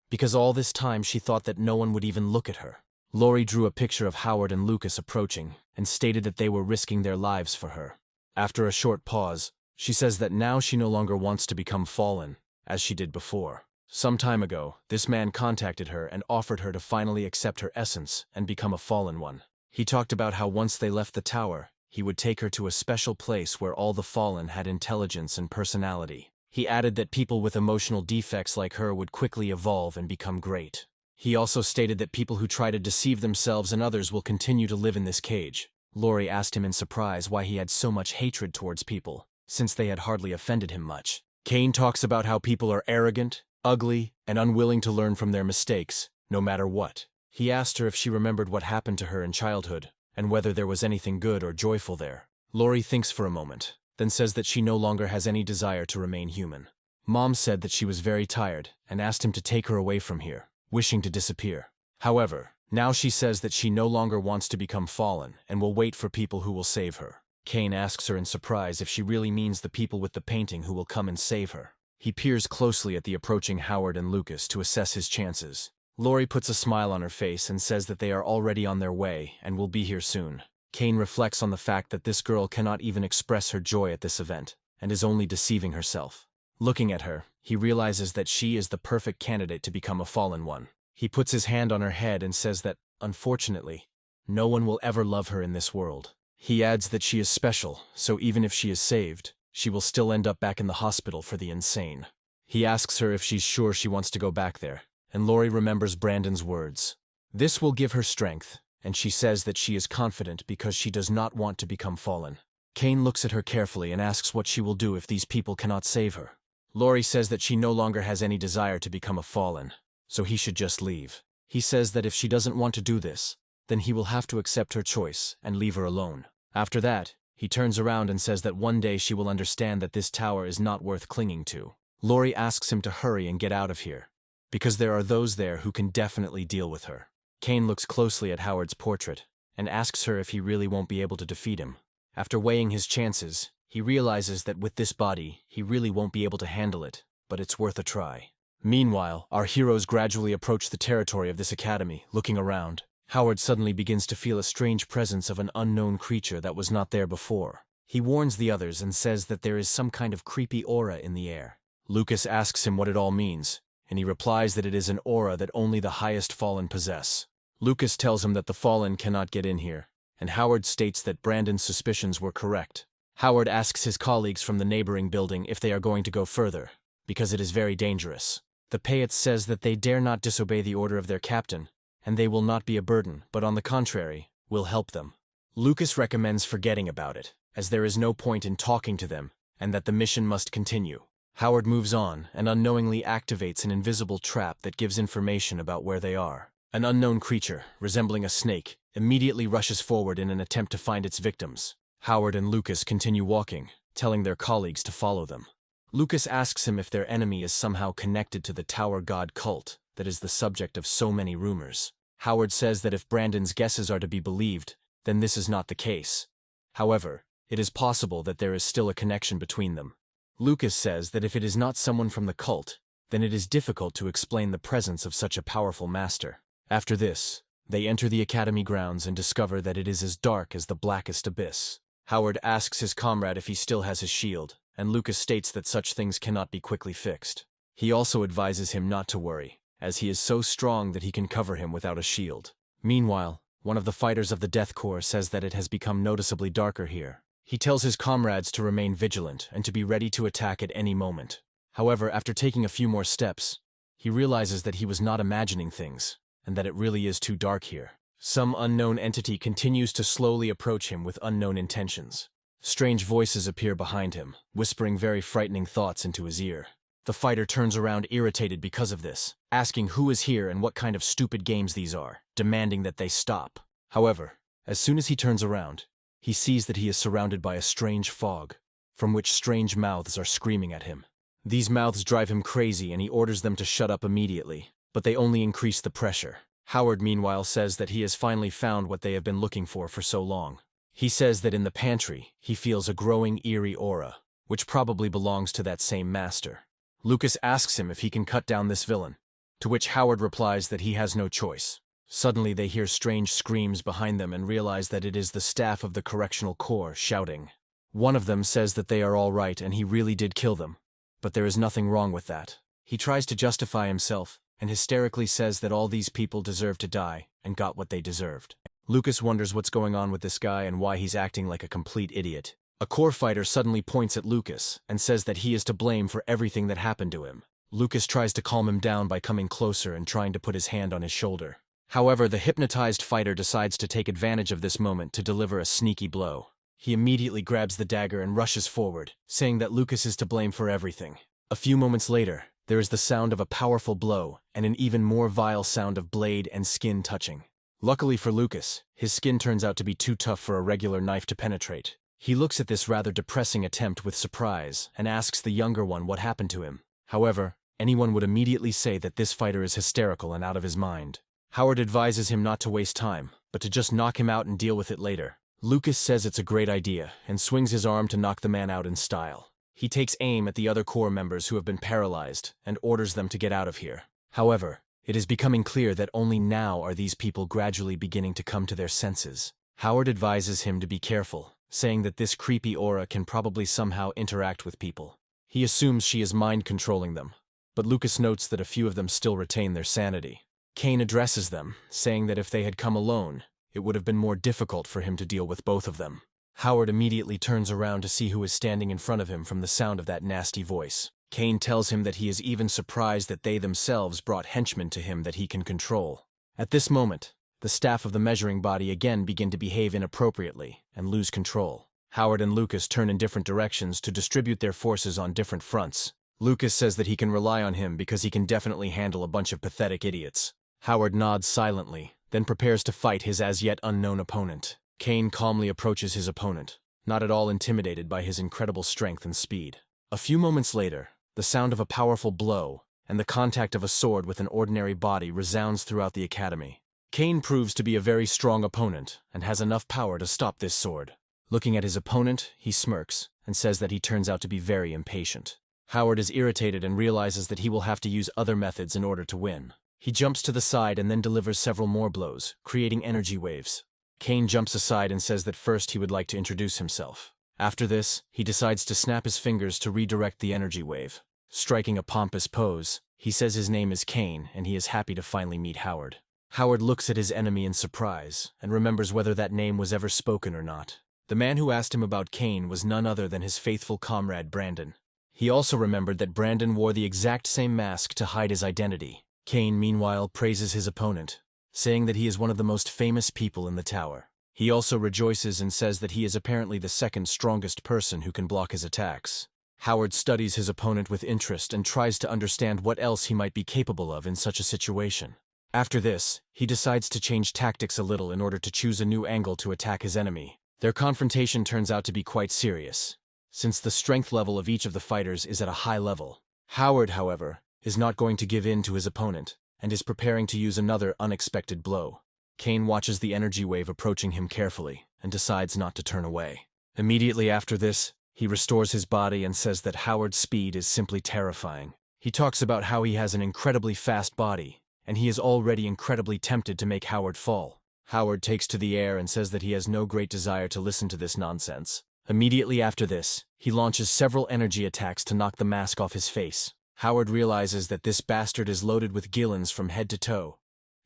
because all this time she thought that no one would even look at her. Lori drew a picture of Howard and Lucas approaching, and stated that they were risking their lives for her. After a short pause, she says that now she no longer wants to become fallen, as she did before. Some time ago, this man contacted her and offered her to finally accept her essence and become a fallen one. He talked about how once they left the tower, he would take her to a special place where all the fallen had intelligence and personality. He added that people with emotional defects like her would quickly evolve and become great. He also stated that people who try to deceive themselves and others will continue to live in this cage. Lori asked him in surprise why he had so much hatred towards people, since they had hardly offended him much. Kane talks about how people are arrogant, ugly, and unwilling to learn from their mistakes, no matter what. He asked her if she remembered what happened to her in childhood, and whether there was anything good or joyful there. Lori thinks for a moment, then says that she no longer has any desire to remain human. Mom said that she was very tired, and asked him to take her away from here, wishing to disappear. However, now she says that she no longer wants to become fallen, and will wait for people who will save her. Kane asks her in surprise if she really means the people with the painting who will come and save her. He peers closely at the approaching Howard and Lucas to assess his chances. Lori puts a smile on her face and says that they are already on their way and will be here soon. Kane reflects on the fact that this girl cannot even express her joy at this event, and is only deceiving herself. Looking at her, he realizes that she is the perfect candidate to become a fallen one. He puts his hand on her head and says that, unfortunately, no one will ever love her in this world. He adds that she is special, so even if she is saved, she will still end up back in the hospital for the insane. He asks her if she's sure she wants to go back there, and Lori remembers Brandon's words. This will give her strength, and she says that she is confident because she does not want to become fallen. Kane looks at her carefully and asks what she will do if these people cannot save her. Lori says that she no longer has any desire to become a fallen, so he should just leave. He says that if she doesn't want to do this, then he will have to accept her choice and leave her alone. After that, he turns around and says that one day she will understand that this tower is not worth clinging to. Lori asks him to hurry and get out of here, because there are those there who can definitely deal with her. Kane looks closely at Howard's portrait, and asks her if he really won't be able to defeat him. After weighing his chances, he realizes that with this body, he really won't be able to handle it, but it's worth a try. Meanwhile, our heroes gradually approach the territory of this academy, looking around. Howard suddenly begins to feel a strange presence of an unknown creature that was not there before. He warns the others and says that there is some kind of creepy aura in the air. Lucas asks him what it all means, and he replies that it is an aura that only the highest fallen possess. Lucas tells him that the fallen cannot get in here, and Howard states that Brandon's suspicions were correct. Howard asks his colleagues from the neighboring building if they are going to go further, because it is very dangerous. The Payets says that they dare not disobey the order of their captain, and they will not be a burden, but on the contrary, will help them. Lucas recommends forgetting about it, as there is no point in talking to them, and that the mission must continue. Howard moves on and unknowingly activates an invisible trap that gives information about where they are. An unknown creature, resembling a snake, immediately rushes forward in an attempt to find its victims. Howard and Lucas continue walking, telling their colleagues to follow them. Lucas asks him if their enemy is somehow connected to the Tower God cult that is the subject of so many rumors. Howard says that if Brandon's guesses are to be believed, then this is not the case. However, it is possible that there is still a connection between them. Lucas says that if it is not someone from the cult, then it is difficult to explain the presence of such a powerful master. After this, they enter the academy grounds and discover that it is as dark as the blackest abyss. Howard asks his comrade if he still has his shield, and Lucas states that such things cannot be quickly fixed. He also advises him not to worry, as he is so strong that he can cover him without a shield. Meanwhile, one of the fighters of the Death Corps says that it has become noticeably darker here. He tells his comrades to remain vigilant and to be ready to attack at any moment. However, after taking a few more steps, he realizes that he was not imagining things, and that it really is too dark here. Some unknown entity continues to slowly approach him with unknown intentions. Strange voices appear behind him, whispering very frightening thoughts into his ear. The fighter turns around irritated because of this, asking who is here and what kind of stupid games these are, demanding that they stop. However, as soon as he turns around, he sees that he is surrounded by a strange fog, from which strange mouths are screaming at him. These mouths drive him crazy and he orders them to shut up immediately, but they only increase the pressure. Howard, meanwhile, says that he has finally found what they have been looking for so long. He says that in the pantry, he feels a growing eerie aura, which probably belongs to that same master. Lucas asks him if he can cut down this villain, to which Howard replies that he has no choice. Suddenly they hear strange screams behind them and realize that it is the staff of the Correctional Corps shouting. One of them says that they are all right and he really did kill them, but there is nothing wrong with that. He tries to justify himself, and hysterically says that all these people deserve to die and got what they deserved. Lucas wonders what's going on with this guy and why he's acting like a complete idiot. A Corps fighter suddenly points at Lucas and says that he is to blame for everything that happened to him. Lucas tries to calm him down by coming closer and trying to put his hand on his shoulder. However, the hypnotized fighter decides to take advantage of this moment to deliver a sneaky blow. He immediately grabs the dagger and rushes forward, saying that Lucas is to blame for everything. A few moments later, there is the sound of a powerful blow and an even more vile sound of blade and skin touching. Luckily for Lucas, his skin turns out to be too tough for a regular knife to penetrate. He looks at this rather depressing attempt with surprise and asks the younger one what happened to him. However, anyone would immediately say that this fighter is hysterical and out of his mind. Howard advises him not to waste time, but to just knock him out and deal with it later. Lucas says it's a great idea and swings his arm to knock the man out in style. He takes aim at the other Corps members who have been paralyzed and orders them to get out of here. However, it is becoming clear that only now are these people gradually beginning to come to their senses. Howard advises him to be careful, saying that this creepy aura can probably somehow interact with people. He assumes she is mind-controlling them, but Lucas notes that a few of them still retain their sanity. Kane addresses them, saying that if they had come alone, it would have been more difficult for him to deal with both of them. Howard immediately turns around to see who is standing in front of him from the sound of that nasty voice. Kane tells him that he is even surprised that they themselves brought henchmen to him that he can control. At this moment, the staff of the measuring body again begin to behave inappropriately and lose control. Howard and Lucas turn in different directions to distribute their forces on different fronts. Lucas says that he can rely on him because he can definitely handle a bunch of pathetic idiots. Howard nods silently, then prepares to fight his as yet unknown opponent. Kane calmly approaches his opponent, not at all intimidated by his incredible strength and speed. A few moments later, the sound of a powerful blow and the contact of a sword with an ordinary body resounds throughout the academy. Kane proves to be a very strong opponent and has enough power to stop this sword. Looking at his opponent, he smirks and says that he turns out to be very impatient. Howard is irritated and realizes that he will have to use other methods in order to win. He jumps to the side and then delivers several more blows, creating energy waves. Kane jumps aside and says that first he would like to introduce himself. After this, he decides to snap his fingers to redirect the energy wave. Striking a pompous pose, he says his name is Kane and he is happy to finally meet Howard. Howard looks at his enemy in surprise and remembers whether that name was ever spoken or not. The man who asked him about Kane was none other than his faithful comrade Brandon. He also remembered that Brandon wore the exact same mask to hide his identity. Kane, meanwhile, praises his opponent, saying that he is one of the most famous people in the tower. He also rejoices and says that he is apparently the second strongest person who can block his attacks. Howard studies his opponent with interest and tries to understand what else he might be capable of in such a situation. After this, he decides to change tactics a little in order to choose a new angle to attack his enemy. Their confrontation turns out to be quite serious, since the strength level of each of the fighters is at a high level. Howard, however, is not going to give in to his opponent, and is preparing to use another unexpected blow. Kane watches the energy wave approaching him carefully, and decides not to turn away. Immediately after this, he restores his body and says that Howard's speed is simply terrifying. He talks about how he has an incredibly fast body, and he is already incredibly tempted to make Howard fall. Howard takes to the air and says that he has no great desire to listen to this nonsense. Immediately after this, he launches several energy attacks to knock the mask off his face. Howard realizes that this bastard is loaded with gillans from head to toe,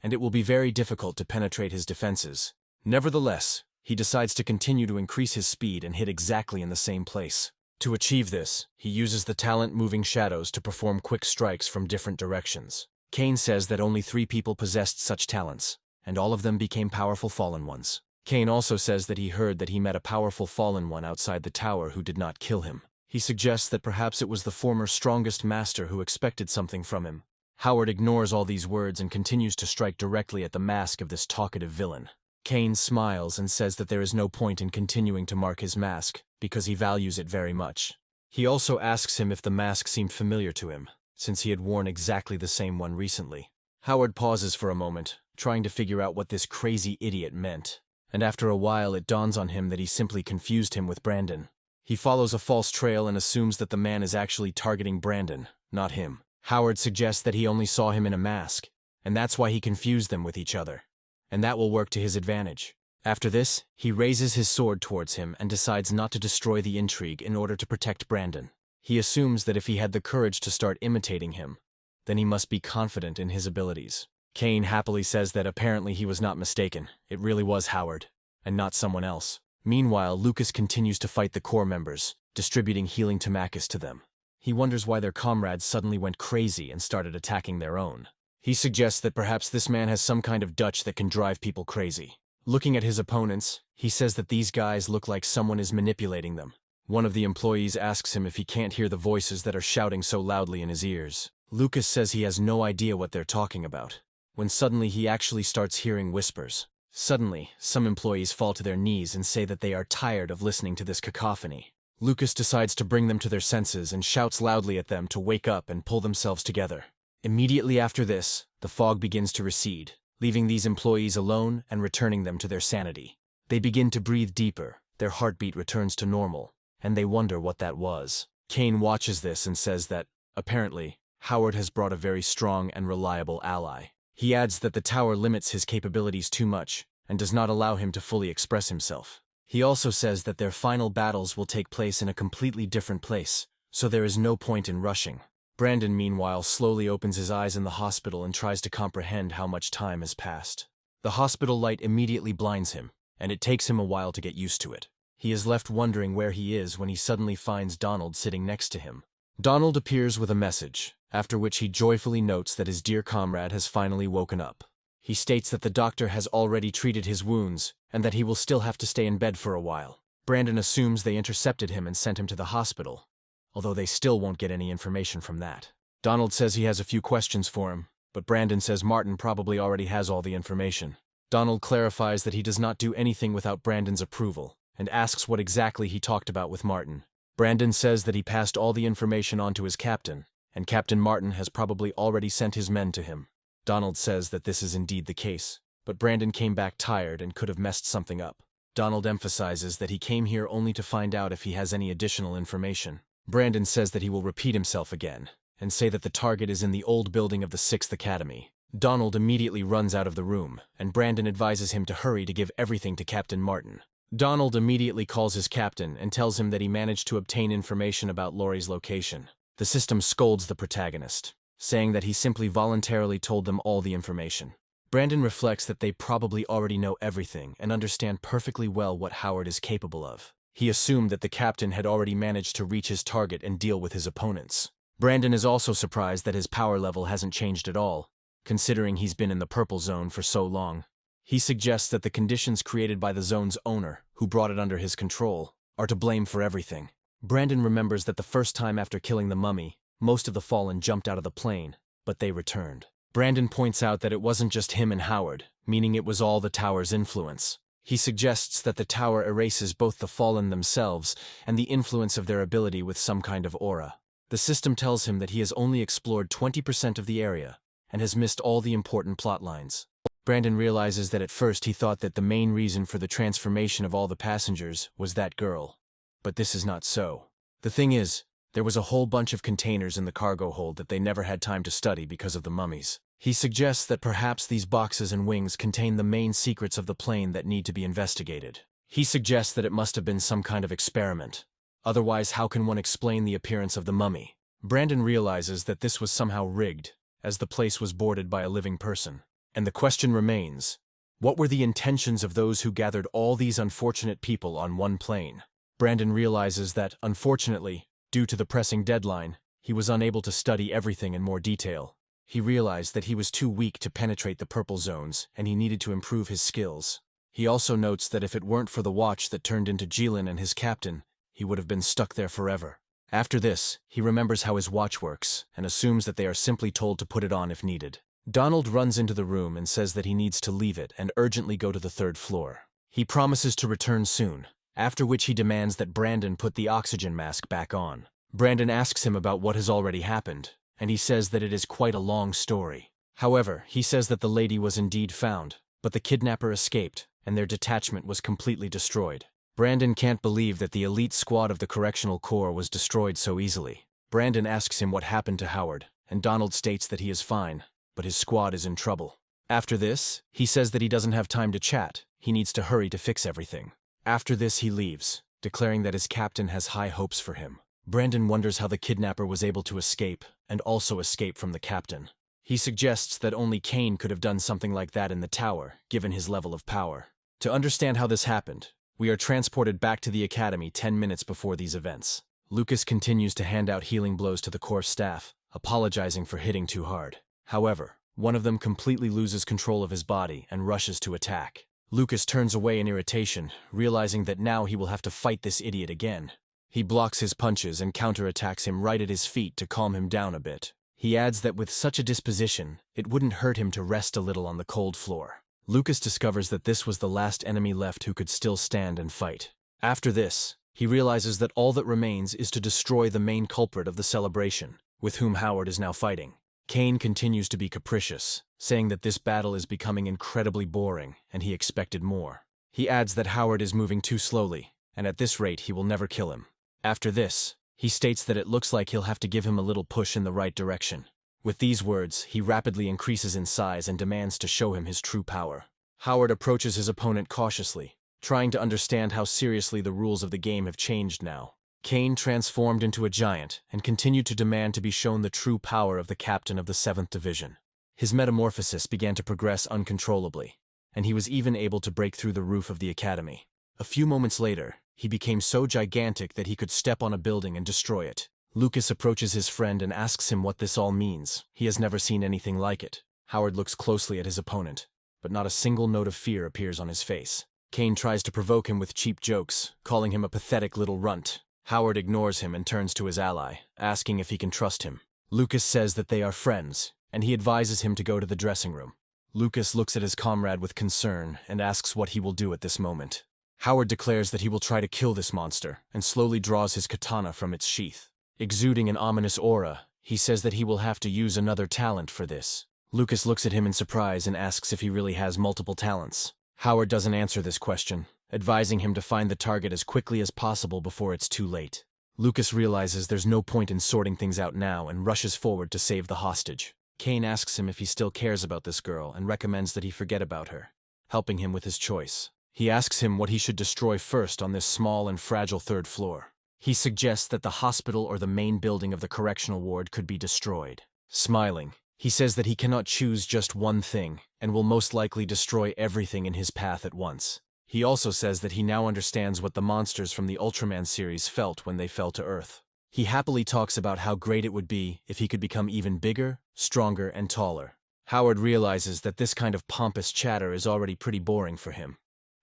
and it will be very difficult to penetrate his defenses. Nevertheless, he decides to continue to increase his speed and hit exactly in the same place. To achieve this, he uses the talent Moving Shadows to perform quick strikes from different directions. Kane says that only 3 people possessed such talents, and all of them became powerful fallen ones. Kane also says that he heard that he met a powerful fallen one outside the tower who did not kill him. He suggests that perhaps it was the former strongest master who expected something from him. Howard ignores all these words and continues to strike directly at the mask of this talkative villain. Kane smiles and says that there is no point in continuing to mark his mask, because he values it very much. He also asks him if the mask seemed familiar to him, since he had worn exactly the same one recently. Howard pauses for a moment, trying to figure out what this crazy idiot meant, and after a while it dawns on him that he simply confused him with Brandon. He follows a false trail and assumes that the man is actually targeting Brandon, not him. Howard suggests that he only saw him in a mask, and that's why he confused them with each other, and that will work to his advantage. After this, he raises his sword towards him and decides not to destroy the intrigue in order to protect Brandon. He assumes that if he had the courage to start imitating him, then he must be confident in his abilities. Kane happily says that apparently he was not mistaken. It really was Howard, and not someone else. Meanwhile, Lucas continues to fight the core members, distributing healing Tamacus to them. He wonders why their comrades suddenly went crazy and started attacking their own. He suggests that perhaps this man has some kind of Dutch that can drive people crazy. Looking at his opponents, he says that these guys look like someone is manipulating them. One of the employees asks him if he can't hear the voices that are shouting so loudly in his ears. Lucas says he has no idea what they're talking about, when suddenly he actually starts hearing whispers. Suddenly, some employees fall to their knees and say that they are tired of listening to this cacophony. Lucas decides to bring them to their senses and shouts loudly at them to wake up and pull themselves together. Immediately after this, the fog begins to recede, leaving these employees alone and returning them to their sanity. They begin to breathe deeper, their heartbeat returns to normal, and they wonder what that was. Kane watches this and says that, apparently, Howard has brought a very strong and reliable ally. He adds that the tower limits his capabilities too much and does not allow him to fully express himself. He also says that their final battles will take place in a completely different place, so there is no point in rushing. Brandon, meanwhile, slowly opens his eyes in the hospital and tries to comprehend how much time has passed. The hospital light immediately blinds him, and it takes him a while to get used to it. He is left wondering where he is when he suddenly finds Donald sitting next to him. Donald appears with a message, after which he joyfully notes that his dear comrade has finally woken up. He states that the doctor has already treated his wounds, and that he will still have to stay in bed for a while. Brandon assumes they intercepted him and sent him to the hospital, although they still won't get any information from that. Donald says he has a few questions for him, but Brandon says Martin probably already has all the information. Donald clarifies that he does not do anything without Brandon's approval, and asks what exactly he talked about with Martin. Brandon says that he passed all the information on to his captain, and Captain Martin has probably already sent his men to him. Donald says that this is indeed the case, but Brandon came back tired and could have messed something up. Donald emphasizes that he came here only to find out if he has any additional information. Brandon says that he will repeat himself again, and say that the target is in the old building of the 6th Academy. Donald immediately runs out of the room, and Brandon advises him to hurry to give everything to Captain Martin. Donald immediately calls his captain and tells him that he managed to obtain information about Laurie's location. The system scolds the protagonist, saying that he simply voluntarily told them all the information. Brandon reflects that they probably already know everything and understand perfectly well what Howard is capable of. He assumed that the captain had already managed to reach his target and deal with his opponents. Brandon is also surprised that his power level hasn't changed at all, considering he's been in the purple zone for so long. He suggests that the conditions created by the zone's owner, who brought it under his control, are to blame for everything. Brandon remembers that the first time after killing the mummy, most of the fallen jumped out of the plane, but they returned. Brandon points out that it wasn't just him and Howard, meaning it was all the tower's influence. He suggests that the tower erases both the fallen themselves and the influence of their ability with some kind of aura. The system tells him that he has only explored 20% of the area and has missed all the important plot lines. Brandon realizes that at first he thought that the main reason for the transformation of all the passengers was that girl. But this is not so. The thing is, there was a whole bunch of containers in the cargo hold that they never had time to study because of the mummies. He suggests that perhaps these boxes and wings contain the main secrets of the plane that need to be investigated. He suggests that it must have been some kind of experiment. Otherwise, how can one explain the appearance of the mummy? Brandon realizes that this was somehow rigged, as the place was boarded by a living person. And the question remains, what were the intentions of those who gathered all these unfortunate people on one plane? Brandon realizes that, unfortunately, due to the pressing deadline, he was unable to study everything in more detail. He realized that he was too weak to penetrate the purple zones, and he needed to improve his skills. He also notes that if it weren't for the watch that turned into Jilin and his captain, he would have been stuck there forever. After this, he remembers how his watch works, and assumes that they are simply told to put it on if needed. Donald runs into the room and says that he needs to leave it and urgently go to the 3rd floor. He promises to return soon, after which he demands that Brandon put the oxygen mask back on. Brandon asks him about what has already happened, and he says that it is quite a long story. However, he says that the lady was indeed found, but the kidnapper escaped, and their detachment was completely destroyed. Brandon can't believe that the elite squad of the Correctional Corps was destroyed so easily. Brandon asks him what happened to Howard, and Donald states that he is fine, but his squad is in trouble. After this, he says that he doesn't have time to chat, he needs to hurry to fix everything. After this he leaves, declaring that his captain has high hopes for him. Brandon wonders how the kidnapper was able to escape, and also escape from the captain. He suggests that only Kane could have done something like that in the tower, given his level of power. To understand how this happened, we are transported back to the academy 10 minutes before these events. Lucas continues to hand out healing blows to the Corps staff, apologizing for hitting too hard. However, one of them completely loses control of his body and rushes to attack. Lucas turns away in irritation, realizing that now he will have to fight this idiot again. He blocks his punches and counterattacks him right at his feet to calm him down a bit. He adds that with such a disposition, it wouldn't hurt him to rest a little on the cold floor. Lucas discovers that this was the last enemy left who could still stand and fight. After this, he realizes that all that remains is to destroy the main culprit of the celebration, with whom Howard is now fighting. Kane continues to be capricious, saying that this battle is becoming incredibly boring, and he expected more. He adds that Howard is moving too slowly, and at this rate he will never kill him. After this, he states that it looks like he'll have to give him a little push in the right direction. With these words, he rapidly increases in size and demands to show him his true power. Howard approaches his opponent cautiously, trying to understand how seriously the rules of the game have changed now. Kane transformed into a giant and continued to demand to be shown the true power of the captain of the 7th Division. His metamorphosis began to progress uncontrollably, and he was even able to break through the roof of the academy. A few moments later, he became so gigantic that he could step on a building and destroy it. Lucas approaches his friend and asks him what this all means. He has never seen anything like it. Howard looks closely at his opponent, but not a single note of fear appears on his face. Kane tries to provoke him with cheap jokes, calling him a pathetic little runt. Howard ignores him and turns to his ally, asking if he can trust him. Lucas says that they are friends, and he advises him to go to the dressing room. Lucas looks at his comrade with concern and asks what he will do at this moment. Howard declares that he will try to kill this monster, and slowly draws his katana from its sheath. Exuding an ominous aura, he says that he will have to use another talent for this. Lucas looks at him in surprise and asks if he really has multiple talents. Howard doesn't answer this question, advising him to find the target as quickly as possible before it's too late. Lucas realizes there's no point in sorting things out now and rushes forward to save the hostage. Kane asks him if he still cares about this girl and recommends that he forget about her, helping him with his choice. He asks him what he should destroy first on this small and fragile 3rd floor. He suggests that the hospital or the main building of the correctional ward could be destroyed. Smiling, he says that he cannot choose just one thing and will most likely destroy everything in his path at once. He also says that he now understands what the monsters from the Ultraman series felt when they fell to Earth. He happily talks about how great it would be if he could become even bigger, stronger, and taller. Howard realizes that this kind of pompous chatter is already pretty boring for him,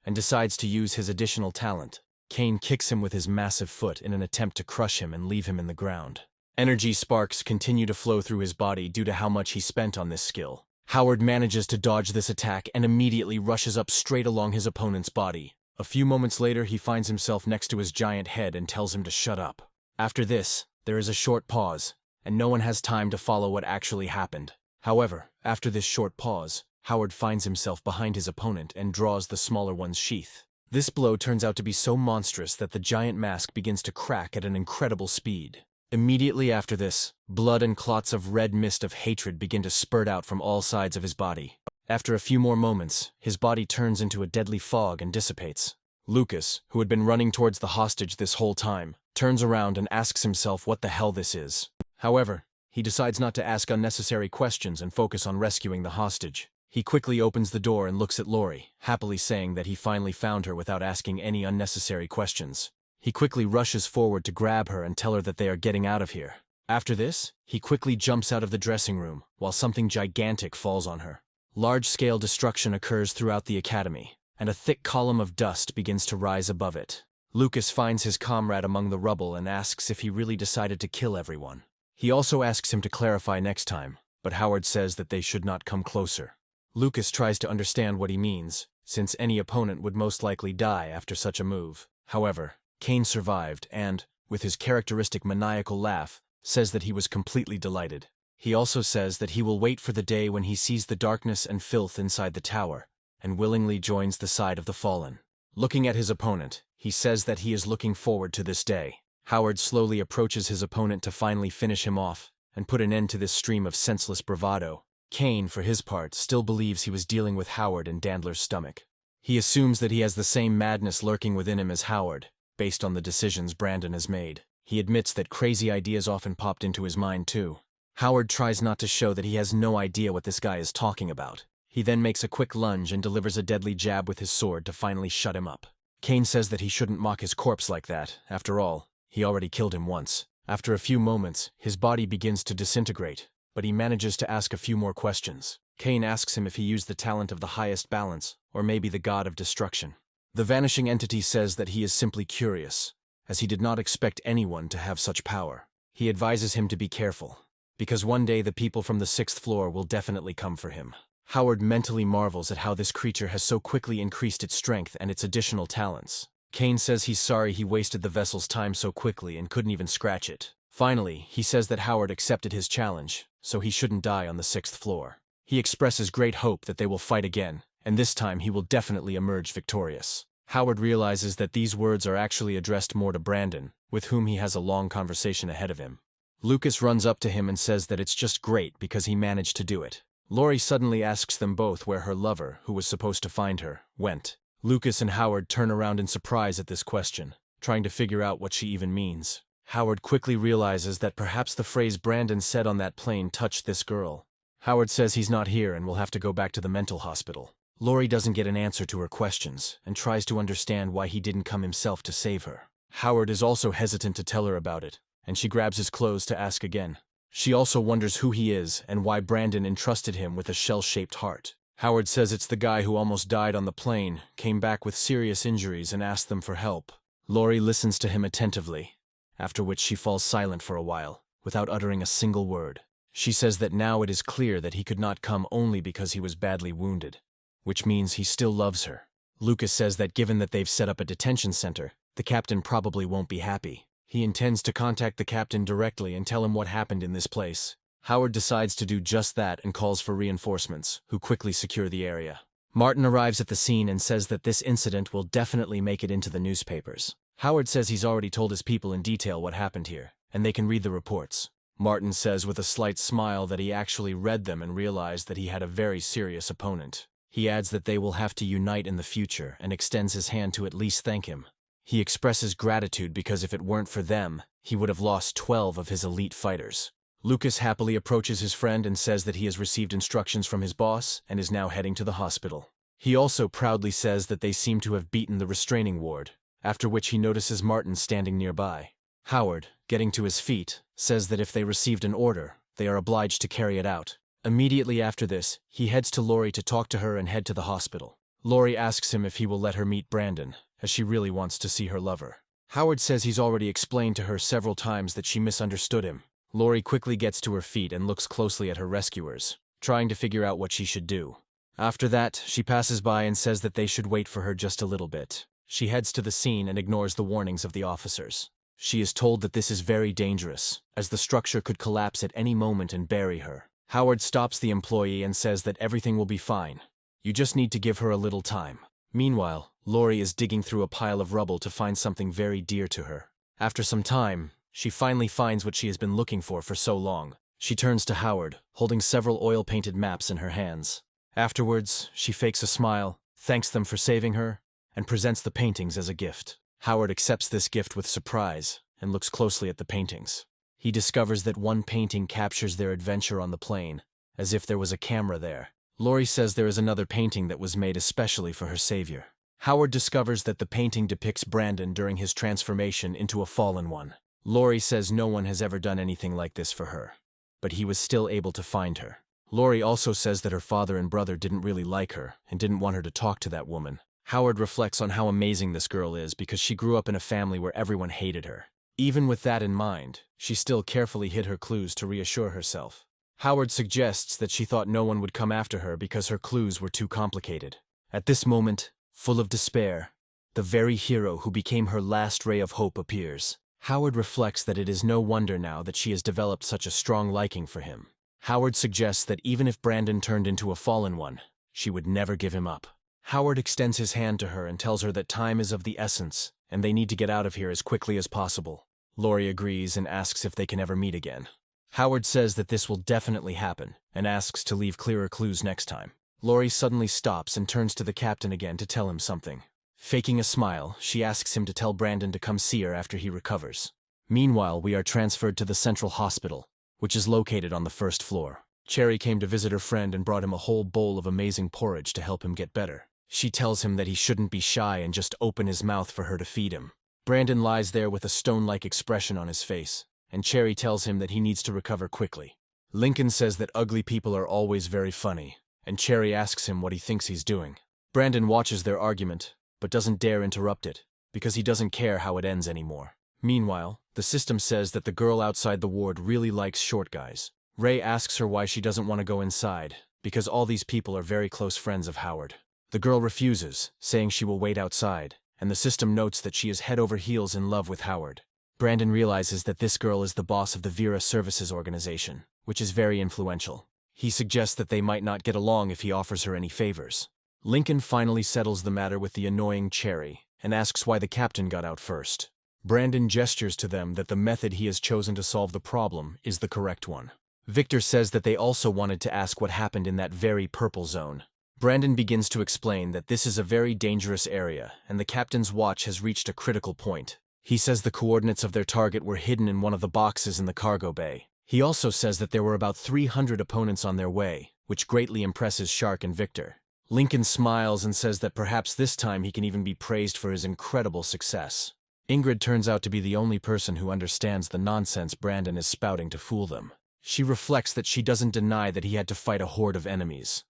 and decides to use his additional talent. Kane kicks him with his massive foot in an attempt to crush him and leave him in the ground. Energy sparks continue to flow through his body due to how much he spent on this skill. Howard manages to dodge this attack and immediately rushes up straight along his opponent's body. A few moments later, he finds himself next to his giant head and tells him to shut up. After this, there is a short pause, and no one has time to follow what actually happened. However, after this short pause, Howard finds himself behind his opponent and draws the smaller one's sheath. This blow turns out to be so monstrous that the giant mask begins to crack at an incredible speed. Immediately after this, blood and clots of red mist of hatred begin to spurt out from all sides of his body. After a few more moments, his body turns into a deadly fog and dissipates. Lucas, who had been running towards the hostage this whole time, turns around and asks himself what the hell this is. However, he decides not to ask unnecessary questions and focus on rescuing the hostage. He quickly opens the door and looks at Lori, happily saying that he finally found her without asking any unnecessary questions. He quickly rushes forward to grab her and tell her that they are getting out of here. After this, he quickly jumps out of the dressing room, while something gigantic falls on her. Large-scale destruction occurs throughout the academy, and a thick column of dust begins to rise above it. Lucas finds his comrade among the rubble and asks if he really decided to kill everyone. He also asks him to clarify next time, but Howard says that they should not come closer. Lucas tries to understand what he means, since any opponent would most likely die after such a move. However, Kane survived and, with his characteristic maniacal laugh, says that he was completely delighted. He also says that he will wait for the day when he sees the darkness and filth inside the tower, and willingly joins the side of the fallen. Looking at his opponent, he says that he is looking forward to this day. Howard slowly approaches his opponent to finally finish him off, and put an end to this stream of senseless bravado. Kane, for his part, still believes he was dealing with Howard in Dandler's stomach. He assumes that he has the same madness lurking within him as Howard, based on the decisions Brandon has made. He admits that crazy ideas often popped into his mind too. Howard tries not to show that he has no idea what this guy is talking about. He then makes a quick lunge and delivers a deadly jab with his sword to finally shut him up. Kane says that he shouldn't mock his corpse like that. After all, he already killed him once. After a few moments, his body begins to disintegrate, but he manages to ask a few more questions. Kane asks him if he used the talent of the highest balance, or maybe the god of destruction. The vanishing entity says that he is simply curious, as he did not expect anyone to have such power. He advises him to be careful, because one day the people from the 6th floor will definitely come for him. Howard mentally marvels at how this creature has so quickly increased its strength and its additional talents. Kane says he's sorry he wasted the vessel's time so quickly and couldn't even scratch it. Finally, he says that Howard accepted his challenge, so he shouldn't die on the 6th floor. He expresses great hope that they will fight again, and this time he will definitely emerge victorious. Howard realizes that these words are actually addressed more to Brandon, with whom he has a long conversation ahead of him. Lucas runs up to him and says that it's just great because he managed to do it. Lori suddenly asks them both where her lover, who was supposed to find her, went. Lucas and Howard turn around in surprise at this question, trying to figure out what she even means. Howard quickly realizes that perhaps the phrase Brandon said on that plane touched this girl. Howard says he's not here and will have to go back to the mental hospital. Lori doesn't get an answer to her questions, and tries to understand why he didn't come himself to save her. Howard is also hesitant to tell her about it, and she grabs his clothes to ask again. She also wonders who he is and why Brandon entrusted him with a shell-shaped heart. Howard says it's the guy who almost died on the plane, came back with serious injuries and asked them for help. Lori listens to him attentively, after which she falls silent for a while, without uttering a single word. She says that now it is clear that he could not come only because he was badly wounded, which means he still loves her. Lucas says that given that they've set up a detention center, the captain probably won't be happy. He intends to contact the captain directly and tell him what happened in this place. Howard decides to do just that and calls for reinforcements, who quickly secure the area. Martin arrives at the scene and says that this incident will definitely make it into the newspapers. Howard says he's already told his people in detail what happened here, and they can read the reports. Martin says with a slight smile that he actually read them and realized that he had a very serious opponent. He adds that they will have to unite in the future and extends his hand to at least thank him. He expresses gratitude because if it weren't for them, he would have lost 12 of his elite fighters. Lucas happily approaches his friend and says that he has received instructions from his boss and is now heading to the hospital. He also proudly says that they seem to have beaten the restraining ward, after which he notices Martin standing nearby. Howard, getting to his feet, says that if they received an order, they are obliged to carry it out. Immediately after this, he heads to Lori to talk to her and head to the hospital. Lori asks him if he will let her meet Brandon, as she really wants to see her lover. Howard says he's already explained to her several times that she misunderstood him. Lori quickly gets to her feet and looks closely at her rescuers, trying to figure out what she should do. After that, she passes by and says that they should wait for her just a little bit. She heads to the scene and ignores the warnings of the officers. She is told that this is very dangerous, as the structure could collapse at any moment and bury her. Howard stops the employee and says that everything will be fine. You just need to give her a little time. Meanwhile, Lori is digging through a pile of rubble to find something very dear to her. After some time, She finally finds what she has been looking for so long. She turns to Howard, holding several oil-painted maps in her hands. Afterwards, she fakes a smile, thanks them for saving her, and presents the paintings as a gift. Howard accepts this gift with surprise and looks closely at the paintings. He discovers that one painting captures their adventure on the plane, as if there was a camera there. Lori says there is another painting that was made especially for her savior. Howard discovers that the painting depicts Brandon during his transformation into a fallen one. Lori says no one has ever done anything like this for her, but he was still able to find her. Lori also says that her father and brother didn't really like her and didn't want her to talk to that woman. Howard reflects on how amazing this girl is because she grew up in a family where everyone hated her. Even with that in mind, she still carefully hid her clues to reassure herself. Howard suggests that she thought no one would come after her because her clues were too complicated. At this moment, full of despair, the very hero who became her last ray of hope appears. Howard reflects that it is no wonder now that she has developed such a strong liking for him. Howard suggests that even if Brandon turned into a fallen one, she would never give him up. Howard extends his hand to her and tells her that time is of the essence, and they need to get out of here as quickly as possible. Lori agrees and asks if they can ever meet again. Howard says that this will definitely happen, and asks to leave clearer clues next time. Lori suddenly stops and turns to the captain again to tell him something. Faking a smile, she asks him to tell Brandon to come see her after he recovers. Meanwhile, we are transferred to the Central Hospital, which is located on the first floor. Cherry came to visit her friend and brought him a whole bowl of amazing porridge to help him get better. She tells him that he shouldn't be shy and just open his mouth for her to feed him. Brandon lies there with a stone-like expression on his face, and Cherry tells him that he needs to recover quickly. Lincoln says that ugly people are always very funny, and Cherry asks him what he thinks he's doing. Brandon watches their argument, but doesn't dare interrupt it, because he doesn't care how it ends anymore. Meanwhile, the system says that the girl outside the ward really likes short guys. Ray asks her why she doesn't want to go inside, because all these people are very close friends of Howard. The girl refuses, saying she will wait outside, and the system notes that she is head over heels in love with Howard. Brandon realizes that this girl is the boss of the Vera Services organization, which is very influential. He suggests that they might not get along if he offers her any favors. Lincoln finally settles the matter with the annoying Cherry, and asks why the captain got out first. Brandon gestures to them that the method he has chosen to solve the problem is the correct one. Victor says that they also wanted to ask what happened in that very purple zone. Brandon begins to explain that this is a very dangerous area, and the captain's watch has reached a critical point. He says the coordinates of their target were hidden in one of the boxes in the cargo bay. He also says that there were about 300 opponents on their way, which greatly impresses Shark and Victor. Lincoln smiles and says that perhaps this time he can even be praised for his incredible success. Ingrid turns out to be the only person who understands the nonsense Brandon is spouting to fool them. She reflects that she doesn't deny that he had to fight a horde of enemies,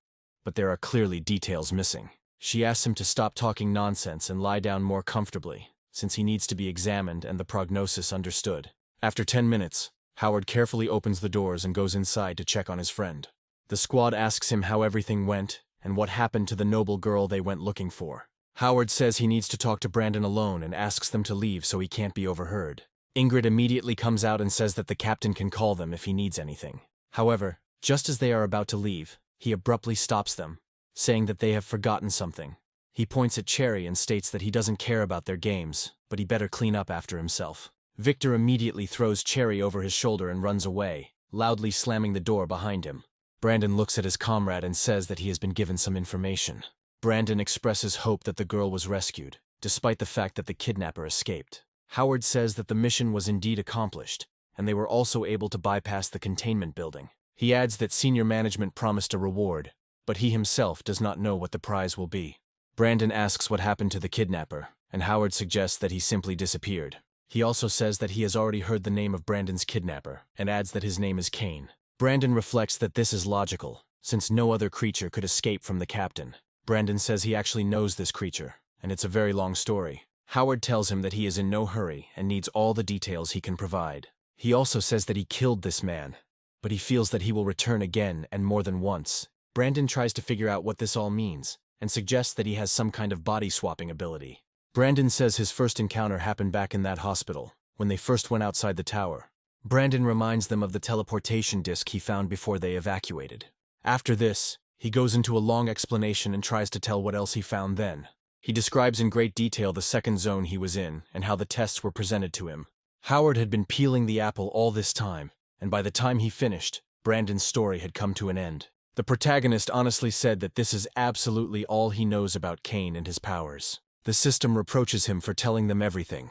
but there are clearly details missing. She asks him to stop talking nonsense and lie down more comfortably, since he needs to be examined and the prognosis understood. After 10 minutes, Howard carefully opens the doors and goes inside to check on his friend. The squad asks him how everything went and what happened to the noble girl they went looking for. Howard says he needs to talk to Brandon alone and asks them to leave so he can't be overheard. Ingrid immediately comes out and says that the captain can call them if he needs anything. However, just as they are about to leave, he abruptly stops them, saying that they have forgotten something. He points at Cherry and states that he doesn't care about their games, but he better clean up after himself. Victor immediately throws Cherry over his shoulder and runs away, loudly slamming the door behind him. Brandon looks at his comrade and says that he has been given some information. Brandon expresses hope that the girl was rescued, despite the fact that the kidnapper escaped. Howard says that the mission was indeed accomplished, and they were also able to bypass the containment building. He adds that senior management promised a reward, but he himself does not know what the prize will be. Brandon asks what happened to the kidnapper, and Howard suggests that he simply disappeared. He also says that he has already heard the name of Brandon's kidnapper, and adds that his name is Kane. Brandon reflects that this is logical, since no other creature could escape from the captain. Brandon says he actually knows this creature, and it's a very long story. Howard tells him that he is in no hurry and needs all the details he can provide. He also says that he killed this man, but he feels that he will return again and more than once. Brandon tries to figure out what this all means, and suggests that he has some kind of body-swapping ability. Brandon says his first encounter happened back in that hospital, when they first went outside the tower. Brandon reminds them of the teleportation disc he found before they evacuated. After this, he goes into a long explanation and tries to tell what else he found then. He describes in great detail the second zone he was in and how the tests were presented to him. Howard had been peeling the apple all this time, and by the time he finished, Brandon's story had come to an end. The protagonist honestly said that this is absolutely all he knows about Kane and his powers. The system reproaches him for telling them everything,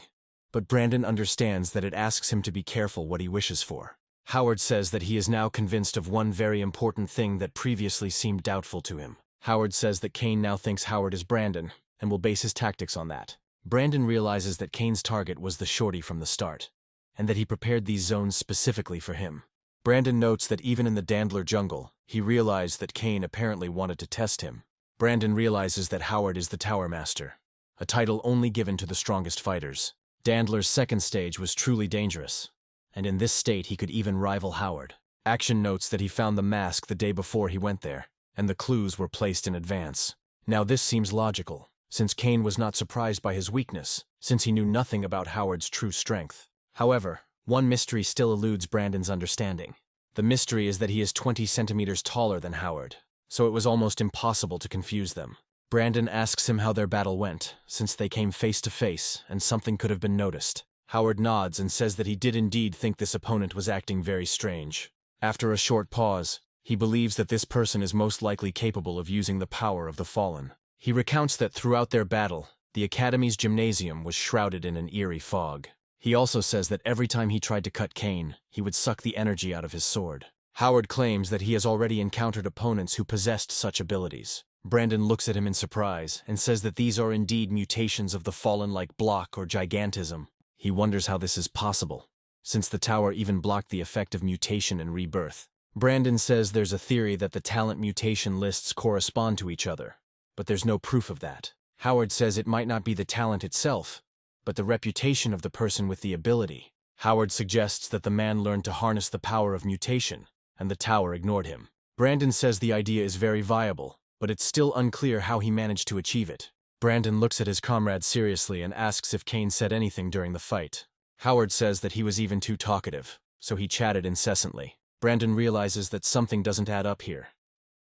but Brandon understands that it asks him to be careful what he wishes for. Howard says that he is now convinced of one very important thing that previously seemed doubtful to him. Howard says that Kane now thinks Howard is Brandon, and will base his tactics on that. Brandon realizes that Kane's target was the shorty from the start, and that he prepared these zones specifically for him. Brandon notes that even in the Dandler jungle, he realized that Kane apparently wanted to test him. Brandon realizes that Howard is the Tower Master, a title only given to the strongest fighters. Dandler's second stage was truly dangerous, and in this state he could even rival Howard. Action notes that he found the mask the day before he went there, and the clues were placed in advance. Now this seems logical, since Kane was not surprised by his weakness, since he knew nothing about Howard's true strength. However, one mystery still eludes Brandon's understanding. The mystery is that he is 20 centimeters taller than Howard, so it was almost impossible to confuse them. Brandon asks him how their battle went, since they came face to face and something could have been noticed. Howard nods and says that he did indeed think this opponent was acting very strange. After a short pause, he believes that this person is most likely capable of using the power of the Fallen. He recounts that throughout their battle, the Academy's gymnasium was shrouded in an eerie fog. He also says that every time he tried to cut Kane, he would suck the energy out of his sword. Howard claims that he has already encountered opponents who possessed such abilities. Brandon looks at him in surprise and says that these are indeed mutations of the Fallen like block or gigantism. He wonders how this is possible, since the tower even blocked the effect of mutation and rebirth. Brandon says there's a theory that the talent mutation lists correspond to each other, but there's no proof of that. Howard says it might not be the talent itself, but the reputation of the person with the ability. Howard suggests that the man learned to harness the power of mutation, and the tower ignored him. Brandon says the idea is very viable, but it's still unclear how he managed to achieve it. Brandon looks at his comrade seriously and asks if Kane said anything during the fight. Howard says that he was even too talkative, so he chatted incessantly. Brandon realizes that something doesn't add up here,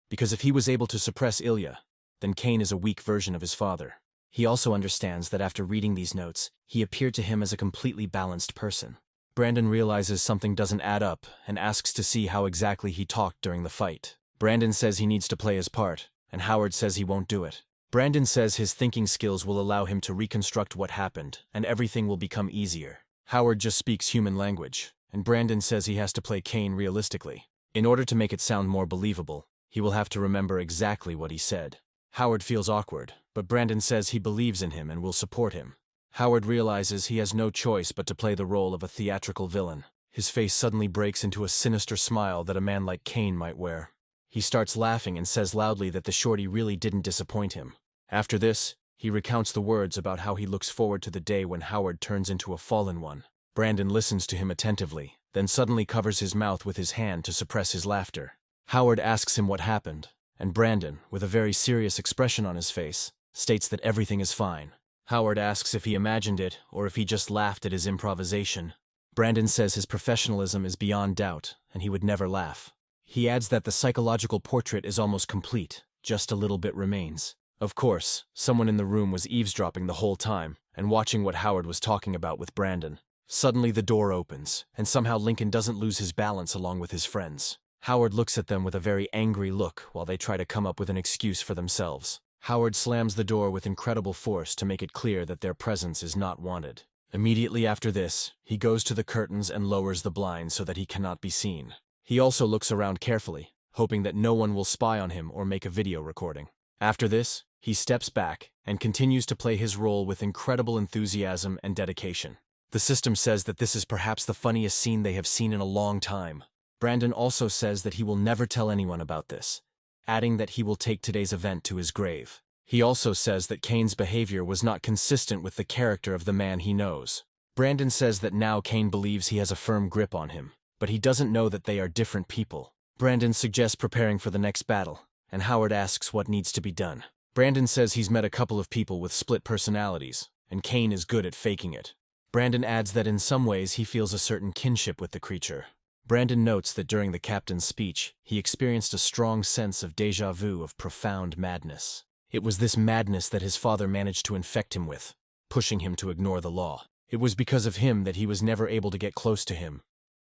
because if he was able to suppress Ilia, then Kane is a weak version of his father. He also understands that after reading these notes, he appeared to him as a completely balanced person. Brandon realizes something doesn't add up and asks to see how exactly he talked during the fight. Brandon says he needs to play his part, and Howard says he won't do it. Brandon says his thinking skills will allow him to reconstruct what happened, and everything will become easier. Howard just speaks human language, and Brandon says he has to play Kane realistically. In order to make it sound more believable, he will have to remember exactly what he said. Howard feels awkward, but Brandon says he believes in him and will support him. Howard realizes he has no choice but to play the role of a theatrical villain. His face suddenly breaks into a sinister smile that a man like Kane might wear. He starts laughing and says loudly that the shorty really didn't disappoint him. After this, he recounts the words about how he looks forward to the day when Howard turns into a fallen one. Brandon listens to him attentively, then suddenly covers his mouth with his hand to suppress his laughter. Howard asks him what happened, and Brandon, with a very serious expression on his face, states that everything is fine. Howard asks if he imagined it or if he just laughed at his improvisation. Brandon says his professionalism is beyond doubt, and he would never laugh. He adds that the psychological portrait is almost complete, just a little bit remains. Of course, someone in the room was eavesdropping the whole time and watching what Howard was talking about with Brandon. Suddenly the door opens, and somehow Lincoln doesn't lose his balance along with his friends. Howard looks at them with a very angry look while they try to come up with an excuse for themselves. Howard slams the door with incredible force to make it clear that their presence is not wanted. Immediately after this, he goes to the curtains and lowers the blinds so that he cannot be seen. He also looks around carefully, hoping that no one will spy on him or make a video recording. After this, he steps back and continues to play his role with incredible enthusiasm and dedication. The system says that this is perhaps the funniest scene they have seen in a long time. Brandon also says that he will never tell anyone about this, adding that he will take today's event to his grave. He also says that Kane's behavior was not consistent with the character of the man he knows. Brandon says that now Kane believes he has a firm grip on him, but he doesn't know that they are different people. Brandon suggests preparing for the next battle, and Howard asks what needs to be done. Brandon says he's met a couple of people with split personalities, and Kane is good at faking it. Brandon adds that in some ways he feels a certain kinship with the creature. Brandon notes that during the captain's speech, he experienced a strong sense of déjà vu of profound madness. It was this madness that his father managed to infect him with, pushing him to ignore the law. It was because of him that he was never able to get close to him.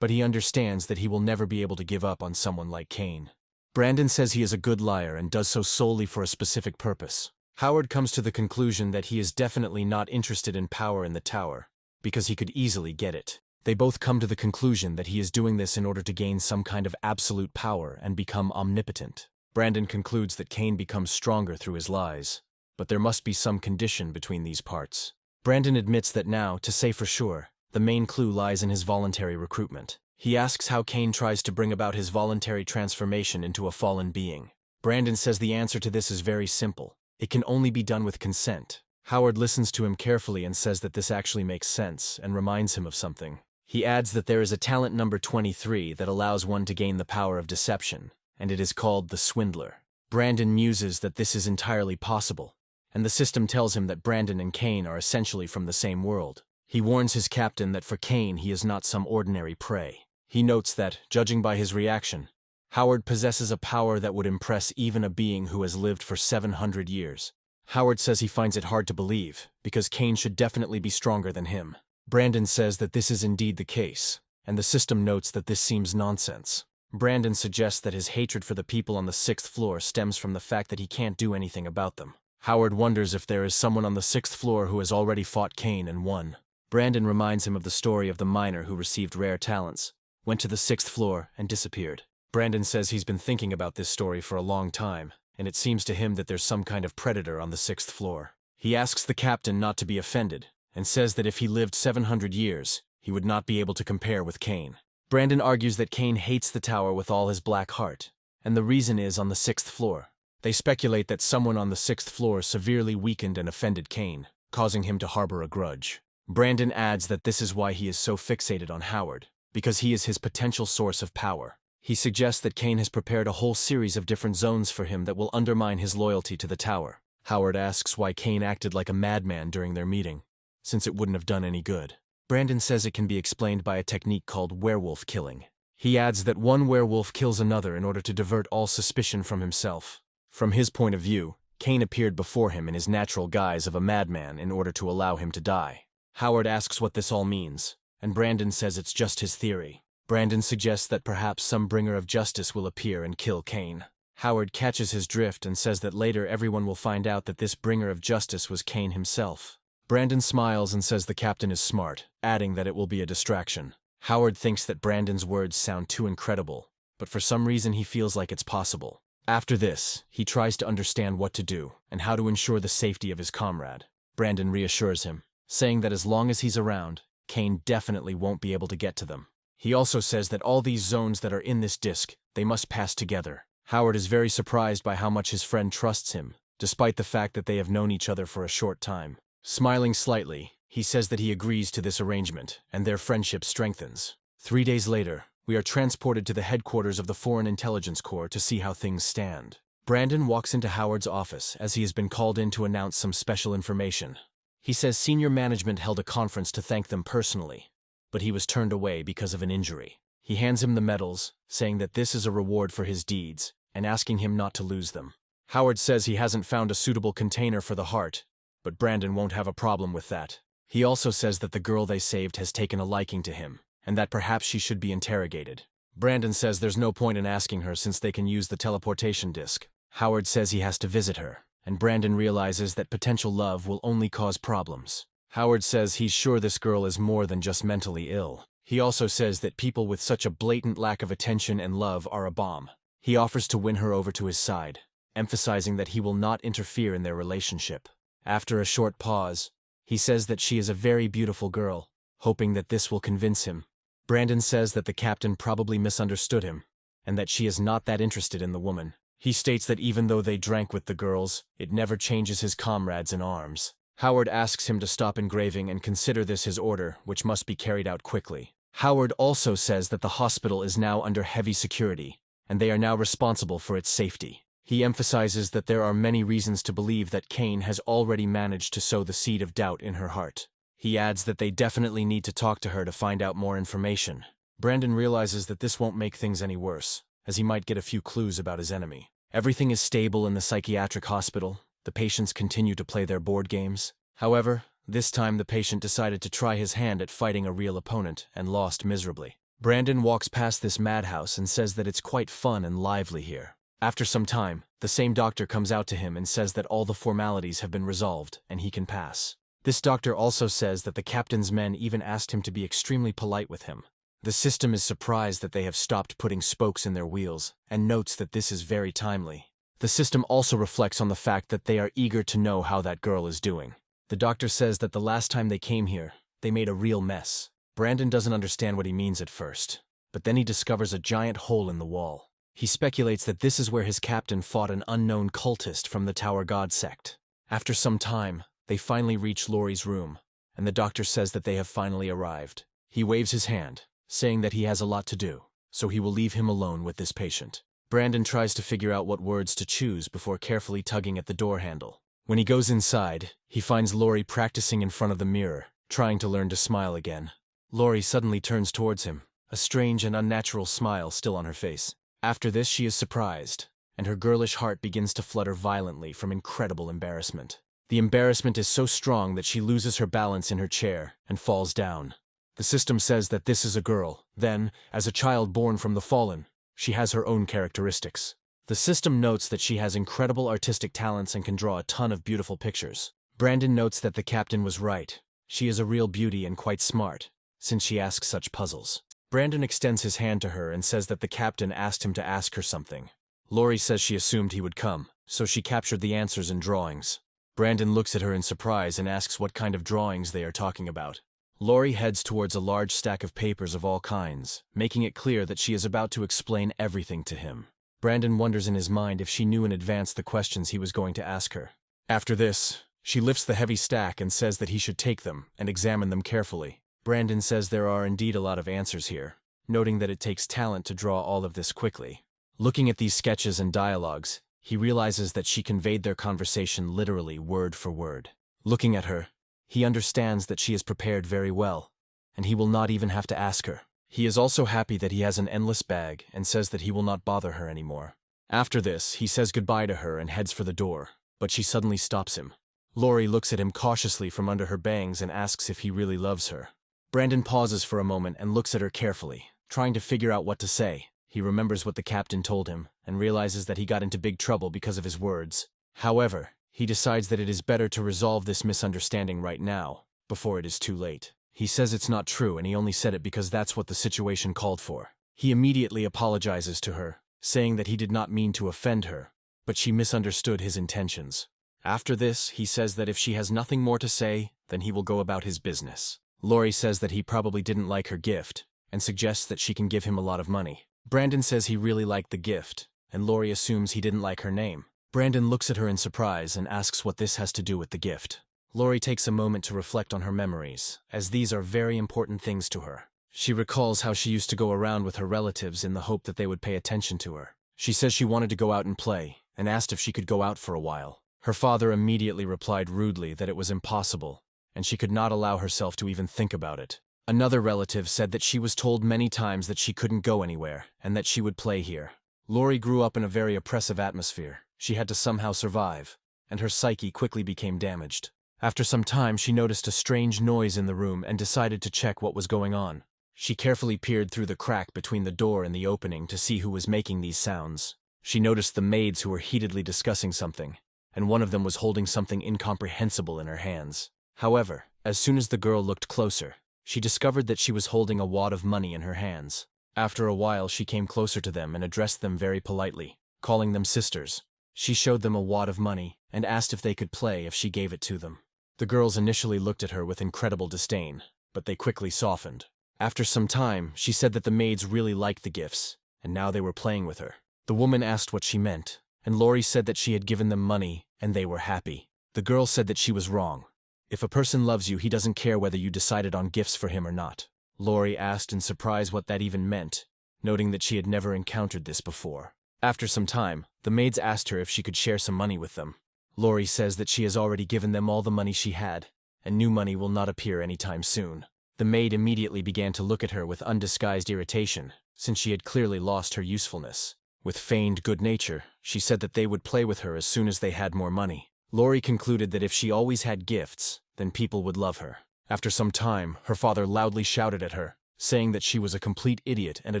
But he understands that he will never be able to give up on someone like Kane. Brandon says he is a good liar and does so solely for a specific purpose. Howard comes to the conclusion that he is definitely not interested in power in the tower, because he could easily get it. They both come to the conclusion that he is doing this in order to gain some kind of absolute power and become omnipotent. Brandon concludes that Kane becomes stronger through his lies, but there must be some condition between these parts. Brandon admits that now, to say for sure, the main clue lies in his voluntary recruitment. He asks how Kane tries to bring about his voluntary transformation into a fallen being. Brandon says the answer to this is very simple. It can only be done with consent. Howard listens to him carefully and says that this actually makes sense and reminds him of something. He adds that there is a talent number 23 that allows one to gain the power of deception, and it is called the Swindler. Brandon muses that this is entirely possible, and the system tells him that Brandon and Kane are essentially from the same world. He warns his captain that for Kane he is not some ordinary prey. He notes that, judging by his reaction, Howard possesses a power that would impress even a being who has lived for 700 years. Howard says he finds it hard to believe, because Kane should definitely be stronger than him. Brandon says that this is indeed the case, and the system notes that this seems nonsense. Brandon suggests that his hatred for the people on the 6th floor stems from the fact that he can't do anything about them. Howard wonders if there is someone on the 6th floor who has already fought Kane and won. Brandon reminds him of the story of the miner who received rare talents, went to the 6th floor, and disappeared. Brandon says he's been thinking about this story for a long time, and it seems to him that there's some kind of predator on the 6th floor. He asks the captain not to be offended, and says that if he lived 700 years, he would not be able to compare with Kane. Brandon argues that Kane hates the tower with all his black heart, and the reason is on the 6th floor. They speculate that someone on the 6th floor severely weakened and offended Kane, causing him to harbor a grudge. Brandon adds that this is why he is so fixated on Howard, because he is his potential source of power. He suggests that Kane has prepared a whole series of different zones for him that will undermine his loyalty to the tower. Howard asks why Kane acted like a madman during their meeting, since it wouldn't have done any good. Brandon says it can be explained by a technique called werewolf killing. He adds that one werewolf kills another in order to divert all suspicion from himself. From his point of view, Kane appeared before him in his natural guise of a madman in order to allow him to die. Howard asks what this all means, and Brandon says it's just his theory. Brandon suggests that perhaps some bringer of justice will appear and kill Kane. Howard catches his drift and says that later everyone will find out that this bringer of justice was Kane himself. Brandon smiles and says the captain is smart, adding that it will be a distraction. Howard thinks that Brandon's words sound too incredible, but for some reason he feels like it's possible. After this, he tries to understand what to do and how to ensure the safety of his comrade. Brandon reassures him, saying that as long as he's around, Kane definitely won't be able to get to them. He also says that all these zones that are in this disc, they must pass together. Howard is very surprised by how much his friend trusts him, despite the fact that they have known each other for a short time. Smiling slightly, he says that he agrees to this arrangement, and their friendship strengthens. 3 days later, we are transported to the headquarters of the Foreign Intelligence Corps to see how things stand. Brandon walks into Howard's office as he has been called in to announce some special information. He says senior management held a conference to thank them personally, but he was turned away because of an injury. He hands him the medals, saying that this is a reward for his deeds, and asking him not to lose them. Howard says he hasn't found a suitable container for the heart, but Brandon won't have a problem with that. He also says that the girl they saved has taken a liking to him, and that perhaps she should be interrogated. Brandon says there's no point in asking her since they can use the teleportation disc. Howard says he has to visit her, and Brandon realizes that potential love will only cause problems. Howard says he's sure this girl is more than just mentally ill. He also says that people with such a blatant lack of attention and love are a bomb. He offers to win her over to his side, emphasizing that he will not interfere in their relationship. After a short pause, he says that she is a very beautiful girl, hoping that this will convince him. Brandon says that the captain probably misunderstood him, and that she is not that interested in the woman. He states that even though they drank with the girls, it never changes his comrades in arms. Howard asks him to stop engraving and consider this his order, which must be carried out quickly. Howard also says that the hospital is now under heavy security, and they are now responsible for its safety. He emphasizes that there are many reasons to believe that Kane has already managed to sow the seed of doubt in her heart. He adds that they definitely need to talk to her to find out more information. Brandon realizes that this won't make things any worse, as he might get a few clues about his enemy. Everything is stable in the psychiatric hospital. The patients continue to play their board games. However, This time the patient decided to try his hand at fighting a real opponent and lost miserably. Brandon walks past this madhouse and says that it's quite fun and lively here. After some time, the same doctor comes out to him and says that all the formalities have been resolved and he can pass. This doctor also says that the captain's men even asked him to be extremely polite with him. The system is surprised that they have stopped putting spokes in their wheels and notes that this is very timely. The system also reflects on the fact that they are eager to know how that girl is doing. The doctor says that the last time they came here, they made a real mess. Brandon doesn't understand what he means at first, but then he discovers a giant hole in the wall. He speculates that this is where his captain fought an unknown cultist from the Tower God sect. After some time, they finally reach Laurie's room, and the doctor says that they have finally arrived. He waves his hand, saying that he has a lot to do, so he will leave him alone with this patient. Brandon tries to figure out what words to choose before carefully tugging at the door handle. When he goes inside, he finds Laurie practicing in front of the mirror, trying to learn to smile again. Laurie suddenly turns towards him, a strange and unnatural smile still on her face. After this, she is surprised, and her girlish heart begins to flutter violently from incredible embarrassment. The embarrassment is so strong that she loses her balance in her chair and falls down. The system says that this is a girl. Then, as a child born from the fallen, she has her own characteristics. The system notes that she has incredible artistic talents and can draw a ton of beautiful pictures. Brandon notes that the captain was right. She is a real beauty and quite smart, since she asks such puzzles. Brandon extends his hand to her and says that the captain asked him to ask her something. Laurie says she assumed he would come, so she captured the answers in drawings. Brandon looks at her in surprise and asks what kind of drawings they are talking about. Laurie heads towards a large stack of papers of all kinds, making it clear that she is about to explain everything to him. Brandon wonders in his mind if she knew in advance the questions he was going to ask her. After this, she lifts the heavy stack and says that he should take them and examine them carefully. Brandon says there are indeed a lot of answers here, noting that it takes talent to draw all of this quickly. Looking at these sketches and dialogues, he realizes that she conveyed their conversation literally word for word. Looking at her, he understands that she is prepared very well, and he will not even have to ask her. He is also happy that he has an endless bag and says that he will not bother her anymore. After this, he says goodbye to her and heads for the door, but she suddenly stops him. Laurie looks at him cautiously from under her bangs and asks if he really loves her. Brandon pauses for a moment and looks at her carefully, trying to figure out what to say. He remembers what the captain told him and realizes that he got into big trouble because of his words. However, he decides that it is better to resolve this misunderstanding right now, before it is too late. He says it's not true and he only said it because that's what the situation called for. He immediately apologizes to her, saying that he did not mean to offend her, but she misunderstood his intentions. After this, he says that if she has nothing more to say, then he will go about his business. Laurie says that he probably didn't like her gift, and suggests that she can give him a lot of money. Brandon says he really liked the gift, and Laurie assumes he didn't like her name. Brandon looks at her in surprise and asks what this has to do with the gift. Laurie takes a moment to reflect on her memories, as these are very important things to her. She recalls how she used to go around with her relatives in the hope that they would pay attention to her. She says she wanted to go out and play, and asked if she could go out for a while. Her father immediately replied rudely that it was impossible, and she could not allow herself to even think about it. Another relative said that she was told many times that she couldn't go anywhere, and that she would play here. Laurie grew up in a very oppressive atmosphere. She had to somehow survive, and her psyche quickly became damaged. After some time, she noticed a strange noise in the room and decided to check what was going on. She carefully peered through the crack between the door and the opening to see who was making these sounds. She noticed the maids who were heatedly discussing something, and one of them was holding something incomprehensible in her hands. However, as soon as the girl looked closer, she discovered that she was holding a wad of money in her hands. After a while, she came closer to them and addressed them very politely, calling them sisters. She showed them a wad of money and asked if they could play if she gave it to them. The girls initially looked at her with incredible disdain, but they quickly softened. After some time, she said that the maids really liked the gifts, and now they were playing with her. The woman asked what she meant, and Laurie said that she had given them money, and they were happy. The girl said that she was wrong. If a person loves you, he doesn't care whether you decided on gifts for him or not. Laurie asked in surprise what that even meant, noting that she had never encountered this before. After some time, the maids asked her if she could share some money with them. Laurie says that she has already given them all the money she had, and new money will not appear anytime soon. The maid immediately began to look at her with undisguised irritation, since she had clearly lost her usefulness. With feigned good nature, she said that they would play with her as soon as they had more money. Laurie concluded that if she always had gifts, then people would love her. After some time, her father loudly shouted at her, saying that she was a complete idiot and a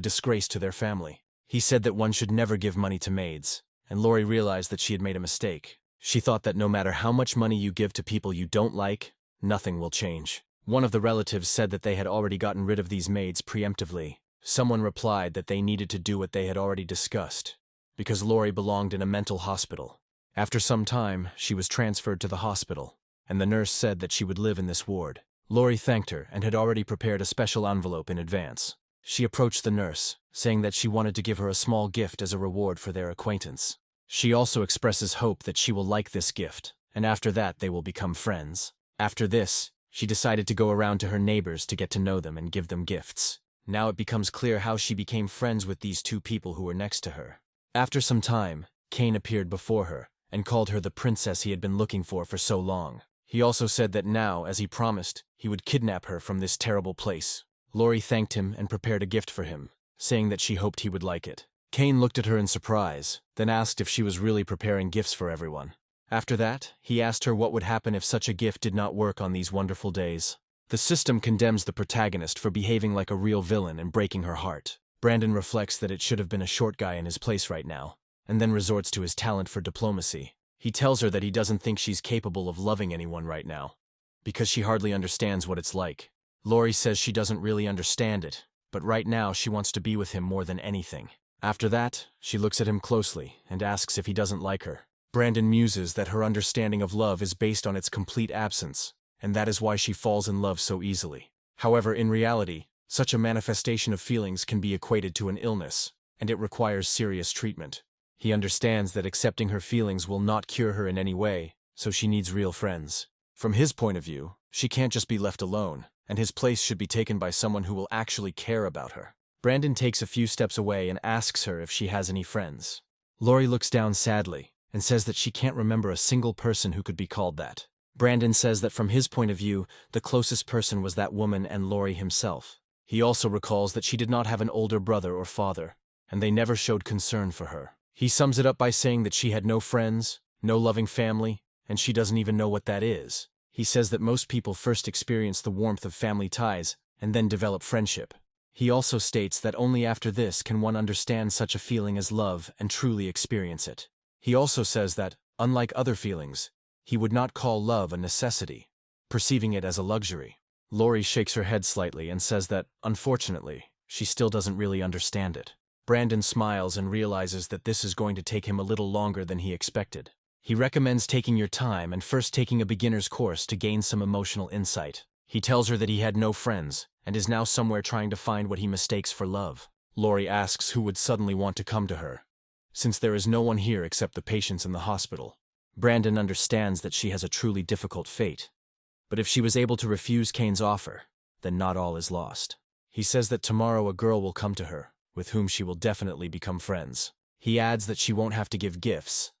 disgrace to their family. He said that one should never give money to maids, and Lori realized that she had made a mistake. She thought that no matter how much money you give to people you don't like, nothing will change. One of the relatives said that they had already gotten rid of these maids preemptively. Someone replied that they needed to do what they had already discussed, because Lori belonged in a mental hospital. After some time, she was transferred to the hospital, and the nurse said that she would live in this ward. Lori thanked her and had already prepared a special envelope in advance. She approached the nurse, saying that she wanted to give her a small gift as a reward for their acquaintance. She also expresses hope that she will like this gift, and after that they will become friends. After this, she decided to go around to her neighbors to get to know them and give them gifts. Now it becomes clear how she became friends with these two people who were next to her. After some time, Cain appeared before her and called her the princess he had been looking for so long. He also said that now, as he promised, he would kidnap her from this terrible place. Lori thanked him and prepared a gift for him, saying that she hoped he would like it. Cain looked at her in surprise, then asked if she was really preparing gifts for everyone. After that, he asked her what would happen if such a gift did not work on these wonderful days. The system condemns the protagonist for behaving like a real villain and breaking her heart. Brandon reflects that it should have been a short guy in his place right now, and then resorts to his talent for diplomacy. He tells her that he doesn't think she's capable of loving anyone right now, because she hardly understands what it's like. Lori says she doesn't really understand it, but right now she wants to be with him more than anything. After that, she looks at him closely and asks if he doesn't like her. Brandon muses that her understanding of love is based on its complete absence, and that is why she falls in love so easily. However, in reality, such a manifestation of feelings can be equated to an illness, and it requires serious treatment. He understands that accepting her feelings will not cure her in any way, so she needs real friends. From his point of view, she can't just be left alone, and his place should be taken by someone who will actually care about her. Brandon takes a few steps away and asks her if she has any friends. Lori looks down sadly and says that she can't remember a single person who could be called that. Brandon says that from his point of view, the closest person was that woman and Lori himself. He also recalls that she did not have an older brother or father, and they never showed concern for her. He sums it up by saying that she had no friends, no loving family, and she doesn't even know what that is. He says that most people first experience the warmth of family ties and then develop friendship. He also states that only after this can one understand such a feeling as love and truly experience it. He also says that, unlike other feelings, he would not call love a necessity, perceiving it as a luxury. Lori shakes her head slightly and says that, unfortunately, she still doesn't really understand it. Brandon smiles and realizes that this is going to take him a little longer than he expected. He recommends taking your time and first taking a beginner's course to gain some emotional insight. He tells her that he had no friends and is now somewhere trying to find what he mistakes for love. Lori asks who would suddenly want to come to her, since there is no one here except the patients in the hospital. Brandon understands that she has a truly difficult fate, but if she was able to refuse Cain's offer, then not all is lost. He says that tomorrow a girl will come to her, with whom she will definitely become friends. He adds that she won't have to give gifts,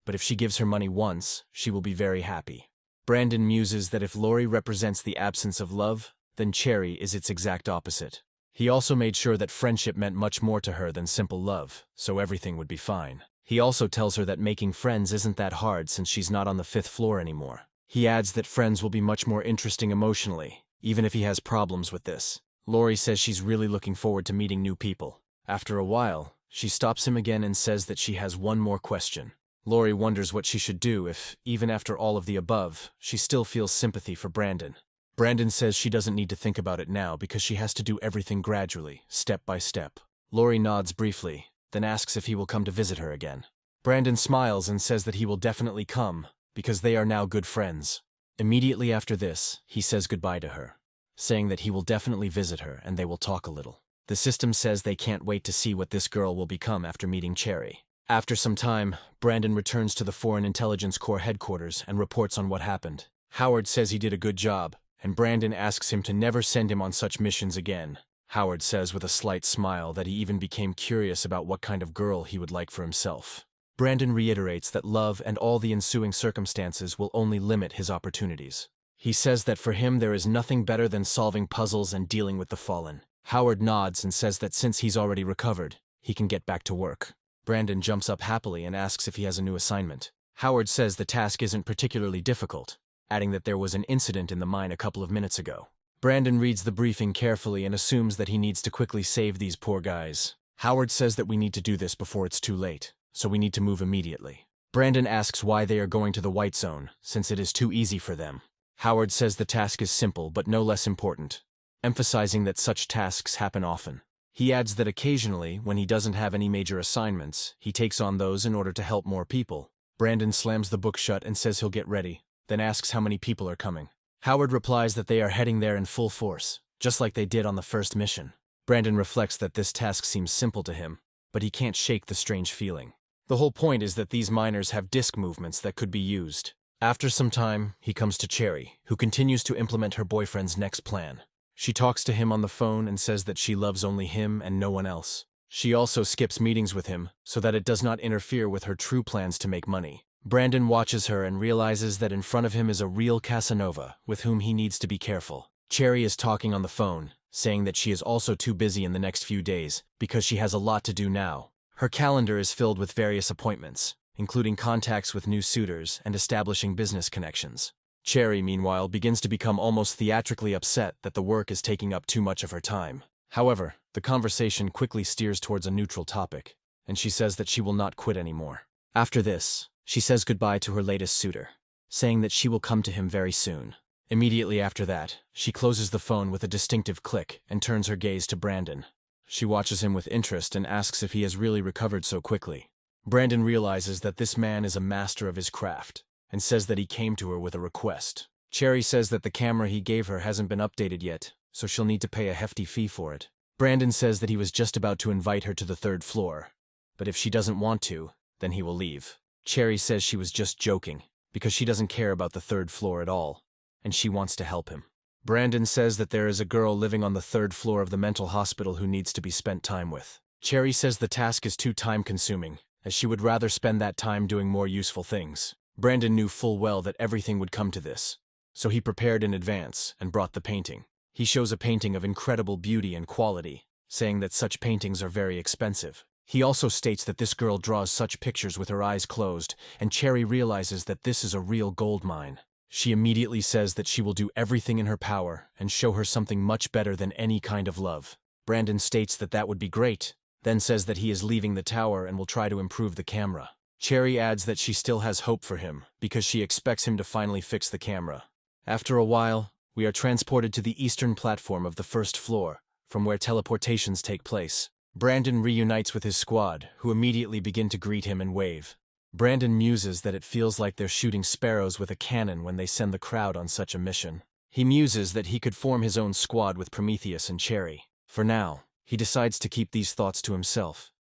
but if she gives her money once, she will be very happy. Brandon muses that if Lori represents the absence of love, then Cherry is its exact opposite. He also made sure that friendship meant much more to her than simple love, so everything would be fine. He also tells her that making friends isn't that hard since she's not on the 5th floor anymore. He adds that friends will be much more interesting emotionally, even if he has problems with this. Lori says she's really looking forward to meeting new people. After a while, she stops him again and says that she has one more question. Lori wonders what she should do if, even after all of the above, she still feels sympathy for Brandon. Brandon says she doesn't need to think about it now because she has to do everything gradually, step by step. Lori nods briefly, then asks if he will come to visit her again. Brandon smiles and says that he will definitely come, because they are now good friends. Immediately after this, he says goodbye to her, saying that he will definitely visit her and they will talk a little. The system says they can't wait to see what this girl will become after meeting Cherry. After some time, Brandon returns to the Foreign Intelligence Corps headquarters and reports on what happened. Howard says he did a good job, and Brandon asks him to never send him on such missions again. Howard says with a slight smile that he even became curious about what kind of girl he would like for himself. Brandon reiterates that love and all the ensuing circumstances will only limit his opportunities. He says that for him there is nothing better than solving puzzles and dealing with the fallen. Howard nods and says that since he's already recovered, he can get back to work. Brandon jumps up happily and asks if he has a new assignment. Howard says the task isn't particularly difficult, adding that there was an incident in the mine a couple of minutes ago. Brandon reads the briefing carefully and assumes that he needs to quickly save these poor guys. Howard says that we need to do this before it's too late, so we need to move immediately. Brandon asks why they are going to the White Zone, since it is too easy for them. Howard says the task is simple but no less important, emphasizing that such tasks happen often. He adds that occasionally, when he doesn't have any major assignments, he takes on those in order to help more people. Brandon slams the book shut and says he'll get ready, then asks how many people are coming. Howard replies that they are heading there in full force, just like they did on the first mission. Brandon reflects that this task seems simple to him, but he can't shake the strange feeling. The whole point is that these miners have disc movements that could be used. After some time, he comes to Cherry, who continues to implement her boyfriend's next plan. She talks to him on the phone and says that she loves only him and no one else. She also skips meetings with him so that it does not interfere with her true plans to make money. Brandon watches her and realizes that in front of him is a real Casanova with whom he needs to be careful. Cherry is talking on the phone, saying that she is also too busy in the next few days because she has a lot to do now. Her calendar is filled with various appointments, including contacts with new suitors and establishing business connections. Cherry, meanwhile, begins to become almost theatrically upset that the work is taking up too much of her time. However, the conversation quickly steers towards a neutral topic, and she says that she will not quit anymore. After this, she says goodbye to her latest suitor, saying that she will come to him very soon. Immediately after that, she closes the phone with a distinctive click and turns her gaze to Brandon. She watches him with interest and asks if he has really recovered so quickly. Brandon realizes that this man is a master of his craft, and says that he came to her with a request. Cherry says that the camera he gave her hasn't been updated yet, so she'll need to pay a hefty fee for it. Brandon says that he was just about to invite her to the 3rd floor, but if she doesn't want to, then he will leave. Cherry says she was just joking, because she doesn't care about the 3rd floor at all, and she wants to help him. Brandon says that there is a girl living on the 3rd floor of the mental hospital who needs to be spent time with. Cherry says the task is too time-consuming, as she would rather spend that time doing more useful things. Brandon knew full well that everything would come to this, so he prepared in advance and brought the painting. He shows a painting of incredible beauty and quality, saying that such paintings are very expensive. He also states that this girl draws such pictures with her eyes closed, and Cherry realizes that this is a real gold mine. She immediately says that she will do everything in her power and show her something much better than any kind of love. Brandon states that that would be great, then says that he is leaving the tower and will try to improve the camera. Cherry adds that she still has hope for him, because she expects him to finally fix the camera. After a while, we are transported to the eastern platform of the 1st floor, from where teleportations take place. Brandon reunites with his squad, who immediately begin to greet him and wave. Brandon muses that it feels like they're shooting sparrows with a cannon when they send the crowd on such a mission. He muses that he could form his own squad with Prometheus and Cherry. For now, he decides to keep these thoughts to himself,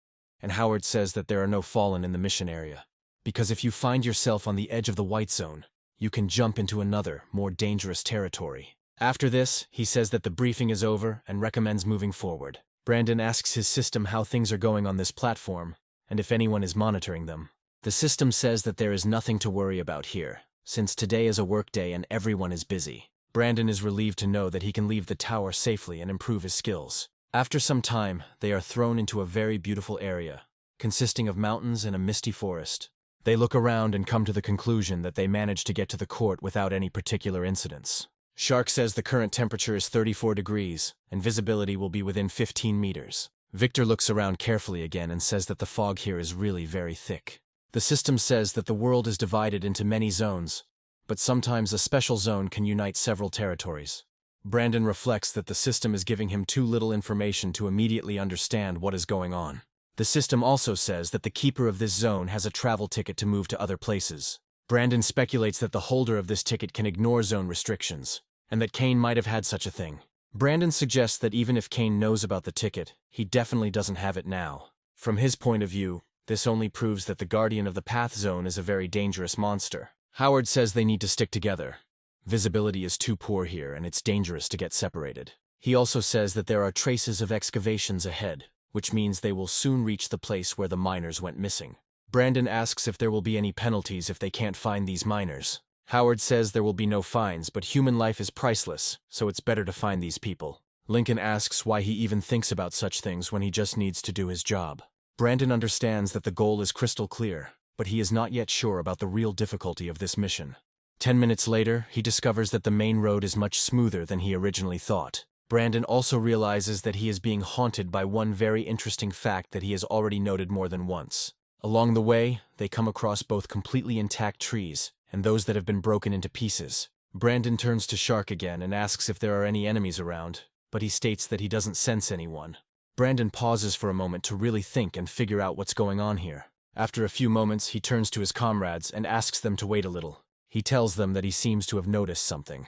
and Howard says that there are no fallen in the mission area, because if you find yourself on the edge of the White Zone, you can jump into another, more dangerous territory. After this, he says that the briefing is over and recommends moving forward. Brandon asks his system how things are going on this platform, and if anyone is monitoring them. The system says that there is nothing to worry about here, since today is a work day and everyone is busy. Brandon is relieved to know that he can leave the tower safely and improve his skills. After some time, they are thrown into a very beautiful area, consisting of mountains and a misty forest. They look around and come to the conclusion that they managed to get to the court without any particular incidents. Shark says the current temperature is 34 degrees, and visibility will be within 15 meters. Victor looks around carefully again and says that the fog here is really very thick. The system says that the world is divided into many zones, but sometimes a special zone can unite several territories. Brandon reflects that the system is giving him too little information to immediately understand what is going on. The system also says that the keeper of this zone has a travel ticket to move to other places. Brandon speculates that the holder of this ticket can ignore zone restrictions, and that Kane might have had such a thing. Brandon suggests that even if Kane knows about the ticket, he definitely doesn't have it now. From his point of view, this only proves that the Guardian of the Path Zone is a very dangerous monster. Howard says they need to stick together. Visibility is too poor here, and it's dangerous to get separated. He also says that there are traces of excavations ahead, which means they will soon reach the place where the miners went missing. Brandon asks if there will be any penalties if they can't find these miners. Howard says there will be no fines, but human life is priceless, so it's better to find these people. Lincoln asks why he even thinks about such things when he just needs to do his job. Brandon understands that the goal is crystal clear, but he is not yet sure about the real difficulty of this mission. 10 minutes later, he discovers that the main road is much smoother than he originally thought. Brandon also realizes that he is being haunted by one very interesting fact that he has already noted more than once. Along the way, they come across both completely intact trees and those that have been broken into pieces. Brandon turns to Shark again and asks if there are any enemies around, but he states that he doesn't sense anyone. Brandon pauses for a moment to really think and figure out what's going on here. After a few moments, he turns to his comrades and asks them to wait a little. He tells them that he seems to have noticed something,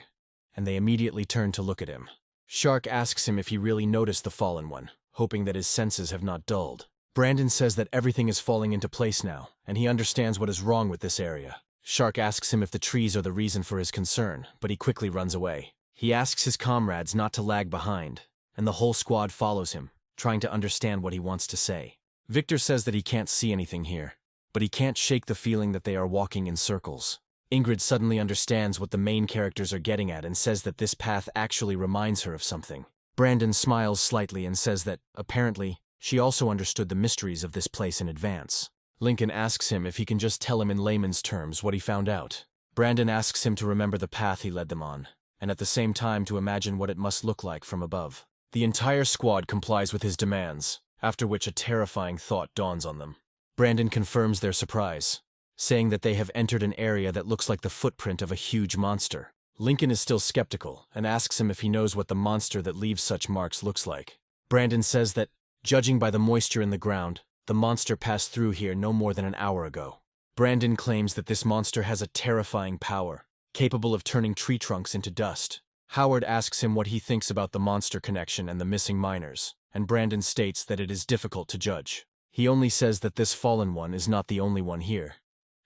and they immediately turn to look at him. Shark asks him if he really noticed the fallen one, hoping that his senses have not dulled. Brandon says that everything is falling into place now, and he understands what is wrong with this area. Shark asks him if the trees are the reason for his concern, but he quickly runs away. He asks his comrades not to lag behind, and the whole squad follows him, trying to understand what he wants to say. Victor says that he can't see anything here, but he can't shake the feeling that they are walking in circles. Ingrid suddenly understands what the main characters are getting at and says that this path actually reminds her of something. Brandon smiles slightly and says that, apparently, she also understood the mysteries of this place in advance. Lincoln asks him if he can just tell him in layman's terms what he found out. Brandon asks him to remember the path he led them on, and at the same time to imagine what it must look like from above. The entire squad complies with his demands, after which a terrifying thought dawns on them. Brandon confirms their surprise, saying that they have entered an area that looks like the footprint of a huge monster. Lincoln is still skeptical and asks him if he knows what the monster that leaves such marks looks like. Brandon says that, judging by the moisture in the ground, the monster passed through here no more than an hour ago. Brandon claims that this monster has a terrifying power, capable of turning tree trunks into dust. Howard asks him what he thinks about the monster connection and the missing miners, and Brandon states that it is difficult to judge. He only says that this fallen one is not the only one here,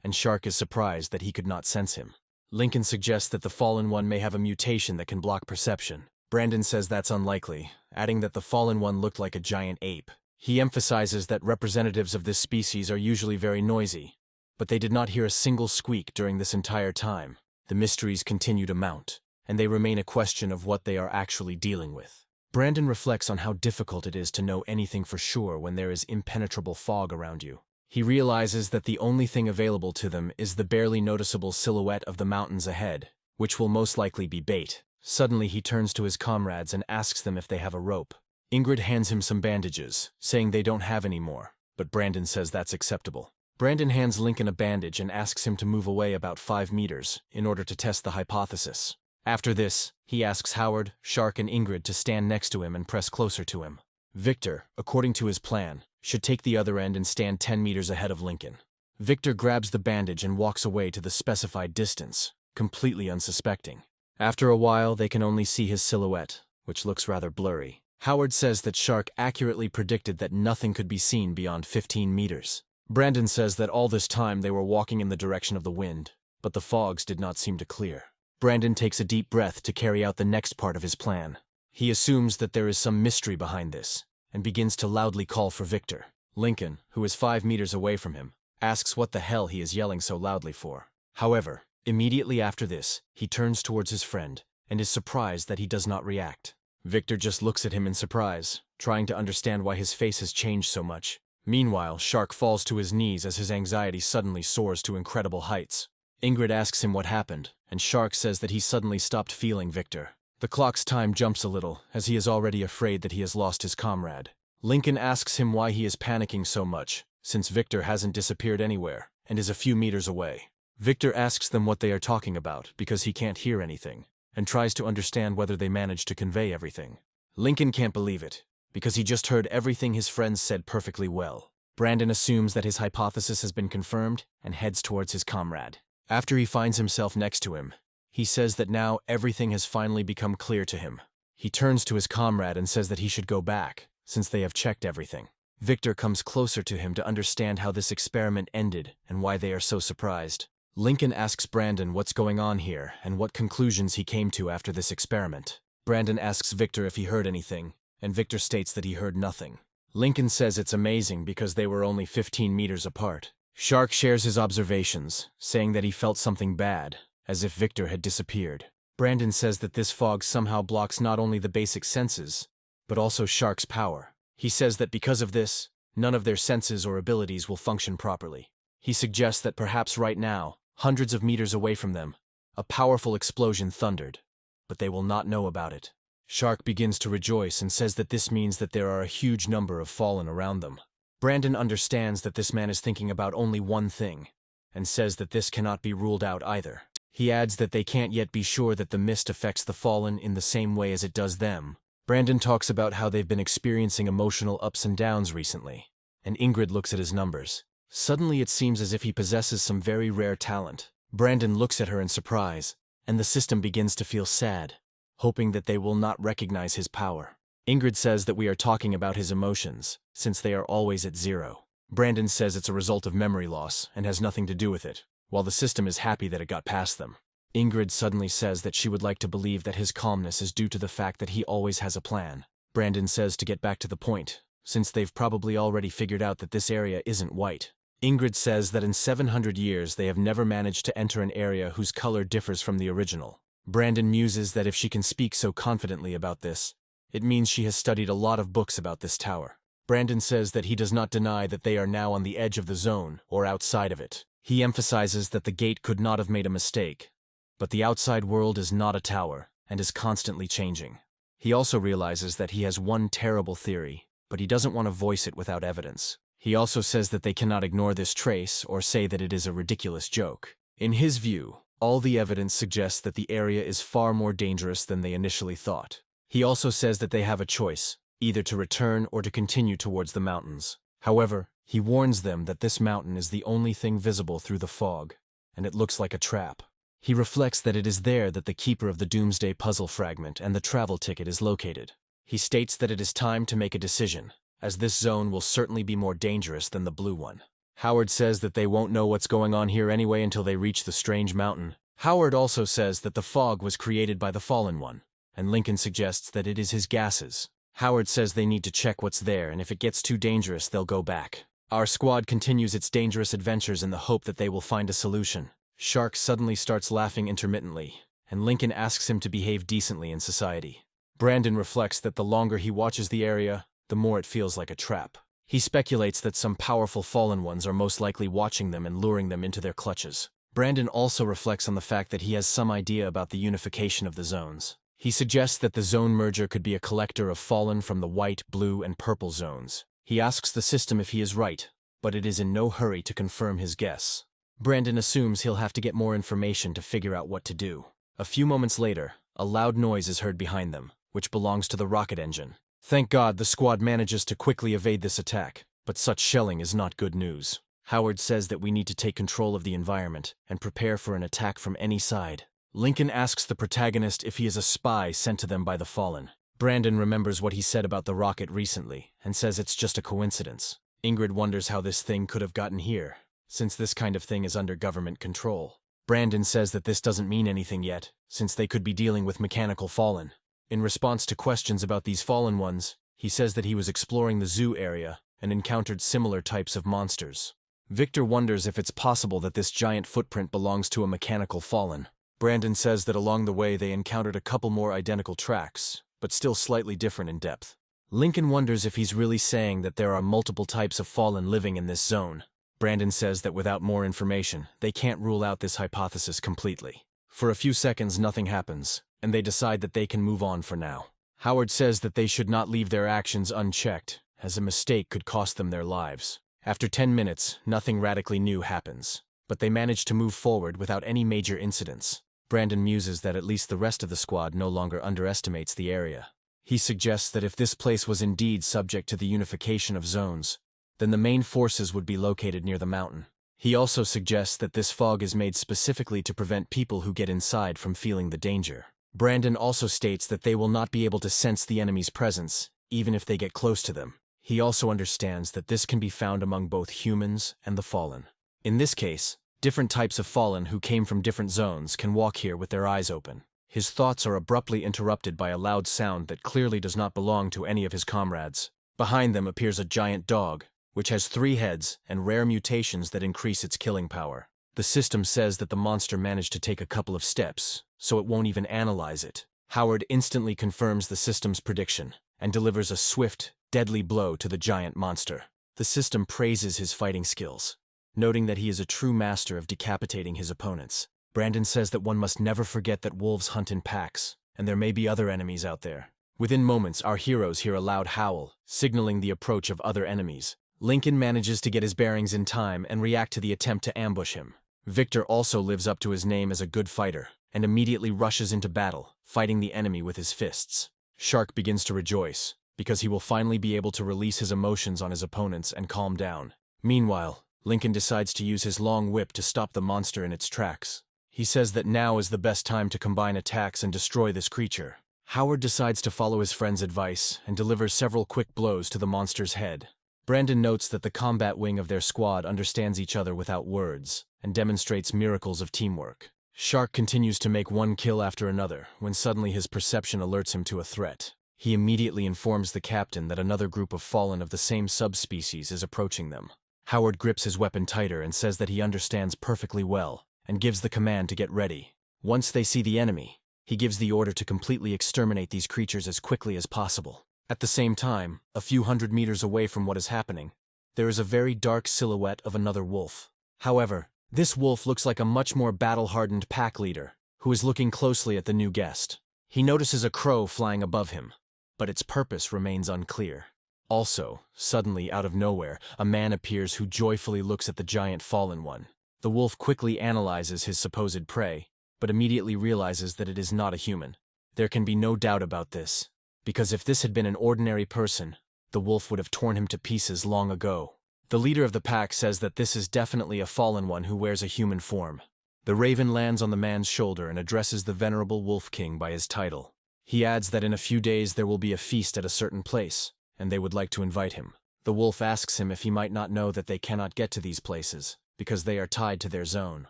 and Shark is surprised that he could not sense him. Lincoln suggests that the fallen one may have a mutation that can block perception. Brandon says that's unlikely, adding that the fallen one looked like a giant ape. He emphasizes that representatives of this species are usually very noisy, but they did not hear a single squeak during this entire time. The mysteries continue to mount, and they remain a question of what they are actually dealing with. Brandon reflects on how difficult it is to know anything for sure when there is impenetrable fog around you. He realizes that the only thing available to them is the barely noticeable silhouette of the mountains ahead, which will most likely be bait. Suddenly he turns to his comrades and asks them if they have a rope. Ingrid hands him some bandages, saying they don't have any more, but Brandon says that's acceptable. Brandon hands Lincoln a bandage and asks him to move away about 5 meters in order to test the hypothesis. After this, he asks Howard, Shark, and Ingrid to stand next to him and press closer to him. Victor, according to his plan, should take the other end and stand 10 meters ahead of Lincoln. Victor grabs the bandage and walks away to the specified distance, completely unsuspecting. After a while, they can only see his silhouette, which looks rather blurry. Howard says that Shark accurately predicted that nothing could be seen beyond 15 meters. Brandon says that all this time they were walking in the direction of the wind, but the fogs did not seem to clear. Brandon takes a deep breath to carry out the next part of his plan. He assumes that there is some mystery behind this, and begins to loudly call for Victor. Lincoln, who is 5 meters away from him, asks what the hell he is yelling so loudly for. However, immediately after this, he turns towards his friend, and is surprised that he does not react. Victor just looks at him in surprise, trying to understand why his face has changed so much. Meanwhile, Shark falls to his knees as his anxiety suddenly soars to incredible heights. Ingrid asks him what happened, and Shark says that he suddenly stopped feeling Victor. The clock's time jumps a little, as he is already afraid that he has lost his comrade. Lincoln asks him why he is panicking so much, since Victor hasn't disappeared anywhere, and is a few meters away. Victor asks them what they are talking about, because he can't hear anything, and tries to understand whether they managed to convey everything. Lincoln can't believe it, because he just heard everything his friends said perfectly well. Brandon assumes that his hypothesis has been confirmed, and heads towards his comrade. After he finds himself next to him, he says that now everything has finally become clear to him. He turns to his comrade and says that he should go back, since they have checked everything. Victor comes closer to him to understand how this experiment ended and why they are so surprised. Lincoln asks Brandon what's going on here and what conclusions he came to after this experiment. Brandon asks Victor if he heard anything, and Victor states that he heard nothing. Lincoln says it's amazing because they were only 15 meters apart. Shark shares his observations, saying that he felt something bad, as if Victor had disappeared. Brandon says that this fog somehow blocks not only the basic senses, but also Shark's power. He says that because of this, none of their senses or abilities will function properly. He suggests that perhaps right now, hundreds of meters away from them, A powerful explosion thundered, but they will not know about it. Shark begins to rejoice and says that this means that there are a huge number of fallen around them. Brandon understands that this man is thinking about only one thing, and says that this cannot be ruled out either. He adds that they can't yet be sure that the mist affects the fallen in the same way as it does them. Brandon talks about how they've been experiencing emotional ups and downs recently, and Ingrid looks at his numbers. Suddenly it seems as if he possesses some very rare talent. Brandon looks at her in surprise, and the system begins to feel sad, hoping that they will not recognize his power. Ingrid says that we are talking about his emotions, since they are always at 0. Brandon says it's a result of memory loss and has nothing to do with it, while the system is happy that it got past them. Ingrid suddenly says that she would like to believe that his calmness is due to the fact that he always has a plan. Brandon says to get back to the point, since they've probably already figured out that this area isn't white. Ingrid says that in 700 years they have never managed to enter an area whose color differs from the original. Brandon muses that if she can speak so confidently about this, it means she has studied a lot of books about this tower. Brandon says that he does not deny that they are now on the edge of the zone, or outside of it. He emphasizes that the gate could not have made a mistake, but the outside world is not a tower, and is constantly changing. He also realizes that he has one terrible theory, but he doesn't want to voice it without evidence. He also says that they cannot ignore this trace or say that it is a ridiculous joke. In his view, all the evidence suggests that the area is far more dangerous than they initially thought. He also says that they have a choice, either to return or to continue towards the mountains. However, he warns them that this mountain is the only thing visible through the fog, and it looks like a trap. He reflects that it is there that the keeper of the Doomsday Puzzle fragment and the travel ticket is located. He states that it is time to make a decision, as this zone will certainly be more dangerous than the blue one. Howard says that they won't know what's going on here anyway until they reach the strange mountain. Howard also says that the fog was created by the Fallen One, and Lincoln suggests that it is his gases. Howard says they need to check what's there, and if it gets too dangerous, they'll go back. Our squad continues its dangerous adventures in the hope that they will find a solution. Shark suddenly starts laughing intermittently, and Lincoln asks him to behave decently in society. Brandon reflects that the longer he watches the area, the more it feels like a trap. He speculates that some powerful fallen ones are most likely watching them and luring them into their clutches. Brandon also reflects on the fact that he has some idea about the unification of the zones. He suggests that the zone merger could be a collector of fallen from the white, blue, and purple zones. He asks the system if he is right, but it is in no hurry to confirm his guess. Brandon assumes he'll have to get more information to figure out what to do. A few moments later, a loud noise is heard behind them, which belongs to the rocket engine. Thank God the squad manages to quickly evade this attack, but such shelling is not good news. Howard says that we need to take control of the environment and prepare for an attack from any side. Lincoln asks the protagonist if he is a spy sent to them by the Fallen. Brandon remembers what he said about the rocket recently and says it's just a coincidence. Ingrid wonders how this thing could have gotten here, since this kind of thing is under government control. Brandon says that this doesn't mean anything yet, since they could be dealing with mechanical fallen. In response to questions about these fallen ones, he says that he was exploring the zoo area and encountered similar types of monsters. Victor wonders if it's possible that this giant footprint belongs to a mechanical fallen. Brandon says that along the way they encountered a couple more identical tracks, but still slightly different in depth. Lincoln wonders if he's really saying that there are multiple types of fallen living in this zone. Brandon says that without more information, they can't rule out this hypothesis completely. For a few seconds nothing happens, and they decide that they can move on for now. Howard says that they should not leave their actions unchecked, as a mistake could cost them their lives. After 10 minutes, nothing radically new happens, but they manage to move forward without any major incidents. Brandon muses that at least the rest of the squad no longer underestimates the area. He suggests that if this place was indeed subject to the unification of zones, then the main forces would be located near the mountain. He also suggests that this fog is made specifically to prevent people who get inside from feeling the danger. Brandon also states that they will not be able to sense the enemy's presence, even if they get close to them. He also understands that this can be found among both humans and the fallen. In this case, different types of fallen who came from different zones can walk here with their eyes open. His thoughts are abruptly interrupted by a loud sound that clearly does not belong to any of his comrades. Behind them appears a giant dog, which has 3 heads and rare mutations that increase its killing power. The system says that the monster managed to take a couple of steps, so it won't even analyze it. Howard instantly confirms the system's prediction and delivers a swift, deadly blow to the giant monster. The system praises his fighting skills, noting that he is a true master of decapitating his opponents. Brandon says that one must never forget that wolves hunt in packs, and there may be other enemies out there. Within moments, our heroes hear a loud howl, signaling the approach of other enemies. Lincoln manages to get his bearings in time and react to the attempt to ambush him. Victor also lives up to his name as a good fighter, and immediately rushes into battle, fighting the enemy with his fists. Shark begins to rejoice, because he will finally be able to release his emotions on his opponents and calm down. Meanwhile, Lincoln decides to use his long whip to stop the monster in its tracks. He says that now is the best time to combine attacks and destroy this creature. Howard decides to follow his friend's advice and delivers several quick blows to the monster's head. Brandon notes that the combat wing of their squad understands each other without words and demonstrates miracles of teamwork. Shark continues to make one kill after another when suddenly his perception alerts him to a threat. He immediately informs the captain that another group of fallen of the same subspecies is approaching them. Howard grips his weapon tighter and says that he understands perfectly well and gives the command to get ready. Once they see the enemy, he gives the order to completely exterminate these creatures as quickly as possible. At the same time, a few hundred meters away from what is happening, there is a very dark silhouette of another wolf. However, this wolf looks like a much more battle-hardened pack leader, who is looking closely at the new guest. He notices a crow flying above him, but its purpose remains unclear. Also, suddenly out of nowhere, a man appears who joyfully looks at the giant fallen one. The wolf quickly analyzes his supposed prey, but immediately realizes that it is not a human. There can be no doubt about this, because if this had been an ordinary person, the wolf would have torn him to pieces long ago. The leader of the pack says that this is definitely a fallen one who wears a human form. The raven lands on the man's shoulder and addresses the venerable Wolf King by his title. He adds that in a few days there will be a feast at a certain place, and they would like to invite him. The wolf asks him if he might not know that they cannot get to these places, because they are tied to their zone.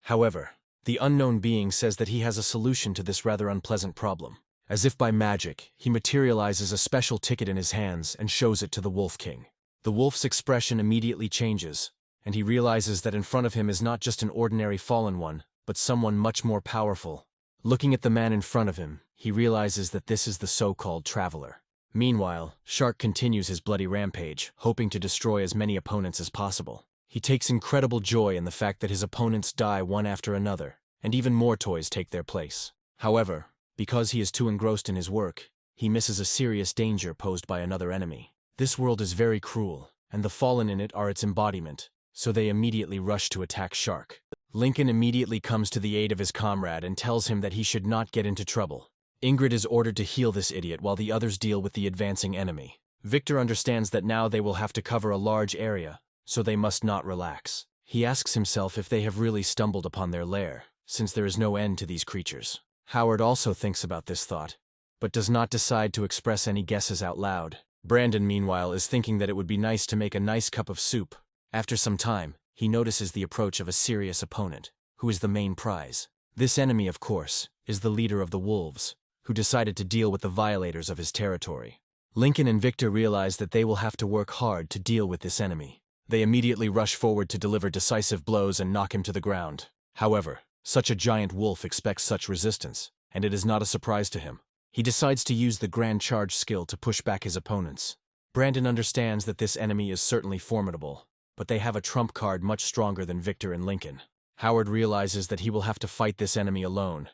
However, the unknown being says that he has a solution to this rather unpleasant problem. As if by magic, he materializes a special ticket in his hands and shows it to the Wolf King. The wolf's expression immediately changes, and he realizes that in front of him is not just an ordinary fallen one, but someone much more powerful. Looking at the man in front of him, he realizes that this is the so-called Traveler. Meanwhile, Shark continues his bloody rampage, hoping to destroy as many opponents as possible. He takes incredible joy in the fact that his opponents die one after another, and even more toys take their place. However, because he is too engrossed in his work, he misses a serious danger posed by another enemy. This world is very cruel, and the fallen in it are its embodiment, so they immediately rush to attack Shark. Lincoln immediately comes to the aid of his comrade and tells him that he should not get into trouble. Ingrid is ordered to heal this idiot while the others deal with the advancing enemy. Victor understands that now they will have to cover a large area, so they must not relax. He asks himself if they have really stumbled upon their lair, since there is no end to these creatures. Howard also thinks about this thought, but does not decide to express any guesses out loud. Brandon, meanwhile, is thinking that it would be nice to make a nice cup of soup. After some time, he notices the approach of a serious opponent, who is the main prize. This enemy, of course, is the leader of the wolves, who decided to deal with the violators of his territory. Lincoln and Victor realize that they will have to work hard to deal with this enemy. They immediately rush forward to deliver decisive blows and knock him to the ground. However, such a giant wolf expects such resistance, and it is not a surprise to him. He decides to use the Grand Charge skill to push back his opponents. Brandon understands that this enemy is certainly formidable, but they have a trump card much stronger than Victor and Lincoln. Howard realizes that he will have to fight this enemy alone,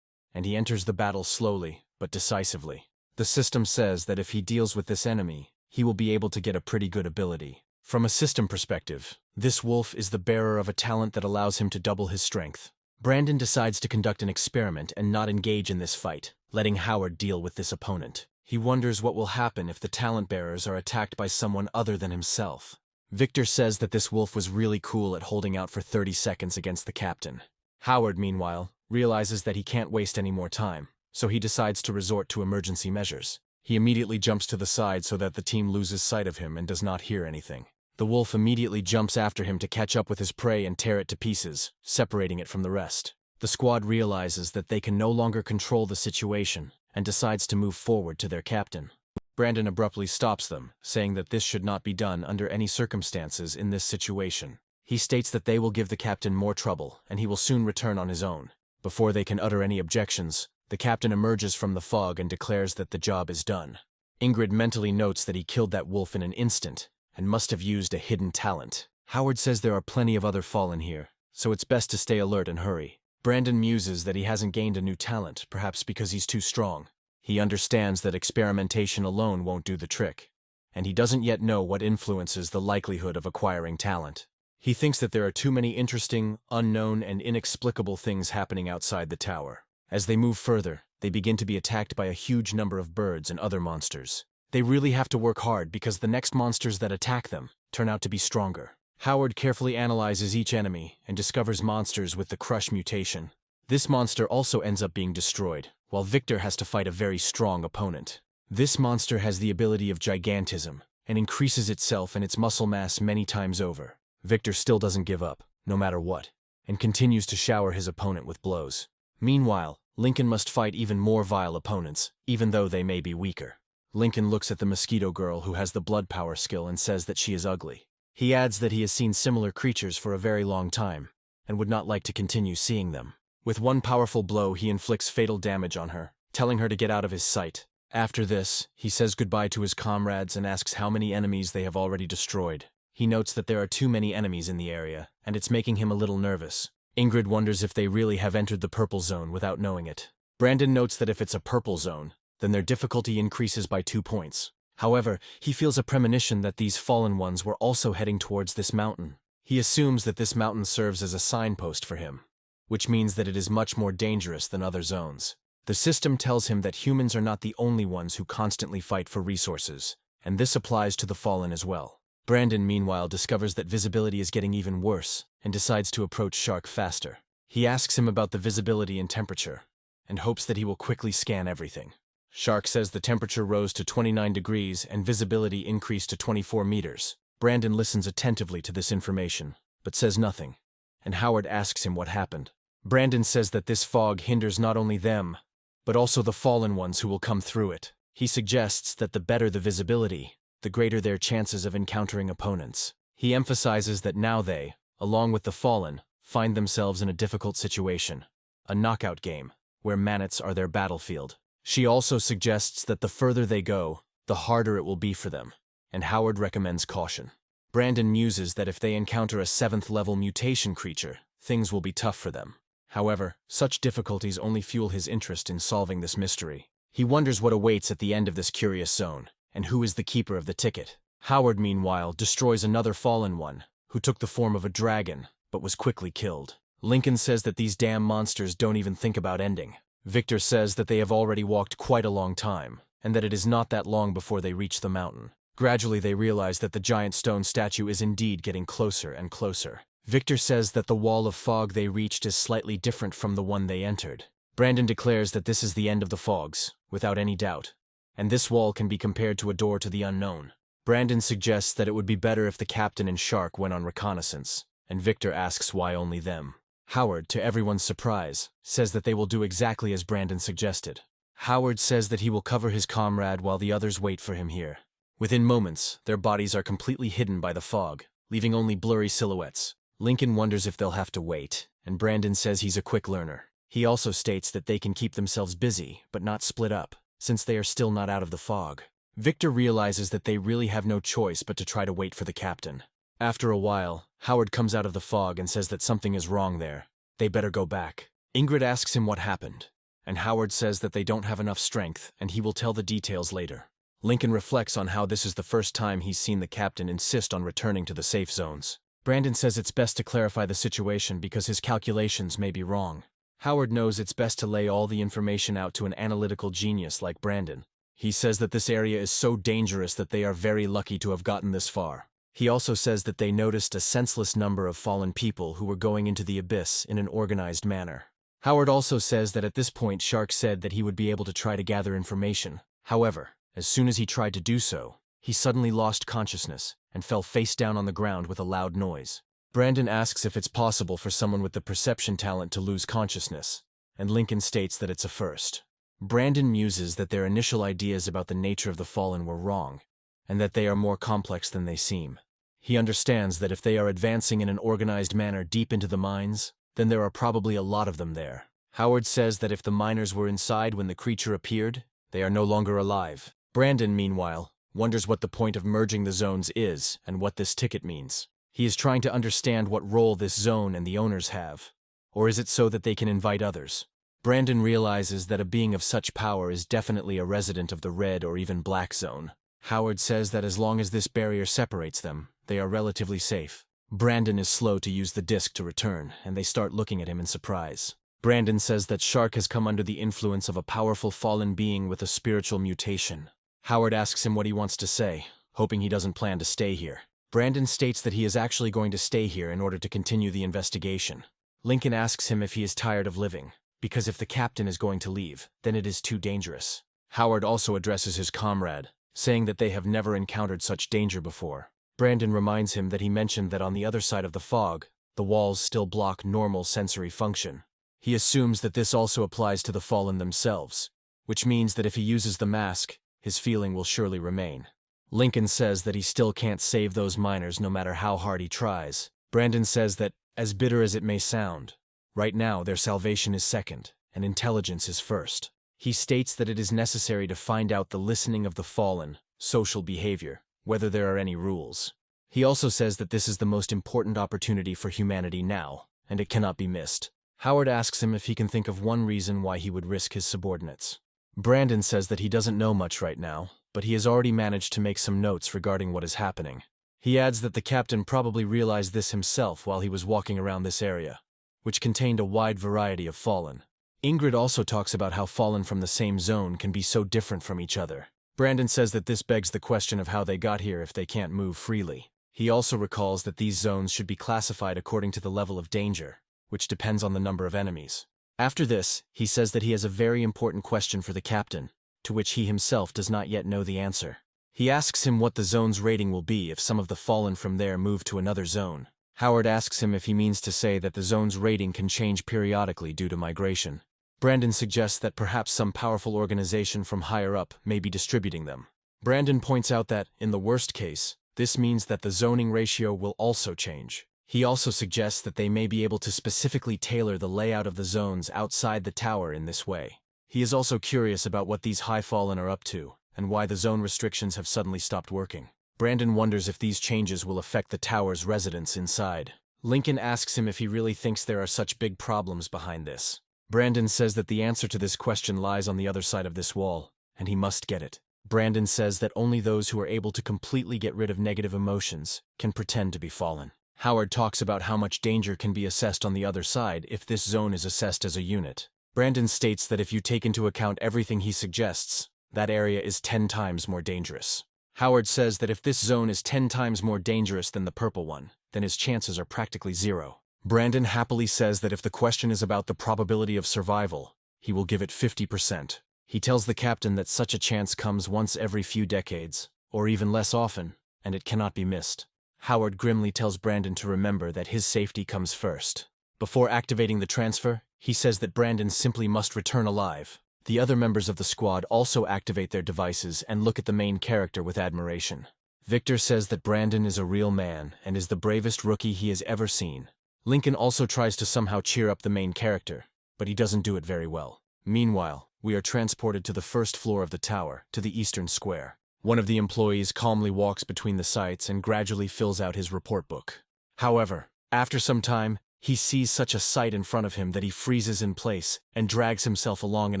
and he enters the battle slowly, but decisively. The system says that if he deals with this enemy, he will be able to get a pretty good ability. From a system perspective, this wolf is the bearer of a talent that allows him to double his strength. Brandon decides to conduct an experiment and not engage in this fight, letting Howard deal with this opponent. He wonders what will happen if the talent bearers are attacked by someone other than himself. Victor says that this wolf was really cool at holding out for 30 seconds against the captain. Howard, meanwhile, realizes that he can't waste any more time, so he decides to resort to emergency measures. He immediately jumps to the side so that the team loses sight of him and does not hear anything. The wolf immediately jumps after him to catch up with his prey and tear it to pieces, separating it from the rest. The squad realizes that they can no longer control the situation and decides to move forward to their captain. Brandon abruptly stops them, saying that this should not be done under any circumstances in this situation. He states that they will give the captain more trouble and he will soon return on his own. Before they can utter any objections, the captain emerges from the fog and declares that the job is done. Ingrid mentally notes that he killed that wolf in an instant and must have used a hidden talent. Howard says there are plenty of other fallen here, so it's best to stay alert and hurry. Brandon muses that he hasn't gained a new talent, perhaps because he's too strong. He understands that experimentation alone won't do the trick, and he doesn't yet know what influences the likelihood of acquiring talent. He thinks that there are too many interesting, unknown, and inexplicable things happening outside the tower. As they move further, they begin to be attacked by a huge number of birds and other monsters. They really have to work hard because the next monsters that attack them turn out to be stronger. Howard carefully analyzes each enemy and discovers monsters with the Crush mutation. This monster also ends up being destroyed, while Victor has to fight a very strong opponent. This monster has the ability of gigantism and increases itself and its muscle mass many times over. Victor still doesn't give up, no matter what, and continues to shower his opponent with blows. Meanwhile, Lincoln must fight even more vile opponents, even though they may be weaker. Lincoln looks at the mosquito girl who has the blood power skill and says that she is ugly. He adds that he has seen similar creatures for a very long time, and would not like to continue seeing them. With one powerful blow, he inflicts fatal damage on her, telling her to get out of his sight. After this, he says goodbye to his comrades and asks how many enemies they have already destroyed. He notes that there are too many enemies in the area, and it's making him a little nervous. Ingrid wonders if they really have entered the purple zone without knowing it. Brandon notes that if it's a purple zone, then their difficulty increases by 2 points. However, he feels a premonition that these fallen ones were also heading towards this mountain. He assumes that this mountain serves as a signpost for him, which means that it is much more dangerous than other zones. The system tells him that humans are not the only ones who constantly fight for resources, and this applies to the fallen as well. Brandon, meanwhile, discovers that visibility is getting even worse and decides to approach Shark faster. He asks him about the visibility and temperature, and hopes that he will quickly scan everything. Shark says the temperature rose to 29 degrees and visibility increased to 24 meters. Brandon listens attentively to this information, but says nothing, and Howard asks him what happened. Brandon says that this fog hinders not only them, but also the fallen ones who will come through it. He suggests that the better the visibility, the greater their chances of encountering opponents. He emphasizes that now they, along with the fallen, find themselves in a difficult situation, a knockout game, where manets are their battlefield. She also suggests that the further they go, the harder it will be for them, and Howard recommends caution. Brandon muses that if they encounter a 7th-level mutation creature, things will be tough for them. However, such difficulties only fuel his interest in solving this mystery. He wonders what awaits at the end of this curious zone, and who is the keeper of the ticket. Howard, meanwhile, destroys another fallen one, who took the form of a dragon, but was quickly killed. Lincoln says that these damn monsters don't even think about ending. Victor says that they have already walked quite a long time, and that it is not that long before they reach the mountain. Gradually they realize that the giant stone statue is indeed getting closer and closer. Victor says that the wall of fog they reached is slightly different from the one they entered. Brandon declares that this is the end of the fogs, without any doubt, and this wall can be compared to a door to the unknown. Brandon suggests that it would be better if the captain and Shark went on reconnaissance, and Victor asks why only them. Howard, to everyone's surprise, says that they will do exactly as Brandon suggested. Howard says that he will cover his comrade while the others wait for him here. Within moments, their bodies are completely hidden by the fog, leaving only blurry silhouettes. Lincoln wonders if they'll have to wait, and Brandon says he's a quick learner. He also states that they can keep themselves busy, but not split up, since they are still not out of the fog. Victor realizes that they really have no choice but to try to wait for the captain. After a while, Howard comes out of the fog and says that something is wrong there. They better go back. Ingrid asks him what happened, and Howard says that they don't have enough strength and he will tell the details later. Lincoln reflects on how this is the first time he's seen the captain insist on returning to the safe zones. Brandon says it's best to clarify the situation because his calculations may be wrong. Howard knows it's best to lay all the information out to an analytical genius like Brandon. He says that this area is so dangerous that they are very lucky to have gotten this far. He also says that they noticed a senseless number of fallen people who were going into the abyss in an organized manner. Howard also says that at this point Shark said that he would be able to try to gather information. However, as soon as he tried to do so, he suddenly lost consciousness and fell face down on the ground with a loud noise. Brandon asks if it's possible for someone with the perception talent to lose consciousness, and Lincoln states that it's a first. Brandon muses that their initial ideas about the nature of the fallen were wrong, and that they are more complex than they seem. He understands that if they are advancing in an organized manner deep into the mines, then there are probably a lot of them there. Howard says that if the miners were inside when the creature appeared, they are no longer alive. Brandon, meanwhile, wonders what the point of merging the zones is and what this ticket means. He is trying to understand what role this zone and the owners have, Or is it so that they can invite others? Brandon realizes that a being of such power is definitely a resident of the red or even black zone. Howard says that as long as this barrier separates them, they are relatively safe. Brandon is slow to use the disc to return, and they start looking at him in surprise. Brandon says that Shark has come under the influence of a powerful fallen being with a spiritual mutation. Howard asks him what he wants to say, hoping he doesn't plan to stay here. Brandon states that he is actually going to stay here in order to continue the investigation. Lincoln asks him if he is tired of living, because if the captain is going to leave, then it is too dangerous. Howard also addresses his comrade, saying that they have never encountered such danger before. Brandon reminds him that he mentioned that on the other side of the fog, the walls still block normal sensory function. He assumes that this also applies to the fallen themselves, which means that if he uses the mask, his feeling will surely remain. Lincoln says that he still can't save those miners no matter how hard he tries. Brandon says that, as bitter as it may sound, right now their salvation is second, and intelligence is first. He states that it is necessary to find out the listening of the fallen, social behavior, whether there are any rules. He also says that this is the most important opportunity for humanity now, and it cannot be missed. Howard asks him if he can think of one reason why he would risk his subordinates. Brandon says that he doesn't know much right now, but he has already managed to make some notes regarding what is happening. He adds that the captain probably realized this himself while he was walking around this area, which contained a wide variety of fallen. Ingrid also talks about how fallen from the same zone can be so different from each other. Brandon says that this begs the question of how they got here if they can't move freely. He also recalls that these zones should be classified according to the level of danger, which depends on the number of enemies. After this, he says that he has a very important question for the captain, to which he himself does not yet know the answer. He asks him what the zone's rating will be if some of the fallen from there move to another zone. Howard asks him if he means to say that the zone's rating can change periodically due to migration. Brandon suggests that perhaps some powerful organization from higher up may be distributing them. Brandon points out that, in the worst case, this means that the zoning ratio will also change. He also suggests that they may be able to specifically tailor the layout of the zones outside the tower in this way. He is also curious about what these high fallen are up to, and why the zone restrictions have suddenly stopped working. Brandon wonders if these changes will affect the tower's residents inside. Lincoln asks him if he really thinks there are such big problems behind this. Brandon says that the answer to this question lies on the other side of this wall, and he must get it. Brandon says that only those who are able to completely get rid of negative emotions can pretend to be fallen. Howard talks about how much danger can be assessed on the other side if this zone is assessed as a unit. Brandon states that if you take into account everything he suggests, that area is 10 times more dangerous. Howard says that if this zone is 10 times more dangerous than the purple one, then his chances are practically zero. Brandon happily says that if the question is about the probability of survival, he will give it 50%. He tells the captain that such a chance comes once every few decades, or even less often, and it cannot be missed. Howard grimly tells Brandon to remember that his safety comes first. Before activating the transfer, he says that Brandon simply must return alive. The other members of the squad also activate their devices and look at the main character with admiration. Victor says that Brandon is a real man and is the bravest rookie he has ever seen. Lincoln also tries to somehow cheer up the main character, but he doesn't do it very well. Meanwhile, we are transported to the first floor of the tower, to the eastern square. One of the employees calmly walks between the sites and gradually fills out his report book. However, after some time, he sees such a sight in front of him that he freezes in place and drags himself along in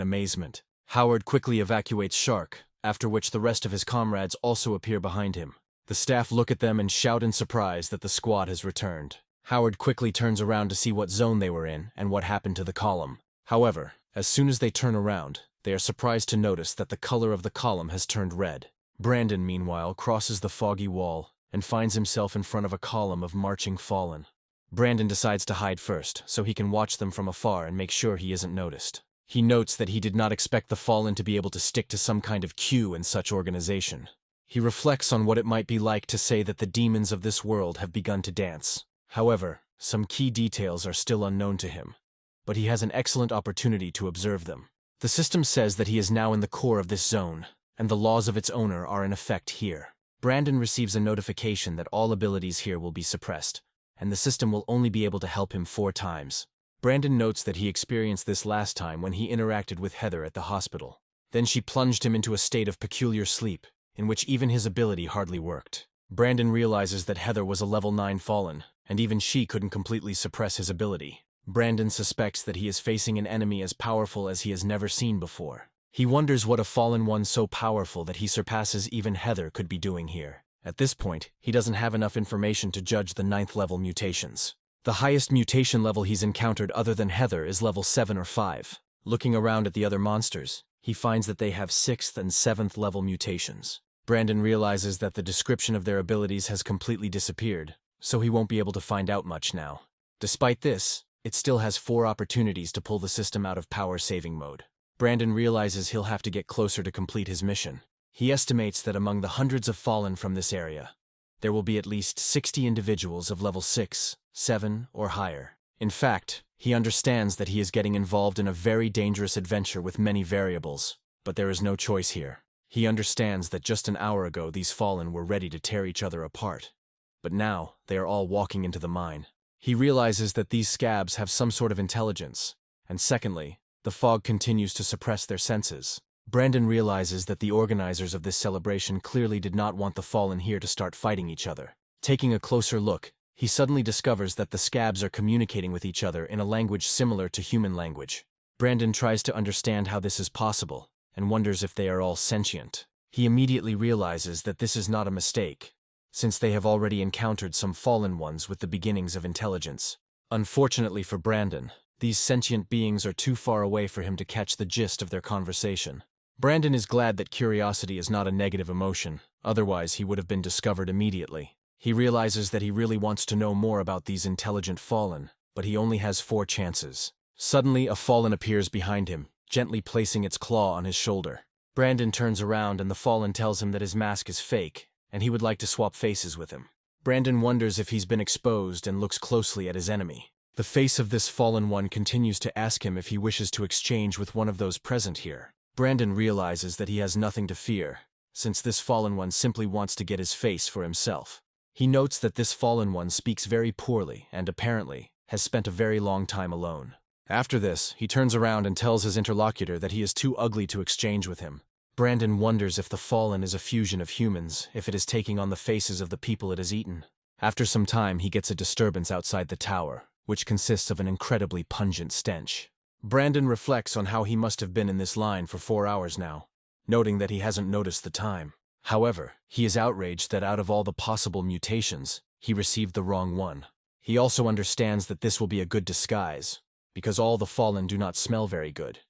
amazement. Howard quickly evacuates Shark, after which the rest of his comrades also appear behind him. The staff look at them and shout in surprise that the squad has returned. Howard quickly turns around to see what zone they were in and what happened to the column. However, as soon as they turn around, they are surprised to notice that the color of the column has turned red. Brandon, meanwhile, crosses the foggy wall and finds himself in front of a column of marching fallen. Brandon decides to hide first, so he can watch them from afar and make sure he isn't noticed. He notes that he did not expect the fallen to be able to stick to some kind of queue in such organization. He reflects on what it might be like to say that the demons of this world have begun to dance. However, some key details are still unknown to him, but he has an excellent opportunity to observe them. The system says that he is now in the core of this zone, and the laws of its owner are in effect here. Brandon receives a notification that all abilities here will be suppressed, and the system will only be able to help him 4 times. Brandon notes that he experienced this last time when he interacted with Heather at the hospital. Then she plunged him into a state of peculiar sleep, in which even his ability hardly worked. Brandon realizes that Heather was a level 9 fallen, and even she couldn't completely suppress his ability. Brandon suspects that he is facing an enemy as powerful as he has never seen before. He wonders what a fallen one so powerful that he surpasses even Heather could be doing here. At this point, he doesn't have enough information to judge the 9th level mutations. The highest mutation level he's encountered other than Heather is level 7 or 5. Looking around at the other monsters, he finds that they have 6th and 7th level mutations. Brandon realizes that the description of their abilities has completely disappeared, so he won't be able to find out much now. Despite this, it still has 4 opportunities to pull the system out of power-saving mode. Brandon realizes he'll have to get closer to complete his mission. He estimates that among the hundreds of fallen from this area, there will be at least 60 individuals of level 6, 7, or higher. In fact, he understands that he is getting involved in a very dangerous adventure with many variables, but there is no choice here. He understands that just an hour ago these fallen were ready to tear each other apart, but now they are all walking into the mine. He realizes that these scabs have some sort of intelligence, and secondly, the fog continues to suppress their senses. Brandon realizes that the organizers of this celebration clearly did not want the fallen here to start fighting each other. Taking a closer look, he suddenly discovers that the scabs are communicating with each other in a language similar to human language. Brandon tries to understand how this is possible, and wonders if they are all sentient. He immediately realizes that this is not a mistake, since they have already encountered some fallen ones with the beginnings of intelligence. Unfortunately for Brandon, these sentient beings are too far away for him to catch the gist of their conversation. Brandon is glad that curiosity is not a negative emotion, otherwise he would have been discovered immediately. He realizes that he really wants to know more about these intelligent fallen, but he only has 4 chances. Suddenly, a fallen appears behind him, gently placing its claw on his shoulder. Brandon turns around and the fallen tells him that his mask is fake, and he would like to swap faces with him. Brandon wonders if he's been exposed and looks closely at his enemy. The face of this fallen one continues to ask him if he wishes to exchange with one of those present here. Brandon realizes that he has nothing to fear, since this fallen one simply wants to get his face for himself. He notes that this fallen one speaks very poorly and, apparently, has spent a very long time alone. After this, he turns around and tells his interlocutor that he is too ugly to exchange with him. Brandon wonders if the fallen is a fusion of humans, if it is taking on the faces of the people it has eaten. After some time, he gets a disturbance outside the tower, which consists of an incredibly pungent stench. Brandon reflects on how he must have been in this line for 4 hours now, noting that he hasn't noticed the time. However, he is outraged that out of all the possible mutations, he received the wrong one. He also understands that this will be a good disguise, because all the fallen do not smell very good,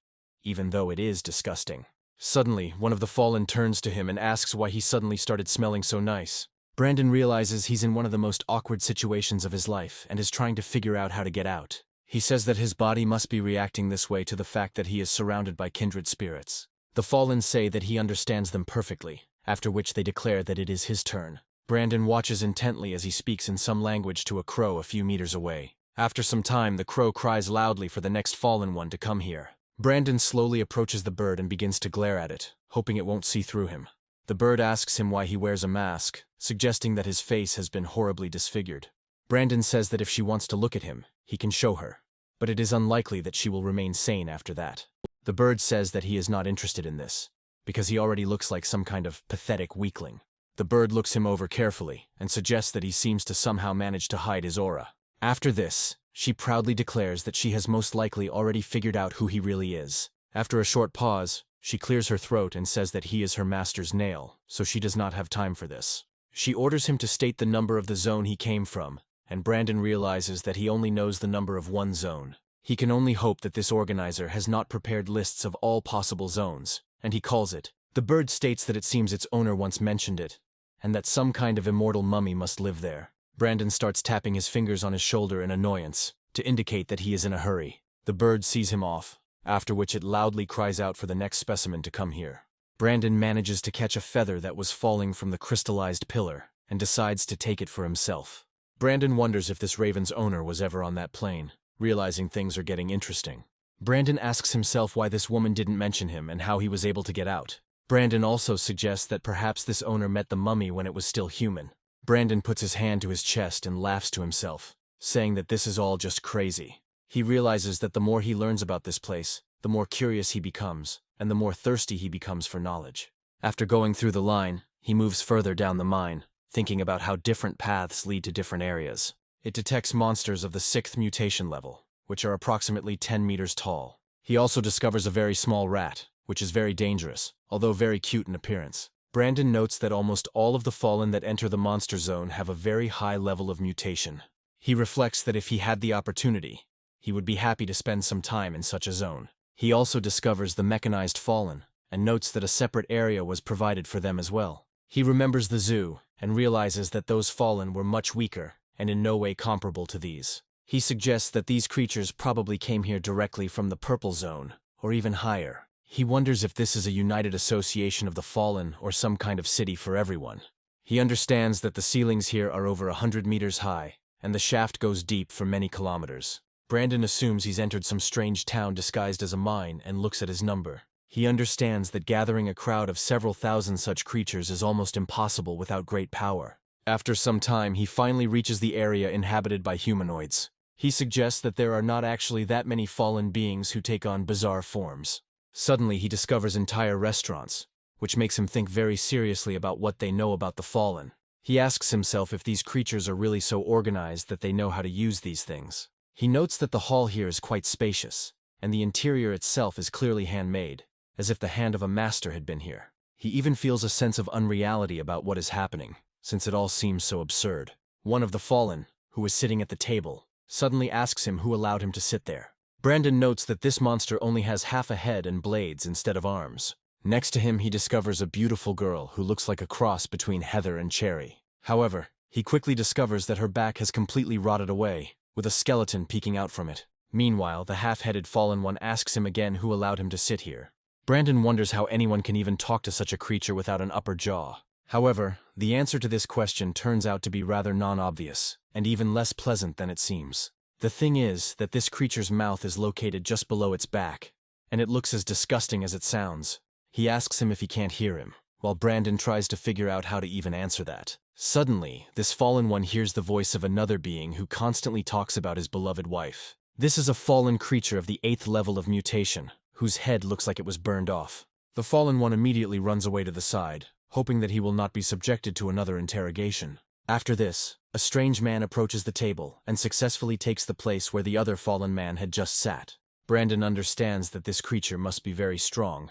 even though it is disgusting. Suddenly, one of the fallen turns to him and asks why he suddenly started smelling so nice. Brandon realizes he's in one of the most awkward situations of his life and is trying to figure out how to get out. He says that his body must be reacting this way to the fact that he is surrounded by kindred spirits. The fallen say that he understands them perfectly, after which they declare that it is his turn. Brandon watches intently as he speaks in some language to a crow a few meters away. After some time, the crow cries loudly for the next fallen one to come here. Brandon slowly approaches the bird and begins to glare at it, hoping it won't see through him. The bird asks him why he wears a mask, suggesting that his face has been horribly disfigured. Brandon says that if she wants to look at him, he can show her, but it is unlikely that she will remain sane after that. The bird says that he is not interested in this, because he already looks like some kind of pathetic weakling. The bird looks him over carefully and suggests that he seems to somehow manage to hide his aura. After this, she proudly declares that she has most likely already figured out who he really is. After a short pause, she clears her throat and says that he is her master's nail, so she does not have time for this. She orders him to state the number of the zone he came from, and Brandon realizes that he only knows the number of one zone. He can only hope that this organizer has not prepared lists of all possible zones, and he calls it. The bird states that it seems its owner once mentioned it, and that some kind of immortal mummy must live there. Brandon starts tapping his fingers on his shoulder in annoyance, to indicate that he is in a hurry. The bird sees him off, after which it loudly cries out for the next specimen to come here. Brandon manages to catch a feather that was falling from the crystallized pillar, and decides to take it for himself. Brandon wonders if this raven's owner was ever on that plane, realizing things are getting interesting. Brandon asks himself why this woman didn't mention him and how he was able to get out. Brandon also suggests that perhaps this owner met the mummy when it was still human. Brandon puts his hand to his chest and laughs to himself, saying that this is all just crazy. He realizes that the more he learns about this place, the more curious he becomes, and the more thirsty he becomes for knowledge. After going through the line, he moves further down the mine, thinking about how different paths lead to different areas. It detects monsters of the 6th mutation level, which are approximately 10 meters tall. He also discovers a very small rat, which is very dangerous, although very cute in appearance. Brandon notes that almost all of the fallen that enter the monster zone have a very high level of mutation. He reflects that if he had the opportunity, he would be happy to spend some time in such a zone. He also discovers the mechanized fallen, and notes that a separate area was provided for them as well. He remembers the zoo, and realizes that those fallen were much weaker, and in no way comparable to these. He suggests that these creatures probably came here directly from the purple zone, or even higher. He wonders if this is a united association of the fallen or some kind of city for everyone. He understands that the ceilings here are over 100 meters high, and the shaft goes deep for many kilometers. Brandon assumes he's entered some strange town disguised as a mine and looks at his number. He understands that gathering a crowd of several thousand such creatures is almost impossible without great power. After some time, he finally reaches the area inhabited by humanoids. He suggests that there are not actually that many fallen beings who take on bizarre forms. Suddenly, he discovers entire restaurants, which makes him think very seriously about what they know about the fallen. He asks himself if these creatures are really so organized that they know how to use these things. He notes that the hall here is quite spacious, and the interior itself is clearly handmade, as if the hand of a master had been here. He even feels a sense of unreality about what is happening, since it all seems so absurd. One of the fallen, who is sitting at the table, suddenly asks him who allowed him to sit there. Brandon notes that this monster only has half a head and blades instead of arms. Next to him, he discovers a beautiful girl who looks like a cross between Heather and Cherry. However, he quickly discovers that her back has completely rotted away, with a skeleton peeking out from it. Meanwhile, the half-headed fallen one asks him again who allowed him to sit here. Brandon wonders how anyone can even talk to such a creature without an upper jaw. However, the answer to this question turns out to be rather non-obvious, and even less pleasant than it seems. The thing is that this creature's mouth is located just below its back, and it looks as disgusting as it sounds. He asks him if he can't hear him, while Brandon tries to figure out how to even answer that. Suddenly, this fallen one hears the voice of another being who constantly talks about his beloved wife. This is a fallen creature of the 8th level of mutation, whose head looks like it was burned off. The fallen one immediately runs away to the side, hoping that he will not be subjected to another interrogation. After this, a strange man approaches the table and successfully takes the place where the other fallen man had just sat. Brandon understands that this creature must be very strong,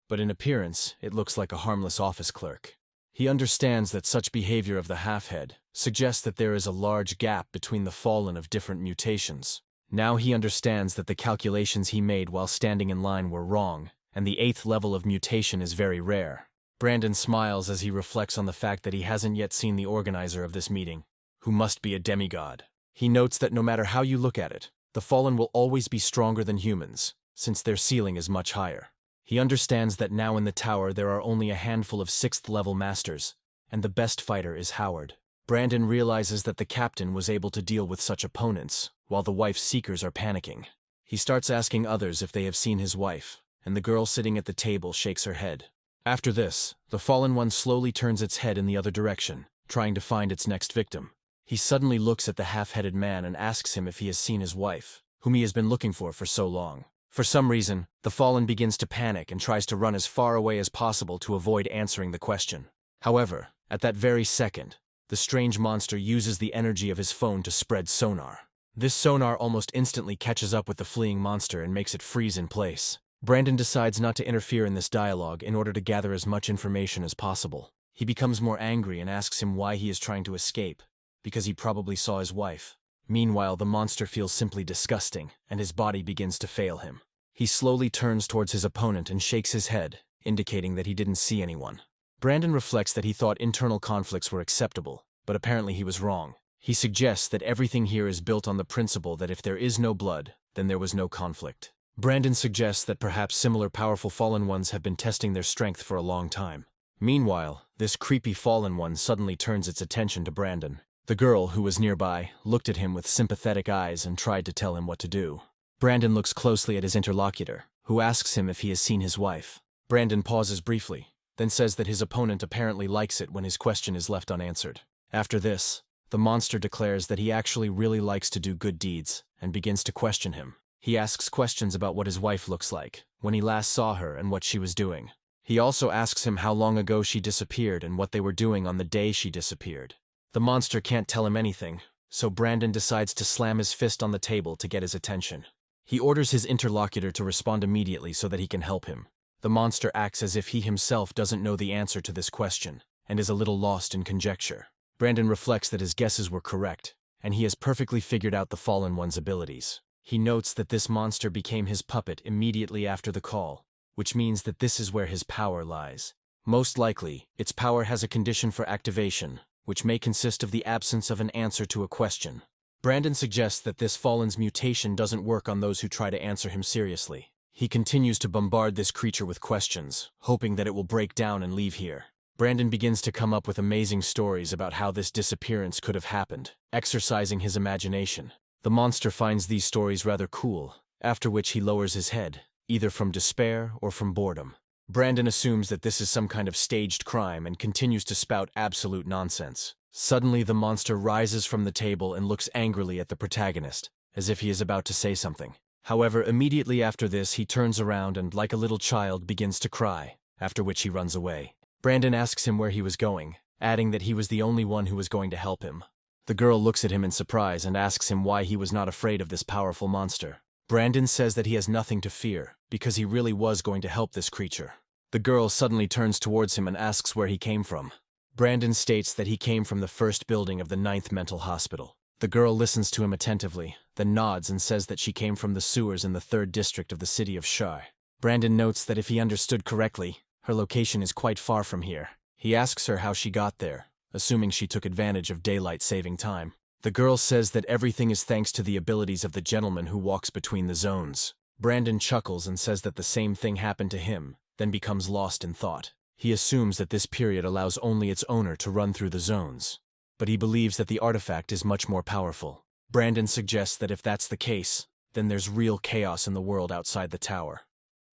but in appearance, it looks like a harmless office clerk. He understands that such behavior of the half-head suggests that there is a large gap between the fallen of different mutations. Now he understands that the calculations he made while standing in line were wrong, and the 8th level of mutation is very rare. Brandon smiles as he reflects on the fact that he hasn't yet seen the organizer of this meeting, who must be a demigod. He notes that no matter how you look at it, the fallen will always be stronger than humans, since their ceiling is much higher. He understands that now in the tower there are only a handful of 6th level masters, and the best fighter is Howard. Brandon realizes that the captain was able to deal with such opponents, while the wife's seekers are panicking. He starts asking others if they have seen his wife, and the girl sitting at the table shakes her head. After this, the fallen one slowly turns its head in the other direction, trying to find its next victim. He suddenly looks at the half-headed man and asks him if he has seen his wife, whom he has been looking for so long. For some reason, the fallen begins to panic and tries to run as far away as possible to avoid answering the question. However, at that very second, the strange monster uses the energy of his phone to spread sonar. This sonar almost instantly catches up with the fleeing monster and makes it freeze in place. Brandon decides not to interfere in this dialogue in order to gather as much information as possible. He becomes more angry and asks him why he is trying to escape, because he probably saw his wife. Meanwhile, the monster feels simply disgusting, and his body begins to fail him. He slowly turns towards his opponent and shakes his head, indicating that he didn't see anyone. Brandon reflects that he thought internal conflicts were acceptable, but apparently he was wrong. He suggests that everything here is built on the principle that if there is no blood, then there was no conflict. Brandon suggests that perhaps similar powerful fallen ones have been testing their strength for a long time. Meanwhile, this creepy fallen one suddenly turns its attention to Brandon. The girl, who was nearby, looked at him with sympathetic eyes and tried to tell him what to do. Brandon looks closely at his interlocutor, who asks him if he has seen his wife. Brandon pauses briefly, then says that his opponent apparently likes it when his question is left unanswered. After this, the monster declares that he actually really likes to do good deeds, and begins to question him. He asks questions about what his wife looks like, when he last saw her and what she was doing. He also asks him how long ago she disappeared and what they were doing on the day she disappeared. The monster can't tell him anything, so Brandon decides to slam his fist on the table to get his attention. He orders his interlocutor to respond immediately so that he can help him. The monster acts as if he himself doesn't know the answer to this question, and is a little lost in conjecture. Brandon reflects that his guesses were correct, and he has perfectly figured out the Fallen One's abilities. He notes that this monster became his puppet immediately after the call, which means that this is where his power lies. Most likely, its power has a condition for activation, which may consist of the absence of an answer to a question. Brandon suggests that this Fallen's mutation doesn't work on those who try to answer him seriously. He continues to bombard this creature with questions, hoping that it will break down and leave here. Brandon begins to come up with amazing stories about how this disappearance could have happened, exercising his imagination. The monster finds these stories rather cool, after which he lowers his head, either from despair or from boredom. Brandon assumes that this is some kind of staged crime and continues to spout absolute nonsense. Suddenly, the monster rises from the table and looks angrily at the protagonist, as if he is about to say something. However, immediately after this, he turns around and, like a little child, begins to cry, after which he runs away. Brandon asks him where he was going, adding that he was the only one who was going to help him. The girl looks at him in surprise and asks him why he was not afraid of this powerful monster. Brandon says that he has nothing to fear, because he really was going to help this creature. The girl suddenly turns towards him and asks where he came from. Brandon states that he came from the first building of the 9th mental hospital. The girl listens to him attentively, then nods and says that she came from the sewers in the 3rd district of the city of Shai. Brandon notes that if he understood correctly, her location is quite far from here. He asks her how she got there, assuming she took advantage of daylight saving time. The girl says that everything is thanks to the abilities of the gentleman who walks between the zones. Brandon chuckles and says that the same thing happened to him, then becomes lost in thought. He assumes that this period allows only its owner to run through the zones, but he believes that the artifact is much more powerful. Brandon suggests that if that's the case, then there's real chaos in the world outside the tower.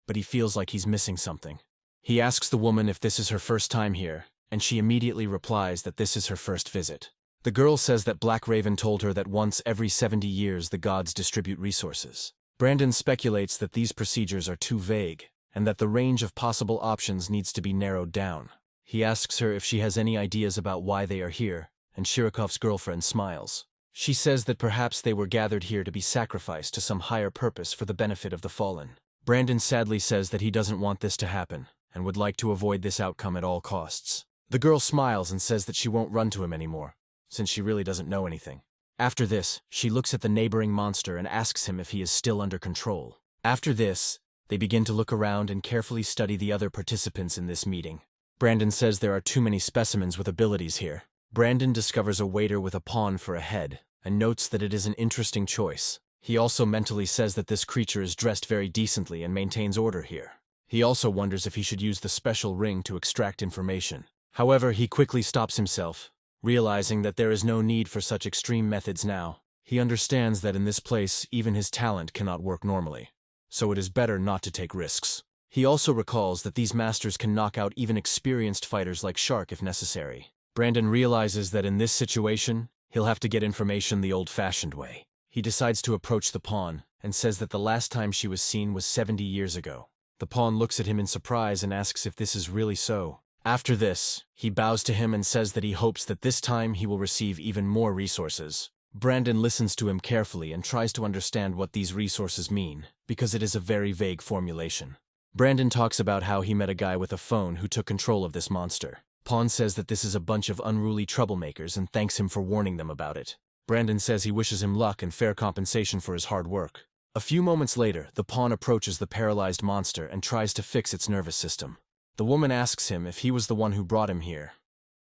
But he feels like he's missing something. He asks the woman if this is her first time here, and she immediately replies that this is her first visit. The girl says that Black Raven told her that once every 70 years the gods distribute resources. Brandon speculates that these procedures are too vague, and that the range of possible options needs to be narrowed down. He asks her if she has any ideas about why they are here, and Shirikov's girlfriend smiles. She says that perhaps they were gathered here to be sacrificed to some higher purpose for the benefit of the fallen. Brandon sadly says that he doesn't want this to happen, and would like to avoid this outcome at all costs. The girl smiles and says that she won't run to him anymore, since she really doesn't know anything. After this, she looks at the neighboring monster and asks him if he is still under control. After this, they begin to look around and carefully study the other participants in this meeting. Brandon says there are too many specimens with abilities here. Brandon discovers a waiter with a pawn for a head, and notes that it is an interesting choice. He also mentally says that this creature is dressed very decently and maintains order here. He also wonders if he should use the special ring to extract information. However, he quickly stops himself, realizing that there is no need for such extreme methods now. He understands that in this place, even his talent cannot work normally, so it is better not to take risks. He also recalls that these masters can knock out even experienced fighters like Shark if necessary. Brandon realizes that in this situation, he'll have to get information the old-fashioned way. He decides to approach the pawn, and says that the last time she was seen was 70 years ago. The pawn looks at him in surprise and asks if this is really so. After this, he bows to him and says that he hopes that this time he will receive even more resources. Brandon listens to him carefully and tries to understand what these resources mean, because it is a very vague formulation. Brandon talks about how he met a guy with a phone who took control of this monster. Pawn says that this is a bunch of unruly troublemakers and thanks him for warning them about it. Brandon says he wishes him luck and fair compensation for his hard work. A few moments later, the pawn approaches the paralyzed monster and tries to fix its nervous system. The woman asks him if he was the one who brought him here,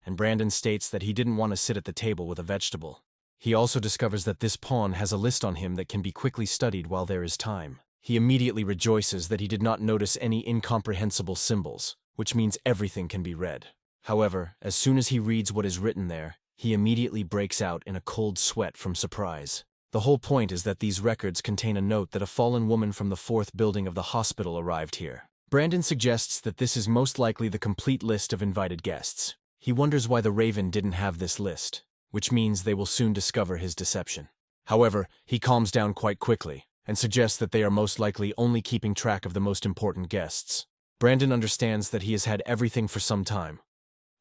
and Brandon states that he didn't want to sit at the table with a vegetable. He also discovers that this pawn has a list on him that can be quickly studied while there is time. He immediately rejoices that he did not notice any incomprehensible symbols, which means everything can be read. However, as soon as he reads what is written there, he immediately breaks out in a cold sweat from surprise. The whole point is that these records contain a note that a fallen woman from the 4th building of the hospital arrived here. Brandon suggests that this is most likely the complete list of invited guests. He wonders why the Raven didn't have this list, which means they will soon discover his deception. However, he calms down quite quickly, and suggests that they are most likely only keeping track of the most important guests. Brandon understands that he has had everything for some time,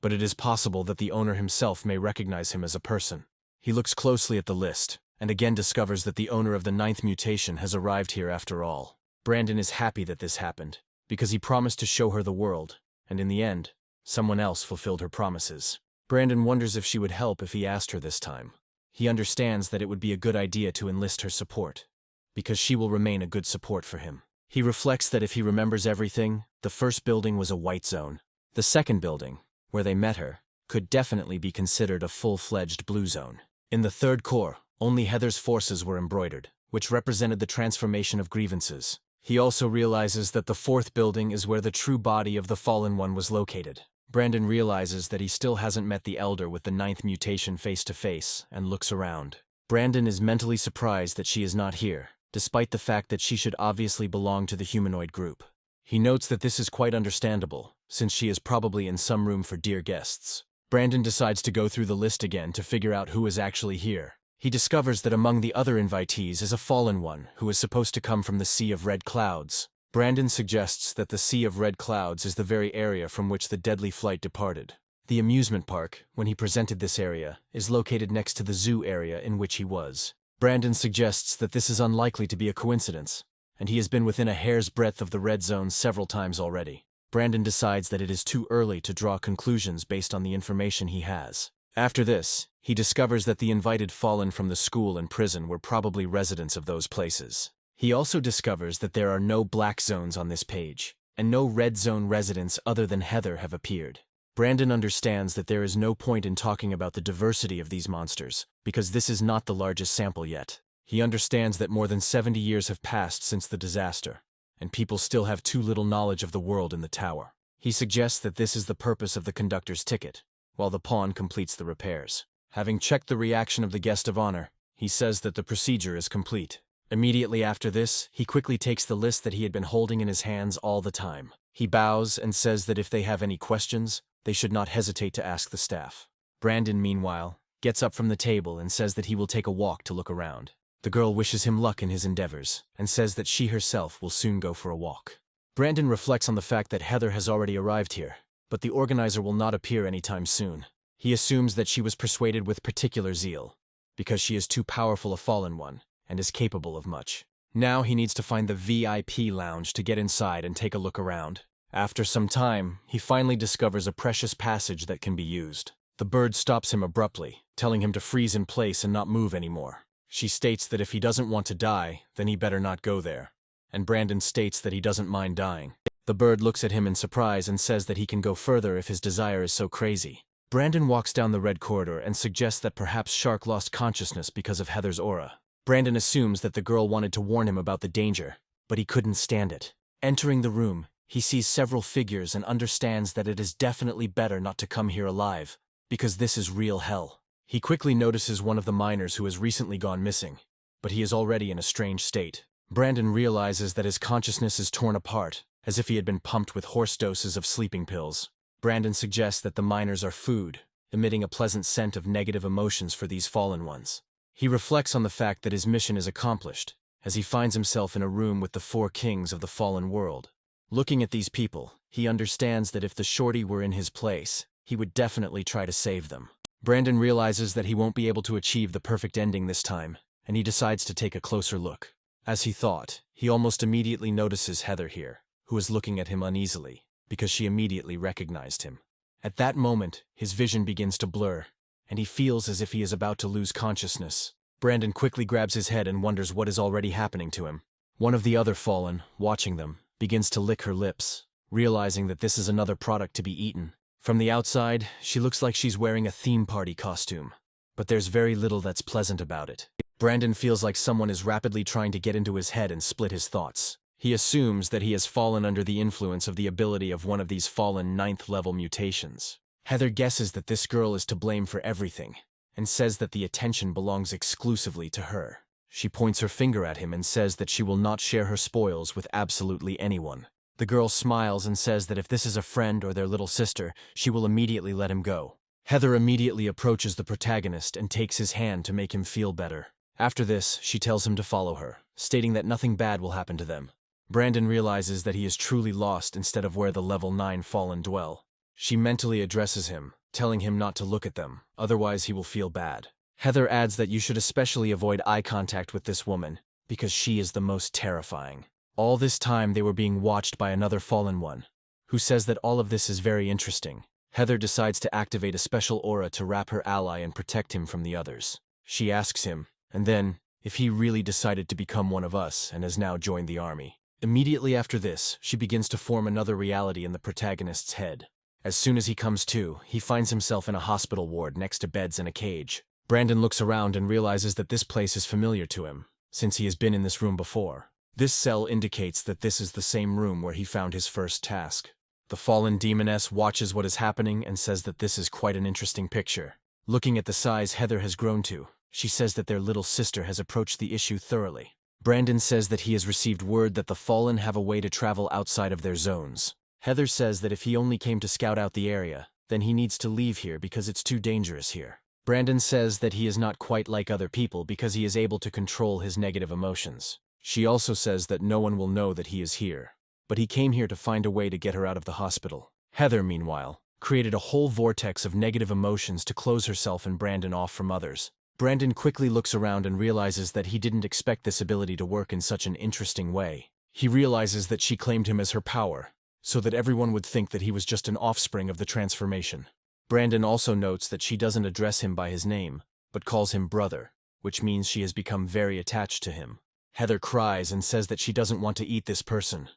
but it is possible that the owner himself may recognize him as a person. He looks closely at the list, and again discovers that the owner of the 9th mutation has arrived here after all. Brandon is happy that this happened, because he promised to show her the world, and in the end, someone else fulfilled her promises. Brandon wonders if she would help if he asked her this time. He understands that it would be a good idea to enlist her support, because she will remain a good support for him. He reflects that if he remembers everything, the first building was a white zone. The second building, where they met her, could definitely be considered a full-fledged blue zone. In the third core, only Heather's forces were embroidered, which represented the transformation of grievances. He also realizes that the fourth building is where the true body of the Fallen One was located. Brandon realizes that he still hasn't met the Elder with the 9th mutation face-to-face, and looks around. Brandon is mentally surprised that she is not here, despite the fact that she should obviously belong to the humanoid group. He notes that this is quite understandable, since she is probably in some room for dear guests. Brandon decides to go through the list again to figure out who is actually here. He discovers that among the other invitees is a Fallen One who is supposed to come from the Sea of Red Clouds. Brandon suggests that the Sea of Red Clouds is the very area from which the deadly flight departed. The amusement park, when he presented this area, is located next to the zoo area in which he was. Brandon suggests that this is unlikely to be a coincidence, and he has been within a hair's breadth of the red zone several times already. Brandon decides that it is too early to draw conclusions based on the information he has. After this, he discovers that the invited fallen from the school and prison were probably residents of those places. He also discovers that there are no black zones on this page, and no red zone residents other than Heather have appeared. Brandon understands that there is no point in talking about the diversity of these monsters, because this is not the largest sample yet. He understands that more than 70 years have passed since the disaster, and people still have too little knowledge of the world in the tower. He suggests that this is the purpose of the conductor's ticket, while the pawn completes the repairs. Having checked the reaction of the guest of honor, he says that the procedure is complete. Immediately after this, he quickly takes the list that he had been holding in his hands all the time. He bows and says that if they have any questions, they should not hesitate to ask the staff. Brandon, meanwhile, gets up from the table and says that he will take a walk to look around. The girl wishes him luck in his endeavors, and says that she herself will soon go for a walk. Brandon reflects on the fact that Heather has already arrived here, but the organizer will not appear anytime soon. He assumes that she was persuaded with particular zeal, because she is too powerful a fallen one, and is capable of much. Now he needs to find the VIP lounge to get inside and take a look around. After some time, he finally discovers a precious passage that can be used. The bird stops him abruptly, telling him to freeze in place and not move anymore. She states that if he doesn't want to die, then he better not go there. And Brandon states that he doesn't mind dying. The bird looks at him in surprise and says that he can go further if his desire is so crazy. Brandon walks down the red corridor and suggests that perhaps Shark lost consciousness because of Heather's aura. Brandon assumes that the girl wanted to warn him about the danger, but he couldn't stand it. Entering the room, he sees several figures and understands that it is definitely better not to come here alive, because this is real hell. He quickly notices one of the miners who has recently gone missing, but he is already in a strange state. Brandon realizes that his consciousness is torn apart, as if he had been pumped with horse doses of sleeping pills. Brandon suggests that the miners are food, emitting a pleasant scent of negative emotions for these fallen ones. He reflects on the fact that his mission is accomplished, as he finds himself in a room with the 4 kings of the fallen world. Looking at these people, he understands that if the shorty were in his place, he would definitely try to save them. Brandon realizes that he won't be able to achieve the perfect ending this time, and he decides to take a closer look. As he thought, he almost immediately notices Heather here, who is looking at him uneasily, because she immediately recognized him. At that moment, his vision begins to blur, and he feels as if he is about to lose consciousness. Brandon quickly grabs his head and wonders what is already happening to him. One of the other fallen, watching them, begins to lick her lips, realizing that this is another product to be eaten. From the outside, she looks like she's wearing a theme party costume, but there's very little that's pleasant about it. Brandon feels like someone is rapidly trying to get into his head and split his thoughts. He assumes that he has fallen under the influence of the ability of one of these fallen 9th-level mutations. Heather guesses that this girl is to blame for everything, and says that the attention belongs exclusively to her. She points her finger at him and says that she will not share her spoils with absolutely anyone. The girl smiles and says that if this is a friend or their little sister, she will immediately let him go. Heather immediately approaches the protagonist and takes his hand to make him feel better. After this, she tells him to follow her, stating that nothing bad will happen to them. Brandon realizes that he is truly lost instead of where the level 9 fallen dwell. She mentally addresses him, telling him not to look at them, otherwise he will feel bad. Heather adds that you should especially avoid eye contact with this woman, because she is the most terrifying. All this time they were being watched by another fallen one, who says that all of this is very interesting. Heather decides to activate a special aura to wrap her ally and protect him from the others. She asks him, and then, if he really decided to become one of us and has now joined the army. Immediately after this, she begins to form another reality in the protagonist's head. As soon as he comes to, he finds himself in a hospital ward next to beds and a cage. Brandon looks around and realizes that this place is familiar to him, since he has been in this room before. This cell indicates that this is the same room where he found his first task. The fallen demoness watches what is happening and says that this is quite an interesting picture. Looking at the size Heather has grown to, she says that their little sister has approached the issue thoroughly. Brandon says that he has received word that the fallen have a way to travel outside of their zones. Heather says that if he only came to scout out the area, then he needs to leave here because it's too dangerous here. Brandon says that he is not quite like other people because he is able to control his negative emotions. She also says that no one will know that he is here, but he came here to find a way to get her out of the hospital. Heather, meanwhile, created a whole vortex of negative emotions to close herself and Brandon off from others. Brandon quickly looks around and realizes that he didn't expect this ability to work in such an interesting way. He realizes that she claimed him as her power, so that everyone would think that he was just an offspring of the transformation. Brandon also notes that she doesn't address him by his name, but calls him brother, which means she has become very attached to him. Heather cries and says that she doesn't want to eat this person,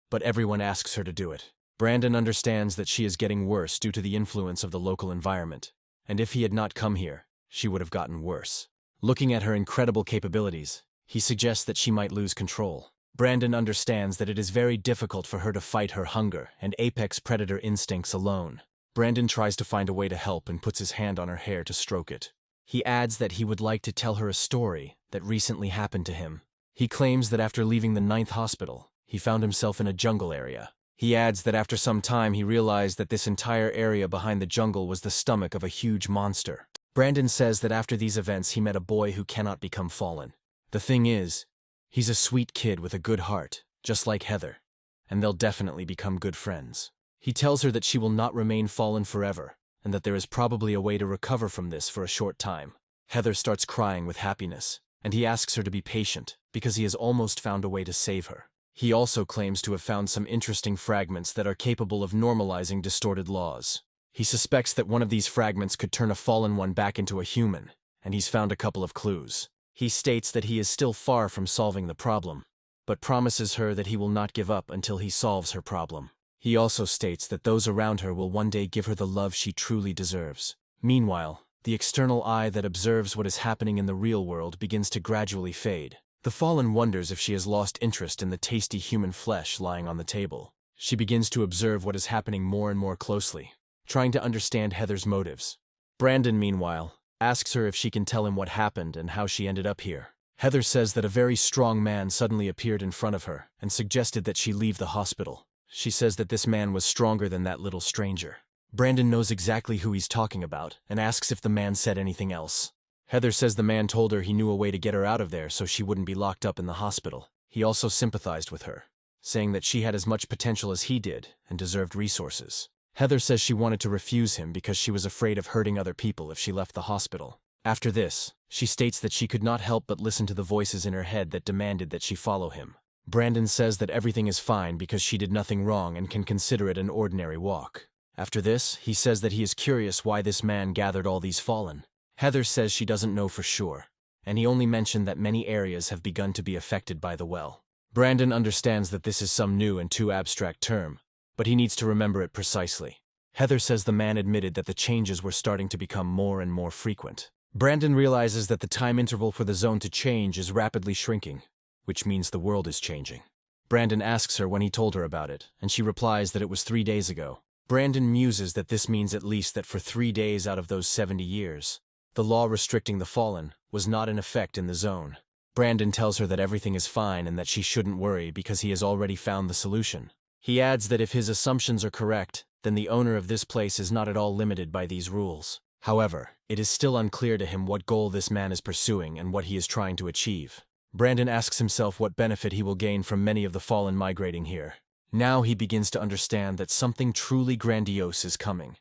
but everyone asks her to do it. Brandon understands that she is getting worse due to the influence of the local environment, and if he had not come here, she would have gotten worse. Looking at her incredible capabilities, he suggests that she might lose control. Brandon understands that it is very difficult for her to fight her hunger and apex predator instincts alone. Brandon tries to find a way to help and puts his hand on her hair to stroke it. He adds that he would like to tell her a story that recently happened to him. He claims that after leaving the 9th hospital, he found himself in a jungle area. He adds that after some time he realized that this entire area behind the jungle was the stomach of a huge monster. Brandon says that after these events he met a boy who cannot become fallen. The thing is, he's a sweet kid with a good heart, just like Heather, and they'll definitely become good friends. He tells her that she will not remain fallen forever, and that there is probably a way to recover from this for a short time. Heather starts crying with happiness, and he asks her to be patient, because he has almost found a way to save her. He also claims to have found some interesting fragments that are capable of normalizing distorted laws. He suspects that one of these fragments could turn a fallen one back into a human, and he's found a couple of clues. He states that he is still far from solving the problem, but promises her that he will not give up until he solves her problem. He also states that those around her will one day give her the love she truly deserves. Meanwhile, the external eye that observes what is happening in the real world begins to gradually fade. The fallen wonders if she has lost interest in the tasty human flesh lying on the table. She begins to observe what is happening more and more closely, trying to understand Heather's motives. Brandon, meanwhile, asks her if she can tell him what happened and how she ended up here. Heather says that a very strong man suddenly appeared in front of her and suggested that she leave the hospital. She says that this man was stronger than that little stranger. Brandon knows exactly who he's talking about and asks if the man said anything else. Heather says the man told her he knew a way to get her out of there so she wouldn't be locked up in the hospital. He also sympathized with her, saying that she had as much potential as he did and deserved resources. Heather says she wanted to refuse him because she was afraid of hurting other people if she left the hospital. After this, she states that she could not help but listen to the voices in her head that demanded that she follow him. Brandon says that everything is fine because she did nothing wrong and can consider it an ordinary walk. After this, he says that he is curious why this man gathered all these fallen. Heather says she doesn't know for sure, and he only mentioned that many areas have begun to be affected by the well. Brandon understands that this is some new and too abstract term, but he needs to remember it precisely. Heather says the man admitted that the changes were starting to become more and more frequent. Brandon realizes that the time interval for the zone to change is rapidly shrinking, which means the world is changing. Brandon asks her when he told her about it, and she replies that it was 3 days ago. Brandon muses that this means at least that for 3 days out of those 70 years, the law restricting the fallen was not in effect in the zone. Brandon tells her that everything is fine and that she shouldn't worry because he has already found the solution. He adds that if his assumptions are correct, then the owner of this place is not at all limited by these rules. However, it is still unclear to him what goal this man is pursuing and what he is trying to achieve. Brandon asks himself what benefit he will gain from many of the fallen migrating here. Now he begins to understand that something truly grandiose is coming,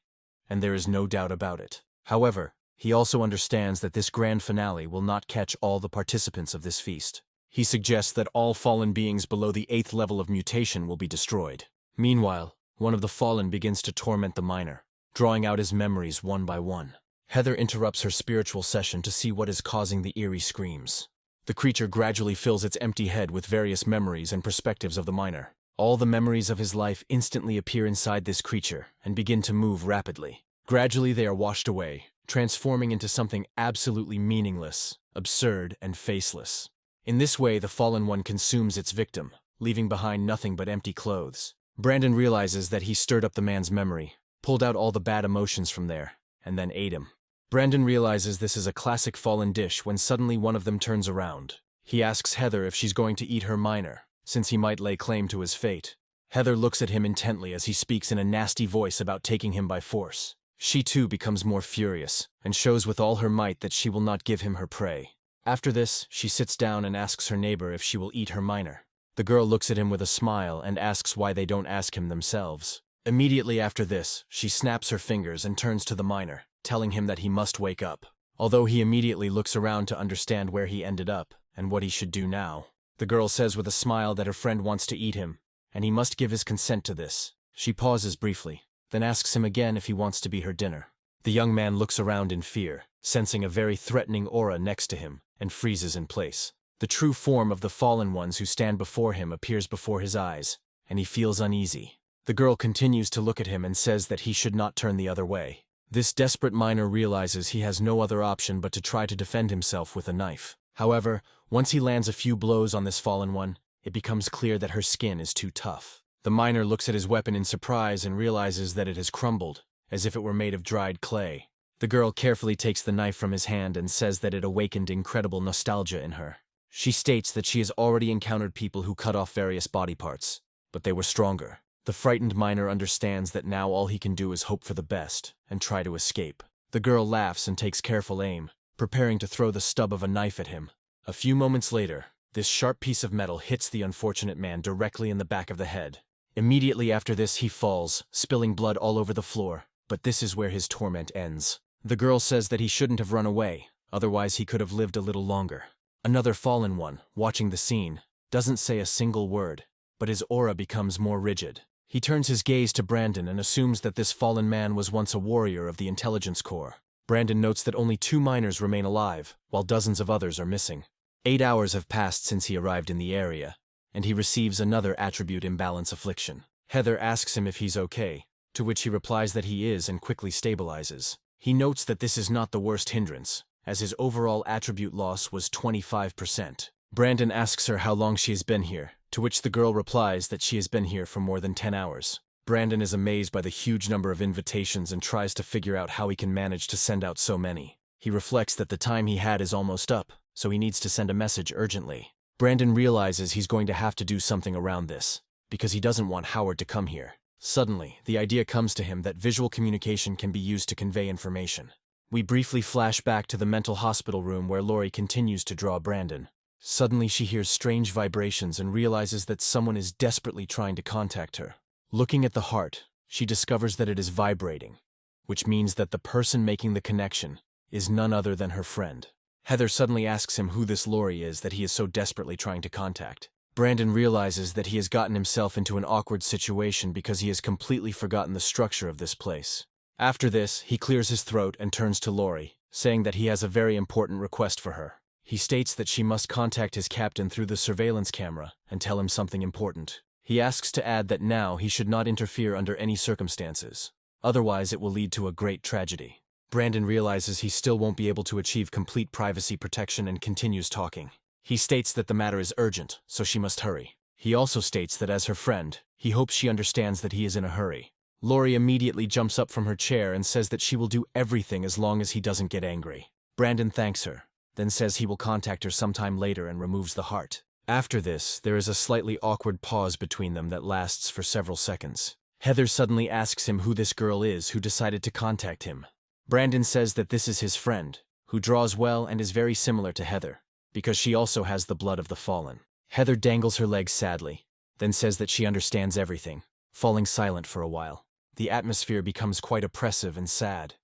and there is no doubt about it. However, He also understands that this grand finale will not catch all the participants of this feast. He suggests that all fallen beings below the 8th level of mutation will be destroyed. Meanwhile, one of the fallen begins to torment the miner, drawing out his memories one by one. Heather interrupts her spiritual session to see what is causing the eerie screams. The creature gradually fills its empty head with various memories and perspectives of the miner. All the memories of his life instantly appear inside this creature and begin to move rapidly. Gradually they are washed away, transforming into something absolutely meaningless, absurd, and faceless. In this way, the fallen one consumes its victim, leaving behind nothing but empty clothes. Brandon realizes that he stirred up the man's memory, pulled out all the bad emotions from there, and then ate him. Brandon realizes this is a classic fallen dish when suddenly one of them turns around. He asks Heather if she's going to eat her miner, since he might lay claim to his fate. Heather looks at him intently as he speaks in a nasty voice about taking him by force. She too becomes more furious, and shows with all her might that she will not give him her prey. After this, she sits down and asks her neighbor if she will eat her miner. The girl looks at him with a smile and asks why they don't ask him themselves. Immediately after this, she snaps her fingers and turns to the miner, telling him that he must wake up. Although he immediately looks around to understand where he ended up and what he should do now. The girl says with a smile that her friend wants to eat him, and he must give his consent to this. She pauses briefly, then asks him again if he wants to be her dinner. The young man looks around in fear, sensing a very threatening aura next to him, and freezes in place. The true form of the fallen ones who stand before him appears before his eyes, and he feels uneasy. The girl continues to look at him and says that he should not turn the other way. This desperate miner realizes he has no other option but to try to defend himself with a knife. However, once he lands a few blows on this fallen one, it becomes clear that her skin is too tough. The miner looks at his weapon in surprise and realizes that it has crumbled, as if it were made of dried clay. The girl carefully takes the knife from his hand and says that it awakened incredible nostalgia in her. She states that she has already encountered people who cut off various body parts, but they were stronger. The frightened miner understands that now all he can do is hope for the best and try to escape. The girl laughs and takes careful aim, preparing to throw the stub of a knife at him. A few moments later, this sharp piece of metal hits the unfortunate man directly in the back of the head. Immediately after this, he falls, spilling blood all over the floor, but this is where his torment ends. The girl says that he shouldn't have run away, otherwise he could have lived a little longer. Another fallen one, watching the scene, doesn't say a single word, but his aura becomes more rigid. He turns his gaze to Brandon and assumes that this fallen man was once a warrior of the Intelligence Corps. Brandon notes that only 2 miners remain alive, while dozens of others are missing. 8 hours have passed since he arrived in the area, and he receives another attribute imbalance affliction. Heather asks him if he's okay, to which he replies that he is and quickly stabilizes. He notes that this is not the worst hindrance, as his overall attribute loss was 25%. Brandon asks her how long she has been here, to which the girl replies that she has been here for more than 10 hours. Brandon is amazed by the huge number of invitations and tries to figure out how he can manage to send out so many. He reflects that the time he had is almost up, so he needs to send a message urgently. Brandon realizes he's going to have to do something around this, because he doesn't want Howard to come here. Suddenly, the idea comes to him that visual communication can be used to convey information. We briefly flash back to the mental hospital room where Lori continues to draw Brandon. Suddenly she hears strange vibrations and realizes that someone is desperately trying to contact her. Looking at the heart, she discovers that it is vibrating, which means that the person making the connection is none other than her friend. Heather suddenly asks him who this Lori is that he is so desperately trying to contact. Brandon realizes that he has gotten himself into an awkward situation because he has completely forgotten the structure of this place. After this, he clears his throat and turns to Lori, saying that he has a very important request for her. He states that she must contact his captain through the surveillance camera and tell him something important. He asks to add that now he should not interfere under any circumstances. Otherwise, it will lead to a great tragedy. Brandon realizes he still won't be able to achieve complete privacy protection and continues talking. He states that the matter is urgent, so she must hurry. He also states that as her friend, he hopes she understands that he is in a hurry. Lori immediately jumps up from her chair and says that she will do everything as long as he doesn't get angry. Brandon thanks her, then says he will contact her sometime later and removes the heart. After this, there is a slightly awkward pause between them that lasts for several seconds. Heather suddenly asks him who this girl is who decided to contact him. Brandon says that this is his friend, who draws well and is very similar to Heather, because she also has the blood of the fallen. Heather dangles her legs sadly, then says that she understands everything, falling silent for a while. The atmosphere becomes quite oppressive and sad,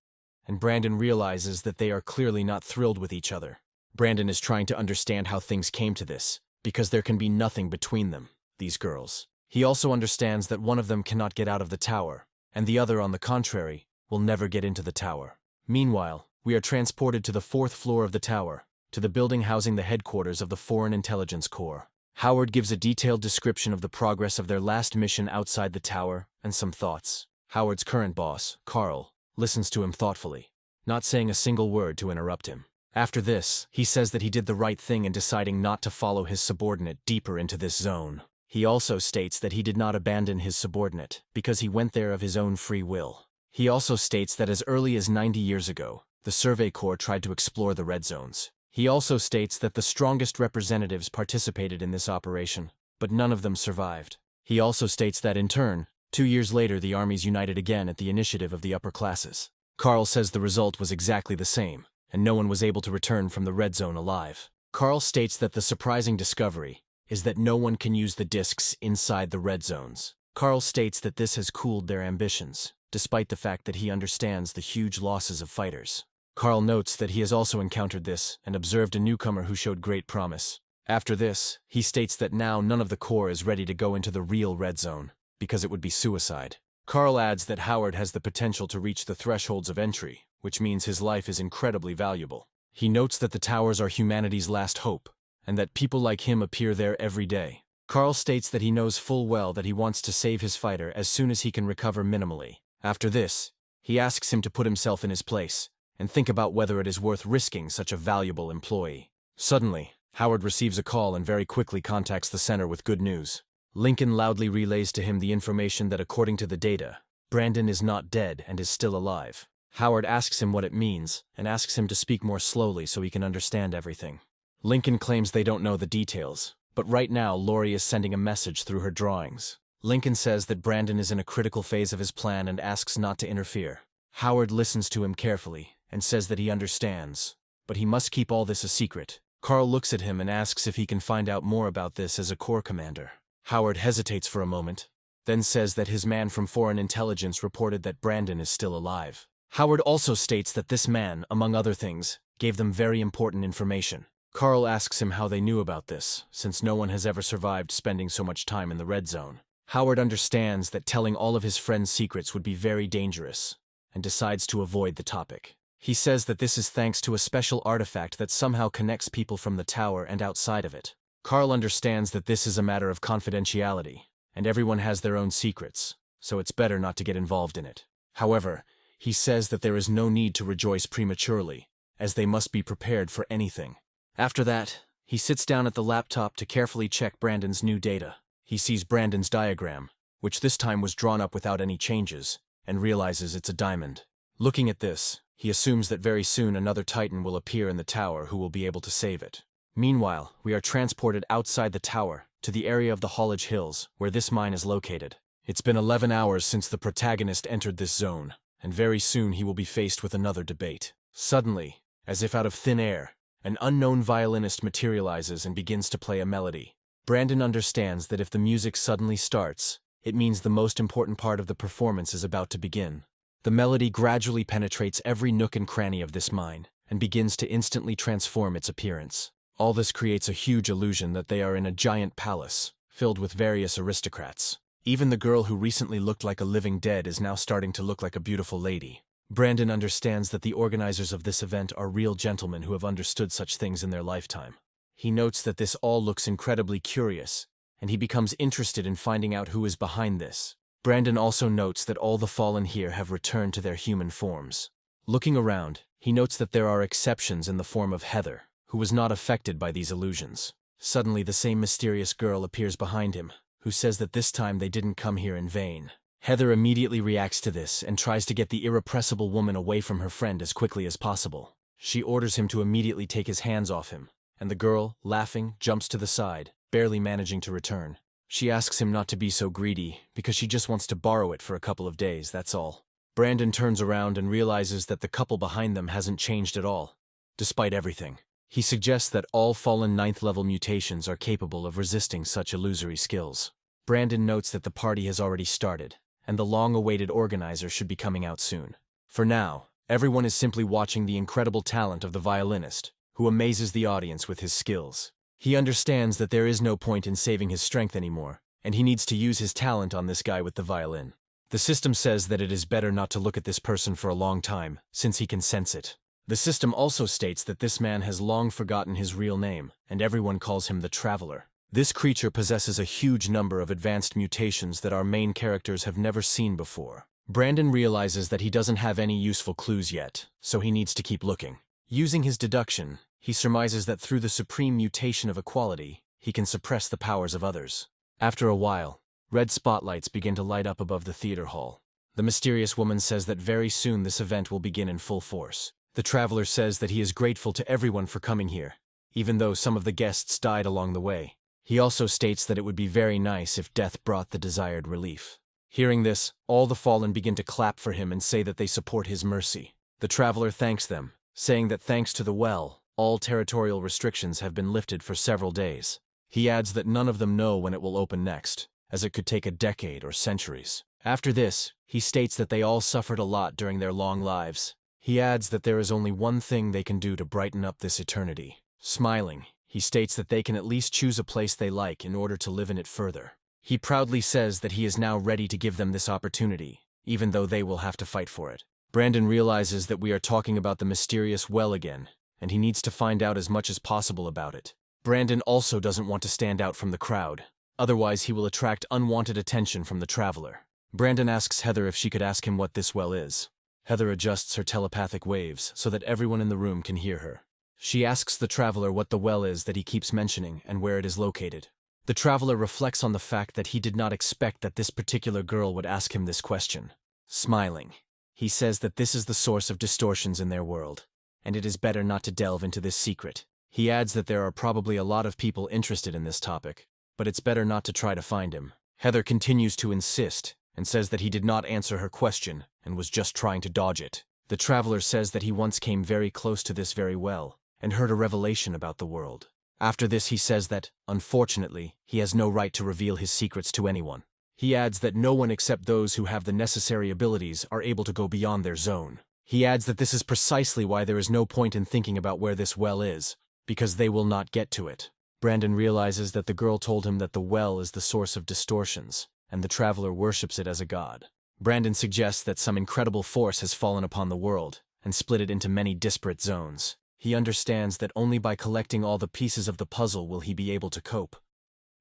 and Brandon realizes that they are clearly not thrilled with each other. Brandon is trying to understand how things came to this, because there can be nothing between them, these girls. He also understands that one of them cannot get out of the tower, and the other, on the contrary, will never get into the tower. Meanwhile, we are transported to the 4th floor of the tower, to the building housing the headquarters of the Foreign Intelligence Corps. Howard gives a detailed description of the progress of their last mission outside the tower and some thoughts. Howard's current boss, Carl, listens to him thoughtfully, not saying a single word to interrupt him. After this, he says that he did the right thing in deciding not to follow his subordinate deeper into this zone. He also states that he did not abandon his subordinate because he went there of his own free will. He also states that as early as 90 years ago, the Survey Corps tried to explore the red zones. He also states that the strongest representatives participated in this operation, but none of them survived. He also states that in turn, 2 years later the armies united again at the initiative of the upper classes. Carl says the result was exactly the same, and no one was able to return from the red zone alive. Carl states that the surprising discovery is that no one can use the discs inside the red zones. Carl states that this has cooled their ambitions, despite the fact that he understands the huge losses of fighters. Carl notes that he has also encountered this and observed a newcomer who showed great promise. After this, he states that now none of the Corps is ready to go into the real red zone, because it would be suicide. Carl adds that Howard has the potential to reach the thresholds of entry, which means his life is incredibly valuable. He notes that the towers are humanity's last hope, and that people like him appear there every day. Carl states that he knows full well that he wants to save his fighter as soon as he can recover minimally. After this, he asks him to put himself in his place, and think about whether it is worth risking such a valuable employee. Suddenly, Howard receives a call and very quickly contacts the center with good news. Lincoln loudly relays to him the information that according to the data, Brandon is not dead and is still alive. Howard asks him what it means, and asks him to speak more slowly so he can understand everything. Lincoln claims they don't know the details, but right now Lori is sending a message through her drawings. Lincoln says that Brandon is in a critical phase of his plan and asks not to interfere. Howard listens to him carefully and says that he understands, but he must keep all this a secret. Carl looks at him and asks if he can find out more about this as a Corps commander. Howard hesitates for a moment, then says that his man from Foreign Intelligence reported that Brandon is still alive. Howard also states that this man, among other things, gave them very important information. Carl asks him how they knew about this, since no one has ever survived spending so much time in the red zone. Howard understands that telling all of his friends' secrets would be very dangerous, and decides to avoid the topic. He says that this is thanks to a special artifact that somehow connects people from the tower and outside of it. Carl understands that this is a matter of confidentiality, and everyone has their own secrets, so it's better not to get involved in it. However, he says that there is no need to rejoice prematurely, as they must be prepared for anything. After that, he sits down at the laptop to carefully check Brandon's new data. He sees Brandon's diagram, which this time was drawn up without any changes, and realizes it's a diamond. Looking at this, he assumes that very soon another Titan will appear in the tower who will be able to save it. Meanwhile, we are transported outside the tower, to the area of the Hollage Hills, where this mine is located. It's been 11 hours since the protagonist entered this zone, and very soon he will be faced with another debate. Suddenly, as if out of thin air, an unknown violinist materializes and begins to play a melody. Brandon understands that if the music suddenly starts, it means the most important part of the performance is about to begin. The melody gradually penetrates every nook and cranny of this mine, and begins to instantly transform its appearance. All this creates a huge illusion that they are in a giant palace, filled with various aristocrats. Even the girl who recently looked like a living dead is now starting to look like a beautiful lady. Brandon understands that the organizers of this event are real gentlemen who have understood such things in their lifetime. He notes that this all looks incredibly curious, and he becomes interested in finding out who is behind this. Brandon also notes that all the fallen here have returned to their human forms. Looking around, he notes that there are exceptions in the form of Heather, who was not affected by these illusions. Suddenly, the same mysterious girl appears behind him, who says that this time they didn't come here in vain. Heather immediately reacts to this and tries to get the irrepressible woman away from her friend as quickly as possible. She orders him to immediately take his hands off him, and the girl, laughing, jumps to the side, barely managing to return. She asks him not to be so greedy, because she just wants to borrow it for a couple of days, that's all. Brandon turns around and realizes that the couple behind them hasn't changed at all, despite everything. He suggests that all fallen 9th-level mutations are capable of resisting such illusory skills. Brandon notes that the party has already started, and the long-awaited organizer should be coming out soon. For now, Everyone is simply watching the incredible talent of the violinist, who amazes the audience with his skills. He understands that there is no point in saving his strength anymore, and he needs to use his talent on this guy with the violin. The system says that it is better not to look at this person for a long time, since he can sense it. The system also states that this man has long forgotten his real name, and everyone calls him the Traveler. This creature possesses a huge number of advanced mutations that our main characters have never seen before. Brandon realizes that he doesn't have any useful clues yet, so he needs to keep looking. Using his deduction, he surmises that through the supreme mutation of equality, he can suppress the powers of others. After a while, red spotlights begin to light up above the theater hall. The mysterious woman says that very soon this event will begin in full force. The Traveler says that he is grateful to everyone for coming here, even though some of the guests died along the way. He also states that it would be very nice if death brought the desired relief. Hearing this, all the fallen begin to clap for him and say that they support his mercy. The Traveler thanks them, saying that thanks to the well, all territorial restrictions have been lifted for several days. He adds that none of them know when it will open next, as it could take a decade or centuries. After this, he states that they all suffered a lot during their long lives. He adds that there is only one thing they can do to brighten up this eternity. Smiling, he states that they can at least choose a place they like in order to live in it further. He proudly says that he is now ready to give them this opportunity, even though they will have to fight for it. Brandon realizes that we are talking about the mysterious well again, and he needs to find out as much as possible about it. Brandon also doesn't want to stand out from the crowd, otherwise he will attract unwanted attention from the Traveler. Brandon asks Heather if she could ask him what this well is. Heather adjusts her telepathic waves so that everyone in the room can hear her. She asks the Traveler what the well is that he keeps mentioning and where it is located. The Traveler reflects on the fact that he did not expect that this particular girl would ask him this question. Smiling, he says that this is the source of distortions in their world, and it is better not to delve into this secret. He adds that there are probably a lot of people interested in this topic, but it's better not to try to find him. Heather continues to insist, and says that he did not answer her question and was just trying to dodge it. The Traveler says that he once came very close to this very well, and heard a revelation about the world. After this he says that, unfortunately, he has no right to reveal his secrets to anyone. He adds that no one except those who have the necessary abilities are able to go beyond their zone. He adds that this is precisely why there is no point in thinking about where this well is, because they will not get to it. Brandon realizes that the girl told him that the well is the source of distortions, and the Traveler worships it as a god. Brandon suggests that some incredible force has fallen upon the world, and split it into many disparate zones. He understands that only by collecting all the pieces of the puzzle will he be able to cope.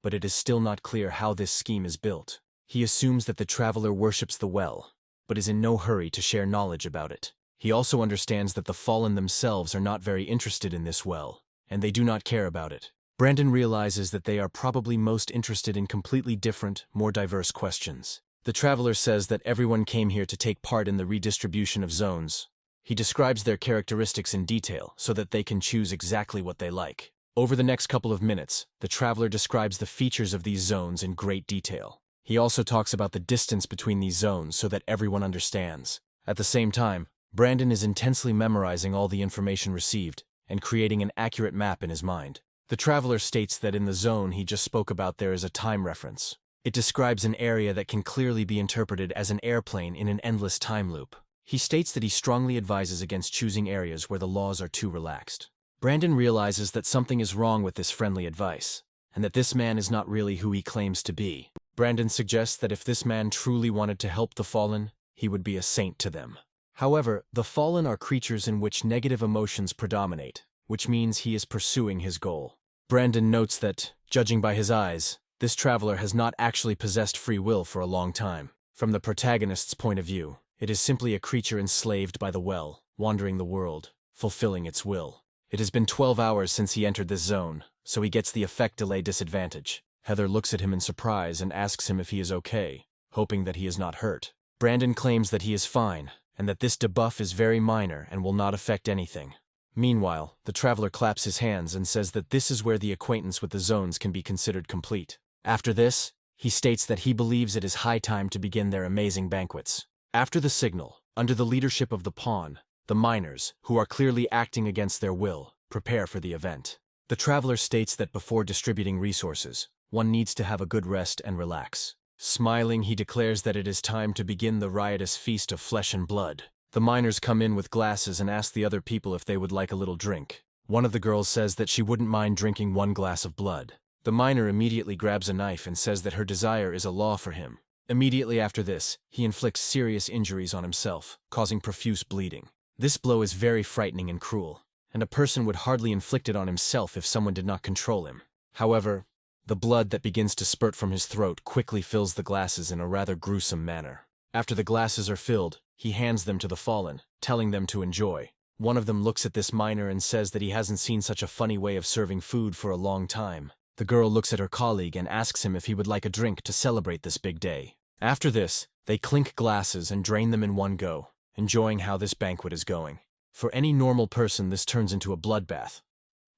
But it is still not clear how this scheme is built. He assumes that the Traveler worships the well, but is in no hurry to share knowledge about it. He also understands that the fallen themselves are not very interested in this well, and they do not care about it. Brandon realizes that they are probably most interested in completely different, more diverse questions. The Traveler says that everyone came here to take part in the redistribution of zones. He describes their characteristics in detail so that they can choose exactly what they like. Over the next couple of minutes, the Traveler describes the features of these zones in great detail. He also talks about the distance between these zones so that everyone understands. At the same time, Brandon is intensely memorizing all the information received and creating an accurate map in his mind. The Traveler states that in the zone he just spoke about there is a time reference. It describes an area that can clearly be interpreted as an airplane in an endless time loop. He states that he strongly advises against choosing areas where the laws are too relaxed. Brandon realizes that something is wrong with this friendly advice, and that this man is not really who he claims to be. Brandon suggests that if this man truly wanted to help the fallen, he would be a saint to them. However, the fallen are creatures in which negative emotions predominate, which means he is pursuing his goal. Brandon notes that, judging by his eyes, this Traveler has not actually possessed free will for a long time. From the protagonist's point of view, it is simply a creature enslaved by the well, wandering the world, fulfilling its will. It has been 12 hours since he entered this zone, so he gets the effect delay disadvantage. Heather looks at him in surprise and asks him if he is okay, hoping that he is not hurt. Brandon claims that he is fine, and that this debuff is very minor and will not affect anything. Meanwhile, the Traveler claps his hands and says that this is where the acquaintance with the zones can be considered complete. After this, he states that he believes it is high time to begin their amazing banquets. After the signal, under the leadership of the pawn, the miners, who are clearly acting against their will, prepare for the event. The Traveler states that before distributing resources, one needs to have a good rest and relax. Smiling, he declares that it is time to begin the riotous feast of flesh and blood. The miners come in with glasses and ask the other people if they would like a little drink. One of the girls says that she wouldn't mind drinking 1 glass of blood. The miner immediately grabs a knife and says that her desire is a law for him. Immediately after this, he inflicts serious injuries on himself, causing profuse bleeding. This blow is very frightening and cruel, and a person would hardly inflict it on himself if someone did not control him. However, the blood that begins to spurt from his throat quickly fills the glasses in a rather gruesome manner. After the glasses are filled, he hands them to the fallen, telling them to enjoy. One of them looks at this miner and says that he hasn't seen such a funny way of serving food for a long time. The girl looks at her colleague and asks him if he would like a drink to celebrate this big day. After this, they clink glasses and drain them in one go, enjoying how this banquet is going. For any normal person, this turns into a bloodbath.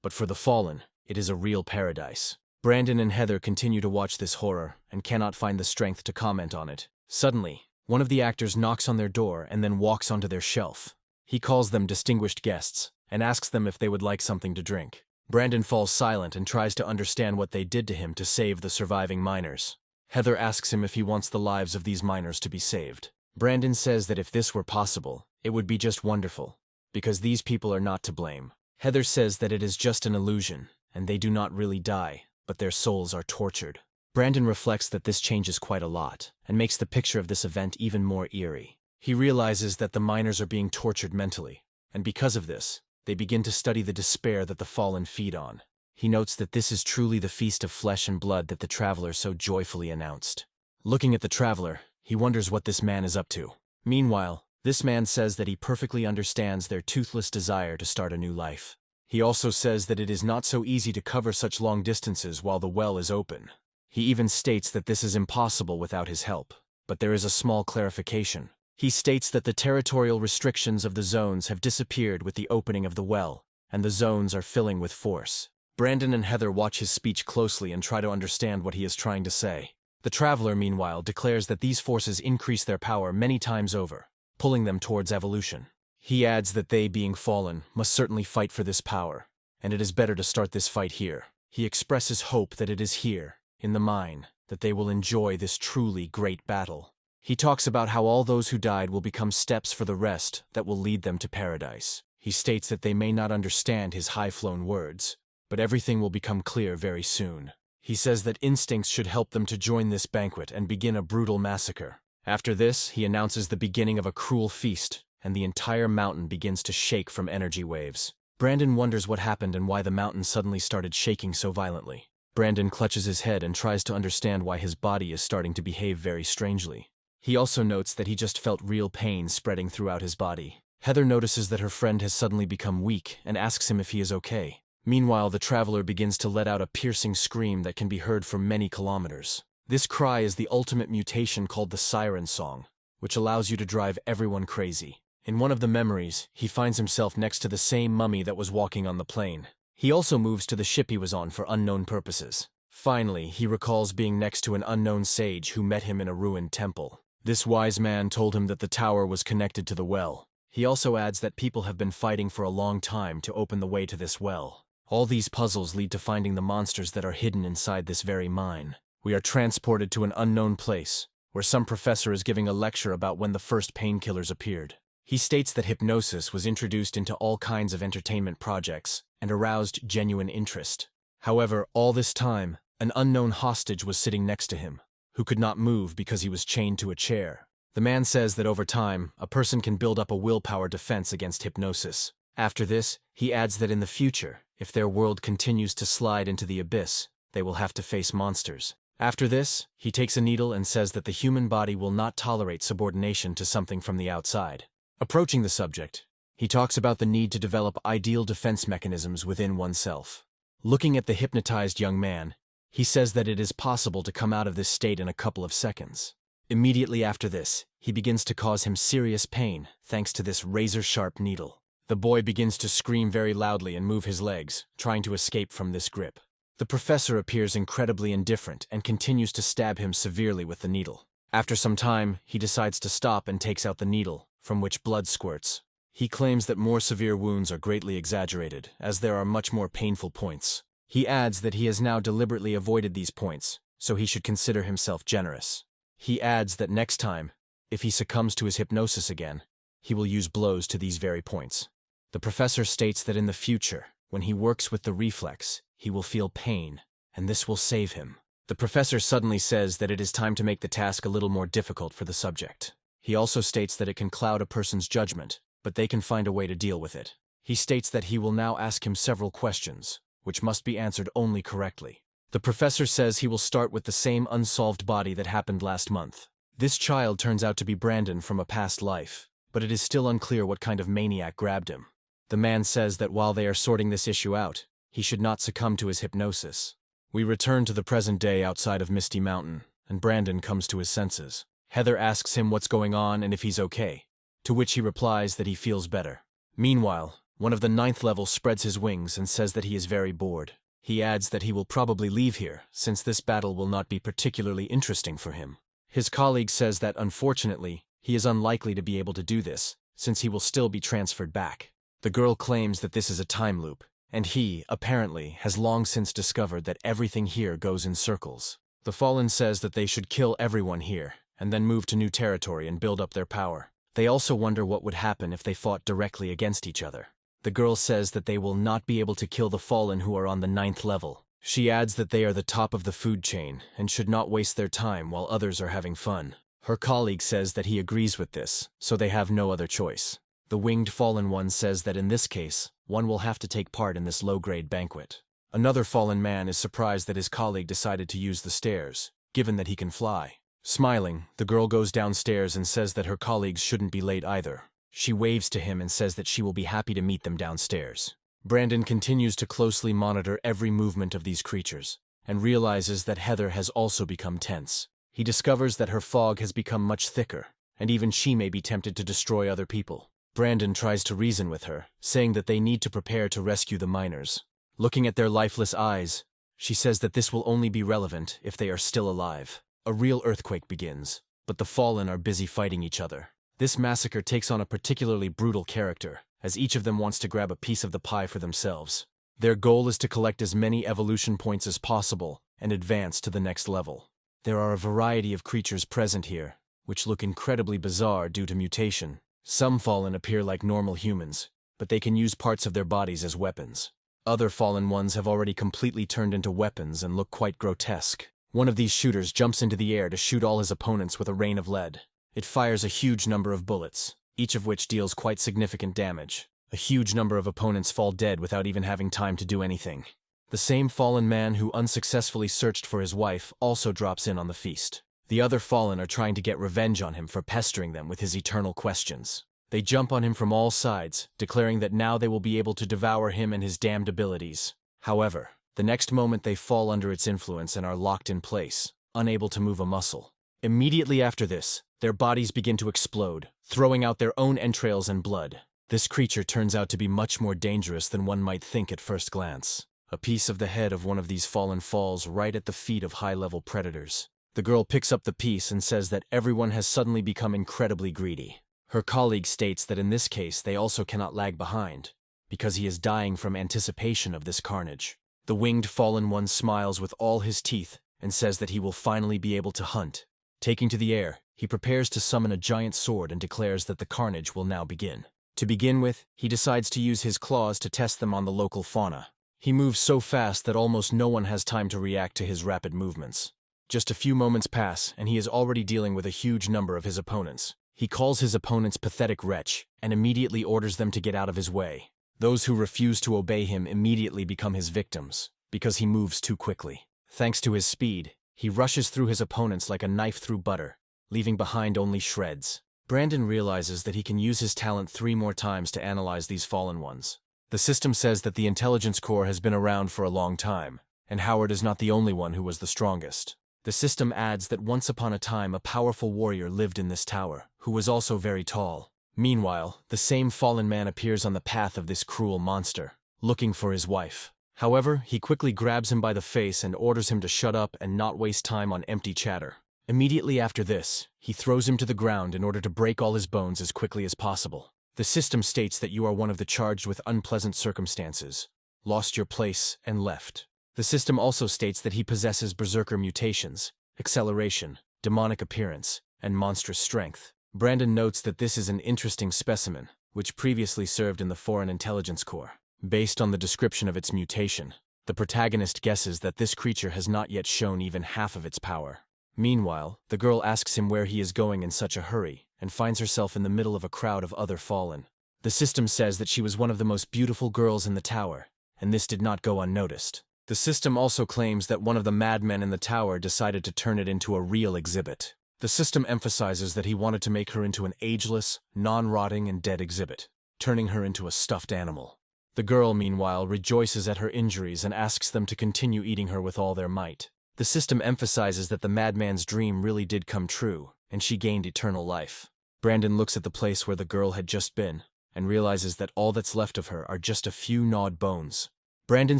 But for the fallen, it is a real paradise. Brandon and Heather continue to watch this horror and cannot find the strength to comment on it. Suddenly, one of the actors knocks on their door and then walks onto their shelf. He calls them distinguished guests and asks them if they would like something to drink. Brandon falls silent and tries to understand what they did to him to save the surviving miners. Heather asks him if he wants the lives of these miners to be saved. Brandon says that if this were possible, it would be just wonderful, because these people are not to blame. Heather says that it is just an illusion, and they do not really die, but their souls are tortured. Brandon reflects that this changes quite a lot, and makes the picture of this event even more eerie. He realizes that the miners are being tortured mentally, and because of this, they begin to study the despair that the fallen feed on. He notes that this is truly the feast of flesh and blood that the traveler so joyfully announced. Looking at the traveler, he wonders what this man is up to. Meanwhile, this man says that he perfectly understands their toothless desire to start a new life. He also says that it is not so easy to cover such long distances while the well is open. He even states that this is impossible without his help. But there is a small clarification. He states that the territorial restrictions of the zones have disappeared with the opening of the well, and the zones are filling with force. Brandon and Heather watch his speech closely and try to understand what he is trying to say. The traveler, meanwhile, declares that these forces increase their power many times over, pulling them towards evolution. He adds that they, being fallen, must certainly fight for this power, and it is better to start this fight here. He expresses hope that it is here, in the mine, that they will enjoy this truly great battle. He talks about how all those who died will become steps for the rest that will lead them to paradise. He states that they may not understand his high-flown words, but everything will become clear very soon. He says that instincts should help them to join this banquet and begin a brutal massacre. After this, he announces the beginning of a cruel feast, and the entire mountain begins to shake from energy waves. Brandon wonders what happened and why the mountain suddenly started shaking so violently. Brandon clutches his head and tries to understand why his body is starting to behave very strangely. He also notes that he just felt real pain spreading throughout his body. Heather notices that her friend has suddenly become weak and asks him if he is okay. Meanwhile, the traveler begins to let out a piercing scream that can be heard for many kilometers. This cry is the ultimate mutation called the Siren Song, which allows you to drive everyone crazy. In one of the memories, he finds himself next to the same mummy that was walking on the plane. He also moves to the ship he was on for unknown purposes. Finally, he recalls being next to an unknown sage who met him in a ruined temple. This wise man told him that the tower was connected to the well. He also adds that people have been fighting for a long time to open the way to this well. All these puzzles lead to finding the monsters that are hidden inside this very mine. We are transported to an unknown place, where some professor is giving a lecture about when the first painkillers appeared. He states that hypnosis was introduced into all kinds of entertainment projects and aroused genuine interest. However, all this time, an unknown hostage was sitting next to him, who could not move because he was chained to a chair. The man says that over time, a person can build up a willpower defense against hypnosis. After this, he adds that in the future, if their world continues to slide into the abyss, they will have to face monsters. After this, he takes a needle and says that the human body will not tolerate subordination to something from the outside. Approaching the subject, he talks about the need to develop ideal defense mechanisms within oneself. Looking at the hypnotized young man, he says that it is possible to come out of this state in a couple of seconds. Immediately after this, he begins to cause him serious pain thanks to this razor-sharp needle. The boy begins to scream very loudly and move his legs, trying to escape from this grip. The professor appears incredibly indifferent and continues to stab him severely with the needle. After some time, he decides to stop and takes out the needle, from which blood squirts. He claims that more severe wounds are greatly exaggerated, as there are much more painful points. He adds that he has now deliberately avoided these points, so he should consider himself generous. He adds that next time, if he succumbs to his hypnosis again, he will use blows to these very points. The professor states that in the future, when he works with the reflex, he will feel pain, and this will save him. The professor suddenly says that it is time to make the task a little more difficult for the subject. He also states that it can cloud a person's judgment, but they can find a way to deal with it. He states that he will now ask him several questions, which must be answered only correctly. The professor says he will start with the same unsolved body that happened last month. This child turns out to be Brandon from a past life, but it is still unclear what kind of maniac grabbed him. The man says that while they are sorting this issue out, he should not succumb to his hypnosis. We return to the present day outside of Misty Mountain, and Brandon comes to his senses. Heather asks him what's going on and if he's okay, to which he replies that he feels better. Meanwhile, one of the 9th level spreads his wings and says that he is very bored. He adds that he will probably leave here, since this battle will not be particularly interesting for him. His colleague says that, unfortunately, he is unlikely to be able to do this, since he will still be transferred back. The girl claims that this is a time loop, and he, apparently, has long since discovered that everything here goes in circles. The Fallen says that they should kill everyone here, and then move to new territory and build up their power. They also wonder what would happen if they fought directly against each other. The girl says that they will not be able to kill the Fallen who are on the 9th level. She adds that they are the top of the food chain and should not waste their time while others are having fun. Her colleague says that he agrees with this, so they have no other choice. The winged Fallen one says that in this case, one will have to take part in this low-grade banquet. Another Fallen man is surprised that his colleague decided to use the stairs, given that he can fly. Smiling, the girl goes downstairs and says that her colleagues shouldn't be late either. She waves to him and says that she will be happy to meet them downstairs. Brandon continues to closely monitor every movement of these creatures, and realizes that Heather has also become tense. He discovers that her fog has become much thicker, and even she may be tempted to destroy other people. Brandon tries to reason with her, saying that they need to prepare to rescue the miners. Looking at their lifeless eyes, she says that this will only be relevant if they are still alive. A real earthquake begins, but the Fallen are busy fighting each other. This massacre takes on a particularly brutal character, as each of them wants to grab a piece of the pie for themselves. Their goal is to collect as many evolution points as possible and advance to the next level. There are a variety of creatures present here, which look incredibly bizarre due to mutation. Some Fallen appear like normal humans, but they can use parts of their bodies as weapons. Other Fallen ones have already completely turned into weapons and look quite grotesque. One of these shooters jumps into the air to shoot all his opponents with a rain of lead. It fires a huge number of bullets, each of which deals quite significant damage. A huge number of opponents fall dead without even having time to do anything. The same Fallen man who unsuccessfully searched for his wife also drops in on the feast. The other Fallen are trying to get revenge on him for pestering them with his eternal questions. They jump on him from all sides, declaring that now they will be able to devour him and his damned abilities. However, the next moment they fall under its influence and are locked in place, unable to move a muscle. Immediately after this, their bodies begin to explode, throwing out their own entrails and blood. This creature turns out to be much more dangerous than one might think at first glance. A piece of the head of one of these Fallen falls right at the feet of high-level predators. The girl picks up the piece and says that everyone has suddenly become incredibly greedy. Her colleague states that in this case they also cannot lag behind, because he is dying from anticipation of this carnage. The winged Fallen one smiles with all his teeth and says that he will finally be able to hunt. Taking to the air, he prepares to summon a giant sword and declares that the carnage will now begin. To begin with, he decides to use his claws to test them on the local fauna. He moves so fast that almost no one has time to react to his rapid movements. Just a few moments pass, and he is already dealing with a huge number of his opponents. He calls his opponents pathetic wretch, and immediately orders them to get out of his way. Those who refuse to obey him immediately become his victims, because he moves too quickly. Thanks to his speed, he rushes through his opponents like a knife through butter, leaving behind only shreds. Brandon realizes that he can use his talent 3 more times to analyze these Fallen ones. The system says that the intelligence core has been around for a long time, and Howard is not the only one who was the strongest. The system adds that once upon a time a powerful warrior lived in this tower, who was also very tall. Meanwhile, the same Fallen man appears on the path of this cruel monster, looking for his wife. However, he quickly grabs him by the face and orders him to shut up and not waste time on empty chatter. Immediately after this, he throws him to the ground in order to break all his bones as quickly as possible. The system states that you are one of the charged with unpleasant circumstances, lost your place, and left. The system also states that he possesses berserker mutations, acceleration, demonic appearance, and monstrous strength. Brandon notes that this is an interesting specimen, which previously served in the Foreign Intelligence Corps. Based on the description of its mutation, the protagonist guesses that this creature has not yet shown even half of its power. Meanwhile, the girl asks him where he is going in such a hurry, and finds herself in the middle of a crowd of other fallen. The system says that she was one of the most beautiful girls in the tower, and this did not go unnoticed. The system also claims that one of the madmen in the tower decided to turn it into a real exhibit. The system emphasizes that he wanted to make her into an ageless, non-rotting and dead exhibit, turning her into a stuffed animal. The girl, meanwhile, rejoices at her injuries and asks them to continue eating her with all their might. The system emphasizes that the madman's dream really did come true, and she gained eternal life. Brandon looks at the place where the girl had just been, and realizes that all that's left of her are just a few gnawed bones. Brandon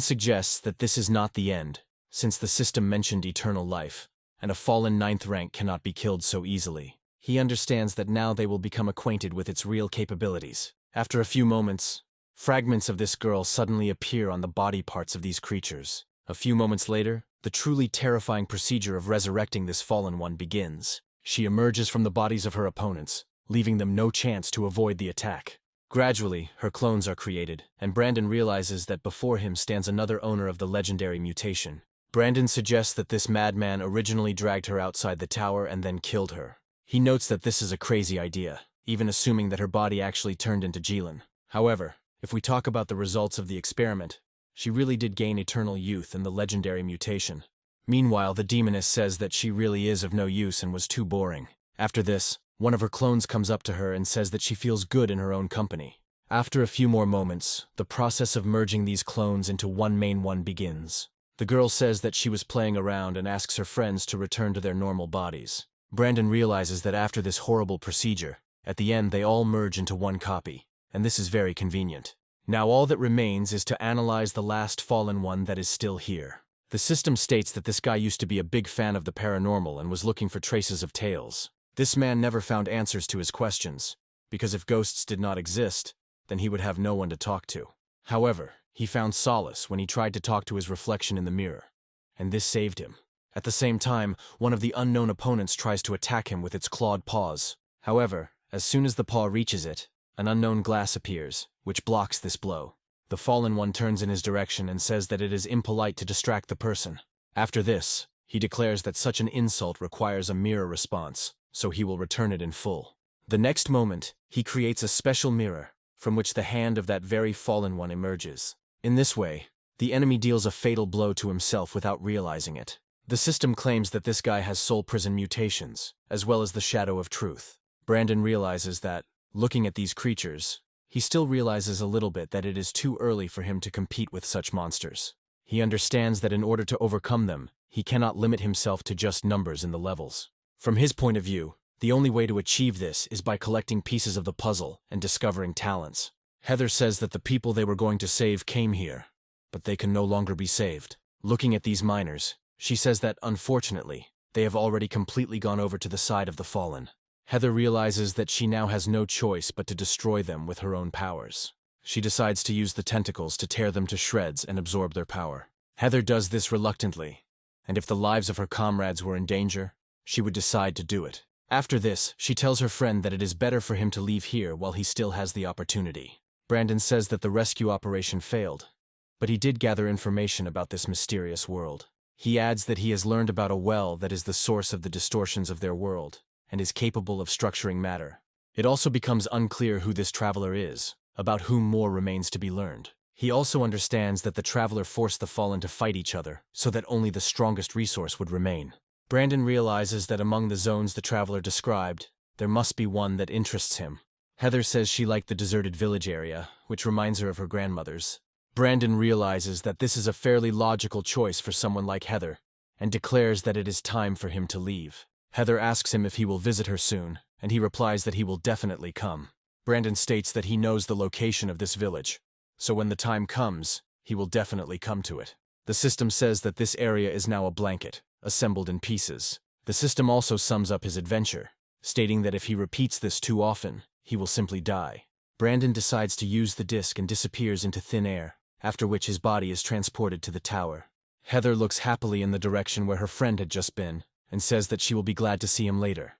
suggests that this is not the end, since the system mentioned eternal life, and a fallen 9th rank cannot be killed so easily. He understands that now they will become acquainted with its real capabilities. After a few moments, fragments of this girl suddenly appear on the body parts of these creatures. A few moments later, the truly terrifying procedure of resurrecting this fallen one begins. She emerges from the bodies of her opponents, leaving them no chance to avoid the attack. Gradually, her clones are created, and Brandon realizes that before him stands another owner of the legendary mutation. Brandon suggests that this madman originally dragged her outside the tower and then killed her. He notes that this is a crazy idea, even assuming that her body actually turned into Jilin. However, if we talk about the results of the experiment, she really did gain eternal youth in the legendary mutation. Meanwhile, the demoness says that she really is of no use and was too boring. After this, one of her clones comes up to her and says that she feels good in her own company. After a few more moments, the process of merging these clones into one main one begins. The girl says that she was playing around and asks her friends to return to their normal bodies. Brandon realizes that after this horrible procedure, at the end they all merge into one copy, and this is very convenient. Now all that remains is to analyze the last fallen one that is still here. The system states that this guy used to be a big fan of the paranormal and was looking for traces of tales. This man never found answers to his questions, because if ghosts did not exist, then he would have no one to talk to. However, he found solace when he tried to talk to his reflection in the mirror, and this saved him. At the same time, one of the unknown opponents tries to attack him with its clawed paws. However, as soon as the paw reaches it, an unknown glass appears, which blocks this blow. The fallen one turns in his direction and says that it is impolite to distract the person. After this, he declares that such an insult requires a mirror response, so he will return it in full. The next moment, he creates a special mirror, from which the hand of that very fallen one emerges. In this way, the enemy deals a fatal blow to himself without realizing it. The system claims that this guy has soul prison mutations, as well as the shadow of truth. Brandon realizes that, looking at these creatures, he still realizes a little bit that it is too early for him to compete with such monsters. He understands that in order to overcome them, he cannot limit himself to just numbers in the levels. From his point of view, the only way to achieve this is by collecting pieces of the puzzle and discovering talents. Heather says that the people they were going to save came here, but they can no longer be saved. Looking at these miners, she says that, unfortunately, they have already completely gone over to the side of the fallen. Heather realizes that she now has no choice but to destroy them with her own powers. She decides to use the tentacles to tear them to shreds and absorb their power. Heather does this reluctantly, and if the lives of her comrades were in danger, she would decide to do it. After this, she tells her friend that it is better for him to leave here while he still has the opportunity. Brandon says that the rescue operation failed, but he did gather information about this mysterious world. He adds that he has learned about a well that is the source of the distortions of their world, and is capable of structuring matter. It also becomes unclear who this traveler is, about whom more remains to be learned. He also understands that the traveler forced the fallen to fight each other, so that only the strongest resource would remain. Brandon realizes that among the zones the traveler described, there must be one that interests him. Heather says she liked the deserted village area, which reminds her of her grandmother's. Brandon realizes that this is a fairly logical choice for someone like Heather, and declares that it is time for him to leave. Heather asks him if he will visit her soon, and he replies that he will definitely come. Brandon states that he knows the location of this village, so when the time comes, he will definitely come to it. The system says that this area is now a blanket, assembled in pieces. The system also sums up his adventure, stating that if he repeats this too often, he will simply die. Brandon decides to use the disc and disappears into thin air, after which his body is transported to the tower. Heather looks happily in the direction where her friend had just been, and says that she will be glad to see him later.